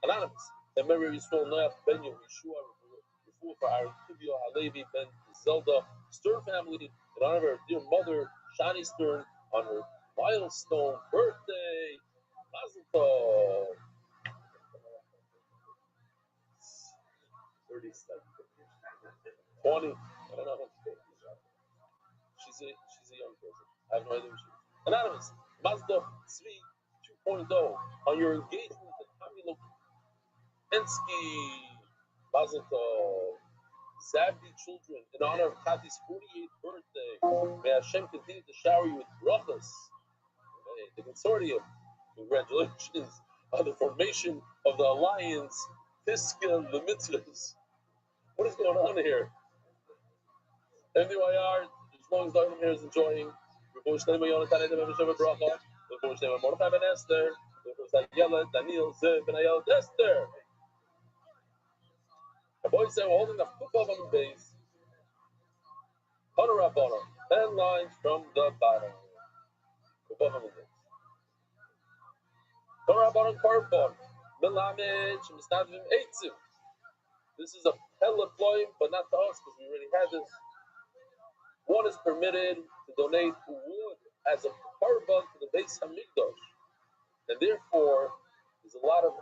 Anonymous. The memory of Yisrael Noach Ben Yeshua, Refuah for Aaron Kuvio Halevi Ben Zelda Stern family, in honor of our dear mother, Shani Stern, on her milestone birthday. Mazel Tov. 20. I don't know. She's a young person. I have no idea who she is. Anonymous. Mazda Tzvi 2.0 on your engagement at Hamilo Pensky. Mazel Tov. Savvy children, in honor of Kati's 48th birthday. May Hashem continue to shower you with brachas. The consortium, congratulations on the formation of the alliance Pisca Limitless. What is going on here? MDYR, as long as Darwin here is enjoying, before Shlema Yonatan Edem and Shabbat Bracha, before Shlema Mordechai Ben Esther, before Daniela, Daniel, Zev, Ben Ayel, Esther. The boys say we're holding the football on the base. Honor up on them. 10 lines from the bottom. Above them. Honor up on carbon. Melamed, Mistadvim, Eitzim. This is a pellet flowing, but not to us because we already had this. One is permitted to donate wood as a carbon to the base Hamikdash. And therefore, there's a lot of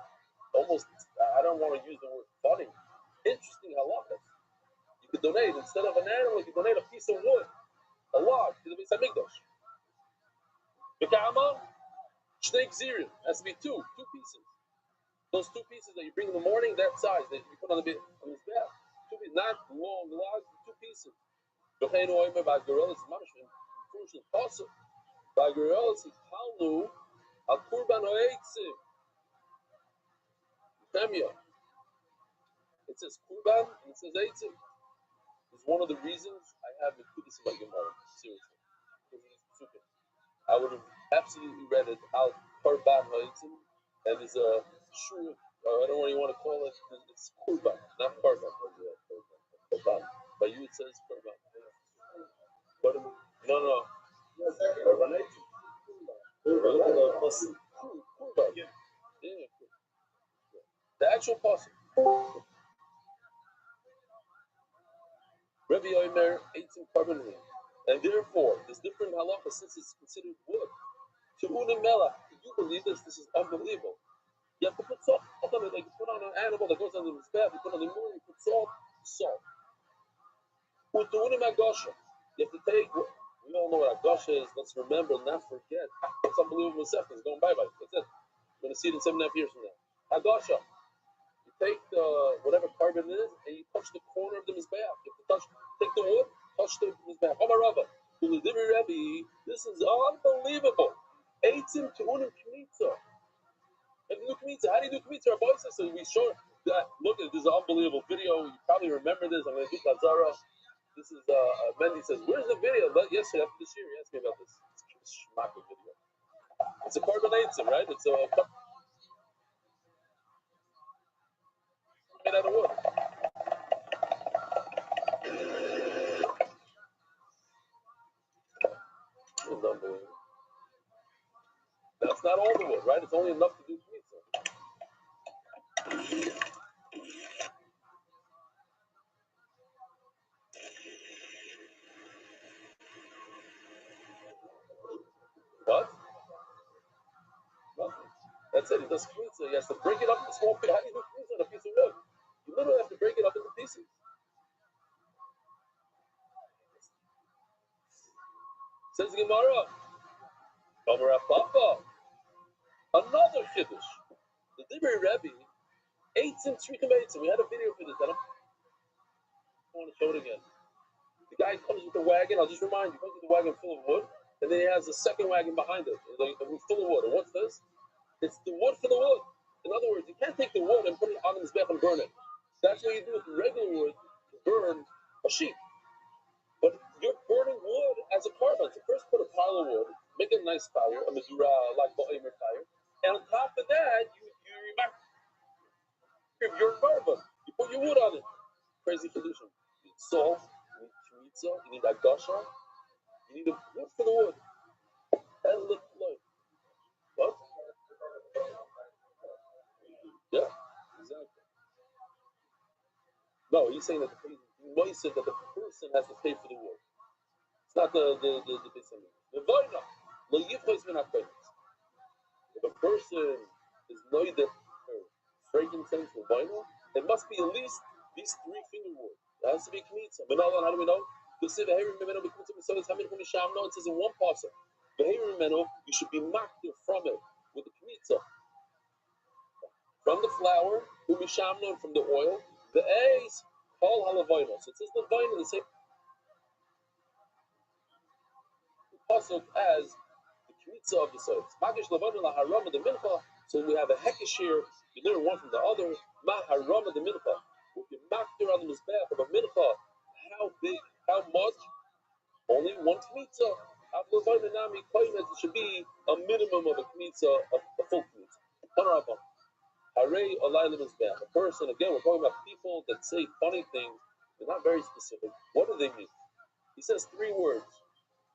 almost, I don't want to use the word funny, interesting halachas. You could donate, instead of an animal, you could donate a piece of wood, a log, to the base Hamikdash. Bekama, shnei gzirim, has to be two pieces. Those 2 pieces that you bring in the morning, that size, that you put on the bed, on this bed. 2 pieces, not long logs, 2 pieces. B'chein oimer b'agerelis mamish v'furush l'chasuk b'agerelis yichalu al kurban ha'eitzim. Chemia. It says kurban and it says eitzim. It's one of the reasons I have the kudus in my Gemara. Seriously, I would have absolutely read it out kurban ha'eitzim, and there's a sure. I don't know what you want to call it. It's kurban, not kurban. Kurban. By you it says kurban. No. actual pasuk. Rabbi Omer ate some carbon, and therefore there's different halacha since it's considered wood. To unim melach, you believe this? This is unbelievable. You have to put salt on it, like you put on an animal that goes on the mizbeach. You put on the moon, you put salt. To unim agasha, you have to take. We all know what agasha is. Let's remember, not forget. It's unbelievable seconds. Going bye. That's it. We're gonna see it in 7.5 years from now. Agasha. You take the whatever carbon it is, and you touch the corner of the mizbeach. You have to take the wood, touch the mizbeach. Omarava, this is unbelievable. Eitzim to unim kmitza. And do kmitza. How do you do kmitza? Our boy says so. We show that. Look, this is an unbelievable video. You probably remember this. I'm going to do Kazara. This is Mendy says, "Where's the video?" Yesterday after this year, he asked me about this. It's a shmaka video. It's a carbon eitzim, right? It's a made out of wood. It's unbelievable. That's not all the wood, right? It's only enough to do kmitza. What? Nothing. That's it. He does kmitza. He has to break it up into small pieces. How do you do kmitza on a piece of wood? You literally have to break it up into pieces. Says Gemara, Papa, another chiddush. The Dibri Rebbe ate some tzrikim eitzim. We had a video for this. I don't want to show it again. The guy comes with the wagon. I'll just remind you. He comes with the wagon full of wood, and then he has a second wagon behind it, full of wood. And what's this? It's the wood for the wood. In other words, you can't take the wood and put it on the mizbeach and burn it. That's what you do with regular wood to burn a sheep. But you're burning wood as a carbon. So first put a pile of wood, make a nice fire, a mezura like ba'omer fire, and on top of that, you your carbon. You put your wood on it. Crazy condition. You need salt, you need chorizo, you need agasha, you need a wood for the wood. And look like what? Yeah, exactly. No, he's saying that the said that the person has to pay for the wood. It's not the person. The voina. If a person is noided or frankincense or vinyl, it must be at least these 3 finger wood. It has to be kmitza. But now, how do we know? It says in one pasuk, you should be makdir from it with the kmitza. From the flour, from the oil, the eggs, all halavayna. So it says the vayna, the same pasuk as the kmitza of the soil. Magish levana la harama the mincha. So we have a hekesh here. You learn one from the other. Ma harama the mincha. If you makdir on the mizbeach of a mincha, how big? How much? Only 1 kmitza. It should be a minimum of a kmitza, a full kmitza. A person, again, we're talking about people that say funny things. They're not very specific. What do they mean? He says 3 words.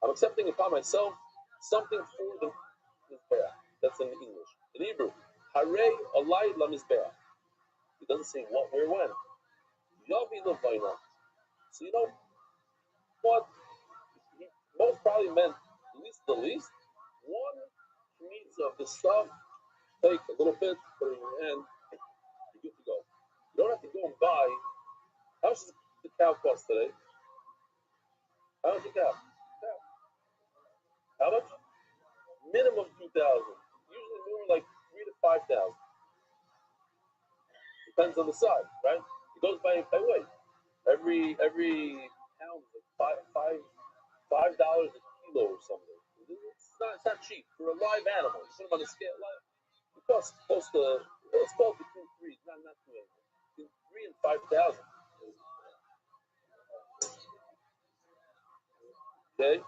I'm accepting upon myself something for the mizbeach. That's in English. In Hebrew, Harei alai la mizbeach. He doesn't say what, where, when. Yavi levayna. So you know what? He most probably meant the least 1 kmitza of the stuff. Take a little bit, put it in your hand. You're good to go. You don't have to go and buy. How much does the cow cost today? How much is the cow? How much? Minimum 2,000. Usually more like 3,000 to 5,000. Depends on the size, right? It goes by weight. Every pound is like $5 a kilo or something. It's not cheap for a live animal. You put them on a scale. It costs close to, let's call it between 3, not 2 animals. Between 3 and 5,000. Okay?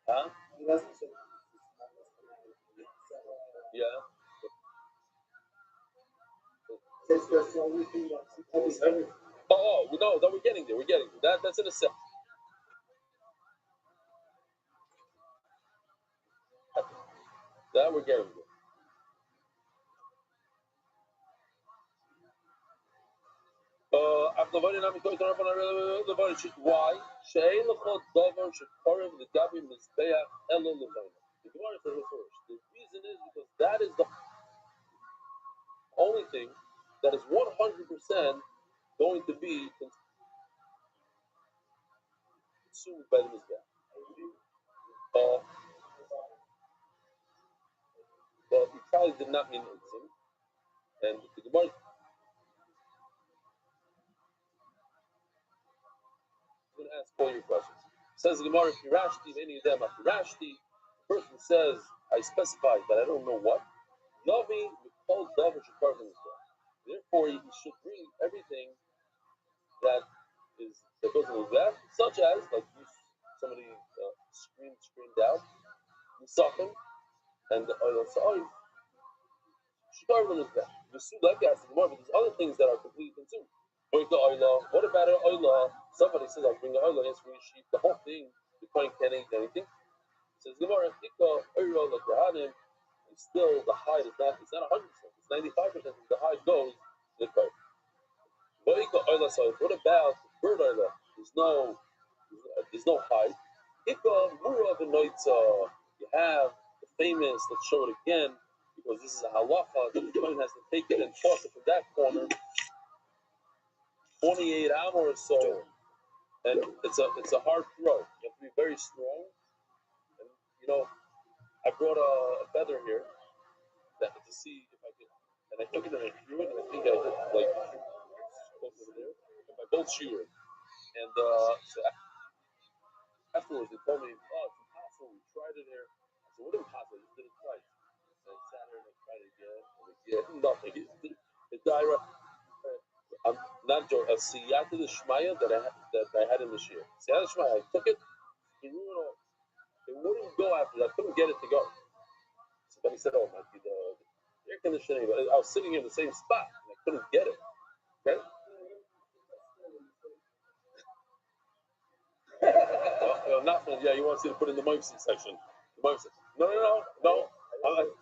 Huh? Yeah. Oh, no, we're getting there. That's in a second. That we're getting there. Why? She'ein l'chol davar shekorev l'gabi mizbeach elo levayna. The Gemara says it first. The reason is because that is the only thing that is 100% going to be consumed by the mizbeach. Well, he probably did not mean Utzim. And the Gemara is going to ask all your questions. Says the Gemara, Pirashti, any of them are Pirashti. The person says, I specified, but I don't know what. Yavi, Mikol Davar Shekar Mizbeach. Therefore, he should bring everything that goes in the mizbeach, such as, like somebody screamed out, Nisachim, and the oil sa'oif, Shekar Mizbeach. The Sudak asks the Gemara, but there's other things that are completely consumed. What about an oila? Somebody says, I'll bring the oila, yes, we sheep the whole thing, the coin can't eat anything. Says Gemara, Ika, oila, like Rahanim, and still the hide is not, it's not 100%, it's 95%, the hide goes to the coin. What about bird oila? There's no hide. Ika, Mura, you have the famous, let's show it again, because this is a halacha, that the coin has to take it and toss it from that corner. 28 hours or so, and it's a hard throw. You have to be very strong. And I brought a feather here to see if I could, and I took it and I threw it, and I think I hit like close over there. And my both skewered. And so afterwards they told me, oh, it's impossible. We tried it here. I said, what is impossible? I just did it twice. And I sat there and I tried it again, and again, nothing. It died right. I'm not joking. A siyata the shmaya that I had in this year. Siyata shmaya, I took it, threw it all. It wouldn't go after that. I couldn't get it to go. So then he said, "Oh, might be the air conditioning." But I was sitting in the same spot and I couldn't get it. Okay. Not yeah. You want to see to put in the Moipsy section? The Moipsy. No.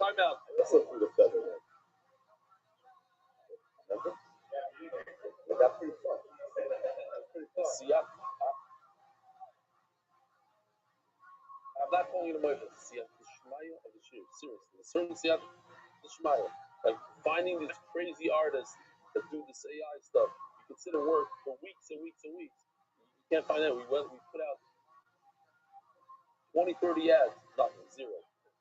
Time out. I slipped through the feather there. Remember? But that's pretty fun. Siyat. I'm not calling it a moifas. It's Siyat Shmaya of the Shir. Seriously. A certain Siyat Shmaya. Like finding these crazy artists that do this AI stuff. You can sit and work for weeks and weeks and weeks. You can't find that. We put out 20, 30 ads. Nothing. Zero.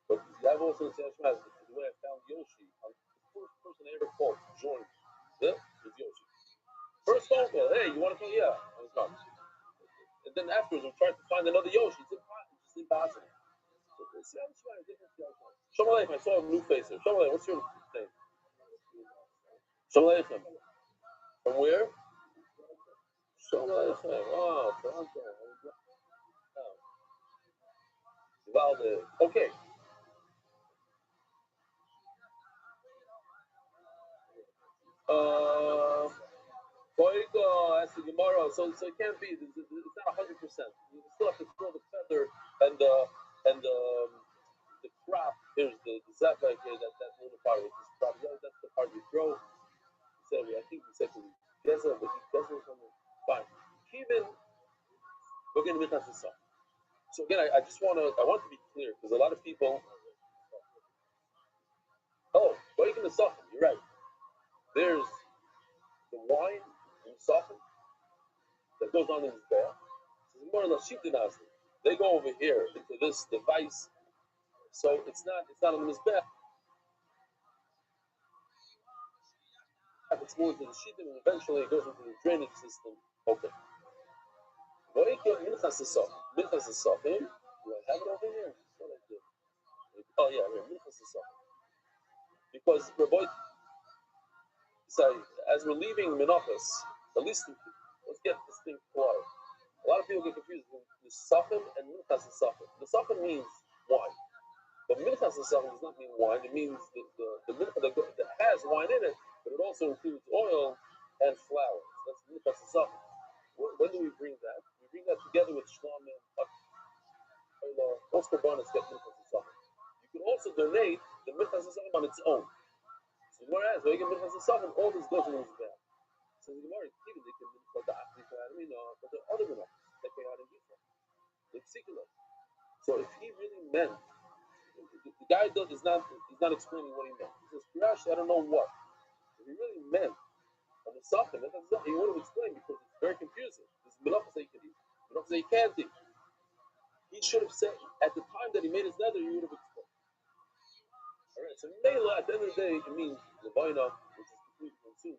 But I've also Siyat Shmaya. The way I found Yoshi. I'm the first person I ever called to join. Yeah? Was Yoshi. First phone call. Hey, you want to call? Yeah. I was not. And then afterwards, I'm trying to find another Yoshi. It's impossible. Shalom Aleichem. I saw a new face here. Shalom Aleichem. What's your name? Shalom Aleichem. From where? Shalom Aleichem. Oh, Toronto. Valde. Okay. Boigo as the Gemara. So it can't be. It's not 100%. You still have to throw the feather and the crop. Here's the zapek here. That little part which is crop. That's the part you throw. I think we said Geza, but Geza or something. Fine. Even we're going to make us this up. So again, I want to be clear because a lot of people. Oh, breaking the soften. You're right. There's the wine and soften that goes on in this bear. So it's more or less sheep dynasty. They go over here into this device. So it's not on this bear. It's more into the sheep and eventually it goes into the drainage system. Okay. Minchas is soften. Minchas is soften. Do I have it over here? What I did. Oh yeah, Minchas is soften. Because Rabbi, sorry, as we're leaving Menachos, at least let's get this thing clear. A lot of people get confused with the Safin and Minchas and Safin. The Safin means wine, but Minchas and Safin does not mean wine. It means the mincha that has wine in it, but it also includes oil and flour. So that's Minchas and Safin. When do we bring that? We bring that together with Shlam and most Korbanos get Minchas and Safin. You can also donate the Minchas and Safin on its own. So whereas we get Minchas and Safin, all this goes in this bag. So the Gemara, even they can put the Africa, but the other one, that they had in Gifra, the particular. So if he really meant, the guy is not explaining what he meant. He says, Pirash, I don't know what. If he really meant on the something, he would have explained because it's very confusing. This Melachas he can eat, Melachas he can't eat. He should have said at the time that he made his nether, he would have explained. All right, so Mela, at the end of the day, it means the Vaina, which is completely consumed.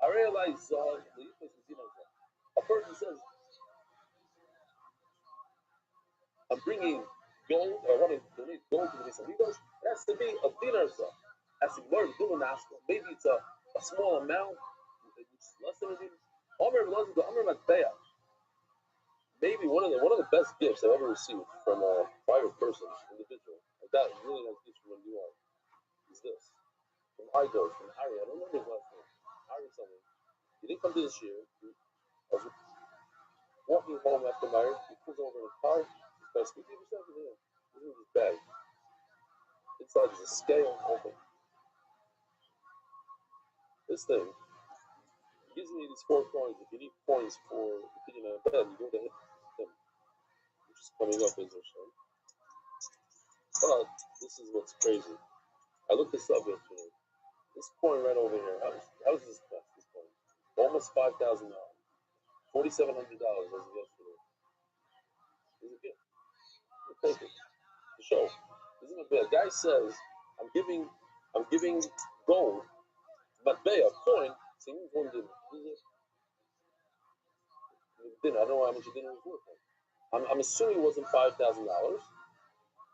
I realize a person says, I'm bringing gold, or I want to donate gold to the Misamidos. It has to be a dinar. Has to be more than a maybe it's a small amount, which is less than a dinar. Maybe one of the best gifts I've ever received from a private person, individual, like that really nice gift from you all, is this. From Igor, from Harry. I don't remember his last name. Harry something. He didn't come to this year. I was walking home after marriage. He pulls over in a car. He's got a speaking of yourself. This is his bag. Inside is a scale open. This thing gives me these 4 coins. If you need coins for putting on a bed, you go to him, which is coming up as a show. But this is what's crazy. I looked this up yesterday. This coin right over here. How is this cost? This coin, almost $5,000. $4,700 as of yesterday. Is a gift. We'll take it. To show. Isn't it bad? A guy says, I'm giving gold, matbea, coin, so he means one dinner. I don't know how much a dinner was worth. I'm assuming it wasn't $5,000.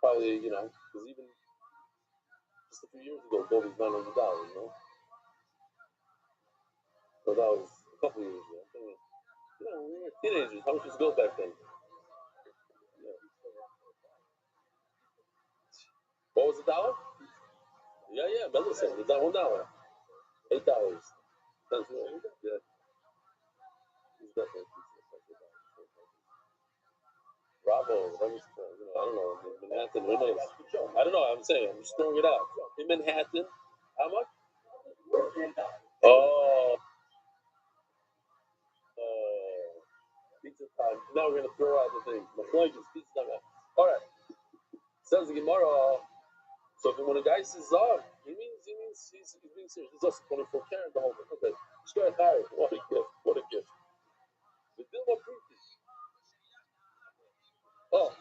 Probably, because even just a few years ago, gold was $900, So that was a couple of years ago. When we were teenagers, how much was gold back then? What was the dollar? Yeah, but listen, it's not $1. $8. That's right. Yeah. It's definitely Bravo, I don't know, Manhattan, who knows? I don't know, I'm saying, I'm just throwing it out. In Manhattan, how much? Oh, pizza time. Now we're going to throw out the thing. My point is pizza time. All right. Says the Gemara. So when a guy says Zar, he means he's being serious. He's just 24 karat the whole thing. Okay. Straight high. What a gift. What a gift. The Dilma proved it. Oh.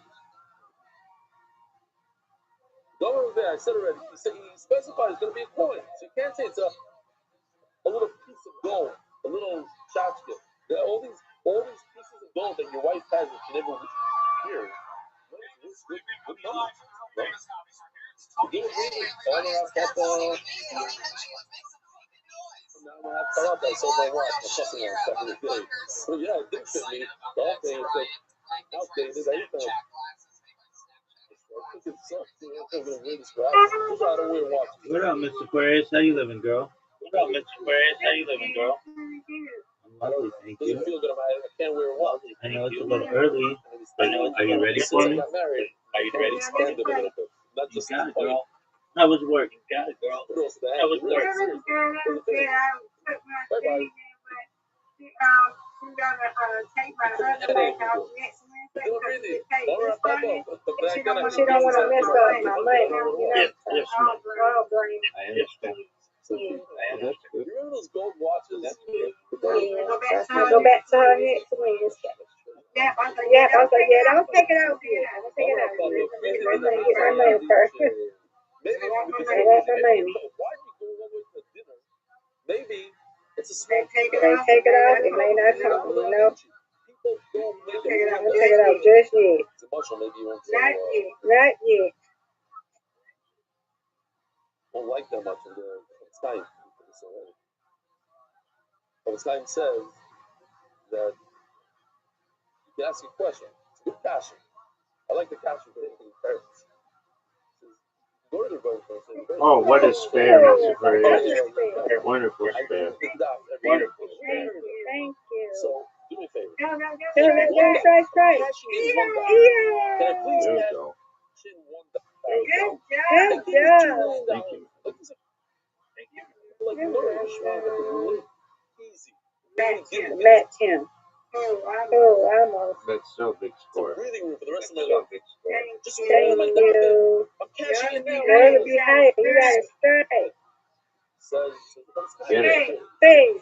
Don't over there. I said already. He specified it's going to be a coin. So you can't say it's a little piece of gold, a little tchotchke. There are all these pieces of gold that your wife has that she never hears. It's good money. You give it reading. All around Papa. Now I'm going to have to tell out that I sold my watch. My customer was back in the day. But yeah, it didn't fit me. The whole thing is like outdated. I think it sucks. I'm going to wear this watch. This is why I don't wear watches. What up, Mr. Aquarius? How you living, girl? I'm lovely, thank you. Doesn't feel good. I can't wear a watch. I know it's a little early. Are you ready for me? I got married. Are you ready to stand a little bit? Not just got it, girl. How was work? You got it, girl. How was work? Bye-bye. She's gonna take my other back out next Wednesday because the pay is started. She don't want to mess up my money, Yes, ma'am. I understand. You remember those gold watches? Go back to her next Wednesday. Yeah, I was like, yeah, don't take it out here. Don't take it out here. I'm gonna get my money first. Maybe I want my money. Why are we going over to dinner? Maybe it's a They take it off, it may not come, People don't make Take it out just yet. It's emotional, maybe you won't Not yet. won't like that much in the time. But the time says that you can ask a question. It's a good question. I like the question for anything parents. Go to the road first. Oh, what a spare, Mr. Aquarius. Wonderful spare. Wonderful spare. Thank you. So, do me a favor. Go. Cash me $1. Can I please There we cash go. Good job. Thank you. Like, Matt Tim. Oh, almost. That's so big score. Breathing room for the rest of my life. Just Thank roll my diamond. you. I'm cashing in now. Never be higher. You got it straight. Get it. Face.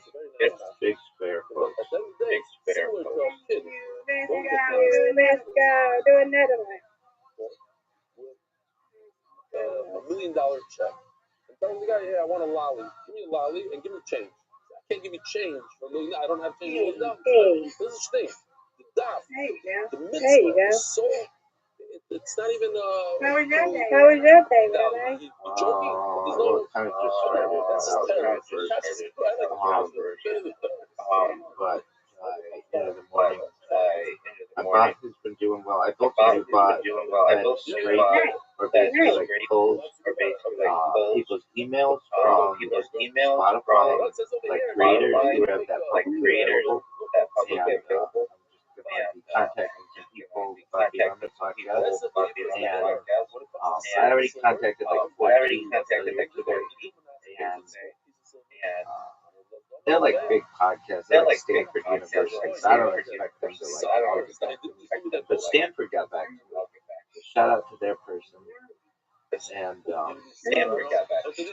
Big spare, folks. Big spare, folks. Let's go. Do another one. $1 million check. I'm telling the guy, hey, I want a lolly. Give me a lolly and give me change. I can't give you change for $1 million. I don't have change. Hey. This is the thing. The daf, the There you mitzvah go. is so. It's not even. How was your day? How was your day, Rabbi? You're joking. There's Well, no. it kind of just started. That's just terrible. That's just. I like But end of the morning, my bot has been doing well. I built a new bot that scraped or basically like pulls people's emails from Spotify, like creators who have that publicly available. And I'm just going to be contacting some people about being on the podcast. And I already contacted like 14 earlier today. And they're like big podcasts. They're like Stanford University. So I don't expect them to like all the stuff. But Stanford got back to me. Shout out to their person. And Stanford got back to me.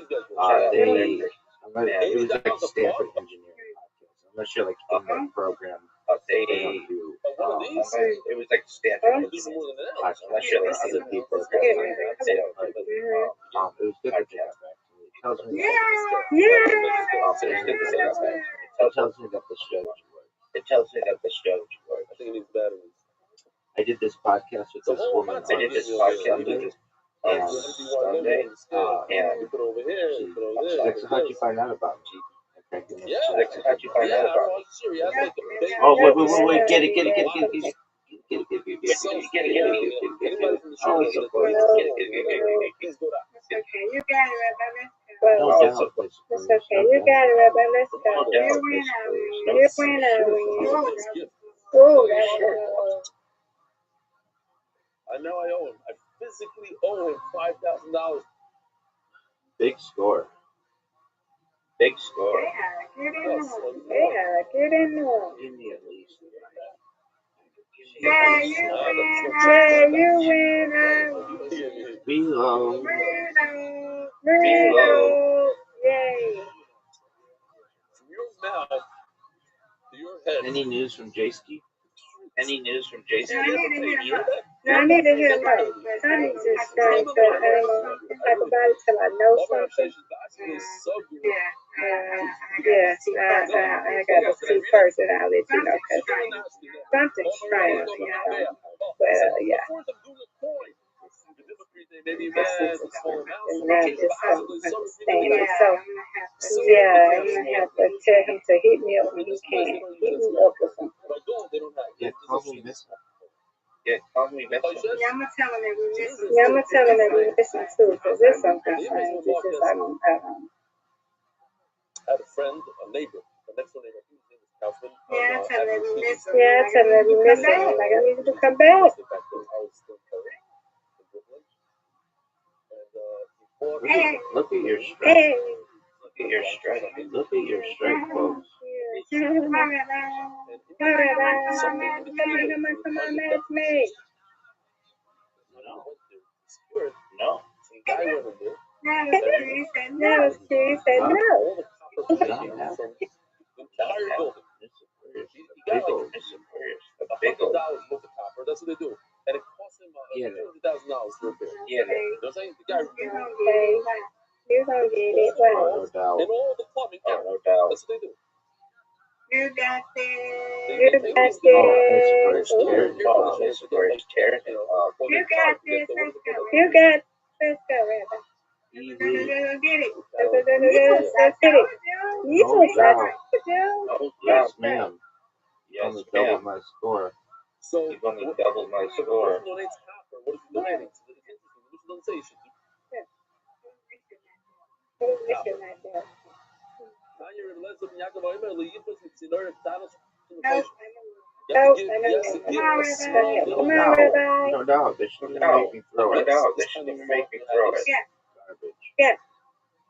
It was like Stanford engineering podcast. I'm not sure like in their program they don't do. It was like Stanford engineering podcast. I'm not sure like other people got back to me. But it was good that they got back to me. It tells me that the strategy works. It tells me that the strategy works. I think it needs batteries. I did this podcast with this woman on Sunday, and she's like, how'd you find out about me? How'd you find out about me? Oh, wait, get it. Okay, you got it, Rabbi. Let's go. It's okay. You got it, Rabbi. Let's go. You win, I win. Oh, that's I know I owe him. I physically owe him $5,000. Big score. Yeah, get in there. Give me at least. Yeah, you win, I win. Below. Yay. From your mouth to your head. Any news from J-Ski? I need to hear more. Sonny just said that I don't talk about it till I know something. I got to see first and I'll let you know because something's strange, you know. But yeah. And now just don't understand it. So yeah, I'm gonna have to tell him to hit me up when he can. Hit me up or something. Yeah, probably miss it. Yeah, I'm gonna tell him that we listen too, because there's something strange. It's just I don't. I had a friend, a neighbor, the next door neighbor, his name was Kaufman. Yeah, I tell him that we listen. Yeah, I tell him that we listen. I'm like, I need you to come back. Look at your strength. Look at your strength, folks. Come on, match me. No. No, he said no. That's what they do. And it costs him $200,000 to repair. Yeah. You know what I'm saying? The guy You're gonna get it. No doubt. and all the plumbing. No doubt. That's what they do. You got this. Oh, and it's for his character. You got this. You got this. Let's get it. Let's get it. Yes, ma'am. You only doubled my score. So You've only doubled my score. What is he donating? So it's interesting. What doesn't say you should do. No doubt. They shouldn't even make me throw it.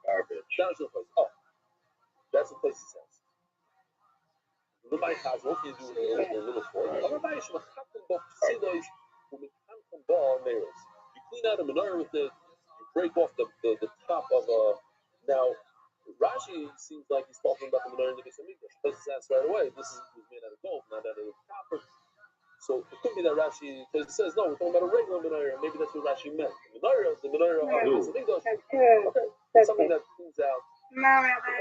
Garbage. Oh, that's the place he says. What can you do with a little fork? You clean out a menorah with it, you break off the top of a. Now, Rashi seems like he's talking about the menorah in the Beis Hamikdash. Because it's asked right away, this is made out of gold, not out of copper. So it could be that Rashi, because it says, no, we're talking about a regular menorah, maybe that's what Rashi meant. The menorah of the Beis Hamikdash. Okay, it's something that cleans out, it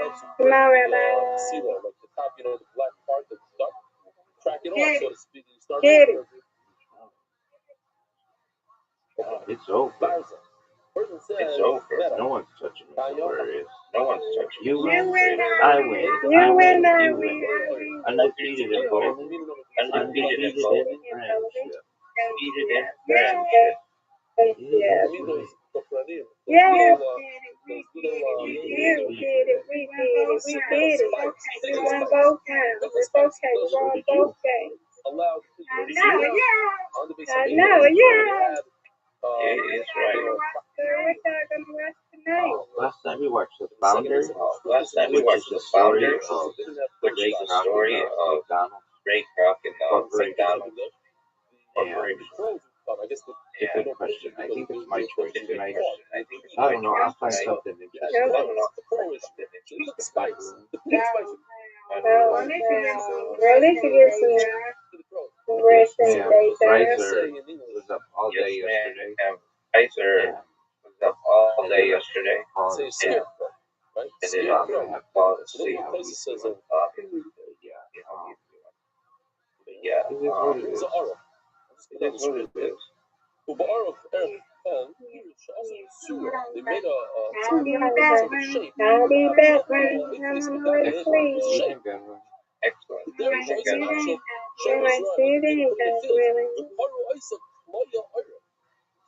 helps you break the sila, like the top, the black part, the dark, crack it off, so to speak, and you start over. It's over. It's over. No one's touching me. Where it is. No one's touching me. You win. I win. I win. You win. Undefeated in bowling. Undefeated in friendship. Undefeated in friendship. Yeah. Yeah, we did it. We did it. We won both times. It's okay. We won both games. I know, yeah. It's right. What y'all gonna watch tonight? Last time we watched The Founder, which is the story of Ray Kroc and McDonald's. Good question. I think it's my choice tonight. I don't know. I'll find something interesting. Well, at least you get some rest and Riser was up all day yesterday. Riser was up all day yesterday. And then I'm going to have to see how he's doing. Yeah. It is what it is. It is what it is. They made a shape. Excellent.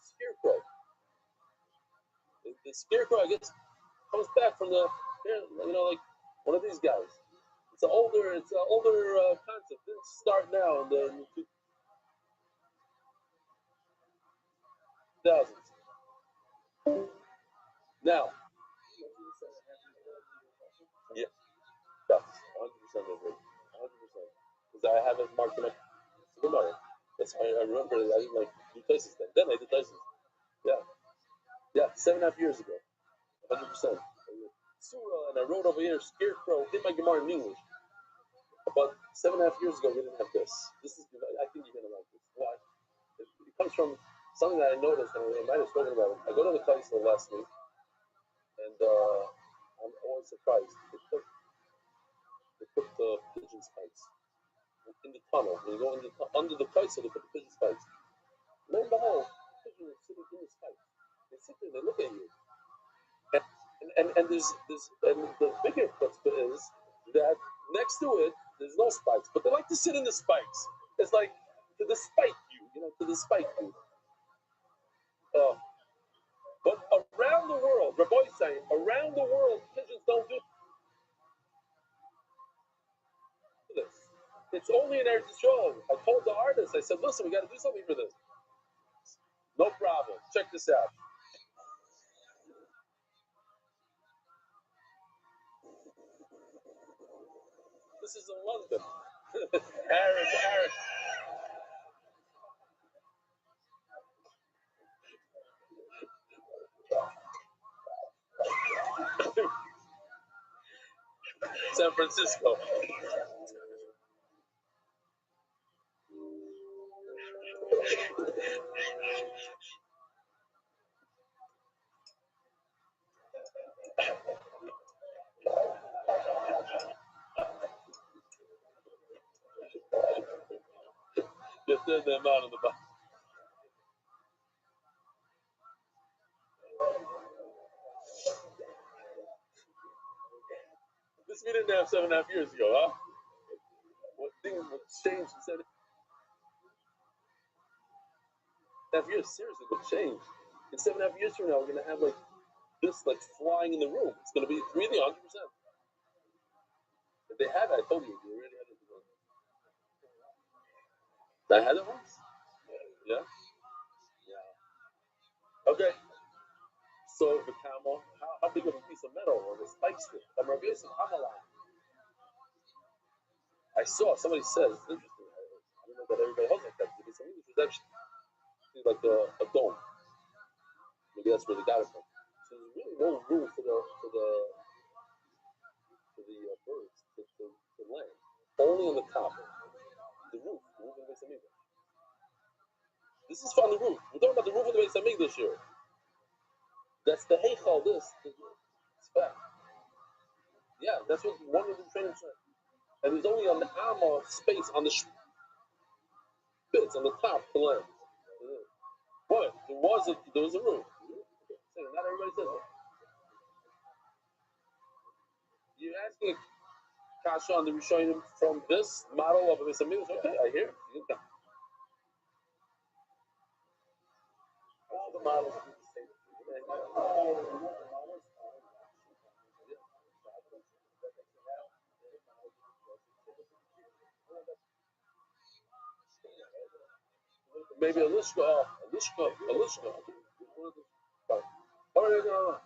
Scarecrow. The scarecrow, I guess, comes back from like one of these guys. It's an older concept. It didn't start now in the 2000s. Now, yeah, 100% agree. 100%. Because I have it marked in my memory. That's why I remember I didn't do places then. Then I did places. Yeah, 7.5 years ago. 100%. Surah, and I wrote over here Scarecrow in my Gemara in English. About 7.5 years ago, we didn't have this. I think you're gonna like this. Why? It comes from something that I noticed, and I might have spoken about it. I go to the Kaisel last week, and I'm always surprised. They put the pigeon spikes in the tunnel. When you go under the Kaisel, they put the pigeon spikes. Lo and behold, the pigeon is sitting in the spikes. They sit there, they look at you. And there's the bigger chutzpah is that next to it there's no spikes, but they like to sit in the spikes. It's like to despite you, to despite you. But around the world, Rabbi is saying, around the world, pigeons don't do this. It's only in Eretz Yisrael. I told the artist, I said, listen, we got to do something for this. No problem. Check this out. This is in London. Eric. San Francisco. Just the amount of the box. This we didn't have 7.5 years ago, huh? What things would change in 7.5 years? Seriously, would change. In 7.5 years from now, we're gonna have this flying in the room. It's gonna be really 100%. If they had it, I told you, they already had it. I had it once. Yeah. Okay. So the camel, how big of a piece of metal or the spikes fit? I'm Rabbi Yosef Hamalai. I saw somebody says it's interesting. I don't know that everybody holds like that. Because some English was actually like a dome. Maybe that's where they got it from. So there's really no room for the birds to land. Only on the top, the roof in the Beis Hamikdash. This is from the roof. We're talking about the roof of the Beis Hamikdash here. That's the heichal. It's fact. Yeah, that's what one of the trainers said. And there's only on the Amma space on the spits on the top to land. But there was a roof. Not everybody says that. You're asking Kasha on the Rishonim from this model of a Beis Hamikdash. Okay, I hear. All the models do the same thing. Maybe a lishka. All right, no.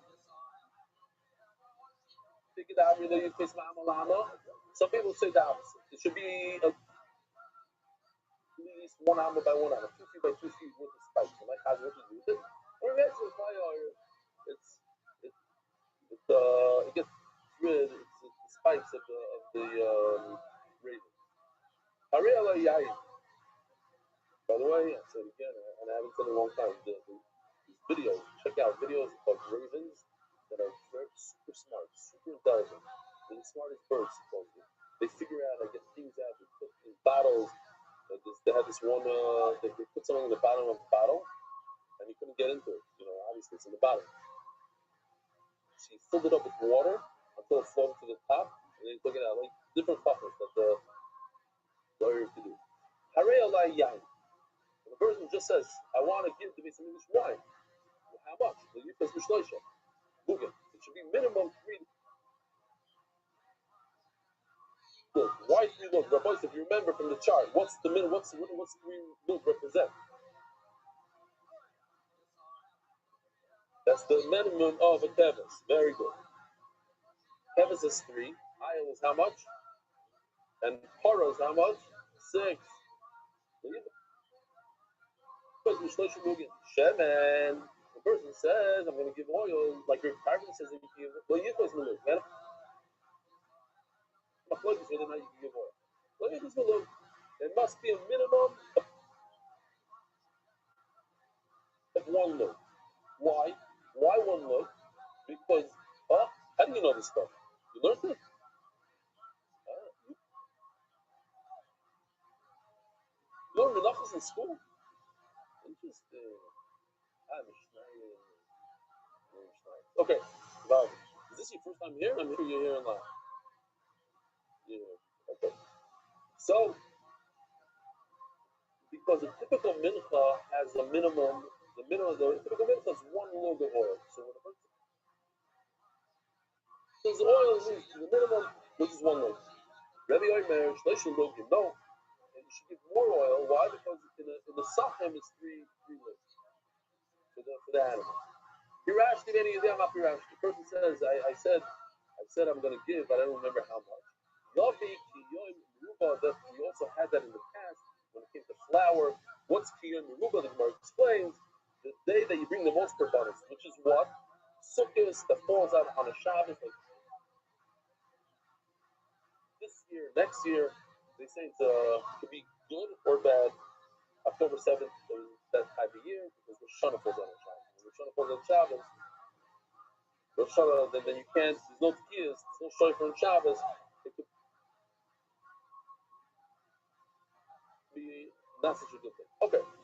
Take it out, you face Ma'amalama. Some people say the opposite. It should be at least 1 amma by 1 amma, 2 feet by 2 feet with the spikes. So like how what you do with it. Or that's the fire. It gets rid. It's the spikes of the raven. Ariel Yayin. By the way, I said again, and I haven't said it in a long time. These videos, check out videos of ravens that are very super smart, super intelligent. They're the smartest birds, supposedly. They figure out, I get things out. They put in bottles. They had this one. They put something in the bottom of the bottle, and you couldn't get into it. Obviously it's in the bottom. She filled it up with water until it floated to the top, and then you took it out like different fuckers that the lawyer could do. Harei alai yain. The person just says, I want to give the Beis Hamikdash wine. Well, how much? The Yifas Mishloisha. Google. It should be minimum 3 look. Why 3 look? Rabbi, if you remember from the chart, what's the minimum? What's 3 look represent? That's the minimum of a tevis. Very good. Tevis is 3. Ayel is how much? And Paro is how much? 6. Shemen. The person says, I'm going to give oil, like your carbon says, if you give well, you guys will look, man. Whether or not you can give oil. It must be a minimum of 1 look. Why? Why 1 look? Because, how do you know this stuff? You learned it? You learned enough in school? Interesting. Okay, now, is this your first time here? I'm sure you're here in line. Yeah, okay. So, because a typical mincha has a minimum, the typical mincha is 1 log of oil. So when a person says oil means the minimum, which is 1 log. Rabbi Omer, Shloshim log, and you should give more oil. Why? Because in the sachem it's 3 logs for the animal. Pirashti, any of them, not Pirashti. The person says, I said I'm going to give, but I don't remember how much. Yavi, Kiyoim, Meruba, that we also had that in the past when it came to flour. What's Kiyoim, Meruba? The Gemara explains the day that you bring the most korbanos, which is what? Sukkot that falls out on a Shabbos. Like this year, next year, they say it could be good or bad. October 7th is that type of year because Rosh Hashanah falls on a Shabbos. When Rosh Hashanah falls on Shabbos, Rosh Hashanah, then you can't, there's no tkiyas, there's no shofar on Shabbos. It could be not such a good thing. Okay. What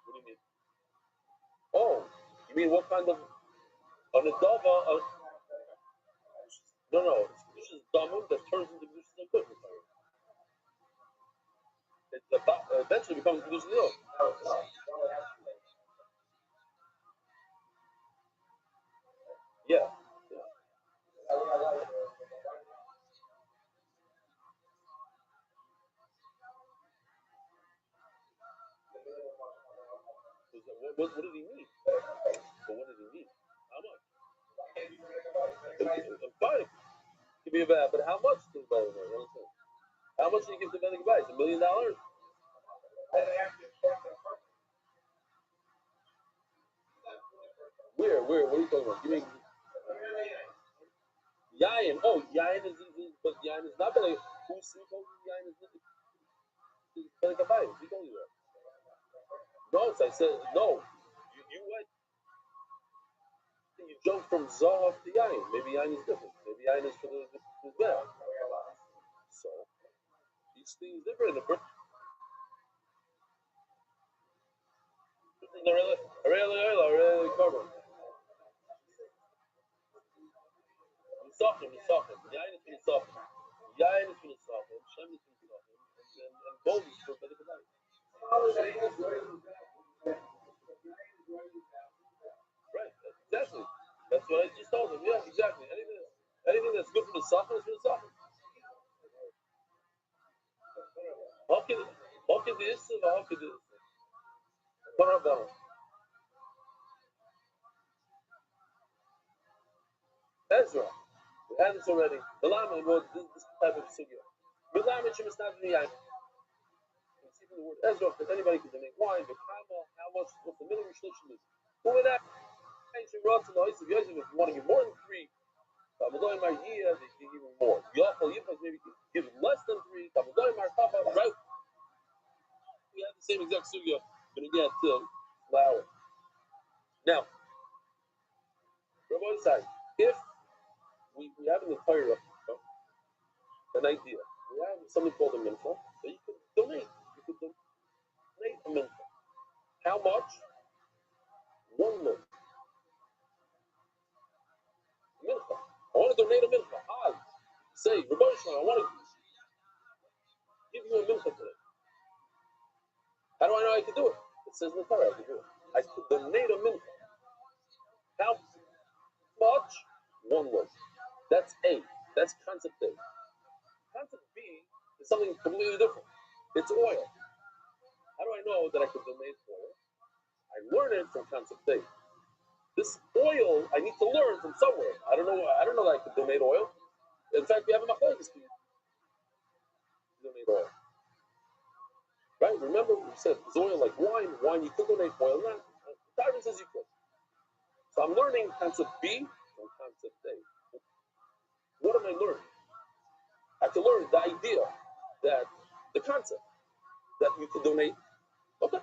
do you mean? Oh, you mean what kind of an adava? No. This is damun that turns into this is a good return. It eventually becomes this milk. Yeah. What did he mean? But what did he mean? How much? Give me a bet, but how much to buy it? How much do you give to Bedek Bayis? $1 million? Where? What are you talking about? Give me Yain. Oh, Yain is but Yain is not Bedek. Who told you Yain is Bedek Bayis? Who told you that? No, I said no. You went. You jumped from Zahav to Yain. Maybe Yain is different. Maybe Yain is for the bed. So each thing is different. Really covered. Misachim. Yain is Misachim. Yain is Misachim. Shem is Misachim. And gold is for Bedek Bayis. Right, exactly. That's what I just told him. Yeah, exactly. Anything that's good for the Sachar is for the Sachar. How can this? How can this? Ezra. We had this already. The Lama wrote this type of sugya. The Lama should not be the you see from the word Ezra that anybody can make wine, but how much, what's the minimum shlichim is. Who would that? If you want to give more than 3, Kamadoy Mar Yia, they give even more. Yachal Yifas maybe give less than 3, Kamadoy Mar Papa, right? We have the same exact sugya, but again, flour. Now, Rabbi Rothschild, if we have in the Torah an idea, we have something called a mincha that you could donate. You could donate a mincha. How much? 1 mincha. Mincha. I want to donate a mincha. Say, Rabbi Rothschild, I want to give you a mincha today. How do I know I can do it? It says in the Torah I can do it. I could donate a mincha. How much? 1 word. That's A. That's concept A. Concept B is something completely different. It's oil. How do I know that I could donate oil? I learn it from concept A. This oil I need to learn from somewhere. I don't know that I could donate oil. In fact, we have a machlokes to donate oil. Right? Remember we said is oil like wine? Wine you could donate oil. Not Darwin says you could. So I'm learning concept B from concept A. What am I learning? I have to learn the idea that the concept that you could donate. Okay.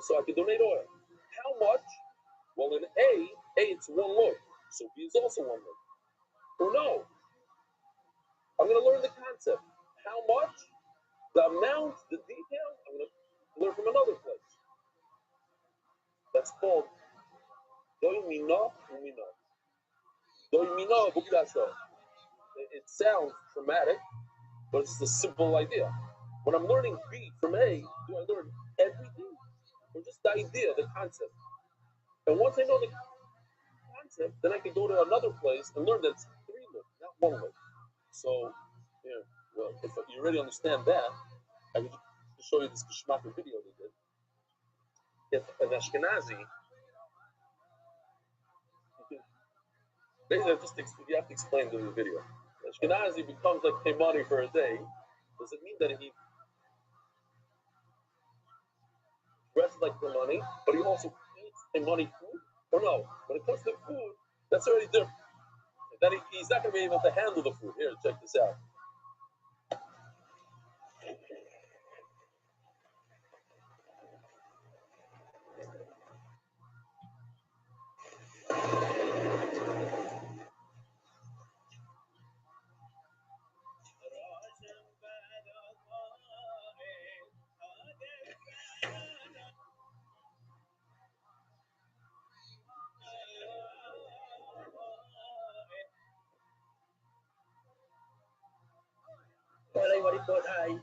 So I could donate oil. How much? Well, in A it's 1 load. So B is also 1 load. Or no. I'm going to learn the concept. How much? The amount, the details, I'm going to learn from another place. That's called Doimina Umina. Doimina Bukdasa. It sounds dramatic, but it's a simple idea. When I'm learning B from A, do I learn everything? Or just the idea, the concept? And once I know the concept, then I can go to another place and learn that's 3 look, not 1 look. So, yeah, well, if you already understand that, I could show you this Geschmacker video they did. If an Ashkenazi, you have to explain the video. Ashkenazi becomes like Taimani for a day. Does it mean that he dresses like Taimani, but he also eats Taimani food? Or no? When it comes to food, that's already different. That he's not going to be able to handle the food. Here, check this out. ولا يوريكون هاي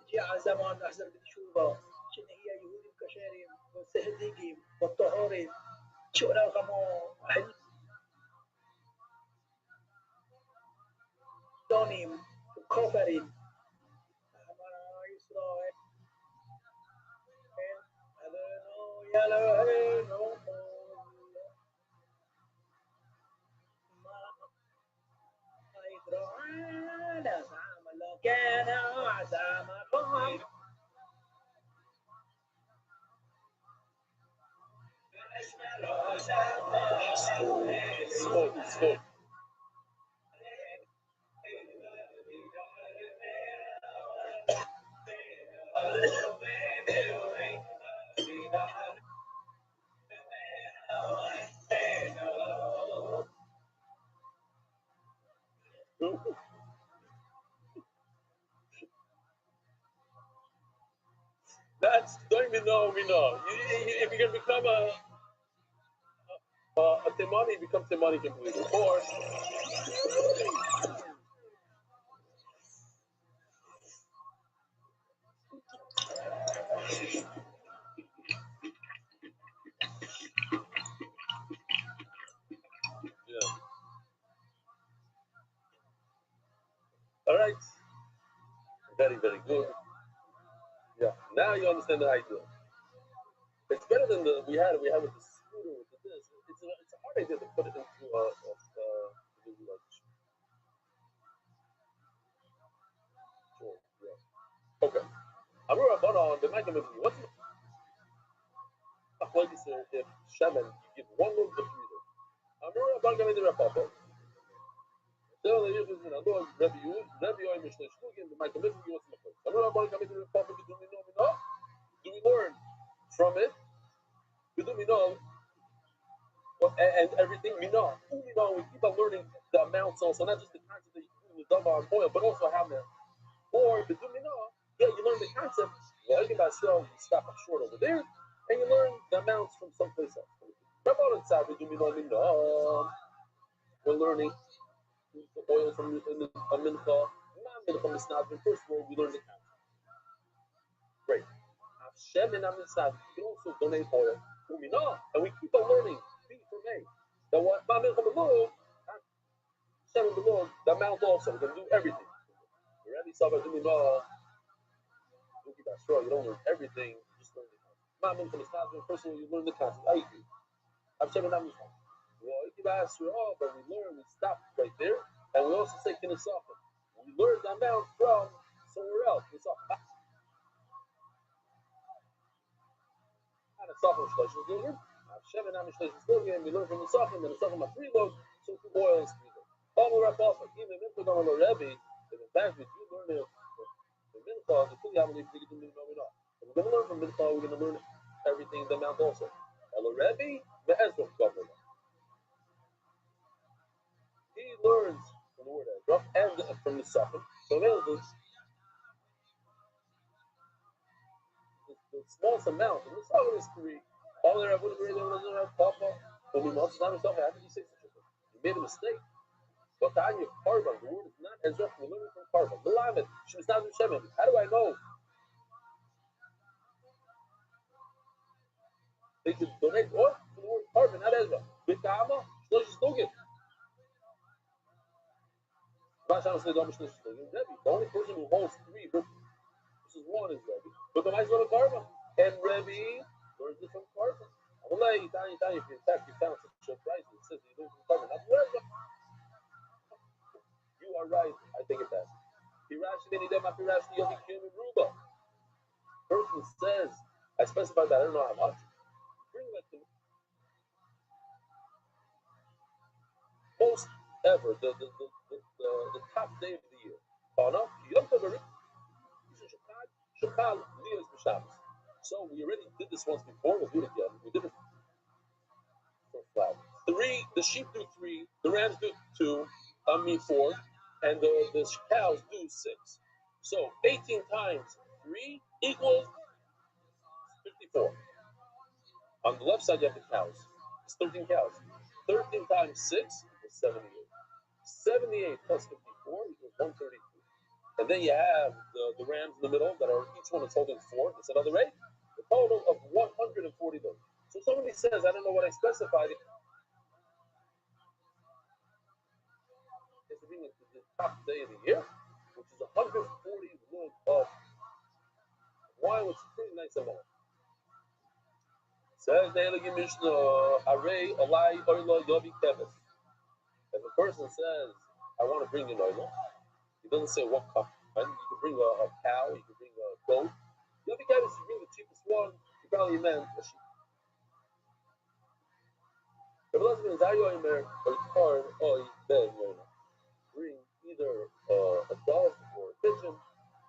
تجي على زمان أحسن بتشوفه شن هي يهودي كشريم والسهديقين والطهورين شو لا غمو حلونيم وكفرين إسرائيل أذنو يلوهينو Smoke. That's don't even know. We know. If you're gonna become a Temani, become Temani completely. Or yeah. All right. Very, very good. Yeah. Now you understand the idea. It's better than the we had with the scooter with this. It's a hard idea to put it into visualization. Sure. Yeah. Okay. I'm gonna run on the mic. What's the like if shaman you give one look to three look. I'm gonna do a pop up. So the years in a dog Rabbi Yoy Mishnah Shlugi the mic you what's the point. I'm gonna do a pop up. Do we learn from it? Do we know? And everything we know, we keep on learning the amounts also, not just the concept that you can do with double on oil, but also how to. Or the yeah, you learn the concept. Well, you stop short over there, and you learn the amounts from someplace else. We're learning the oil from the mincha, non-mincha from the snazim. First of all, we learn the concept. Great. Hashem and Amisad, you can also donate oil. And we keep on learning B from A. Then what? Hashem and the Lord, the amount also. We're going to do everything. Rabbi Saba, you don't learn everything, you just learn the concept. First of all, you learn the concept. I agree. Hashem and Amisad. But we learn, we stop right there, and we also say Kinesachim. We learn the amount from somewhere else. We learn from the Sachim, and the Sachim are three loads, so two oils, three loads. Even if we don't know Rebbe, in fact, if you learn the Mincha, the Kuli Hamali, we're going to learn from Mincha, we're going to learn everything in the amount also. Elo Rebbe, the Ezra government. He learns from the word Ezra and from the Sachim. So the smallest amount, and the Sachim is three. All the Rebbe, Papa, when we most of the time, how did you say such a thing? You made a mistake. But Tanya, Karban, the word is not Ezra, we're learning from Karban. The Lamed, Shemistadu Shemen. How do I know? They could donate oil to the word Karban, not Ezra. Bikama, Shlosh Stogin. The only person who holds three versus one is Rebbe. But the mice learn Karban. And Rebbe learns it from Karban. If in fact you found such a price, it says you learn from Karban, not Rebbe. You are right, I take it back. Person says, I specified that, I don't know how much. Bring that to most ever, the top day of the year. So we already did this once before, we'll do it again. We did it for flat. Three, the sheep do three, the rams do two, four, and the cows do six. So 18 times 3 equals 54. On the left side, you have the cows. It's 13 cows. 13 times 6 is 78. 78 plus 54 equals 133. And then you have the rams in the middle that are each one is holding 4. That's another 8. The total of 140 those. So somebody says, I don't know what I specified. It's being the top day of the year, which is 140 load of wine, which is pretty nice amount. Says the Elegant Mishnah, Array, Alai, Oila, Yobi, Kevis. If a person says, I want to bring an oila, he doesn't say what cup. You can bring a cow, you can bring a goat. Yobi, Kevis, you bring the cheapest one, you probably meant a sheep. Rabbi Rothschild is Ayomer or Karn Oy Ben Yona. Bring either a dove or a pigeon.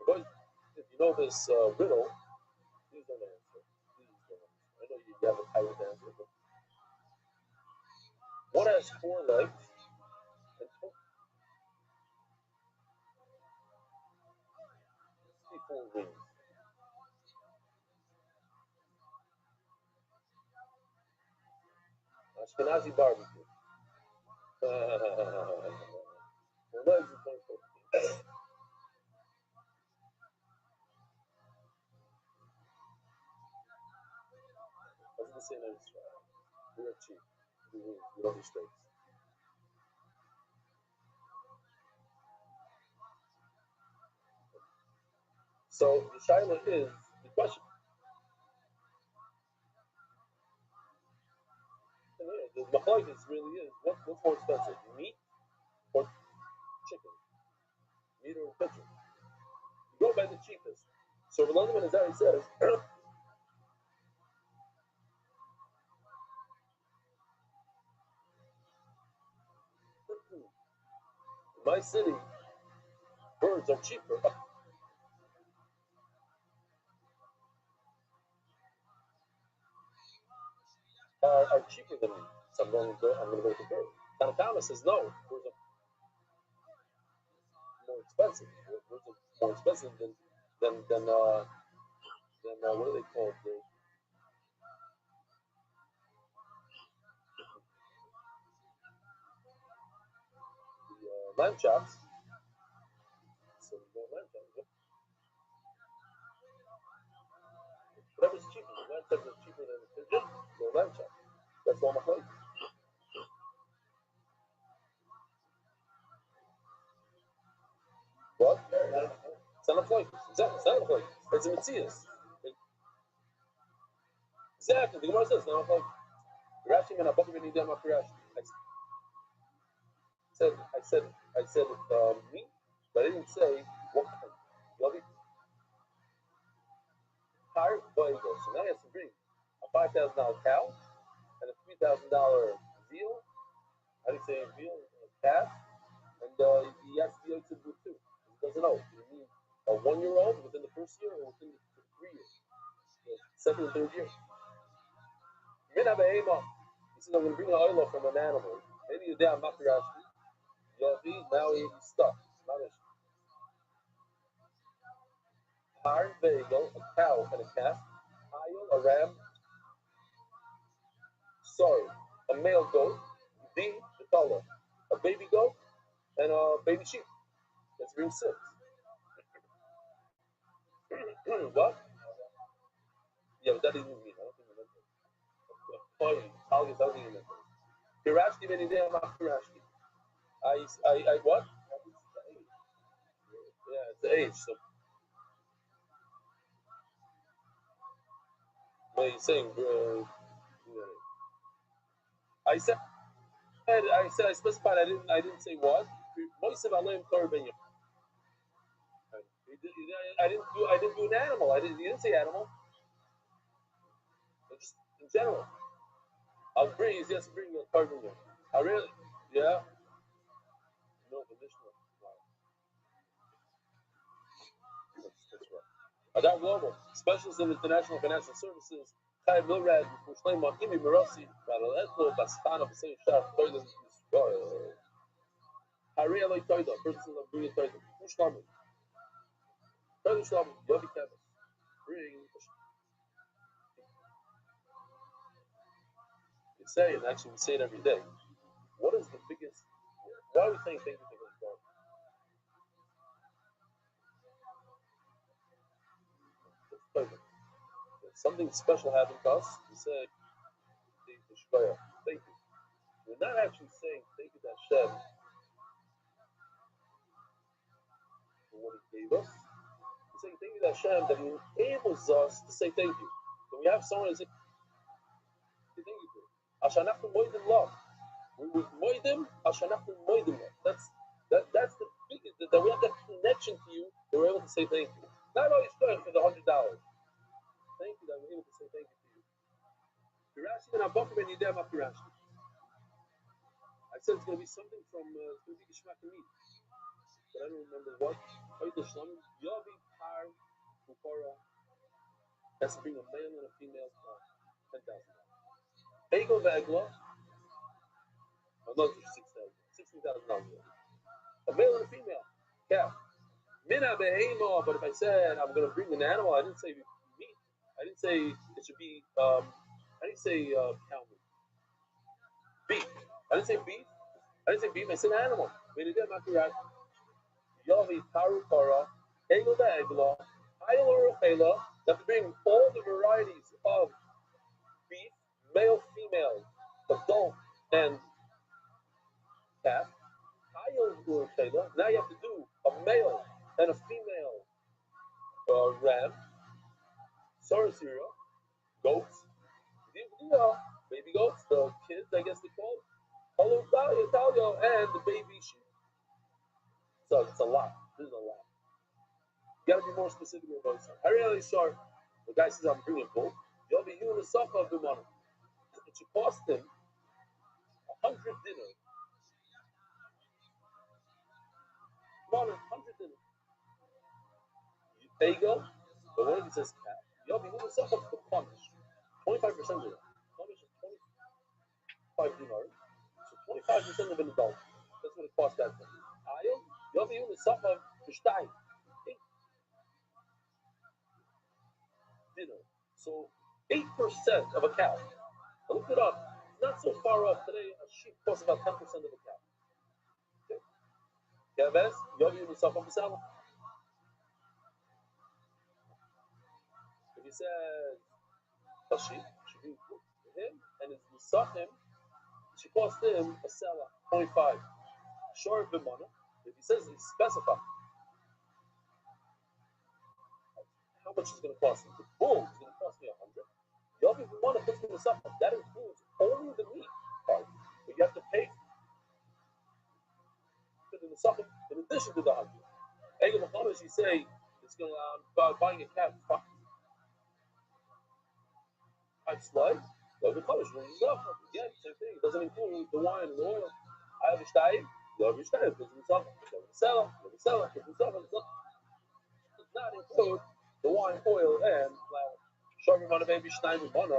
If you know this riddle, please don't answer. Please don't answer. I know you have a pirate answer, but one has 4 legs and 24 wings. Ashkenazi barbecue. 4 legs and 24 wings. As the same as we are cheap. We don't do steaks. So the shaila is the question. The machlokes really is what's more expensive, meat or chicken? Meat or pigeon? You go by the cheapest. So Rabbi Azari says in my city, birds are cheaper. Are cheaper than meat. So I'm going to go with the bird. Tanakama says no, birds are more expensive. Birds are more expensive than what are they called? The lamb chops. So we go lamb chops. Yeah. Whatever's cheaper. The lamb chops are cheaper than the pigeon. Go lamb chops. That's all my place. What? It's not a point. Exactly. It's not a point. It's a Matthias. Exactly. The Gemara says it's not a point. Rashi and Abakim and Idam after Rashi. I said meat, but I didn't say what kind. Love it. Higher bagel. So now he has to bring a $5,000 cow and a $3,000 veal. How do you say veal? A calf. And he has to be able to do two. He doesn't know. You need a 1-year-old within the first year or within the 3 years. The second and third year. He says, I'm going to bring an oil from an animal. Maybe you're down Makarashi. Now he's stuck. Not a hard bagel, a cow and a calf. A ram. Sorry. A male goat. The color. A baby goat and a baby sheep. Let's bring 6. What? Yeah, but that doesn't mean. I don't think you meant it. I don't think you meant it. Hirashki many day Hirashki. I what? Yeah, it's the age. So what are you saying, bro? I specified. I didn't say what. I didn't do an animal. You didn't say animal. Just in general. I'll bring. He's just bring a carbon. I really. Yeah. No conditional. That's right. Adar Global, specialist in international financial services. Kai Milrad, Muslim Imi Mirasi, Paraletlo, Bastana, Basay Shah, Toilet, Hari Aloy Toida, person of Bring Toida, Mushlamu, Toilet Shlamu, Yogi Kamas, bring. You say, and actually we say it every day. What is the biggest? Why are we saying thank you to God? If something special happened to us, we say, thank you. We're not actually saying thank you to Hashem for what He gave us. We're saying thank you to Hashem that He enables us to say thank you. So we have someone to say thank you to. Ashanachnu moedim love. We moedim, Ashanachnu moedim love. That's the biggest, that we have that connection to you, that we're able to say thank you. Not always good for the $100. Thank you that we're able to say thank you to you. Pirashi and Abakim and Yidem Pirashi. I said it's going to be something from, it's going to be Gishmak and meat, but I don't remember what. Yavi Par Bukara has to bring a male and a female for $10,000. Ego Vagla, another $16,000. A male and a female. Yeah. Mina behemo, but if I said I'm going to bring an animal, I didn't say meat. I didn't say it should be, I didn't say cow meat. Beef. I didn't say beef. I didn't say beef. I said animal. Yavi Paru Para, Egel the Egla, Ayel or Ochela. You have to bring all the varieties of beef, male, female, adult, and calf. Ayel or Ochela. Now you have to do a male and a female ram, sorcerer, goats, baby goats, the kids, I guess they call it. Hello, Talia, and the baby sheep. So it's a lot. This is a lot. You gotta be more specific about it. I really sure the guy says I'm bringing bull. You'll be doing the suffer of the money. It should cost him 100 dinner. 100 dinner. There you go. But what if he says cat? You'll be doing the suffer of the punish. 25% dinner. Punish is 25 dinar. So 25% of an adult. That's what it costs that thing. You'll be doing the suffer of the stein. Dinner. So 8% of a cow. I looked it up. It's not so far off today. A sheep costs about 10% of a cow. Okay. Gaves, Yogi Musaf on the salad. If he says a sheep should be him and his Musafim, she cost him a seller 25. Short of money. If he says he specifies how much it's going to cost him, the bull is going to cost me 100. Yogi Money puts me Musaf. That includes only the meat part. But you have to pay for the Musaf in addition to the 100. Egel Muhammad, you say it's going to buying a cat. I'm slide. Love the colors. Again, same thing. It doesn't include the wine and the oil. I have a shtayim. Love your shtayim. Doesn't sell. Doesn't sell. Doesn't sell. Doesn't sell. Does not include the wine, oil, and flour. Show me money, baby. Shtayim money.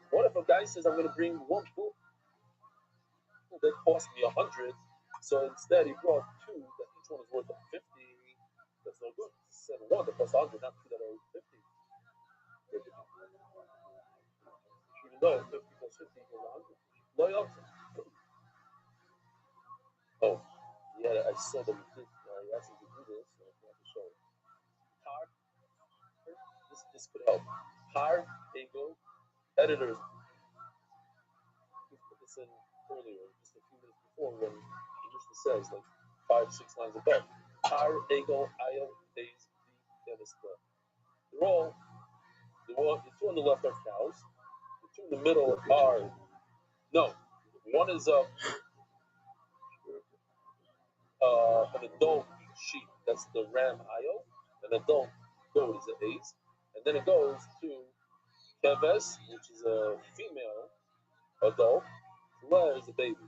What if a guy says I'm going to bring one book that cost me 100? So instead, he brought two that each one is worth 50. That's no good. He said one that costs 100, not two that are 50. Even though 50 plus 50 equals 100. Loyal. Oh, yeah, I saw them. He asked me to do this, so I have to show it. Hard. This could help. Hard, Ego, editors. We put this in earlier, just a few minutes before, when he just says, like 5-6 lines above. Hard, Ego, Ayo, Days, and it's they're all, the two on the left are cows. The two in the middle are, no, one is an adult sheep, that's the ram Ayo, an adult goat is an ace, and then it goes to Keves, which is a female adult, Le is a baby.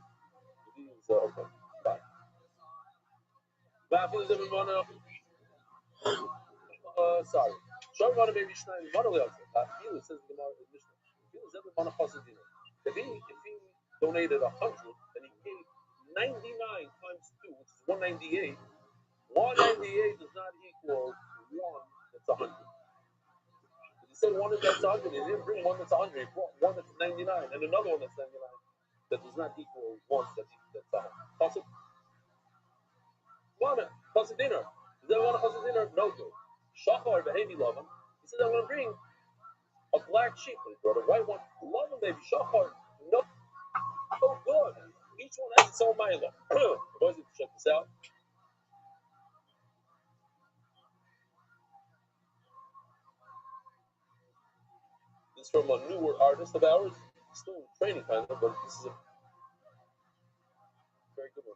These okay, fine. Sorry. Sharmana baby Schneider, Monolith, Feel says the Gemara in Mishnah. Feel is every one of us dinner. If he donated 100 and he gave 99 times 2, which is 198, 198 does not equal one that's 100. He said one that's 100, he didn't bring one that's 100, he brought one that's 99 and another one that's 99 that does not equal one that's 100. Possible? One plus a dinner. Does that want a plus a dinner? No good. Shachar behavi love him. He said I'm going to bring a black sheep. He brought a white one. Love him, baby. Shachar. No. Oh, good. Each one has its own mila. Boys, check this out. This is from a newer artist of ours. Still in training, kind of, but this is a very good one.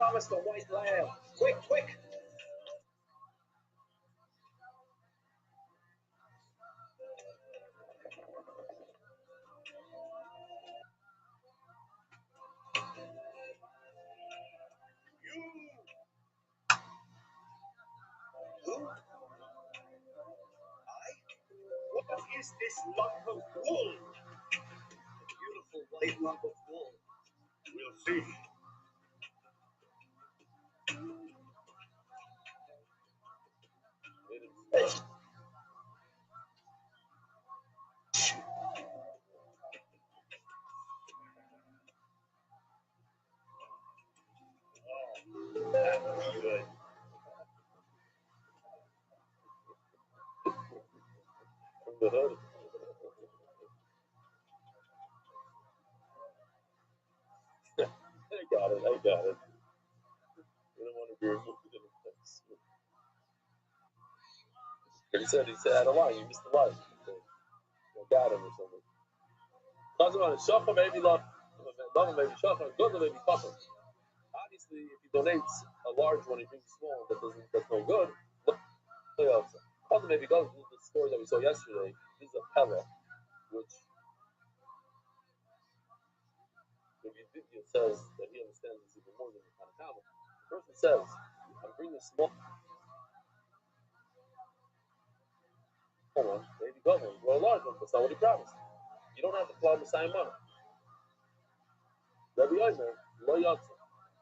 promised a white lamb. Quick, quick. What is this lump of wool? A beautiful white lump of wool. We'll see. That was good. From the hood. I got it. We don't want to be removed in the place. He said, I had a line. You missed the line. I got him or something. Doesn't matter. Shachar maybe love, maybe shachar, good maybe kafir. Obviously, if he donates a large one, he brings a small one that's no good. Also, maybe goes the story that we saw yesterday. This is a pella, which Rabbi Rothschild says that he understands this even more than the Tanakh. The person says, "I'm bringing a small one, maybe go one, or a large one." That's not what he promised. You don't have to call Messiah money. Rabbi Omer, lo yatsa.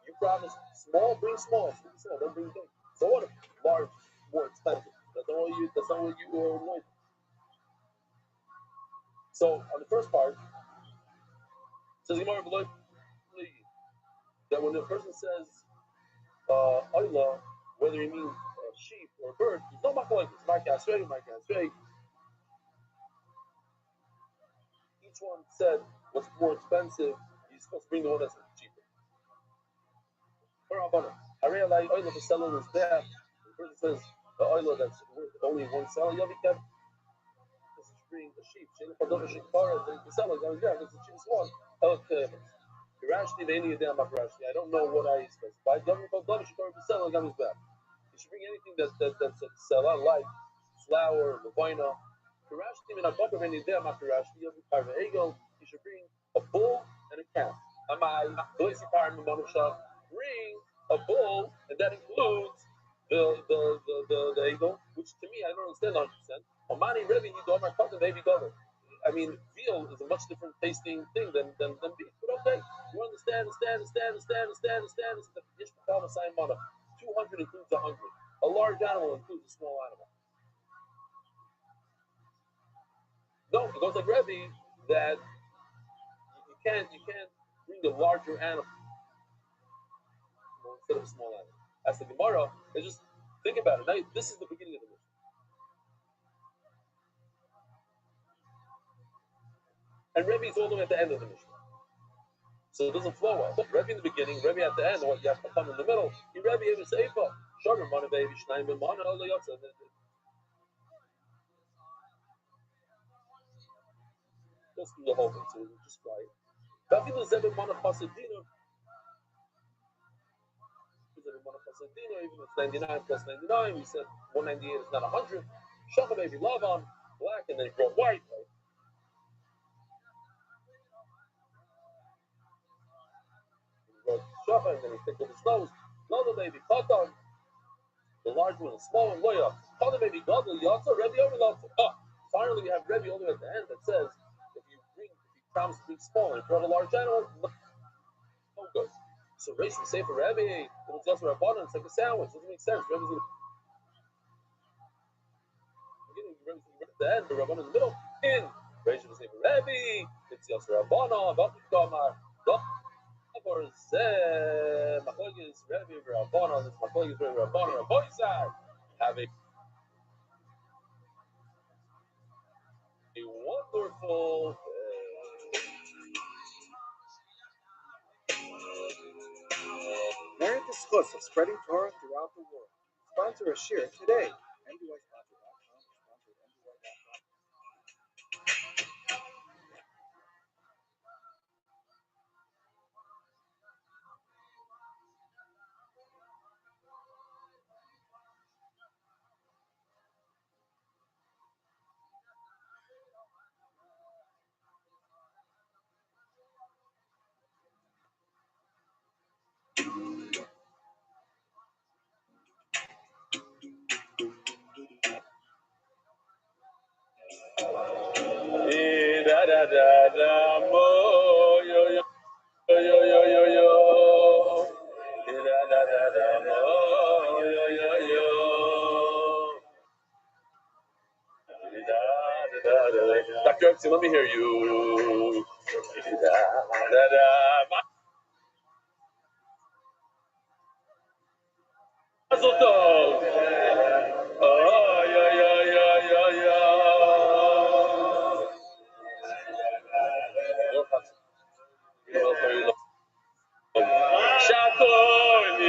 You promised small, bring small. Don't bring big. So what if large, more expensive? That's not what you were annoyed. So on the first part, it says that when the person says Allah, whether he means a sheep or a bird, there's no machlokes. Mark. Each one said what's more expensive. You're supposed to bring the one that's cheaper. I realize oil of the seller is bad. The person says the oil that's worth only one seller, you'll be kept. This is bring a sheep. The seller goes, yeah, that's the cheapest one. I don't know what I specified. The seller got his back. You should bring anything that's sell out like flour, levina. You should bring a bull and a calf. Bring a bull, and that includes the eagle, which to me I don't understand 100%. Omani Rebbe Yidomar Katan Baby Gover. I mean, veal is a much different tasting thing than beef. But okay, you understand. 200 includes 100. A large animal includes a small animal. No, it goes like Rebbe that you can't bring a larger animal instead of a small animal. As the Gemara, just think about it. Now, this is the beginning of the Mishnah. And Rebbe is all the way at the end of the Mishnah. So it doesn't flow well. Rebbe in the beginning, Rebbe at the end, what you have to come in the middle. You Rebbe even say, Shomer mana baby, Shnaim ben mana, Allah Yotza. Let's do the whole thing, so we'll just try it. Even if it's 99 plus 99, we said 198 is not 100. Shomer baby, love on black, and then he brought white, right? And then he tickled his nose. Another baby, Katan, the large one, the small one, Loya. Katan baby, Gadol, Yatza, Rebbe over Yatza. Finally, we have Rebbe all the way at the end that says, if you promise to bring small and brought a large animal, no good. So Reish will say for Rebbe, it was just for Rabbanan, it's like a sandwich. It doesn't make sense. Rebbe's in the beginning, Rebbe's at the end, the Rabbanan in the middle. Reish will say for Rebbe, it's just for Rabbanan, Bakikamar, for Machlokes Rebbe Rabbanan, this Machlokes Rebbe Rabbanan, Rabboisar, have a wonderful Merit the schus of spreading Torah throughout the world. Sponsor a share today. MDYsponsor.com. Sponsored MDY.com. Let me hear you. Mazel tov. Oh, yeah, yeah, yeah, yeah, yeah. Shakoy, mi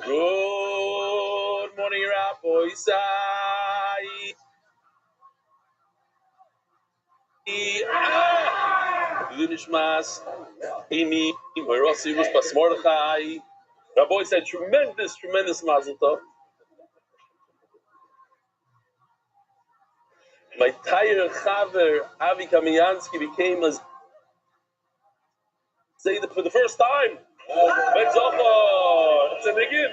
Good morning, Rabbi Isai. Lunishmas, Amy, Rossi was Mordechai. Rabbi said, tremendous mazel tov. My entire chaver, Avi Kamiansky, became a say that for the first time. Let's offer. It's a begin.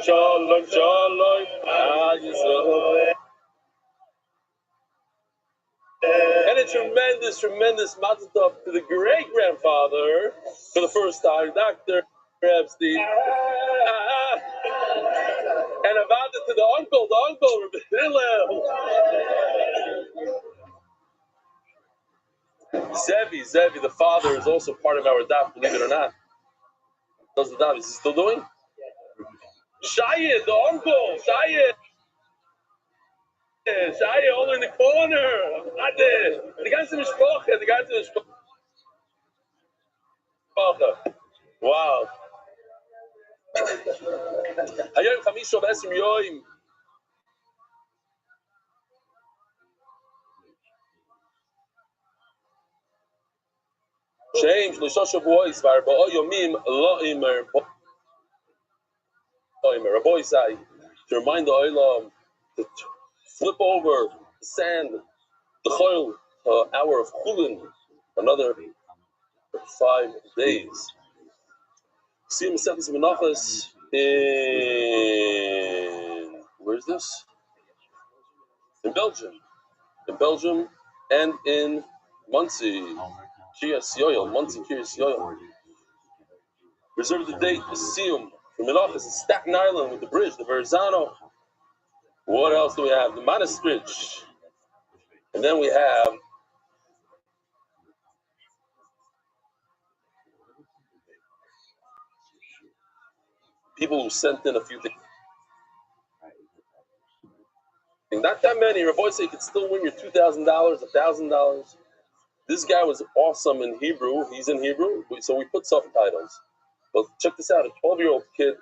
Shalom, shalom. Shalom, shalom. And a tremendous mazel tov to the great grandfather for the first time, Dr. Epstein. And about it to the uncle, Rabbi Hillel. Zevi, the father, is also part of our daf, believe it or not. Does the daf, is he still doing? Shayed, the uncle, Shayed, all in the corner. The guy's in the mishpocha, Wow. Hayom Chamisha v'Esrim Yoim. Shame, Shloshah Shavuos, v'Arba'ah Yomim Lo Imer Rabbi Isai, to remind the Olam to flip over the sand, the Chol, hour of Chulin, another 5 days. See him set Menachos in where's this? In Belgium, and in Muncie, Kiryas Yoel, Kiryas Yoel. Reserve the date to see him for Menachos in Staten Island with the bridge, the Verrazano. What else do we have? The Manastridge. And then we have people who sent in a few things. Not that many. Rabbi say you could still win your $2,000, $1,000. This guy was awesome in Hebrew. He's in Hebrew, so we put subtitles. But check this out: a 12-year-old kid,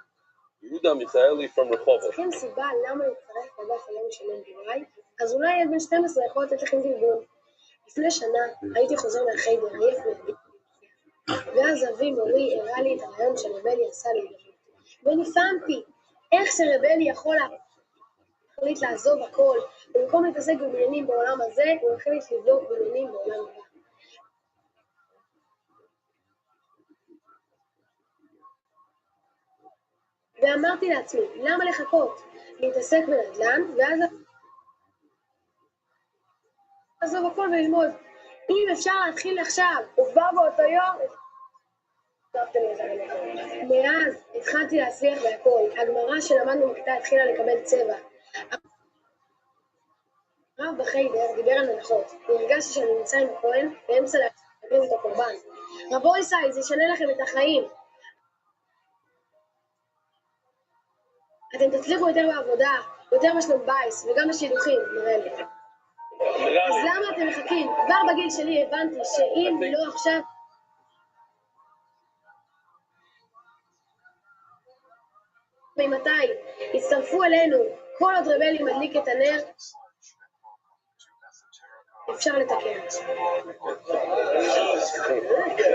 Yehuda Michaeli from Rehovot. צריכים סיבה למה להצטרף לדף היום של MDY? אז אולי ילד בן 12 יכול לתת לכם גלגול. לפני שנה הייתי חוזר מהחיידר, עייף מהדיוק. ואז אבי מורי הראה לי את הרעיון שרבלי עשה לי גלגול. ונפעמתי, איך שרבלי יכול החליט לעזוב הכל, במקום להתעסק בבניינים בעולם הזה, הוא החליט לבדוק בניינים בעולם הבא. ואמרתי לעצמי, למה לחכות? להתעסק בנדל"ן, ואז לעזוב הכל וללמוד. אם אפשר להתחיל עכשיו, וכבר באותו יום, מאז התחלתי להצליח בהכל. הגמרא שלמדנו בכיתה התחילה לקבל צבע. הרב בחיידר דיבר על מנחות, והרגשתי שאני נמצא עם הכהן באמצע להקריב את הקורבן. רבו ישראל, זה ישנה לכם את החיים. אתם תצליחו יותר בעבודה, יותר בשלום בייס, וגם בשידוכים, נראה לי. אז למה אתם מחכים? כבר בגיל שלי הבנתי שאם לא עכשיו... ממתי הצטרפו אלינו, כל עוד רבלי מדליק את הנר, אפשר לתקן.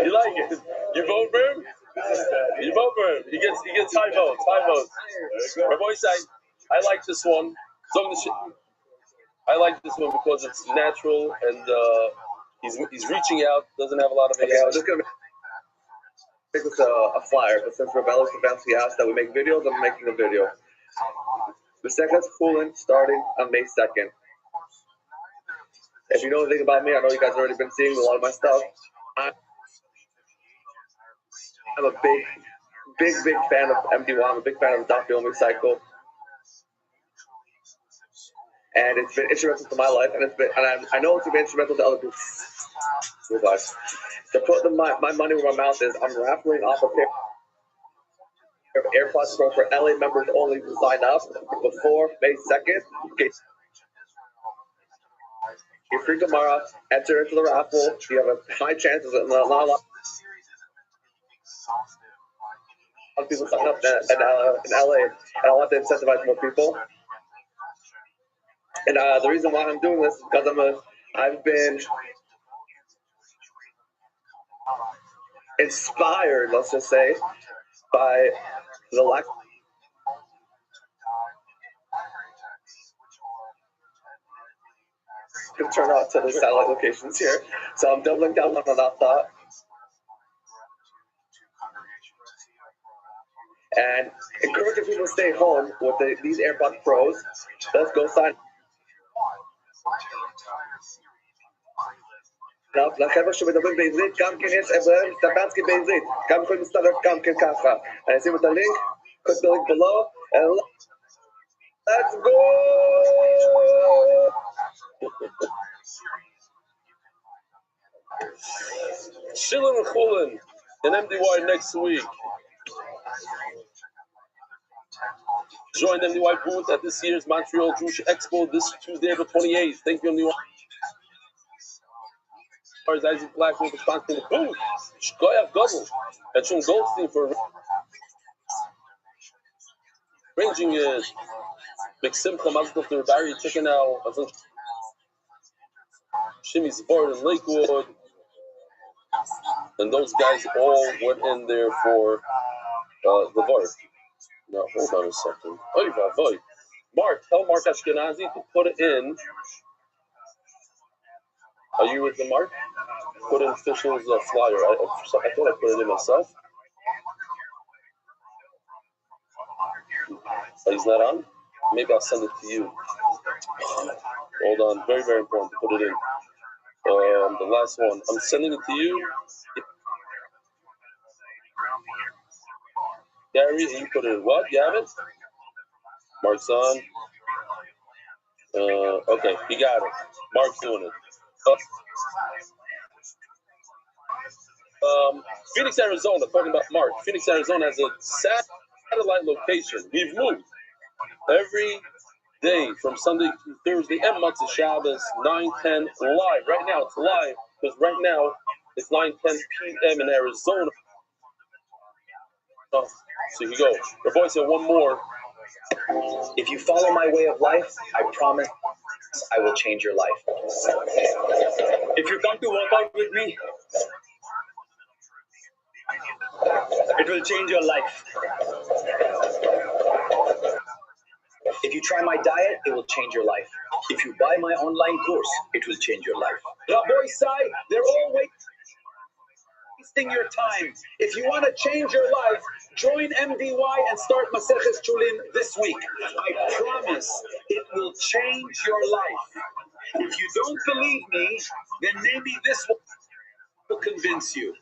You like it? You vote for him? You vote for him. He gets high votes. My voice, I like this one. I like this one because it's natural and he's reaching out. Doesn't have a lot of. Okay, I'm just gonna make this a flyer. But since Rebel Stefanski asked that we make videos, I'm making a video. The second Chulin starting on May 2nd. If you know anything about me, I know you guys have already been seeing a lot of my stuff. I'm a big fan of MDY. I'm a big fan of Daf Yomi cycle. And it's been instrumental to my life, and I know it's been instrumental to other people's lives. To put my money where my mouth is, I'm raffling off a pair of AirPods Pro for LA members only to sign up before May 2nd. You're free tomorrow. Enter into the raffle. You have a high chance of not a lot of people sign up in LA, and I want to incentivize more people. And the reason why I'm doing this is because I've been inspired, let's just say, by the lack of turnout to the satellite locations here. So I'm doubling down on that thought. And encouraging people to stay home with these AirPods Pros. Let's go sign up. לחבר'ה שמדברים בעברית, גם כן יש אברהם סטפנסקי בעברית. גם יכולים להצטרף גם כן ככה. אני אשים את הלינק, click the link below, and let's go! Shilin and Chulin in MDY next week. Join the MDY booth at this year's Montreal Jewish Expo this Tuesday, April 28th. Thank you, MDY. Isaac Black will be sponsoring the booth. Shkoyach Godel and Shum Goldstein for arranging Big Simcha Mazel to Barry Chicken Out, Shimmy's Board in Lakewood, and those guys all went in there for the Vart. Now, hold on a second. Mark, tell Mark Ashkenazi to put it in. Are you with the Mark? Put in officials flyer. I thought I put it in myself. Oh, he's not on? Maybe I'll send it to you. Hold on. Very, very important to put it in. The last one. I'm sending it to you. Gary, you put it in what? You have it? Mark's on. Okay, he got it. Mark's doing it. Phoenix, Arizona, talking about Mark. Phoenix, Arizona has a satellite location. We've moved every day from Sunday to Thursday and Motzei Shabbos, 9:10 live. Right now it's live because right now it's 9:10 p.m. in Arizona. So here you go. Your boy said one more. If you follow my way of life, I promise I will change your life. If you come to work out with me, it will change your life. If you try my diet, it will change your life. If you buy my online course, it will change your life. Rabbi Rothschild, they're all wasting your time. If you want to change your life, join MDY and start Maseches Chulin this week. I promise it will change your life. If you don't believe me, then maybe this will convince you.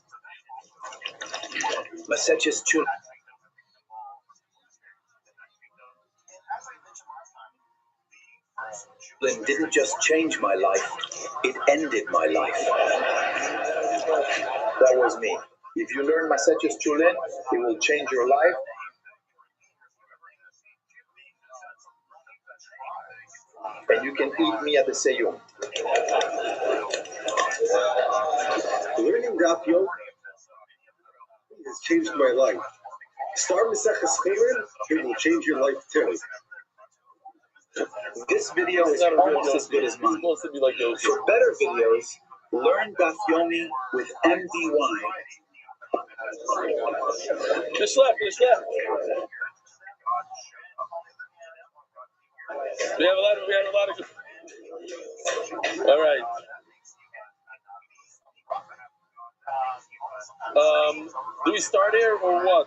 Maseches Chulin didn't just change my life, it ended my life. That was me. If you learn Maseches Chulin, it will change your life. And you can eat me at the Seyum. Learning Daf Yomi has changed my life. Start Maseches Chulin, it will change your life too. This video is almost as good as mine. It's supposed to be like Yoshi. For better videos, learn Daf Yomi with MDY. Just left. We have a lot of. All right. Do we start here or what?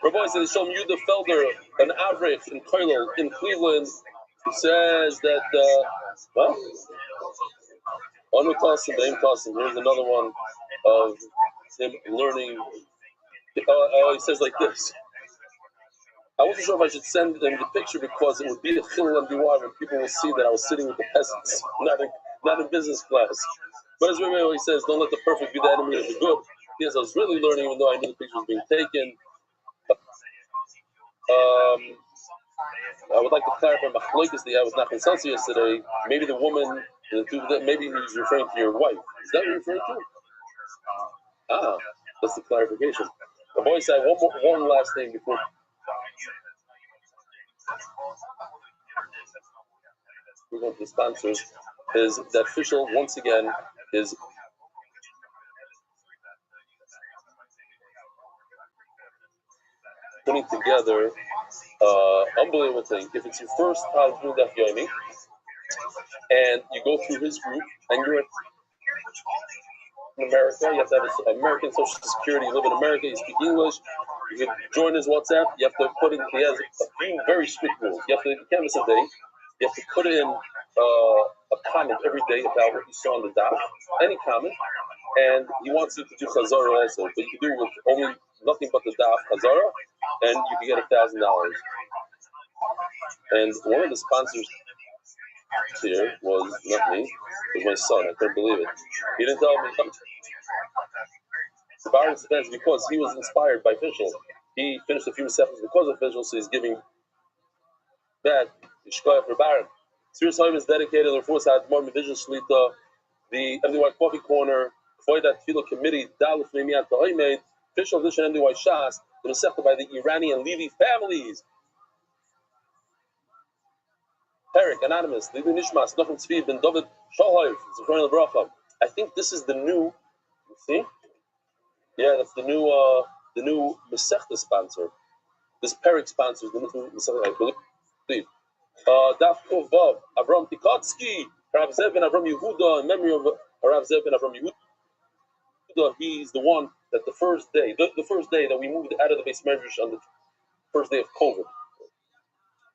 Rabbi says, Shalom Yudah Felder, an average in Koilel in Cleveland, who says that, well, Anu Tassim, Baim Tassim, here's another one of him learning. He says like this. I wasn't sure if I should send him the picture because it would be a chilul MDY when people will see that I was sitting with the peasants, not in business class. But as Rabbi always says, don't let the perfect be the enemy of the good. Yes, I was really learning even though I knew the picture was being taken. I would like to clarify Machlokas that I was not consulted yesterday. Maybe the woman, maybe he's referring to your wife. Is that what you're referring to? That's the clarification. The boy said one last thing before. We're going to the sponsors. Is that official once again is putting together unbelievable thing. If it's your first time doing Daf Yomi and you go through his group and you're in America, you have to have American Social Security, you live in America, you speak English, you can join his WhatsApp, you have to put in, he has a few very strict rules. You can't miss a day, you have to put in a comment every day about what you saw on the daf, any comment, and he wants you to do Chazara also, but you can do it with only nothing but the daf Chazara, and you can get $1,000. And one of the sponsors here was not me, it was my son. I couldn't believe it. He didn't tell me. The Baron's defense because he was inspired by Fishel. He finished a few seconds because of Fishel, so he's giving back the Shkoyach for Baron. Serious Home is dedicated to the Force Hat Mormon Vision Shlita, the MDY Coffee Corner, Foydat Filo Committee, Dalif Nemiat Ta'oimed, Fishel Edition MDY Shas, the accepted by the Irani and Levi families. Eric, Anonymous, Lidu Nishmas, Nochem Tzvi, Ben David, Shalhoif, Zichron Bracha. I think this is the new, you see? Yeah, that's the new Masechta sponsor. This Perik sponsor is the new Masechta, I believe. Daf Kov Vav, Avram Tikotsky, Rav Zev ben Avram Yehuda, in memory of Rav Zev ben Avram Yehuda. He's the one that the first day that we moved out of the base medrash on the first day of COVID,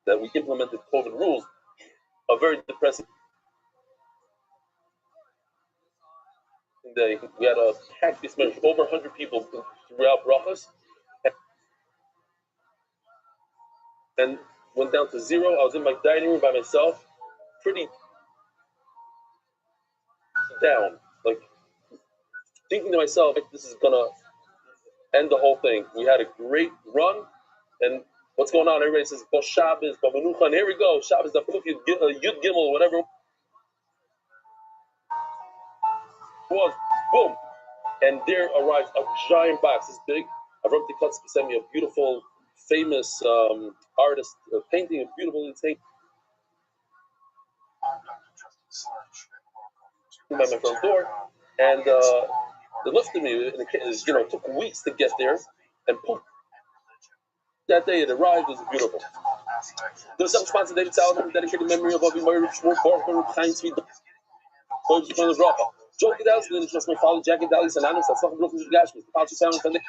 that we implemented COVID rules, a very depressing day. We had a packed base medrash, over 100 people throughout brachas, and went down to zero. I was in my dining room by myself, pretty down, like thinking to myself, this is gonna end the whole thing. We had a great run, and what's going on? Everybody says, "Bo Shabbos, Bo Menucha," and here we go. Shabbos, the Yud Gimel, whatever it was. Boom, and there arrives a giant box. This big. Avram Tikutsky sent me a beautiful, famous artist painting, a beautiful thing. By my front door, and they lifted me, and it took weeks to get there, and poof, that day it arrived. It was beautiful. There was some sponsor David Salomon dedicated memory of Avi Meir Shmuel Baruch Chaim Tzvi Joe Gedals, then it's just my father Jackie Dalis and Anus. That's not broken to Gashmi. The Pachi Salmon from the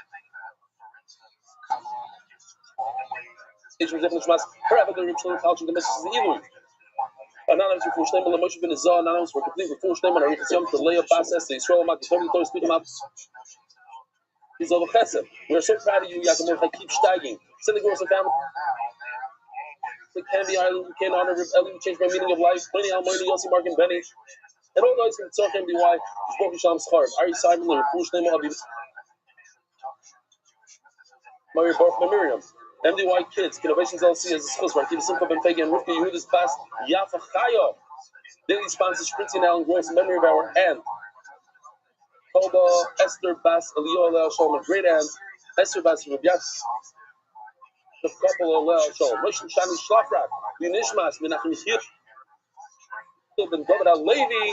H was definitely Shmas. Her Abigail Rip Shlomo Pachi the message is evil. Anonymous before Shneim, the Moshe ben Azar, anonymous for complete before Shneim, and Arif Yom to lay up process, the Israel Mat, the 30 speak about. He's over Chesed. We're so proud of you, Yaakov Mordechai. Keep steiging. Send the girls and family. The Canby Island, you can't honor Rip Eli, changed my meaning of life. Plenty Almoini, Yossi, Mark, and Benny. And all those can talk MBY, Shbok Yisham Schar, Ari Simon, the Refush Name of Mario Baruch Miriam. MDY Kids, Innovations LC as a schools, Rakib Simcha Ben Fegi, and Rufki Yehuda's Bas, Yafa Chayo. Daily sponsors Spritzy and Alan Gross, Memory of Our Aunt. Koba, Esther Bas, Elio Leo Shalom, great aunt. Esther Bas, Rubiat. The couple of Leo Shalom. Moshe Shani Shlafrak, Yunishmas, Menachem Hir. Ben David Al Levi.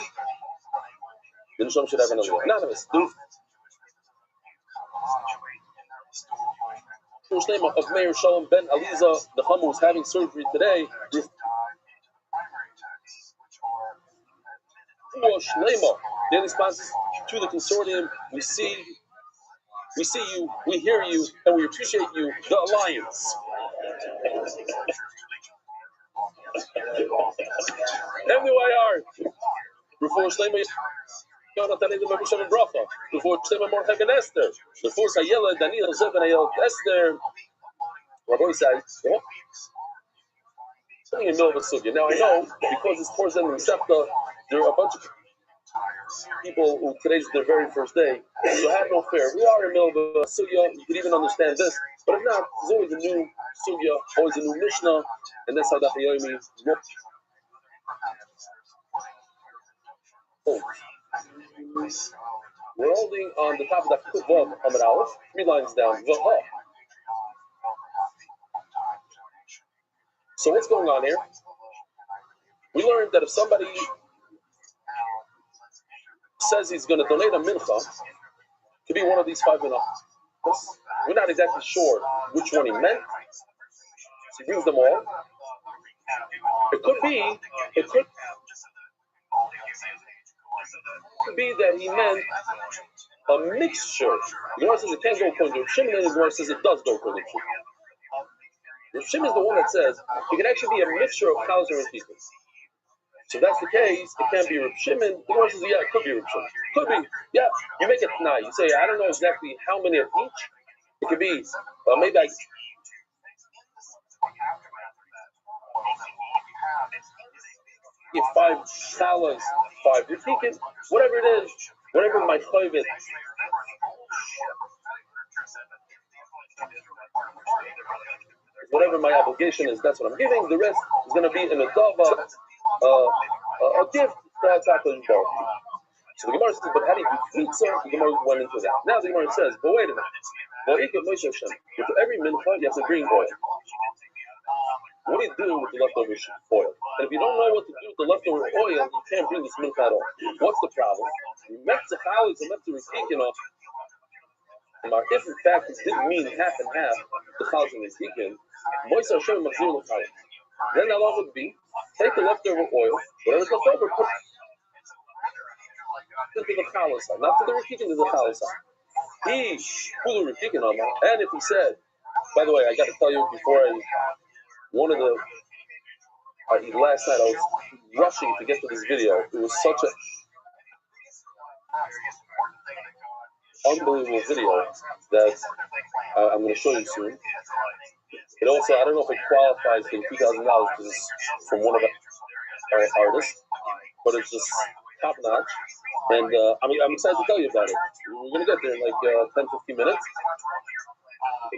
The Nisham should have another anonymous. First name of Mayor Shalom Ben Aliza, the Chum who's having surgery today. Shlema, daily sponsors to the consortium. We see you, we hear you, and we appreciate you, the Alliance. MUIR. Before Shlema, Jonathan the Mabushav and Bracha. Before Shlema Mordechai and Esther. Before Sayela, Daniel, Zev, and Ayel, Esther. Rabbi says, something in the middle of a sugya. Now I know, because it's towards the end of the Septa, there are a bunch of people who today's their very first day, so have no fear. We are in the middle of a sugya, you can even understand this, but if not, there's always a new sugya, always a new Mishnah, and that's how Daf Yomi works. We're holding on the top of that Vav Amud Aleph, 3 lines down, Vav. So what's going on here? We learned that if somebody says he's going to donate a mincha, it could be one of these 5 minchas. We're not exactly sure which one he meant. So he brings them all. It could be that he meant a mixture. The Gemara says it can't go according to Rav Shimon, and the Gemara says it does go according to Rav Shimon. Rav Shimon is the one that says it can actually be a mixture of Chazar and people. So if that's the case, it can't be Rav Shimon. The Gemara says, yeah, it could be Rav Shimon. Could be, yeah. You make it tonight. You say, I don't know exactly how many of each. It could be, maybe I. Give 5 salas, 5 retikin, whatever it is, whatever my chayvit. Whatever my obligation is, that's what I'm giving. The rest is going to be in a dava, a gift for HaTzakel Baruch. So the Gemara says, but how do you do pizza? The Gemara went into that. Now the Gemara says, but wait a minute. With every mincha, you have to bring oil. What do you do with the leftover oil? And if you don't know what to do with the leftover oil, you can't bring this mincha at all. What's the problem? If in fact it didn't mean half and half, the chals and the tikkun, then the law would be take the leftover oil, whatever's left over, put it into the chalasa, not to the rekikin, to the chalasa. He put the rekikin on that, and if he said, by the way, I got to tell you before last night I was rushing to get to this video. It was such an unbelievable video that I'm going to show you soon. It also, I don't know if it qualifies for the $2,000 because it's from one of our artists, but it's just top notch. And I'm excited to tell you about it. We're going to get there in like 10, 15 minutes.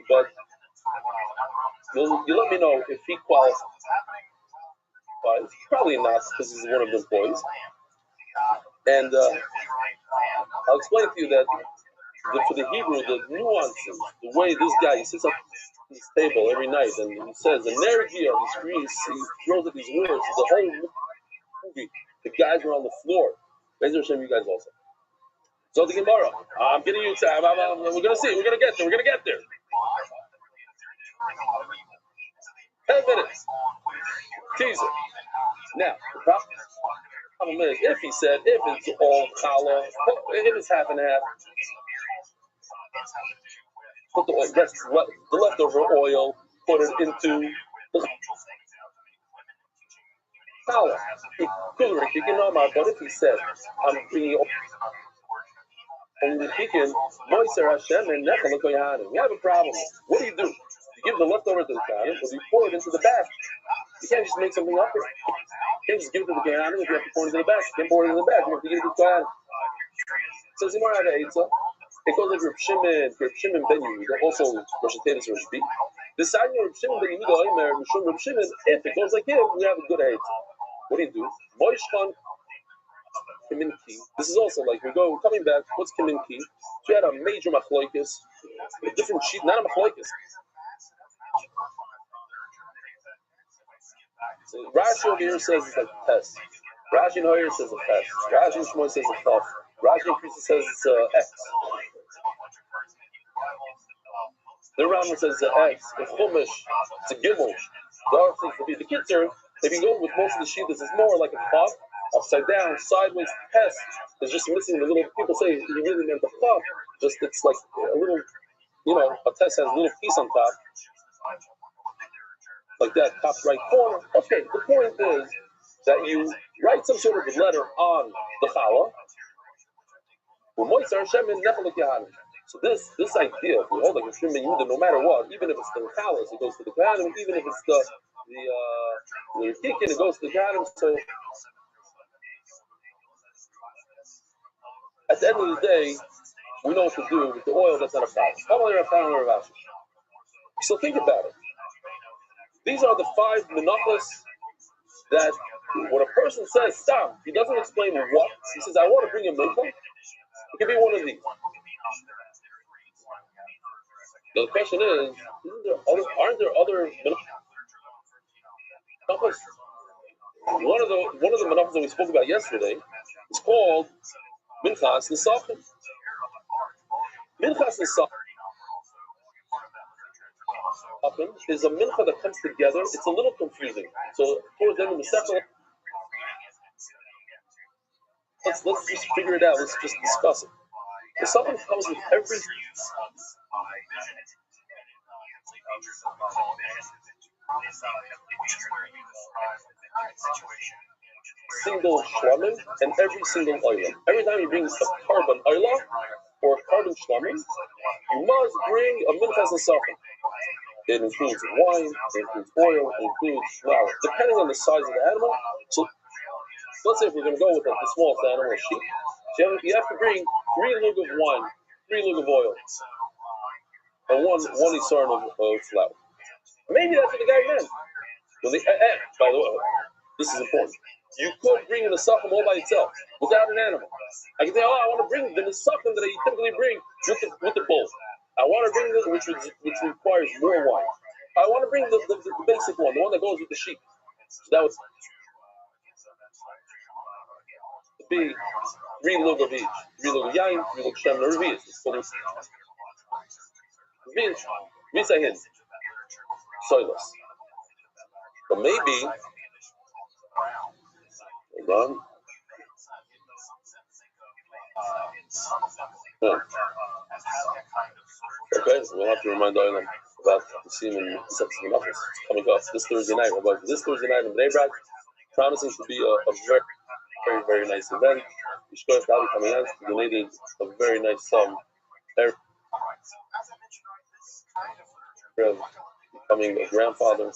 But you let me know if he qualifies. Probably not, because he's one of the employees. And I'll explain to you that for the Hebrew, the nuances, the way this guy, he sits up at his table every night and he says, the energy of his Greece, he throws at these words, the whole movie, the guys were on the floor. Bezer Hashem, you guys also. So the Gemara, I'm getting you time. We're going to see. We're going to get there. We're going to get there. 10 minutes. Teaser. Now, the problem is, if he said, if it's all challah, if it's half and half, put the leftover oil, put it into the challah. You can know about, but if he said, I'm bringing only speaking, Moiser Hashem and Nechel Koyanim. We have a problem. What do? You give the leftover to the Koyanim, or you pour it into the bag. You can't just make something up here. You can't just give it to the Koyanim if you have to pour it into the bag. You can't pour it into the bag. You have to give it to the Koyanim. So Zimar had a Eitzah. It goes like Reb Shimon Ben Yehuda, also Rosh Hashanah Rosh B. The side of Reb Shimon Ben Yehuda, Reb Shimon, if it goes like him, we have a good Eitzah. What do? Moishchan Kiminki. This is also like we're coming back. What's Kiminki? So we had a major machloikis, a different sheet, not a machloikis. So Rashi over here says it's like a test. Rashi in here says a test. Rashi in Shmuel says a test. Rashi in Krista says it's X. The Rambam says it's X. The Chumash, it's a Gimel. The other thing to be the Kitzer. If you go with most of the sheet, this is more like a Chaf. Upside down, sideways, test. There's just missing the little. People say he really meant the top. Just it's like a little, a test has a little piece on top, like that top right corner. Okay, the point is that you write some sort of letter on the challah. So this idea, if we hold like a Shimon Yehuda, no matter what, even if it's the challah, it goes to the kohanim. Even if it's the tikkun, it goes to the kohanim. So at the end of the day, we know what to do with the oil that's not a problem. So think about it. These are the 5 menachos that when a person says stop, he doesn't explain what. He says, I want to bring a mincha. It could be one of these. The question is, aren't there other menachos? One of the menachos that we spoke about yesterday is called Minchas Nesachim. Minchas Nesachim is a mincha that comes together. It's a little confusing. So towards the end of the session, let's just figure it out. Let's just discuss it. The Nesachim comes with every single shlamim and every single oil. Every time you bring a carbon oil or a carbon shlamim, you must bring a minchas nesachim. It includes wine, it includes oil, it includes flour, depending on the size of the animal. So let's say if we're going to go with the smallest animal, a sheep, so you have to bring 3 lug of wine, 3 lug of oil, and one isarn of flour. Maybe that's what the guy meant. By the way, this is important. You could bring a nesachim all by itself, without an animal. I can say, I want to bring the nesachim that I typically bring with the bowl. I want to bring this, which requires more wine. I want to bring the basic one, the one that goes with the sheep. So that would be 3 lug of each. 3 lug of yain, 3 lug of shem, and revius. It's called revius. Misahin. Soilus. But maybe, hold on. Okay, so we'll have to remind Oilam about the semen subsequent office coming up this Thursday night. This Thursday night in Bnei Brak, promising to be a very, very, very nice event. Yishkosh Davi coming out, donated a very nice sum. Becoming a grandfather.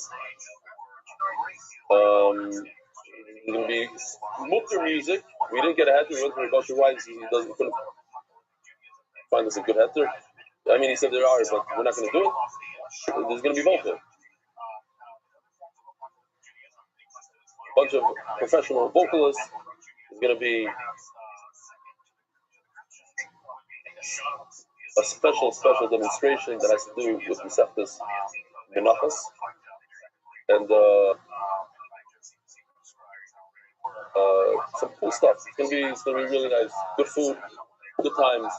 There's going to be mutter music. We didn't get a heter. We went to Rabbi why he couldn't find us a good heter. I mean, he said there are, but we're not going to do it. There's going to be vocal. A bunch of professional vocalists. There's going to be a special demonstration that has to do with Mesechtes Menachos. And some cool stuff. It's gonna be really nice. Good food, good times,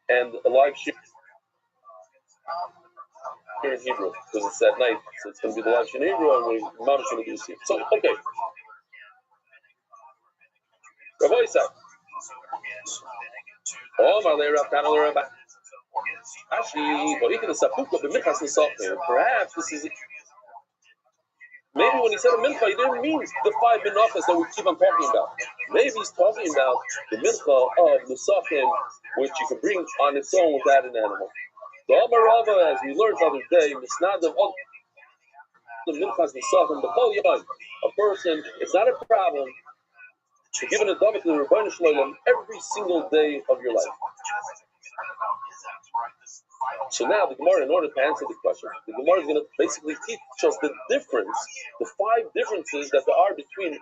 and a live stream here in Hebrew because it's at night. So it's gonna be the live stream in Hebrew, and we're not gonna do this. So okay, Rabbi Isaac. Oh, Rabbi. Actually, perhaps this is. Maybe when he said a mincha, he didn't mean the 5 menachos that we keep on talking about. Maybe he's talking about the mincha of Nesachim, which you can bring on its own without an animal. The Amarava, as we learned the other day, Misnadav, the minchas Nesachim, the Kol Yom, a person, it's not a problem to give an adavah to the Rabbi Rothschild every single day of your life. So now the Gemara, in order to answer the question, the Gemara is going to basically teach us the difference, the 5 differences that there are between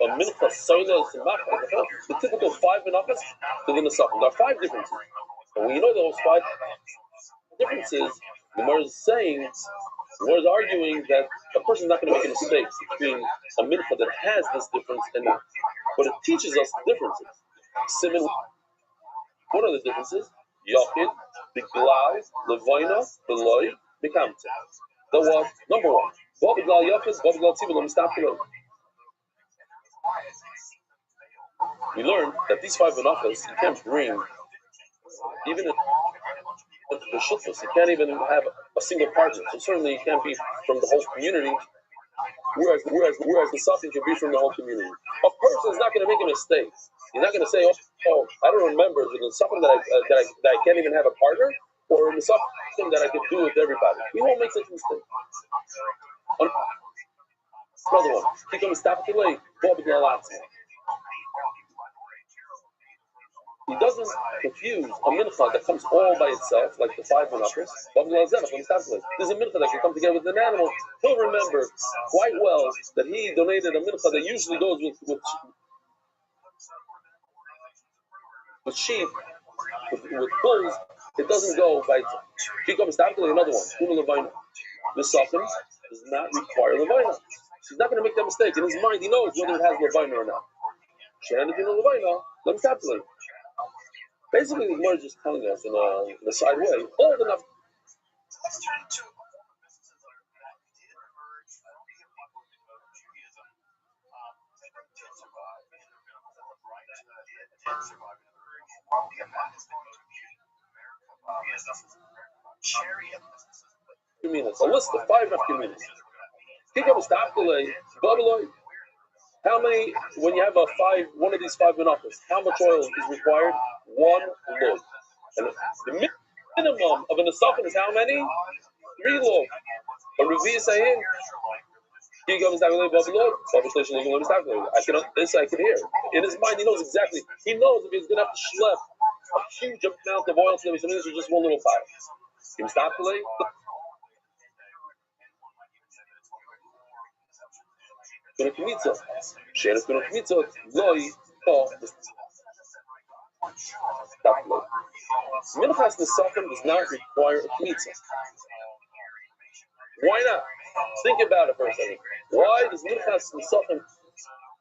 a mincha, soila, and simach, the typical 5 menachos to the nesachim. There are 5 differences. And when you know those 5 differences, the Gemara is saying, the Gemara is arguing that a person is not going to make a mistake between a mincha that has this difference and not. But it teaches us the differences. Simon, what are the differences? Yachid, Biglal, Levina, Beloy, Bekamte. That was number 1. Biglal Yachid, Biglal Tzibur, we learned that these 5 menachos you can't bring, even in the shutfas, you can't even have a single partner. So certainly it can't be from the whole community. Whereas the something can be from the whole community. A person is not going to make a mistake. He's not going to say, "Oh, I don't remember. Is it something that I can't even have a partner, or is it something that I can do with everybody?" He won't make such a mistake. Another one. He comes stop the way. He doesn't confuse a mincha that comes all by itself, like the 5 menachos. There's a mincha that can come together with an animal. He'll remember quite well that he donated a mincha that usually goes with sheep, with bulls. It doesn't go by itself. He comes stop the way. Another one. The Sufim does not require levina. He's not going to make that mistake. In his mind, he knows whether it has levina or not. Let me stop the way. Basically, the Gemara is just telling us in a side way, old enough. A list of 5 nafkaminas. How many, when you have one of these 5 menachos, how much oil is required? 1 loaf. And the minimum of an asafin is how many? 3 loaf. A revi is saying, I can hear. In his mind, he knows exactly. He knows if he's going to have to schlep a huge amount of oil to the or just 1 little pile. Can you stop the late? Minchas Nesachim does not require a kmitza. Why not? Think about it for a second. Why does Minchas Nesachim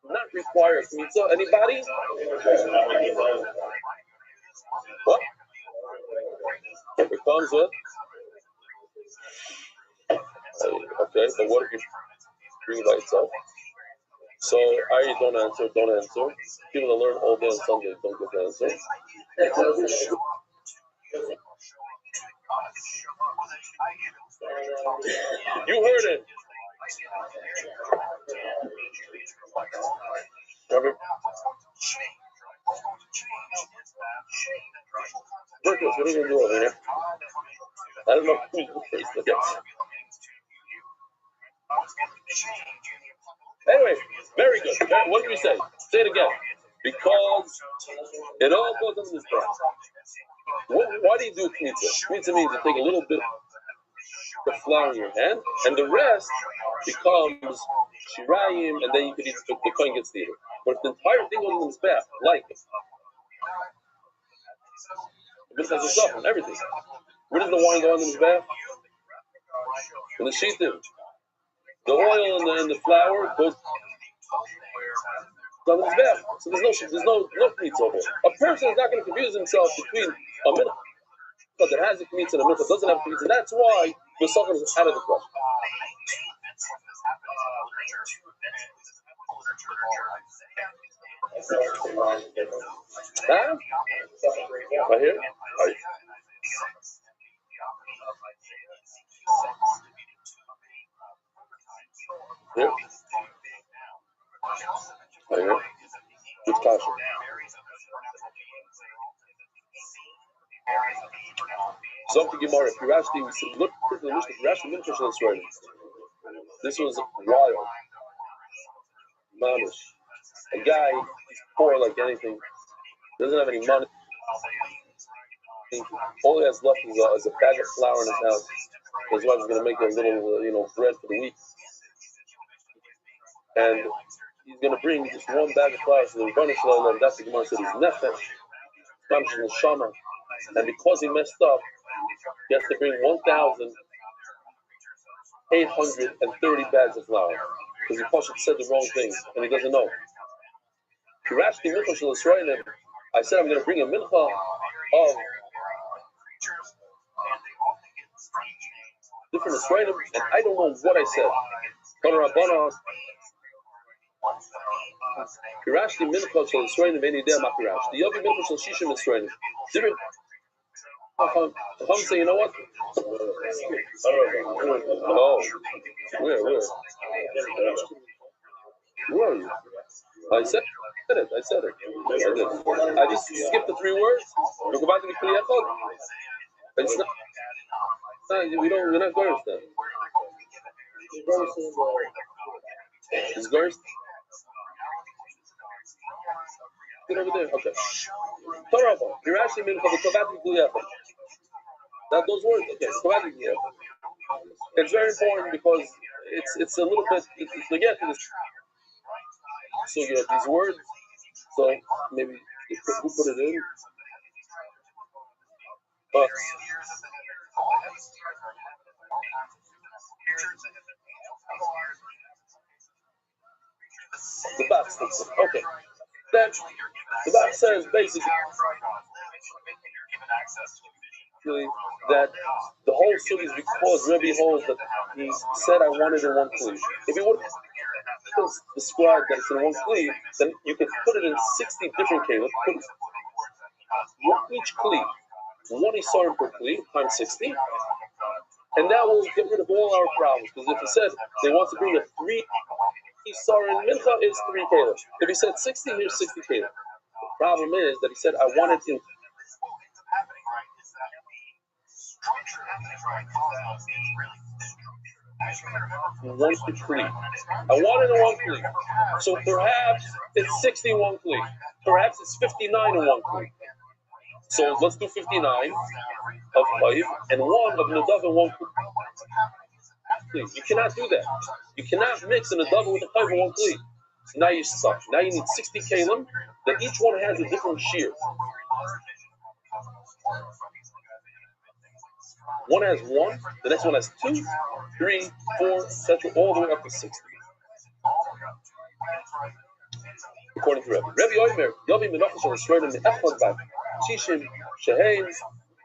not require a kmitza? Anybody? What? It comes with. Okay, so what if you bring it by itself? So I don't answer. People that learn all day on Sunday don't get the answer. You heard it. Marcus, what are you going to do over here? I don't know who's the face, but yes. Anyway, very good. What did we say? Say it again. Because it all goes under this breath. Why do you do kmitza? Kmitza means you take a little bit of flour in your hand, and the rest becomes shirayim, and then you can eat the coin gets eaten. But if the entire thing goes in this bath, like it has itself and everything. Where does the wine go in this bath? In the sheetim. The oil and the flour goes on his bath. So there's no kmitza over here. A person is not going to confuse himself between a mincha that has a kmitza and a mincha that doesn't have a kmitza. That's why the sukkah is out of the question. Huh? Right here? Right. Here? Right here? Which kasha? Zok the Gemara. If you actually look at the Mishnah, if you actually look at this right, this was wild. Mamish. A guy, he's poor like anything, doesn't have any money. All he has left is a bag of flour in his house. His wife's going to make a little, bread for the week. And he's going to bring just one bag of flour to the Rebbeinu Shalom, and that's the Gemara said he's nefesh, comes from the Shama. And because he messed up, he has to bring 1,830 bags of flour. Because he possibly said the wrong thing, and he doesn't know. Kirashti mincha shel Yisraelim, I said I'm going to bring a mincha of different Yisraelim, and I don't know what I said. Kirashti mincha shel Yisraelim, any day ma kirashti. Yovi mincha shel shishim Yisraelim. Different. Chum say, you know what? Oh, where? Where are you? I said it. I just skipped the 3 words. We're not going to that. Is Gerst? Get over there. Okay. You're actually meaning for the that those words. Okay. It's very important because it's a little bit. It's again. So you have these words. So maybe who put it in? The box. Okay. Then the box says basically that the whole suit is because Rebbe holds that he said I want it in one kli. If he would describe that it's in one kli, then you could put it in 60 different kelim. Each kli, 1 isarim per kli times 60, and that will get rid of all our problems. Because if he said they want to bring a 3 isarim mincha is 3 kelim. If he said 60, here's 60 kelim. The problem is that he said I want it in. One kli. I want it in one kli. So perhaps it's 61 kli. Perhaps it's 59 in one kli. So let's do 59 of 5 and 1 of nadav in one kli. You cannot do that. You cannot mix a nadav with a 5 in one kli. So now you're stuck. Now you need 60 kalim that each one has a different shear. One has 1, the next one has 2, 3, 4, etc., all the way up to 60. According to Rebbe. Rebbe Oimer, Yovi Menachos shel Yisraelim me'echad b'ad Shishim Sheheim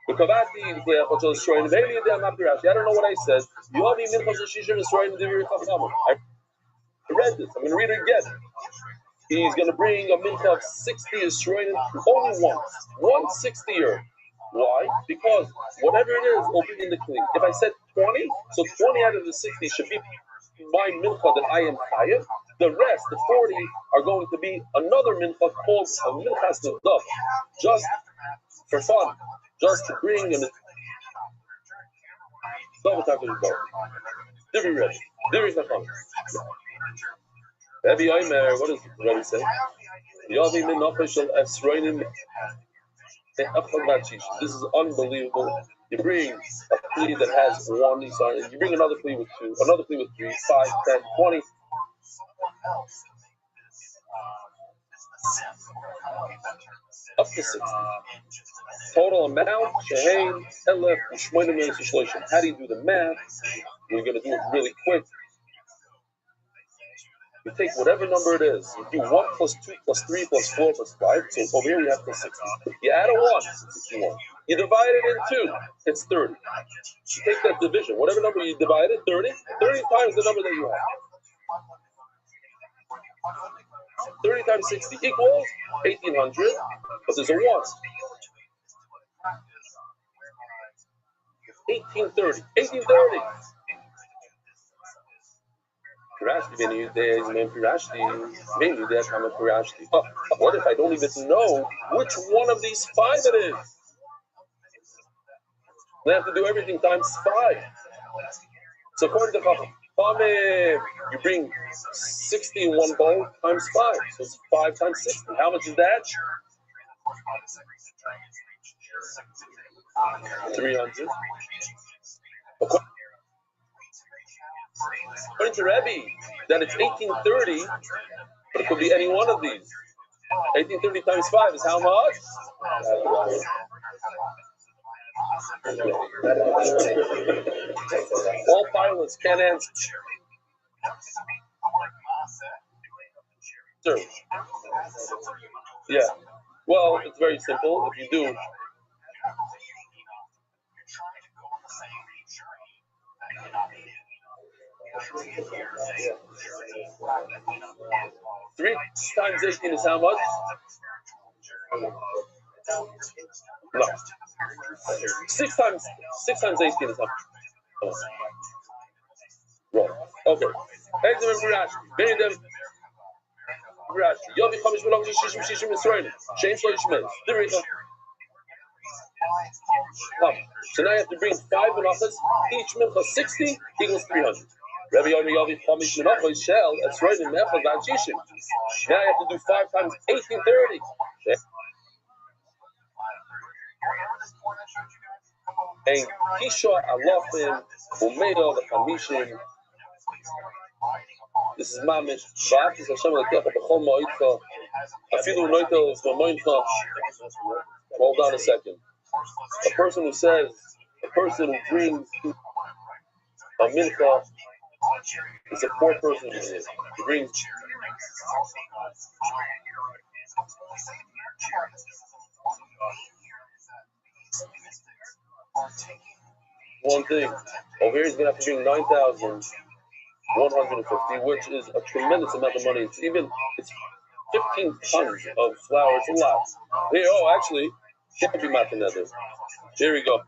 V'kavati v'echad shel Yisraelim ve'eli yedei amapirashi. I don't know what I said. Yovi Menachos shel Shishim Yisraelim d'viri chachamim. I read this. I'm going to read it again. He's going to bring a mincha of 60 Yisraelim only once. 1/60. Why? Because whatever it is will be in the kli. If I said 20, so 20 out of the 60 should be my mincha that I am chayav. The rest, the 40, are going to be another mincha called a minchas nadav, just for fun, just to bring a double talk to the boat. Very ready. Very fun. Rabbi Omer, what does Rabbi say? Yavi min official esroinim. This is unbelievable. You bring a plea that has one, you bring another plea with two, another plea with 3, 5, 10, 20. Up to 60. Total amount, Shehain, Elef, Shmoinim, and Shloshim. How do you do the math? We're going to do it really quick. You take whatever number it is. You do 1 plus 2 plus 3 plus 4 plus 5. So over here we have plus 60. You add a 1, it's 61. You divide it in 2, it's 30. You take that division, whatever number you divide it, 30 times the number that you have. 30 times 60 equals 1800, but there's a 1. 1830. 1830. Pirashti, when you there is named Pirashti, maybe that's how much Pirashti. But what if I don't even know which one of these 5 it is? I have to do everything times 5. So according to Chacham, you bring 60 in one bowl times 5. So it's 5 times 60. How much is that? 300. According to Rebbe, that it's 1830, but it could be any one of these. 1830 times 5 is how much? All pilots can't answer. Sure. Yeah. Well, it's very simple. If you do 3 times 18 is how much? No. 6 times 18 is how much? Wrong. Okay. Exam Birashi. Bring them. Birashi. Yovi Chamish Melach Shishim Shishim Yisraelim. Shem Shlosh Meis. So now you have to bring 5 menachas. Each mincha 60 equals 300. Rabbi Yovi Chamish Melach Shel Yisraelim Mechad Van Shishim. Now you have to do 5 times 1830. And Kisha Alofim Umeda the Chamishim. This is Mamish. Ba'atis Hashem Lekecha B'chol Ma'itcha. Afilu Noitel Z'mamoincha. Hold on a second. A person who brings a mincha is a poor person. He brings. One thing. Over here he's going to have to bring 9,150, which is a tremendous amount of money. It's 15 tons of flour. It's a lot. Here, actually, can't be mataneder. Here we go.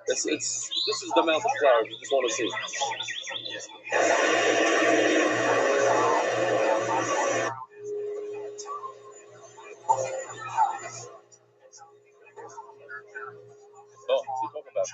This is the amount of flour you just want to see. Oh, you talk about it.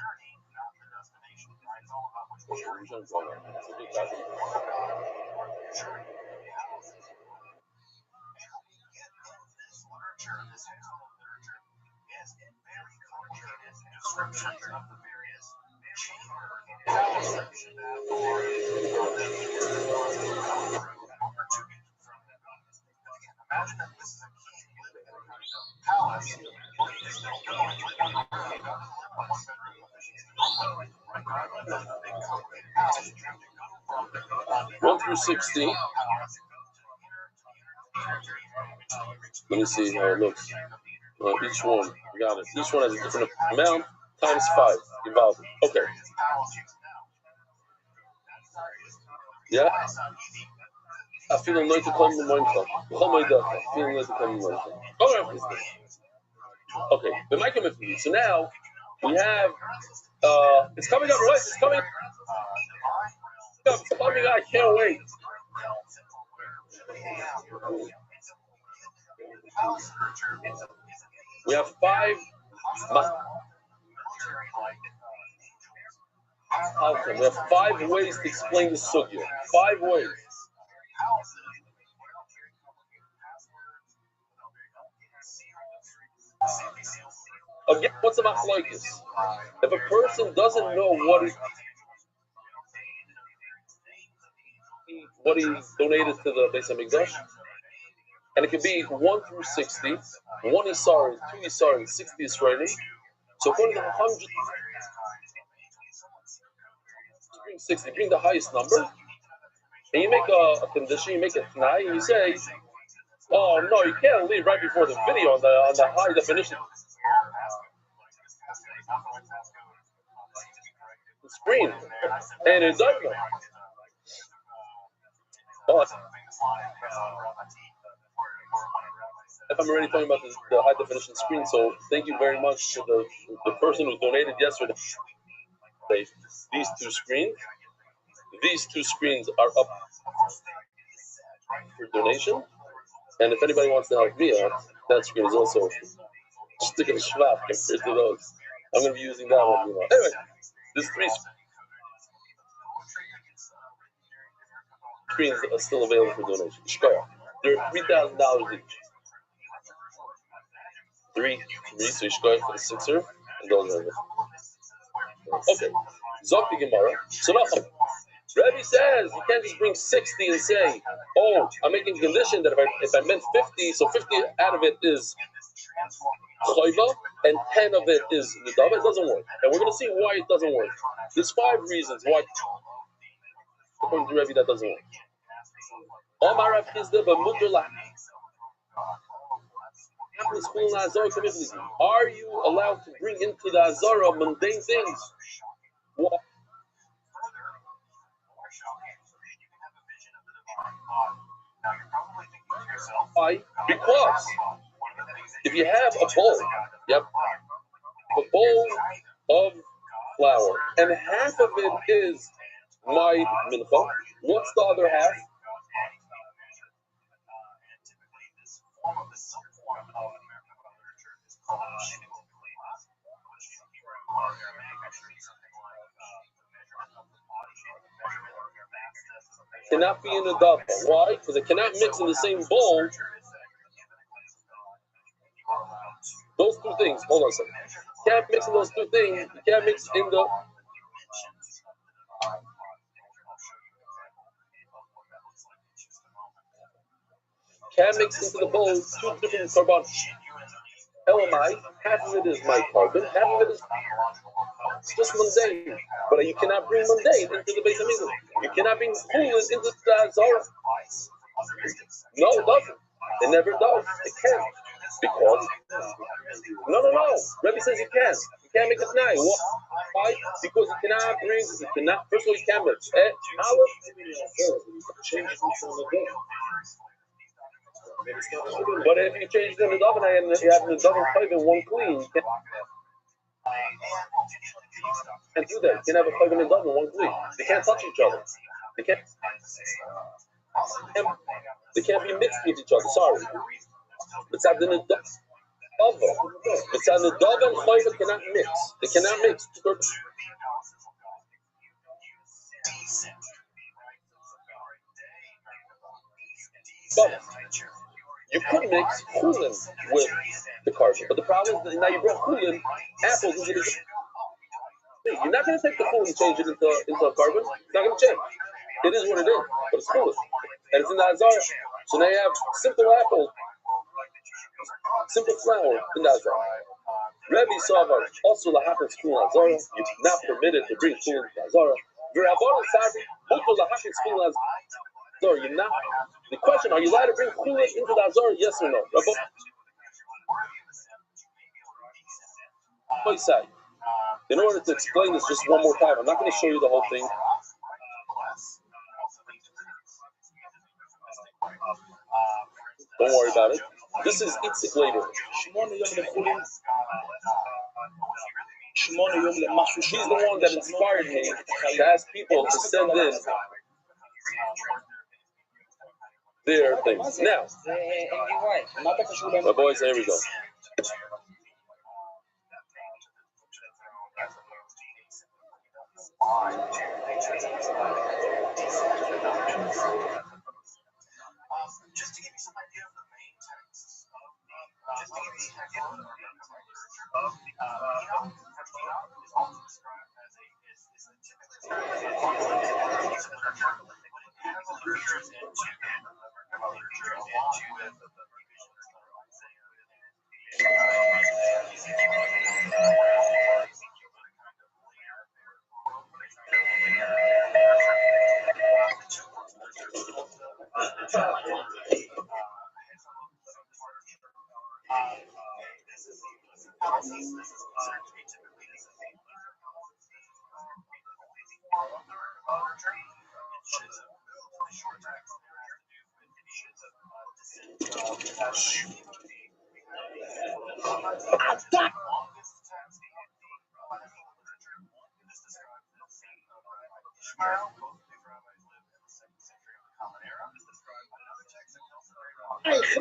One through 60. Let me see how it looks. Each one, got it. Each one has a different amount times 5 involved. Okay. Yeah. I feel like to come to Moinka. Okay. The mic coming for you. So now we have. It's coming up, right? It's coming up. It's coming up. I can't wait. We have 5. We have 5 ways to explain the sugya. 5 ways. Again, what's the machlokes? If a person doesn't know what he donated to the Beis Hamikdash, and it can be 1 through 60, 1 Isar, 2 Isar, 60 Israeli. So according to the 100, bring 60, bring the highest number, and you make a condition, you make a t'nai, and you say, oh no, you can't leave right before the video on the high definition screen, and it doesn't. Oh, if I'm already talking about the high definition screen, so thank you very much to the person who donated yesterday. These two screens are up for donation, and if anybody wants to help me out, that screen is also sticking schwab compared to those. I'm going to be using that one. Anyway, there's 3 screens are still available for donation. They're $3,000 each. 3, so you should go for the 6er and those are it. Okay, Zok the Gemara. So now, Rabbi says you can't just bring 60 and say, oh, I'm making a condition that if I meant 50, so 50 out of it is Chayva and 10 of it is Nidava. It doesn't work. And we're going to see why it doesn't work. There's 5 reasons why, according to Rabbi, that doesn't work. Are you allowed to bring into the Azara mundane things? What? Why? Because if you have a bowl, a bowl of flour, and half of it is my mincha, what's the other half? Cannot be in a double. Why? Because it cannot mix in the same bowl. Those 2 things. Hold on a second. You can't mix in those 2 things. You can't mix in the. Can't mix into the bowl 2 different carbon. LMI, half of it is my carbon, half of it is just mundane. But you cannot bring mundane into the Beis Hamikdash. You cannot bring chulin into the Zara. No, it doesn't. It never does. It can't. Because no. Rabbi says you can. You can't make a t'nai. Why? Because you cannot bring. You cannot. First of all, you can't mix. But if you change the Nidava and you have Nidava and in 1 clean, you can't do that. You can have a Chayv and Nidava in 1 clean. They can't touch each other. They can't be mixed with each other. Sorry. It's at the Nidava. It's at Nidava and Chayv cannot mix. They cannot mix. But you could mix chulin with the carbon, but the problem is that now you brought chulin, apples into the. You're not going to take the chulin and change it into a carbon. It's not going to change. It is what it is, but it's chulin, and it's in the Azara. So now you have simple apple, simple flour in the Azara. Rabbi Savar also lahachas chulin Azara. You're not permitted to bring chulin to Azara. V'rabbanan savi mutar lahachas chulin Azara. You're not. The question: are you allowed to bring chulin into the Azara? Yes or no? In order to explain this just one more time, I'm not going to show you the whole thing. Don't worry about it. This is Itzik later. He's the one that inspired me to ask people to send in their things. Now, my boys, here we go.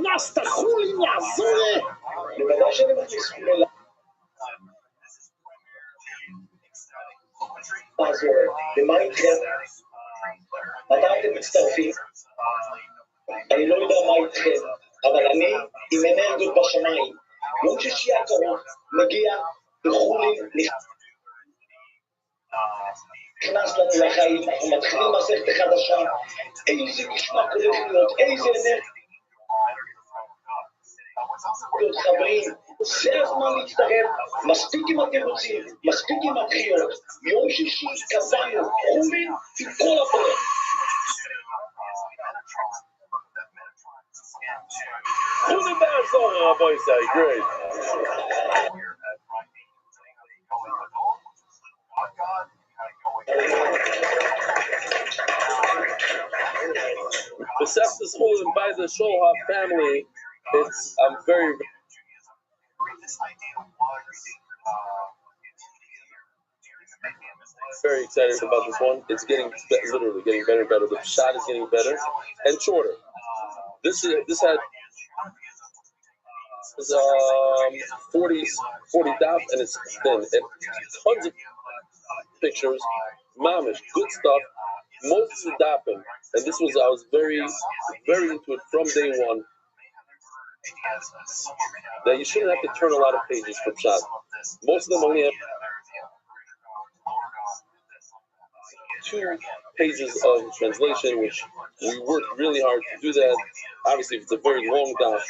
הכנסת חולים לעזור לי? בוודאי שאני מכניס חולים לעזור. ומה איתכם? מתי אתם מצטרפים? אני לא יודע מה איתכם, אבל אני עם אנרגיות בשמיים. יום שישי הקרוב מגיע בחולים, נכנס לנו לחיים, אנחנו מתחילים מסכת חדשה. איזה משמע הולך להיות, איזה אנרגיות. חברים, זה הזמן להצטרף, מספיק עם התירוצים, מספיק עם הדחיות. יום שישי קבענו חולים עם כל הפועל. Holy Barzona, our boy say, great. The Sefta School and by the Sholha family, I'm very excited about this one. It's literally getting better and better. The shot is getting better and shorter. This had 40 daf and it's thin. And tons of pictures, mamish, good stuff. Most of the dapping, and I was very, very into it from day one. That you shouldn't have to turn a lot of pages from shot. Most of them only have 2 pages of translation, which we worked really hard to do that. Obviously, it's a very long daf,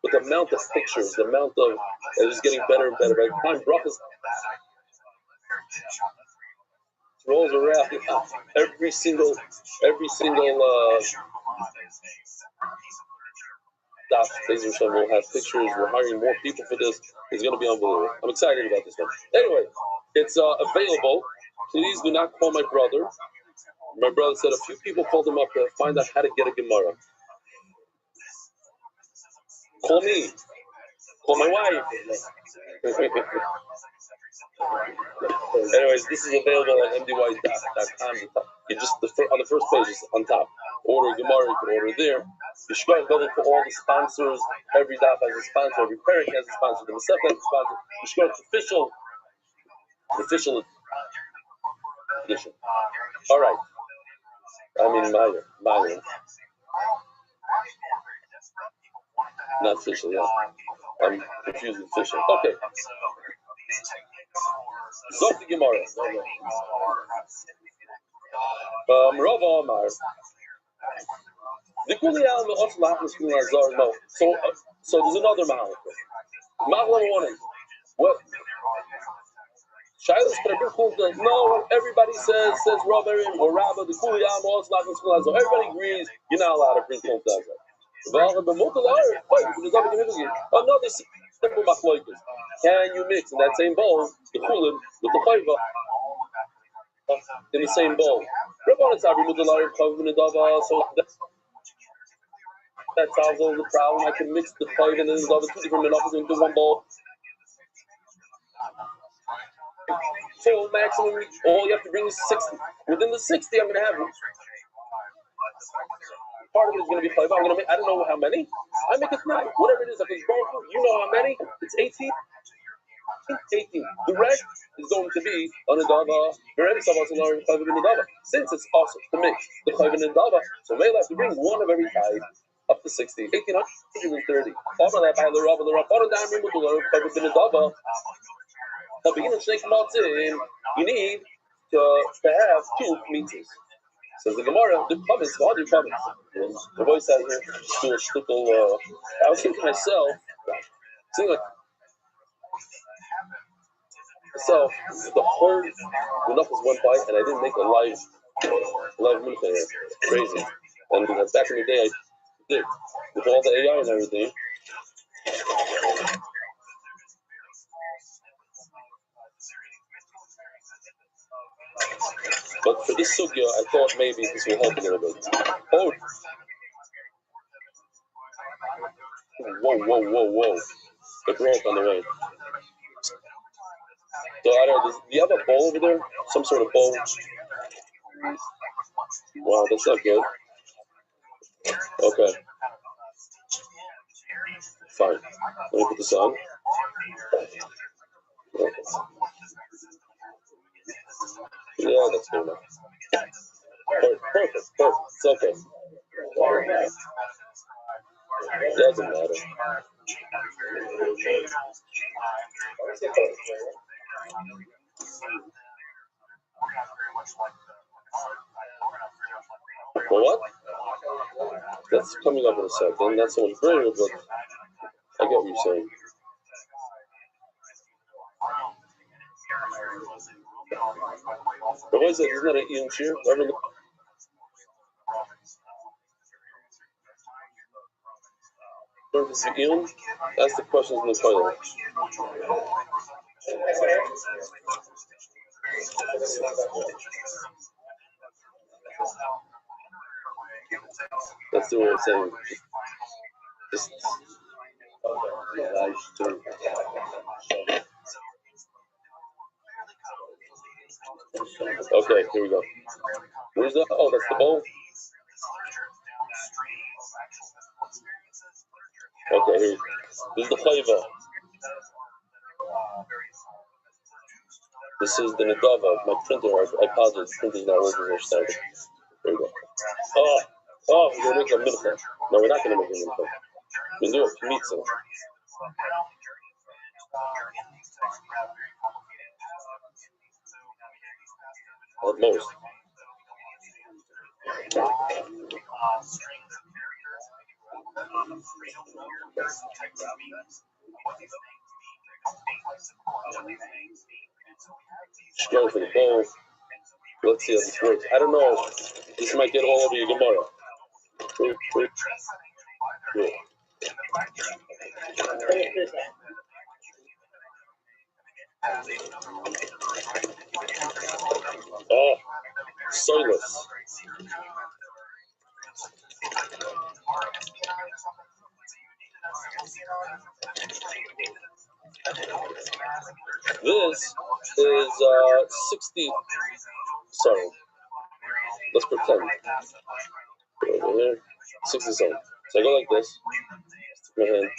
but the amount of pictures, the amount of it is getting better and better. By the time brachas rolls around, every single daf will have pictures. We're hiring more people for this. It's going to be unbelievable. I'm excited about this one. Anyway, it's available. Please do not call my brother. My brother said a few people called him up to find out how to get a Gemara. Call me. Call my wife. Anyways, this is available at mdy.com. You just on the first page, it's on top. Order Gemara, you can order there. You should go for all the sponsors. Every daf has a sponsor. Every parak has a sponsor. The Masech has a sponsor. You should go official edition. All right. I mean, Meyer. Not official, yeah. I'm confused with official. Okay. Zok the Gemara. Rav Amar. The Kuliyal the Oslah is no. So there's another Mahal. Mahal one. What? Shiloh's no, everybody says Rav Erim or Rabba, the Kuliyal the Oslah is so everybody agrees you're not allowed to bring Kuliyal. Another simple machloikus. Can you mix in that same bowl the kulin with the chayva in the same bowl? So that solves all the problem. I can mix the chayva and the dava 2 different menachos into one bowl. So maximum, all you have to bring is 60. Within the 60, I'm going to have part of it is going to be chayva. I don't know how many. I make it 9. Whatever it is, you know how many? It's 18. 18. The rest is going to be on a dava. Since it's also to mix the chayva and dava, so they'll have to bring one of every type. up to 60, 1830. You need to have two meters. Says the Gemara, the comments, all the comments. The voice out here, do a shtickle, I was thinking to myself, seeing like myself, the whole Menachos went by and I didn't make a live minute there. It's crazy. And back in the day I did, with all the AI and everything. But for this sugya, I thought maybe this will help a little bit. Oh, whoa. It broke on the way. So I don't know, do you have a bowl over there? Some sort of bowl? Wow, that's not good. Okay. Fine. Let me put this on. Yeah, that's good enough. Perfect. It's okay. Doesn't matter. Well, what? That's coming up in a second. That's someone's brain, but I get what you're saying. But what is it? Isn't that an Ian cheer? If it's an Ian, ask the questions in the toilet. That's the way I'm saying. Just okay, here we go. Where's the? Oh, that's the bowl. Okay, here. This is the chayva. This is the nedava. My printer, I apologize. The printer's not working. Here, started. There we go. Oh, we're gonna make a mincha. No, we're not gonna make a mincha. We're gonna do a kmitza. At most. Straight for the bowl. Let's see how this works. I don't know. This might get all over your Gemara. Yeah. Oh, soyless. This is 60. Sorry. Let's pretend. Over here, 67. So I go like this. Stick my hand.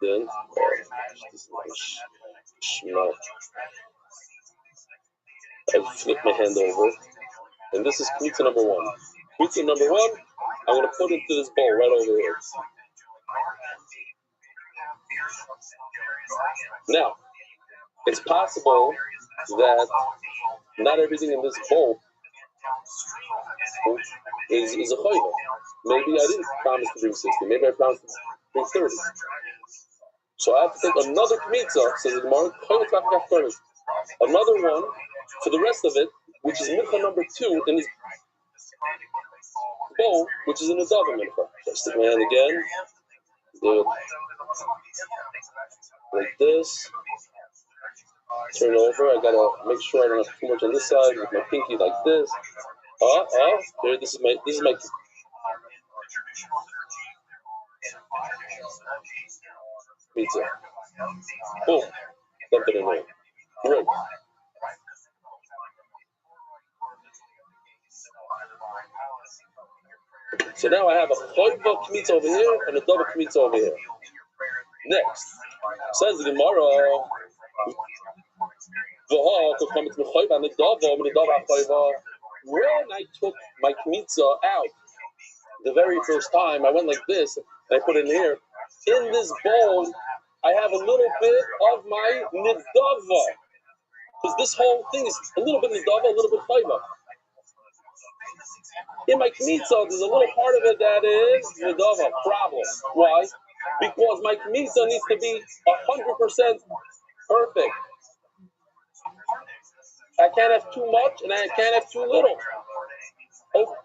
Then, I flip my hand over. And this is pizza number one. Pizza number one, I'm going to put into this bowl right over here. Now, it's possible that not everything in this bowl is a chayva. Maybe I didn't promise to bring 60. Maybe I promised to bring 30. So I have to take another kmitza, says the Gemara, another one for the rest of it, which is mincha number 2 in this bowl, which is in the double mincha. So I stick my hand again, do it like this, turn over. I gotta make sure I don't have too much on this side with my pinky like this. Here, this is my pizza. Boom, dump it in there. Great. So now I have a chayva kmitza over here and a double kmitza over here. Next, says the Gemara, When I took my kmitza out the very first time, I went like this, and I put it in here. In this bowl, I have a little bit of my nidava. Because this whole thing is a little bit nidava, a little bit chayva. In my kmitza, there's a little part of it that is nidava, problem. Why? Because my kmitza needs to be 100% perfect. I can't have too much, and I can't have too little. Oh.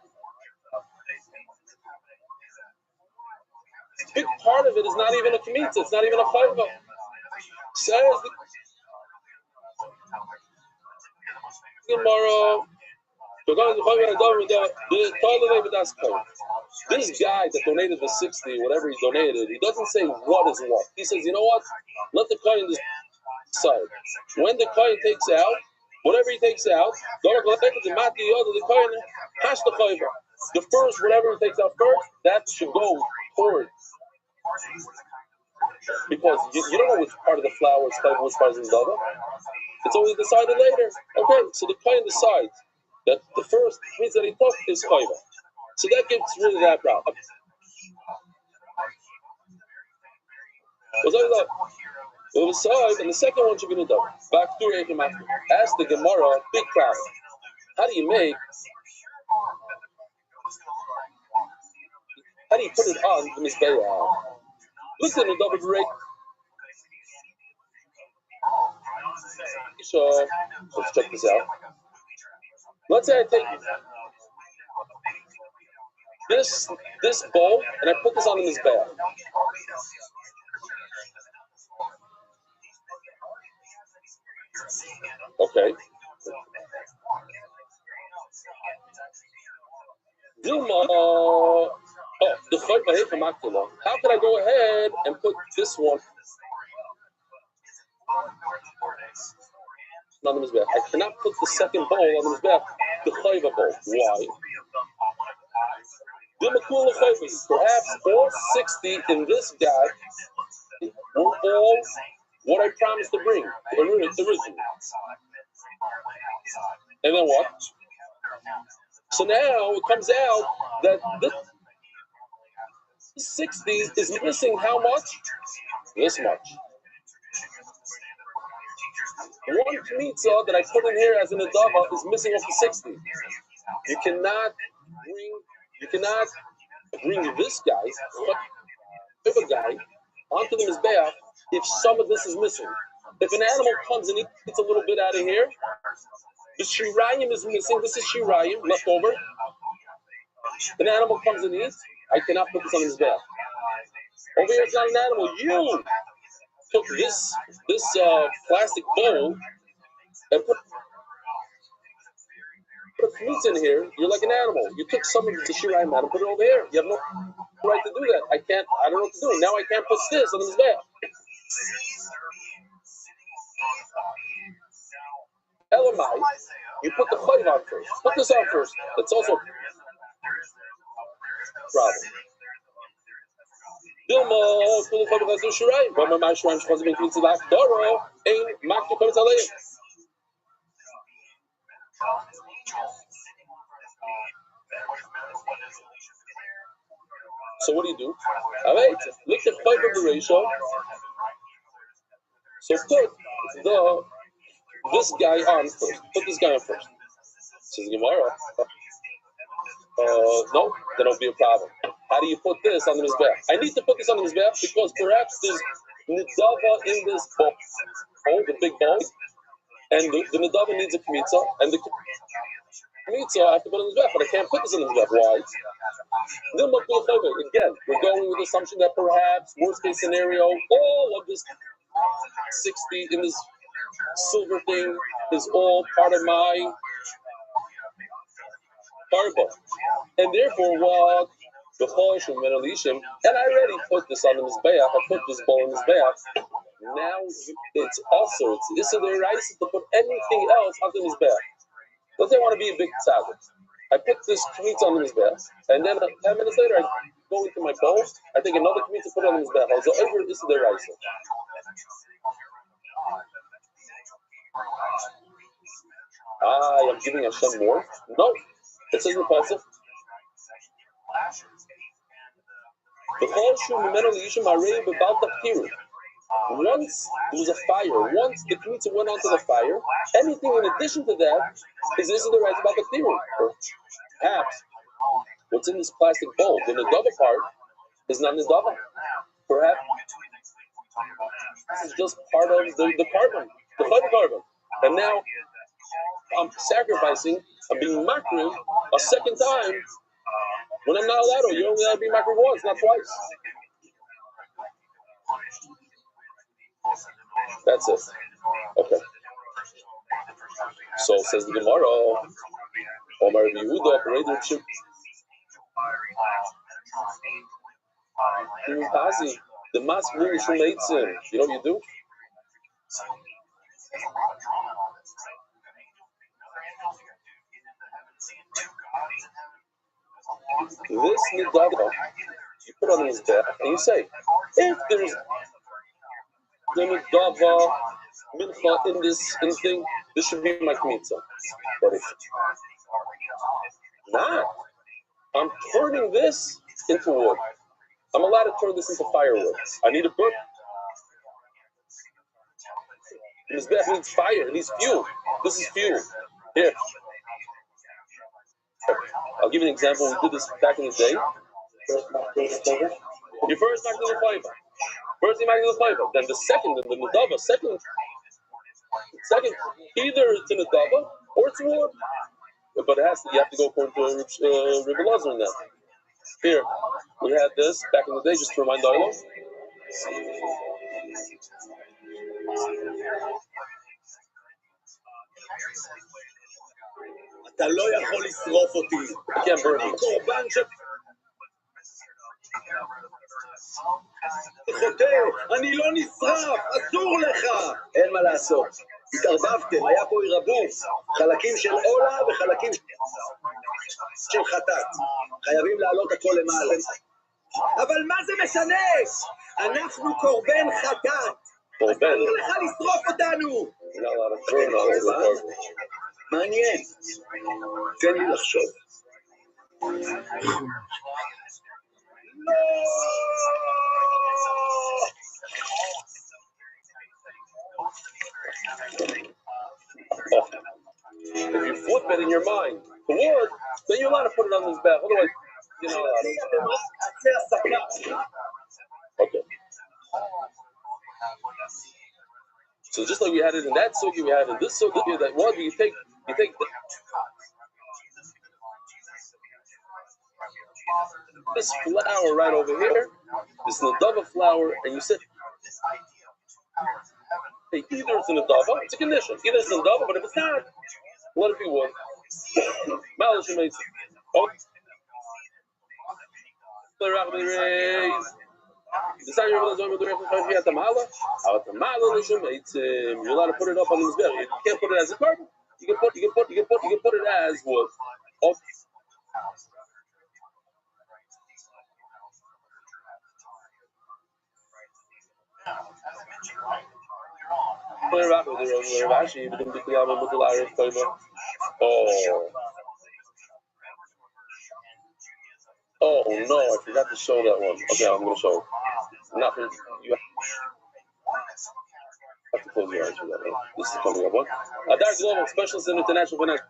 Big part of it is not even a kmitza, it's not even a chayva. Says the Gemara, this guy that donated the 60, whatever he donated, he doesn't say what is what. He says, you know what? Let the kohen decide. When the kohen takes out, whatever he takes out, the kohen has to chayva. The first, whatever he takes out first, that should go forward. Because you don't know which part of the flour is chayva, which part is nidava. It's only decided later. Okay, so the kohen decides that the first means that he took is chayva. So that gets rid of that problem. And the second one should be nidava. Back to ask the Gemara, big problem. How do you put it on the mizbeah? Listen to the break. So let's check this out. Let's say I take this bowl and I put this on the mizbeah. Okay. How can I go ahead and put this one on the mizbeah? I cannot put the second bowl on the mizbeah, the chayva bowl. Why? Perhaps all 60 in this guy were all what I promised to bring originally. And then what? So now it comes out that this 60 is missing how much? This much. One kmitza that I put in here as an adava is missing off the 60. You cannot bring this guy, a guy, onto the mizbeach if some of this is missing. If an animal comes and eats a little bit out of here, the shirayim is missing. This is shirayim left over. An animal comes and eats. I cannot put this on his back. Over here, it's not an animal. You took this plastic bowl and put meat in here. You're like an animal. You took some of the shirayim out and put it over here. You have no right to do that. I don't know what to do. Now I can't put this on his back. Elamai, you put the chayv on first. Put this on first. That's also a problem. So what do? Alright, look at the chayv of the ratio. So put this guy on first. Put this guy on first. Says Gemara. No, then it'll be a problem. How do you put this on the mizbeach? I need to put this on the mizbeach because perhaps there's nidava in this bowl, the big bowl, and the nidava needs a kmitza, and the kmitza I have to put on the mizbeach, but I can't put this on the mizbeach. Why? Again, we're going with the assumption that perhaps, worst case scenario, all of this 60 in this silver thing is all part of my parbo. And therefore, what the Chosh and Menelishim, and I already put this on the Mizbeach, I put this bowl in the Mizbeach. Now it's Issa Deiraisa to put anything else on the Mizbeach. Let's say I want to be a big tzaddik. I put this kmitza on the Mizbeach, and then 10 minutes later I go into my bowl, I take another kmitza, put it on the Mizbeach. I was over Issa Deiraisa. I am giving Hashem more. No, it says in the passage. Once there was a fire, once the Kmitza went onto the fire, anything in addition to that is the right about the theory. Perhaps what's in this plastic bowl, the Nadava part, is not Nadava. Perhaps this is just part of the carbon, the carbon. And now I'm sacrificing, I'm being makriv a second time when I'm not allowed to. You're only allowed to be makriv once, not twice. That's it. Okay. So says the Gemara, Omar Rabbi Yehuda, operator ship. The mask really shumates him. You know what you do? This nidava, you put on his back and you say, if there's the nidava mincha in this thing, this should be my kmitza. But if not, I'm turning this into wood. I'm allowed to turn this into firewood. I need a book. This bath needs fire, it needs fuel. This is fuel. Here. I'll give you an example. We did this back in the day. Your first knock to the fiber. First you knock to the fiber. Then the second, the nadava, second, either it's in nadava or it's wood. But it has to, you have to go according to Rabbi Rothschild in that. Here, we had this back in the day, just to remind Darlo. אתה לא יכול לשרוף אותי. כן, ברבי. קורבן ש... חוטא, אני לא נשרף, אסור לך. אין מה לעשות. התערבבתם, היה פה ערבוב. חלקים של עולה וחלקים של חטאת. חייבים לעלות הכל למעלה. אבל מה זה משנה? אנחנו קורבן חטאת. אסור לך לשרוף אותנו. מעניין. תן לי לחשוב. If you flip it in your mind to wood, then you're allowed to put it on this bath. Otherwise, you're not allowed to. Okay. So just like we had it in that sugi, we had it in this sugi, that one you take this flour right over here, this nadava flour, and you said, hey, either it's a nadava, it's a condition. Either it's a nadava, but if it's not, let it be wood. Malish makes it. Oh. You're allowed to put it up on the mizbeach. You can't put it as a carbon. You can put it as wood. Oh. Oh no, I forgot to show that one. Okay, I'm going to show it. Not for you. Have to close your eyes for that one. This is coming up one. Adar Global, Specialist in International Financial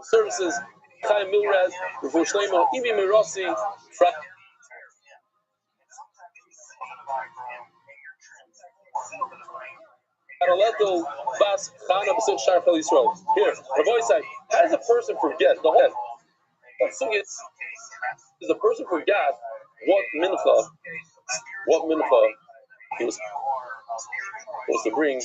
Services, Chaim Milraz, Rufo Shleimo, Ivi Mirossi, Adaleto, Bas, Chana, B'Sil, Shar, Fel Yisrael. Here, Rabbi Rothschild, how does a person forget the whole? Does a person forgot what mincha he was supposed to bring?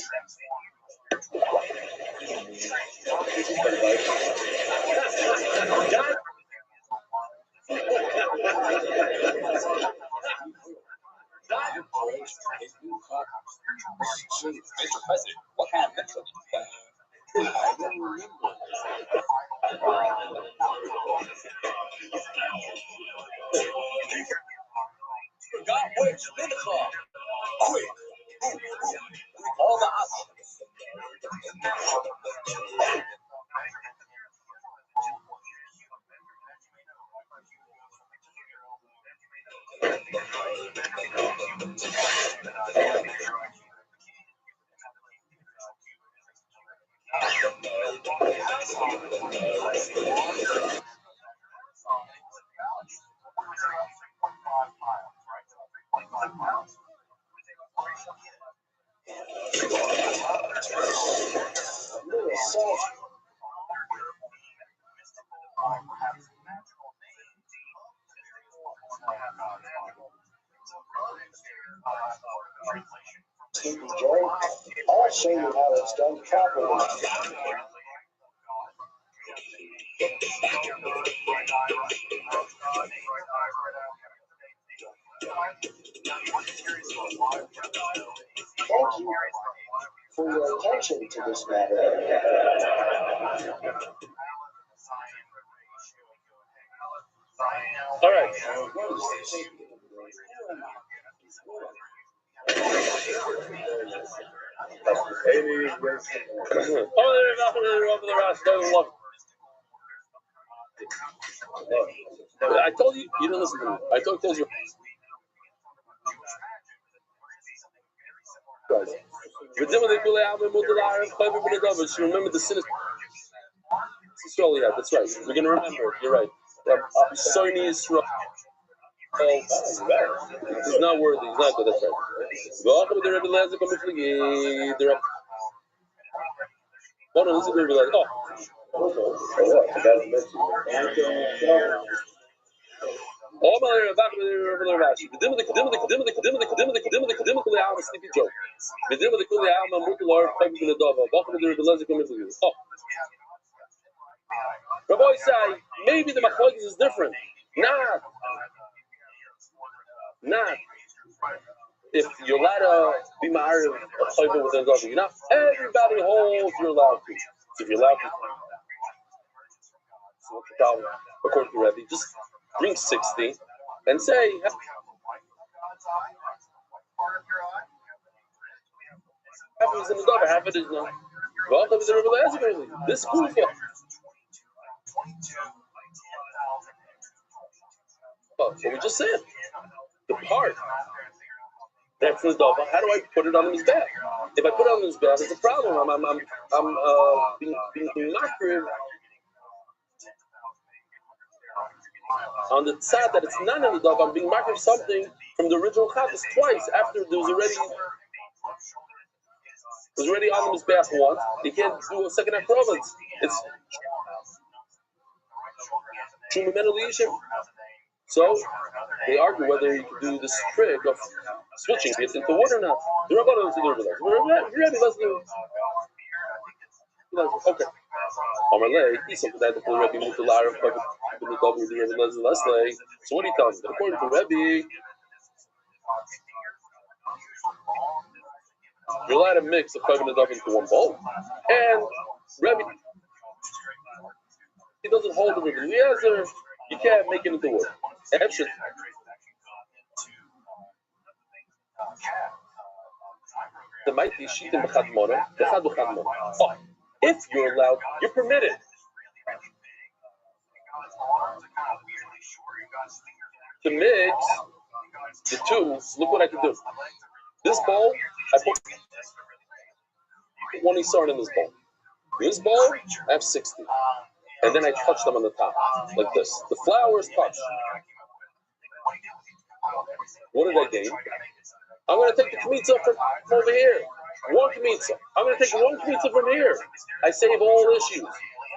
Mr. President, what kind of mincha did you have? I don't remember. Forgot which mincha. Quick. All the options. Sleepy Joe, I'll show you how it's done properly. Thank you for your attention to this matter. All right. I told you, you didn't listen to me. I told you. Guys, remember the sin. Yeah, that's right. We're gonna remember. You're right. Sony Israel. He's not worthy. He's not good. That's right. Welcome to the Rabbi Lezer. Come to the oh no, this is the Rabbi Lezer. Oh my back with the Rashi. The dim of the sleepy joke. The dim of the Kuli Alma Mukular, Peg in the Dova. Welcome to the Rabbi Lezer. Come to the oh. Rabbi say maybe the machlokes is different. Not if you're allowed to be married a chayva with a dove. You know, everybody holds you're allowed to. So if you're allowed to, so what's the problem? According to Rebbe, just bring 60 and say. Half of it is in the dove, half of it is not. Welcome to the Rebbe Lezer. This kufa. Oh, so we just said the part that's in the dove. How do I put it on his back? If I put it on his back, it's a problem. I'm being macro on the side that it's not in the dove. I'm being macro something from the original chattis twice after there was already on his back once. You can't do a second acrobats. It's so they argue whether you can do this trick of switching it into wood or not. The Rabbi doesn't do it. Let's do it. Okay. So what do you tell me? According to Rebbe, you're allowed to mix the five and the dove into one bowl. And Rebbe, he doesn't hold the Rebbe. You can't make it into wood. The mighty sheetim b'chadmona, b'chad b'chadmona. Oh, if you're allowed, you're permitted. To mix the two, look what I can do. This bowl, I put 20 sard in this bowl. This bowl, I have 60. And then I touch them on the top, like this. The flour is touched. What did I gain? I'm going to take the kmitza from over here. One kmitza. I'm going to take one kmitza from here. I save all issues.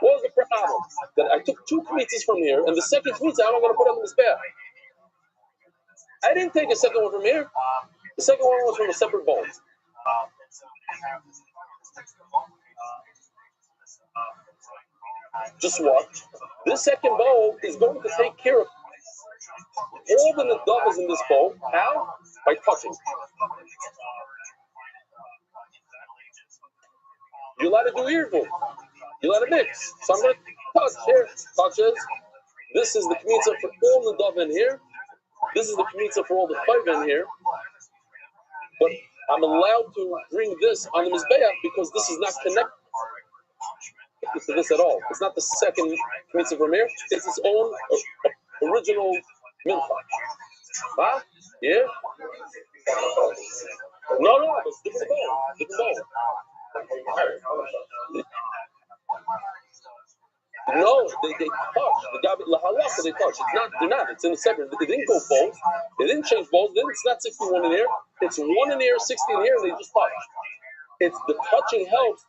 What was the problem? That I took two kmitzas from here, and the second kmitza, I'm going to put on the mizbeach. I didn't take a second one from here. The second one was from a separate bowl. Just watch. This second bowl is going to take care of all the nadavas in this bowl. How? By touching. You're allowed to do earful. You're allowed to mix. So I'm going to touch here. Touches. This is the kmitza for all the dove in here. This is the kmitza for all the five in here. But I'm allowed to bring this on the mizbeach because this is not connected to this at all. It's not the second kmitza from here. It's its own original mincha. Huh? Yeah? No, it's different bowl. No, they touch. The Gabi Lahalaka, they touch. They're not. It's in a separate. They didn't go both. They didn't change both. It's not 61 in here. It's 1 in here, 60 in here, and they just touch. It's the touching helps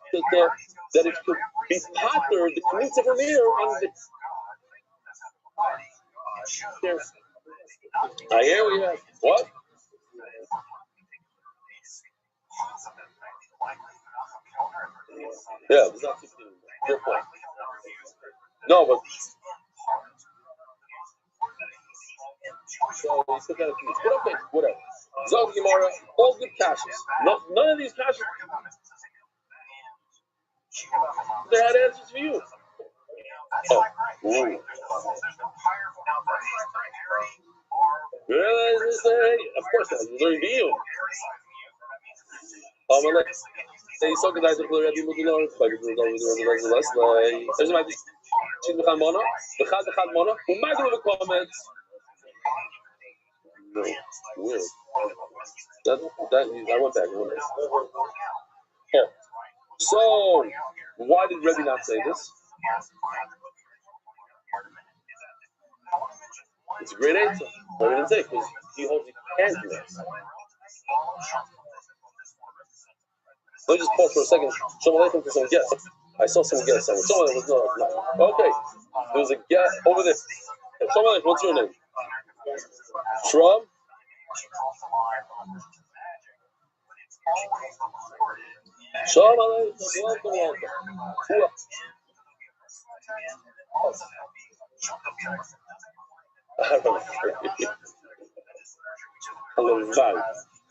that it could be patterned, the Knitza from here on the. I hear we have. What? Yeah, it's not 16 anymore. Your point. No, but. So you still got to finish. But okay, whatever. Zog Gemara, all good caches. None of these caches. They had answers for you. Oh. Ooh. Of course not. You're learning Biyum. They saw the guys that play Rabbi Mudilor. There's a magic. She's the Mona. The Chad Mona. Who might have a comment? No. Weird. That I went back. Oh. So, why did Rebbe not say this? It's a great answer. Why didn't say? Because he holds he can't do this. Let me just pause for a second. Shalom Aleichem for some guests. I saw some guests. Shalom Aleichem was no. Okay. There was a guest over there. Shalom Aleichem, what's your name? From? Shalom Aleichem, welcome.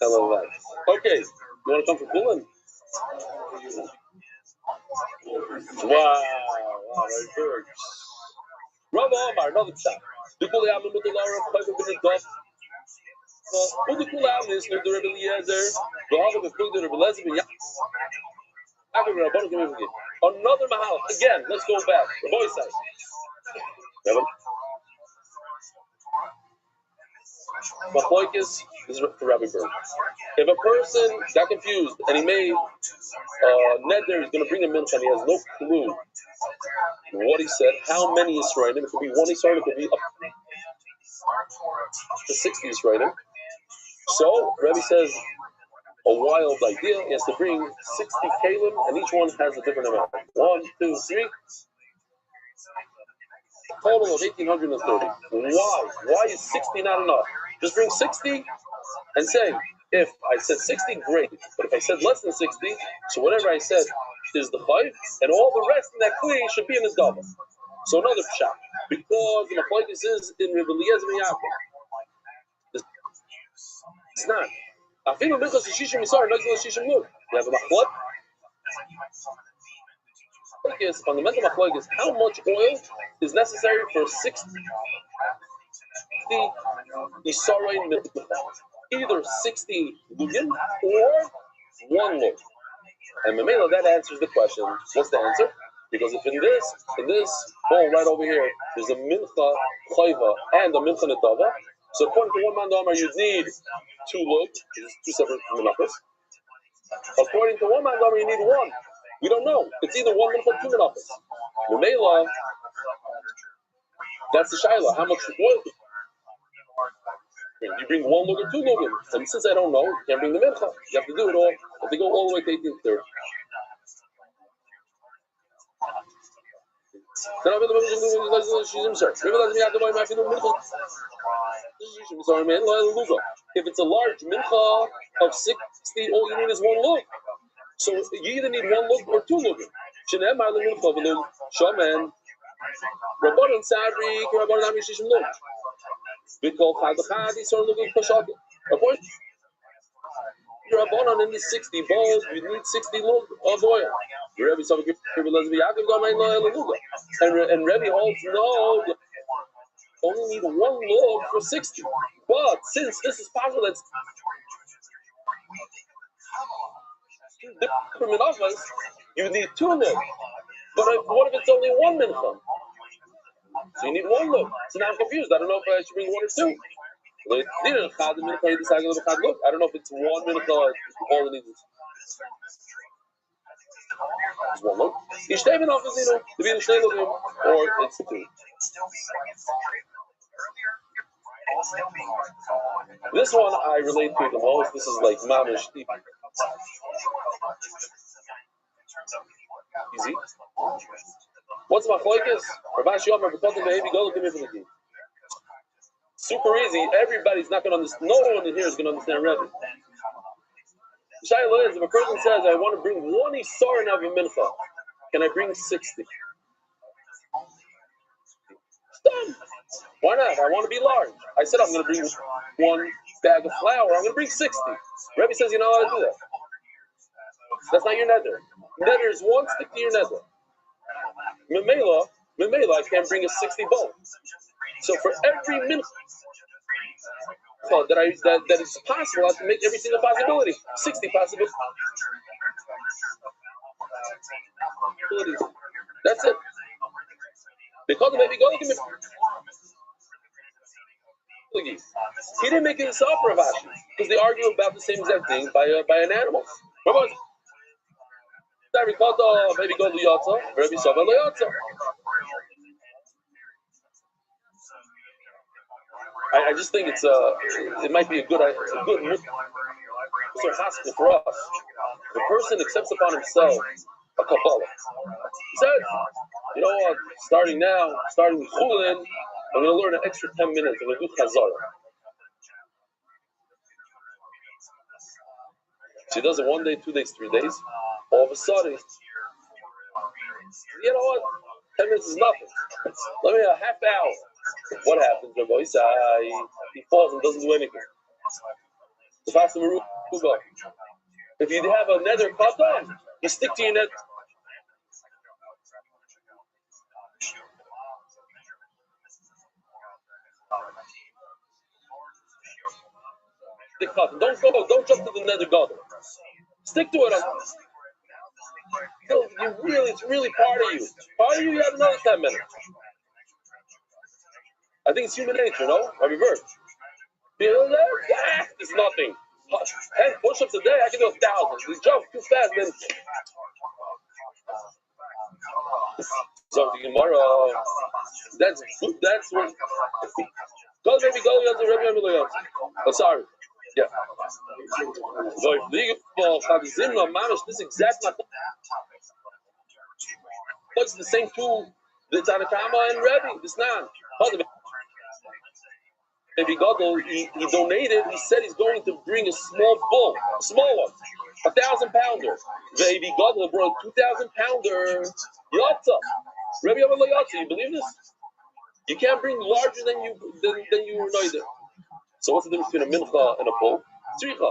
Hello, vibe. Okay, you want to come from Poland? Wow, very good. Rabbi Omar, another shot. The Kuli Amim with the Lara of Piper with the Duff. Who the Kuli Amim is near the Rebbe Eliezer? The Hava of the Rebbe Eliezer. Another Mahal. Again, let's go back. The boy side. Machloikis is for Rabbi Berg. If a person got confused and he made neder, he's going to bring him in and he has no clue what he said, how many Yisraelim, it could be one Yisraelim, it could be up to 60 Yisraelim. So, Rabbi says, a wild idea, he has to bring 60 kalim, and each one has a different amount. 1, 2, 3. Total of 1,830. Why is 60 not enough? Just bring 60 and say, if I said 60, great. But if I said less than 60, so whatever I said is the chayv, and all the rest in that kli should be in his double. So another shot. Because the machlokes is in Rabbi Eliezer and Yaakov. It's not. Afilu because the shishim yisar, not the shishim move. You have a machlok. Fundamental machlok is how much oil is necessary for 60 Yisarayin milchah. Either 60 lugin or 1 lug. And Mamela, that answers the question. What's the answer? Because if in this bowl right over here, there's a mincha chayva and a mincha netava. So according to one man Amar, you'd need 2 lug, 2 separate menachos. According to one man Amar, you need 1. We don't know. It's either 1 mincha or 2 menachos. Mamela, that's the shaila. How much oil? You bring 1 lug or 2 lugim. And since I don't know, you can't bring the mincha. You have to do it all. You have to go all the way to 1830. If it's a large mincha of 60, all you need is 1 lug. So you either need 1 lug or 2 lugim. Shaman, Rabbanon Sadri, Rabbanon Ami Shishim Lug. Because Chadachadi, so looking for shocking. Of course, you're Rabbanon in the 60 bowls, you need 60 lug of oil. Rebbe saw Rebbe and Rebbe holds no, you only need 1 lug for 60. But since this is possible, that's different minachas, you need 2 lug. But what if it's only 1 mincha? So you need 1 lug. So now I'm confused. I don't know if I should bring 1 or 2. I don't know if it's one mincha, all it needs is one look. Each time in office, to be in the state of him, or it's two. This one I relate to the most. This is like mamish. Easy. What's my focus? Super easy. Everybody's not going to understand. No one in here is going to understand Rebbe. Shaila is, if a person says, I want to bring one Isar of a mincha, can I bring 60? Stop. Why not? I want to be large. I said I'm going to bring one bag of flour. I'm going to bring 60. Rebbe says you're not allowed to do that. That's not your nether. Nether is one, stick to your nether. Memela, I can't bring a 60 bowl. So for every mincha that it's possible, I have to make every single possibility. 60 possibilities. That's it. They call the baby go. He didn't make this up for Ravashi because they argue about the same exact thing by an animal. Baby go liyotza, Rabbi Sava liyotza. I just think it might be a good hospital for us. The person accepts upon himself a Kabbalah. He says, you know what, starting with Chulin, I'm going to learn an extra 10 minutes. I'm going to do Chazara. She does it 1 day, 2 days, 3 days. All of a sudden, you know what, 10 minutes is nothing. Let me a half hour. What happens? He falls and doesn't do anything. If you have a nether cut on, you stick to your nether. Don't jump to the nether god. Stick to it. It's really part of you. Part of you have another 10 minutes. I think it's human nature, no? Rabbi Bird. It's nothing. 10 push-ups a day, I can do 1,000. You jump too fast, then. So the Gemara, that's what. Go, baby, go. Oh, sorry. Yeah. This exact. It's the same tool that's on a Kama and Rebbe. It's not. Baby Gadol, he donated. He said he's going to bring a small bull, a small one, 1,000-pounder. Baby Gadol brought 2,000-pounder yatsa. Rebbe Yavel yatsa. You believe this? You can't bring larger than you were neither. So what's the difference between a mincha and a bull? Tzricha.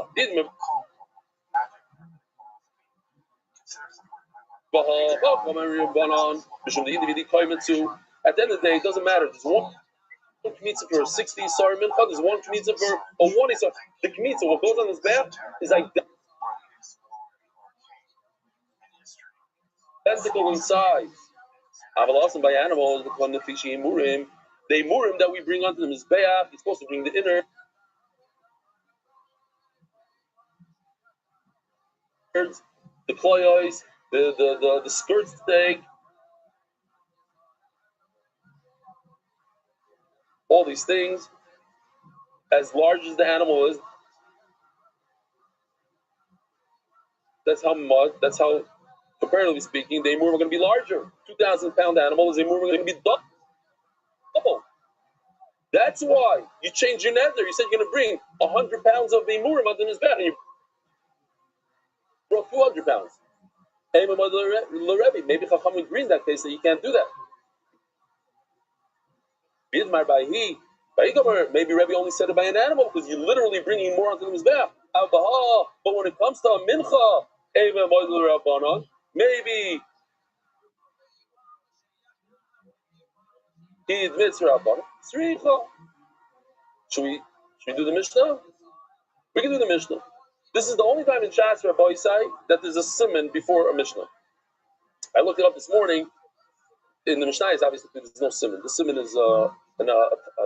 At the end of the day, it doesn't matter. There's one kmitza for 60 sar mincha. There's one kmitza for a 1 sar. The kmitza, what goes on this bath, is identical in size. Avalosam by animals, the murim. The murim that we bring onto the mizbeach, it's supposed to bring the inner, the kloyos, the skirt steak, all these things. As large as the animal is, that's how, comparatively speaking, the imur are going to be larger. 2,000-pound animals, the imur are going to be double. That's why you change your nether. You said you're going to bring 100 pounds of the imur under his back, and you brought 200 pounds. Maybe Chacham agrees in that case that you can't do that. Maybe Rebbe only said it by an animal because you're literally bringing more onto his back. But when it comes to a mincha, maybe he admits Rabbanon. Should we do the Mishnah? We can do the Mishnah. This is the only time in Shas Rabbi say that there's a siman before a Mishnah. I looked it up this morning. In the Mishnah, obviously there's no siman. The siman is an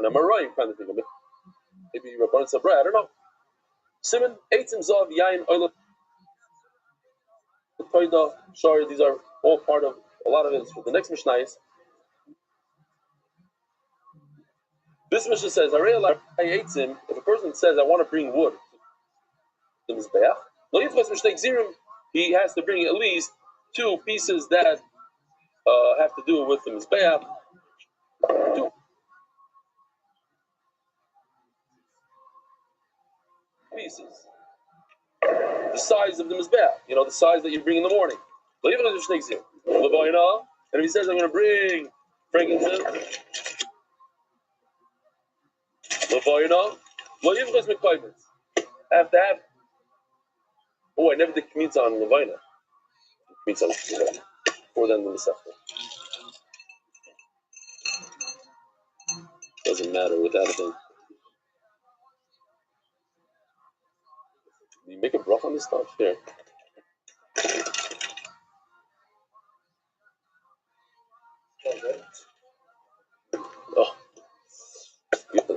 Amarayim kind of thing. maybe Rabban Sabra, I don't know. Simon, Eitzim Zav, Yain, Oila, Toida, Shari, these are all part of, a lot of it is for the next Mishnah is. This Mishnah says, Arei Eitzim, if a person says, I want to bring wood to the Mizbeach, he has to bring at least 2 pieces that have to do with the Mizbeach. 2 pieces. The size of the Mizbeach, the size that you bring in the morning. And if he says, I'm going to bring frankincense, I have to have. Oh, I never did Kmitza on Levina. Kmitza more than the Masechta. Doesn't matter without a thing. Do you make a bracha on this stuff? Here. Oh.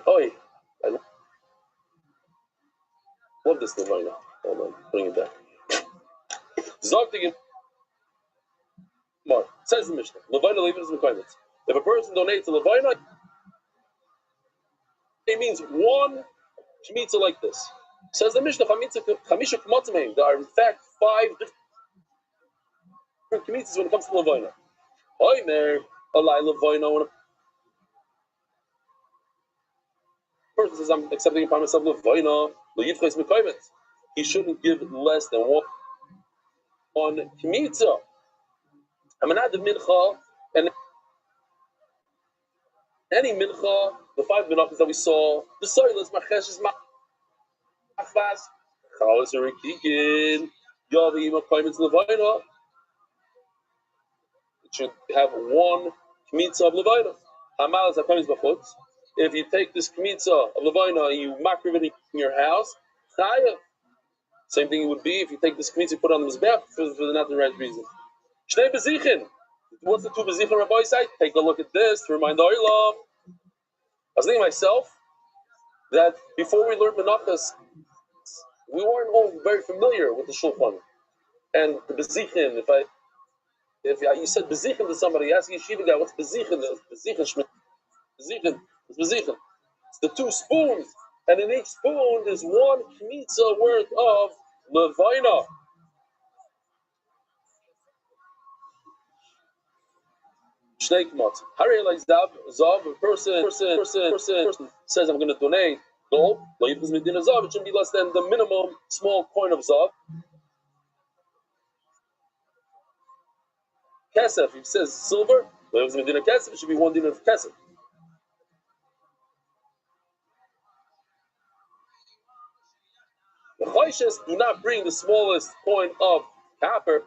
Oh, I love this Levina. Hold on, bring it back. Zogtig Mar says the Mishnah. Levina Levina's requirements. If a person donates a Levina, it means 1 Kmitza like this. Says the Mishnah, Chamisha Kmotzmeim. There are in fact 5 different Kmitzas when it comes to Levina. Oimer, Alai Levina, when a person says, I'm accepting upon myself Levina, he shouldn't give less than 1 Kmitza. I'm an the Mincha, and any Mincha, the 5 Minachas that we saw, the Soilus, Macheshes, Machvas, Chalas, Rikikin, Yavi, Makaimitz, Levina. It should have 1 Kmitza of Levina. Hamal is Hakamiz Bachutz. If you take this Kmitza of Levina and you makriv it in your house, Chayav. Same thing it would be if you take this Kmitza and put it on the Mizbeach for not the right reason. Shnei Bezichin. What's the 2 Bezichin Rabbi say? Take a look at this to remind the Olam. I was thinking to myself that before we learned Menachas, we weren't all very familiar with the Shulchan and the Bezichin. If you said Bezichin to somebody, ask a yeshiva guy, what's Bezichin? Bezichin. It's Bezichin. It's the 2 spoons, and in each spoon there's 1 Kmitza worth of Levina. Shnei Kmatz. Harei like Zav, a person says, I'm going to donate gold. It shouldn't be less than the minimum small coin of Zav. Kesef, if it says silver, it should be 1 dinar of Kesef. The Chayshes do not bring the smallest coin of copper.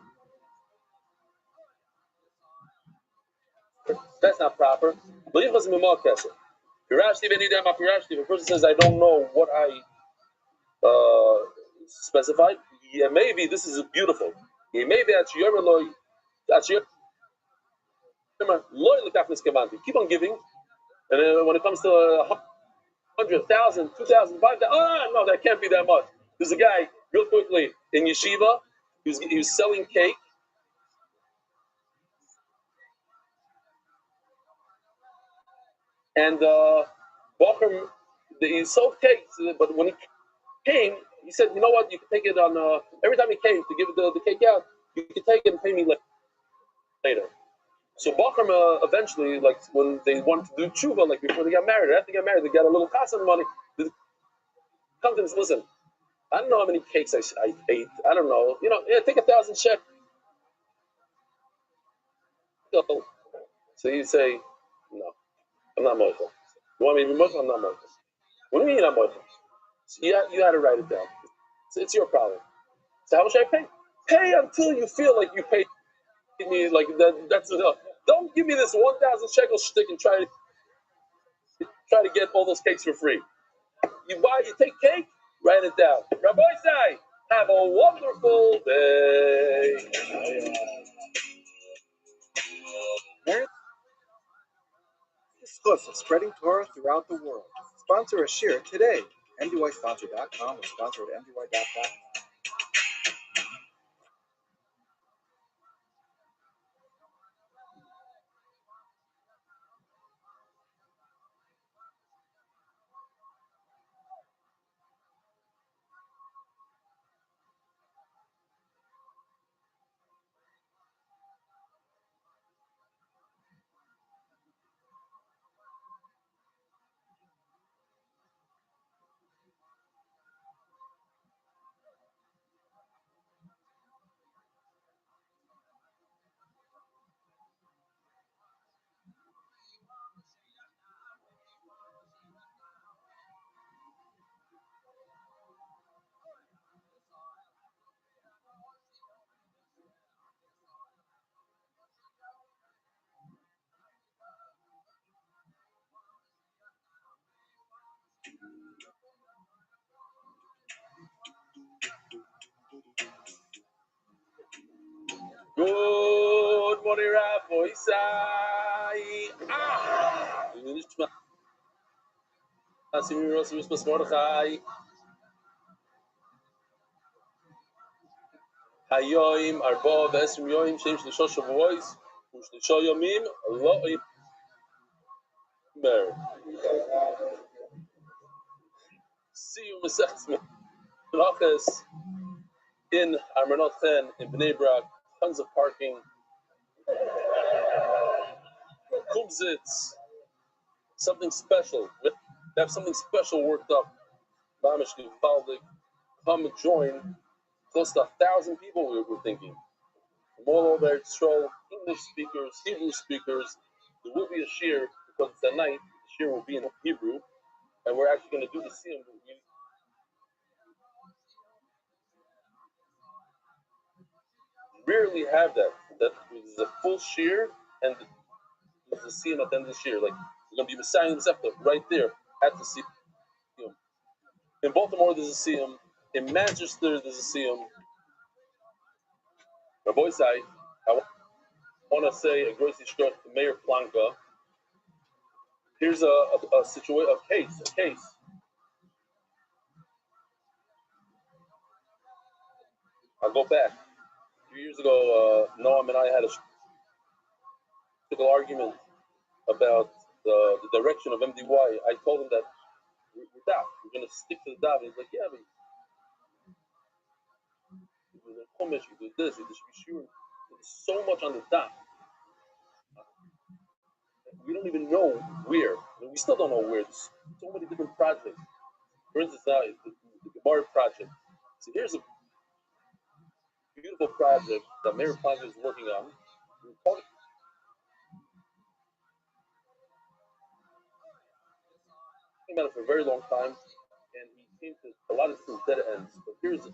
That's not proper. If a person says, I don't know what I specified, yeah, maybe this is beautiful. Yeah, maybe keep on giving, and when it comes to 100,000, 2,000, 5,000, no, that can't be that much. There's a guy, real quickly, in yeshiva, he was selling cake. And he sold cakes, but when he came, he said, you know what, you can take it on, every time he came to give the cake out, you can take it and pay me later. So Bachram eventually, like when they wanted to do tshuva, like before they got married, after they got married, they got a little chassan money. They come to him and say, listen, I don't know how many cakes I ate. I don't know. Take 1,000 shekel. So you say, no, I'm not mochel. You want me to be mochel? I'm not mochel. What do you mean I'm mochel? So you had to write it down. It's your problem. So how much should I pay? Pay until you feel like you paid me like that. That's enough. Don't give me this 1,000 shekel shtick and try to get all those cakes for free. You take cake, write it down. Rabbi Sai, have a wonderful day. Of spreading Torah throughout the world. Sponsor a shir today. MDYsponsor.com or sponsor at MDY.com. Good morning, Rabbi Isai. Hayoim arba v'esrim yoim shem shlisha shavuos u'shlisha yomim lo imer. Siyum Masechtas Menachos in Armanot Chen in Bnei Brak. Tons of parking. Kumzitz. Something special. We have something special worked up. Mamish Givaldik. Come and join. Close to 1,000 people we're thinking. From all over Israel, English speakers, Hebrew speakers. There will be a shir because it's at night. The shir will be in Hebrew, and we're actually going to do the siyum. We rarely have that. That is a full shir, and there's a siyum at the end of the shir. Like we're going to be Messiah this episode right there at the siyum. In Baltimore, there's a siyum. In Manchester, there's a siyum. Rabbi Isai, I want to say a grocery shot to Mayor Planka. Here's a situation, a case. I'll go back. A few years ago, Noam and I had a political argument about the direction of MDY. I told him that we're going to stick to the daf. He's like, yeah, but we do Chumash, we do this, we should be sure. There's so much on the daf. We don't even know where. We still don't know where. There's so many different projects. For instance, now the Gemara project. So here's a beautiful project that Mayor Planka is working on. We're talking about it for a very long time, and he came to a lot of different dead ends. But here's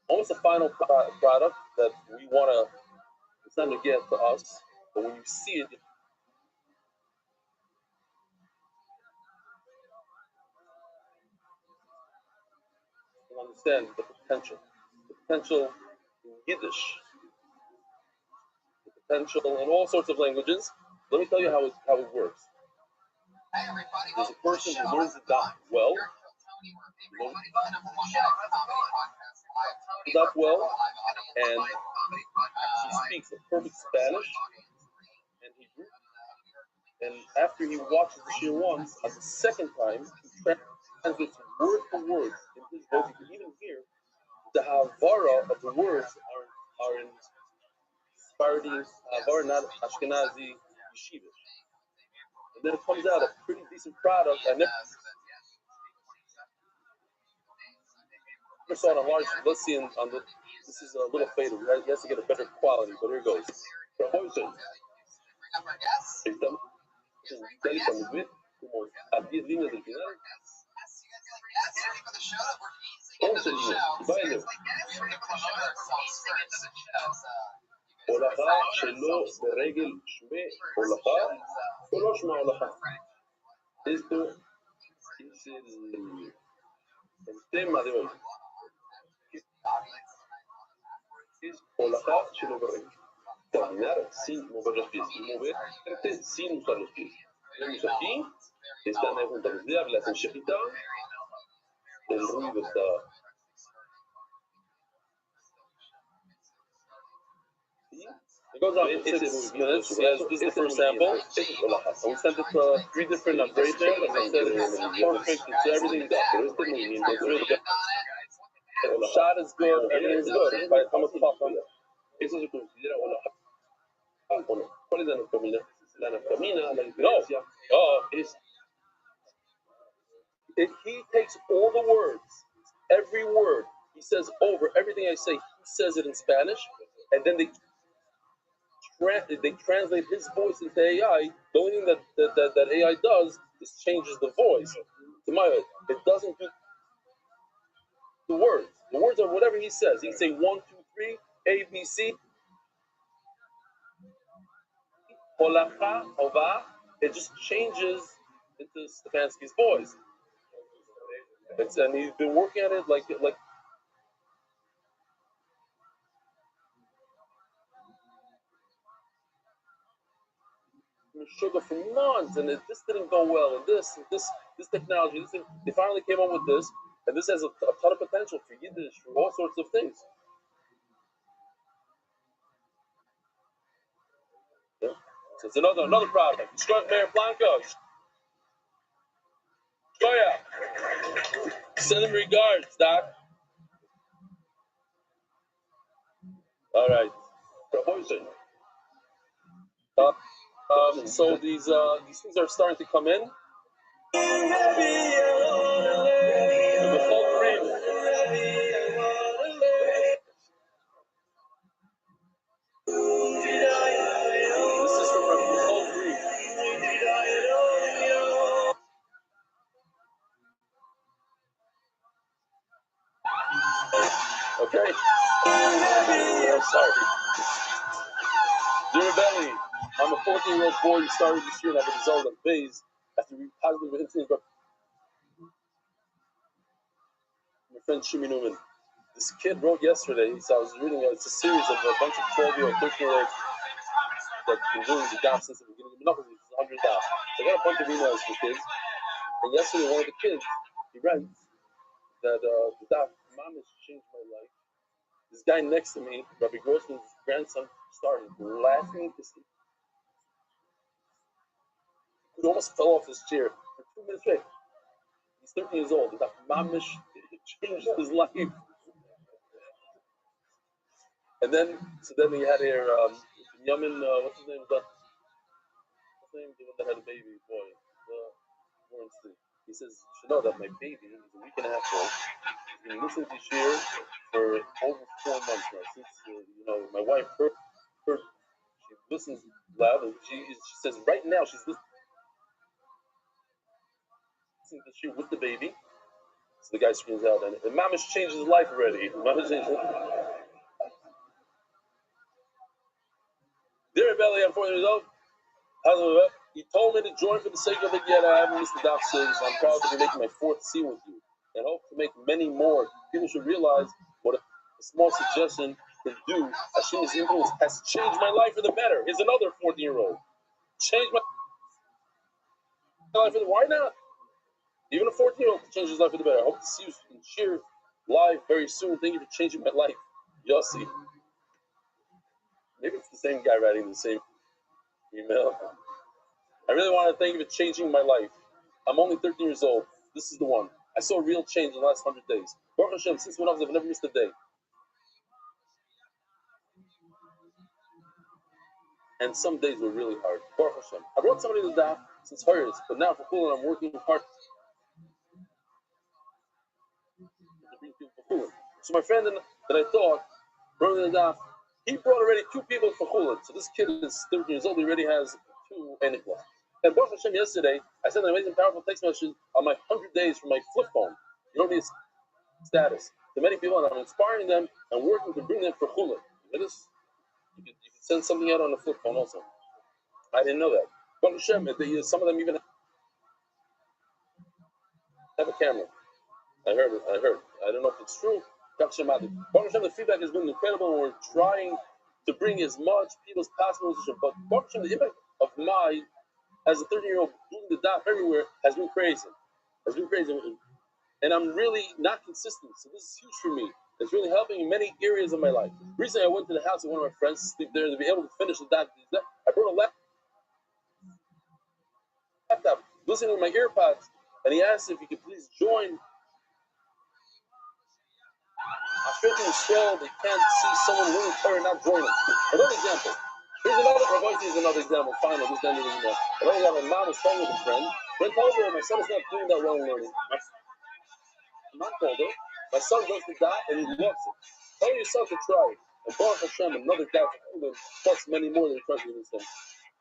almost a final product that we want to. It's not to get to us, but when you see it, you understand the potential. The potential in Yiddish, the potential in all sorts of languages. Let me tell you how it works. There's a person who learns the daf well, and he speaks a perfect Spanish and Hebrew. And after he watches the shir once, at the second time, he translates word for word in his voice. You can even hear the havara of the words are in Sephardi, havara, not Ashkenazi, Yeshivish. And then it comes out a pretty decent product. I never saw it on large. Let's see on the. This is a little faded. He has to get a better quality, but here goes. הולכה שלא ברגל שמי הולכה או לא שמע הולכה. Esto es el tema de hoy. Es הולכה שלא ברגל. Caminar sin mover los pies. Moverte sin usar los pies. Aquí están junto a los diablos, hacen shechita, el ruido está. It goes on for 6 minutes. Yes, this is the first sample. And we sent it to 3 different upgrades there. Like I said, it's perfect. It's everything. It's really good. The shot is good. Everything is good. But how much pop? Eso se considera una. ¿Cuál es la naftamina? La naftamina, la diferencia. He takes all the words, every word he says over everything I say. He says it in Spanish, and then they translate his voice into AI. The only thing that AI does is changes the voice to my head. It doesn't do the words. The words are whatever he says. He can say 1, 2, 3, A, B, C. Holacha, Hova. It just changes into Stefanski's voice. And he's been working at it like sugar for months, and this didn't go well, and this technology, they finally came up with this, and this has a ton of potential for Yiddish, for all sorts of things. Yeah. So it's another product. Shkoyach Mayor Blanco. Shkoyach. Send him regards, Doc. All right. So these things are starting to come in. Okay. I'm sorry. Dear Belly, I'm a 14-year-old boy who started this year and have a result of phase after positive influence by my friend Shimi Newman. This kid wrote yesterday, so I was reading it's a series of a bunch of 12-year-old, 13-year-olds that have been doing the daf since the beginning. Enough of it, 100 daf. So I got a bunch of emails from kids. And yesterday, one of the kids, he writes that the daf, Mom has changed my life. This guy next to me, Rabbi Rothschild's grandson, started laughing to see. He almost fell off his chair for 2 minutes straight. He's 13 years old. The daf Mamish changed his life. And then he had here, Yamin, what's his name? What's his name? The one that had a baby boy. He says, you should know that my baby is a week and a half old. He's been listening to Shir for over 4 months now. Since, my wife heard, she listens loud, and she says right now she's listening to Shir with the baby. So the guy screams out, and Mamish changed his life already. Mamish changed his life. Dear Belly, I'm 4 years old. He told me to join for the sake of it, yet I haven't missed the daf since. I'm proud to be making my 4th C with you, and hope to make many more. People should realize what a small suggestion can do. Hashem's influence has changed my life for the better. Here's another 14-year-old. Changed my life for the why not? Even a 14-year-old can change his life for the better. I hope to see you in Shir live very soon. Thank you for changing my life. Yossi. Maybe it's the same guy writing the same email. I really want to thank you for changing my life. I'm only 13 years old. This is the one. I saw a real change in the last 100 days. Baruch Hashem, since when I've never missed a day. And some days were really hard. Baruch Hashem. I brought somebody to the daf since hers, but now for Chulin, I'm working hard to bring people for Chulin. So my friend that I thought brought to the daf, he brought already 2 people for Chulin. So this kid is 13 years old. He already has 2 Enichlas. And Baruch Hashem, yesterday, I sent an amazing, powerful text message on my 100 days from my flip phone. You don't need status. To many people, and I'm inspiring them and working to bring them for Chulin. You can send something out on the flip phone also. I didn't know that. Baruch Hashem, some of them even have a camera. I heard it. I don't know if it's true. Baruch Hashem, the feedback has been incredible, and we're trying to bring as much people as possible. But Baruch Hashem, the impact of my as a 13-year-old doing the daf everywhere has been crazy. And I'm really not consistent. So this is huge for me. It's really helping in many areas of my life. Recently, I went to the house of one of my friends to sleep there to be able to finish the daf. I brought a laptop, listening with my earpods, and he asked if he could please join. I feel in Israel they can't see someone learning Torah and not joining. Another example. Here's another example. Finally, this end of the email. Another example. My mom was staying with a friend. Friend told her my son is not doing that well in learning. My mom told her my son goes to die and he loves it. Tell your son to try it. And Baruch Hashem, another guy from England, plus many more that he trusted in him.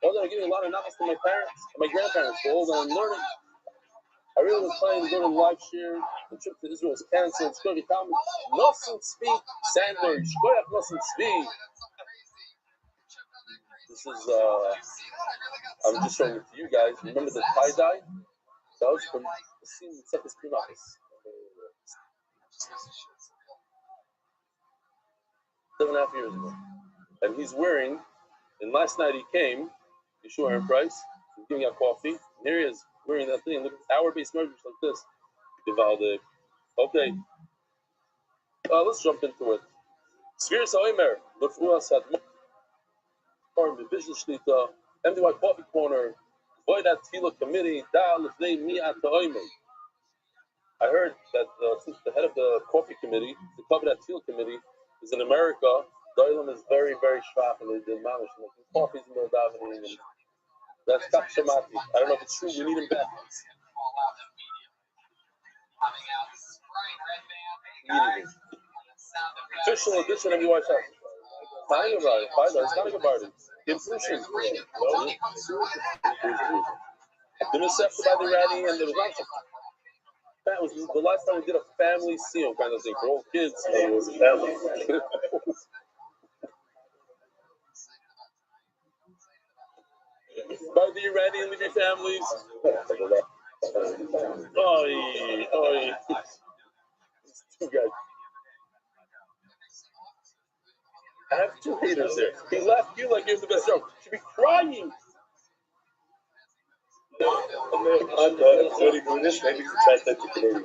Although I'm giving a lot of knowledge to my parents and my grandparents for all that I'm learning. I really was planning to go to live share. The trip to Israel was canceled. Shkoyach Talmud, Nosen Tzvi, Sandberg, Shkoyach Nosen Tzvi. This is, I'm just showing it to you guys. Remember the tie-dye? That was from the scene in Tzefes Pinachas. 7.5 years ago. And he's wearing, and last night he came, Yeshua Aaron Price, he's giving out coffee. And here he is, wearing that thing. Look at hour-based measures like this. Divalde. Okay. Let's jump into it. Spheres Oimer, Lefuas had more in the business shlita, MDY Coffee Corner, Voidat Tila Committee, Dal Lefnei Mi'at Oimer. I heard that since the head of the coffee committee, the Voidat Tila Committee, is in America, the Oilam is very, very schwach and they're managed making coffees and they're davening. And that's Kap Shamati. I don't know if it's true, we need him back. Official edition of MDY Shop. Fine about it. It's not about it. Improvement. The Masechta by the Rani, and there was not. That was the last time we did a family seal kind of thing for all kids. It was a family. By the Iranian living families. Oi. Two guys. I have two haters there. He left you like you're the best joke. You should be crying. I'm sorry, doing this. Maybe you can translate to Canadian.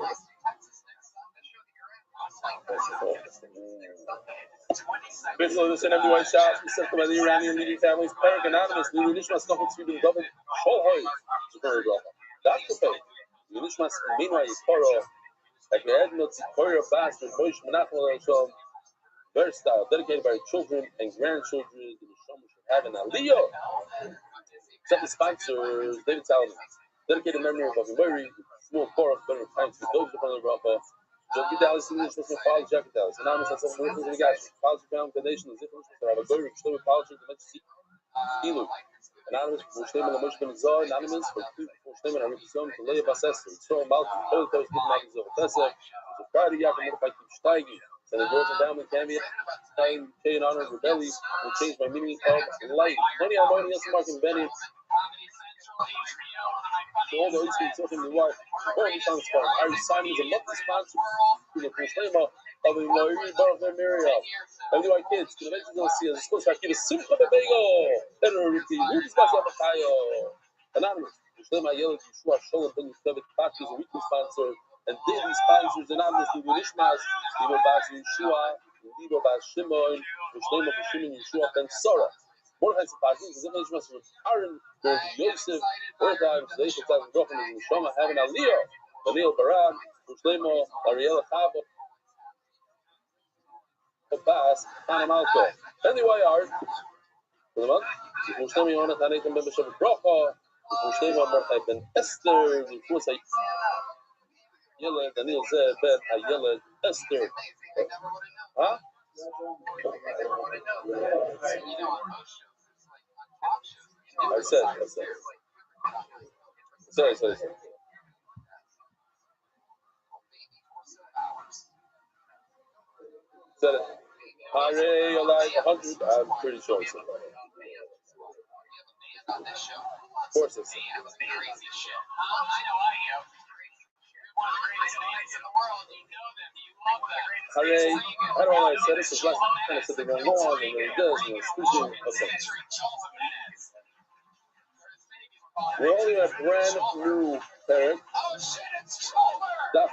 Official of this MDY shop, accepted by the Iranian leading families, Perik Anonymous, Lili Nishmas, nothing to be governed, Sholhoi, that's the thing. Lili Nishmas, meanwhile, Yikoro, like the Edna Tzikora Bas, with Moish Menachel Shom, versatile, dedicated by children and grandchildren, the Nishom should have an Aliyah. Except the sponsors, David Salomon, dedicated memory of Avimori, small chorus, better times to those upon the Rafa. Jogi Dallas, English, Muslim College, Jackie Dallas. Anonymous has some workers in the guys. College Found Foundation, the Zipper, have a good Shlomo College, the Mexican Elu. Anonymous, for Shlomo, the Mushman Zah, Anonymous, for Shlomo, and Arifisom, to Leah Bassester, so Malki, Holy Toast, Good Mountains of Tessa, the Friday Yakum, Mordecai, keep Steigi, and the girls and family can be Stein, K in honor of rebellion, will change my meaning of life. 20 Armoni, yes, Mark and Benny. So all the Oitzkin took him to what? Very fun spot. Ari Simon is a monthly sponsor to the Kushleima of the Moiri Baruch Miriam. MDY kids, can eventually go see us. Of course, I keep a simple bagel. Then we're with the Rudy's Basapakayo. Anonymous. Kushleima Yellow Yeshua Sholem Ben Yusevit Paki is a weekly sponsor. And daily sponsors anonymous to Nishmas, Libo Bas Yeshua, Libo Bas Shimon, Kushleima Kushimon Yeshua Ben Sora. More kinds of parties, the Nishmas with Aaron, Yosef, Ortag, Zaysh, and Brochen, and Shoma have an Aliyah, Daniel Baran, Kushleimo, Ariel Chava, Bas, Hanamalko. MDY art for the month. Kushleimo Yonah, Nathan Ben Bishop Brocha, Kushleimo Mordechai Ben Esther, Kushleimo Yellow, Daniel Zeh Ben Ayeled Esther. Huh? I said. Sorry. Said it. Hare, you're like 100. I'm pretty sure it's it. Of course it's it. Hare, I don't know why I said it, because last time I said they're going long, and then it does, and it's speaking. Okay. We're only a brand new parent. Daf.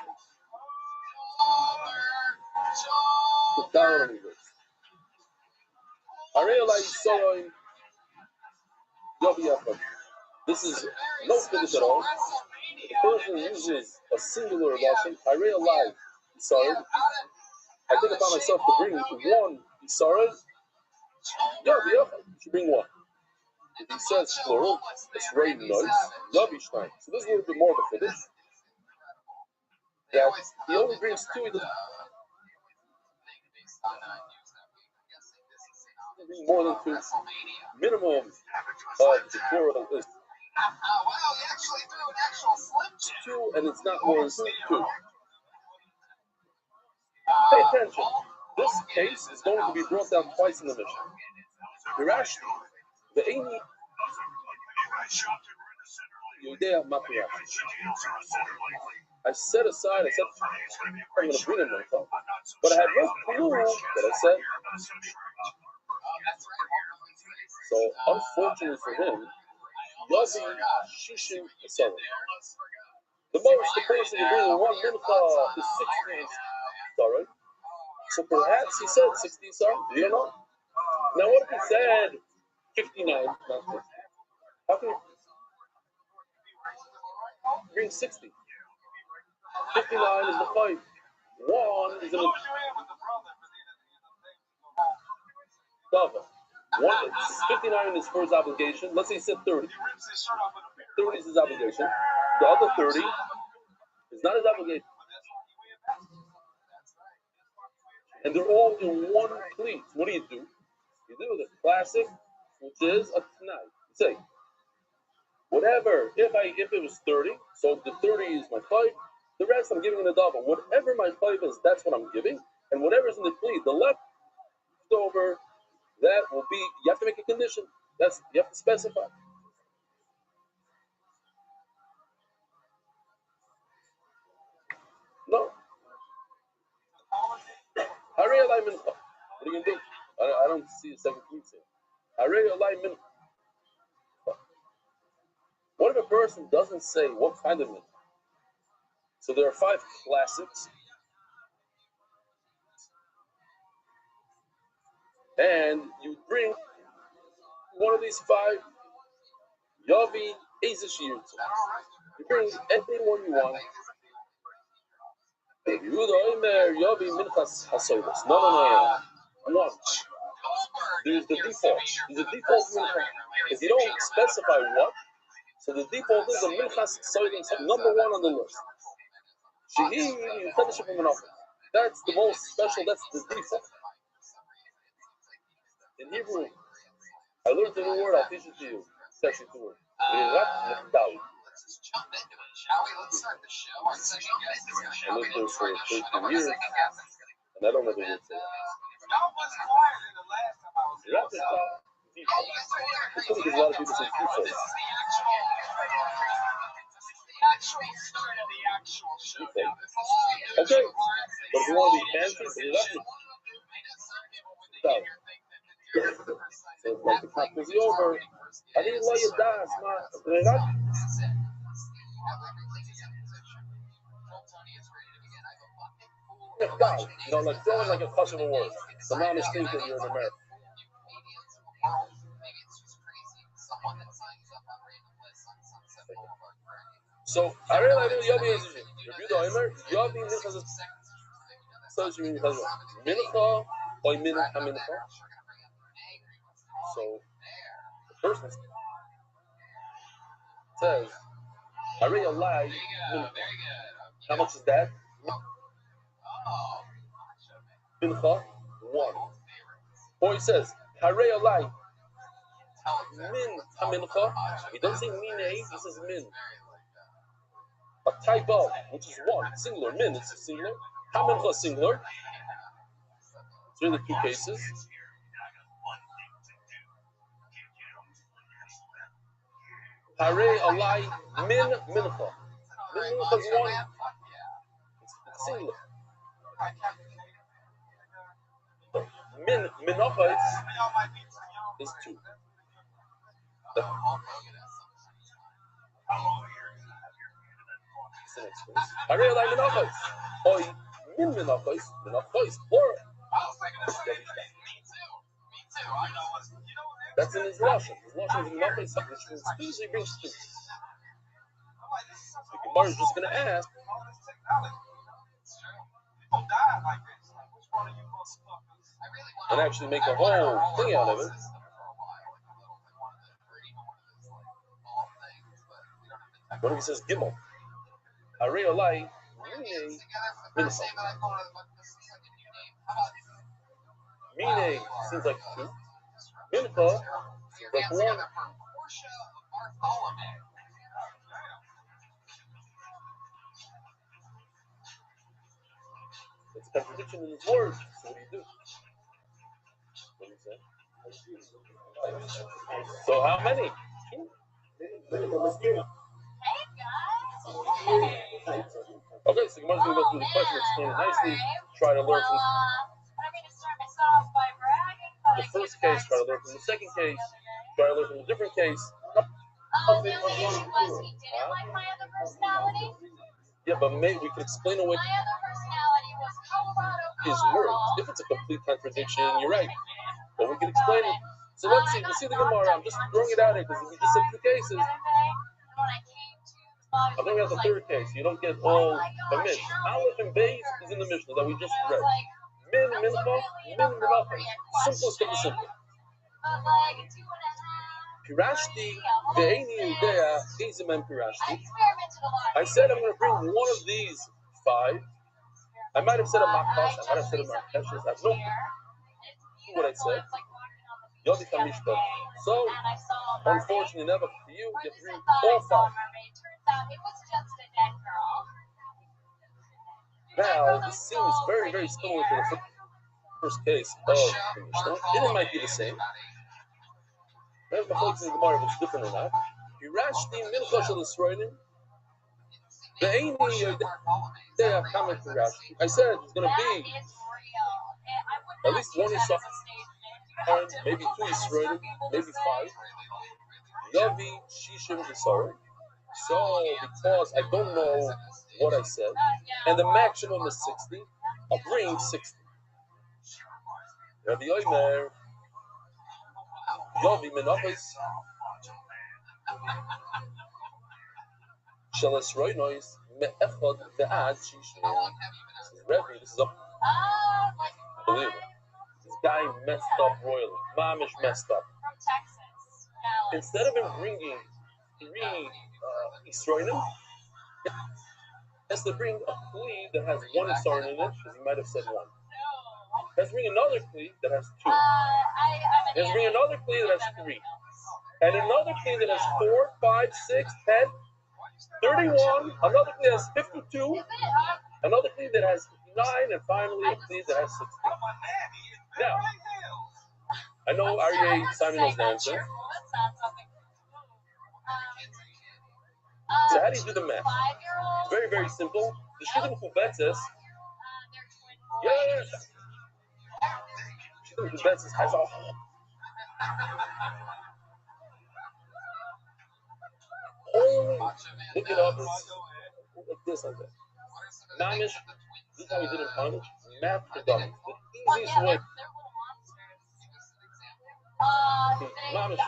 This is no finish at all. The person uses a singular lashon. Harei alai Yisrael. I take upon myself to bring one Yisrael. You should bring one. If he says plural, it's very nice. Yavishnaim. So this is a little bit more of a finish. That he only brings two. He doesn't bring more than two. Minimum of the plural is two, and it's not more than two. Pay attention. This case is going to be brought down twice in the Mishnah. Hirashti, the Eini, Yodea Mapirashi. I set aside, I'm going to bring him myself. But I had no clue that I said. So, unfortunately for him, Yazi Shishin Asara. The most the person can bring in one mincha is 60 Asara. So perhaps he said 60 Asara. You don't know. Now, what if he said 59, not 50? How can you bring 60? 59 is the 5. 1 is in the Dava. 59 is for his obligation. Let's say he said 30. 30 is his obligation. The other 30 is not his obligation. And they're all in one cleat. What do? You do the classic, which is a tnai. You say, whatever, if it was 30, so the 30 is my 5, the rest I'm giving in a double. Whatever my 5 is, that's what I'm giving. And whatever's in the cleat, the left over, that will be, you have to make a condition. You have to specify. No. Harei alai mincha. What are you going to do? I don't see a second cleat here. Harei alai mincha. What if a person doesn't say what kind of mincha? So there are 5 classics. And you bring one of these 5, Yavi Ezish Yirtz. You bring anyone you want. Yavi Minchas Hasodas. No. One. There's the default. There's a default mincha. If you don't specify what, so the default is a Minchas Hasodas, number 1 on the list. Shehi, you finish it from an offer. That's the most special, that's the default. In Hebrew, I learned the new word, I'll teach it to you. It's actually 2 words. I lived there for 13 years, and I don't know the word for it. Because a lot of people say default. Okay, but if you want to be fancy, so like the cup was over. I didn't lay it down, like throwing like a cuss of a word. The mom is thinking you're in America. So I realize Yavi is review the Omer. Yavi Mincha says Mincha or Mincha. So the person says, Harei alai mincha. How much is that? Mincha, 1. Or he says, Harei alai min hamincha. He doesn't say minei, he says min. A type of, which is 1, singular. Min, it's a singular. Hamincha, singular. So in the 2 cases. Harei alai min mincha. Min mincha is 1. It's singular. Min minacha is 2. It's the next verse. Harei menachos. Oy min menachos, menachos plural. That's in his lashon. His lashon is menachos, which means usually brings two. So the Gemara is just going to ask. And actually make a whole thing out of it. What if he says Gimel? Harei olai mine mincha. Mine seems like two. Mincha seems like one. It's a contradiction in his words. So what do you do? What do you say? So how many? Okay, so Gemara's going to go through the question, explain it nicely, try to learn from the first case, try to learn from the second case, try to learn from a different case. Yeah, but maybe we could explain away his words. If it's a complete contradiction, you're right. But we can explain it. So let's see. We'll see the Gemara. I'm just throwing it out here because we just said two cases. I'm throwing out the third case. You don't get all the Mish. Aleph and Beis is in the Mishnah that we just read. Min, mincha, min, mincha. Simplest of the simple. Pirashti, ve'eni udea, izimem pirashti. I said I'm going to bring one of these five. I might have said a makash, I might have said a markeshes. I have no clue what I said. Yodika mishta. So, unfortunately, never for you, you bring all five. Now, this seems very, very similar to the first case of the Mishnah. It might be the same. There's the folks in the Gemara if it's different or not. Pirashti mincha shel Yisraelim. I said it's going to be at least one Yisrael, maybe two Yisraelim, maybe five. Yavi Shishim Yisrael. So, because I don't know what I said, and the maximum is 60, I'll bring 60. Rabbi Omer, Yavi Menachos, Shalas Roinois, Me'echod Ve'ad Shishim. Rabbi, this is unbelievable. This guy messed up royally. Mamish messed up. Instead of him bringing three Yisroelim, he has to bring a plea that has one Yisroel in it, because he might have said one. He has to bring another plea that has two. He has to bring another plea that has three. And another plea that has 4, 5, 6, 10, 31, another plea that has 52, another plea that has 59, and finally a plea that has 60. Now, I know Aryeh Simon knows the answer. So how do you do the math? It's very, very simple. The Shidduch Chubetzes, Shidduch Chubetzes has a whole, look it up, it's like this, like that. Mamish, this is how we did in college, math for dummies. The easiest way. Mamish.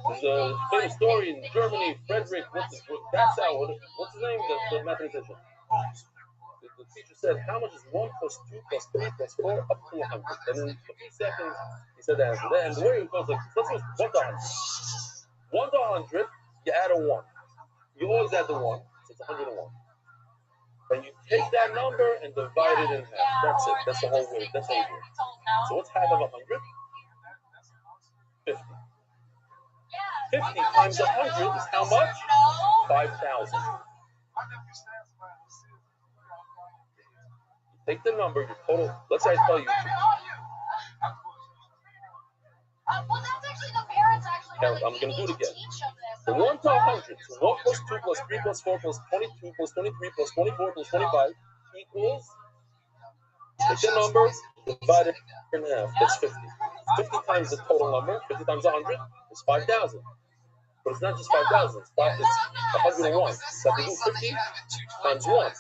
There's a famous story in Germany, Frederick, what's his name? The mathematician. The teacher said, how much is 1 plus 2 plus 3 plus 4 up to 100? And in a few seconds, he said the answer. And the way it goes like, let's go 1 to 100. 1 to 100, you add a 1. You always add the 1, so it's 101. And you take that number and divide it in half. That's it. That's the whole word. That's how you do it. So what's half of 100? 50. 50 times 100 is how much? 5,000. Take the number, your total. Let's say I tell you. I'm going to do it again. From 1 to 100, so 1 plus 2 plus 3 plus 4 plus 22 plus 23 plus 24 plus 25 equals, take the number, divide it in half, that's 50. 50 times the total number, 50 times 100 is 5,000. But it's not just 5,000. It's 101. So I can do 50 times 1.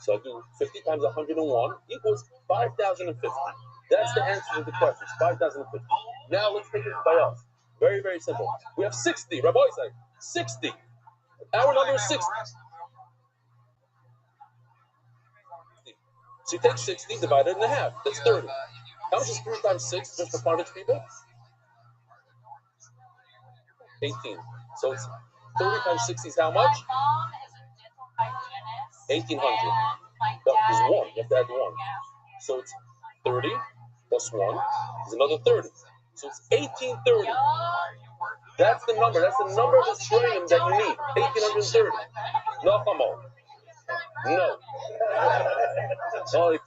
So I do 50 times 101 equals 5,050. That's the answer to the question. It's 5,050. Now let's take it by us. Very, very simple. We have 60. Rabbi said 60. Our number is 60. So you take 60, divide it in half. That's 30. How much is 3 times 6 just for Parnage people? 18. So it's 30 times 60 is how much? 1,800. There's 1. You have to add 1. So it's 30 plus 1 is another 30. So it's 1,830. That's the number. That's the number of the Israelim that you need. 1,830. No, come on. No. Oh, it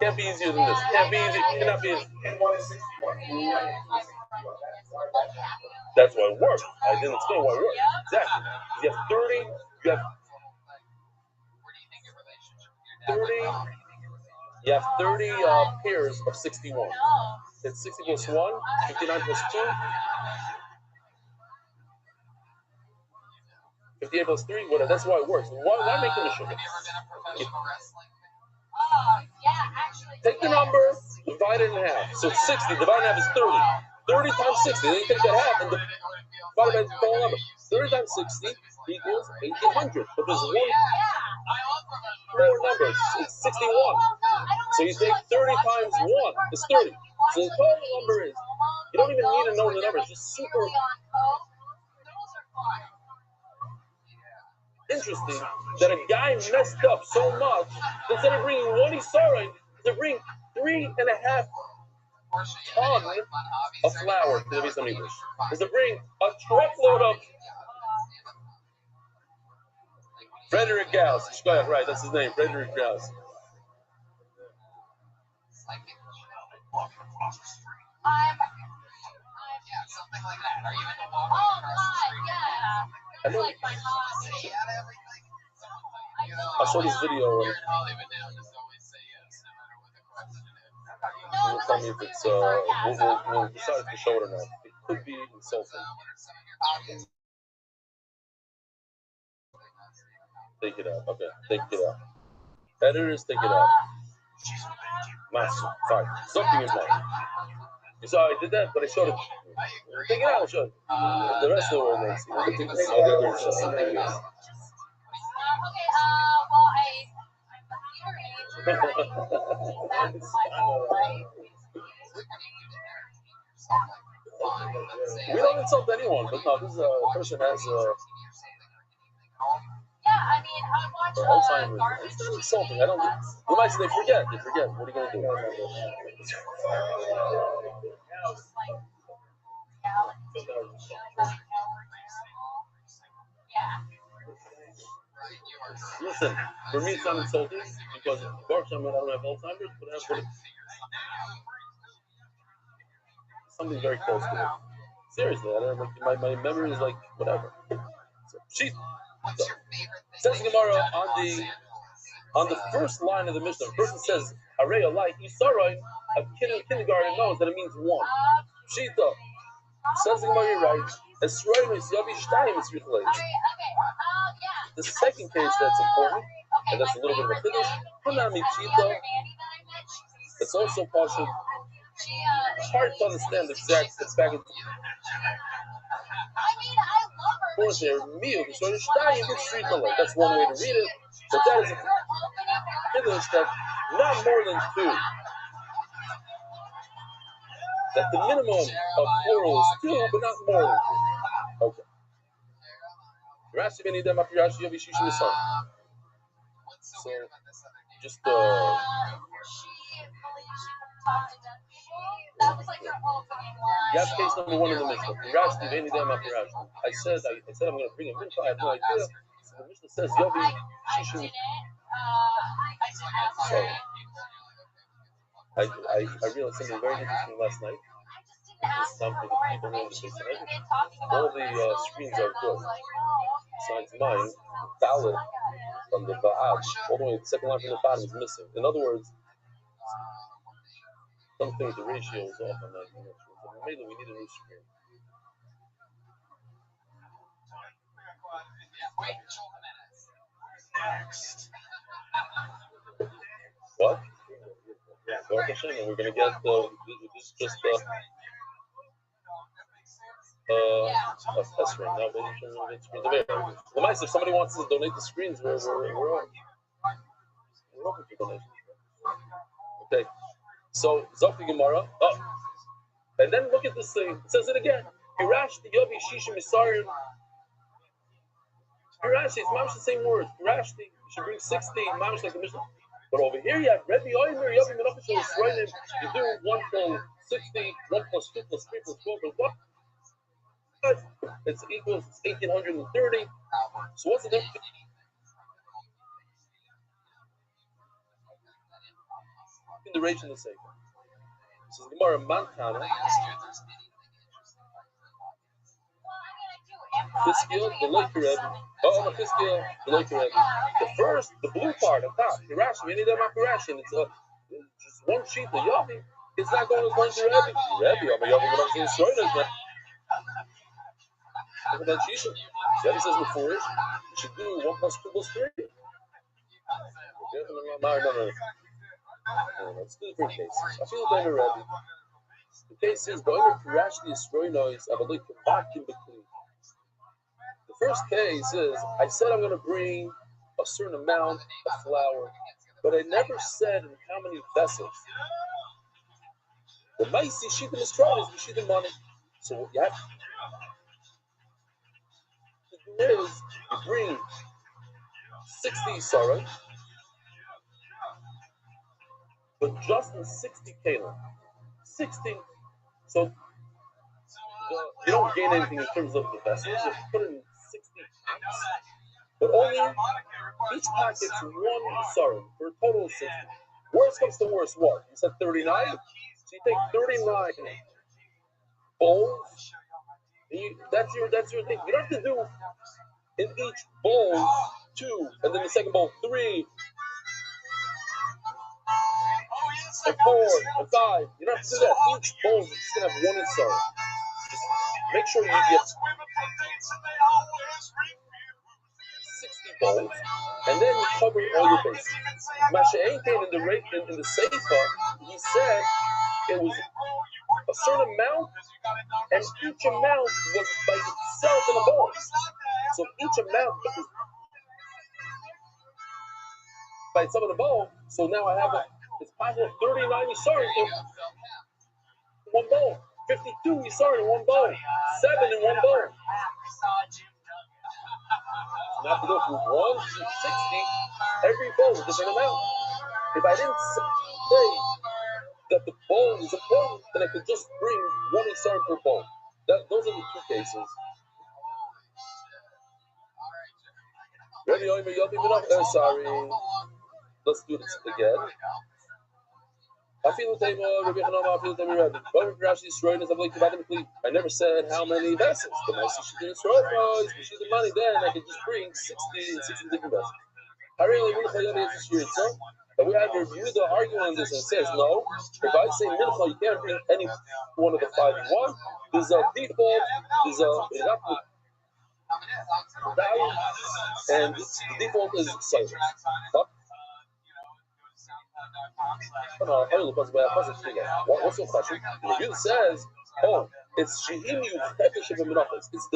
can't be easier than this. Can't be easy. Cannot be easy. That's why it works. I didn't explain why it works. Exactly. You have 30. You have 30. You have 30 pairs of 61. It's 60 plus 1, 59 plus 2, 58 plus 3, whatever. That's why it works. Why make the machine? Take the number, divide it in half. So it's 60, divided in half is 30. 30 times 60, then you take that half and divide it by the whole number. 30 times 60 equals 1,800. But there's more numbers. It's 61. So you take 30 times 1 is 30. So the total number is, you don't even need to know the numbers, just super interesting that a guy messed up so much that instead of bringing 1 Isarin, to bring 3.5 tons of flour to the Beis Hamikdash. Is to bring a truckload of Frederick Gauss. Right, that's his name, Frederick Gauss. Something like that. Are you into walking across the street? Yeah. I saw this video. Here in Hollywood now, just always say yes, no matter what the question is. You'll tell me if it's, we'll decide if to show it or not. It could be insulting. Take it out. Okay, take it out. Editors, take it out. Massive. Fine. Something is mine. You saw I did that, but I showed it. Take it out, I showed it. The rest of the world makes it. I think this is all the other stuff. We don't insult anyone, but no, this person has Alzheimer's. It's not insulting. I don't. You might say they forget. They forget. What are you gonna do? Listen, for me it's not insulting because of course I don't have Alzheimer's, but I have something very close to it. Seriously, I don't like my memory is like whatever. So, says Gemara on the first line of the Mishnah. The person says, "Harei alai isarai." A kid in kindergarten knows that it means 1. Shita says the Gemara, you're right. Esroimus yavi shtayim is rechlei. The second case that's important, and that's a little bit of a finish. Hanami Chita. It's also partial. Hard to understand the exact back. Of course, they're meal. So that's one way to read it. But that is a finish that not more than 2. That the minimum of plural is 2, but not more than 2. Okay. Rashi ben Idem after Rashi Yavi Shishim Nissan. So just you have case number 1 in the Mishnah. Rashi ben Idem after Rashi. I said I'm going to bring a Mishnah. I have no idea. So the Mishnah says Yavi Shishim. So I realized something very interesting last night. This time for the people who understand all the screens are good. Besides mine, valid from the Ba'ad, all the way to the second line from the bottom is missing. In other words, some things the ratio is off on that. So maybe we need a new screen. What? Baruch Hashem, and we're gonna get this just a test run. Now, maybe it's screens available. The nice, if somebody wants to donate the screens, we're open for donations. Okay, so Zok Gemara. Oh, and then look at this thing. It says it again. Hirash the Yovi Shishim Misarim. Hirash, it's mamish the same word. Hirash the you should bring 60 mamish like the Mishnah. But over here you have Rabbi Oimer Yovi Menachos Yisraelim. You do 1 plus 60, 1 plus 2 plus 3 plus 4 plus what? It's equals 1830. So what's the difference? In the rage and the sake. This is Gemara Mantana. Fiskil, the Laker Rebbe. Oh, the Fiskil, the Laker Rebbe. The first, the blue part on top, Hirashi, we need that Makarashi, and it's just one sheet, the Yovi. It's not going according to Rebbe. Rebbe, I'm a Yovi, but I'm saying Shroiners, man. Look at that Shisha. Rebbe says before it, you should do 1 plus 2 plus 3. No. Let's do different cases. I feel like I'm a Rebbe. The case is, the first case is, I said I'm going to bring a certain amount of flour, but I never said in how many vessels. The Maisi Shita Mistrad is the Shita money. So what you have to do is, you bring 60 sorrow, but just in 60 kalim. 60. So you don't gain anything in terms of the vessels. You put in 60 packs, but only each pack gets 1 sorrow for a total of 60. Worst comes to worst, what? You said 39? So you take 39 bowls. That's your thing. You don't have to do in each bowl 2, and then the second bowl 3, and 4, and 5. You don't have to do that. Each bowl is just gonna have 1 sorrow. Just make sure you get 60 bowls, and then you cover all your bases. Masha'en came in the Seifa, he said it was a certain amount, and each amount was by itself in a bowl. So each amount was by itself in a bowl. So now I have it's possible 39 Yisar in 1 bowl, 52 Yisar in 1 bowl, 7 in 1 bowl. So now I have to go from 1 to 60. Every bowl is a different amount. If I didn't say that the bowl is important, then I could just bring 1 Yisar per bowl. Those are the 2 cases. Ready? Sorry. Let's do this again. I never said how many vessels. The Maisi should destroy those. She's the money then. I could just bring 60 different vessels. And we had reviewed the argument on this and says no. If I say mincha, you can't bring any one of the 5 you want. There's a default. There's a value, and the default is silence. What's your question? The review says, oh, it's Shehim Yufetish of Menachos. It's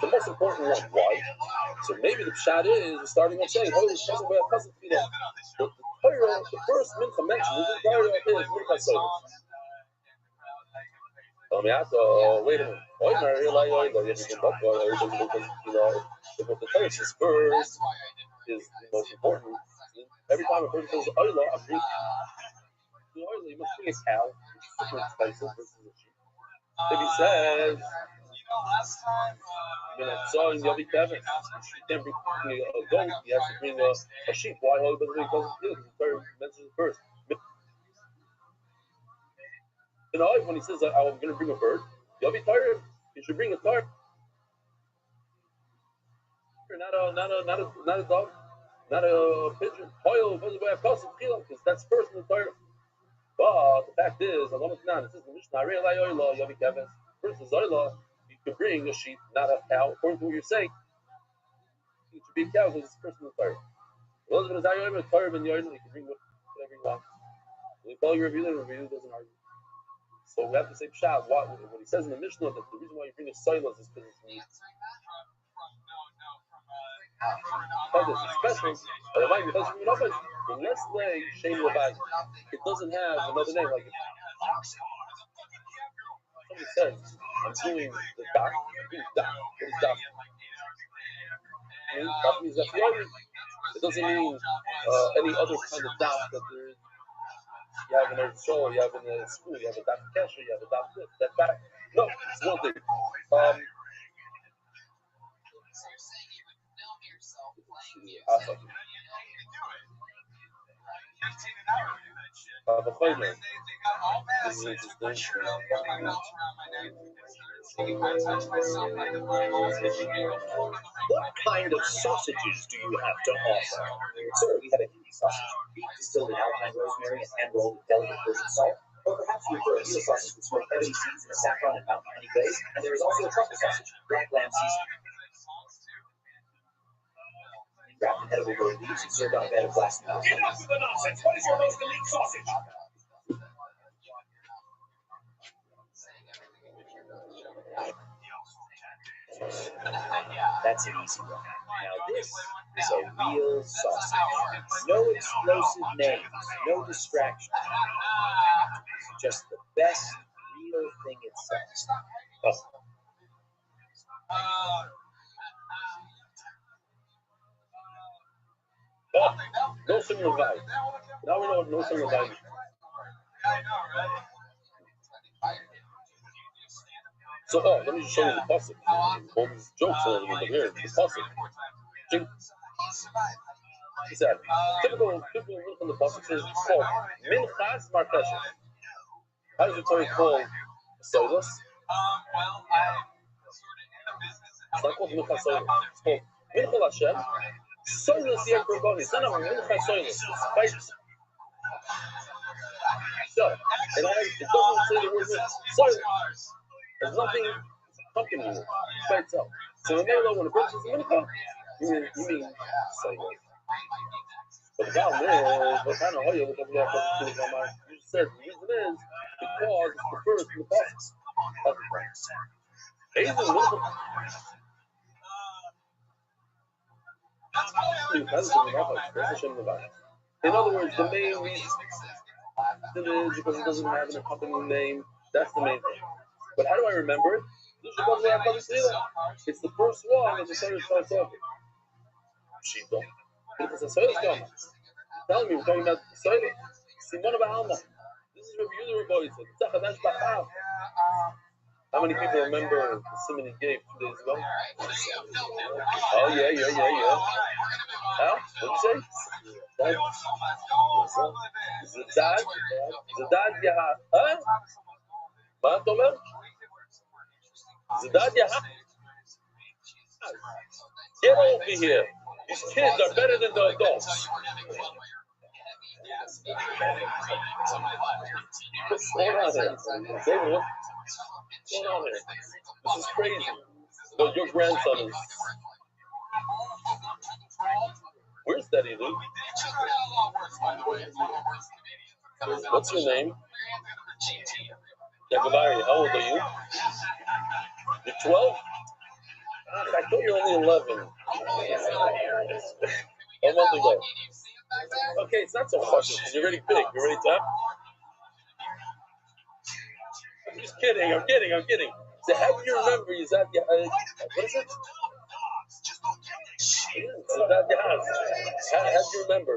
the most important one. Why? So maybe the pshat is starting off saying, oh, it's possible by a the Torah, the first mincha mentioned is mincha silence. Wait a minute. If what the Torah says first is the most important, every time a person says Oila, I'm drinking. You must bring a cow, which is super expensive versus a sheep. If he says, I saw in Yavi Kevin, you can't bring a goat, you have to bring a sheep. Why? Because the Torah mentions it first. When he says, I'm going to bring a bird, Yavi Torah, you should bring a Torah. Not a dog, not a pigeon. Because that's first in the Torah. But the fact is, this is the Mishnah. First is Zoyla, you could bring a sheep, not a cow. According to what you're saying, it should be a cow because it's the person in the fire. You can bring whatever you want. When you call your review doesn't argue. So we have to say pshat. What he says in the Mishnah that the reason why you bring a soilas is because it's meat. It's special. But it might be because the Nestle Shane Levi, it doesn't have another name. Like somebody says, I'm doing the daf. What is daf? Daf means that's the other. It doesn't mean any other kind of daf that there is. You have in a show, you have in a school, you have a daf kesher, you have a daf this, that. No, it's one thing. This is interesting. What kind of sausages do you have to offer? Sir, we have a Hindi sausage, beef distilled in alpine rosemary and hand-rolled with delicate Persian salt. Or perhaps you prefer a veal sausage with smoked ebony seeds and a saffron and mountain honey glaze. And there is also a truffle sausage, black lamb seasoning. Wrapped in edible bird leaves and served on a bed of glass milk. Enough with the nonsense! What is your most elite sausage? That's an easy one. Now this is a real sausage. No explosive names, no distractions. Just the best real thing itself. No similar vibe. Now we know no similar vibe. So, let me just show you the pasuk. All these jokes and everything, but here, the pasuk. He said, typical look on the pasuk says it's called Minchas Markeshes. How does the Torah call soilus? It's not called Minchas soilus. It's called Minchal Hashem. Soilus Yekro Boni. It's not a Minchas soilus. It's pipes. So, it doesn't say the word soilus. There's nothing accompanying it by itself. So when a person says mincha, you mean soilus. But down there, what kind of oil you just said the reason is because it's the first in the process. In other words, the main reason is because it doesn't have an accompanying name. That's the main thing. But how do I remember it? It's the first one that the Torah starts off with. Shito. Because the Torah is coming. Telling me we're talking about Torah. Simon of Alma. This is Rabbi Rothschild. How many people remember the simon he gave 2 days ago? Oh yeah. How? What did you say? Zadad Yaha. Huh? What Tomer? Zadad Yaha. Get over here. These kids are better than the adults. What's going on here? David, what's going on here? This is crazy. But your grandson is... Where's Daddy Luke? What's your name? Yagovari, how old are you? You're 12? I thought you were only 11. 1 month ago. Okay, it's not so hard. You're already big. You're ready to... I'm just kidding. I'm kidding. So how do you remember? Is that... what is it? How do you remember?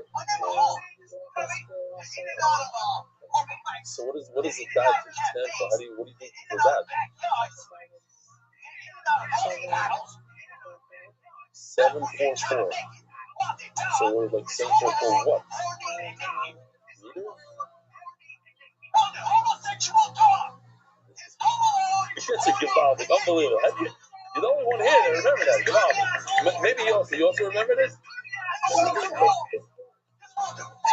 So what is it that stand for? What do you think for that? 744. So we're like 744 what? Meter? It's a Gavaldic. Unbelievable. You're the only one here that remember that. Gavaldic. Maybe you also remember this?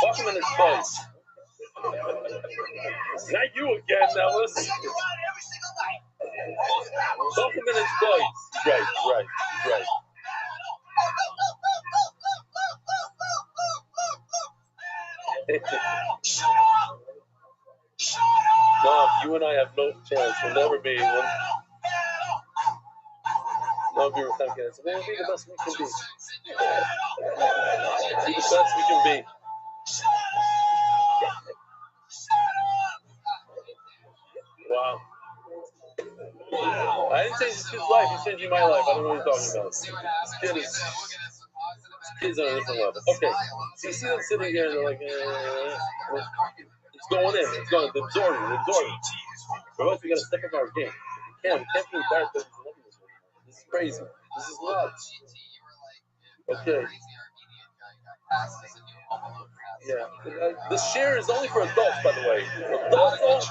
Talk him in his face. It's not you again, Nellis. Welcome in his voice. Right. No, you and I have no chance. We'll never be. We'll never be with them kids. We'll be the best we can be. Be the best we can be. Wow. I didn't change this kid's life. He's changing my life. I don't know what you're talking about. This kid's on a different level. Okay. So you see them sitting here and they're like, it's going in. It's going. It's absorbing. For us, we got to step up our game. We can't be embarrassed that he's loving this anymore. This is crazy. This is nuts. Okay. Yeah. The share is only for adults, by the way. Adults don't.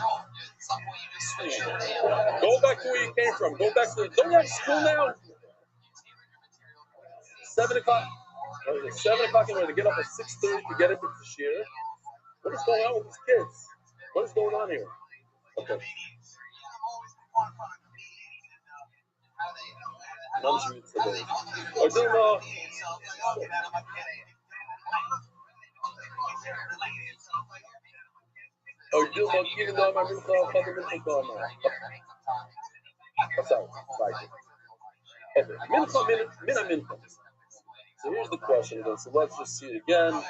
Go back to where you came from. Go back to. Don't you have school now? 7 o'clock. 7 o'clock in the morning to get up at 6:30 to get into the share. What is going on with these kids? What is going on here? Okay. So here's the question again. So let's just see it again.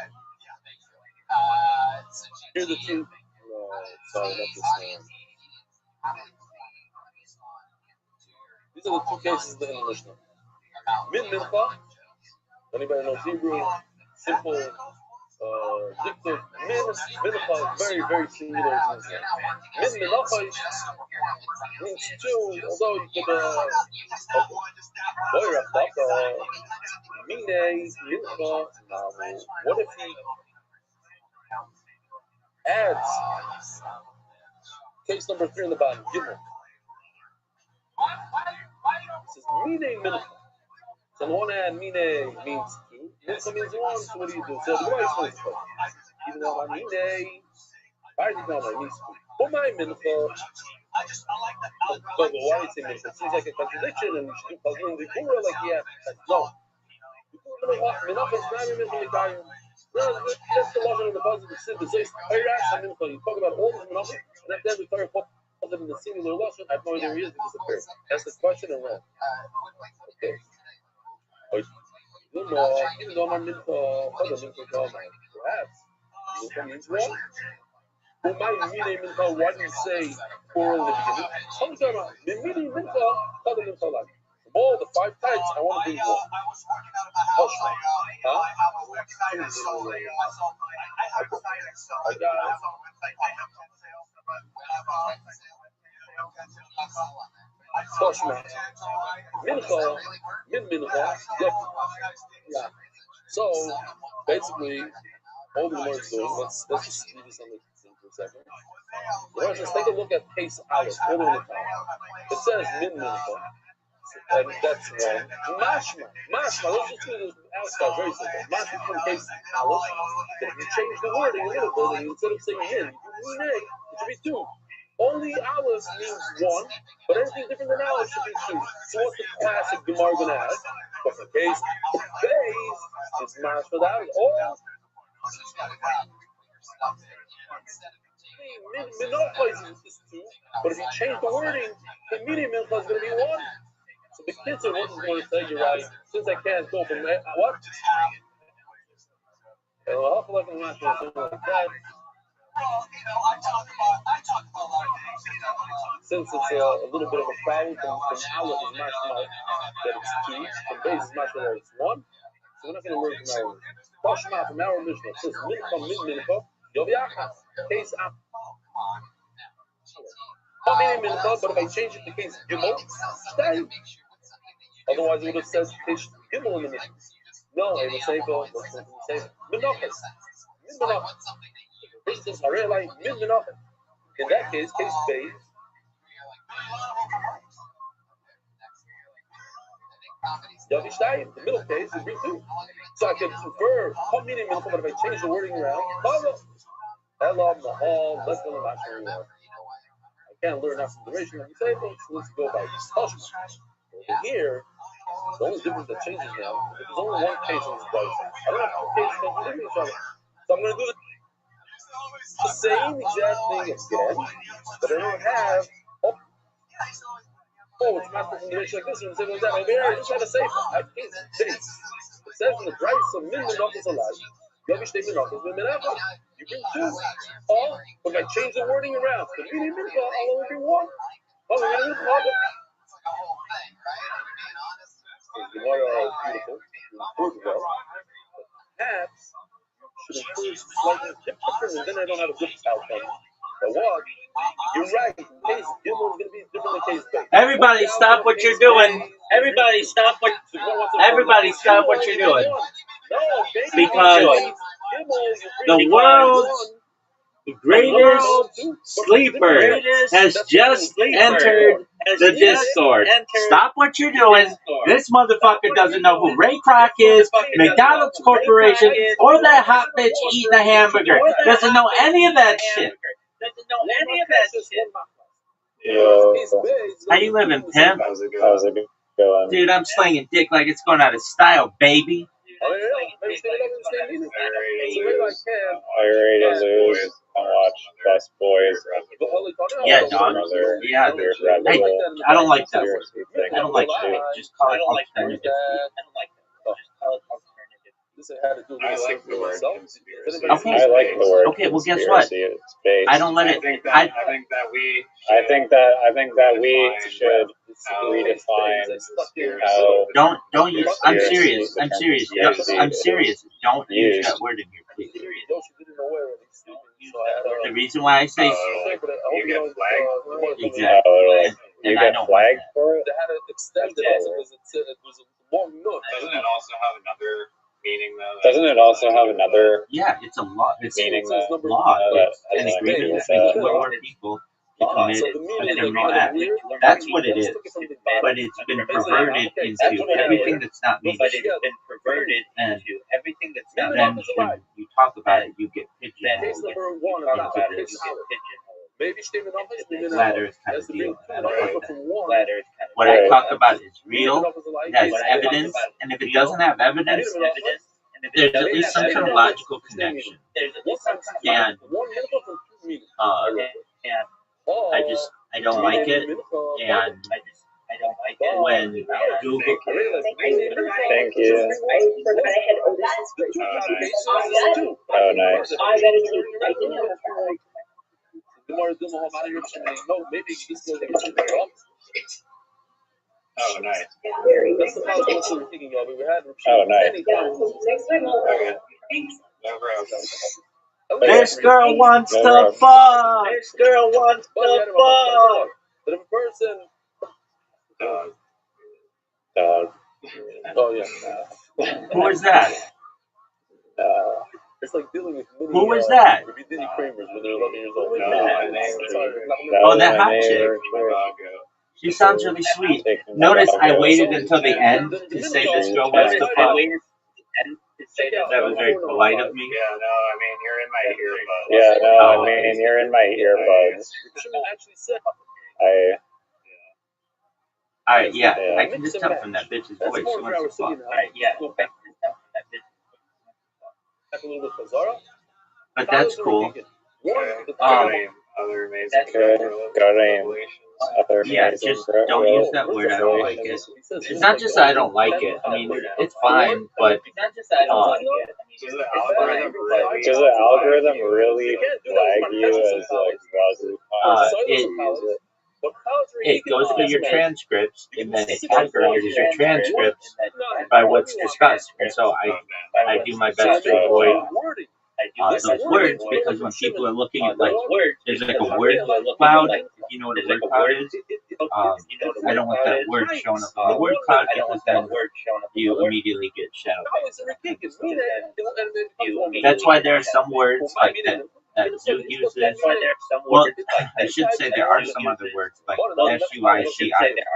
Here's the two. No, sorry, not this one. These are the two cases in the Mishnah. Min mincha. Anybody knows Hebrew? Simple, dictive. Mincha, very, very similar to Mishnah. Min minacha means two, although you could, mine, mincha, what if he adds case number 3 in the bottom, Gimel? It says mine mincha. So on the one hand, mine means 2, mincha means 1, so what do you do? So the Gemara explains it. Even though mine, means 2. But my mincha, but why do you say mincha? It seems like a contradiction, and we should do puzzling the Kura like, yeah, no. Mincha is not even mincha l'kayim. No, that's the logic of the puzzle. The says, you talk about all the mincha, and at the end, the Torah calls them in the singular logic. I have no idea where he is, because disappeared. That's the question and wrong. Okay. Even though my mincha, perhaps, mincha means what? Why do you say plural in the beginning? Of all the 5 types, I want to bring 1. Huh? I got it. Yeah. So basically, all the words doing. Let's just leave this on the scene for a second. Let's just take a look at case Aleph. All the way down. It says min mincha, and that's 1. Mashma. Let's just do this outside. Very simple. Mashma from case Aleph. If you change the wording a little bit, and instead of saying min, it should be 2. Only Aleph means 1, but anything different than Aleph should be 2. So what's the classic Gemara going to ask? What's the case? Base is Mashma that is all. Mincha is 2, but if you change the wording, the meaning mincha is going to be 1. So the kids are what is going to say, you're right, since I can't go from what? Something like that. Since it's a little bit of a problem from Aleph is Mashma that it's 2, from base is Mashma that it's 1, so we're not going to learn from our Mashma from our Mishnah. It says mincha, mincha, yovyachas, case up. But if I change it to case Gimel, stay. Otherwise, it would have said case Gimel in the Mishnah. No, it would say Menachas. Min Menachas. This is Harelai Min Menachas. In that case, case Beis. Yavishtayim, the middle case is bring 2. So I can infer, but if I change the wording around, Hello, Mahal, let's go to I can't learn after duration of the table, so let's go by Tashma. Over here, the only difference that changes now is that there's only one case in this place. I don't have two cases that different each other. So I'm going to do the same exact thing again, but I don't have it's master from the ratio like this and something like that. Over here, I just had a safe. I have case base. It says in the price of min minachos alive. You bring two. But if I change the wording around, the meaning mincha, I'll only bring one. Oh, we're going to do the Gemara are beautiful, improve well. Perhaps should improve slightly different, and then I don't have a good outcome. But what? You're right. Case Gimel is going to be different than case base. Everybody, stop what you're doing. Everybody, stop what you're doing. Because the world's greatest sleeper has just entered the Discord. Stop what you're doing. This motherfucker doesn't know who Ray Kroc is, McDonald's Corporation, or that hot bitch eating a hamburger. Doesn't know any of that shit. How you living, pimp? How's it going? Dude, I'm slinging dick like it's going out of style, baby. Are you ready to lose and watch Best Boys? Yeah, dog. Yeah, hey, I don't like that word. I don't like that. Just call it alternative. I like the word conspiracy. Okay. I like the word. Okay, well, guess what? I don't let it. I think that we should redefine how. Don't use. I'm serious. I'm serious. I'm serious. Don't use that word in here, please. The reason why I say you get flagged. exactly, you get flagged for it. Doesn't it also have another meaning though? Doesn't it also have another? Yeah, it's a law. It's meaning law. And agreements between more people to commit a criminal act. That's what it is. But it's been perverted into everything that's not meaning. And then when you talk about it, you get pigeonholed into this ladder kind of deal. I don't like that. What I talk about is real, it has evidence, and if it doesn't have evidence, there's at least some kind of logical connection. And I don't like it, and when Google... Thank you. Oh, nice. Oh, nice. Oh, nice. This girl wants to fuck! This girl wants to fuck! But if a person... Oh, yeah. Who is that? It's like dealing with many, who was that? Diddy Kramers when they're 11 years old. Oh, that hot chick. She sounds really sweet. Notice I waited until the end to say this girl wants to fuck. That was very polite of me. Yeah, no, I mean, you're in my earbuds. Yeah, no, I mean, you're in my earbuds. Alright, yeah, I can just tell from that bitch's voice. She wants to fuck. Alright, yeah. But that's cool. Other amazing yeah, just don't use that word. I don't like it. It's not just that I don't like it. I mean, it's fine, but does the algorithm really flag you as like it goes to your transcripts and then it categorizes your transcripts by what's discussed. And so I do my best to avoid those words, because when people are looking at like there's like a word cloud, if you know what a word cloud is, I don't want that word showing up on the word cloud, because then you immediately get shadow banned. That's why there are some words like that Zoot uses. Well, I should say there are some other words like SUICI.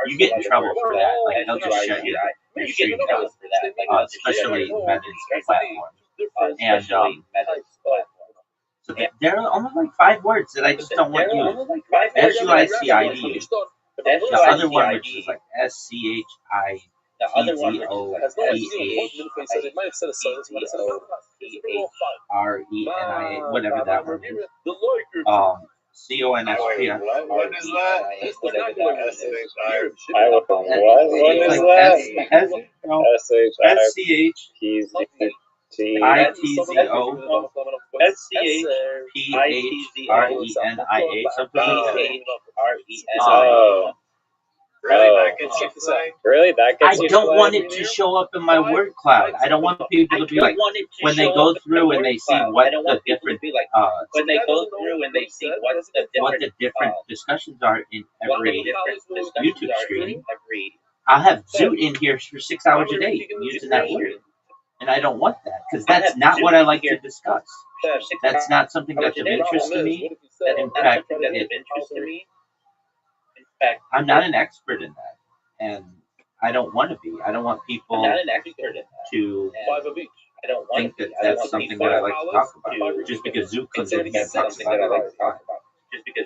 You get in trouble for that. Like they'll just shut your stream down, especially Meta's platform. And There are almost like 5 words that I just don't want used. SUICID. The other one, which is like SCHITZOPHEHEREN, whatever that one is. CONSP. What is that? Really? That gets you I don't want flagged? it to show up in my word cloud. I don't want people to be like, when they go through and they see what the different what the different discussions are in every YouTube stream. I'll have Zoot in here for 6 hours a day using that word. And I don't want that, because that's not what I like to discuss. That's not something that's of interest to me. In fact, I'm not an expert in that. And I don't want to be. I don't want people to think that that's something that I like to talk about. Just because Zoot comes in here and talks about it all the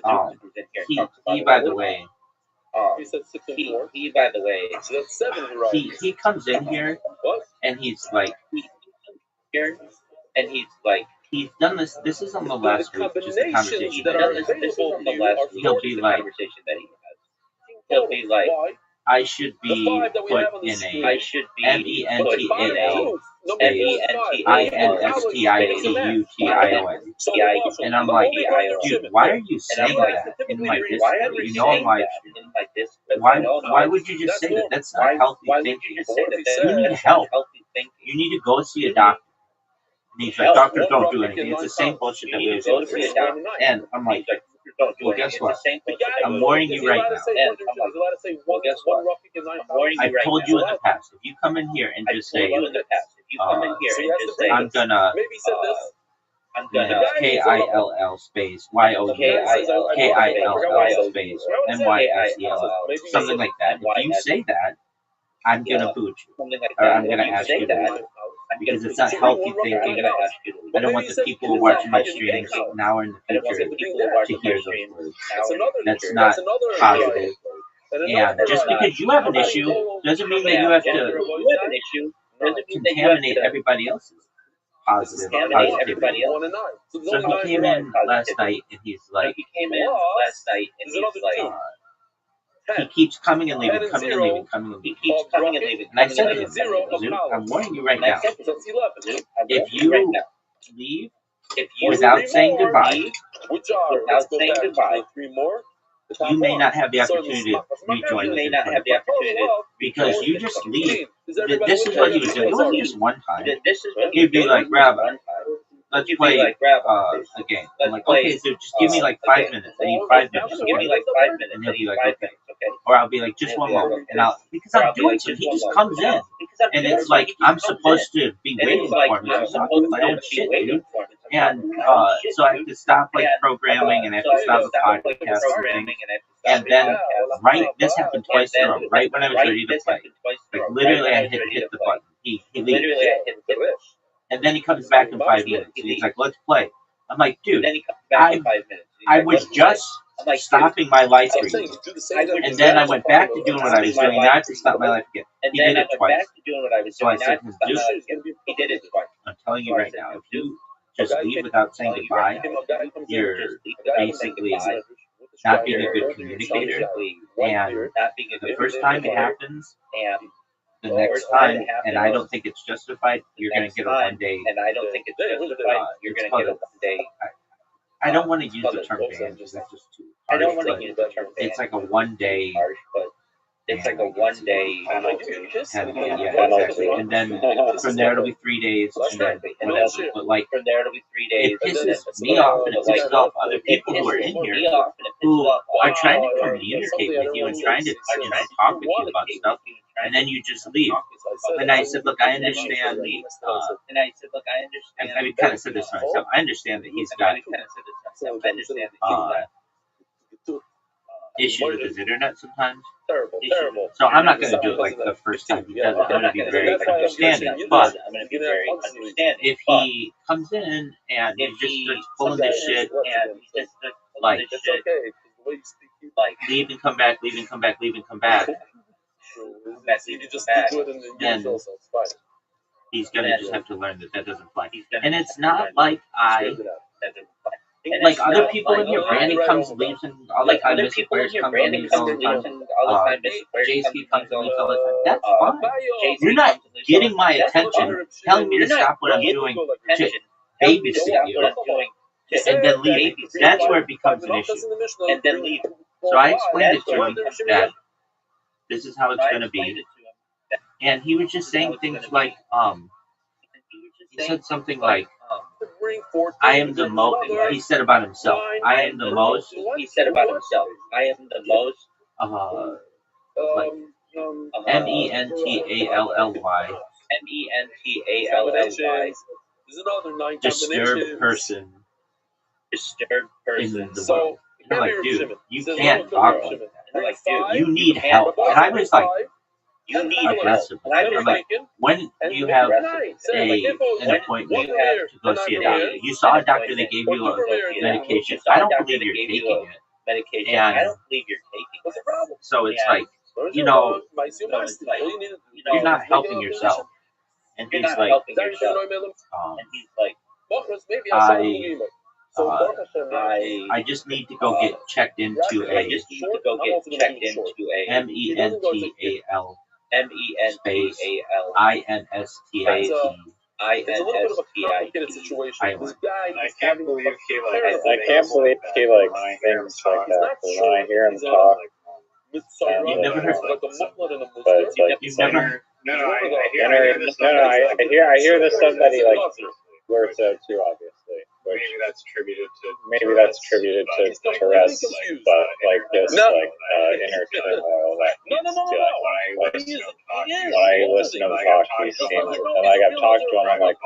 time. He, by the way, he comes in here and he's like, he's done this. This is on the last week, just a conversation that he'll be like, I should be put in a MENTAL space INSTITUTION. And I'm like, dude, why are you saying that in my Discord? You know I'm live streaming. Why would you just say that? That's not healthy thinking. You need help. You need to go see a doctor. And he's like, doctors don't do anything. It's the same bullshit that we always go through. And I'm like, well, guess what? I'm warning you right now. Well, guess what? I've told you in the past, if you come in here and just say, I'm gonna KILL space YOU KILL space MYSELL, something like that. If you say that, I'm gonna boot you, or I'm gonna ask you to leave, because it's not healthy thinking. I don't want the people who are watching my streams now or in the future to hear those words. That's not positive. And just because you have an issue doesn't mean that you have to contaminate everybody else's positivity. So he came in last night and he's like, he keeps coming and leaving, coming and leaving, coming and leaving. And I said to him, Zoot, I'm warning you right now. If you leave without saying goodbye, you may not have the opportunity to rejoin us in 24. Because you just leave. This is what he was doing. It wasn't just one time. He'd be like, Rabbi, let's play a game. I'm like, okay, so just give me like 5 minutes. I need 5 minutes. Okay? And he'll be like, okay. Or I'll be like, just one moment. And because I'm doing so, he just comes in. And it's like, I'm supposed to be waiting for him. So I'm doing my own shit, dude. And so I have to stop like programming, and I have to stop the podcast and things. And then this happened twice in a row, right when I was ready to play. Like literally I hit the button. He leaves. And then he comes back in 5 minutes. And he's like, let's play. I'm like, dude, I was just stopping my life for you. And then I went back to doing what I was doing. Now I have to stop my life again. He did it twice. So I said, dude, I'm telling you right now, if you just leave without saying goodbye, you're basically not being a good communicator. And the first time it happens, the next time, and I don't think it's justified, you're going to get a 1 day. I don't want to use the term ban because that's just too harsh. It's like a 1 day. Exactly. And then from there it'll be 3 days, and then whatever. But like, it pisses me off, and it pisses off other people who are in here who are trying to communicate with you and trying to, talk with you about stuff, and then you just leave. And I said, look, I understand and I kind of said this to myself. I understand that he's got issues with his internet sometimes. Terrible. So I'm not going to do it like the first time he does it. I'm going to be very understanding. But if he comes in and he just starts pulling this shit and like leave and come back, leave and come back, leave and come back, then he's going to just have to learn that that doesn't fly. And it's not like like other people in here, Brandon comes and leaves and all the time. Mr. Squares comes and leaves all the time. JC comes and leaves all the time. That's fine. You're not getting my attention, telling me to stop what I'm doing to babysit you, and then leave. That's where it becomes an issue. So I explained it to him that this is how it's going to be. And he was just saying things like, he said something like, I am the most, he said about himself, I am the most, like, MENTALLY, disturbed person in the world. And I'm like, dude, you can't talk like that. Like, dude, you need help. And I was like, aggressive. I'm like, when you have an appointment to go see a doctor, you saw a doctor that gave you a medication. I don't believe you're taking it. And so it's like, you're not helping yourself. And he's like, I just need to go get checked into a MENTAL space INSTIT. It's a little bit of a complicated situation. This guy I can't believe he thinks like things like that. When I hear him talk, you've never heard but it's like you've never. I hear the stuff that he like blurts out too, obviously. Which maybe that's attributed to Tourette's, but like this inner turmoil that he's dealing with. When I listen to him talk, he seems, and like I've talked to him on like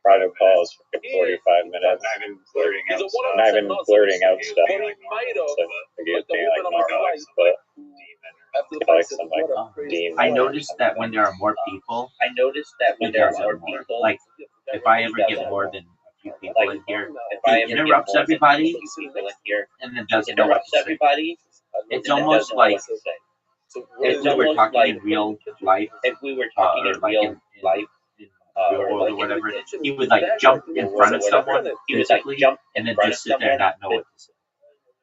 private calls for 45 minutes, and I've been blurting out stuff. So he was being like, but like some like demon. I noticed that when there are more people, he does it more. Like if I ever get more than people in here, he interrupts everybody and then doesn't know what to say. It's almost like if we were talking in real life, or like in real world or whatever, he would like jump in front of someone physically and then just sit there and not know what to say.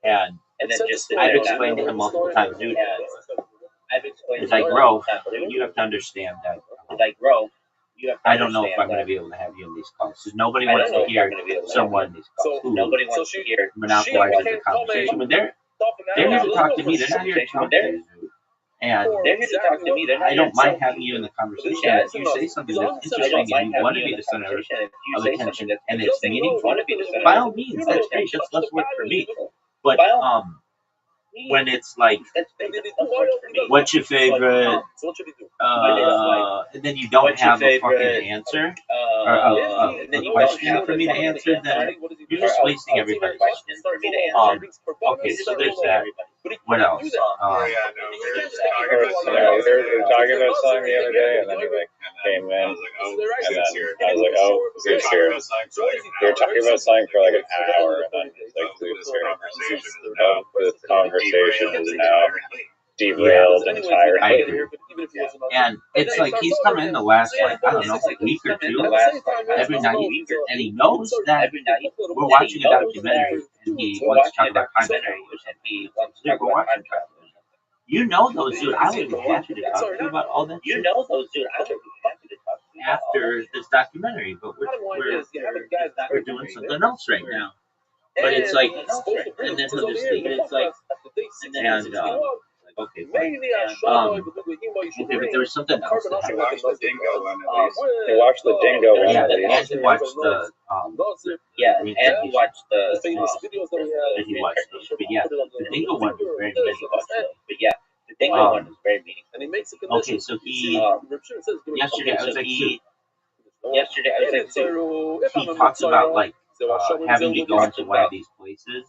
And I've explained to him multiple times, dude, it's like, bro, you have to understand that. I don't know if I'm going to be able to have you in these calls because nobody wants to hear someone who monopolizes the conversation. But they're here to talk to me. They're not here to talk to you. And I don't mind having you in the conversation. If you say something that's interesting and you want to be the center of attention and it's meaningful, by all means, that's great. That's less work for me. But when it's like, what's your favorite, and then you don't have a fucking answer or a question for me to answer, then you're just wasting everybody's time. Okay, so there's that. What else? We were talking about something the other day, and then he like came in, and then I was like, oh, Zeus here. We were talking about something for like an hour, and then he's like, Zeus here. The conversation is now derailed entirely. And it's like he's come in the last, like, I don't know, week or two, every night, and he knows that we're watching a documentary, and he wants to talk about documentary, and he wants to go watch a documentary. You know those, dude, I would be happy to talk to you about all that shit after this documentary, but we're doing something else right now. But it's like, and then he'll just leave. It's like, and okay, fine. Okay, but there was something else that happened. He watched the Dingo one. Yeah, and he watched the and he watched and he watched those. But yeah, the Dingo one was very meaningful. Okay, so he yesterday I was like, he talks about like having to go into one of these places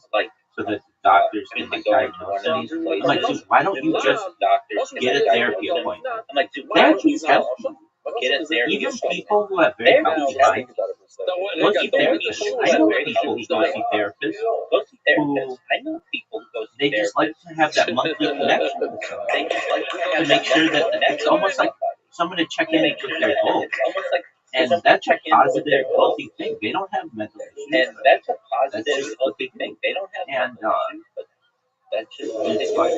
so that the doctors can like diagnose these. I'm like, dude, why don't you just get a therapy appointment? I'm like, dude, therapy's healthy. Even people who have very healthy minds go see therapists. I know people who go see therapists who they just like to have that monthly connection with someone to make sure that it's almost like someone to check in with their goals. And that's a positive, healthy thing. They don't have mental issues. And that's a positive, healthy thing. They don't have mental issues. It's like,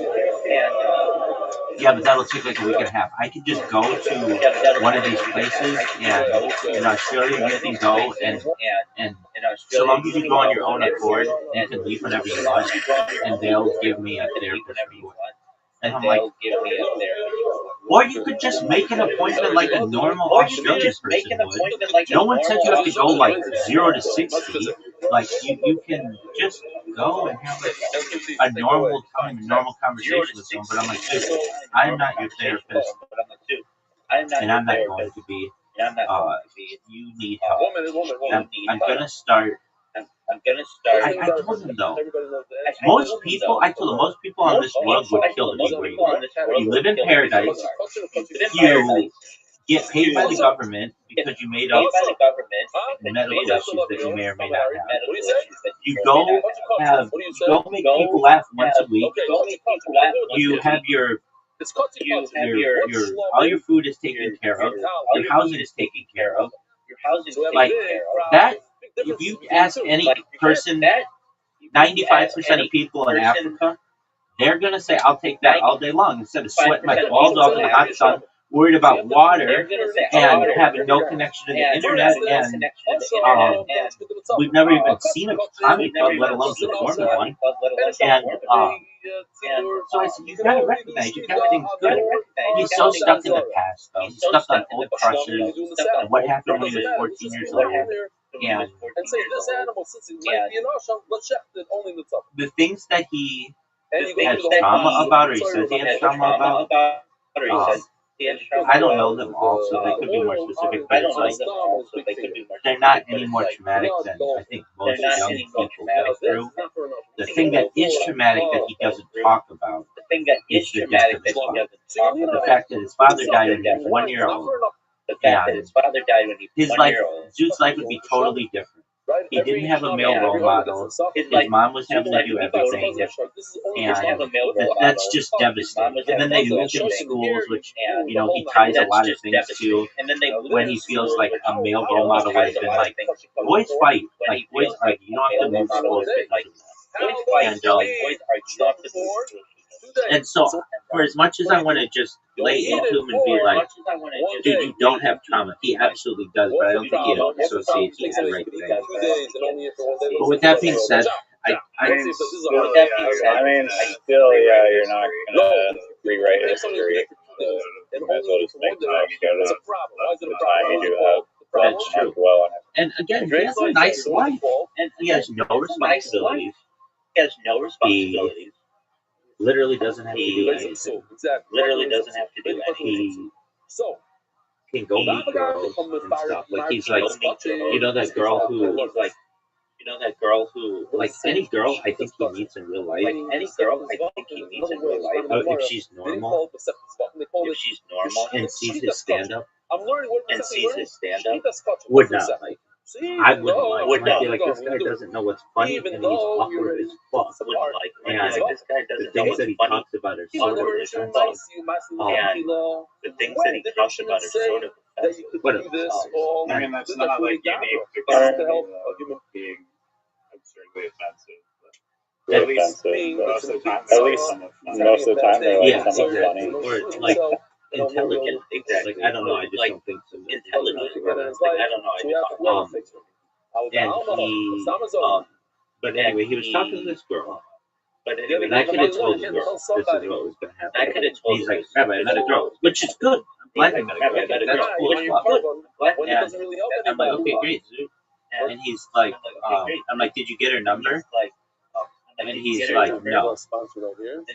yeah, but that'll take like a week and a half. I could just go to one of these places, and in Australia you can go and so long as you go on your own accord, you can leave whenever you want, and they'll give me a therapist reward. And I'm like, or you could just make an appointment like a normal Australian person would. No one said you have to go like 0 to 60. Like you can just go and have a normal time, a normal conversation with someone. But I'm like, dude, I'm not your therapist, and I'm not going to be. You need help. I'm gonna start. I told him though. Most people, I told him, most people on this world would kill to be where you live. You live in paradise. You get paid by the government because you made up medical issues that you may or may not have. You go make people laugh once a week. You have your all your food is taken care of. Your housing is taken care of. Like that. If you ask any person, 95% of people in Africa, they're gonna say, "I'll take that all day long," instead of sweating my balls off in the hot sun, worried about water and having no connection to the internet. And we've never even seen a comedy club, let alone performing one. And so I said, "You gotta recognize, everything's good." He's so stuck in the past, though. He's stuck on old crushes and what happened when he was 14 years old. And say this animal, since it might be an ocean, let's check it only in the top. The things that he has trauma about, or he says he has trauma about, I don't know them all, so they could be more specific. But it's like they're not any more traumatic than I think most young people go through. The thing that is traumatic that he doesn't talk about is the death of his father. The fact that his father died when he was 1 year old. His life, Zeus' life would be totally different. He didn't have a male role model. His mom was having to do everything, and that's just devastating. And then they moved him to schools, which he tries a lot of things to. When he feels like a male role model would have been like, boys fight, like boys argue. You don't have to move schools, and so for as much as I want to just lay into him and be like, dude, you don't have trauma. He absolutely does, but I don't think he associates it with the right thing. But with that being said, I mean, still, yeah, you're not gonna rewrite history. You might as well just make time to go to the time you do have. That's true. And again, he has a nice life, and he has no responsibilities. He literally doesn't have to do anything. He can go meet girls and stuff. Like he's like, that girl who, like any girl, I think he meets in real life. If she's normal, and sees his stand-up, would not like. I wouldn't like. I'd be like, this guy doesn't know what's funny, and he's awkward as fuck. And the things that he talks about are sort of different. What else? I mean, that's not like unique to being absurdly offensive. At least most of the time, they're like somewhat funny. Or like intelligent. Exactly. Like, I don't know. I just don't think so. Intelligent. Like, I don't know. And he, but anyway, he was talking to this girl. And I could have told the girl this is what was going to happen. He's like, Rabbi, I met a girl, which is good. I'm glad I met a girl. That's cool as fuck. And I'm like, okay, great. And he's like, I'm like, did you get her number? And he's like, no. And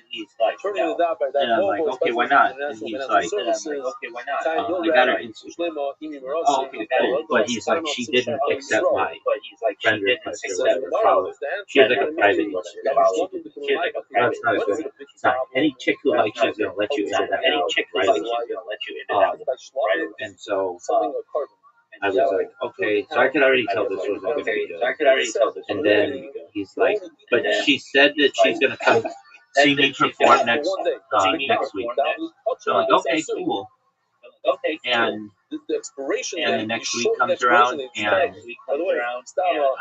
he's like, no. And I'm like, okay, why not? And he's like, okay, why not? I got her Instagram. Oh, okay, cool. But he's like, she didn't accept my friend request or whatever. Follow. She has like a private Instagram. She has like a private. It's not a good sign. Any chick who likes you is gonna let you into that house right away. And so I was like, okay, so I could already tell this wasn't gonna be good. And then he's like, but she said that she's gonna come see me perform next week. So I'm like, okay, cool. And the next week comes around, and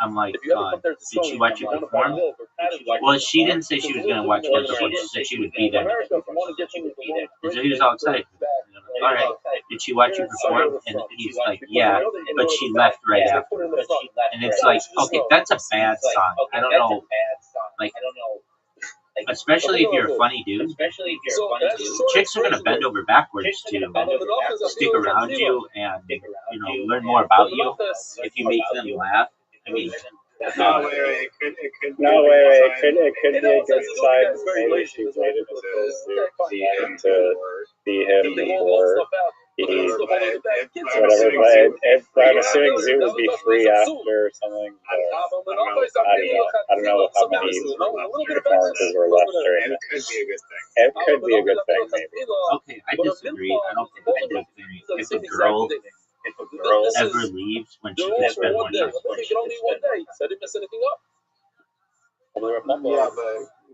I'm like, did she watch you perform? Well, she didn't say she was going to watch me perform. She said she would be there. And so he was all excited. All right, did she watch you perform? And he's like, yeah, but she left right after. And it's like, okay, that's a bad sign. I don't know. Like, especially if you're a funny dude, chicks are gonna bend over backwards to stick around you and learn more about you if you make them laugh. I mean, no, wait, it could be a good sign. Maybe she waited to see him before he whatever. But I'm assuming Zoo would be free after or something. I don't know how many performances were left during it. It could be a good thing, maybe. Okay, I disagree. I don't think it's a good thing. If a girl ever leaves when she can spend one night.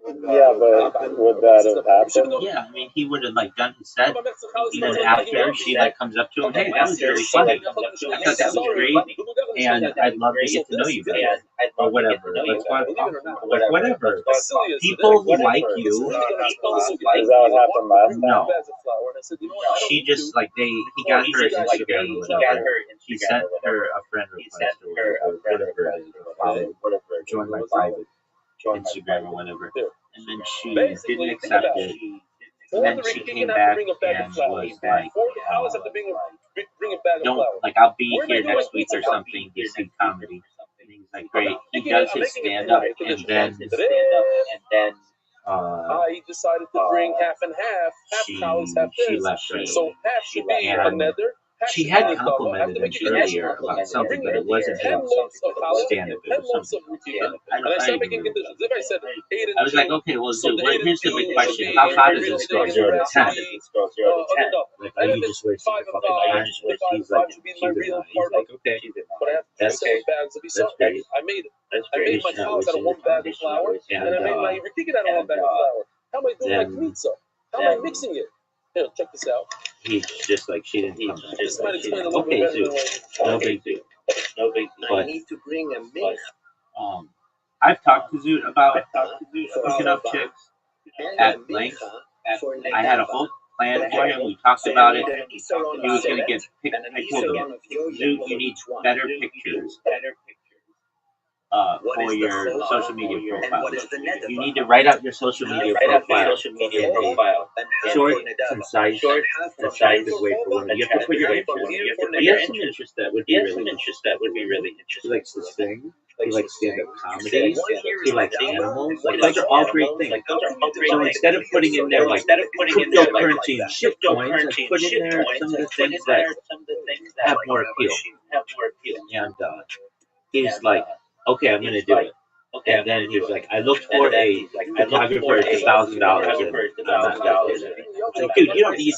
Yeah, but would that have happened? Yeah, I mean, he would have done his set, and then after she comes up to him, hey, that was really funny. I thought that was great, and I'd love to get to know you better, or whatever. Let's go talk, whatever. People who like you. Is that what happened last time? No. She just he got her Instagram or whatever. He sent her a friend request or whatever. Join my private Instagram or whatever. And then she didn't accept it. And then she came back and was like, I'll be here next week or something to see comedy. And he's like, great. He does his stand-up and then I decided to bring half and half. Half cows, half she left right. So half should be another. She had complimented him earlier about something, but it wasn't his stand-up. It was something. I was like, okay, well, dude, here's the big question. How hot is this girl 0 to 10? Like, are you just wasting your fucking time? But he's like, she's like, okay, that's great. I made my cows out of one bag of flour, and I made my rikikin out of one bag of flour. How am I doing my knitza? How am I mixing it? Here, check this out. He's just like, she didn't come back. This might explain a little bit better than no big deal. No big deal. I need to bring a milk. I've talked to Zoot about hooking up chicks at length. I had a whole plan for him. We talked about it. He was going to get picked. I told him, Zoot, you need better pictures. For your social media profile. You need to write out your social media profile. Short, concise, attractive way for women. You have to put your interest. He has some interest that would be really interesting. He likes to sing. He likes stand-up comedy. He likes animals. Those are all great things. So instead of putting in there cryptocurrency and shit coins, put in there some of the things that have more appeal. And he's like, okay, I'm gonna do it. And then he was like, I looked for a photographer at $1,000 and I'm not gonna pay that. Like, dude, you don't need.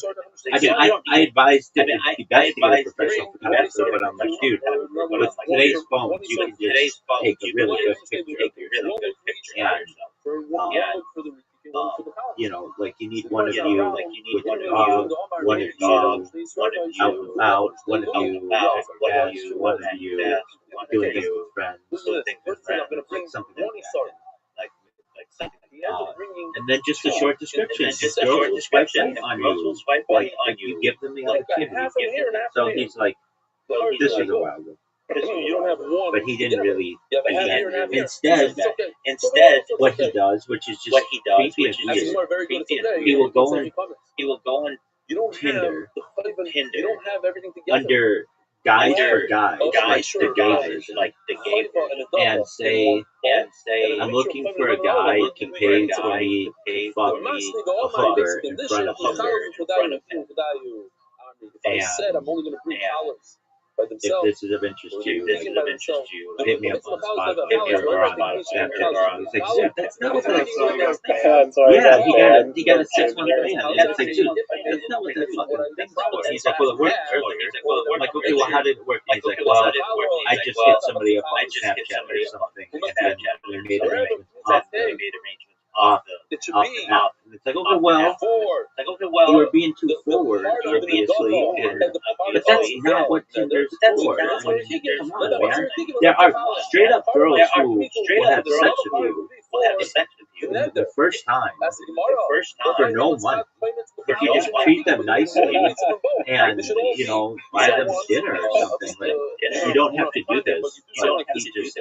I mean, I advised it would be best to get a professional photographer, but I'm like, dude, with today's phones, you can just take a really good picture. And like you need one of you with your dog, one of you out and about, one of you value, one of you doing things with friends, like something like that. And then just a short description. Just girls will swipe on you. Like you give them the opportunity. So he's like, this was a while ago. But he didn't really do that. Instead, what he does, which is just creepy and weird, he will go on Tinder under guys for guys, like the gavers, and say, I'm looking for a guy to pay for me to fuck me a hooker in front of him. And if this is of interest to you, hit me up on Spotify or on Snapchat. He's like, dude, that's not what that yeah, he got a 6-month ban. And it's like, dude, that's not what that fucking thing's for. He's like, well, it worked earlier. I'm like, okay, well, how did it work? He's like, well, I just hit somebody up on Snapchat or something, and then we made arrangements off the app. And it's like, okay, well, you were being too forward, obviously, but that's not what Tinder's for. I mean, come on, man. There are straight up girls who will have sex with you the first time for no money. If you just treat them nicely and, you know, buy them dinner or something, like, you don't have to do this. But he just,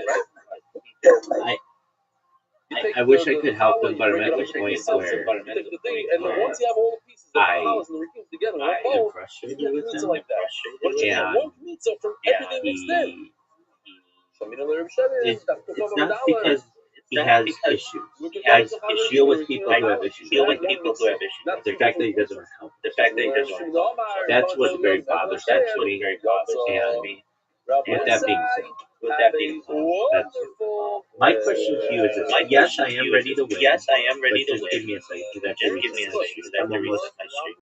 I wish I could help them, but I'm at the point where I am frustrated with him, and it's not because he has issues. I deal with people who have issues. The fact that he doesn't help. That's what's very bothersome to me. And with that being said, that's it. My question to you is this. Yes, I am ready to win. But just give me a second, because I'm almost